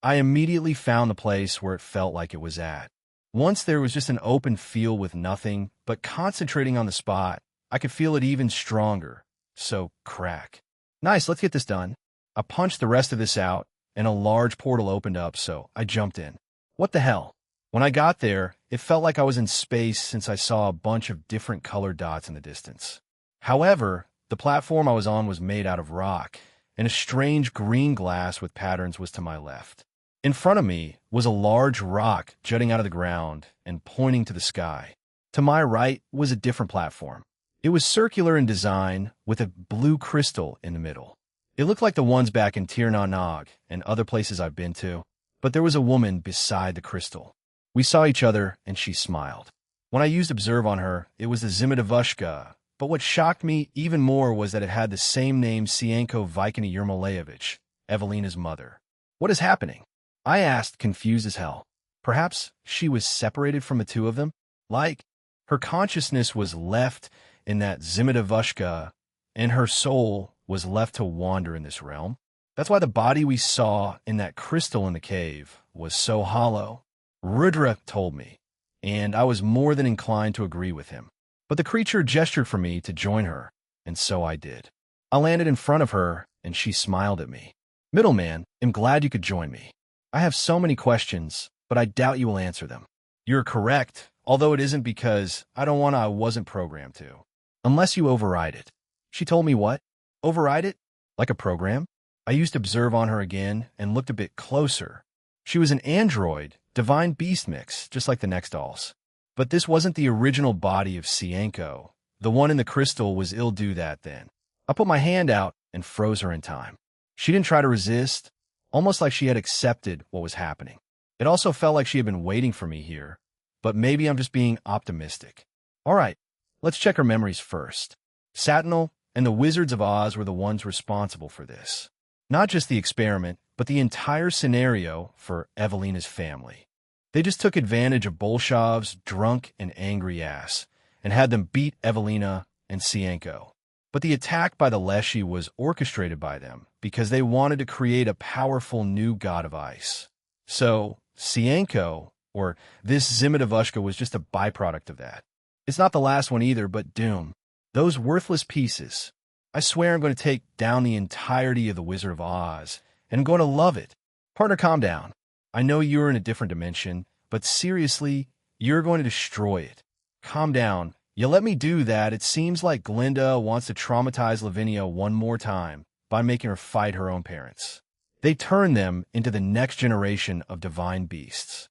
I immediately found the place where it felt like it was at. Once there was just an open field with nothing, but concentrating on the spot, I could feel it even stronger. So, crack. Nice, let's get this done. I punched the rest of this out, and a large portal opened up, so I jumped in. What the hell? When I got there, it felt like I was in space since I saw a bunch of different colored dots in the distance. However, the platform I was on was made out of rock, and a strange green glass with patterns was to my left. In front of me was a large rock jutting out of the ground and pointing to the sky. To my right was a different platform. It was circular in design with a blue crystal in the middle. It looked like the ones back in Tir Na Nog and other places I've been to, but there was a woman beside the crystal. We saw each other and she smiled. When I used Observe on her, it was the Zimadavushka, But what shocked me even more was that it had the same name Sienko Vikina Yermoleyevich, Evelina's mother. What is happening? I asked, confused as hell. Perhaps she was separated from the two of them? Like, her consciousness was left in that Zimidovushka, and her soul was left to wander in this realm? That's why the body we saw in that crystal in the cave was so hollow. Rudra told me, and I was more than inclined to agree with him. But the creature gestured for me to join her, and so I did. I landed in front of her, and she smiled at me. Middleman, I'm glad you could join me. I have so many questions, but I doubt you will answer them. You're correct, although it isn't because I wasn't programmed to. Unless you override it. She told me what? Override it? Like a program? I used to observe on her again and looked a bit closer. She was an android, divine beast mix, just like the next dolls. But this wasn't the original body of Sienko. The one in the crystal was ill do that then. I put my hand out and froze her in time. She didn't try to resist, almost like she had accepted what was happening. It also felt like she had been waiting for me here, but maybe I'm just being optimistic. All right, let's check her memories first. Satinel and the Wizards of Oz were the ones responsible for this. Not just the experiment, but the entire scenario for Evelina's family. They just took advantage of Bolshov's drunk and angry ass and had them beat Evelina and Sienko. But the attack by the Leshy was orchestrated by them because they wanted to create a powerful new god of ice. So, Sienko, or this Zimidovushka, was just a byproduct of that. It's not the last one either, but Doom. Those worthless pieces. I swear I'm going to take down the entirety of the Wizard of Oz, and I'm going to love it. Partner, calm down. I know you're in a different dimension, but seriously, you're going to destroy it. Calm down. You let me do that, it seems like Glinda wants to traumatize Lavinia one more time by making her fight her own parents. They turn them into the next generation of divine beasts.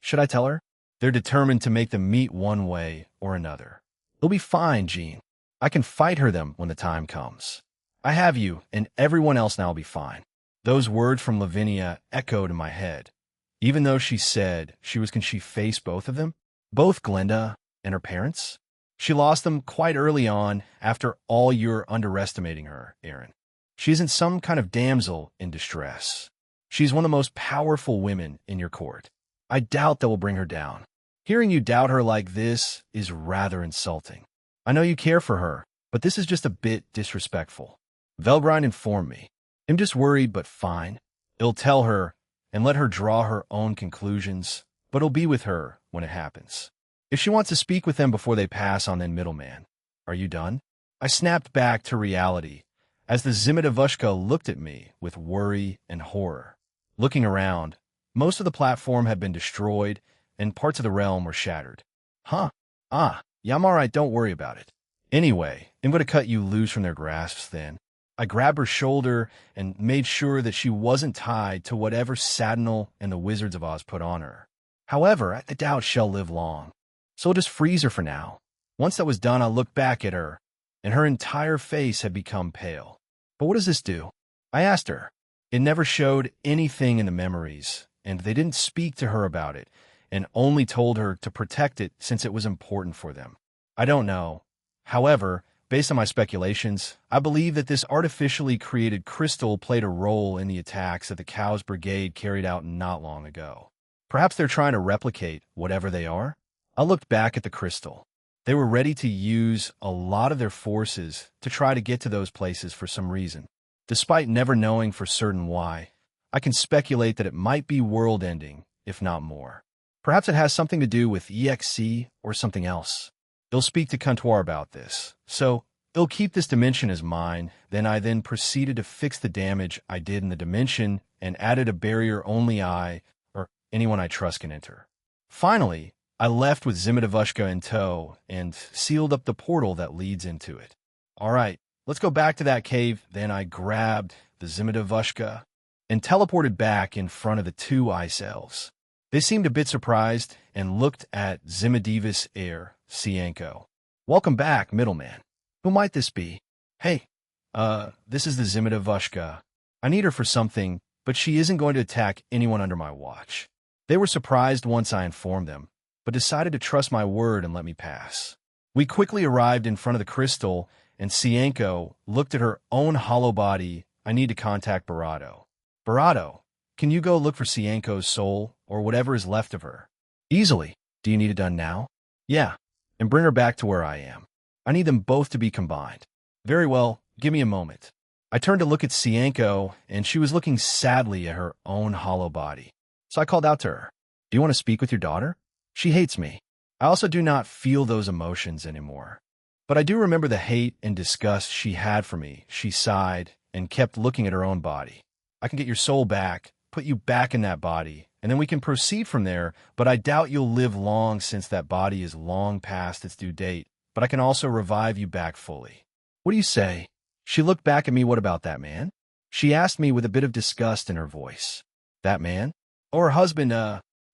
Should I tell her? They're determined to make them meet one way or another. It'll be fine, Jean. I can fight them when the time comes. I have you, and everyone else now will be fine. Those words from Lavinia echoed in my head. Even though she said can she face both of them? Both Glinda and her parents? She lost them quite early on. After all, you're underestimating her, Aaron. She isn't some kind of damsel in distress. She's one of the most powerful women in your court. I doubt that will bring her down. Hearing you doubt her like this is rather insulting. I know you care for her, but this is just a bit disrespectful. Velgrind informed me. I'm just worried, but fine. I'll tell her and let her draw her own conclusions, but I'll be with her when it happens. If she wants to speak with them before they pass on, then middleman. Are you done? I snapped back to reality as the Zimidovushka looked at me with worry and horror. Looking around, most of the platform had been destroyed and parts of the realm were shattered. Yeah, I'm all right, don't worry about it. Anyway, I'm going to cut you loose from their grasps then. I grabbed her shoulder and made sure that she wasn't tied to whatever Satinel and the Wizards of Oz put on her. However, I doubt she'll live long, so I'll just freeze her for now. Once that was done, I looked back at her, and her entire face had become pale. But what does this do? I asked her. It never showed anything in the memories, and they didn't speak to her about it, and only told her to protect it since it was important for them. I don't know. However, based on my speculations, I believe that this artificially created crystal played a role in the attacks that the Cows Brigade carried out not long ago. Perhaps they're trying to replicate whatever they are? I looked back at the crystal. They were ready to use a lot of their forces to try to get to those places for some reason. Despite never knowing for certain why, I can speculate that it might be world-ending, if not more. Perhaps it has something to do with EXC or something else. They'll speak to Comptoir about this, so they'll keep this dimension as mine. I then proceeded to fix the damage I did in the dimension and added a barrier only I or anyone I trust can enter. Finally, I left with Zimidovushka in tow and sealed up the portal that leads into it. All right, let's go back to that cave. Then I grabbed the Zimidovushka and teleported back in front of the two ice elves. They seemed a bit surprised and looked at Zimidivis heir, Sienko. Welcome back, middleman. Who might this be? Hey, this is the Zimidovushka. I need her for something, but she isn't going to attack anyone under my watch. They were surprised once I informed them, but decided to trust my word and let me pass. We quickly arrived in front of the crystal, and Cienko looked at her own hollow body. I need to contact Barato. Barato, can you go look for Cienko's soul, or whatever is left of her? Easily. Do you need it done now? Yeah, and bring her back to where I am. I need them both to be combined. Very well, give me a moment. I turned to look at Cienko, and she was looking sadly at her own hollow body. So I called out to her, "Do you want to speak with your daughter? She hates me. I also do not feel those emotions anymore. But I do remember the hate and disgust she had for me." She sighed and kept looking at her own body. "I can get your soul back, put you back in that body, and then we can proceed from there, but I doubt you'll live long since that body is long past its due date, but I can also revive you back fully. What do you say?" She looked back at me. "What about that man?" She asked me with a bit of disgust in her voice. "That man? Or her husband,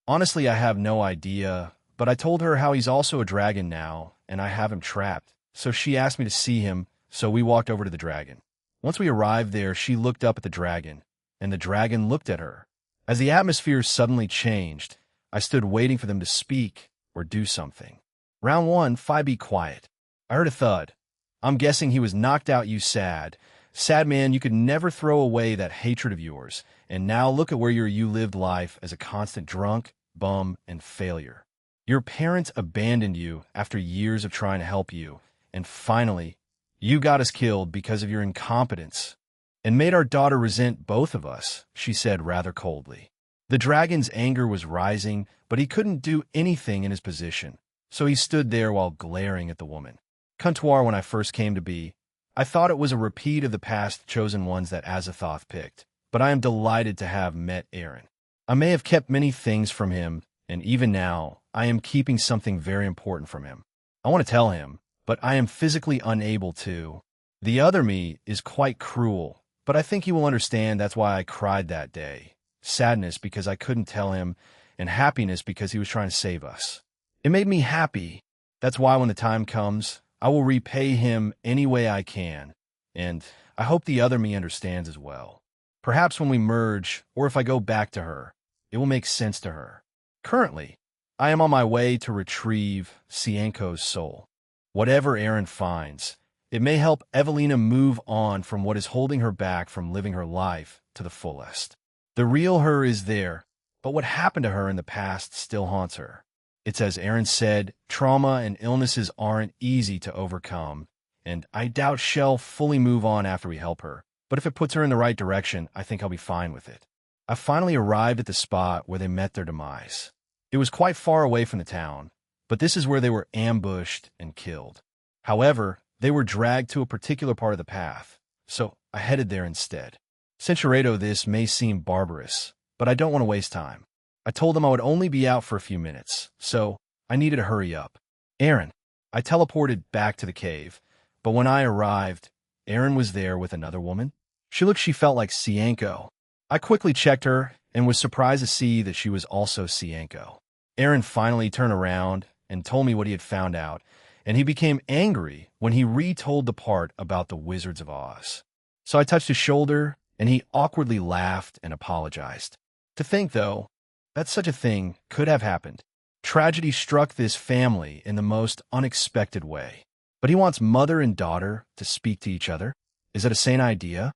honestly, I have no idea, but I told her how he's also a dragon now, and I have him trapped. So she asked me to see him, so we walked over to the dragon. Once we arrived there, she looked up at the dragon, and the dragon looked at her. As the atmosphere suddenly changed, I stood waiting for them to speak or do something. Round 1, Phi, be quiet. I heard a thud. I'm guessing he was knocked out. You sad. Sad man, you could never throw away that hatred of yours, and now look at where you lived life as a constant drunk, bum, and failure. Your parents abandoned you after years of trying to help you, and finally, you got us killed because of your incompetence, and made our daughter resent both of us," she said rather coldly. The dragon's anger was rising, but he couldn't do anything in his position, so he stood there while glaring at the woman. "Comptoir, when I first came to be, I thought it was a repeat of the past chosen ones that Azathoth picked, but I am delighted to have met Aaron. I may have kept many things from him, and even now, I am keeping something very important from him. I want to tell him, but I am physically unable to. The other me is quite cruel, but I think he will understand. That's why I cried that day. Sadness because I couldn't tell him, and happiness because he was trying to save us. It made me happy. That's why when the time comes, I will repay him any way I can, and I hope the other me understands as well. Perhaps when we merge, or if I go back to her, it will make sense to her. Currently, I am on my way to retrieve Cienko's soul. Whatever Aaron finds, it may help Evelina move on from what is holding her back from living her life to the fullest. The real her is there, but what happened to her in the past still haunts her. It's as Aaron said, trauma and illnesses aren't easy to overcome, and I doubt she'll fully move on after we help her. But if it puts her in the right direction, I think I'll be fine with it. I finally arrived at the spot where they met their demise. It was quite far away from the town, but this is where they were ambushed and killed. However, they were dragged to a particular part of the path, so I headed there instead. Censuredo, this may seem barbarous, but I don't want to waste time. I told them I would only be out for a few minutes, so I needed to hurry up. Aaron. I teleported back to the cave, but when I arrived, Aaron was there with another woman. She felt like Cienko. I quickly checked her and was surprised to see that she was also Cienko. Aaron finally turned around and told me what he had found out, and he became angry when he retold the part about the Wizards of Oz. So I touched his shoulder, and he awkwardly laughed and apologized. To think, though, that such a thing could have happened. Tragedy struck this family in the most unexpected way. But he wants mother and daughter to speak to each other. Is it a sane idea?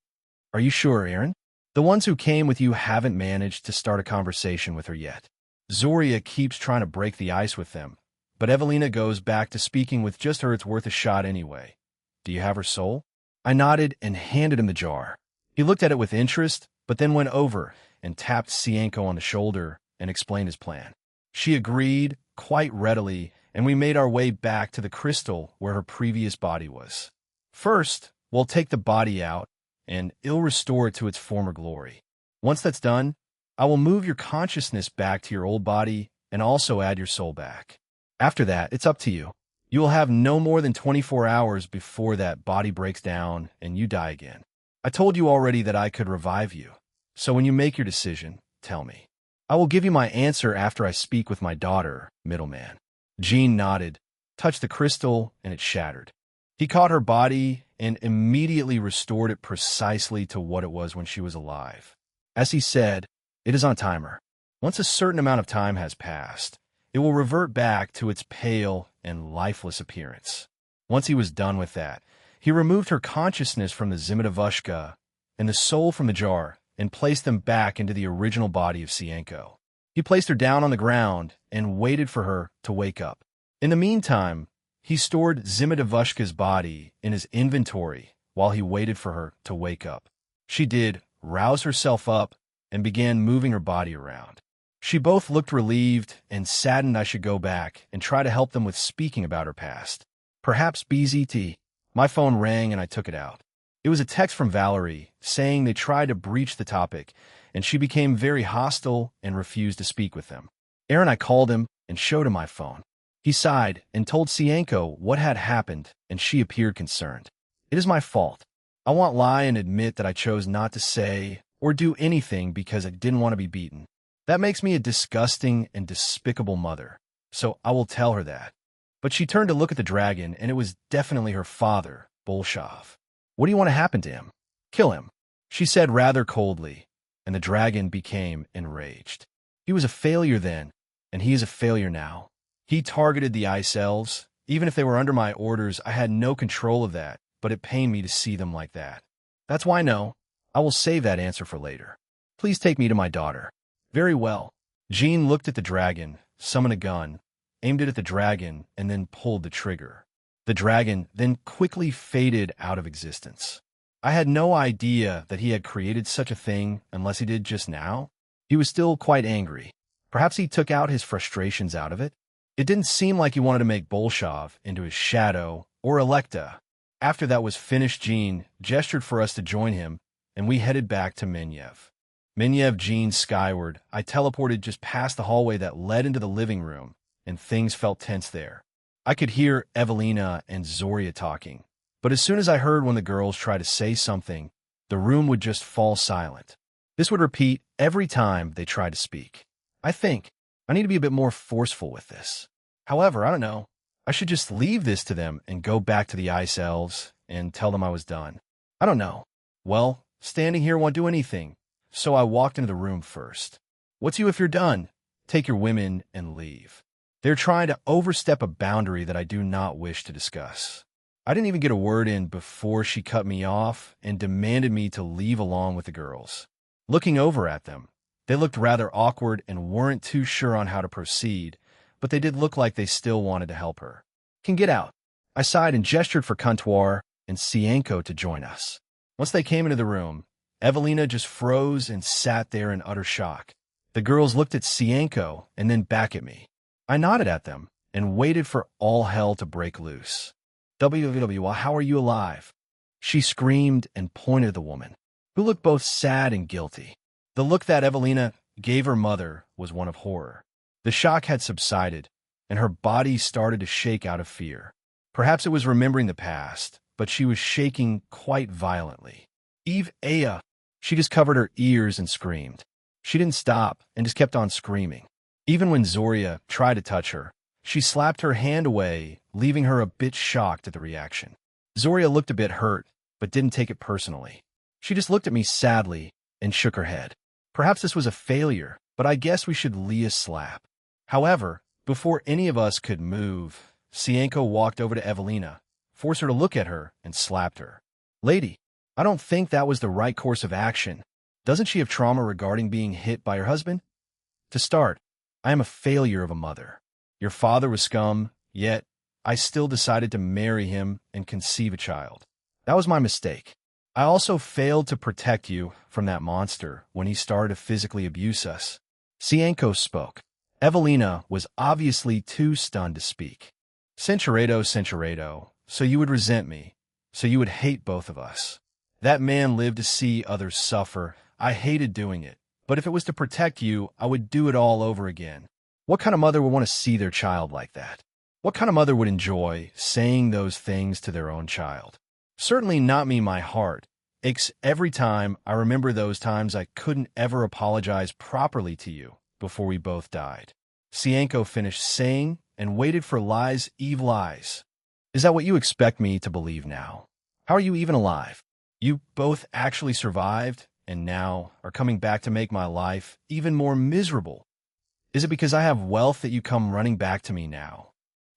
Are you sure, Aaron? The ones who came with you haven't managed to start a conversation with her yet. Zoria keeps trying to break the ice with them, but Evelina goes back to speaking with just her. It's worth a shot anyway. Do you have her soul? I nodded and handed him the jar. He looked at it with interest, but then went over and tapped Cienko on the shoulder and explained his plan. She agreed quite readily, and we made our way back to the crystal where her previous body was. First, we'll take the body out, and it'll restore it to its former glory. Once that's done, I will move your consciousness back to your old body and also add your soul back. After that, it's up to you. You will have no more than 24 hours before that body breaks down and you die again. I told you already that I could revive you, so when you make your decision, tell me. I will give you my answer after I speak with my daughter, middleman. Jean nodded, touched the crystal, and it shattered. He caught her body and immediately restored it precisely to what it was when she was alive. As he said, it is on timer. Once a certain amount of time has passed, it will revert back to its pale and lifeless appearance. Once he was done with that, he removed her consciousness from the Zimadavushka and the soul from the jar and placed them back into the original body of Sienko. He placed her down on the ground and waited for her to wake up. In the meantime, he stored Zimadavushka's body in his inventory while he waited for her to wake up. She did rouse herself up and began moving her body around. She both looked relieved and saddened I should go back and try to help them with speaking about her past. Perhaps BZT. My phone rang and I took it out. It was a text from Valerie saying they tried to breach the topic, and she became very hostile and refused to speak with them. Aaron, I called him and showed him my phone. He sighed and told Sienko what had happened, and she appeared concerned. It is my fault. I won't lie and admit that I chose not to say or do anything because I didn't want to be beaten. That makes me a disgusting and despicable mother, so I will tell her that. But she turned to look at the dragon, and it was definitely her father, Bolshov. What do you want to happen to him? Kill him, she said rather coldly, and the dragon became enraged. He was a failure then, and he is a failure now. He targeted the ice elves. Even if they were under my orders, I had no control of that, but it pained me to see them like that. That's why no, I will save that answer for later. Please take me to my daughter. Very well. Jean looked at the dragon, summoned a gun, aimed it at the dragon, and then pulled the trigger. The dragon then quickly faded out of existence. I had no idea that he had created such a thing unless he did just now. He was still quite angry. Perhaps he took out his frustrations out of it. It didn't seem like he wanted to make Bolshov into his shadow or Elekta. After that was finished, Jean gestured for us to join him, and we headed back to Menyev. Menyev Jean skyward. I teleported just past the hallway that led into the living room, and things felt tense there. I could hear Evelina and Zoria talking, but as soon as I heard one of the girls try to say something, the room would just fall silent. This would repeat every time they tried to speak. I think I need to be a bit more forceful with this. However, I don't know. I should just leave this to them and go back to the ice elves and tell them I was done. I don't know. Well, standing here won't do anything, so I walked into the room first. What's you if you're done? Take your women and leave. They're trying to overstep a boundary that I do not wish to discuss. I didn't even get a word in before she cut me off and demanded me to leave along with the girls. Looking over at them, they looked rather awkward and weren't too sure on how to proceed, but they did look like they still wanted to help her. Can get out. I sighed and gestured for Kantuar and Sienko to join us. Once they came into the room, Evelina just froze and sat there in utter shock. The girls looked at Sienko and then back at me. I nodded at them and waited for all hell to break loose. WWW, how are you alive? She screamed and pointed at the woman, who looked both sad and guilty. The look that Evelina gave her mother was one of horror. The shock had subsided, and her body started to shake out of fear. Perhaps it was remembering the past, but she was shaking quite violently. Eve Aya! She just covered her ears and screamed. She didn't stop and just kept on screaming. Even when Zoria tried to touch her, she slapped her hand away, leaving her a bit shocked at the reaction. Zoria looked a bit hurt, but didn't take it personally. She just looked at me sadly and shook her head. Perhaps this was a failure, but I guess we should Leah slap. However, before any of us could move, Sienko walked over to Evelina, forced her to look at her, and slapped her. Lady, I don't think that was the right course of action. Doesn't she have trauma regarding being hit by her husband? To start, I am a failure of a mother. Your father was scum, yet I still decided to marry him and conceive a child. That was my mistake. I also failed to protect you from that monster when he started to physically abuse us. Sienko spoke. Evelina was obviously too stunned to speak. Centuredo, so you would resent me, so you would hate both of us. That man lived to see others suffer. I hated doing it, but if it was to protect you, I would do it all over again. What kind of mother would want to see their child like that? What kind of mother would enjoy saying those things to their own child? Certainly not me, my heart. Aches every time I remember those times I couldn't ever apologize properly to you before we both died. Sienko finished saying and waited for Eve lies. Is that what you expect me to believe now? How are you even alive? You both actually survived and now are coming back to make my life even more miserable. Is it because I have wealth that you come running back to me now?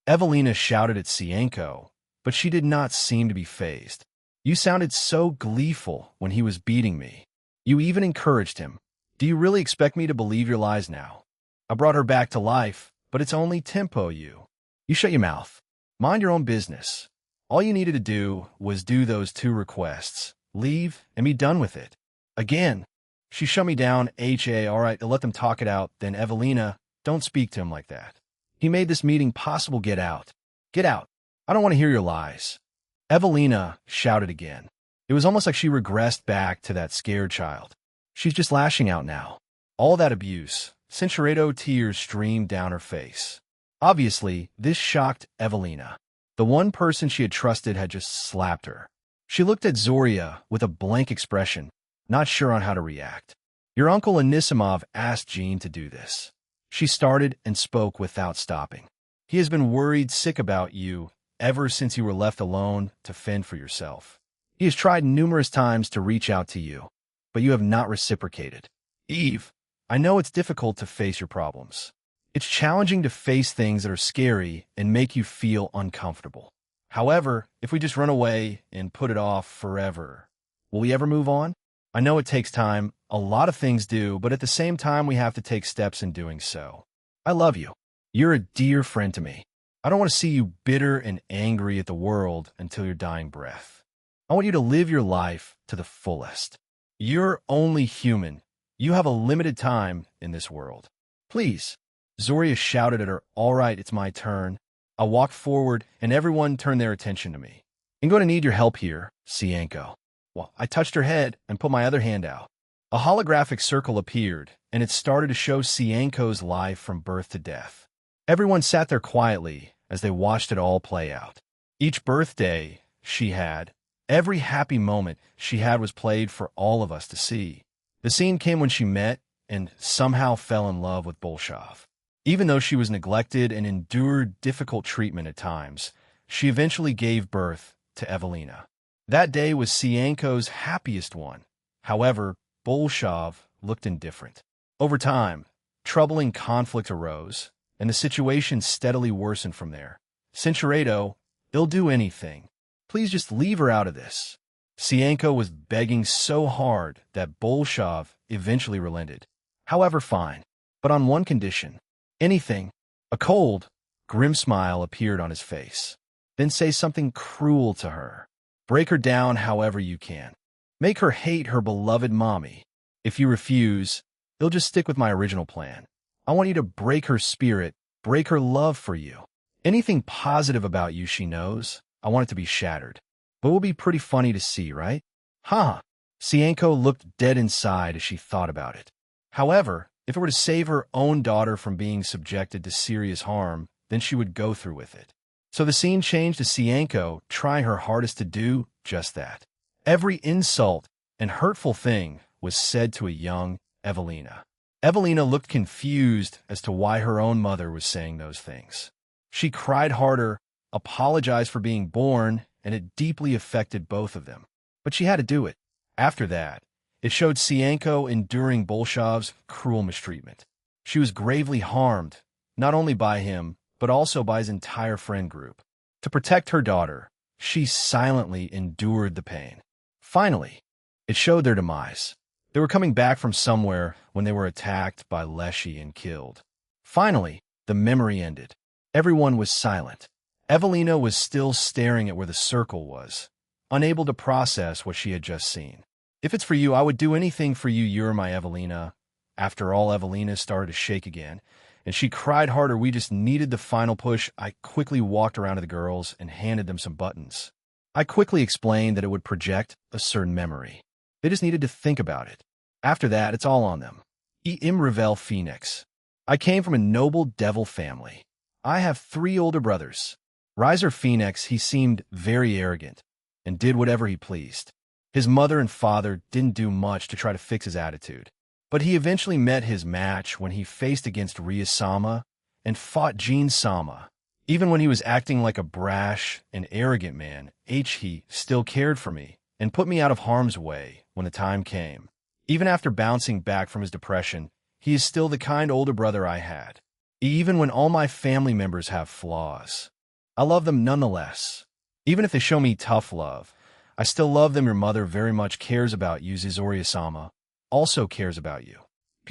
Evelina shouted at Cienko, but she did not seem to be fazed. You sounded so gleeful when he was beating me. You even encouraged him. Do you really expect me to believe your lies now? I brought her back to life, but it's only tempo you. You shut your mouth. Mind your own business. All you needed to do was do those 2 requests, leave, and be done with it. Again, she shut me down, all right, to let them talk it out, then Evelina, don't speak to him like that. He made this meeting possible. Get out. Get out. I don't want to hear your lies. Evelina shouted again. It was almost like she regressed back to that scared child. She's just lashing out now. All that abuse, Cinceredo tears streamed down her face. Obviously, this shocked Evelina. The one person she had trusted had just slapped her. She looked at Zoria with a blank expression, not sure on how to react. Your uncle Anisimov asked Jean to do this. She started and spoke without stopping. He has been worried sick about you ever since you were left alone to fend for yourself. He has tried numerous times to reach out to you, but you have not reciprocated. Eve, I know it's difficult to face your problems. It's challenging to face things that are scary and make you feel uncomfortable. However, if we just run away and put it off forever, will we ever move on? I know it takes time, a lot of things do, but at the same time we have to take steps in doing so. I love you. You're a dear friend to me. I don't want to see you bitter and angry at the world until your dying breath. I want you to live your life to the fullest. You're only human. You have a limited time in this world. Please. Zoria shouted at her, all right, it's my turn. I walked forward, and everyone turned their attention to me. I'm going to need your help here, Cienko. Well, I touched her head and put my other hand out. A holographic circle appeared, and it started to show Cienko's life from birth to death. Everyone sat there quietly as they watched it all play out. Each birthday she had, every happy moment she had was played for all of us to see. The scene came when she met and somehow fell in love with Bolshov. Even though she was neglected and endured difficult treatment at times, she eventually gave birth to Evelina. That day was Cienko's happiest one. However, Bolshov looked indifferent. Over time, troubling conflict arose, and the situation steadily worsened from there. Cinceredo, they'll do anything. Please just leave her out of this. Cienko was begging so hard that Bolshov eventually relented. However, fine, but on one condition. Anything. A cold, grim smile appeared on his face. Then say something cruel to her. Break her down however you can. Make her hate her beloved mommy. If you refuse, they'll just stick with my original plan. I want you to break her spirit, break her love for you. Anything positive about you she knows, I want it to be shattered. But it will be pretty funny to see, right? Huh. Cienko looked dead inside as she thought about it. However, if it were to save her own daughter from being subjected to serious harm, then she would go through with it. So the scene changed to Cienko trying her hardest to do just that. Every insult and hurtful thing was said to a young Evelina. Evelina looked confused as to why her own mother was saying those things. She cried harder, apologized for being born, and it deeply affected both of them. But she had to do it. After that, it showed Cienko enduring Bolshov's cruel mistreatment. She was gravely harmed, not only by him, but also by his entire friend group. To protect her daughter, she silently endured the pain. Finally, it showed their demise. They were coming back from somewhere when they were attacked by Leshy and killed. Finally, the memory ended. Everyone was silent. Evelina was still staring at where the circle was, unable to process what she had just seen. If it's for you, I would do anything for you. You're my Evelina. After all, Evelina started to shake again, and she cried harder. We just needed the final push. I quickly walked around to the girls and handed them some buttons. I quickly explained that it would project a certain memory. They just needed to think about it. After that, it's all on them. Imrevel Phoenix. I came from a noble devil family. I have 3 older brothers. Riser Phoenix, he seemed very arrogant and did whatever he pleased. His mother and father didn't do much to try to fix his attitude. But he eventually met his match when he faced against Ria Sama and fought Jean Sama. Even when he was acting like a brash and arrogant man, he still cared for me and put me out of harm's way when the time came. Even after bouncing back from his depression, he is still the kind older brother I had. Even when all my family members have flaws, I love them nonetheless. Even if they show me tough love, I still love them. Your mother very much cares about you. Zizoriya-sama also cares about you.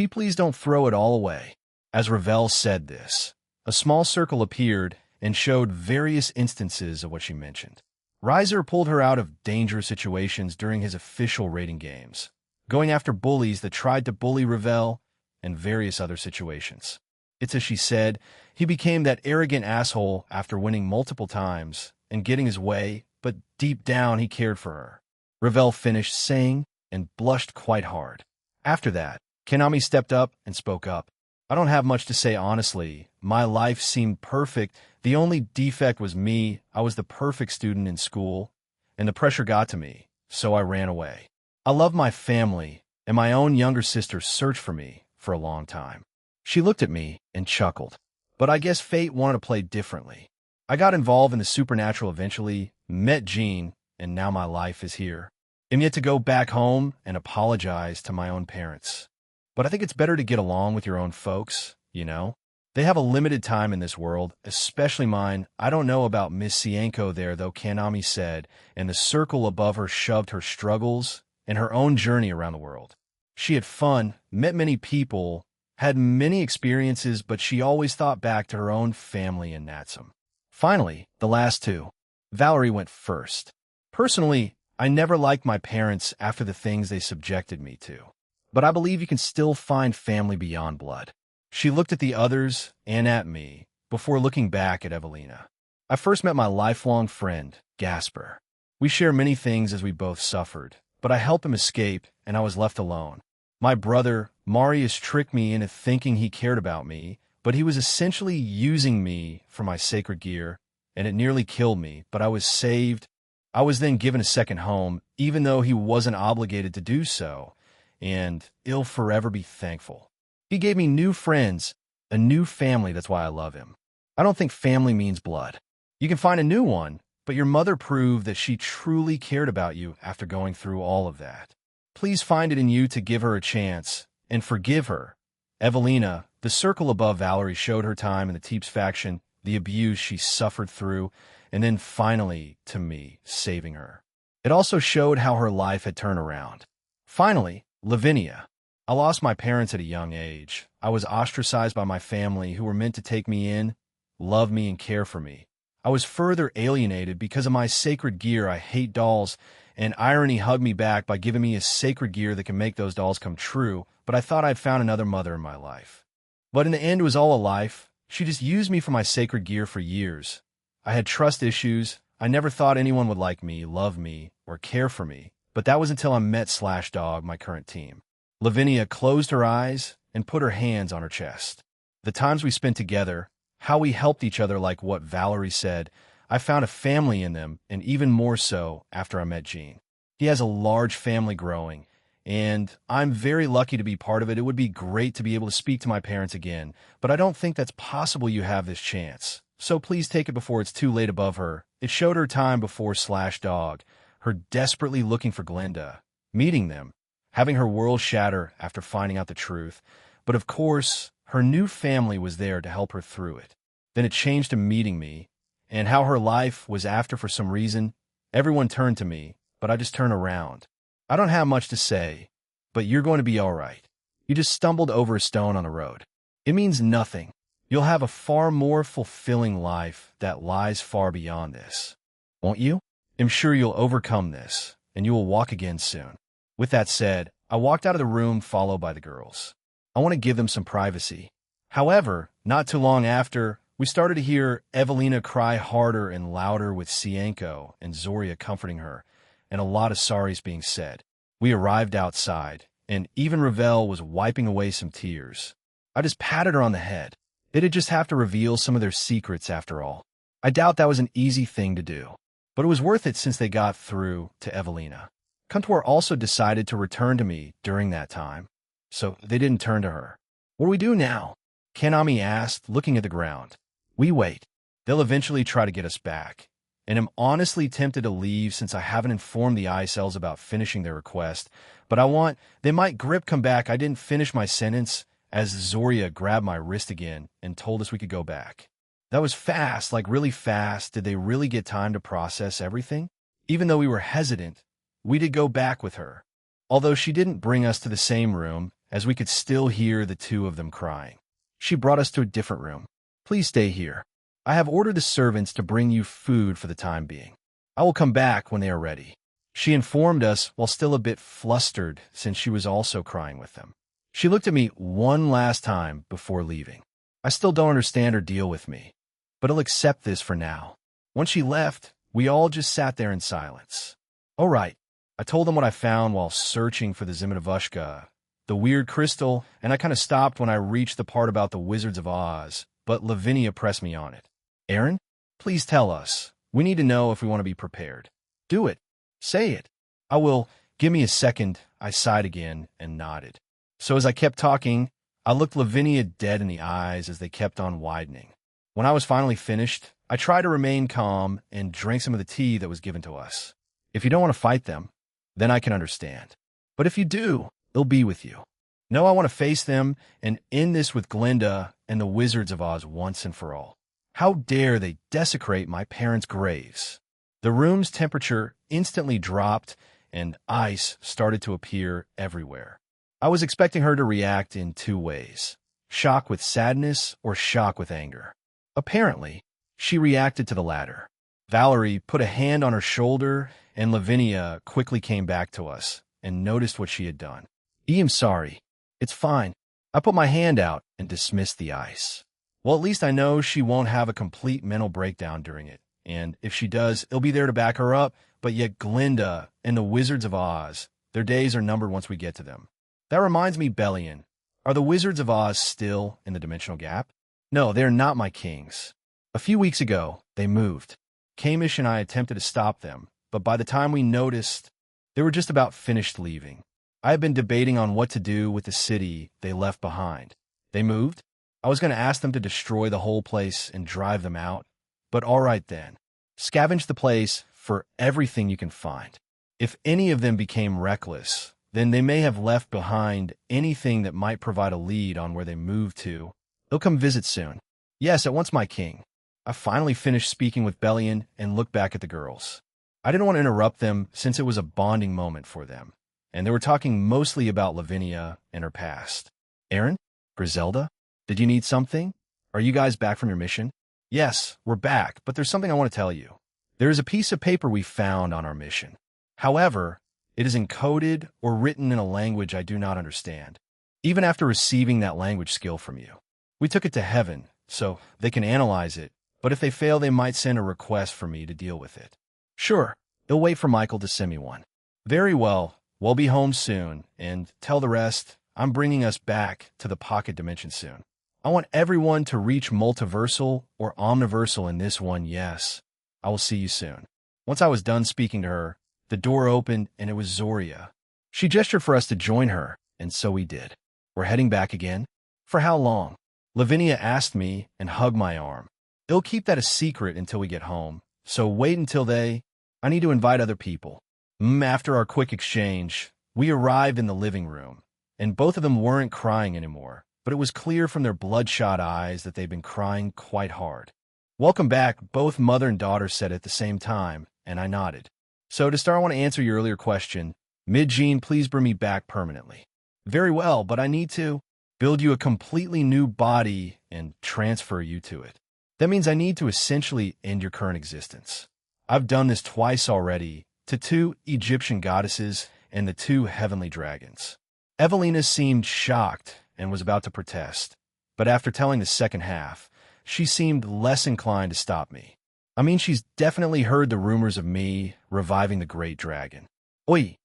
Please don't throw it all away. As Ravel said this, a small circle appeared and showed various instances of what she mentioned. Reiser pulled her out of dangerous situations during his official rating games, going after bullies that tried to bully Ravel and various other situations. It's as she said, he became that arrogant asshole after winning multiple times and getting his way, but deep down he cared for her. Ravel finished saying and blushed quite hard. After that, Kanami stepped up and spoke up. I don't have much to say honestly. My life seemed perfect. The only defect was me. I was the perfect student in school, and the pressure got to me, so I ran away. I love my family, and my own younger sister searched for me for a long time. She looked at me and chuckled. But I guess fate wanted to play differently. I got involved in the supernatural eventually, met Jean, and now my life is here. I'm yet to go back home and apologize to my own parents. But I think it's better to get along with your own folks, you know? They have a limited time in this world, especially mine. I don't know about Miss Sienko there, though, Kanami said, and the circle above her shoved her struggles and her own journey around the world. She had fun, met many people, had many experiences, but she always thought back to her own family in Natsum. Finally, the last two. Valerie went first. Personally, I never liked my parents after the things they subjected me to. But I believe you can still find family beyond blood. She looked at the others and at me before looking back at Evelina. I first met my lifelong friend, Gasper. We share many things as we both suffered, but I helped him escape and I was left alone. My brother, Marius, tricked me into thinking he cared about me, but he was essentially using me for my sacred gear, and it nearly killed me, but I was saved. I was then given a second home, even though he wasn't obligated to do so, and he'll forever be thankful. He gave me new friends, a new family. That's why I love him. I don't think family means blood. You can find a new one, but your mother proved that she truly cared about you after going through all of that. Please find it in you to give her a chance and forgive her. Evelina, the circle above Valerie, showed her time in the Teeps faction, the abuse she suffered through, and then finally, to me, saving her. It also showed how her life had turned around. Finally, Lavinia. I lost my parents at a young age. I was ostracized by my family who were meant to take me in, love me, and care for me. I was further alienated because of my sacred gear. I hate dolls, and irony hugged me back by giving me a sacred gear that can make those dolls come true, but I thought I'd found another mother in my life. But in the end, it was all a life. She just used me for my sacred gear for years. I had trust issues. I never thought anyone would like me, love me, or care for me, but that was until I met Slashdog, my current team. Lavinia closed her eyes and put her hands on her chest. The times we spent together, how we helped each other, like what Valerie said, I found a family in them, and even more so after I met Jean. He has a large family growing, and I'm very lucky to be part of it. It would be great to be able to speak to my parents again, but I don't think that's possible. You have this chance. So please take it before it's too late. Above her, it showed her time before Slashdog, her desperately looking for Glinda, meeting them, having her world shatter after finding out the truth. But of course, her new family was there to help her through it. Then it changed to meeting me, and how her life was after. For some reason, everyone turned to me, but I just turned around. I don't have much to say, but you're going to be all right. You just stumbled over a stone on the road. It means nothing. You'll have a far more fulfilling life that lies far beyond this. Won't you? I'm sure you'll overcome this, and you will walk again soon. With that said, I walked out of the room followed by the girls. I want to give them some privacy. However, not too long after, we started to hear Evelina cry harder and louder with Sienko and Zoria comforting her, and a lot of sorries being said. We arrived outside, and even Ravel was wiping away some tears. I just patted her on the head. They did just have to reveal some of their secrets after all. I doubt that was an easy thing to do, but it was worth it since they got through to Evelina. Kuntor also decided to return to me during that time, so they didn't turn to her. What do we do now? Kanami asked, looking at the ground. We wait. They'll eventually try to get us back, and I'm honestly tempted to leave since I haven't informed the ISLs about finishing their request, but they might come back. I didn't finish my sentence. as Zoria grabbed my wrist again and told us we could go back. That was fast, like really fast. Did they really get time to process everything? Even though we were hesitant, we did go back with her. Although she didn't bring us to the same room, as we could still hear the two of them crying. She brought us to a different room. Please stay here. I have ordered the servants to bring you food for the time being. I will come back when they are ready. She informed us while still a bit flustered since she was also crying with them. She looked at me one last time before leaving. I still don't understand her deal with me, but I'll accept this for now. Once she left, we all just sat there in silence. All right, I told them what I found while searching for the Ziminovushka, the weird crystal, and I kind of stopped when I reached the part about the Wizards of Oz, but Lavinia pressed me on it. Aaron, please tell us. We need to know if we want to be prepared. Do it. Say it. I will. Give me a second. I sighed again and nodded. So as I kept talking, I looked Lavinia dead in the eyes as they kept on widening. When I was finally finished, I tried to remain calm and drank some of the tea that was given to us. If you don't want to fight them, then I can understand. But if you do, they'll be with you. No, I want to face them and end this with Glinda and the Wizards of Oz once and for all. How dare they desecrate my parents' graves? The room's temperature instantly dropped and ice started to appear everywhere. I was expecting her to react in two ways: shock with sadness or shock with anger. Apparently, she reacted to the latter. Valerie put a hand on her shoulder, and Lavinia quickly came back to us and noticed what she had done. I'm sorry. It's fine. I put my hand out and dismissed the ice. Well, at least I know she won't have a complete mental breakdown during it, and if she does, it'll be there to back her up, but yet Glinda and the Wizards of Oz, their days are numbered once we get to them. That reminds me, Bellion, are the Wizards of Oz still in the dimensional gap? No, they're not my kings. A few weeks ago, they moved. Kamish and I attempted to stop them, but by the time we noticed, they were just about finished leaving. I had been debating on what to do with the city they left behind. They moved? I was going to ask them to destroy the whole place and drive them out, but all right then. Scavenge the place for everything you can find. If any of them became reckless, then they may have left behind anything that might provide a lead on where they moved to. They'll come visit soon. Yes, at once, my king. I finally finished speaking with Bellion and looked back at the girls. I didn't want to interrupt them since it was a bonding moment for them, and they were talking mostly about Lavinia and her past. Aaron? Griselda? Did you need something? Are you guys back from your mission? Yes, we're back, but there's something I want to tell you. There is a piece of paper we found on our mission. However, it is encoded or written in a language I do not understand, even after receiving that language skill from you. We took it to heaven, so they can analyze it, but if they fail, they might send a request for me to deal with it. Sure, they'll wait for Michael to send me one. Very well, we'll be home soon, and tell the rest I'm bringing us back to the pocket dimension soon. I want everyone to reach multiversal or omniversal in this one, yes. I will see you soon. Once I was done speaking to her, the door opened and it was Zoria. She gestured for us to join her, and so we did. We're heading back again? For how long? Lavinia asked me and hugged my arm. They'll keep that a secret until we get home, so wait until I need to invite other people. After our quick exchange, we arrived in the living room, and both of them weren't crying anymore, but it was clear from their bloodshot eyes that they'd been crying quite hard. Welcome back, both mother and daughter said at the same time, and I nodded. So to start, I want to answer your earlier question. Mid-Gene, please bring me back permanently. Very well, but I need to build you a completely new body and transfer you to it. That means I need to essentially end your current existence. I've done this twice already, to 2 Egyptian goddesses and the 2 heavenly dragons. Evelina seemed shocked and was about to protest, but after telling the second half, she seemed less inclined to stop me. I mean, she's definitely heard the rumors of me reviving the great dragon. Oi,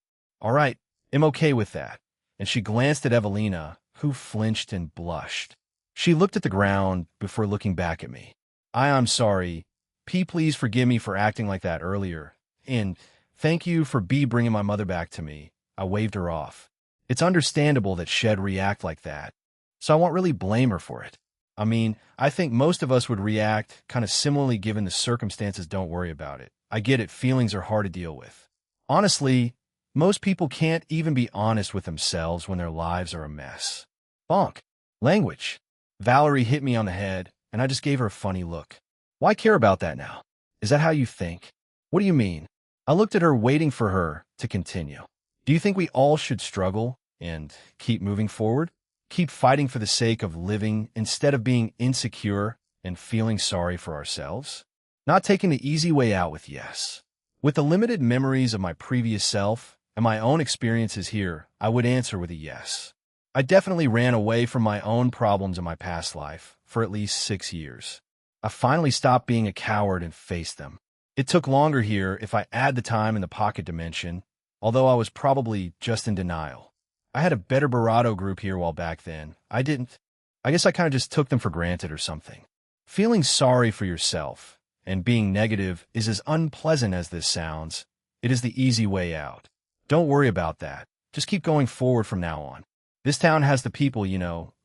all right, I'm okay with that. And she glanced at Evelina, who flinched and blushed. She looked at the ground before looking back at me. I'm sorry. Please forgive me for acting like that earlier. And thank you for bringing my mother back to me. I waved her off. It's understandable that she'd react like that, so I won't really blame her for it. I mean, I think most of us would react kind of similarly given the circumstances. Don't worry about it. I get it. Feelings are hard to deal with. Honestly, most people can't even be honest with themselves when their lives are a mess. Bonk. Language. Valerie hit me on the head, and I just gave her a funny look. Why care about that now? Is that how you think? What do you mean? I looked at her, waiting for her to continue. Do you think we all should struggle and keep moving forward? Keep fighting for the sake of living instead of being insecure and feeling sorry for ourselves? Not taking the easy way out with yes. With the limited memories of my previous self and my own experiences here, I would answer with a yes. I definitely ran away from my own problems in my past life for at least 6 years. I finally stopped being a coward and faced them. It took longer here if I add the time in the pocket dimension, although I was probably just in denial. I had a better Barado group here while back then. I didn't. I guess I kind of just took them for granted or something. Feeling sorry for yourself and being negative is as unpleasant as this sounds. It is the easy way out. Don't worry about that. Just keep going forward from now on. This town has the people,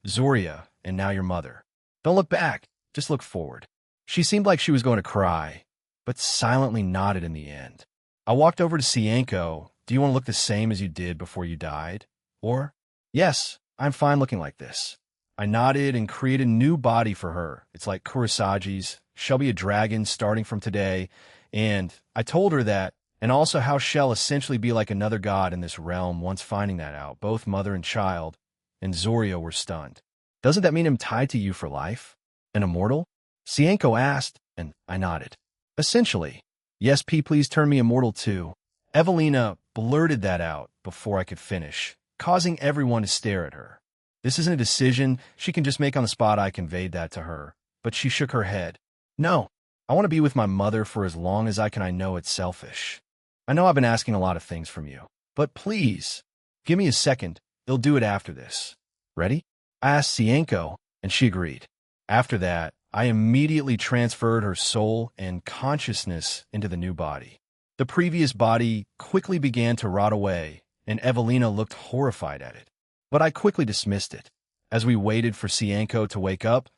Zoria, and now your mother. Don't look back. Just look forward. She seemed like she was going to cry, but silently nodded in the end. I walked over to Cienko. Do you want to look the same as you did before you died? Or, yes, I'm fine looking like this. I nodded and created a new body for her. It's like Kurosagi's. She'll be a dragon starting from today. And I told her that, and also how she'll essentially be like another god in this realm once finding that out. Both mother and child and Zoria were stunned. Doesn't that mean I'm tied to you for life? An immortal? Cienko asked, and I nodded. Essentially. Yes, please turn me immortal too. Evelina blurted that out before I could finish, causing everyone to stare at her. This isn't a decision she can just make on the spot. I conveyed that to her, but she shook her head. No, I want to be with my mother for as long as I can. I know it's selfish. I know I've been asking a lot of things from you, but please, give me a second. You'll do it after this. Ready? I asked Cienko, and she agreed. After that, I immediately transferred her soul and consciousness into the new body. The previous body quickly began to rot away, and Evelina looked horrified at it. But I quickly dismissed it. As we waited for Cienko to wake up,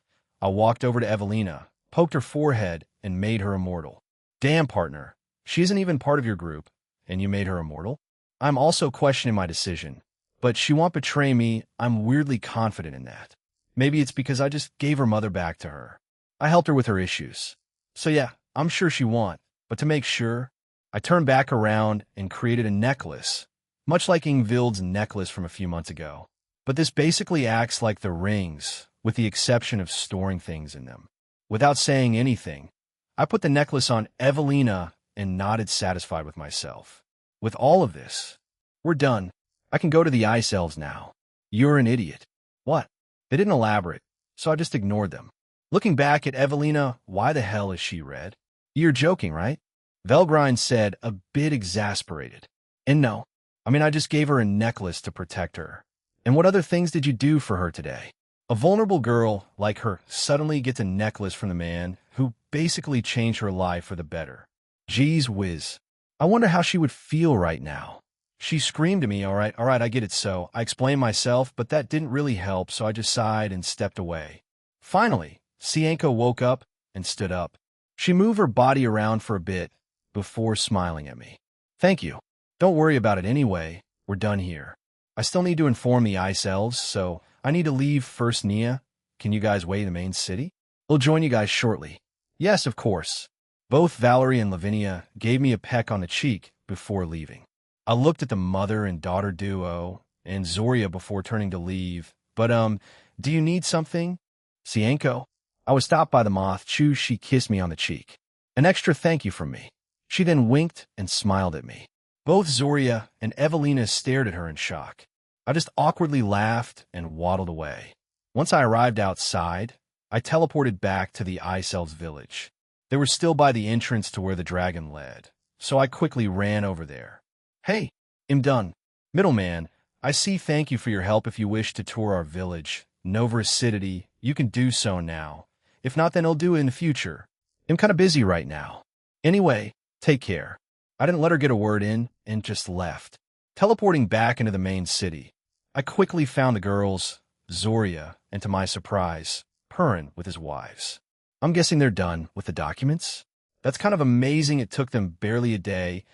I walked over to Evelina, poked her forehead, and made her immortal. Damn, partner, she isn't even part of your group, and you made her immortal? I'm also questioning my decision, but she won't betray me. I'm weirdly confident in that. Maybe it's because I just gave her mother back to her. I helped her with her issues. So yeah, I'm sure she won't, but to make sure, I turned back around and created a necklace, much like Ingvild's necklace from a few months ago. But this basically acts like the rings, with the exception of storing things in them. Without saying anything, I put the necklace on Evelina and nodded, satisfied with myself. With all of this, we're done. I can go to the ice elves now. You're an idiot. What? They didn't elaborate, so I just ignored them. Looking back at Evelina, why the hell is she red? You're joking, right? Velgrind said, a bit exasperated. And no, I just gave her a necklace to protect her. And what other things did you do for her today? A vulnerable girl like her suddenly gets a necklace from the man who basically changed her life for the better. Geez whiz. I wonder how she would feel right now. She screamed to me, all right, I get it. So I explained myself, but that didn't really help, so I just sighed and stepped away. Finally, Cienko woke up and stood up. She moved her body around for a bit before smiling at me. Thank you. Don't worry about it anyway. We're done here. I still need to inform the ice elves, so I need to leave first. Nia, can you guys wait in the main city? We'll join you guys shortly. Yes, of course. Both Valerie and Lavinia gave me a peck on the cheek before leaving. I looked at the mother and daughter duo and Zoria before turning to leave. But, do you need something? Cienko? I was stopped by the moth. She kissed me on the cheek. An extra thank you from me. She then winked and smiled at me. Both Zoria and Evelina stared at her in shock. I just awkwardly laughed and waddled away. Once I arrived outside, I teleported back to the Ice Elves village. They were still by the entrance to where the dragon led, so I quickly ran over there. Hey, I'm done. Middleman, I see. Thank you for your help. If you wish to tour our village, Nova Acidity, you can do so now. If not, then I'll do it in the future. I'm kind of busy right now. Anyway, take care. I didn't let her get a word in and just left. Teleporting back into the main city, I quickly found the girls, Zoria, and to my surprise, Purin with his wives. I'm guessing they're done with the documents? That's kind of amazing. It took them barely a day,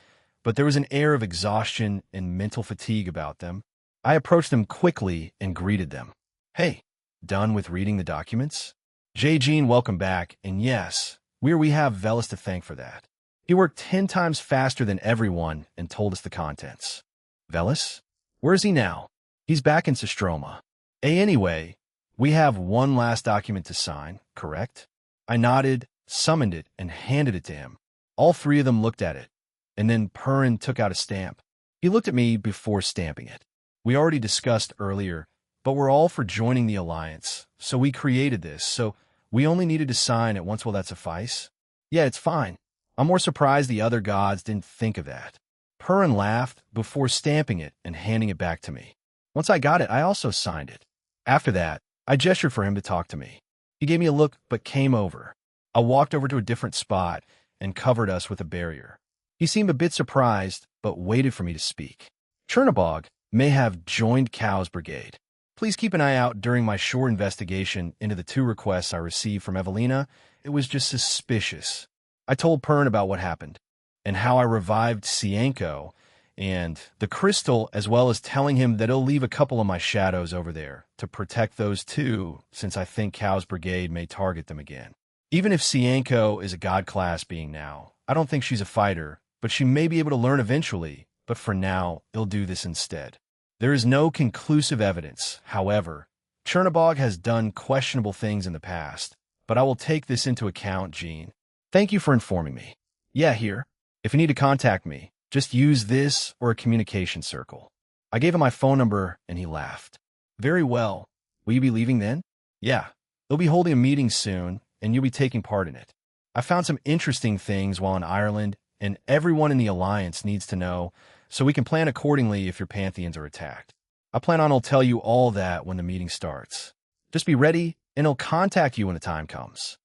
but there was an air of exhaustion and mental fatigue about them. I approached them quickly and greeted them. Hey, Done with reading the documents? Jean, welcome back, and yes, we have Velis to thank for that. He worked 10 times faster than everyone and told us the contents. Velis? Where is he now? He's back in Sistroma. Anyway, we have one last document to sign, correct? I nodded, summoned it, and handed it to him. All three of them looked at it, and then Perrin took out a stamp. He looked at me before stamping it. We already discussed earlier, but we're all for joining the alliance, so we created this, so we only needed to sign it once. Will that suffice? Yeah, it's fine. I'm more surprised the other gods didn't think of that. Perrin laughed before stamping it and handing it back to me. Once I got it, I also signed it. After that, I gestured for him to talk to me. He gave me a look but came over. I walked over to a different spot and covered us with a barrier. He seemed a bit surprised but waited for me to speak. Chernobog may have joined Cow's brigade. Please keep an eye out during my short investigation into the 2 requests I received from Evelina. It was just suspicious. I told Perrin about what happened and how I revived Cienko and the crystal, as well as telling him that he'll leave a couple of my shadows over there to protect those 2, since I think Cow's brigade may target them again. Even if Cienko is a god-class being now, I don't think she's a fighter, but she may be able to learn eventually, but for now, he'll do this instead. There is no conclusive evidence, however. Chernobog has done questionable things in the past, but I will take this into account, Jean. Thank you for informing me. Yeah, here. If you need to contact me, just use this or a communication circle. I gave him my phone number, and he laughed. Very well. Will you be leaving then? Yeah. They'll be holding a meeting soon, and you'll be taking part in it. I found some interesting things while in Ireland, and everyone in the Alliance needs to know, so we can plan accordingly if your Pantheons are attacked. I plan on I'll tell you all that when the meeting starts. Just be ready, and I'll contact you when the time comes.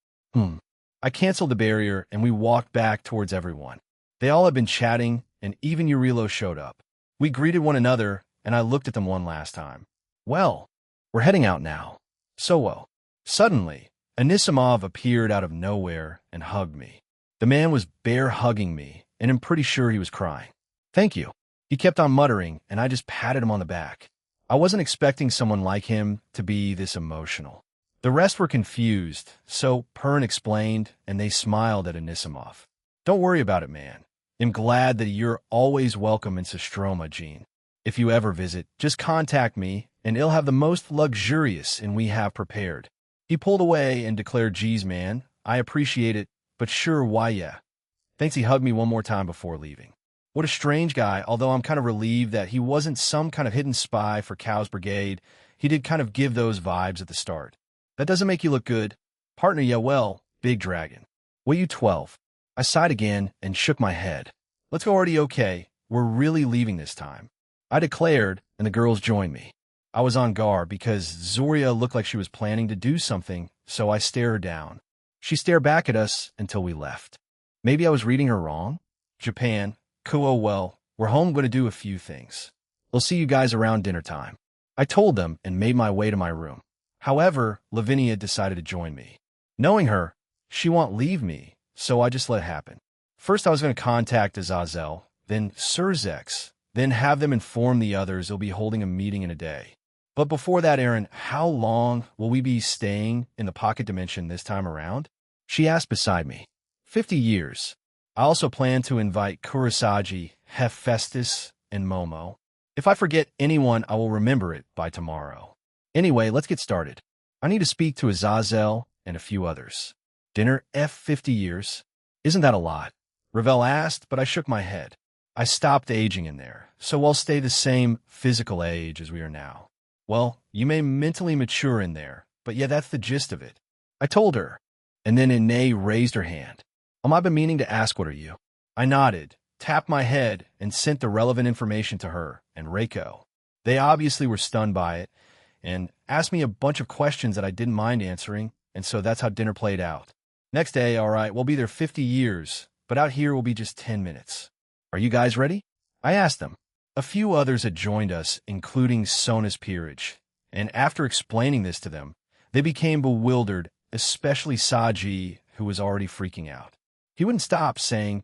I canceled the barrier, and we walked back towards everyone. They all had been chatting, and even Urilo showed up. We greeted one another, and I looked at them one last time. Well, we're heading out now. So well. Suddenly, Anisimov appeared out of nowhere and hugged me. The man was bear-hugging me, and I'm pretty sure he was crying. Thank you. He kept on muttering, and I just patted him on the back. I wasn't expecting someone like him to be this emotional. The rest were confused, so Perrin explained, and they smiled at Anisimov. Don't worry about it, man. I'm glad that you're always welcome in Sistroma, Jean. If you ever visit, just contact me, and it'll have the most luxurious and we have prepared. He pulled away and declared, geez, man, I appreciate it, but sure, why yeah. Thanks. He hugged me one more time before leaving. What a strange guy, although I'm kind of relieved that he wasn't some kind of hidden spy for Cow's brigade. He did kind of give those vibes at the start. That doesn't make you look good. Partner, yeah, well, big dragon. Will you 12? I sighed again and shook my head. Let's go already, okay. We're really leaving this time. I declared, and the girls joined me. I was on guard because Zoria looked like she was planning to do something, so I stared her down. She stared back at us until we left. Maybe I was reading her wrong? Japan, Kuo, well, we're home going to do a few things. We'll see you guys around dinner time. I told them and made my way to my room. However, Lavinia decided to join me. Knowing her, she won't leave me, so I just let it happen. First, I was going to contact Azazel, then Surzex, then have them inform the others they'll be holding a meeting in a day. But before that, Aaron, how long will we be staying in the pocket dimension this time around? She asked beside me. 50 years. I also plan to invite Kurosagi, Hephaestus, and Momo. If I forget anyone, I will remember it by tomorrow. Anyway, let's get started. I need to speak to Azazel and a few others. Dinner, 50 years. Isn't that a lot? Ravel asked, but I shook my head. I stopped aging in there, so I'll stay the same physical age as we are now. Well, you may mentally mature in there, but yeah, that's the gist of it. I told her, and then Ine raised her hand. I've been meaning to ask, what are you? I nodded, tapped my head, and sent the relevant information to her and Reiko. They obviously were stunned by it, and asked me a bunch of questions that I didn't mind answering, and so that's how dinner played out. Next day, all right, we'll be there 50 years, but out here will be just 10 minutes. Are you guys ready? I asked them. A few others had joined us, including Sonus Peerage, and after explaining this to them, they became bewildered, especially Saji, who was already freaking out. He wouldn't stop saying,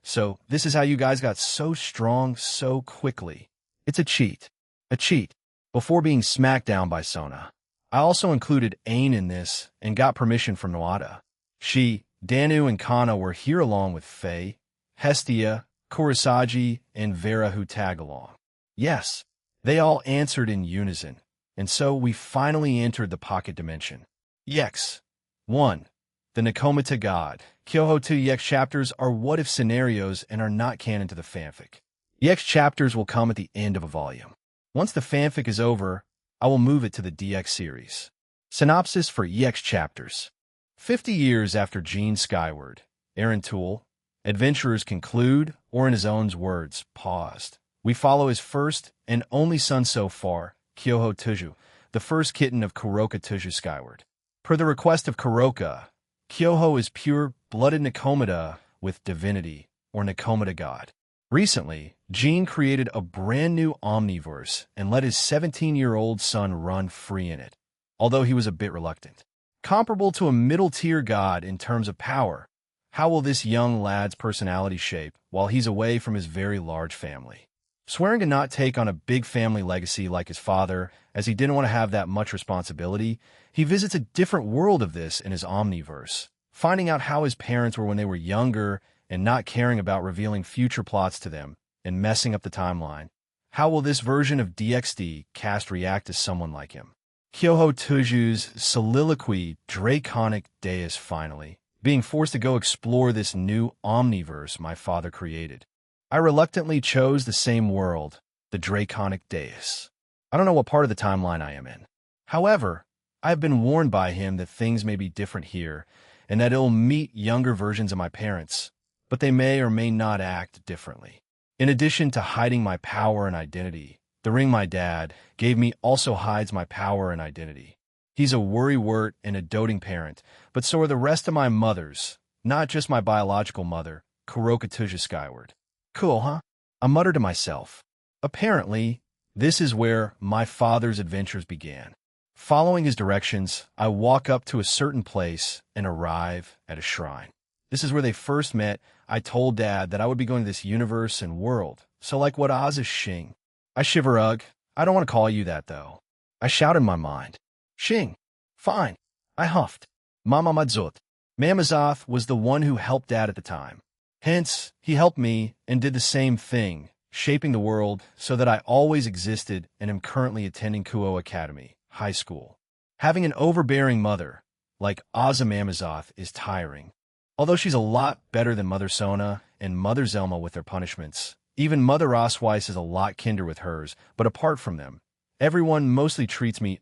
so this is how you guys got so strong so quickly. It's a cheat. A cheat. Before being smacked down by Sona. I also included Ain in this and got permission from Noada. She, Danu, and Kana were here along with Faye, Hestia, Kurosagi, and Vera who tag along. Yes, they all answered in unison, and so we finally entered the pocket dimension. Yex. 1. The Nakomata God. Kyoho 2 Yex chapters are what-if scenarios and are not canon to the fanfic. Yex chapters will come at the end of a volume. Once the fanfic is over, I will move it to the DX series. Synopsis for EX chapters. 50 years after Gene Skyward, Aaron Toole, adventurers conclude, or in his own words, paused. We follow his first and only son so far, Kyoho Tuju, the first kitten of Kuroka Tuju Skyward. Per the request of Kuroka, Kyoho is pure-blooded Nakomata with divinity, or Nakomata God. Recently, Gene created a brand new omniverse and let his 17-year-old son run free in it, although he was a bit reluctant. Comparable to a middle-tier god in terms of power, how will this young lad's personality shape while he's away from his very large family? Swearing to not take on a big family legacy like his father, as he didn't want to have that much responsibility, he visits a different world of this in his omniverse, finding out how his parents were when they were younger and not caring about revealing future plots to them and messing up the timeline. How will this version of DXD cast react to someone like him? Kyoho Tuju's soliloquy Draconic Deus finally, being forced to go explore this new omniverse my father created. I reluctantly chose the same world, the Draconic Deus. I don't know what part of the timeline I am in. However, I have been warned by him that things may be different here, and that it'll meet younger versions of my parents, but they may or may not act differently. In addition to hiding my power and identity, the ring my dad gave me also hides my power and identity. He's a worrywart and a doting parent, but so are the rest of my mothers, not just my biological mother, Kuroka Tuju Skyward. Cool, huh? I muttered to myself. Apparently, this is where my father's adventures began. Following his directions, I walk up to a certain place and arrive at a shrine. This is where they first met. I told Dad that I would be going to this universe and world, so like what Oz is Shing. I shiver ugh. I don't want to call you that, though. I shout in my mind. Shing. Fine. I huffed. Mama Madzut. Mamazoth was the one who helped Dad at the time. Hence, he helped me and did the same thing, shaping the world so that I always existed and am currently attending Kuo Academy, high school. Having an overbearing mother, like Ozza Mamazoth, is tiring. Although she's a lot better than Mother Sona and Mother Zelma with their punishments, even Mother Osweiss is a lot kinder with hers, but apart from them, everyone mostly treats me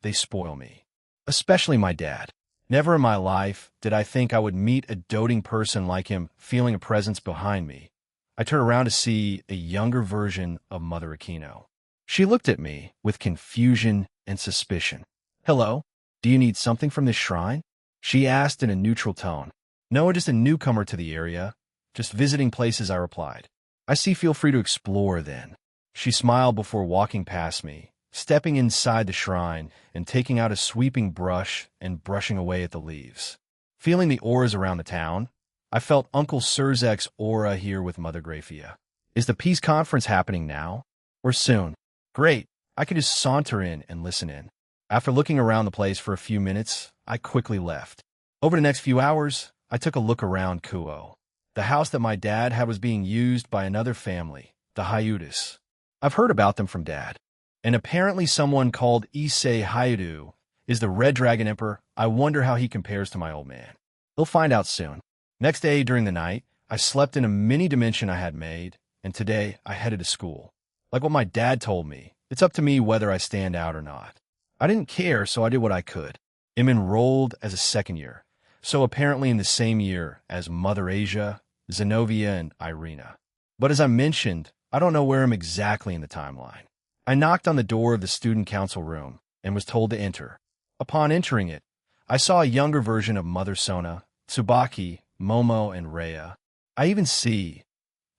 they spoil me. Especially my dad. Never in my life did I think I would meet a doting person like him feeling a presence behind me. I turned around to see a younger version of Mother Aquino. She looked at me with confusion and suspicion. Hello? Do you need something from this shrine? She asked in a neutral tone. No, just a newcomer to the area. Just visiting places, I replied. I see, feel free to explore then. She smiled before walking past me, stepping inside the shrine and taking out a sweeping brush and brushing away at the leaves. Feeling the auras around the town, I felt Uncle Surzek's aura here with Mother Graphia. Is the peace conference happening now? Or soon? Great, I could just saunter in and listen in. After looking around the place for a few minutes, I quickly left. Over the next few hours, I took a look around Kuo. The house that my dad had was being used by another family, the Hyudas. I've heard about them from Dad. And apparently someone called Issei Hyudu is the Red Dragon Emperor. I wonder how he compares to my old man. We'll find out soon. Next day during the night, I slept in a mini dimension I had made, and today I headed to school. Like what my dad told me, it's up to me whether I stand out or not. I didn't care, so I did what I could. I'm enrolled as a second year, so apparently in the same year as Mother Asia, Zenobia, and Irina. But as I mentioned, I don't know where I'm exactly in the timeline. I knocked on the door of the student council room and was told to enter. Upon entering it, I saw a younger version of Mother Sona, Tsubaki, Momo, and Rhea. I even see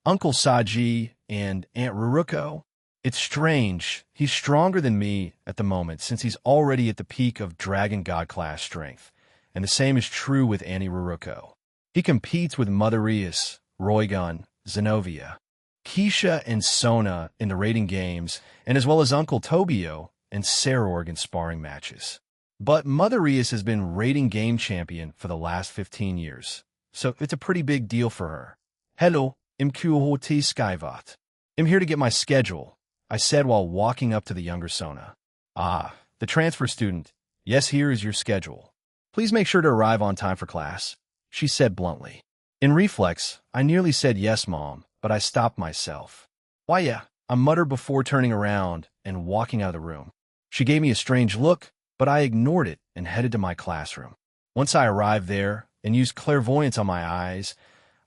Uncle Saji and Aunt Ruruko. It's strange. He's stronger than me at the moment since he's already at the peak of Dragon God class strength, and the same is true with Annie Ruruko. He competes with Mother Rias, Roygun, Zenobia, Keisha, and Sona in the raiding games, and as well as Uncle Tobio, and Sarah Organ sparring matches. But Mother Rias has been rating game champion for the last 15 years, so it's a pretty big deal for her. Hello, 10k-15kThis. I'm here to get my schedule, I said while walking up to the younger Sona. Ah, the transfer student. Yes, here is your schedule. Please make sure to arrive on time for class, she said bluntly. In reflex, I nearly said yes, Mom, but I stopped myself. Why, yeah, I muttered before turning around and walking out of the room. She gave me a strange look, but I ignored it and headed to my classroom. Once I arrived there and used clairvoyance on my eyes,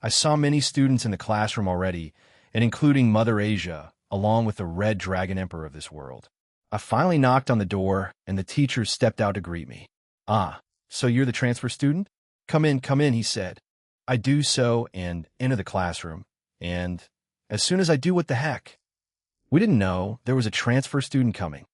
I saw many students in the classroom already, and including Mother Asia, along with the Red Dragon Emperor of this world. I finally knocked on the door, and the teacher stepped out to greet me. Ah, so you're the transfer student? Come in, he said. I do so and enter the classroom, and as soon as I do, what the heck? We didn't know there was a transfer student coming.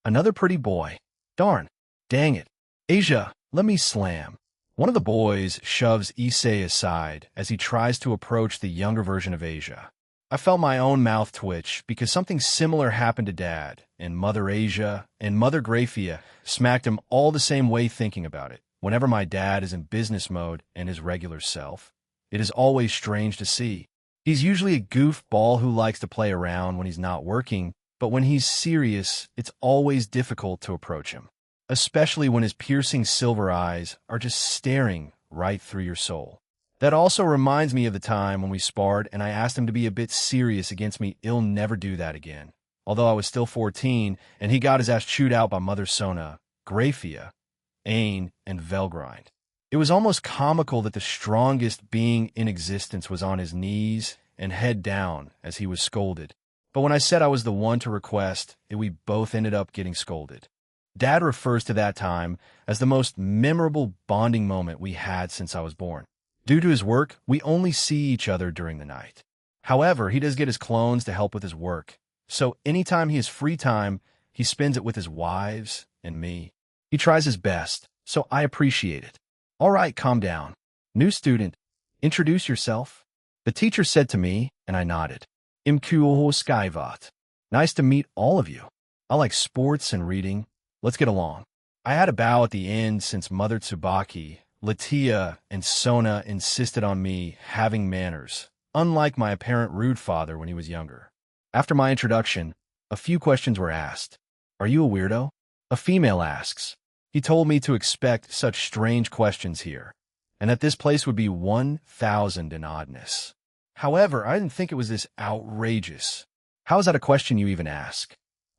Another pretty boy. Darn. Dang it. Asia, let me slam. One of the boys shoves Issei aside as he tries to approach the younger version of Asia. I felt my own mouth twitch because something similar happened to Dad, and Mother Asia and Mother Graphia smacked him all the same way thinking about it. Whenever my dad is in business mode and his regular self, it is always strange to see. He's usually a goofball who likes to play around when he's not working, but when he's serious, it's always difficult to approach him, especially when his piercing silver eyes are just staring right through your soul. That also reminds me of the time when we sparred and I asked him to be a bit serious against me. He'll never do that again. Although I was still 14 and he got his ass chewed out by Mother Sona, Graphia, Ain, and Velgrind. It was almost comical that the strongest being in existence was on his knees and head down as he was scolded. But when I said I was the one to request it, we both ended up getting scolded. Dad refers to that time as the most memorable bonding moment we had since I was born. Due to his work, we only see each other during the night. However, he does get his clones to help with his work, so anytime he has free time, he spends it with his wives and me. He tries his best, so I appreciate it. All right, calm down. New student, introduce yourself. The teacher said to me, and I nodded. Skyvat. Nice to meet all of you. I like sports and reading. Let's get along. I had a bow at the end since Mother Tsubaki, Latia, and Sona insisted on me having manners, unlike my apparent rude father when he was younger. After my introduction, a few questions were asked. Are you a weirdo? A female asks. He told me to expect such strange questions here, and that this place would be 1,000 in oddness. However, I didn't think it was this outrageous. How is that a question you even ask?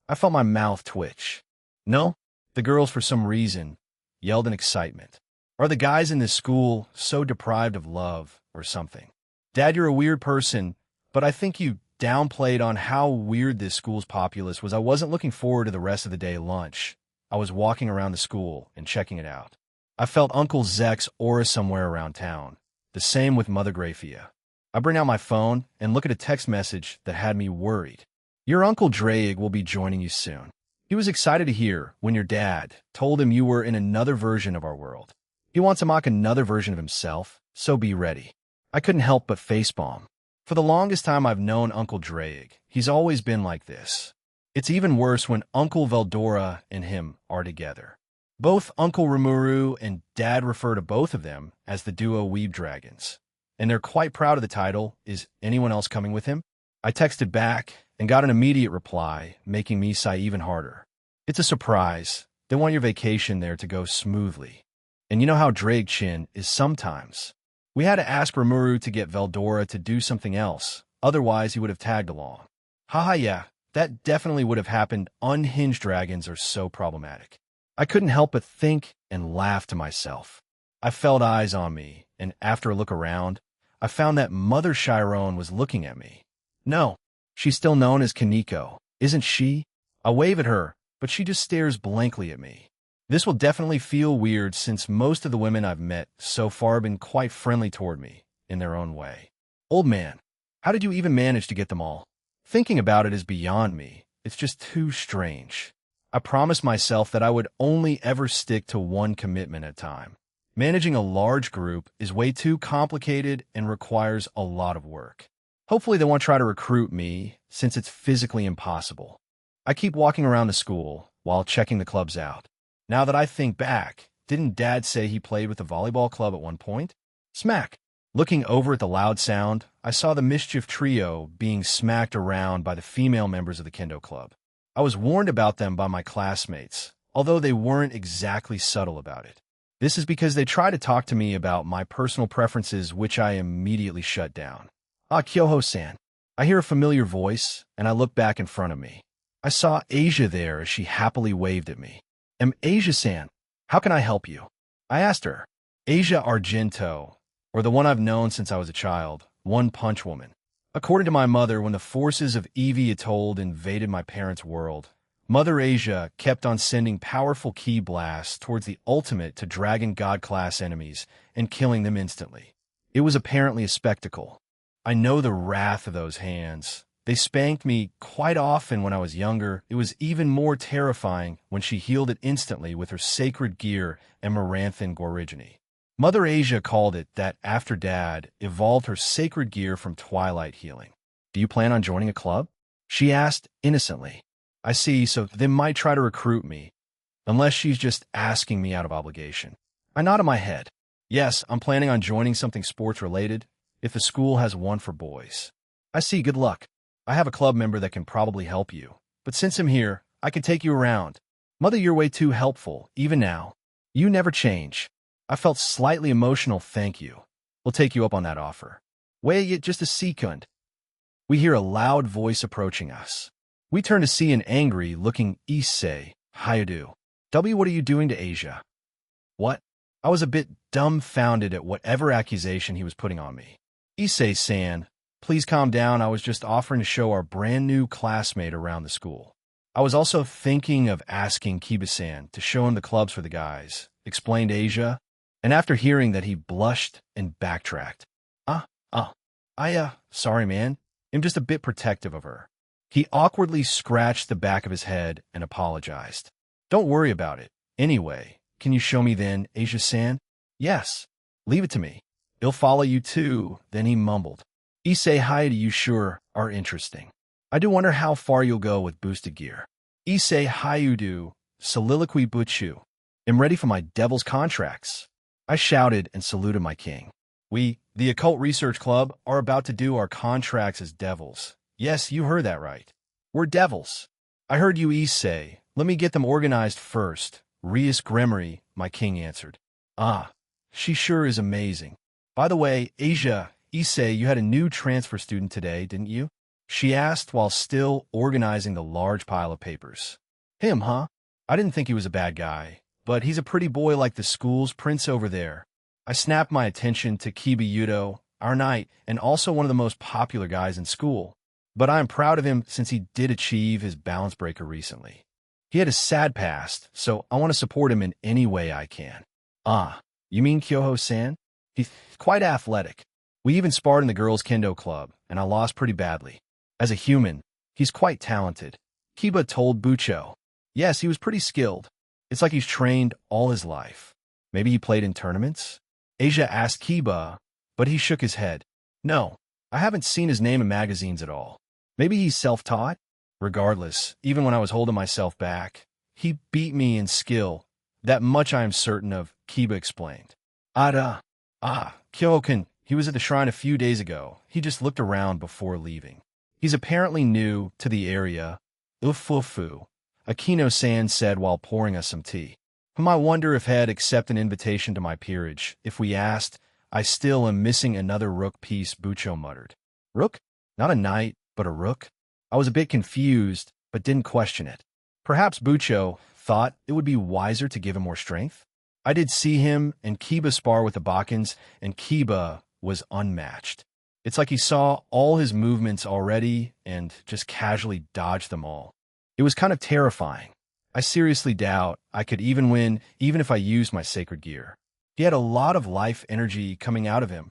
I felt my mouth twitch. No, the girls, for some reason, yelled in excitement. Are the guys in this school so deprived of love or something? Dad, you're a weird person, but I think you downplayed on how weird this school's populace was. I wasn't looking forward to the rest of the day lunch. I was walking around the school and checking it out. I felt Uncle Zek's aura somewhere around town. The same with Mother Graphia. I bring out my phone and look at a text message that had me worried. Your Uncle Draig will be joining you soon. He was excited to hear when your dad told him you were in another version of our world. He wants to mock another version of himself, so be ready. I couldn't help but facepalm. For the longest time I've known Uncle Draig, he's always been like this. It's even worse when Uncle Veldora and him are together. Both Uncle Rimuru and Dad refer to both of them as the duo Weeb Dragons, and they're quite proud of the title. Is anyone else coming with him? I texted back and got an immediate reply, making me sigh even harder. It's a surprise. They want your vacation there to go smoothly. And you know how Draig Chin is sometimes. We had to ask Rimuru to get Veldora to do something else, otherwise he would have tagged along. Haha, yeah, that definitely would have happened. Unhinged dragons are so problematic. I couldn't help but think and laugh to myself. I felt eyes on me, and after a look around, I found that Mother Chiron was looking at me. No, she's still known as Kaneko, isn't she? I wave at her, but she just stares blankly at me. This will definitely feel weird since most of the women I've met so far have been quite friendly toward me, in their own way. Old man, how did you even manage to get them all? Thinking about it is beyond me. It's just too strange. I promised myself that I would only ever stick to one commitment at a time. Managing a large group is way too complicated and requires a lot of work. Hopefully they won't try to recruit me, since it's physically impossible. I keep walking around the school, while checking the clubs out. Now that I think back, didn't Dad say he played with the volleyball club at one point? Smack! Looking over at the loud sound, I saw the mischief trio being smacked around by the female members of the kendo club. I was warned about them by my classmates, although they weren't exactly subtle about it. This is because they tried to talk to me about my personal preferences, which I immediately shut down. Ah, Kyoho-san. I hear a familiar voice, and I look back in front of me. I saw Asia there as she happily waved at me. Asia-san, how can I help you? I asked her. Asia Argento, or the one I've known since I was a child, One Punch Woman. According to my mother, when the forces of Eviatold invaded my parents' world, Mother Asia kept on sending powerful ki blasts towards the ultimate to Dragon God-class enemies and killing them instantly. It was apparently a spectacle. I know the wrath of those hands. They spanked me quite often when I was younger. It was even more terrifying when she healed it instantly with her sacred gear and Maranthan Gorigini. Mother Asia called it that after Dad evolved her sacred gear from Twilight Healing. Do you plan on joining a club? She asked innocently. I see, so they might try to recruit me, unless she's just asking me out of obligation. I nodded my head. Yes, I'm planning on joining something sports-related, if the school has one for boys. I see, good luck. I have a club member that can probably help you, but since I'm here, I can take you around. Mother, you're way too helpful, even now. You never change. I felt slightly emotional, thank you. We'll take you up on that offer. Wait just a second. We hear a loud voice approaching us. We turn to see an angry-looking Issei. Hayadu. W, what are you doing to Asia? What? I was a bit dumbfounded at whatever accusation he was putting on me. Issei-san, please calm down. I was just offering to show our brand-new classmate around the school. I was also thinking of asking Kiba-san to show him the clubs for the guys, explained Asia, and after hearing that, he blushed and backtracked. Sorry, man. I'm just a bit protective of her. He awkwardly scratched the back of his head and apologized. Don't worry about it. Anyway, can you show me then, Asia-san? Yes. Leave it to me. He'll follow you too, then he mumbled. Issei Hayadu, you sure are interesting. I do wonder how far you'll go with boosted gear. Issei Hayadu, soliloquy butchu. I'm ready for my devil's contracts. I shouted and saluted my king. We, the Occult Research Club, are about to do our contracts as devils. Yes, you heard that right. We're devils. I heard you, Issei. Let me get them organized first. Rias Gremory, my king answered. Ah, she sure is amazing. By the way, Asia, Issei, you had a new transfer student today, didn't you? She asked while still organizing the large pile of papers. Him, huh? I didn't think he was a bad guy, but he's a pretty boy like the school's prince over there. I snapped my attention to Kiba Yudo, our knight, and also one of the most popular guys in school. But I am proud of him since he did achieve his balance breaker recently. He had a sad past, so I want to support him in any way I can. Ah, you mean Kyoho-san? He's quite athletic. We even sparred in the girls' kendo club, and I lost pretty badly. As a human, he's quite talented. Kiba told Bucho. Yes, he was pretty skilled. It's like he's trained all his life. Maybe he played in tournaments? Asia asked Kiba, but he shook his head. No, I haven't seen his name in magazines at all. Maybe he's self-taught? Regardless, even when I was holding myself back, he beat me in skill. That much I am certain of, Kiba explained. Kyoken, he was at the shrine a few days ago. He just looked around before leaving. He's apparently new to the area. Ufufu, Akino-san said while pouring us some tea. I wonder if he'd accept an invitation to my peerage. If we asked, I still am missing another rook piece, Bucho muttered. Rook? Not a knight, but a rook? I was a bit confused, but didn't question it. Perhaps Bucho thought it would be wiser to give him more strength? I did see him and Kiba spar with the Bakans, and Kiba was unmatched. It's like he saw all his movements already and just casually dodged them all. It was kind of terrifying. I seriously doubt I could even win even if I used my sacred gear. He had a lot of life energy coming out of him.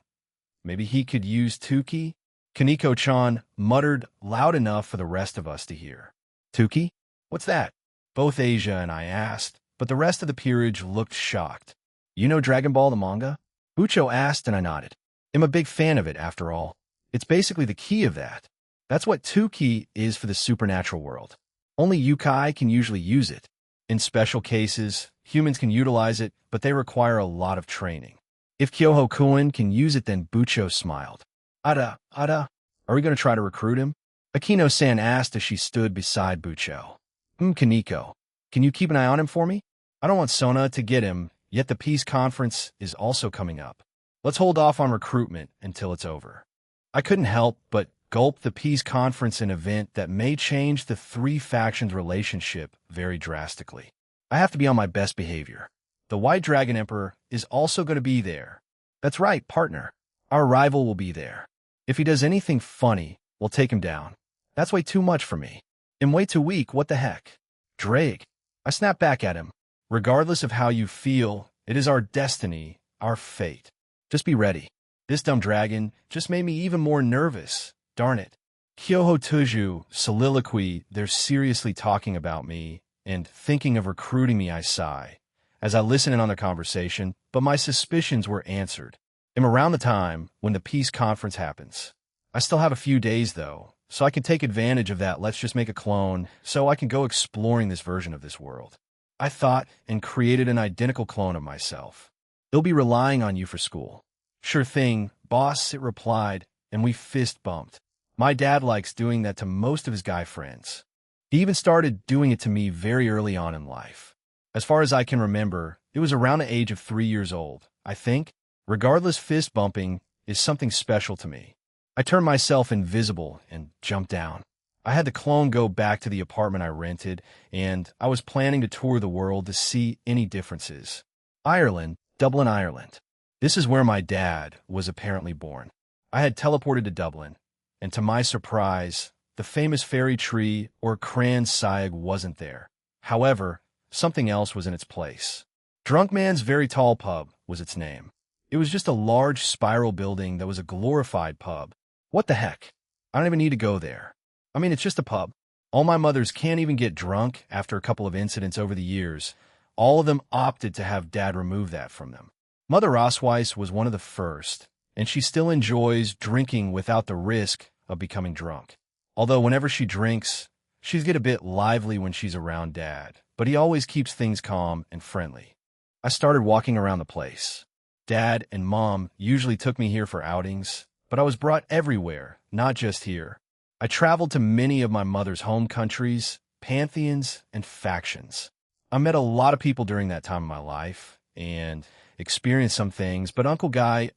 Maybe he could use Tuki? Kaneko-chan muttered loud enough for the rest of us to hear. Tuki? What's that? Both Asia and I asked, but the rest of the peerage looked shocked. You know Dragon Ball, the manga? Bucho asked and I nodded. I'm a big fan of it, after all. It's basically the key of that. That's what Tuki is for the supernatural world. Only Yukai can usually use it. In special cases, humans can utilize it, but they require a lot of training. If Kyoho-kun can use it, then Bucho smiled. Ada, are we going to try to recruit him? Akino-san asked as she stood beside Bucho. Kaneko, can you keep an eye on him for me? I don't want Sona to get him, yet the peace conference is also coming up. Let's hold off on recruitment until it's over. I couldn't help but gulp. The peace conference, an event that may change the three factions' relationship very drastically. I have to be on my best behavior. The White Dragon Emperor is also going to be there. That's right, partner. Our rival will be there. If he does anything funny, we'll take him down. That's way too much for me. I'm way too weak, what the heck? Drake. I snapped back at him. Regardless of how you feel, it is our destiny, our fate. Just be ready. This dumb dragon just made me even more nervous. Darn it. Kyoho Tuju soliloquy, they're seriously talking about me and thinking of recruiting me, I sigh, as I listen in on their conversation, but my suspicions were answered. I'm around the time when the peace conference happens. I still have a few days, though, so I can take advantage of that. Let's just make a clone so I can go exploring this version of this world. I thought and created an identical clone of myself. They'll be relying on you for school. Sure thing, boss, it replied, and we fist bumped. My dad likes doing that to most of his guy friends. He even started doing it to me very early on in life. As far as I can remember, it was around the age of 3 years old, I think. Regardless, fist bumping is something special to me. I turned myself invisible and jumped down. I had the clone go back to the apartment I rented, and I was planning to tour the world to see any differences. Ireland, Dublin, Ireland. This is where my dad was apparently born. I had teleported to Dublin, and to my surprise, the famous fairy tree or Cran Siag wasn't there. However, something else was in its place. Drunk Man's Very Tall Pub was its name. It was just a large spiral building that was a glorified pub. What the heck? I don't even need to go there. I mean, it's just a pub. All my mothers can't even get drunk after a couple of incidents over the years. All of them opted to have Dad remove that from them. Mother Osweiss was one of the first, and she still enjoys drinking without the risk of becoming drunk. Although whenever she drinks, she's get a bit lively when she's around Dad, but he always keeps things calm and friendly. I started walking around the place. Dad and Mom usually took me here for outings, but I was brought everywhere, not just here. I traveled to many of my mother's home countries, pantheons, and factions. I met a lot of people during that time of my life, and experienced some things, but Uncle Guy,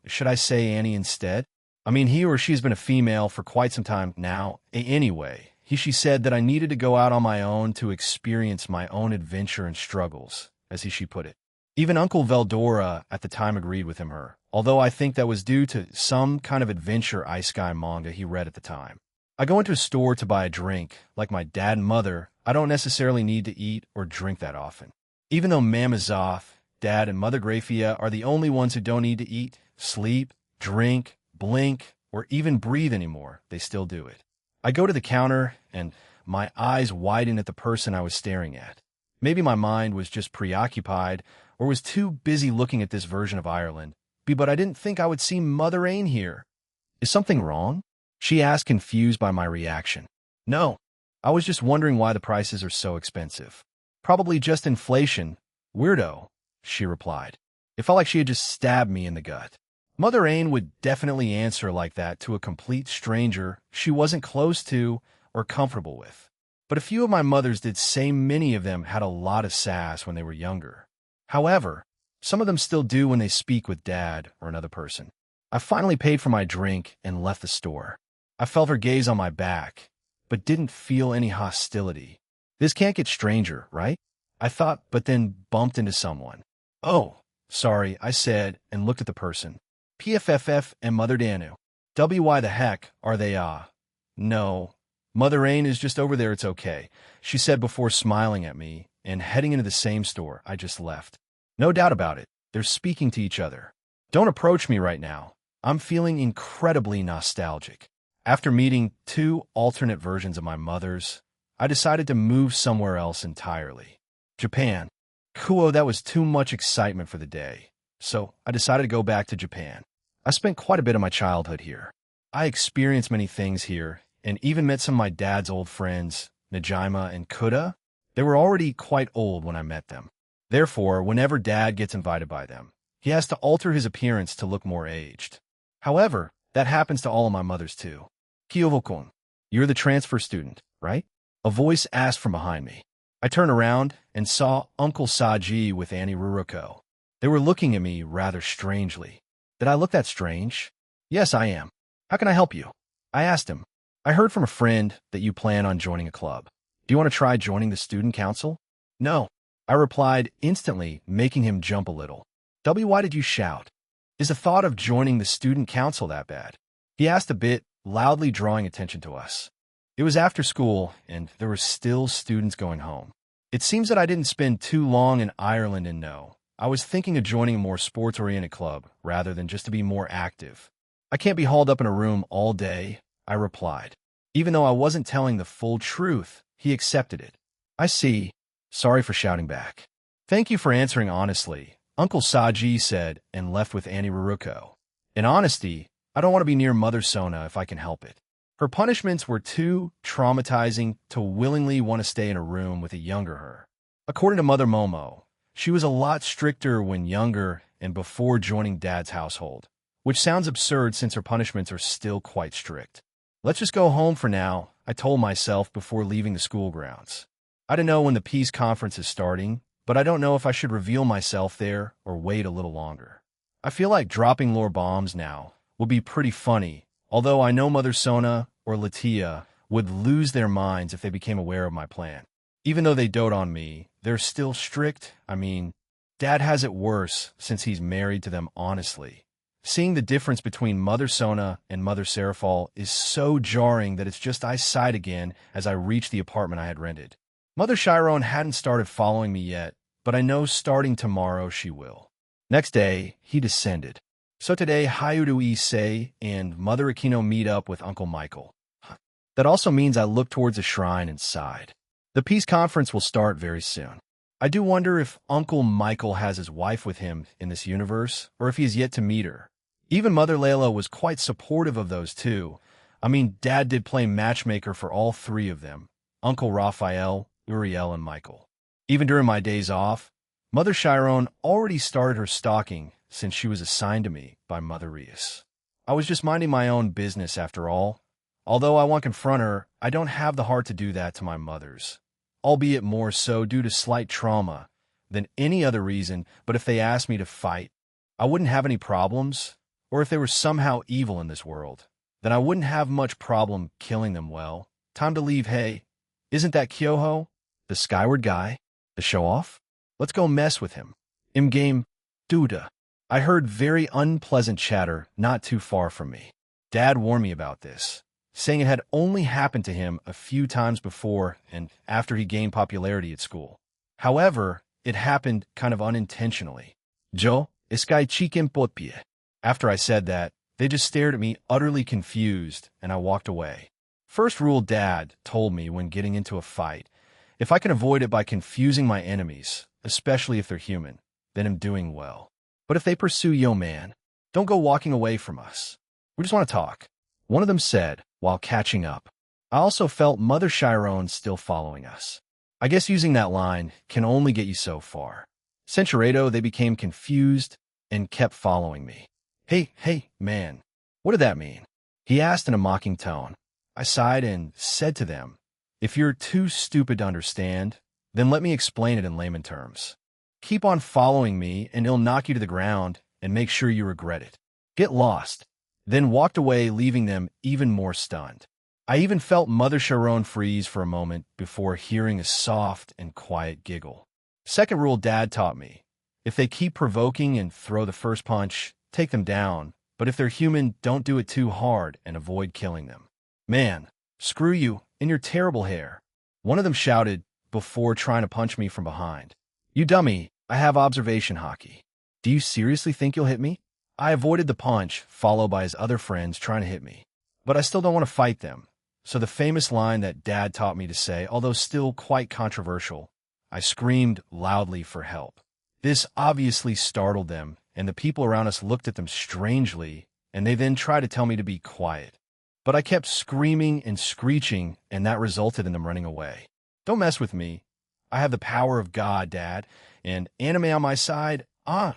should I say Annie instead? I mean, he or she's been a female for quite some time now. Anyway, she said that I needed to go out on my own to experience my own adventure and struggles, as she put it. Even Uncle Veldora at the time agreed with him, although I think that was due to some kind of adventure Ice Sky manga he read at the time. I go into a store to buy a drink. Like my dad and mother, I don't necessarily need to eat or drink that often. Even though Mama Zoth, Dad, and Mother Graphia are the only ones who don't need to eat, sleep, drink, blink, or even breathe anymore, they still do it. I go to the counter, and my eyes widen at the person I was staring at. Maybe my mind was just preoccupied, or was too busy looking at this version of Ireland, but I didn't think I would see Mother Ain here. Is something wrong? She asked, confused by my reaction. No, I was just wondering why the prices are so expensive. Probably just inflation. Weirdo, she replied. It felt like she had just stabbed me in the gut. Mother Ain would definitely answer like that to a complete stranger she wasn't close to or comfortable with. But a few of my mothers did say many of them had a lot of sass when they were younger. However, some of them still do when they speak with Dad or another person. I finally paid for my drink and left the store. I felt her gaze on my back, but didn't feel any hostility. This can't get stranger, right? I thought, but then bumped into someone. Oh, sorry, I said, and looked at the person. PFFF and Mother Danu. Why the heck are they No. Mother Ain is just over there, it's okay, she said before smiling at me and heading into the same store I just left. No doubt about it, they're speaking to each other. Don't approach me right now. I'm feeling incredibly nostalgic. After meeting 2 alternate versions of my mother's, I decided to move somewhere else entirely. Japan. Cool, that was too much excitement for the day, so I decided to go back to Japan. I spent quite a bit of my childhood here. I experienced many things here, and even met some of my dad's old friends, Najima and Kuda. They were already quite old when I met them. Therefore, whenever Dad gets invited by them, he has to alter his appearance to look more aged. However, that happens to all of my mothers too. Kyovokon, you're the transfer student, right? A voice asked from behind me. I turned around and saw Uncle Saji with Annie Ruruko. They were looking at me rather strangely. Did I look that strange? Yes, I am. How can I help you? I asked him. I heard from a friend that you plan on joining a club. Do you want to try joining the student council? No, I replied instantly, making him jump a little. Why did you shout? Is the thought of joining the student council that bad? He asked a bit, loudly drawing attention to us. It was after school, and there were still students going home. It seems that I didn't spend too long in Ireland and know. I was thinking of joining a more sports-oriented club, rather than just to be more active. I can't be hauled up in a room all day, I replied. Even though I wasn't telling the full truth, he accepted it. I see. Sorry for shouting back. Thank you for answering honestly, Uncle Saji said, and left with Annie Ruruko. In honesty, I don't want to be near Mother Sona if I can help it. Her punishments were too traumatizing to willingly want to stay in a room with a younger her. According to Mother Momo, she was a lot stricter when younger and before joining Dad's household, which sounds absurd since her punishments are still quite strict. Let's just go home for now, I told myself before leaving the school grounds. I don't know when the peace conference is starting, but I don't know if I should reveal myself there or wait a little longer. I feel like dropping lore bombs now would be pretty funny, although I know Mother Sona or Latia would lose their minds if they became aware of my plan. Even though they dote on me, they're still strict. I mean, Dad has it worse since he's married to them honestly. Seeing the difference between Mother Sona and Mother Serafal is so jarring that it's just I sighed again as I reached the apartment I had rented. Mother Chiron hadn't started following me yet, but I know starting tomorrow she will. Next day, he descended. So today, Hayuru Issei and Mother Akino meet up with Uncle Michael. That also means I looked towards the shrine and sighed. The peace conference will start very soon. I do wonder if Uncle Michael has his wife with him in this universe, or if he has yet to meet her. Even Mother Layla was quite supportive of those two. I mean, Dad did play matchmaker for all three of them, Uncle Raphael, Uriel, and Michael. Even during my days off, Mother Chiron already started her stalking since she was assigned to me by Mother Rias. I was just minding my own business after all. Although I want to confront her, I don't have the heart to do that to my mothers, albeit more so due to slight trauma than any other reason. But if they asked me to fight, I wouldn't have any problems, or if they were somehow evil in this world, then I wouldn't have much problem killing them. Well, time to leave. Hey, isn't that Kyoho, the skyward guy, the show-off? Let's go mess with him. In-game, Duda. I heard very unpleasant chatter not too far from me. Dad warned me about this, saying it had only happened to him a few times before and after he gained popularity at school. However, it happened kind of unintentionally. Jo, eskai chicken potpie. After I said that, they just stared at me utterly confused, and I walked away. First rule Dad told me when getting into a fight, if I can avoid it by confusing my enemies, especially if they're human, then I'm doing well. But if they pursue yo man, don't go walking away from us. We just want to talk. One of them said, while catching up. I also felt Mother Chiron still following us. I guess using that line can only get you so far. Centuredo, they became confused and kept following me. Hey, man, what did that mean? He asked in a mocking tone. I sighed and said to them, if you're too stupid to understand, then let me explain it in layman terms. Keep on following me and it'll knock you to the ground and make sure you regret it. Get lost. Then walked away, leaving them even more stunned. I even felt Mother Chiron freeze for a moment before hearing a soft and quiet giggle. Second rule Dad taught me. If they keep provoking and throw the first punch, take them down. But if they're human, don't do it too hard and avoid killing them. Man, screw you and your terrible hair. One of them shouted before trying to punch me from behind. You dummy, I have observation hockey. Do you seriously think you'll hit me? I avoided the punch, followed by his other friends trying to hit me. But I still don't want to fight them. So the famous line that Dad taught me to say, although still quite controversial, I screamed loudly for help. This obviously startled them, and the people around us looked at them strangely, and they then tried to tell me to be quiet. But I kept screaming and screeching, and that resulted in them running away. Don't mess with me. I have the power of God, Dad. And anime on my side, I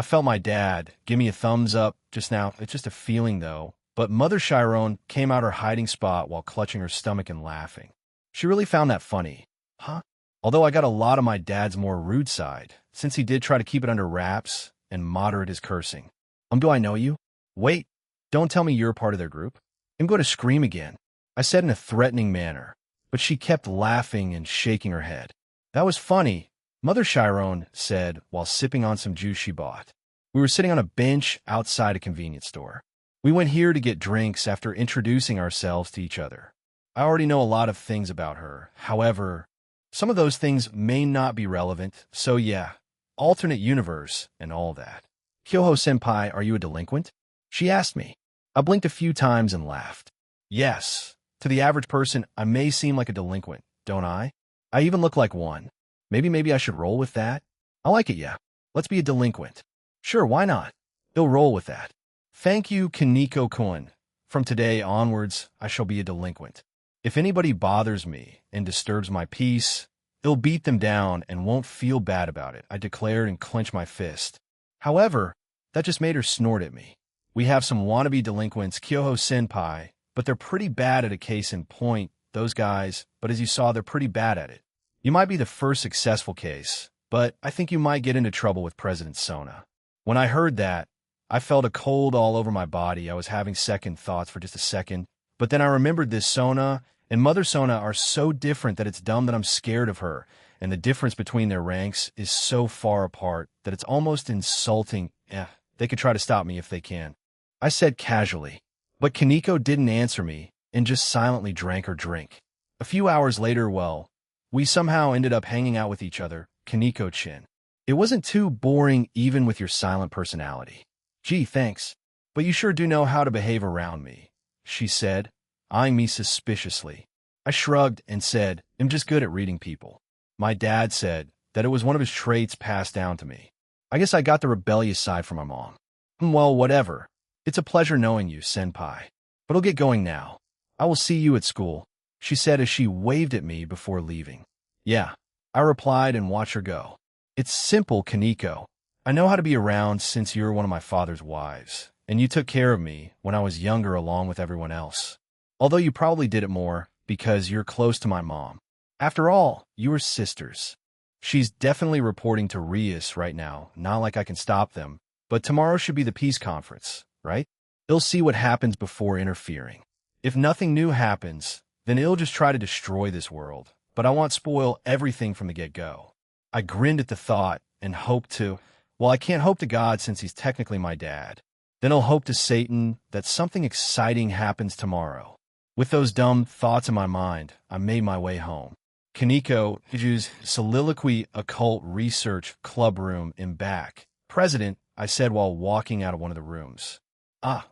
felt my dad give me a thumbs up just now. It's just a feeling, though. But Mother Chiron came out her hiding spot while clutching her stomach and laughing. She really found that funny. Huh? Although I got a lot of my dad's more rude side, since he did try to keep it under wraps and moderate his cursing. Do I know you? Wait, don't tell me you're a part of their group. I'm going to scream again, I said in a threatening manner, but she kept laughing and shaking her head. That was funny, Mother Chiron said while sipping on some juice she bought. We were sitting on a bench outside a convenience store. We went here to get drinks after introducing ourselves to each other. I already know a lot of things about her. However, some of those things may not be relevant, so yeah, alternate universe and all that. Kyoho-senpai, are you a delinquent? She asked me. I blinked a few times and laughed. Yes, to the average person, I may seem like a delinquent, don't I? I even look like one. Maybe I should roll with that? I like it, yeah. Let's be a delinquent. Sure, why not? They'll roll with that. Thank you, Kaneko-kun. From today onwards, I shall be a delinquent. If anybody bothers me and disturbs my peace, I'll beat them down and won't feel bad about it, I declared and clenched my fist. However, that just made her snort at me. We have some wannabe delinquents, Kyoho-senpai, but they're pretty bad at a case in point, those guys, but as you saw, they're pretty bad at it. You might be the first successful case, but I think you might get into trouble with President Sona. When I heard that, I felt a cold all over my body. I was having second thoughts for just a second, but then I remembered this Sona and Mother Sona are so different that it's dumb that I'm scared of her, and the difference between their ranks is so far apart that it's almost insulting. They could try to stop me if they can. I said casually, but Kaneko didn't answer me and just silently drank her drink. A few hours later, we somehow ended up hanging out with each other, Kaneko-chin. It wasn't too boring even with your silent personality. Gee, thanks. But you sure do know how to behave around me, she said, eyeing me suspiciously. I shrugged and said, I'm just good at reading people. My dad said that it was one of his traits passed down to me. I guess I got the rebellious side from my mom. Well, whatever. It's a pleasure knowing you, senpai. But I'll get going now. I will see you at school, she said as she waved at me before leaving. Yeah, I replied and watched her go. It's simple, Kaneko. I know how to be around since you're one of my father's wives, and you took care of me when I was younger along with everyone else. Although you probably did it more because you're close to my mom. After all, you were sisters. She's definitely reporting to Rias right now, not like I can stop them, but tomorrow should be the peace conference, right? They'll see what happens before interfering. If nothing new happens, then it'll just try to destroy this world, but I won't spoil everything from the get-go. I grinned at the thought and hoped to, well, I can't hope to God since he's technically my dad. Then I'll hope to Satan that something exciting happens tomorrow. With those dumb thoughts in my mind, I made my way home. Kaneko-ju's soliloquy occult research club room in back. President, I said while walking out of one of the rooms.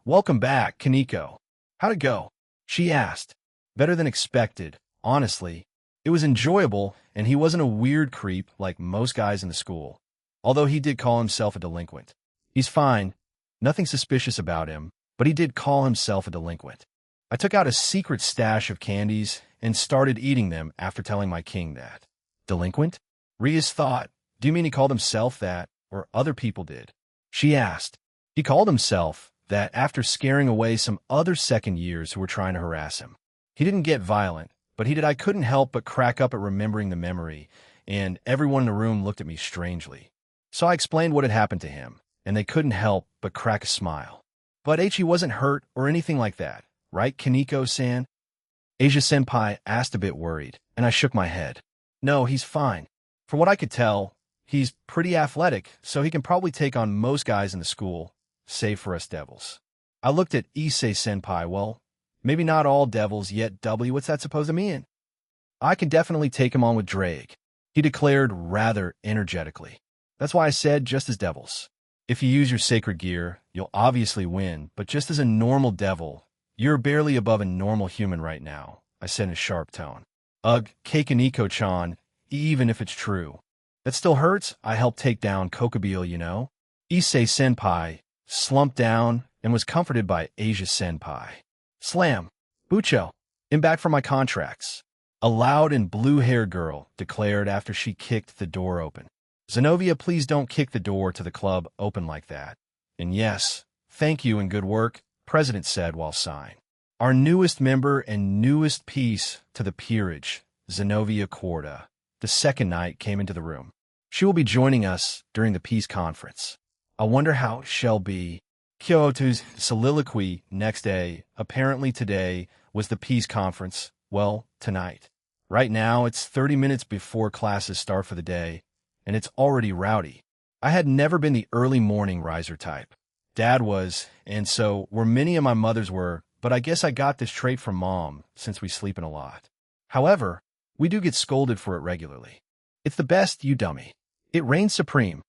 Welcome back, Kaneko. How'd it go? She asked. Better than expected, honestly. It was enjoyable, and he wasn't a weird creep like most guys in the school. Although he did call himself a delinquent. He's fine. Nothing suspicious about him, but he did call himself a delinquent. I took out a secret stash of candies and started eating them after telling my king that. Delinquent? Rias thought, do you mean he called himself that, or other people did? She asked. He called himself that after scaring away some other second years who were trying to harass him. He didn't get violent, but he did. I couldn't help but crack up at remembering the memory, and everyone in the room looked at me strangely. So I explained what had happened to him, and they couldn't help but crack a smile. But Aichi wasn't hurt or anything like that, right, Kaneko-san? Asia-senpai asked a bit worried, and I shook my head. No, he's fine. From what I could tell, he's pretty athletic, so he can probably take on most guys in the school, save for us devils. I looked at Issei-senpai. Well, maybe not all devils, yet what's that supposed to mean? I can definitely take him on with Drake, he declared rather energetically. That's why I said just as devils. If you use your sacred gear, you'll obviously win, but just as a normal devil, you're barely above a normal human right now, I said in a sharp tone. Ugh, Kaneko-chan, even if it's true. That still hurts. I helped take down Kokobile, you know? Issei-senpai slumped down and was comforted by Asia-senpai. Slam. Bucho. I'm back for my contracts. a loud and blue-haired girl declared after she kicked the door open. Zenobia, please don't kick the door to the club open like that. And yes, thank you and good work, President said while sighing. Our newest member and newest piece to the peerage, Zenobia Corda, the second night came into the room. She will be joining us during the peace conference. I wonder how it shall be. Kyoto's soliloquy next day, apparently today, was the peace conference. Well, tonight. Right now, it's 30 minutes before classes start for the day, and it's already rowdy. I had never been the early morning riser type. Dad was, and so were many of my mothers were, but I guess I got this trait from Mom since we sleep in a lot. However, we do get scolded for it regularly. It's the best, you dummy. It reigns supreme.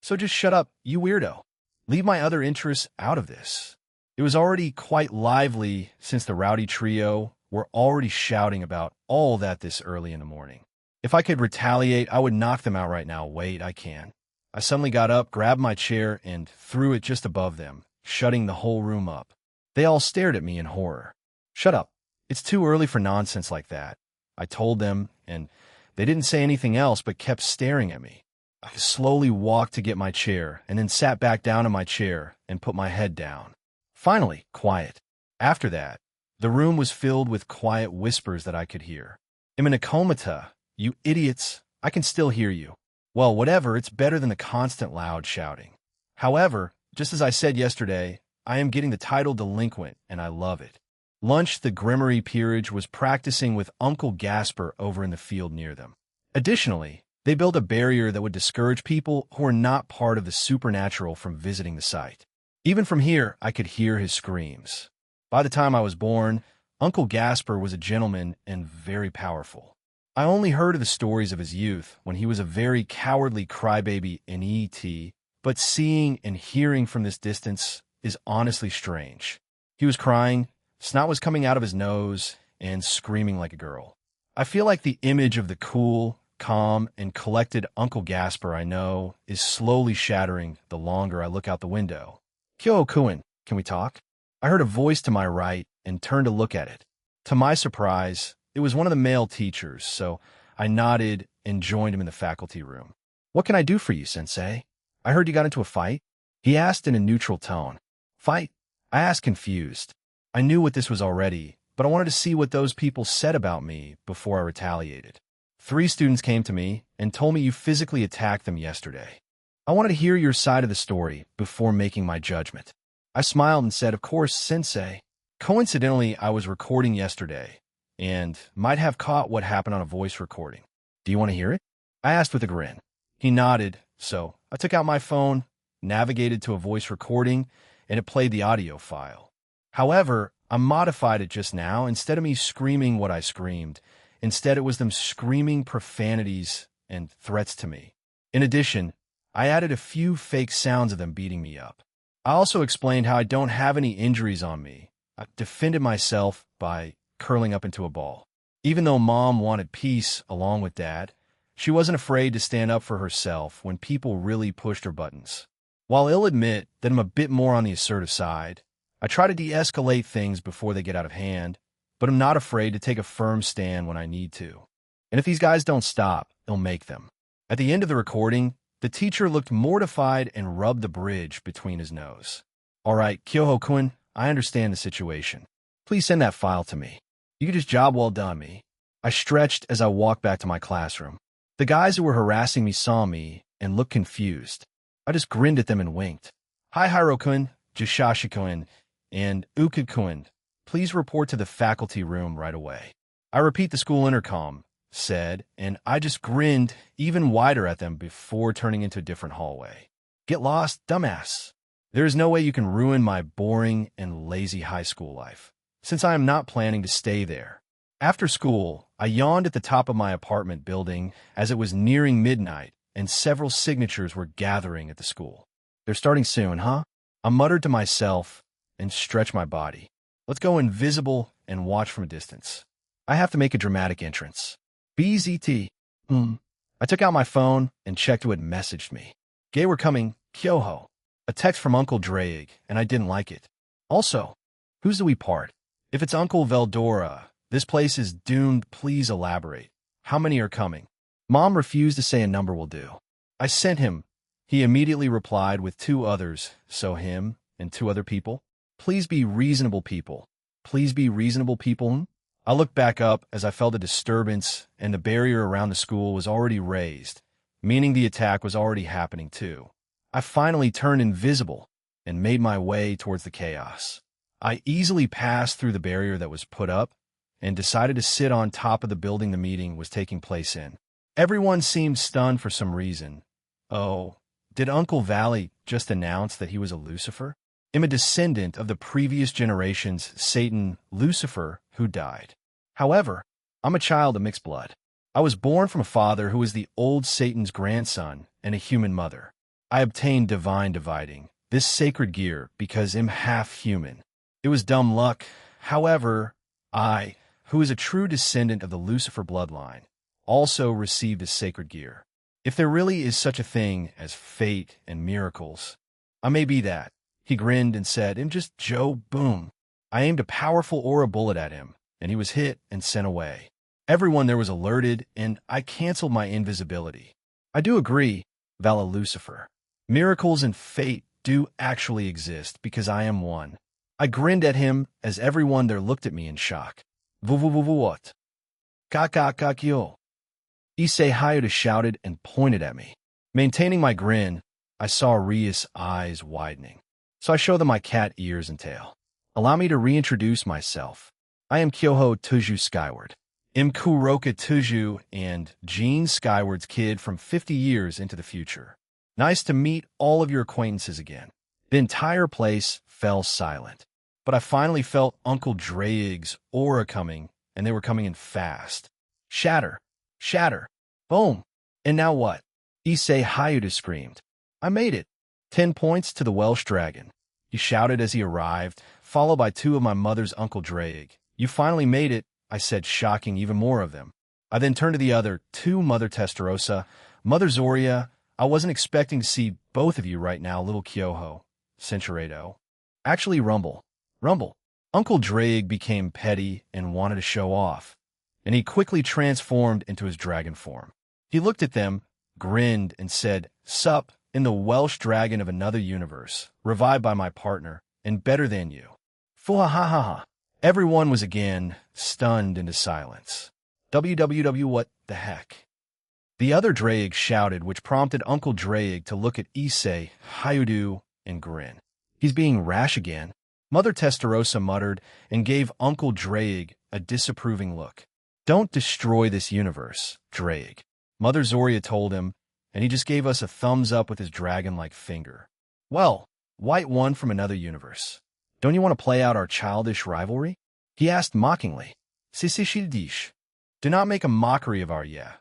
So just shut up, you weirdo. Leave my other interests out of this. It was already quite lively since the rowdy trio were already shouting about all that this early in the morning. If I could retaliate, I would knock them out right now. Wait, I can. I suddenly got up, grabbed my chair, and threw it just above them, shutting the whole room up. They all stared at me in horror. Shut up. It's too early for nonsense like that, I told them, and they didn't say anything else but kept staring at me. I slowly walked to get my chair and then sat back down in my chair and put my head down. Finally, quiet. After that, the room was filled with quiet whispers that I could hear. I'm in a comata, you idiots. I can still hear you. Well, whatever, it's better than the constant loud shouting. However, just as I said yesterday, I am getting the title delinquent, and I love it. Lunch, the Grimmery peerage was practicing with Uncle Gasper over in the field near them. Additionally, they built a barrier that would discourage people who are not part of the supernatural from visiting the site. Even from here, I could hear his screams. By the time I was born, Uncle Gasper was a gentleman and very powerful. I only heard of the stories of his youth when he was a very cowardly crybaby in E.T., but seeing and hearing from this distance is honestly strange. He was crying, snot was coming out of his nose, and screaming like a girl. I feel like the image of the cool, calm, and collected Uncle Gasper I know is slowly shattering the longer I look out the window. Kyo-kun, can we talk? I heard a voice to my right and turned to look at it. To my surprise, it was one of the male teachers, so I nodded and joined him in the faculty room. What can I do for you, Sensei? I heard you got into a fight? He asked in a neutral tone. Fight? I asked confused. I knew what this was already, but I wanted to see what those people said about me before I retaliated. 3 students came to me and told me you physically attacked them yesterday. I wanted to hear your side of the story before making my judgment. I smiled and said, of course, Sensei. Coincidentally, I was recording yesterday and might have caught what happened on a voice recording. Do you want to hear it? I asked with a grin. He nodded, so I took out my phone, navigated to a voice recording, and it played the audio file. However, I modified it just now. Instead of me screaming what I screamed, instead it was them screaming profanities and threats to me. In addition, I added a few fake sounds of them beating me up. I also explained how I don't have any injuries on me. I defended myself by curling up into a ball. Even though Mom wanted peace along with Dad, she wasn't afraid to stand up for herself when people really pushed her buttons. While I'll admit that I'm a bit more on the assertive side, I try to de-escalate things before they get out of hand, but I'm not afraid to take a firm stand when I need to. And if these guys don't stop, it'll make them. At the end of the recording, the teacher looked mortified and rubbed the bridge between his nose. All right, Kyoho-kun, I understand the situation. Please send that file to me. You can just job well done me. I stretched as I walked back to my classroom. The guys who were harassing me saw me and looked confused. I just grinned at them and winked. Hi, Hiro-kun, Jishashi-kun, and Uka-kun. Please report to the faculty room right away. I repeat the school intercom, said, and I just grinned even wider at them before turning into a different hallway. Get lost, dumbass. There is no way you can ruin my boring and lazy high school life, since I am not planning to stay there. After school, I yawned at the top of my apartment building as it was nearing midnight and several signatures were gathering at the school. They're starting soon, huh? I muttered to myself and stretched my body. Let's go invisible and watch from a distance. I have to make a dramatic entrance. BZT. I took out my phone and checked who had messaged me. Gay were coming, Kyoho. A text from Uncle Drake, and I didn't like it. Also, who's do we part? If it's Uncle Veldora, This place is doomed. Please elaborate. How many are coming? Mom refused to say a number will do. I sent him. He immediately replied with 2 others, so him and 2 other people. Please be reasonable people. Please be reasonable people. I looked back up as I felt a disturbance, and the barrier around the school was already raised, meaning the attack was already happening too. I finally turned invisible and made my way towards the chaos. I easily passed through the barrier that was put up and decided to sit on top of the building the meeting was taking place in. Everyone seemed stunned for some reason. Oh, did Uncle Valley just announce that he was a Lucifer? I'm a descendant of the previous generation's Satan, Lucifer, who died. However, I'm a child of mixed blood. I was born from a father who was the old Satan's grandson and a human mother. I obtained divine dividing, this sacred gear, because I'm half human. It was dumb luck. However, I, who is a true descendant of the Lucifer bloodline, also received this sacred gear. If there really is such a thing as fate and miracles, I may be that. He grinned and said, I'm just Joe, boom. I aimed a powerful aura bullet at him, and he was hit and sent away. Everyone there was alerted, and I canceled my invisibility. I do agree, Vala Lucifer. Miracles and fate do actually exist because I am one. I grinned at him as everyone there looked at me in shock. What? Kakakakyo. Issei Hayata shouted and pointed at me. Maintaining my grin, I saw Ria's eyes widening. So I showed them my cat ears and tail. Allow me to reintroduce myself. I am Kyoho Tuju Skyward. I'm Kuroka Tuju and Gene Skyward's kid from 50 years into the future. Nice to meet all of your acquaintances again. The entire place fell silent. But I finally felt Uncle Draig's aura coming, and they were coming in fast. Shatter. Shatter. Boom. And now what? Issei Hayata screamed. I made it. 10 points to the Welsh dragon. He shouted as he arrived, followed by 2 of my mother's Uncle Draig. You finally made it, I said, shocking even more of them. I then turned to the other 2, Mother Testarossa, Mother Zoria. I wasn't expecting to see both of you right now, little Kyoho. Centuredo. Actually, Rumble. Uncle Draig became petty and wanted to show off, and he quickly transformed into his dragon form. He looked at them, grinned, and said, Sup, in the Welsh dragon of another universe, revived by my partner, and better than you. Fuhahaha. Everyone was again stunned into silence. WWW, what the heck? The other Draig shouted, which prompted Uncle Draig to look at Issei, Hayudu, and grin. He's being rash again. Mother Testarossa muttered and gave Uncle Draig a disapproving look. Don't destroy this universe, Draig. Mother Zoria told him, and he just gave us a thumbs up with his dragon-like finger. Well, white one from another universe. Don't you want to play out our childish rivalry? He asked mockingly. Sisishidish. Do not make a mockery of our yeah.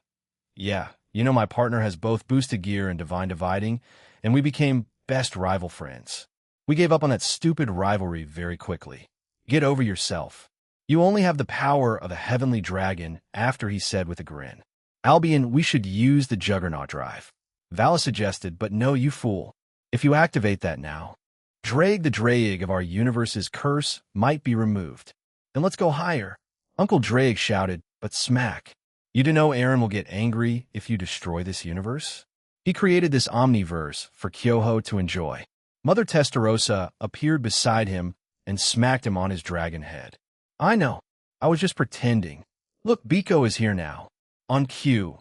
Yeah, you know my partner has both boosted gear and divine dividing, and we became best rival friends. We gave up on that stupid rivalry very quickly. Get over yourself. You only have the power of a heavenly dragon, after he said with a grin. Albion, we should use the Juggernaut drive. Vala suggested, but no, you fool. If you activate that now, Draig the Draig of our universe's curse might be removed. Then let's go higher. Uncle Draig shouted, but smack. You do know Aaron will get angry if you destroy this universe? He created this omniverse for Kyoho to enjoy. Mother Testarossa appeared beside him and smacked him on his dragon head. I know. I was just pretending. Look, Biko is here now. On cue,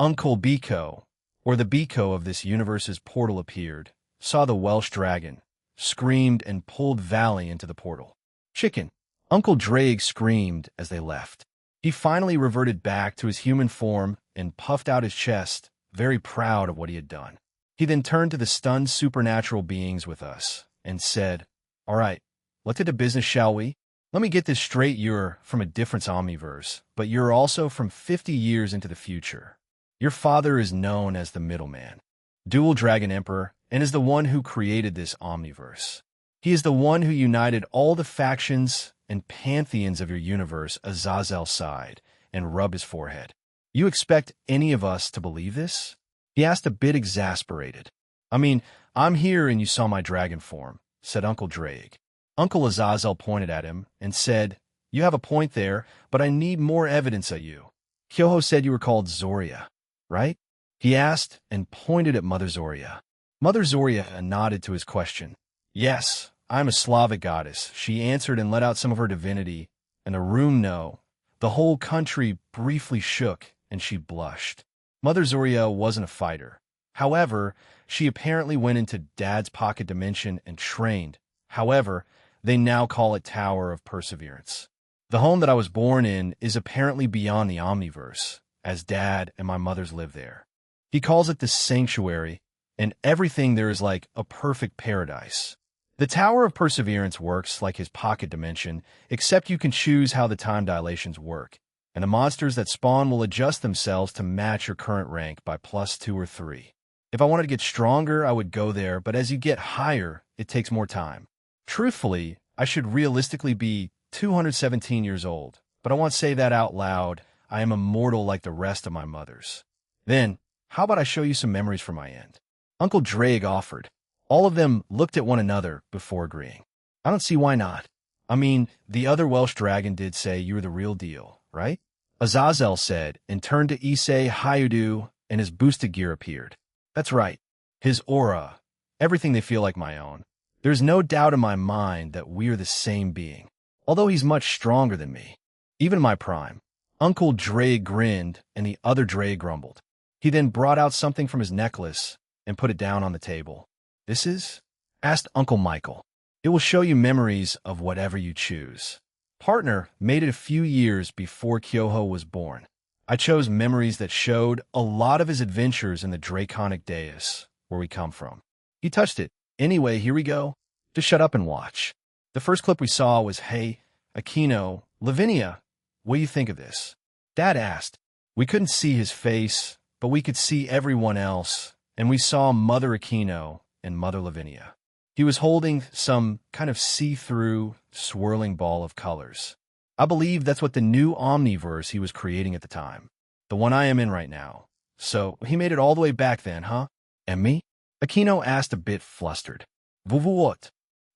Uncle Biko, or the Biko of this universe's portal appeared, saw the Welsh dragon, screamed and pulled Valley into the portal. Chicken. Uncle Draig screamed as they left. He finally reverted back to his human form and puffed out his chest, very proud of what he had done. He then turned to the stunned supernatural beings with us and said, All right, let's get to business, shall we? Let me get this straight. You're from a different omniverse, but you're also from 50 years into the future. Your father is known as the Middleman, Dual Dragon Emperor, and is the one who created this omniverse. He is the one who united all the factions and pantheons of your universe Azazel's side and rubbed his forehead. You expect any of us to believe this? He asked, a bit exasperated. I mean, I'm here and you saw my dragon form, said Uncle Draig. Uncle Azazel pointed at him and said, You have a point there, but I need more evidence of you. Kyoho said you were called Zoria, right? He asked and pointed at Mother Zoria. Mother Zoria nodded to his question. Yes, I'm a Slavic goddess, she answered and let out some of her divinity, and a room no. The whole country briefly shook, and she blushed. Mother Zoria wasn't a fighter. However, she apparently went into Dad's pocket dimension and trained. However, they now call it Tower of Perseverance. The home that I was born in is apparently beyond the Omniverse, as Dad and my mother's live there. He calls it the Sanctuary, and everything there is like a perfect paradise. The Tower of Perseverance works like his pocket dimension, except you can choose how the time dilations work, and the monsters that spawn will adjust themselves to match your current rank by +2 or 3. If I wanted to get stronger, I would go there, but as you get higher, it takes more time. Truthfully, I should realistically be 217 years old, but I won't say that out loud. I am immortal like the rest of my mothers. Then, how about I show you some memories from my end? Uncle Drake offered. All of them looked at one another before agreeing. I don't see why not. I mean, the other Welsh dragon did say you were the real deal, right? Azazel said, and turned to Issei Hayudu, and his boosted gear appeared. That's right. His aura. Everything they feel like my own. There's no doubt in my mind that we are the same being, although he's much stronger than me. Even in my prime. Uncle Drake grinned, and the other Drake grumbled. He then brought out something from his necklace and put it down on the table. This is? Asked Uncle Michael. It will show you memories of whatever you choose. Partner made it a few years before Kyoho was born. I chose memories that showed a lot of his adventures in the Draconic Dais, where we come from. He touched it. Anyway, here we go. Just shut up and watch. The first clip we saw was, hey, Aquino, Lavinia, what do you think of this? Dad asked. We couldn't see his face, but we could see everyone else, and we saw Mother Aquino and Mother Lavinia. He was holding some kind of see-through, swirling ball of colors. I believe that's what the new Omniverse he was creating at the time. The one I am in right now. So, he made it all the way back then, huh? And me? Aquino asked a bit flustered. Vuvuot.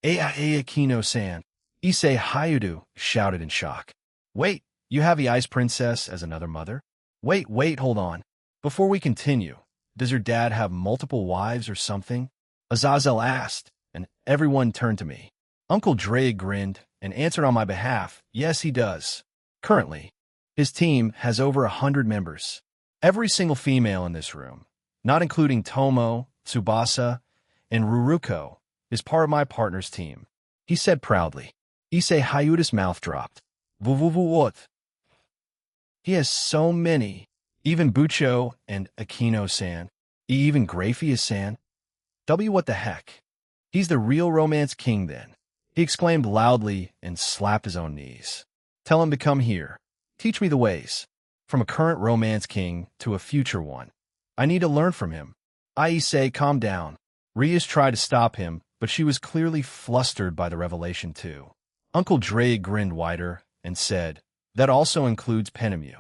Aquino-san. Issei Hayudu shouted in shock. Wait, you have the Ice Princess as another mother? Wait, hold on. Before we continue, does your dad have multiple wives or something? Azazel asked, and everyone turned to me. Uncle Drake grinned and answered on my behalf, yes, he does. Currently, his team has over 100 members. Every single female in this room, not including Tomo, Tsubasa, and Ruruko, is part of my partner's team. He said proudly. Issei Hayuda's mouth dropped. What? He has so many. Even Bucho and Aquino-san. Even Grafia-san. What the heck? He's the real romance king then. He exclaimed loudly and slapped his own knees. Tell him to come here. Teach me the ways. From a current romance king to a future one. I need to learn from him. I say, calm down. Rias tried to stop him, but she was clearly flustered by the revelation too. Uncle Drake grinned wider and said, that also includes Penemu.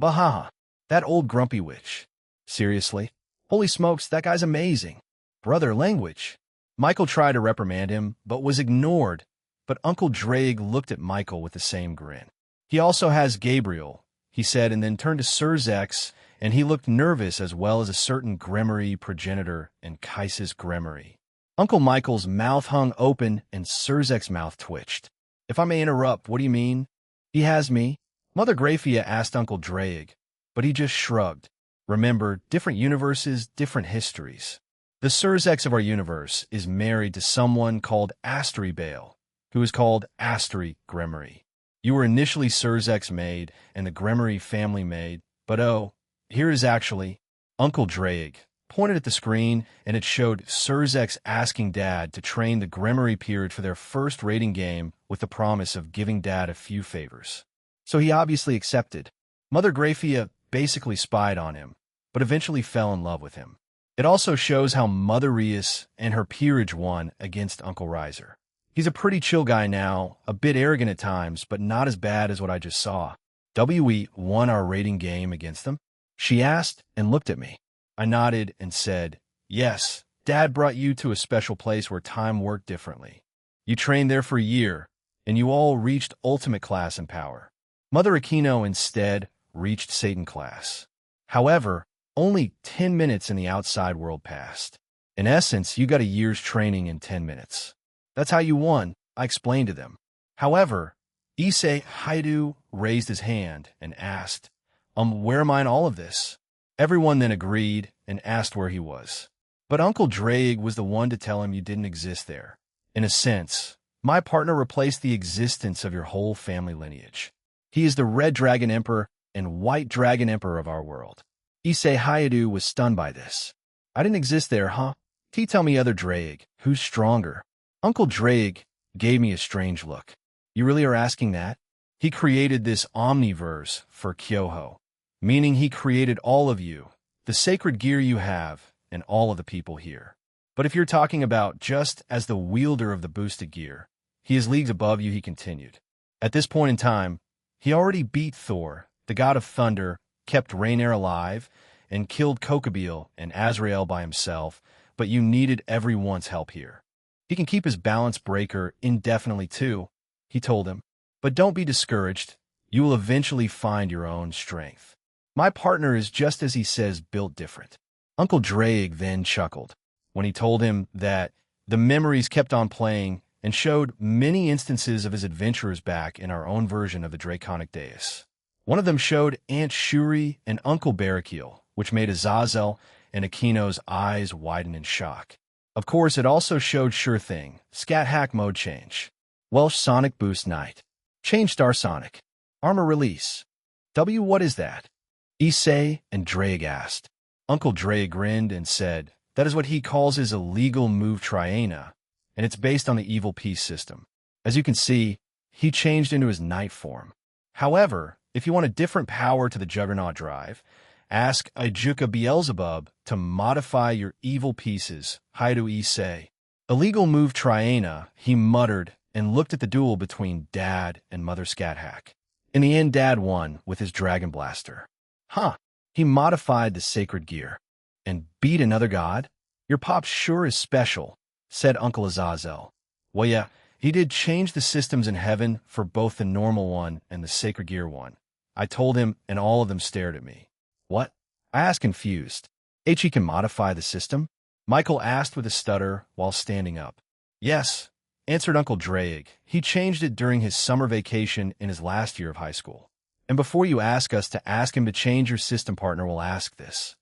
Bahaha, that old grumpy witch. Seriously? Holy smokes, that guy's amazing. Brother, language. Michael tried to reprimand him, but was ignored. But Uncle Drake looked at Michael with the same grin. He also has Gabriel, he said, and then turned to Sir Zex, and he looked nervous as well as a certain Gremory progenitor and Kaisis Gremory. Uncle Michael's mouth hung open and Sir Zex's mouth twitched. If I may interrupt, what do you mean? He has me? Mother Grafia asked Uncle Drake, but he just shrugged. Remember, different universes, different histories. The Sir Zex of our universe is married to someone called Astery Bale, who is called Astery Gremory. You were initially Sir Zex maid and the Gremory family maid, but oh, here is actually Uncle Drake. Pointed at the screen, and it showed Sir Zex asking Dad to train the Gremory period for their first raiding game with the promise of giving Dad a few favors. So he obviously accepted. Mother Grafia basically spied on him, but eventually fell in love with him. It also shows how Mother Rias and her peerage won against Uncle Riser. He's a pretty chill guy now, a bit arrogant at times, but not as bad as what I just saw. We won our raiding game against them? She asked and looked at me. I nodded and said, yes, Dad brought you to a special place where time worked differently. You trained there for a year, and you all reached ultimate class and power. Mother Aquino instead reached Satan class. However, only 10 minutes in the outside world passed. In essence, you got a year's training in 10 minutes. That's how you won, I explained to them. However, Issei Haidu raised his hand and asked, where am I in all of this? Everyone then agreed and asked where he was. But Uncle Drake was the one to tell him you didn't exist there. In a sense, my partner replaced the existence of your whole family lineage. He is the Red Dragon Emperor and White Dragon Emperor of our world. Issei Haidu was stunned by this. I didn't exist there, huh? Tell me, other Drake, who's stronger? Uncle Drake gave me a strange look. You really are asking that? He created this omniverse for Kyoho, meaning he created all of you, the sacred gear you have, and all of the people here. But if you're talking about just as the wielder of the boosted gear, he is leagues above you, he continued. At this point in time, he already beat Thor, the god of thunder, kept Rainier alive, and killed Kokobeel and Azrael by himself, but you needed everyone's help here. He can keep his balance breaker indefinitely too, he told him. But don't be discouraged. You will eventually find your own strength. My partner is just as he says, built different. Uncle Drake then chuckled when he told him that the memories kept on playing and showed many instances of his adventurers back in our own version of the Draconic Dais. One of them showed Aunt Shuri and Uncle Barakiel, which made Azazel and Aquino's eyes widen in shock. Of course, it also showed Sure Thing, Scat Hack Mode Change, Welsh Sonic Boost Night, Change Star Sonic, Armor Release. What is that? Issei and Drake asked. Uncle Drake grinned and said, that is what he calls his illegal move Triana, and it's based on the evil peace system. As you can see, he changed into his night form. However, if you want a different power to the Juggernaut drive, ask Ijuka Beelzebub to modify your evil pieces, Haidu Issei. Illegal move Triana, he muttered and looked at the duel between Dad and Mother Scat-Hack. In the end, Dad won with his Dragon Blaster. Huh, he modified the sacred gear and beat another god? Your pop sure is special, said Uncle Azazel. Well, yeah, he did change the systems in heaven for both the normal one and the sacred gear one. I told him, and all of them stared at me. What? I asked confused. He can modify the system? Michael asked with a stutter while standing up. Yes, answered Uncle Drake. He changed it during his summer vacation in his last year of high school. And before you ask us to ask him to change your system, partner will ask this.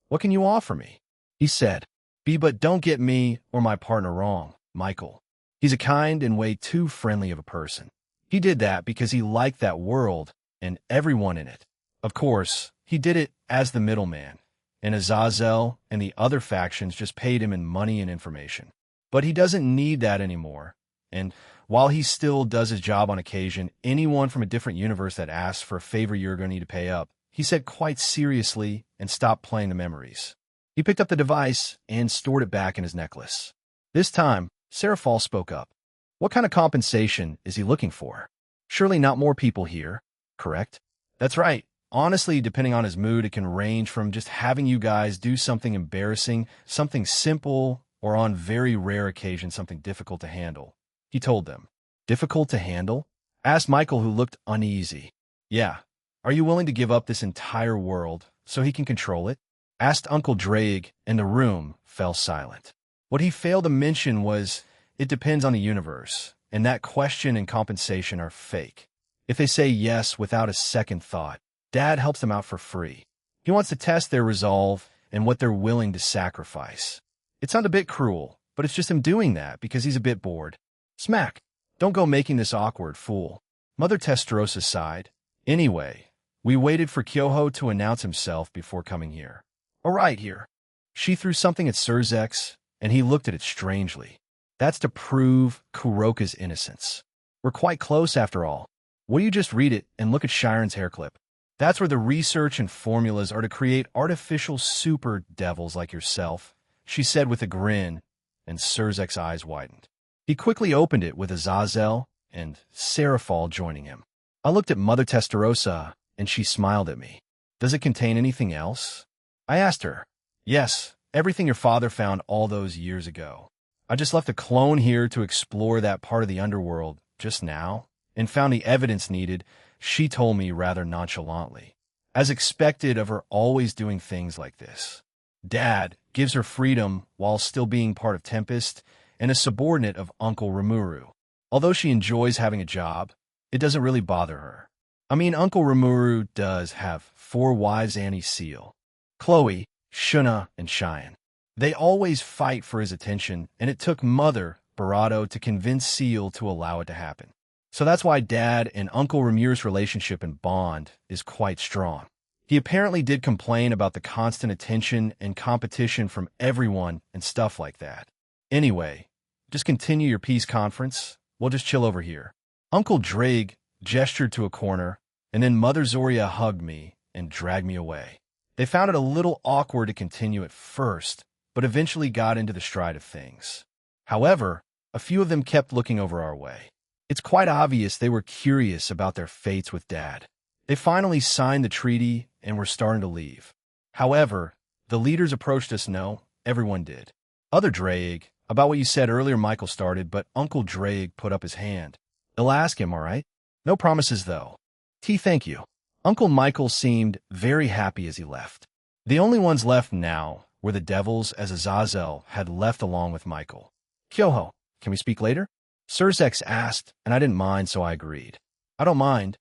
What can you offer me? He said. But don't get me or my partner wrong, Michael. He's a kind and way too friendly of a person. He did that because he liked that world and everyone in it. Of course, he did it as the middleman, and Azazel and the other factions just paid him in money and information. But he doesn't need that anymore, and while he still does his job on occasion, anyone from a different universe that asks for a favor you're going to need to pay up, he said quite seriously and stopped playing the memories. He picked up the device and stored it back in his necklace. This time, Seraphal spoke up. What kind of compensation is he looking for? Surely not more people here, correct? That's right. Honestly, depending on his mood, it can range from just having you guys do something embarrassing, something simple, or on very rare occasions, something difficult to handle. He told them. Difficult to handle? Asked Michael, who looked uneasy. Yeah. Are you willing to give up this entire world so he can control it? Asked Uncle Drake, and the room fell silent. What he failed to mention was, it depends on the universe, and that question and compensation are fake. If they say yes without a second thought, Dad helps them out for free. He wants to test their resolve and what they're willing to sacrifice. It sounds a bit cruel, but it's just him doing that because he's a bit bored. Smack. Don't go making this awkward, fool. Mother Testarossa sighed. Anyway, we waited for Kyoho to announce himself before coming here. All right, here. She threw something at Surzex, and he looked at it strangely. That's to prove Kuroka's innocence. We're quite close after all. Will you just read it and look at Shiren's hair clip? That's where the research and formulas are to create artificial super devils like yourself, she said with a grin, and Surzek's eyes widened. He quickly opened it with Azazel and Seraphal joining him. I looked at Mother Testarossa, and she smiled at me. Does it contain anything else? I asked her. Yes, everything your father found all those years ago. I just left a clone here to explore that part of the underworld just now, and found the evidence needed, she told me rather nonchalantly, as expected of her always doing things like this. Dad gives her freedom while still being part of Tempest and a subordinate of Uncle Rimuru. Although she enjoys having a job, it doesn't really bother her. I mean, Uncle Rimuru does have 4 wives and he's Seal. Chloe, Shuna, and Cheyenne. They always fight for his attention, and it took Mother, Barato, to convince Seal to allow it to happen. So that's why Dad and Uncle Remuru's relationship and bond is quite strong. He apparently did complain about the constant attention and competition from everyone and stuff like that. Anyway, just continue your peace conference. We'll just chill over here. Uncle Drake gestured to a corner, and then Mother Zoria hugged me and dragged me away. They found it a little awkward to continue at first, but eventually got into the stride of things. However, a few of them kept looking over our way. It's quite obvious they were curious about their fates with Dad. They finally signed the treaty and were starting to leave. However, the leaders approached us. No, everyone did. Other Drake, about what you said earlier, Michael started, but Uncle Drake put up his hand. They'll ask him, all right? No promises, though. Thank you. Uncle Michael seemed very happy as he left. The only ones left now were the devils, as Azazel had left along with Michael. Kyoho, can we speak later? Surzex asked, and I didn't mind, so I agreed. I don't mind.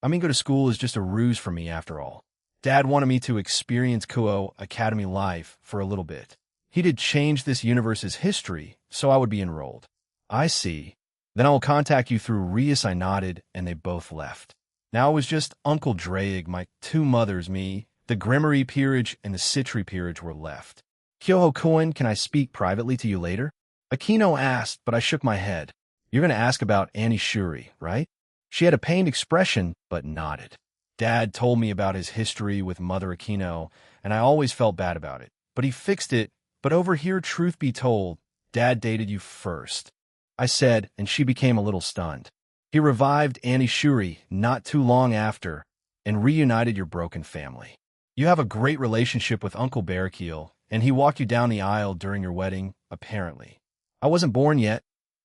I mean, go to school is just a ruse for me after all. Dad wanted me to experience Kuo Academy life for a little bit. He did change this universe's history, so I would be enrolled. I see. Then I will contact you through Rias. I nodded, and they both left. Now it was just Uncle Drake, my 2 mothers, me, the Grimmery peerage, and the Citri peerage were left. Kyoho-kun, can I speak privately to you later? Aquino asked, but I shook my head. You're going to ask about Annie Shuri, right? She had a pained expression, but nodded. Dad told me about his history with Mother Aquino, and I always felt bad about it. But he fixed it. But over here, truth be told, Dad dated you first. I said, and she became a little stunned. He revived Annie Shuri not too long after and reunited your broken family. You have a great relationship with Uncle Barrakiel, and he walked you down the aisle during your wedding, apparently. I wasn't born yet.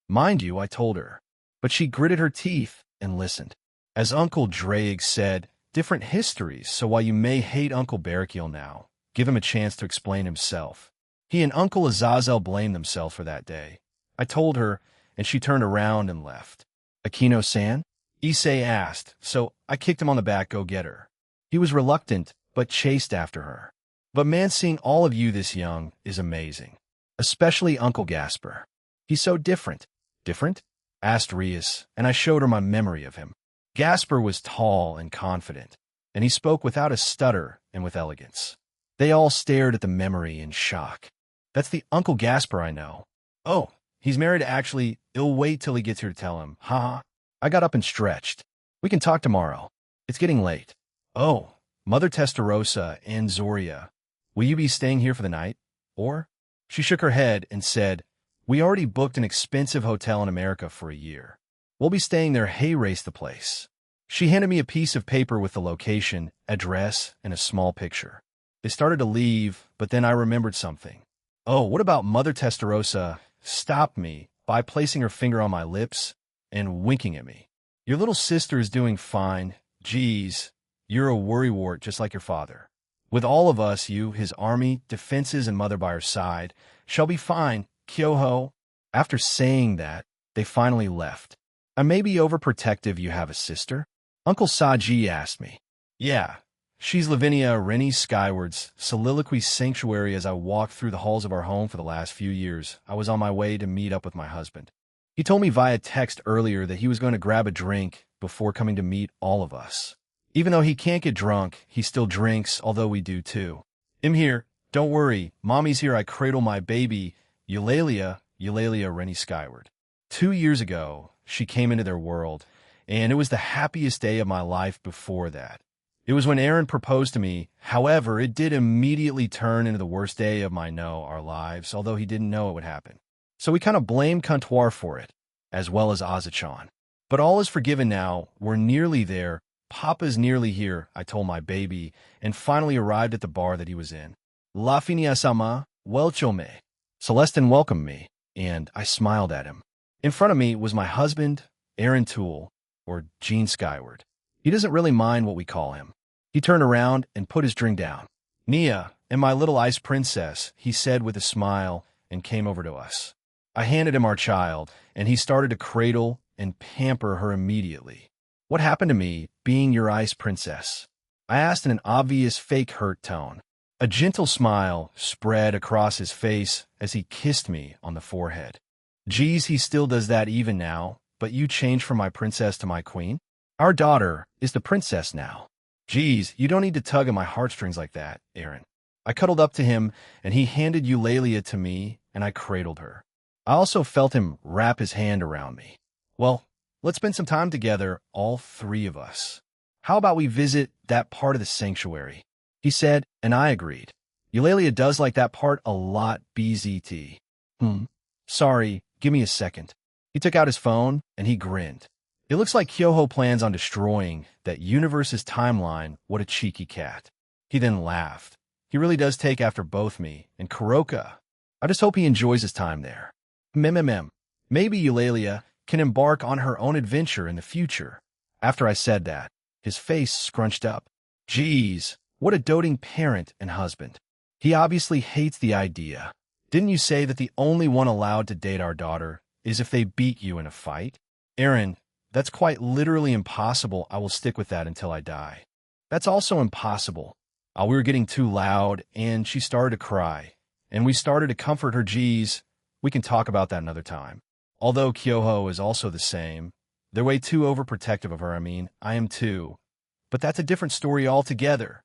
Mind you, I told her. But she gritted her teeth and listened. As Uncle Drake said, different histories, so while you may hate Uncle Barrakiel now, give him a chance to explain himself. He and Uncle Azazel blamed themselves for that day. I told her, and she turned around and left. Aquino-san? Issei asked, so I kicked him on the back, go get her. He was reluctant, but chased after her. But man, seeing all of you this young is amazing. Especially Uncle Gasper. He's so different. Different? Asked Rias, and I showed her my memory of him. Gasper was tall and confident, and he spoke without a stutter and with elegance. They all stared at the memory in shock. That's the Uncle Gasper I know. Oh, he's married actually. It'll wait till he gets here to tell him. Haha. I got up and stretched. We can talk tomorrow. It's getting late. Oh, Mother Testarossa and Zoria. Will you be staying here for the night? Or? She shook her head and said, we already booked an expensive hotel in America for a year. We'll be staying there. Hey, race the place. She handed me a piece of paper with the location, address, and a small picture. They started to leave, but then I remembered something. Oh, what about Mother Testarossa stopped me by placing her finger on my lips and winking at me. Your little sister is doing fine. Geez, you're a worrywart just like your father. With all of us, you, his army, defenses, and mother by her side, shall be fine, Kyoho. After saying that, they finally left. I may be overprotective. You have a sister? Uncle Saji asked me. Yeah, she's Lavinia Rennie's Skyward's soliloquy sanctuary. As I walked through the halls of our home for the last few years, I was on my way to meet up with my husband. He told me via text earlier that he was going to grab a drink before coming to meet all of us. Even though he can't get drunk, he still drinks, although we do too. I'm here. Don't worry. Mommy's here. I cradle my baby, Eulalia Rennie Skyward. 2 years ago, she came into their world, and it was the happiest day of my life before that. It was when Aaron proposed to me. However, it did immediately turn into the worst day of our lives, although he didn't know it would happen. So we kind of blamed Comptoir for it, as well as Azachan. But all is forgiven now. We're nearly there. Papa's nearly here, I told my baby, and finally arrived at the bar that he was in. La Finia-sama, welchome. Celestin welcomed me, and I smiled at him. In front of me was my husband, Aaron Toole, or Gene Skyward. He doesn't really mind what we call him. He turned around and put his drink down. "Nia, and my little ice princess," he said with a smile, and came over to us. I handed him our child, and he started to cradle and pamper her immediately. "What happened to me, being your ice princess?" I asked in an obvious fake hurt tone. A gentle smile spread across his face as he kissed me on the forehead. "Geez, he still does that even now, but you changed from my princess to my queen? Our daughter is the princess now." "Geez, you don't need to tug at my heartstrings like that, Aaron." I cuddled up to him, and he handed Eulalia to me, and I cradled her. I also felt him wrap his hand around me. "Well, let's spend some time together, all three of us. How about we visit that part of the sanctuary?" he said, and I agreed. "Eulalia does like that part a lot, BZT. Sorry, give me a second." He took out his phone, and he grinned. "It looks like Kyoho plans on destroying that universe's timeline. What a cheeky cat." He then laughed. "He really does take after both me and Kuroka. I just hope he enjoys his time there. Maybe Eulalia can embark on her own adventure in the future." After I said that, his face scrunched up. "Geez, what a doting parent and husband. He obviously hates the idea. Didn't you say that the only one allowed to date our daughter is if they beat you in a fight?" "Aaron, that's quite literally impossible. I will stick with that until I die." "That's also impossible." We were getting too loud, and she started to cry, and we started to comfort her. "Geez, we can talk about that another time." Although Kyoho is also the same. They're way too overprotective of her. I am too. But that's a different story altogether.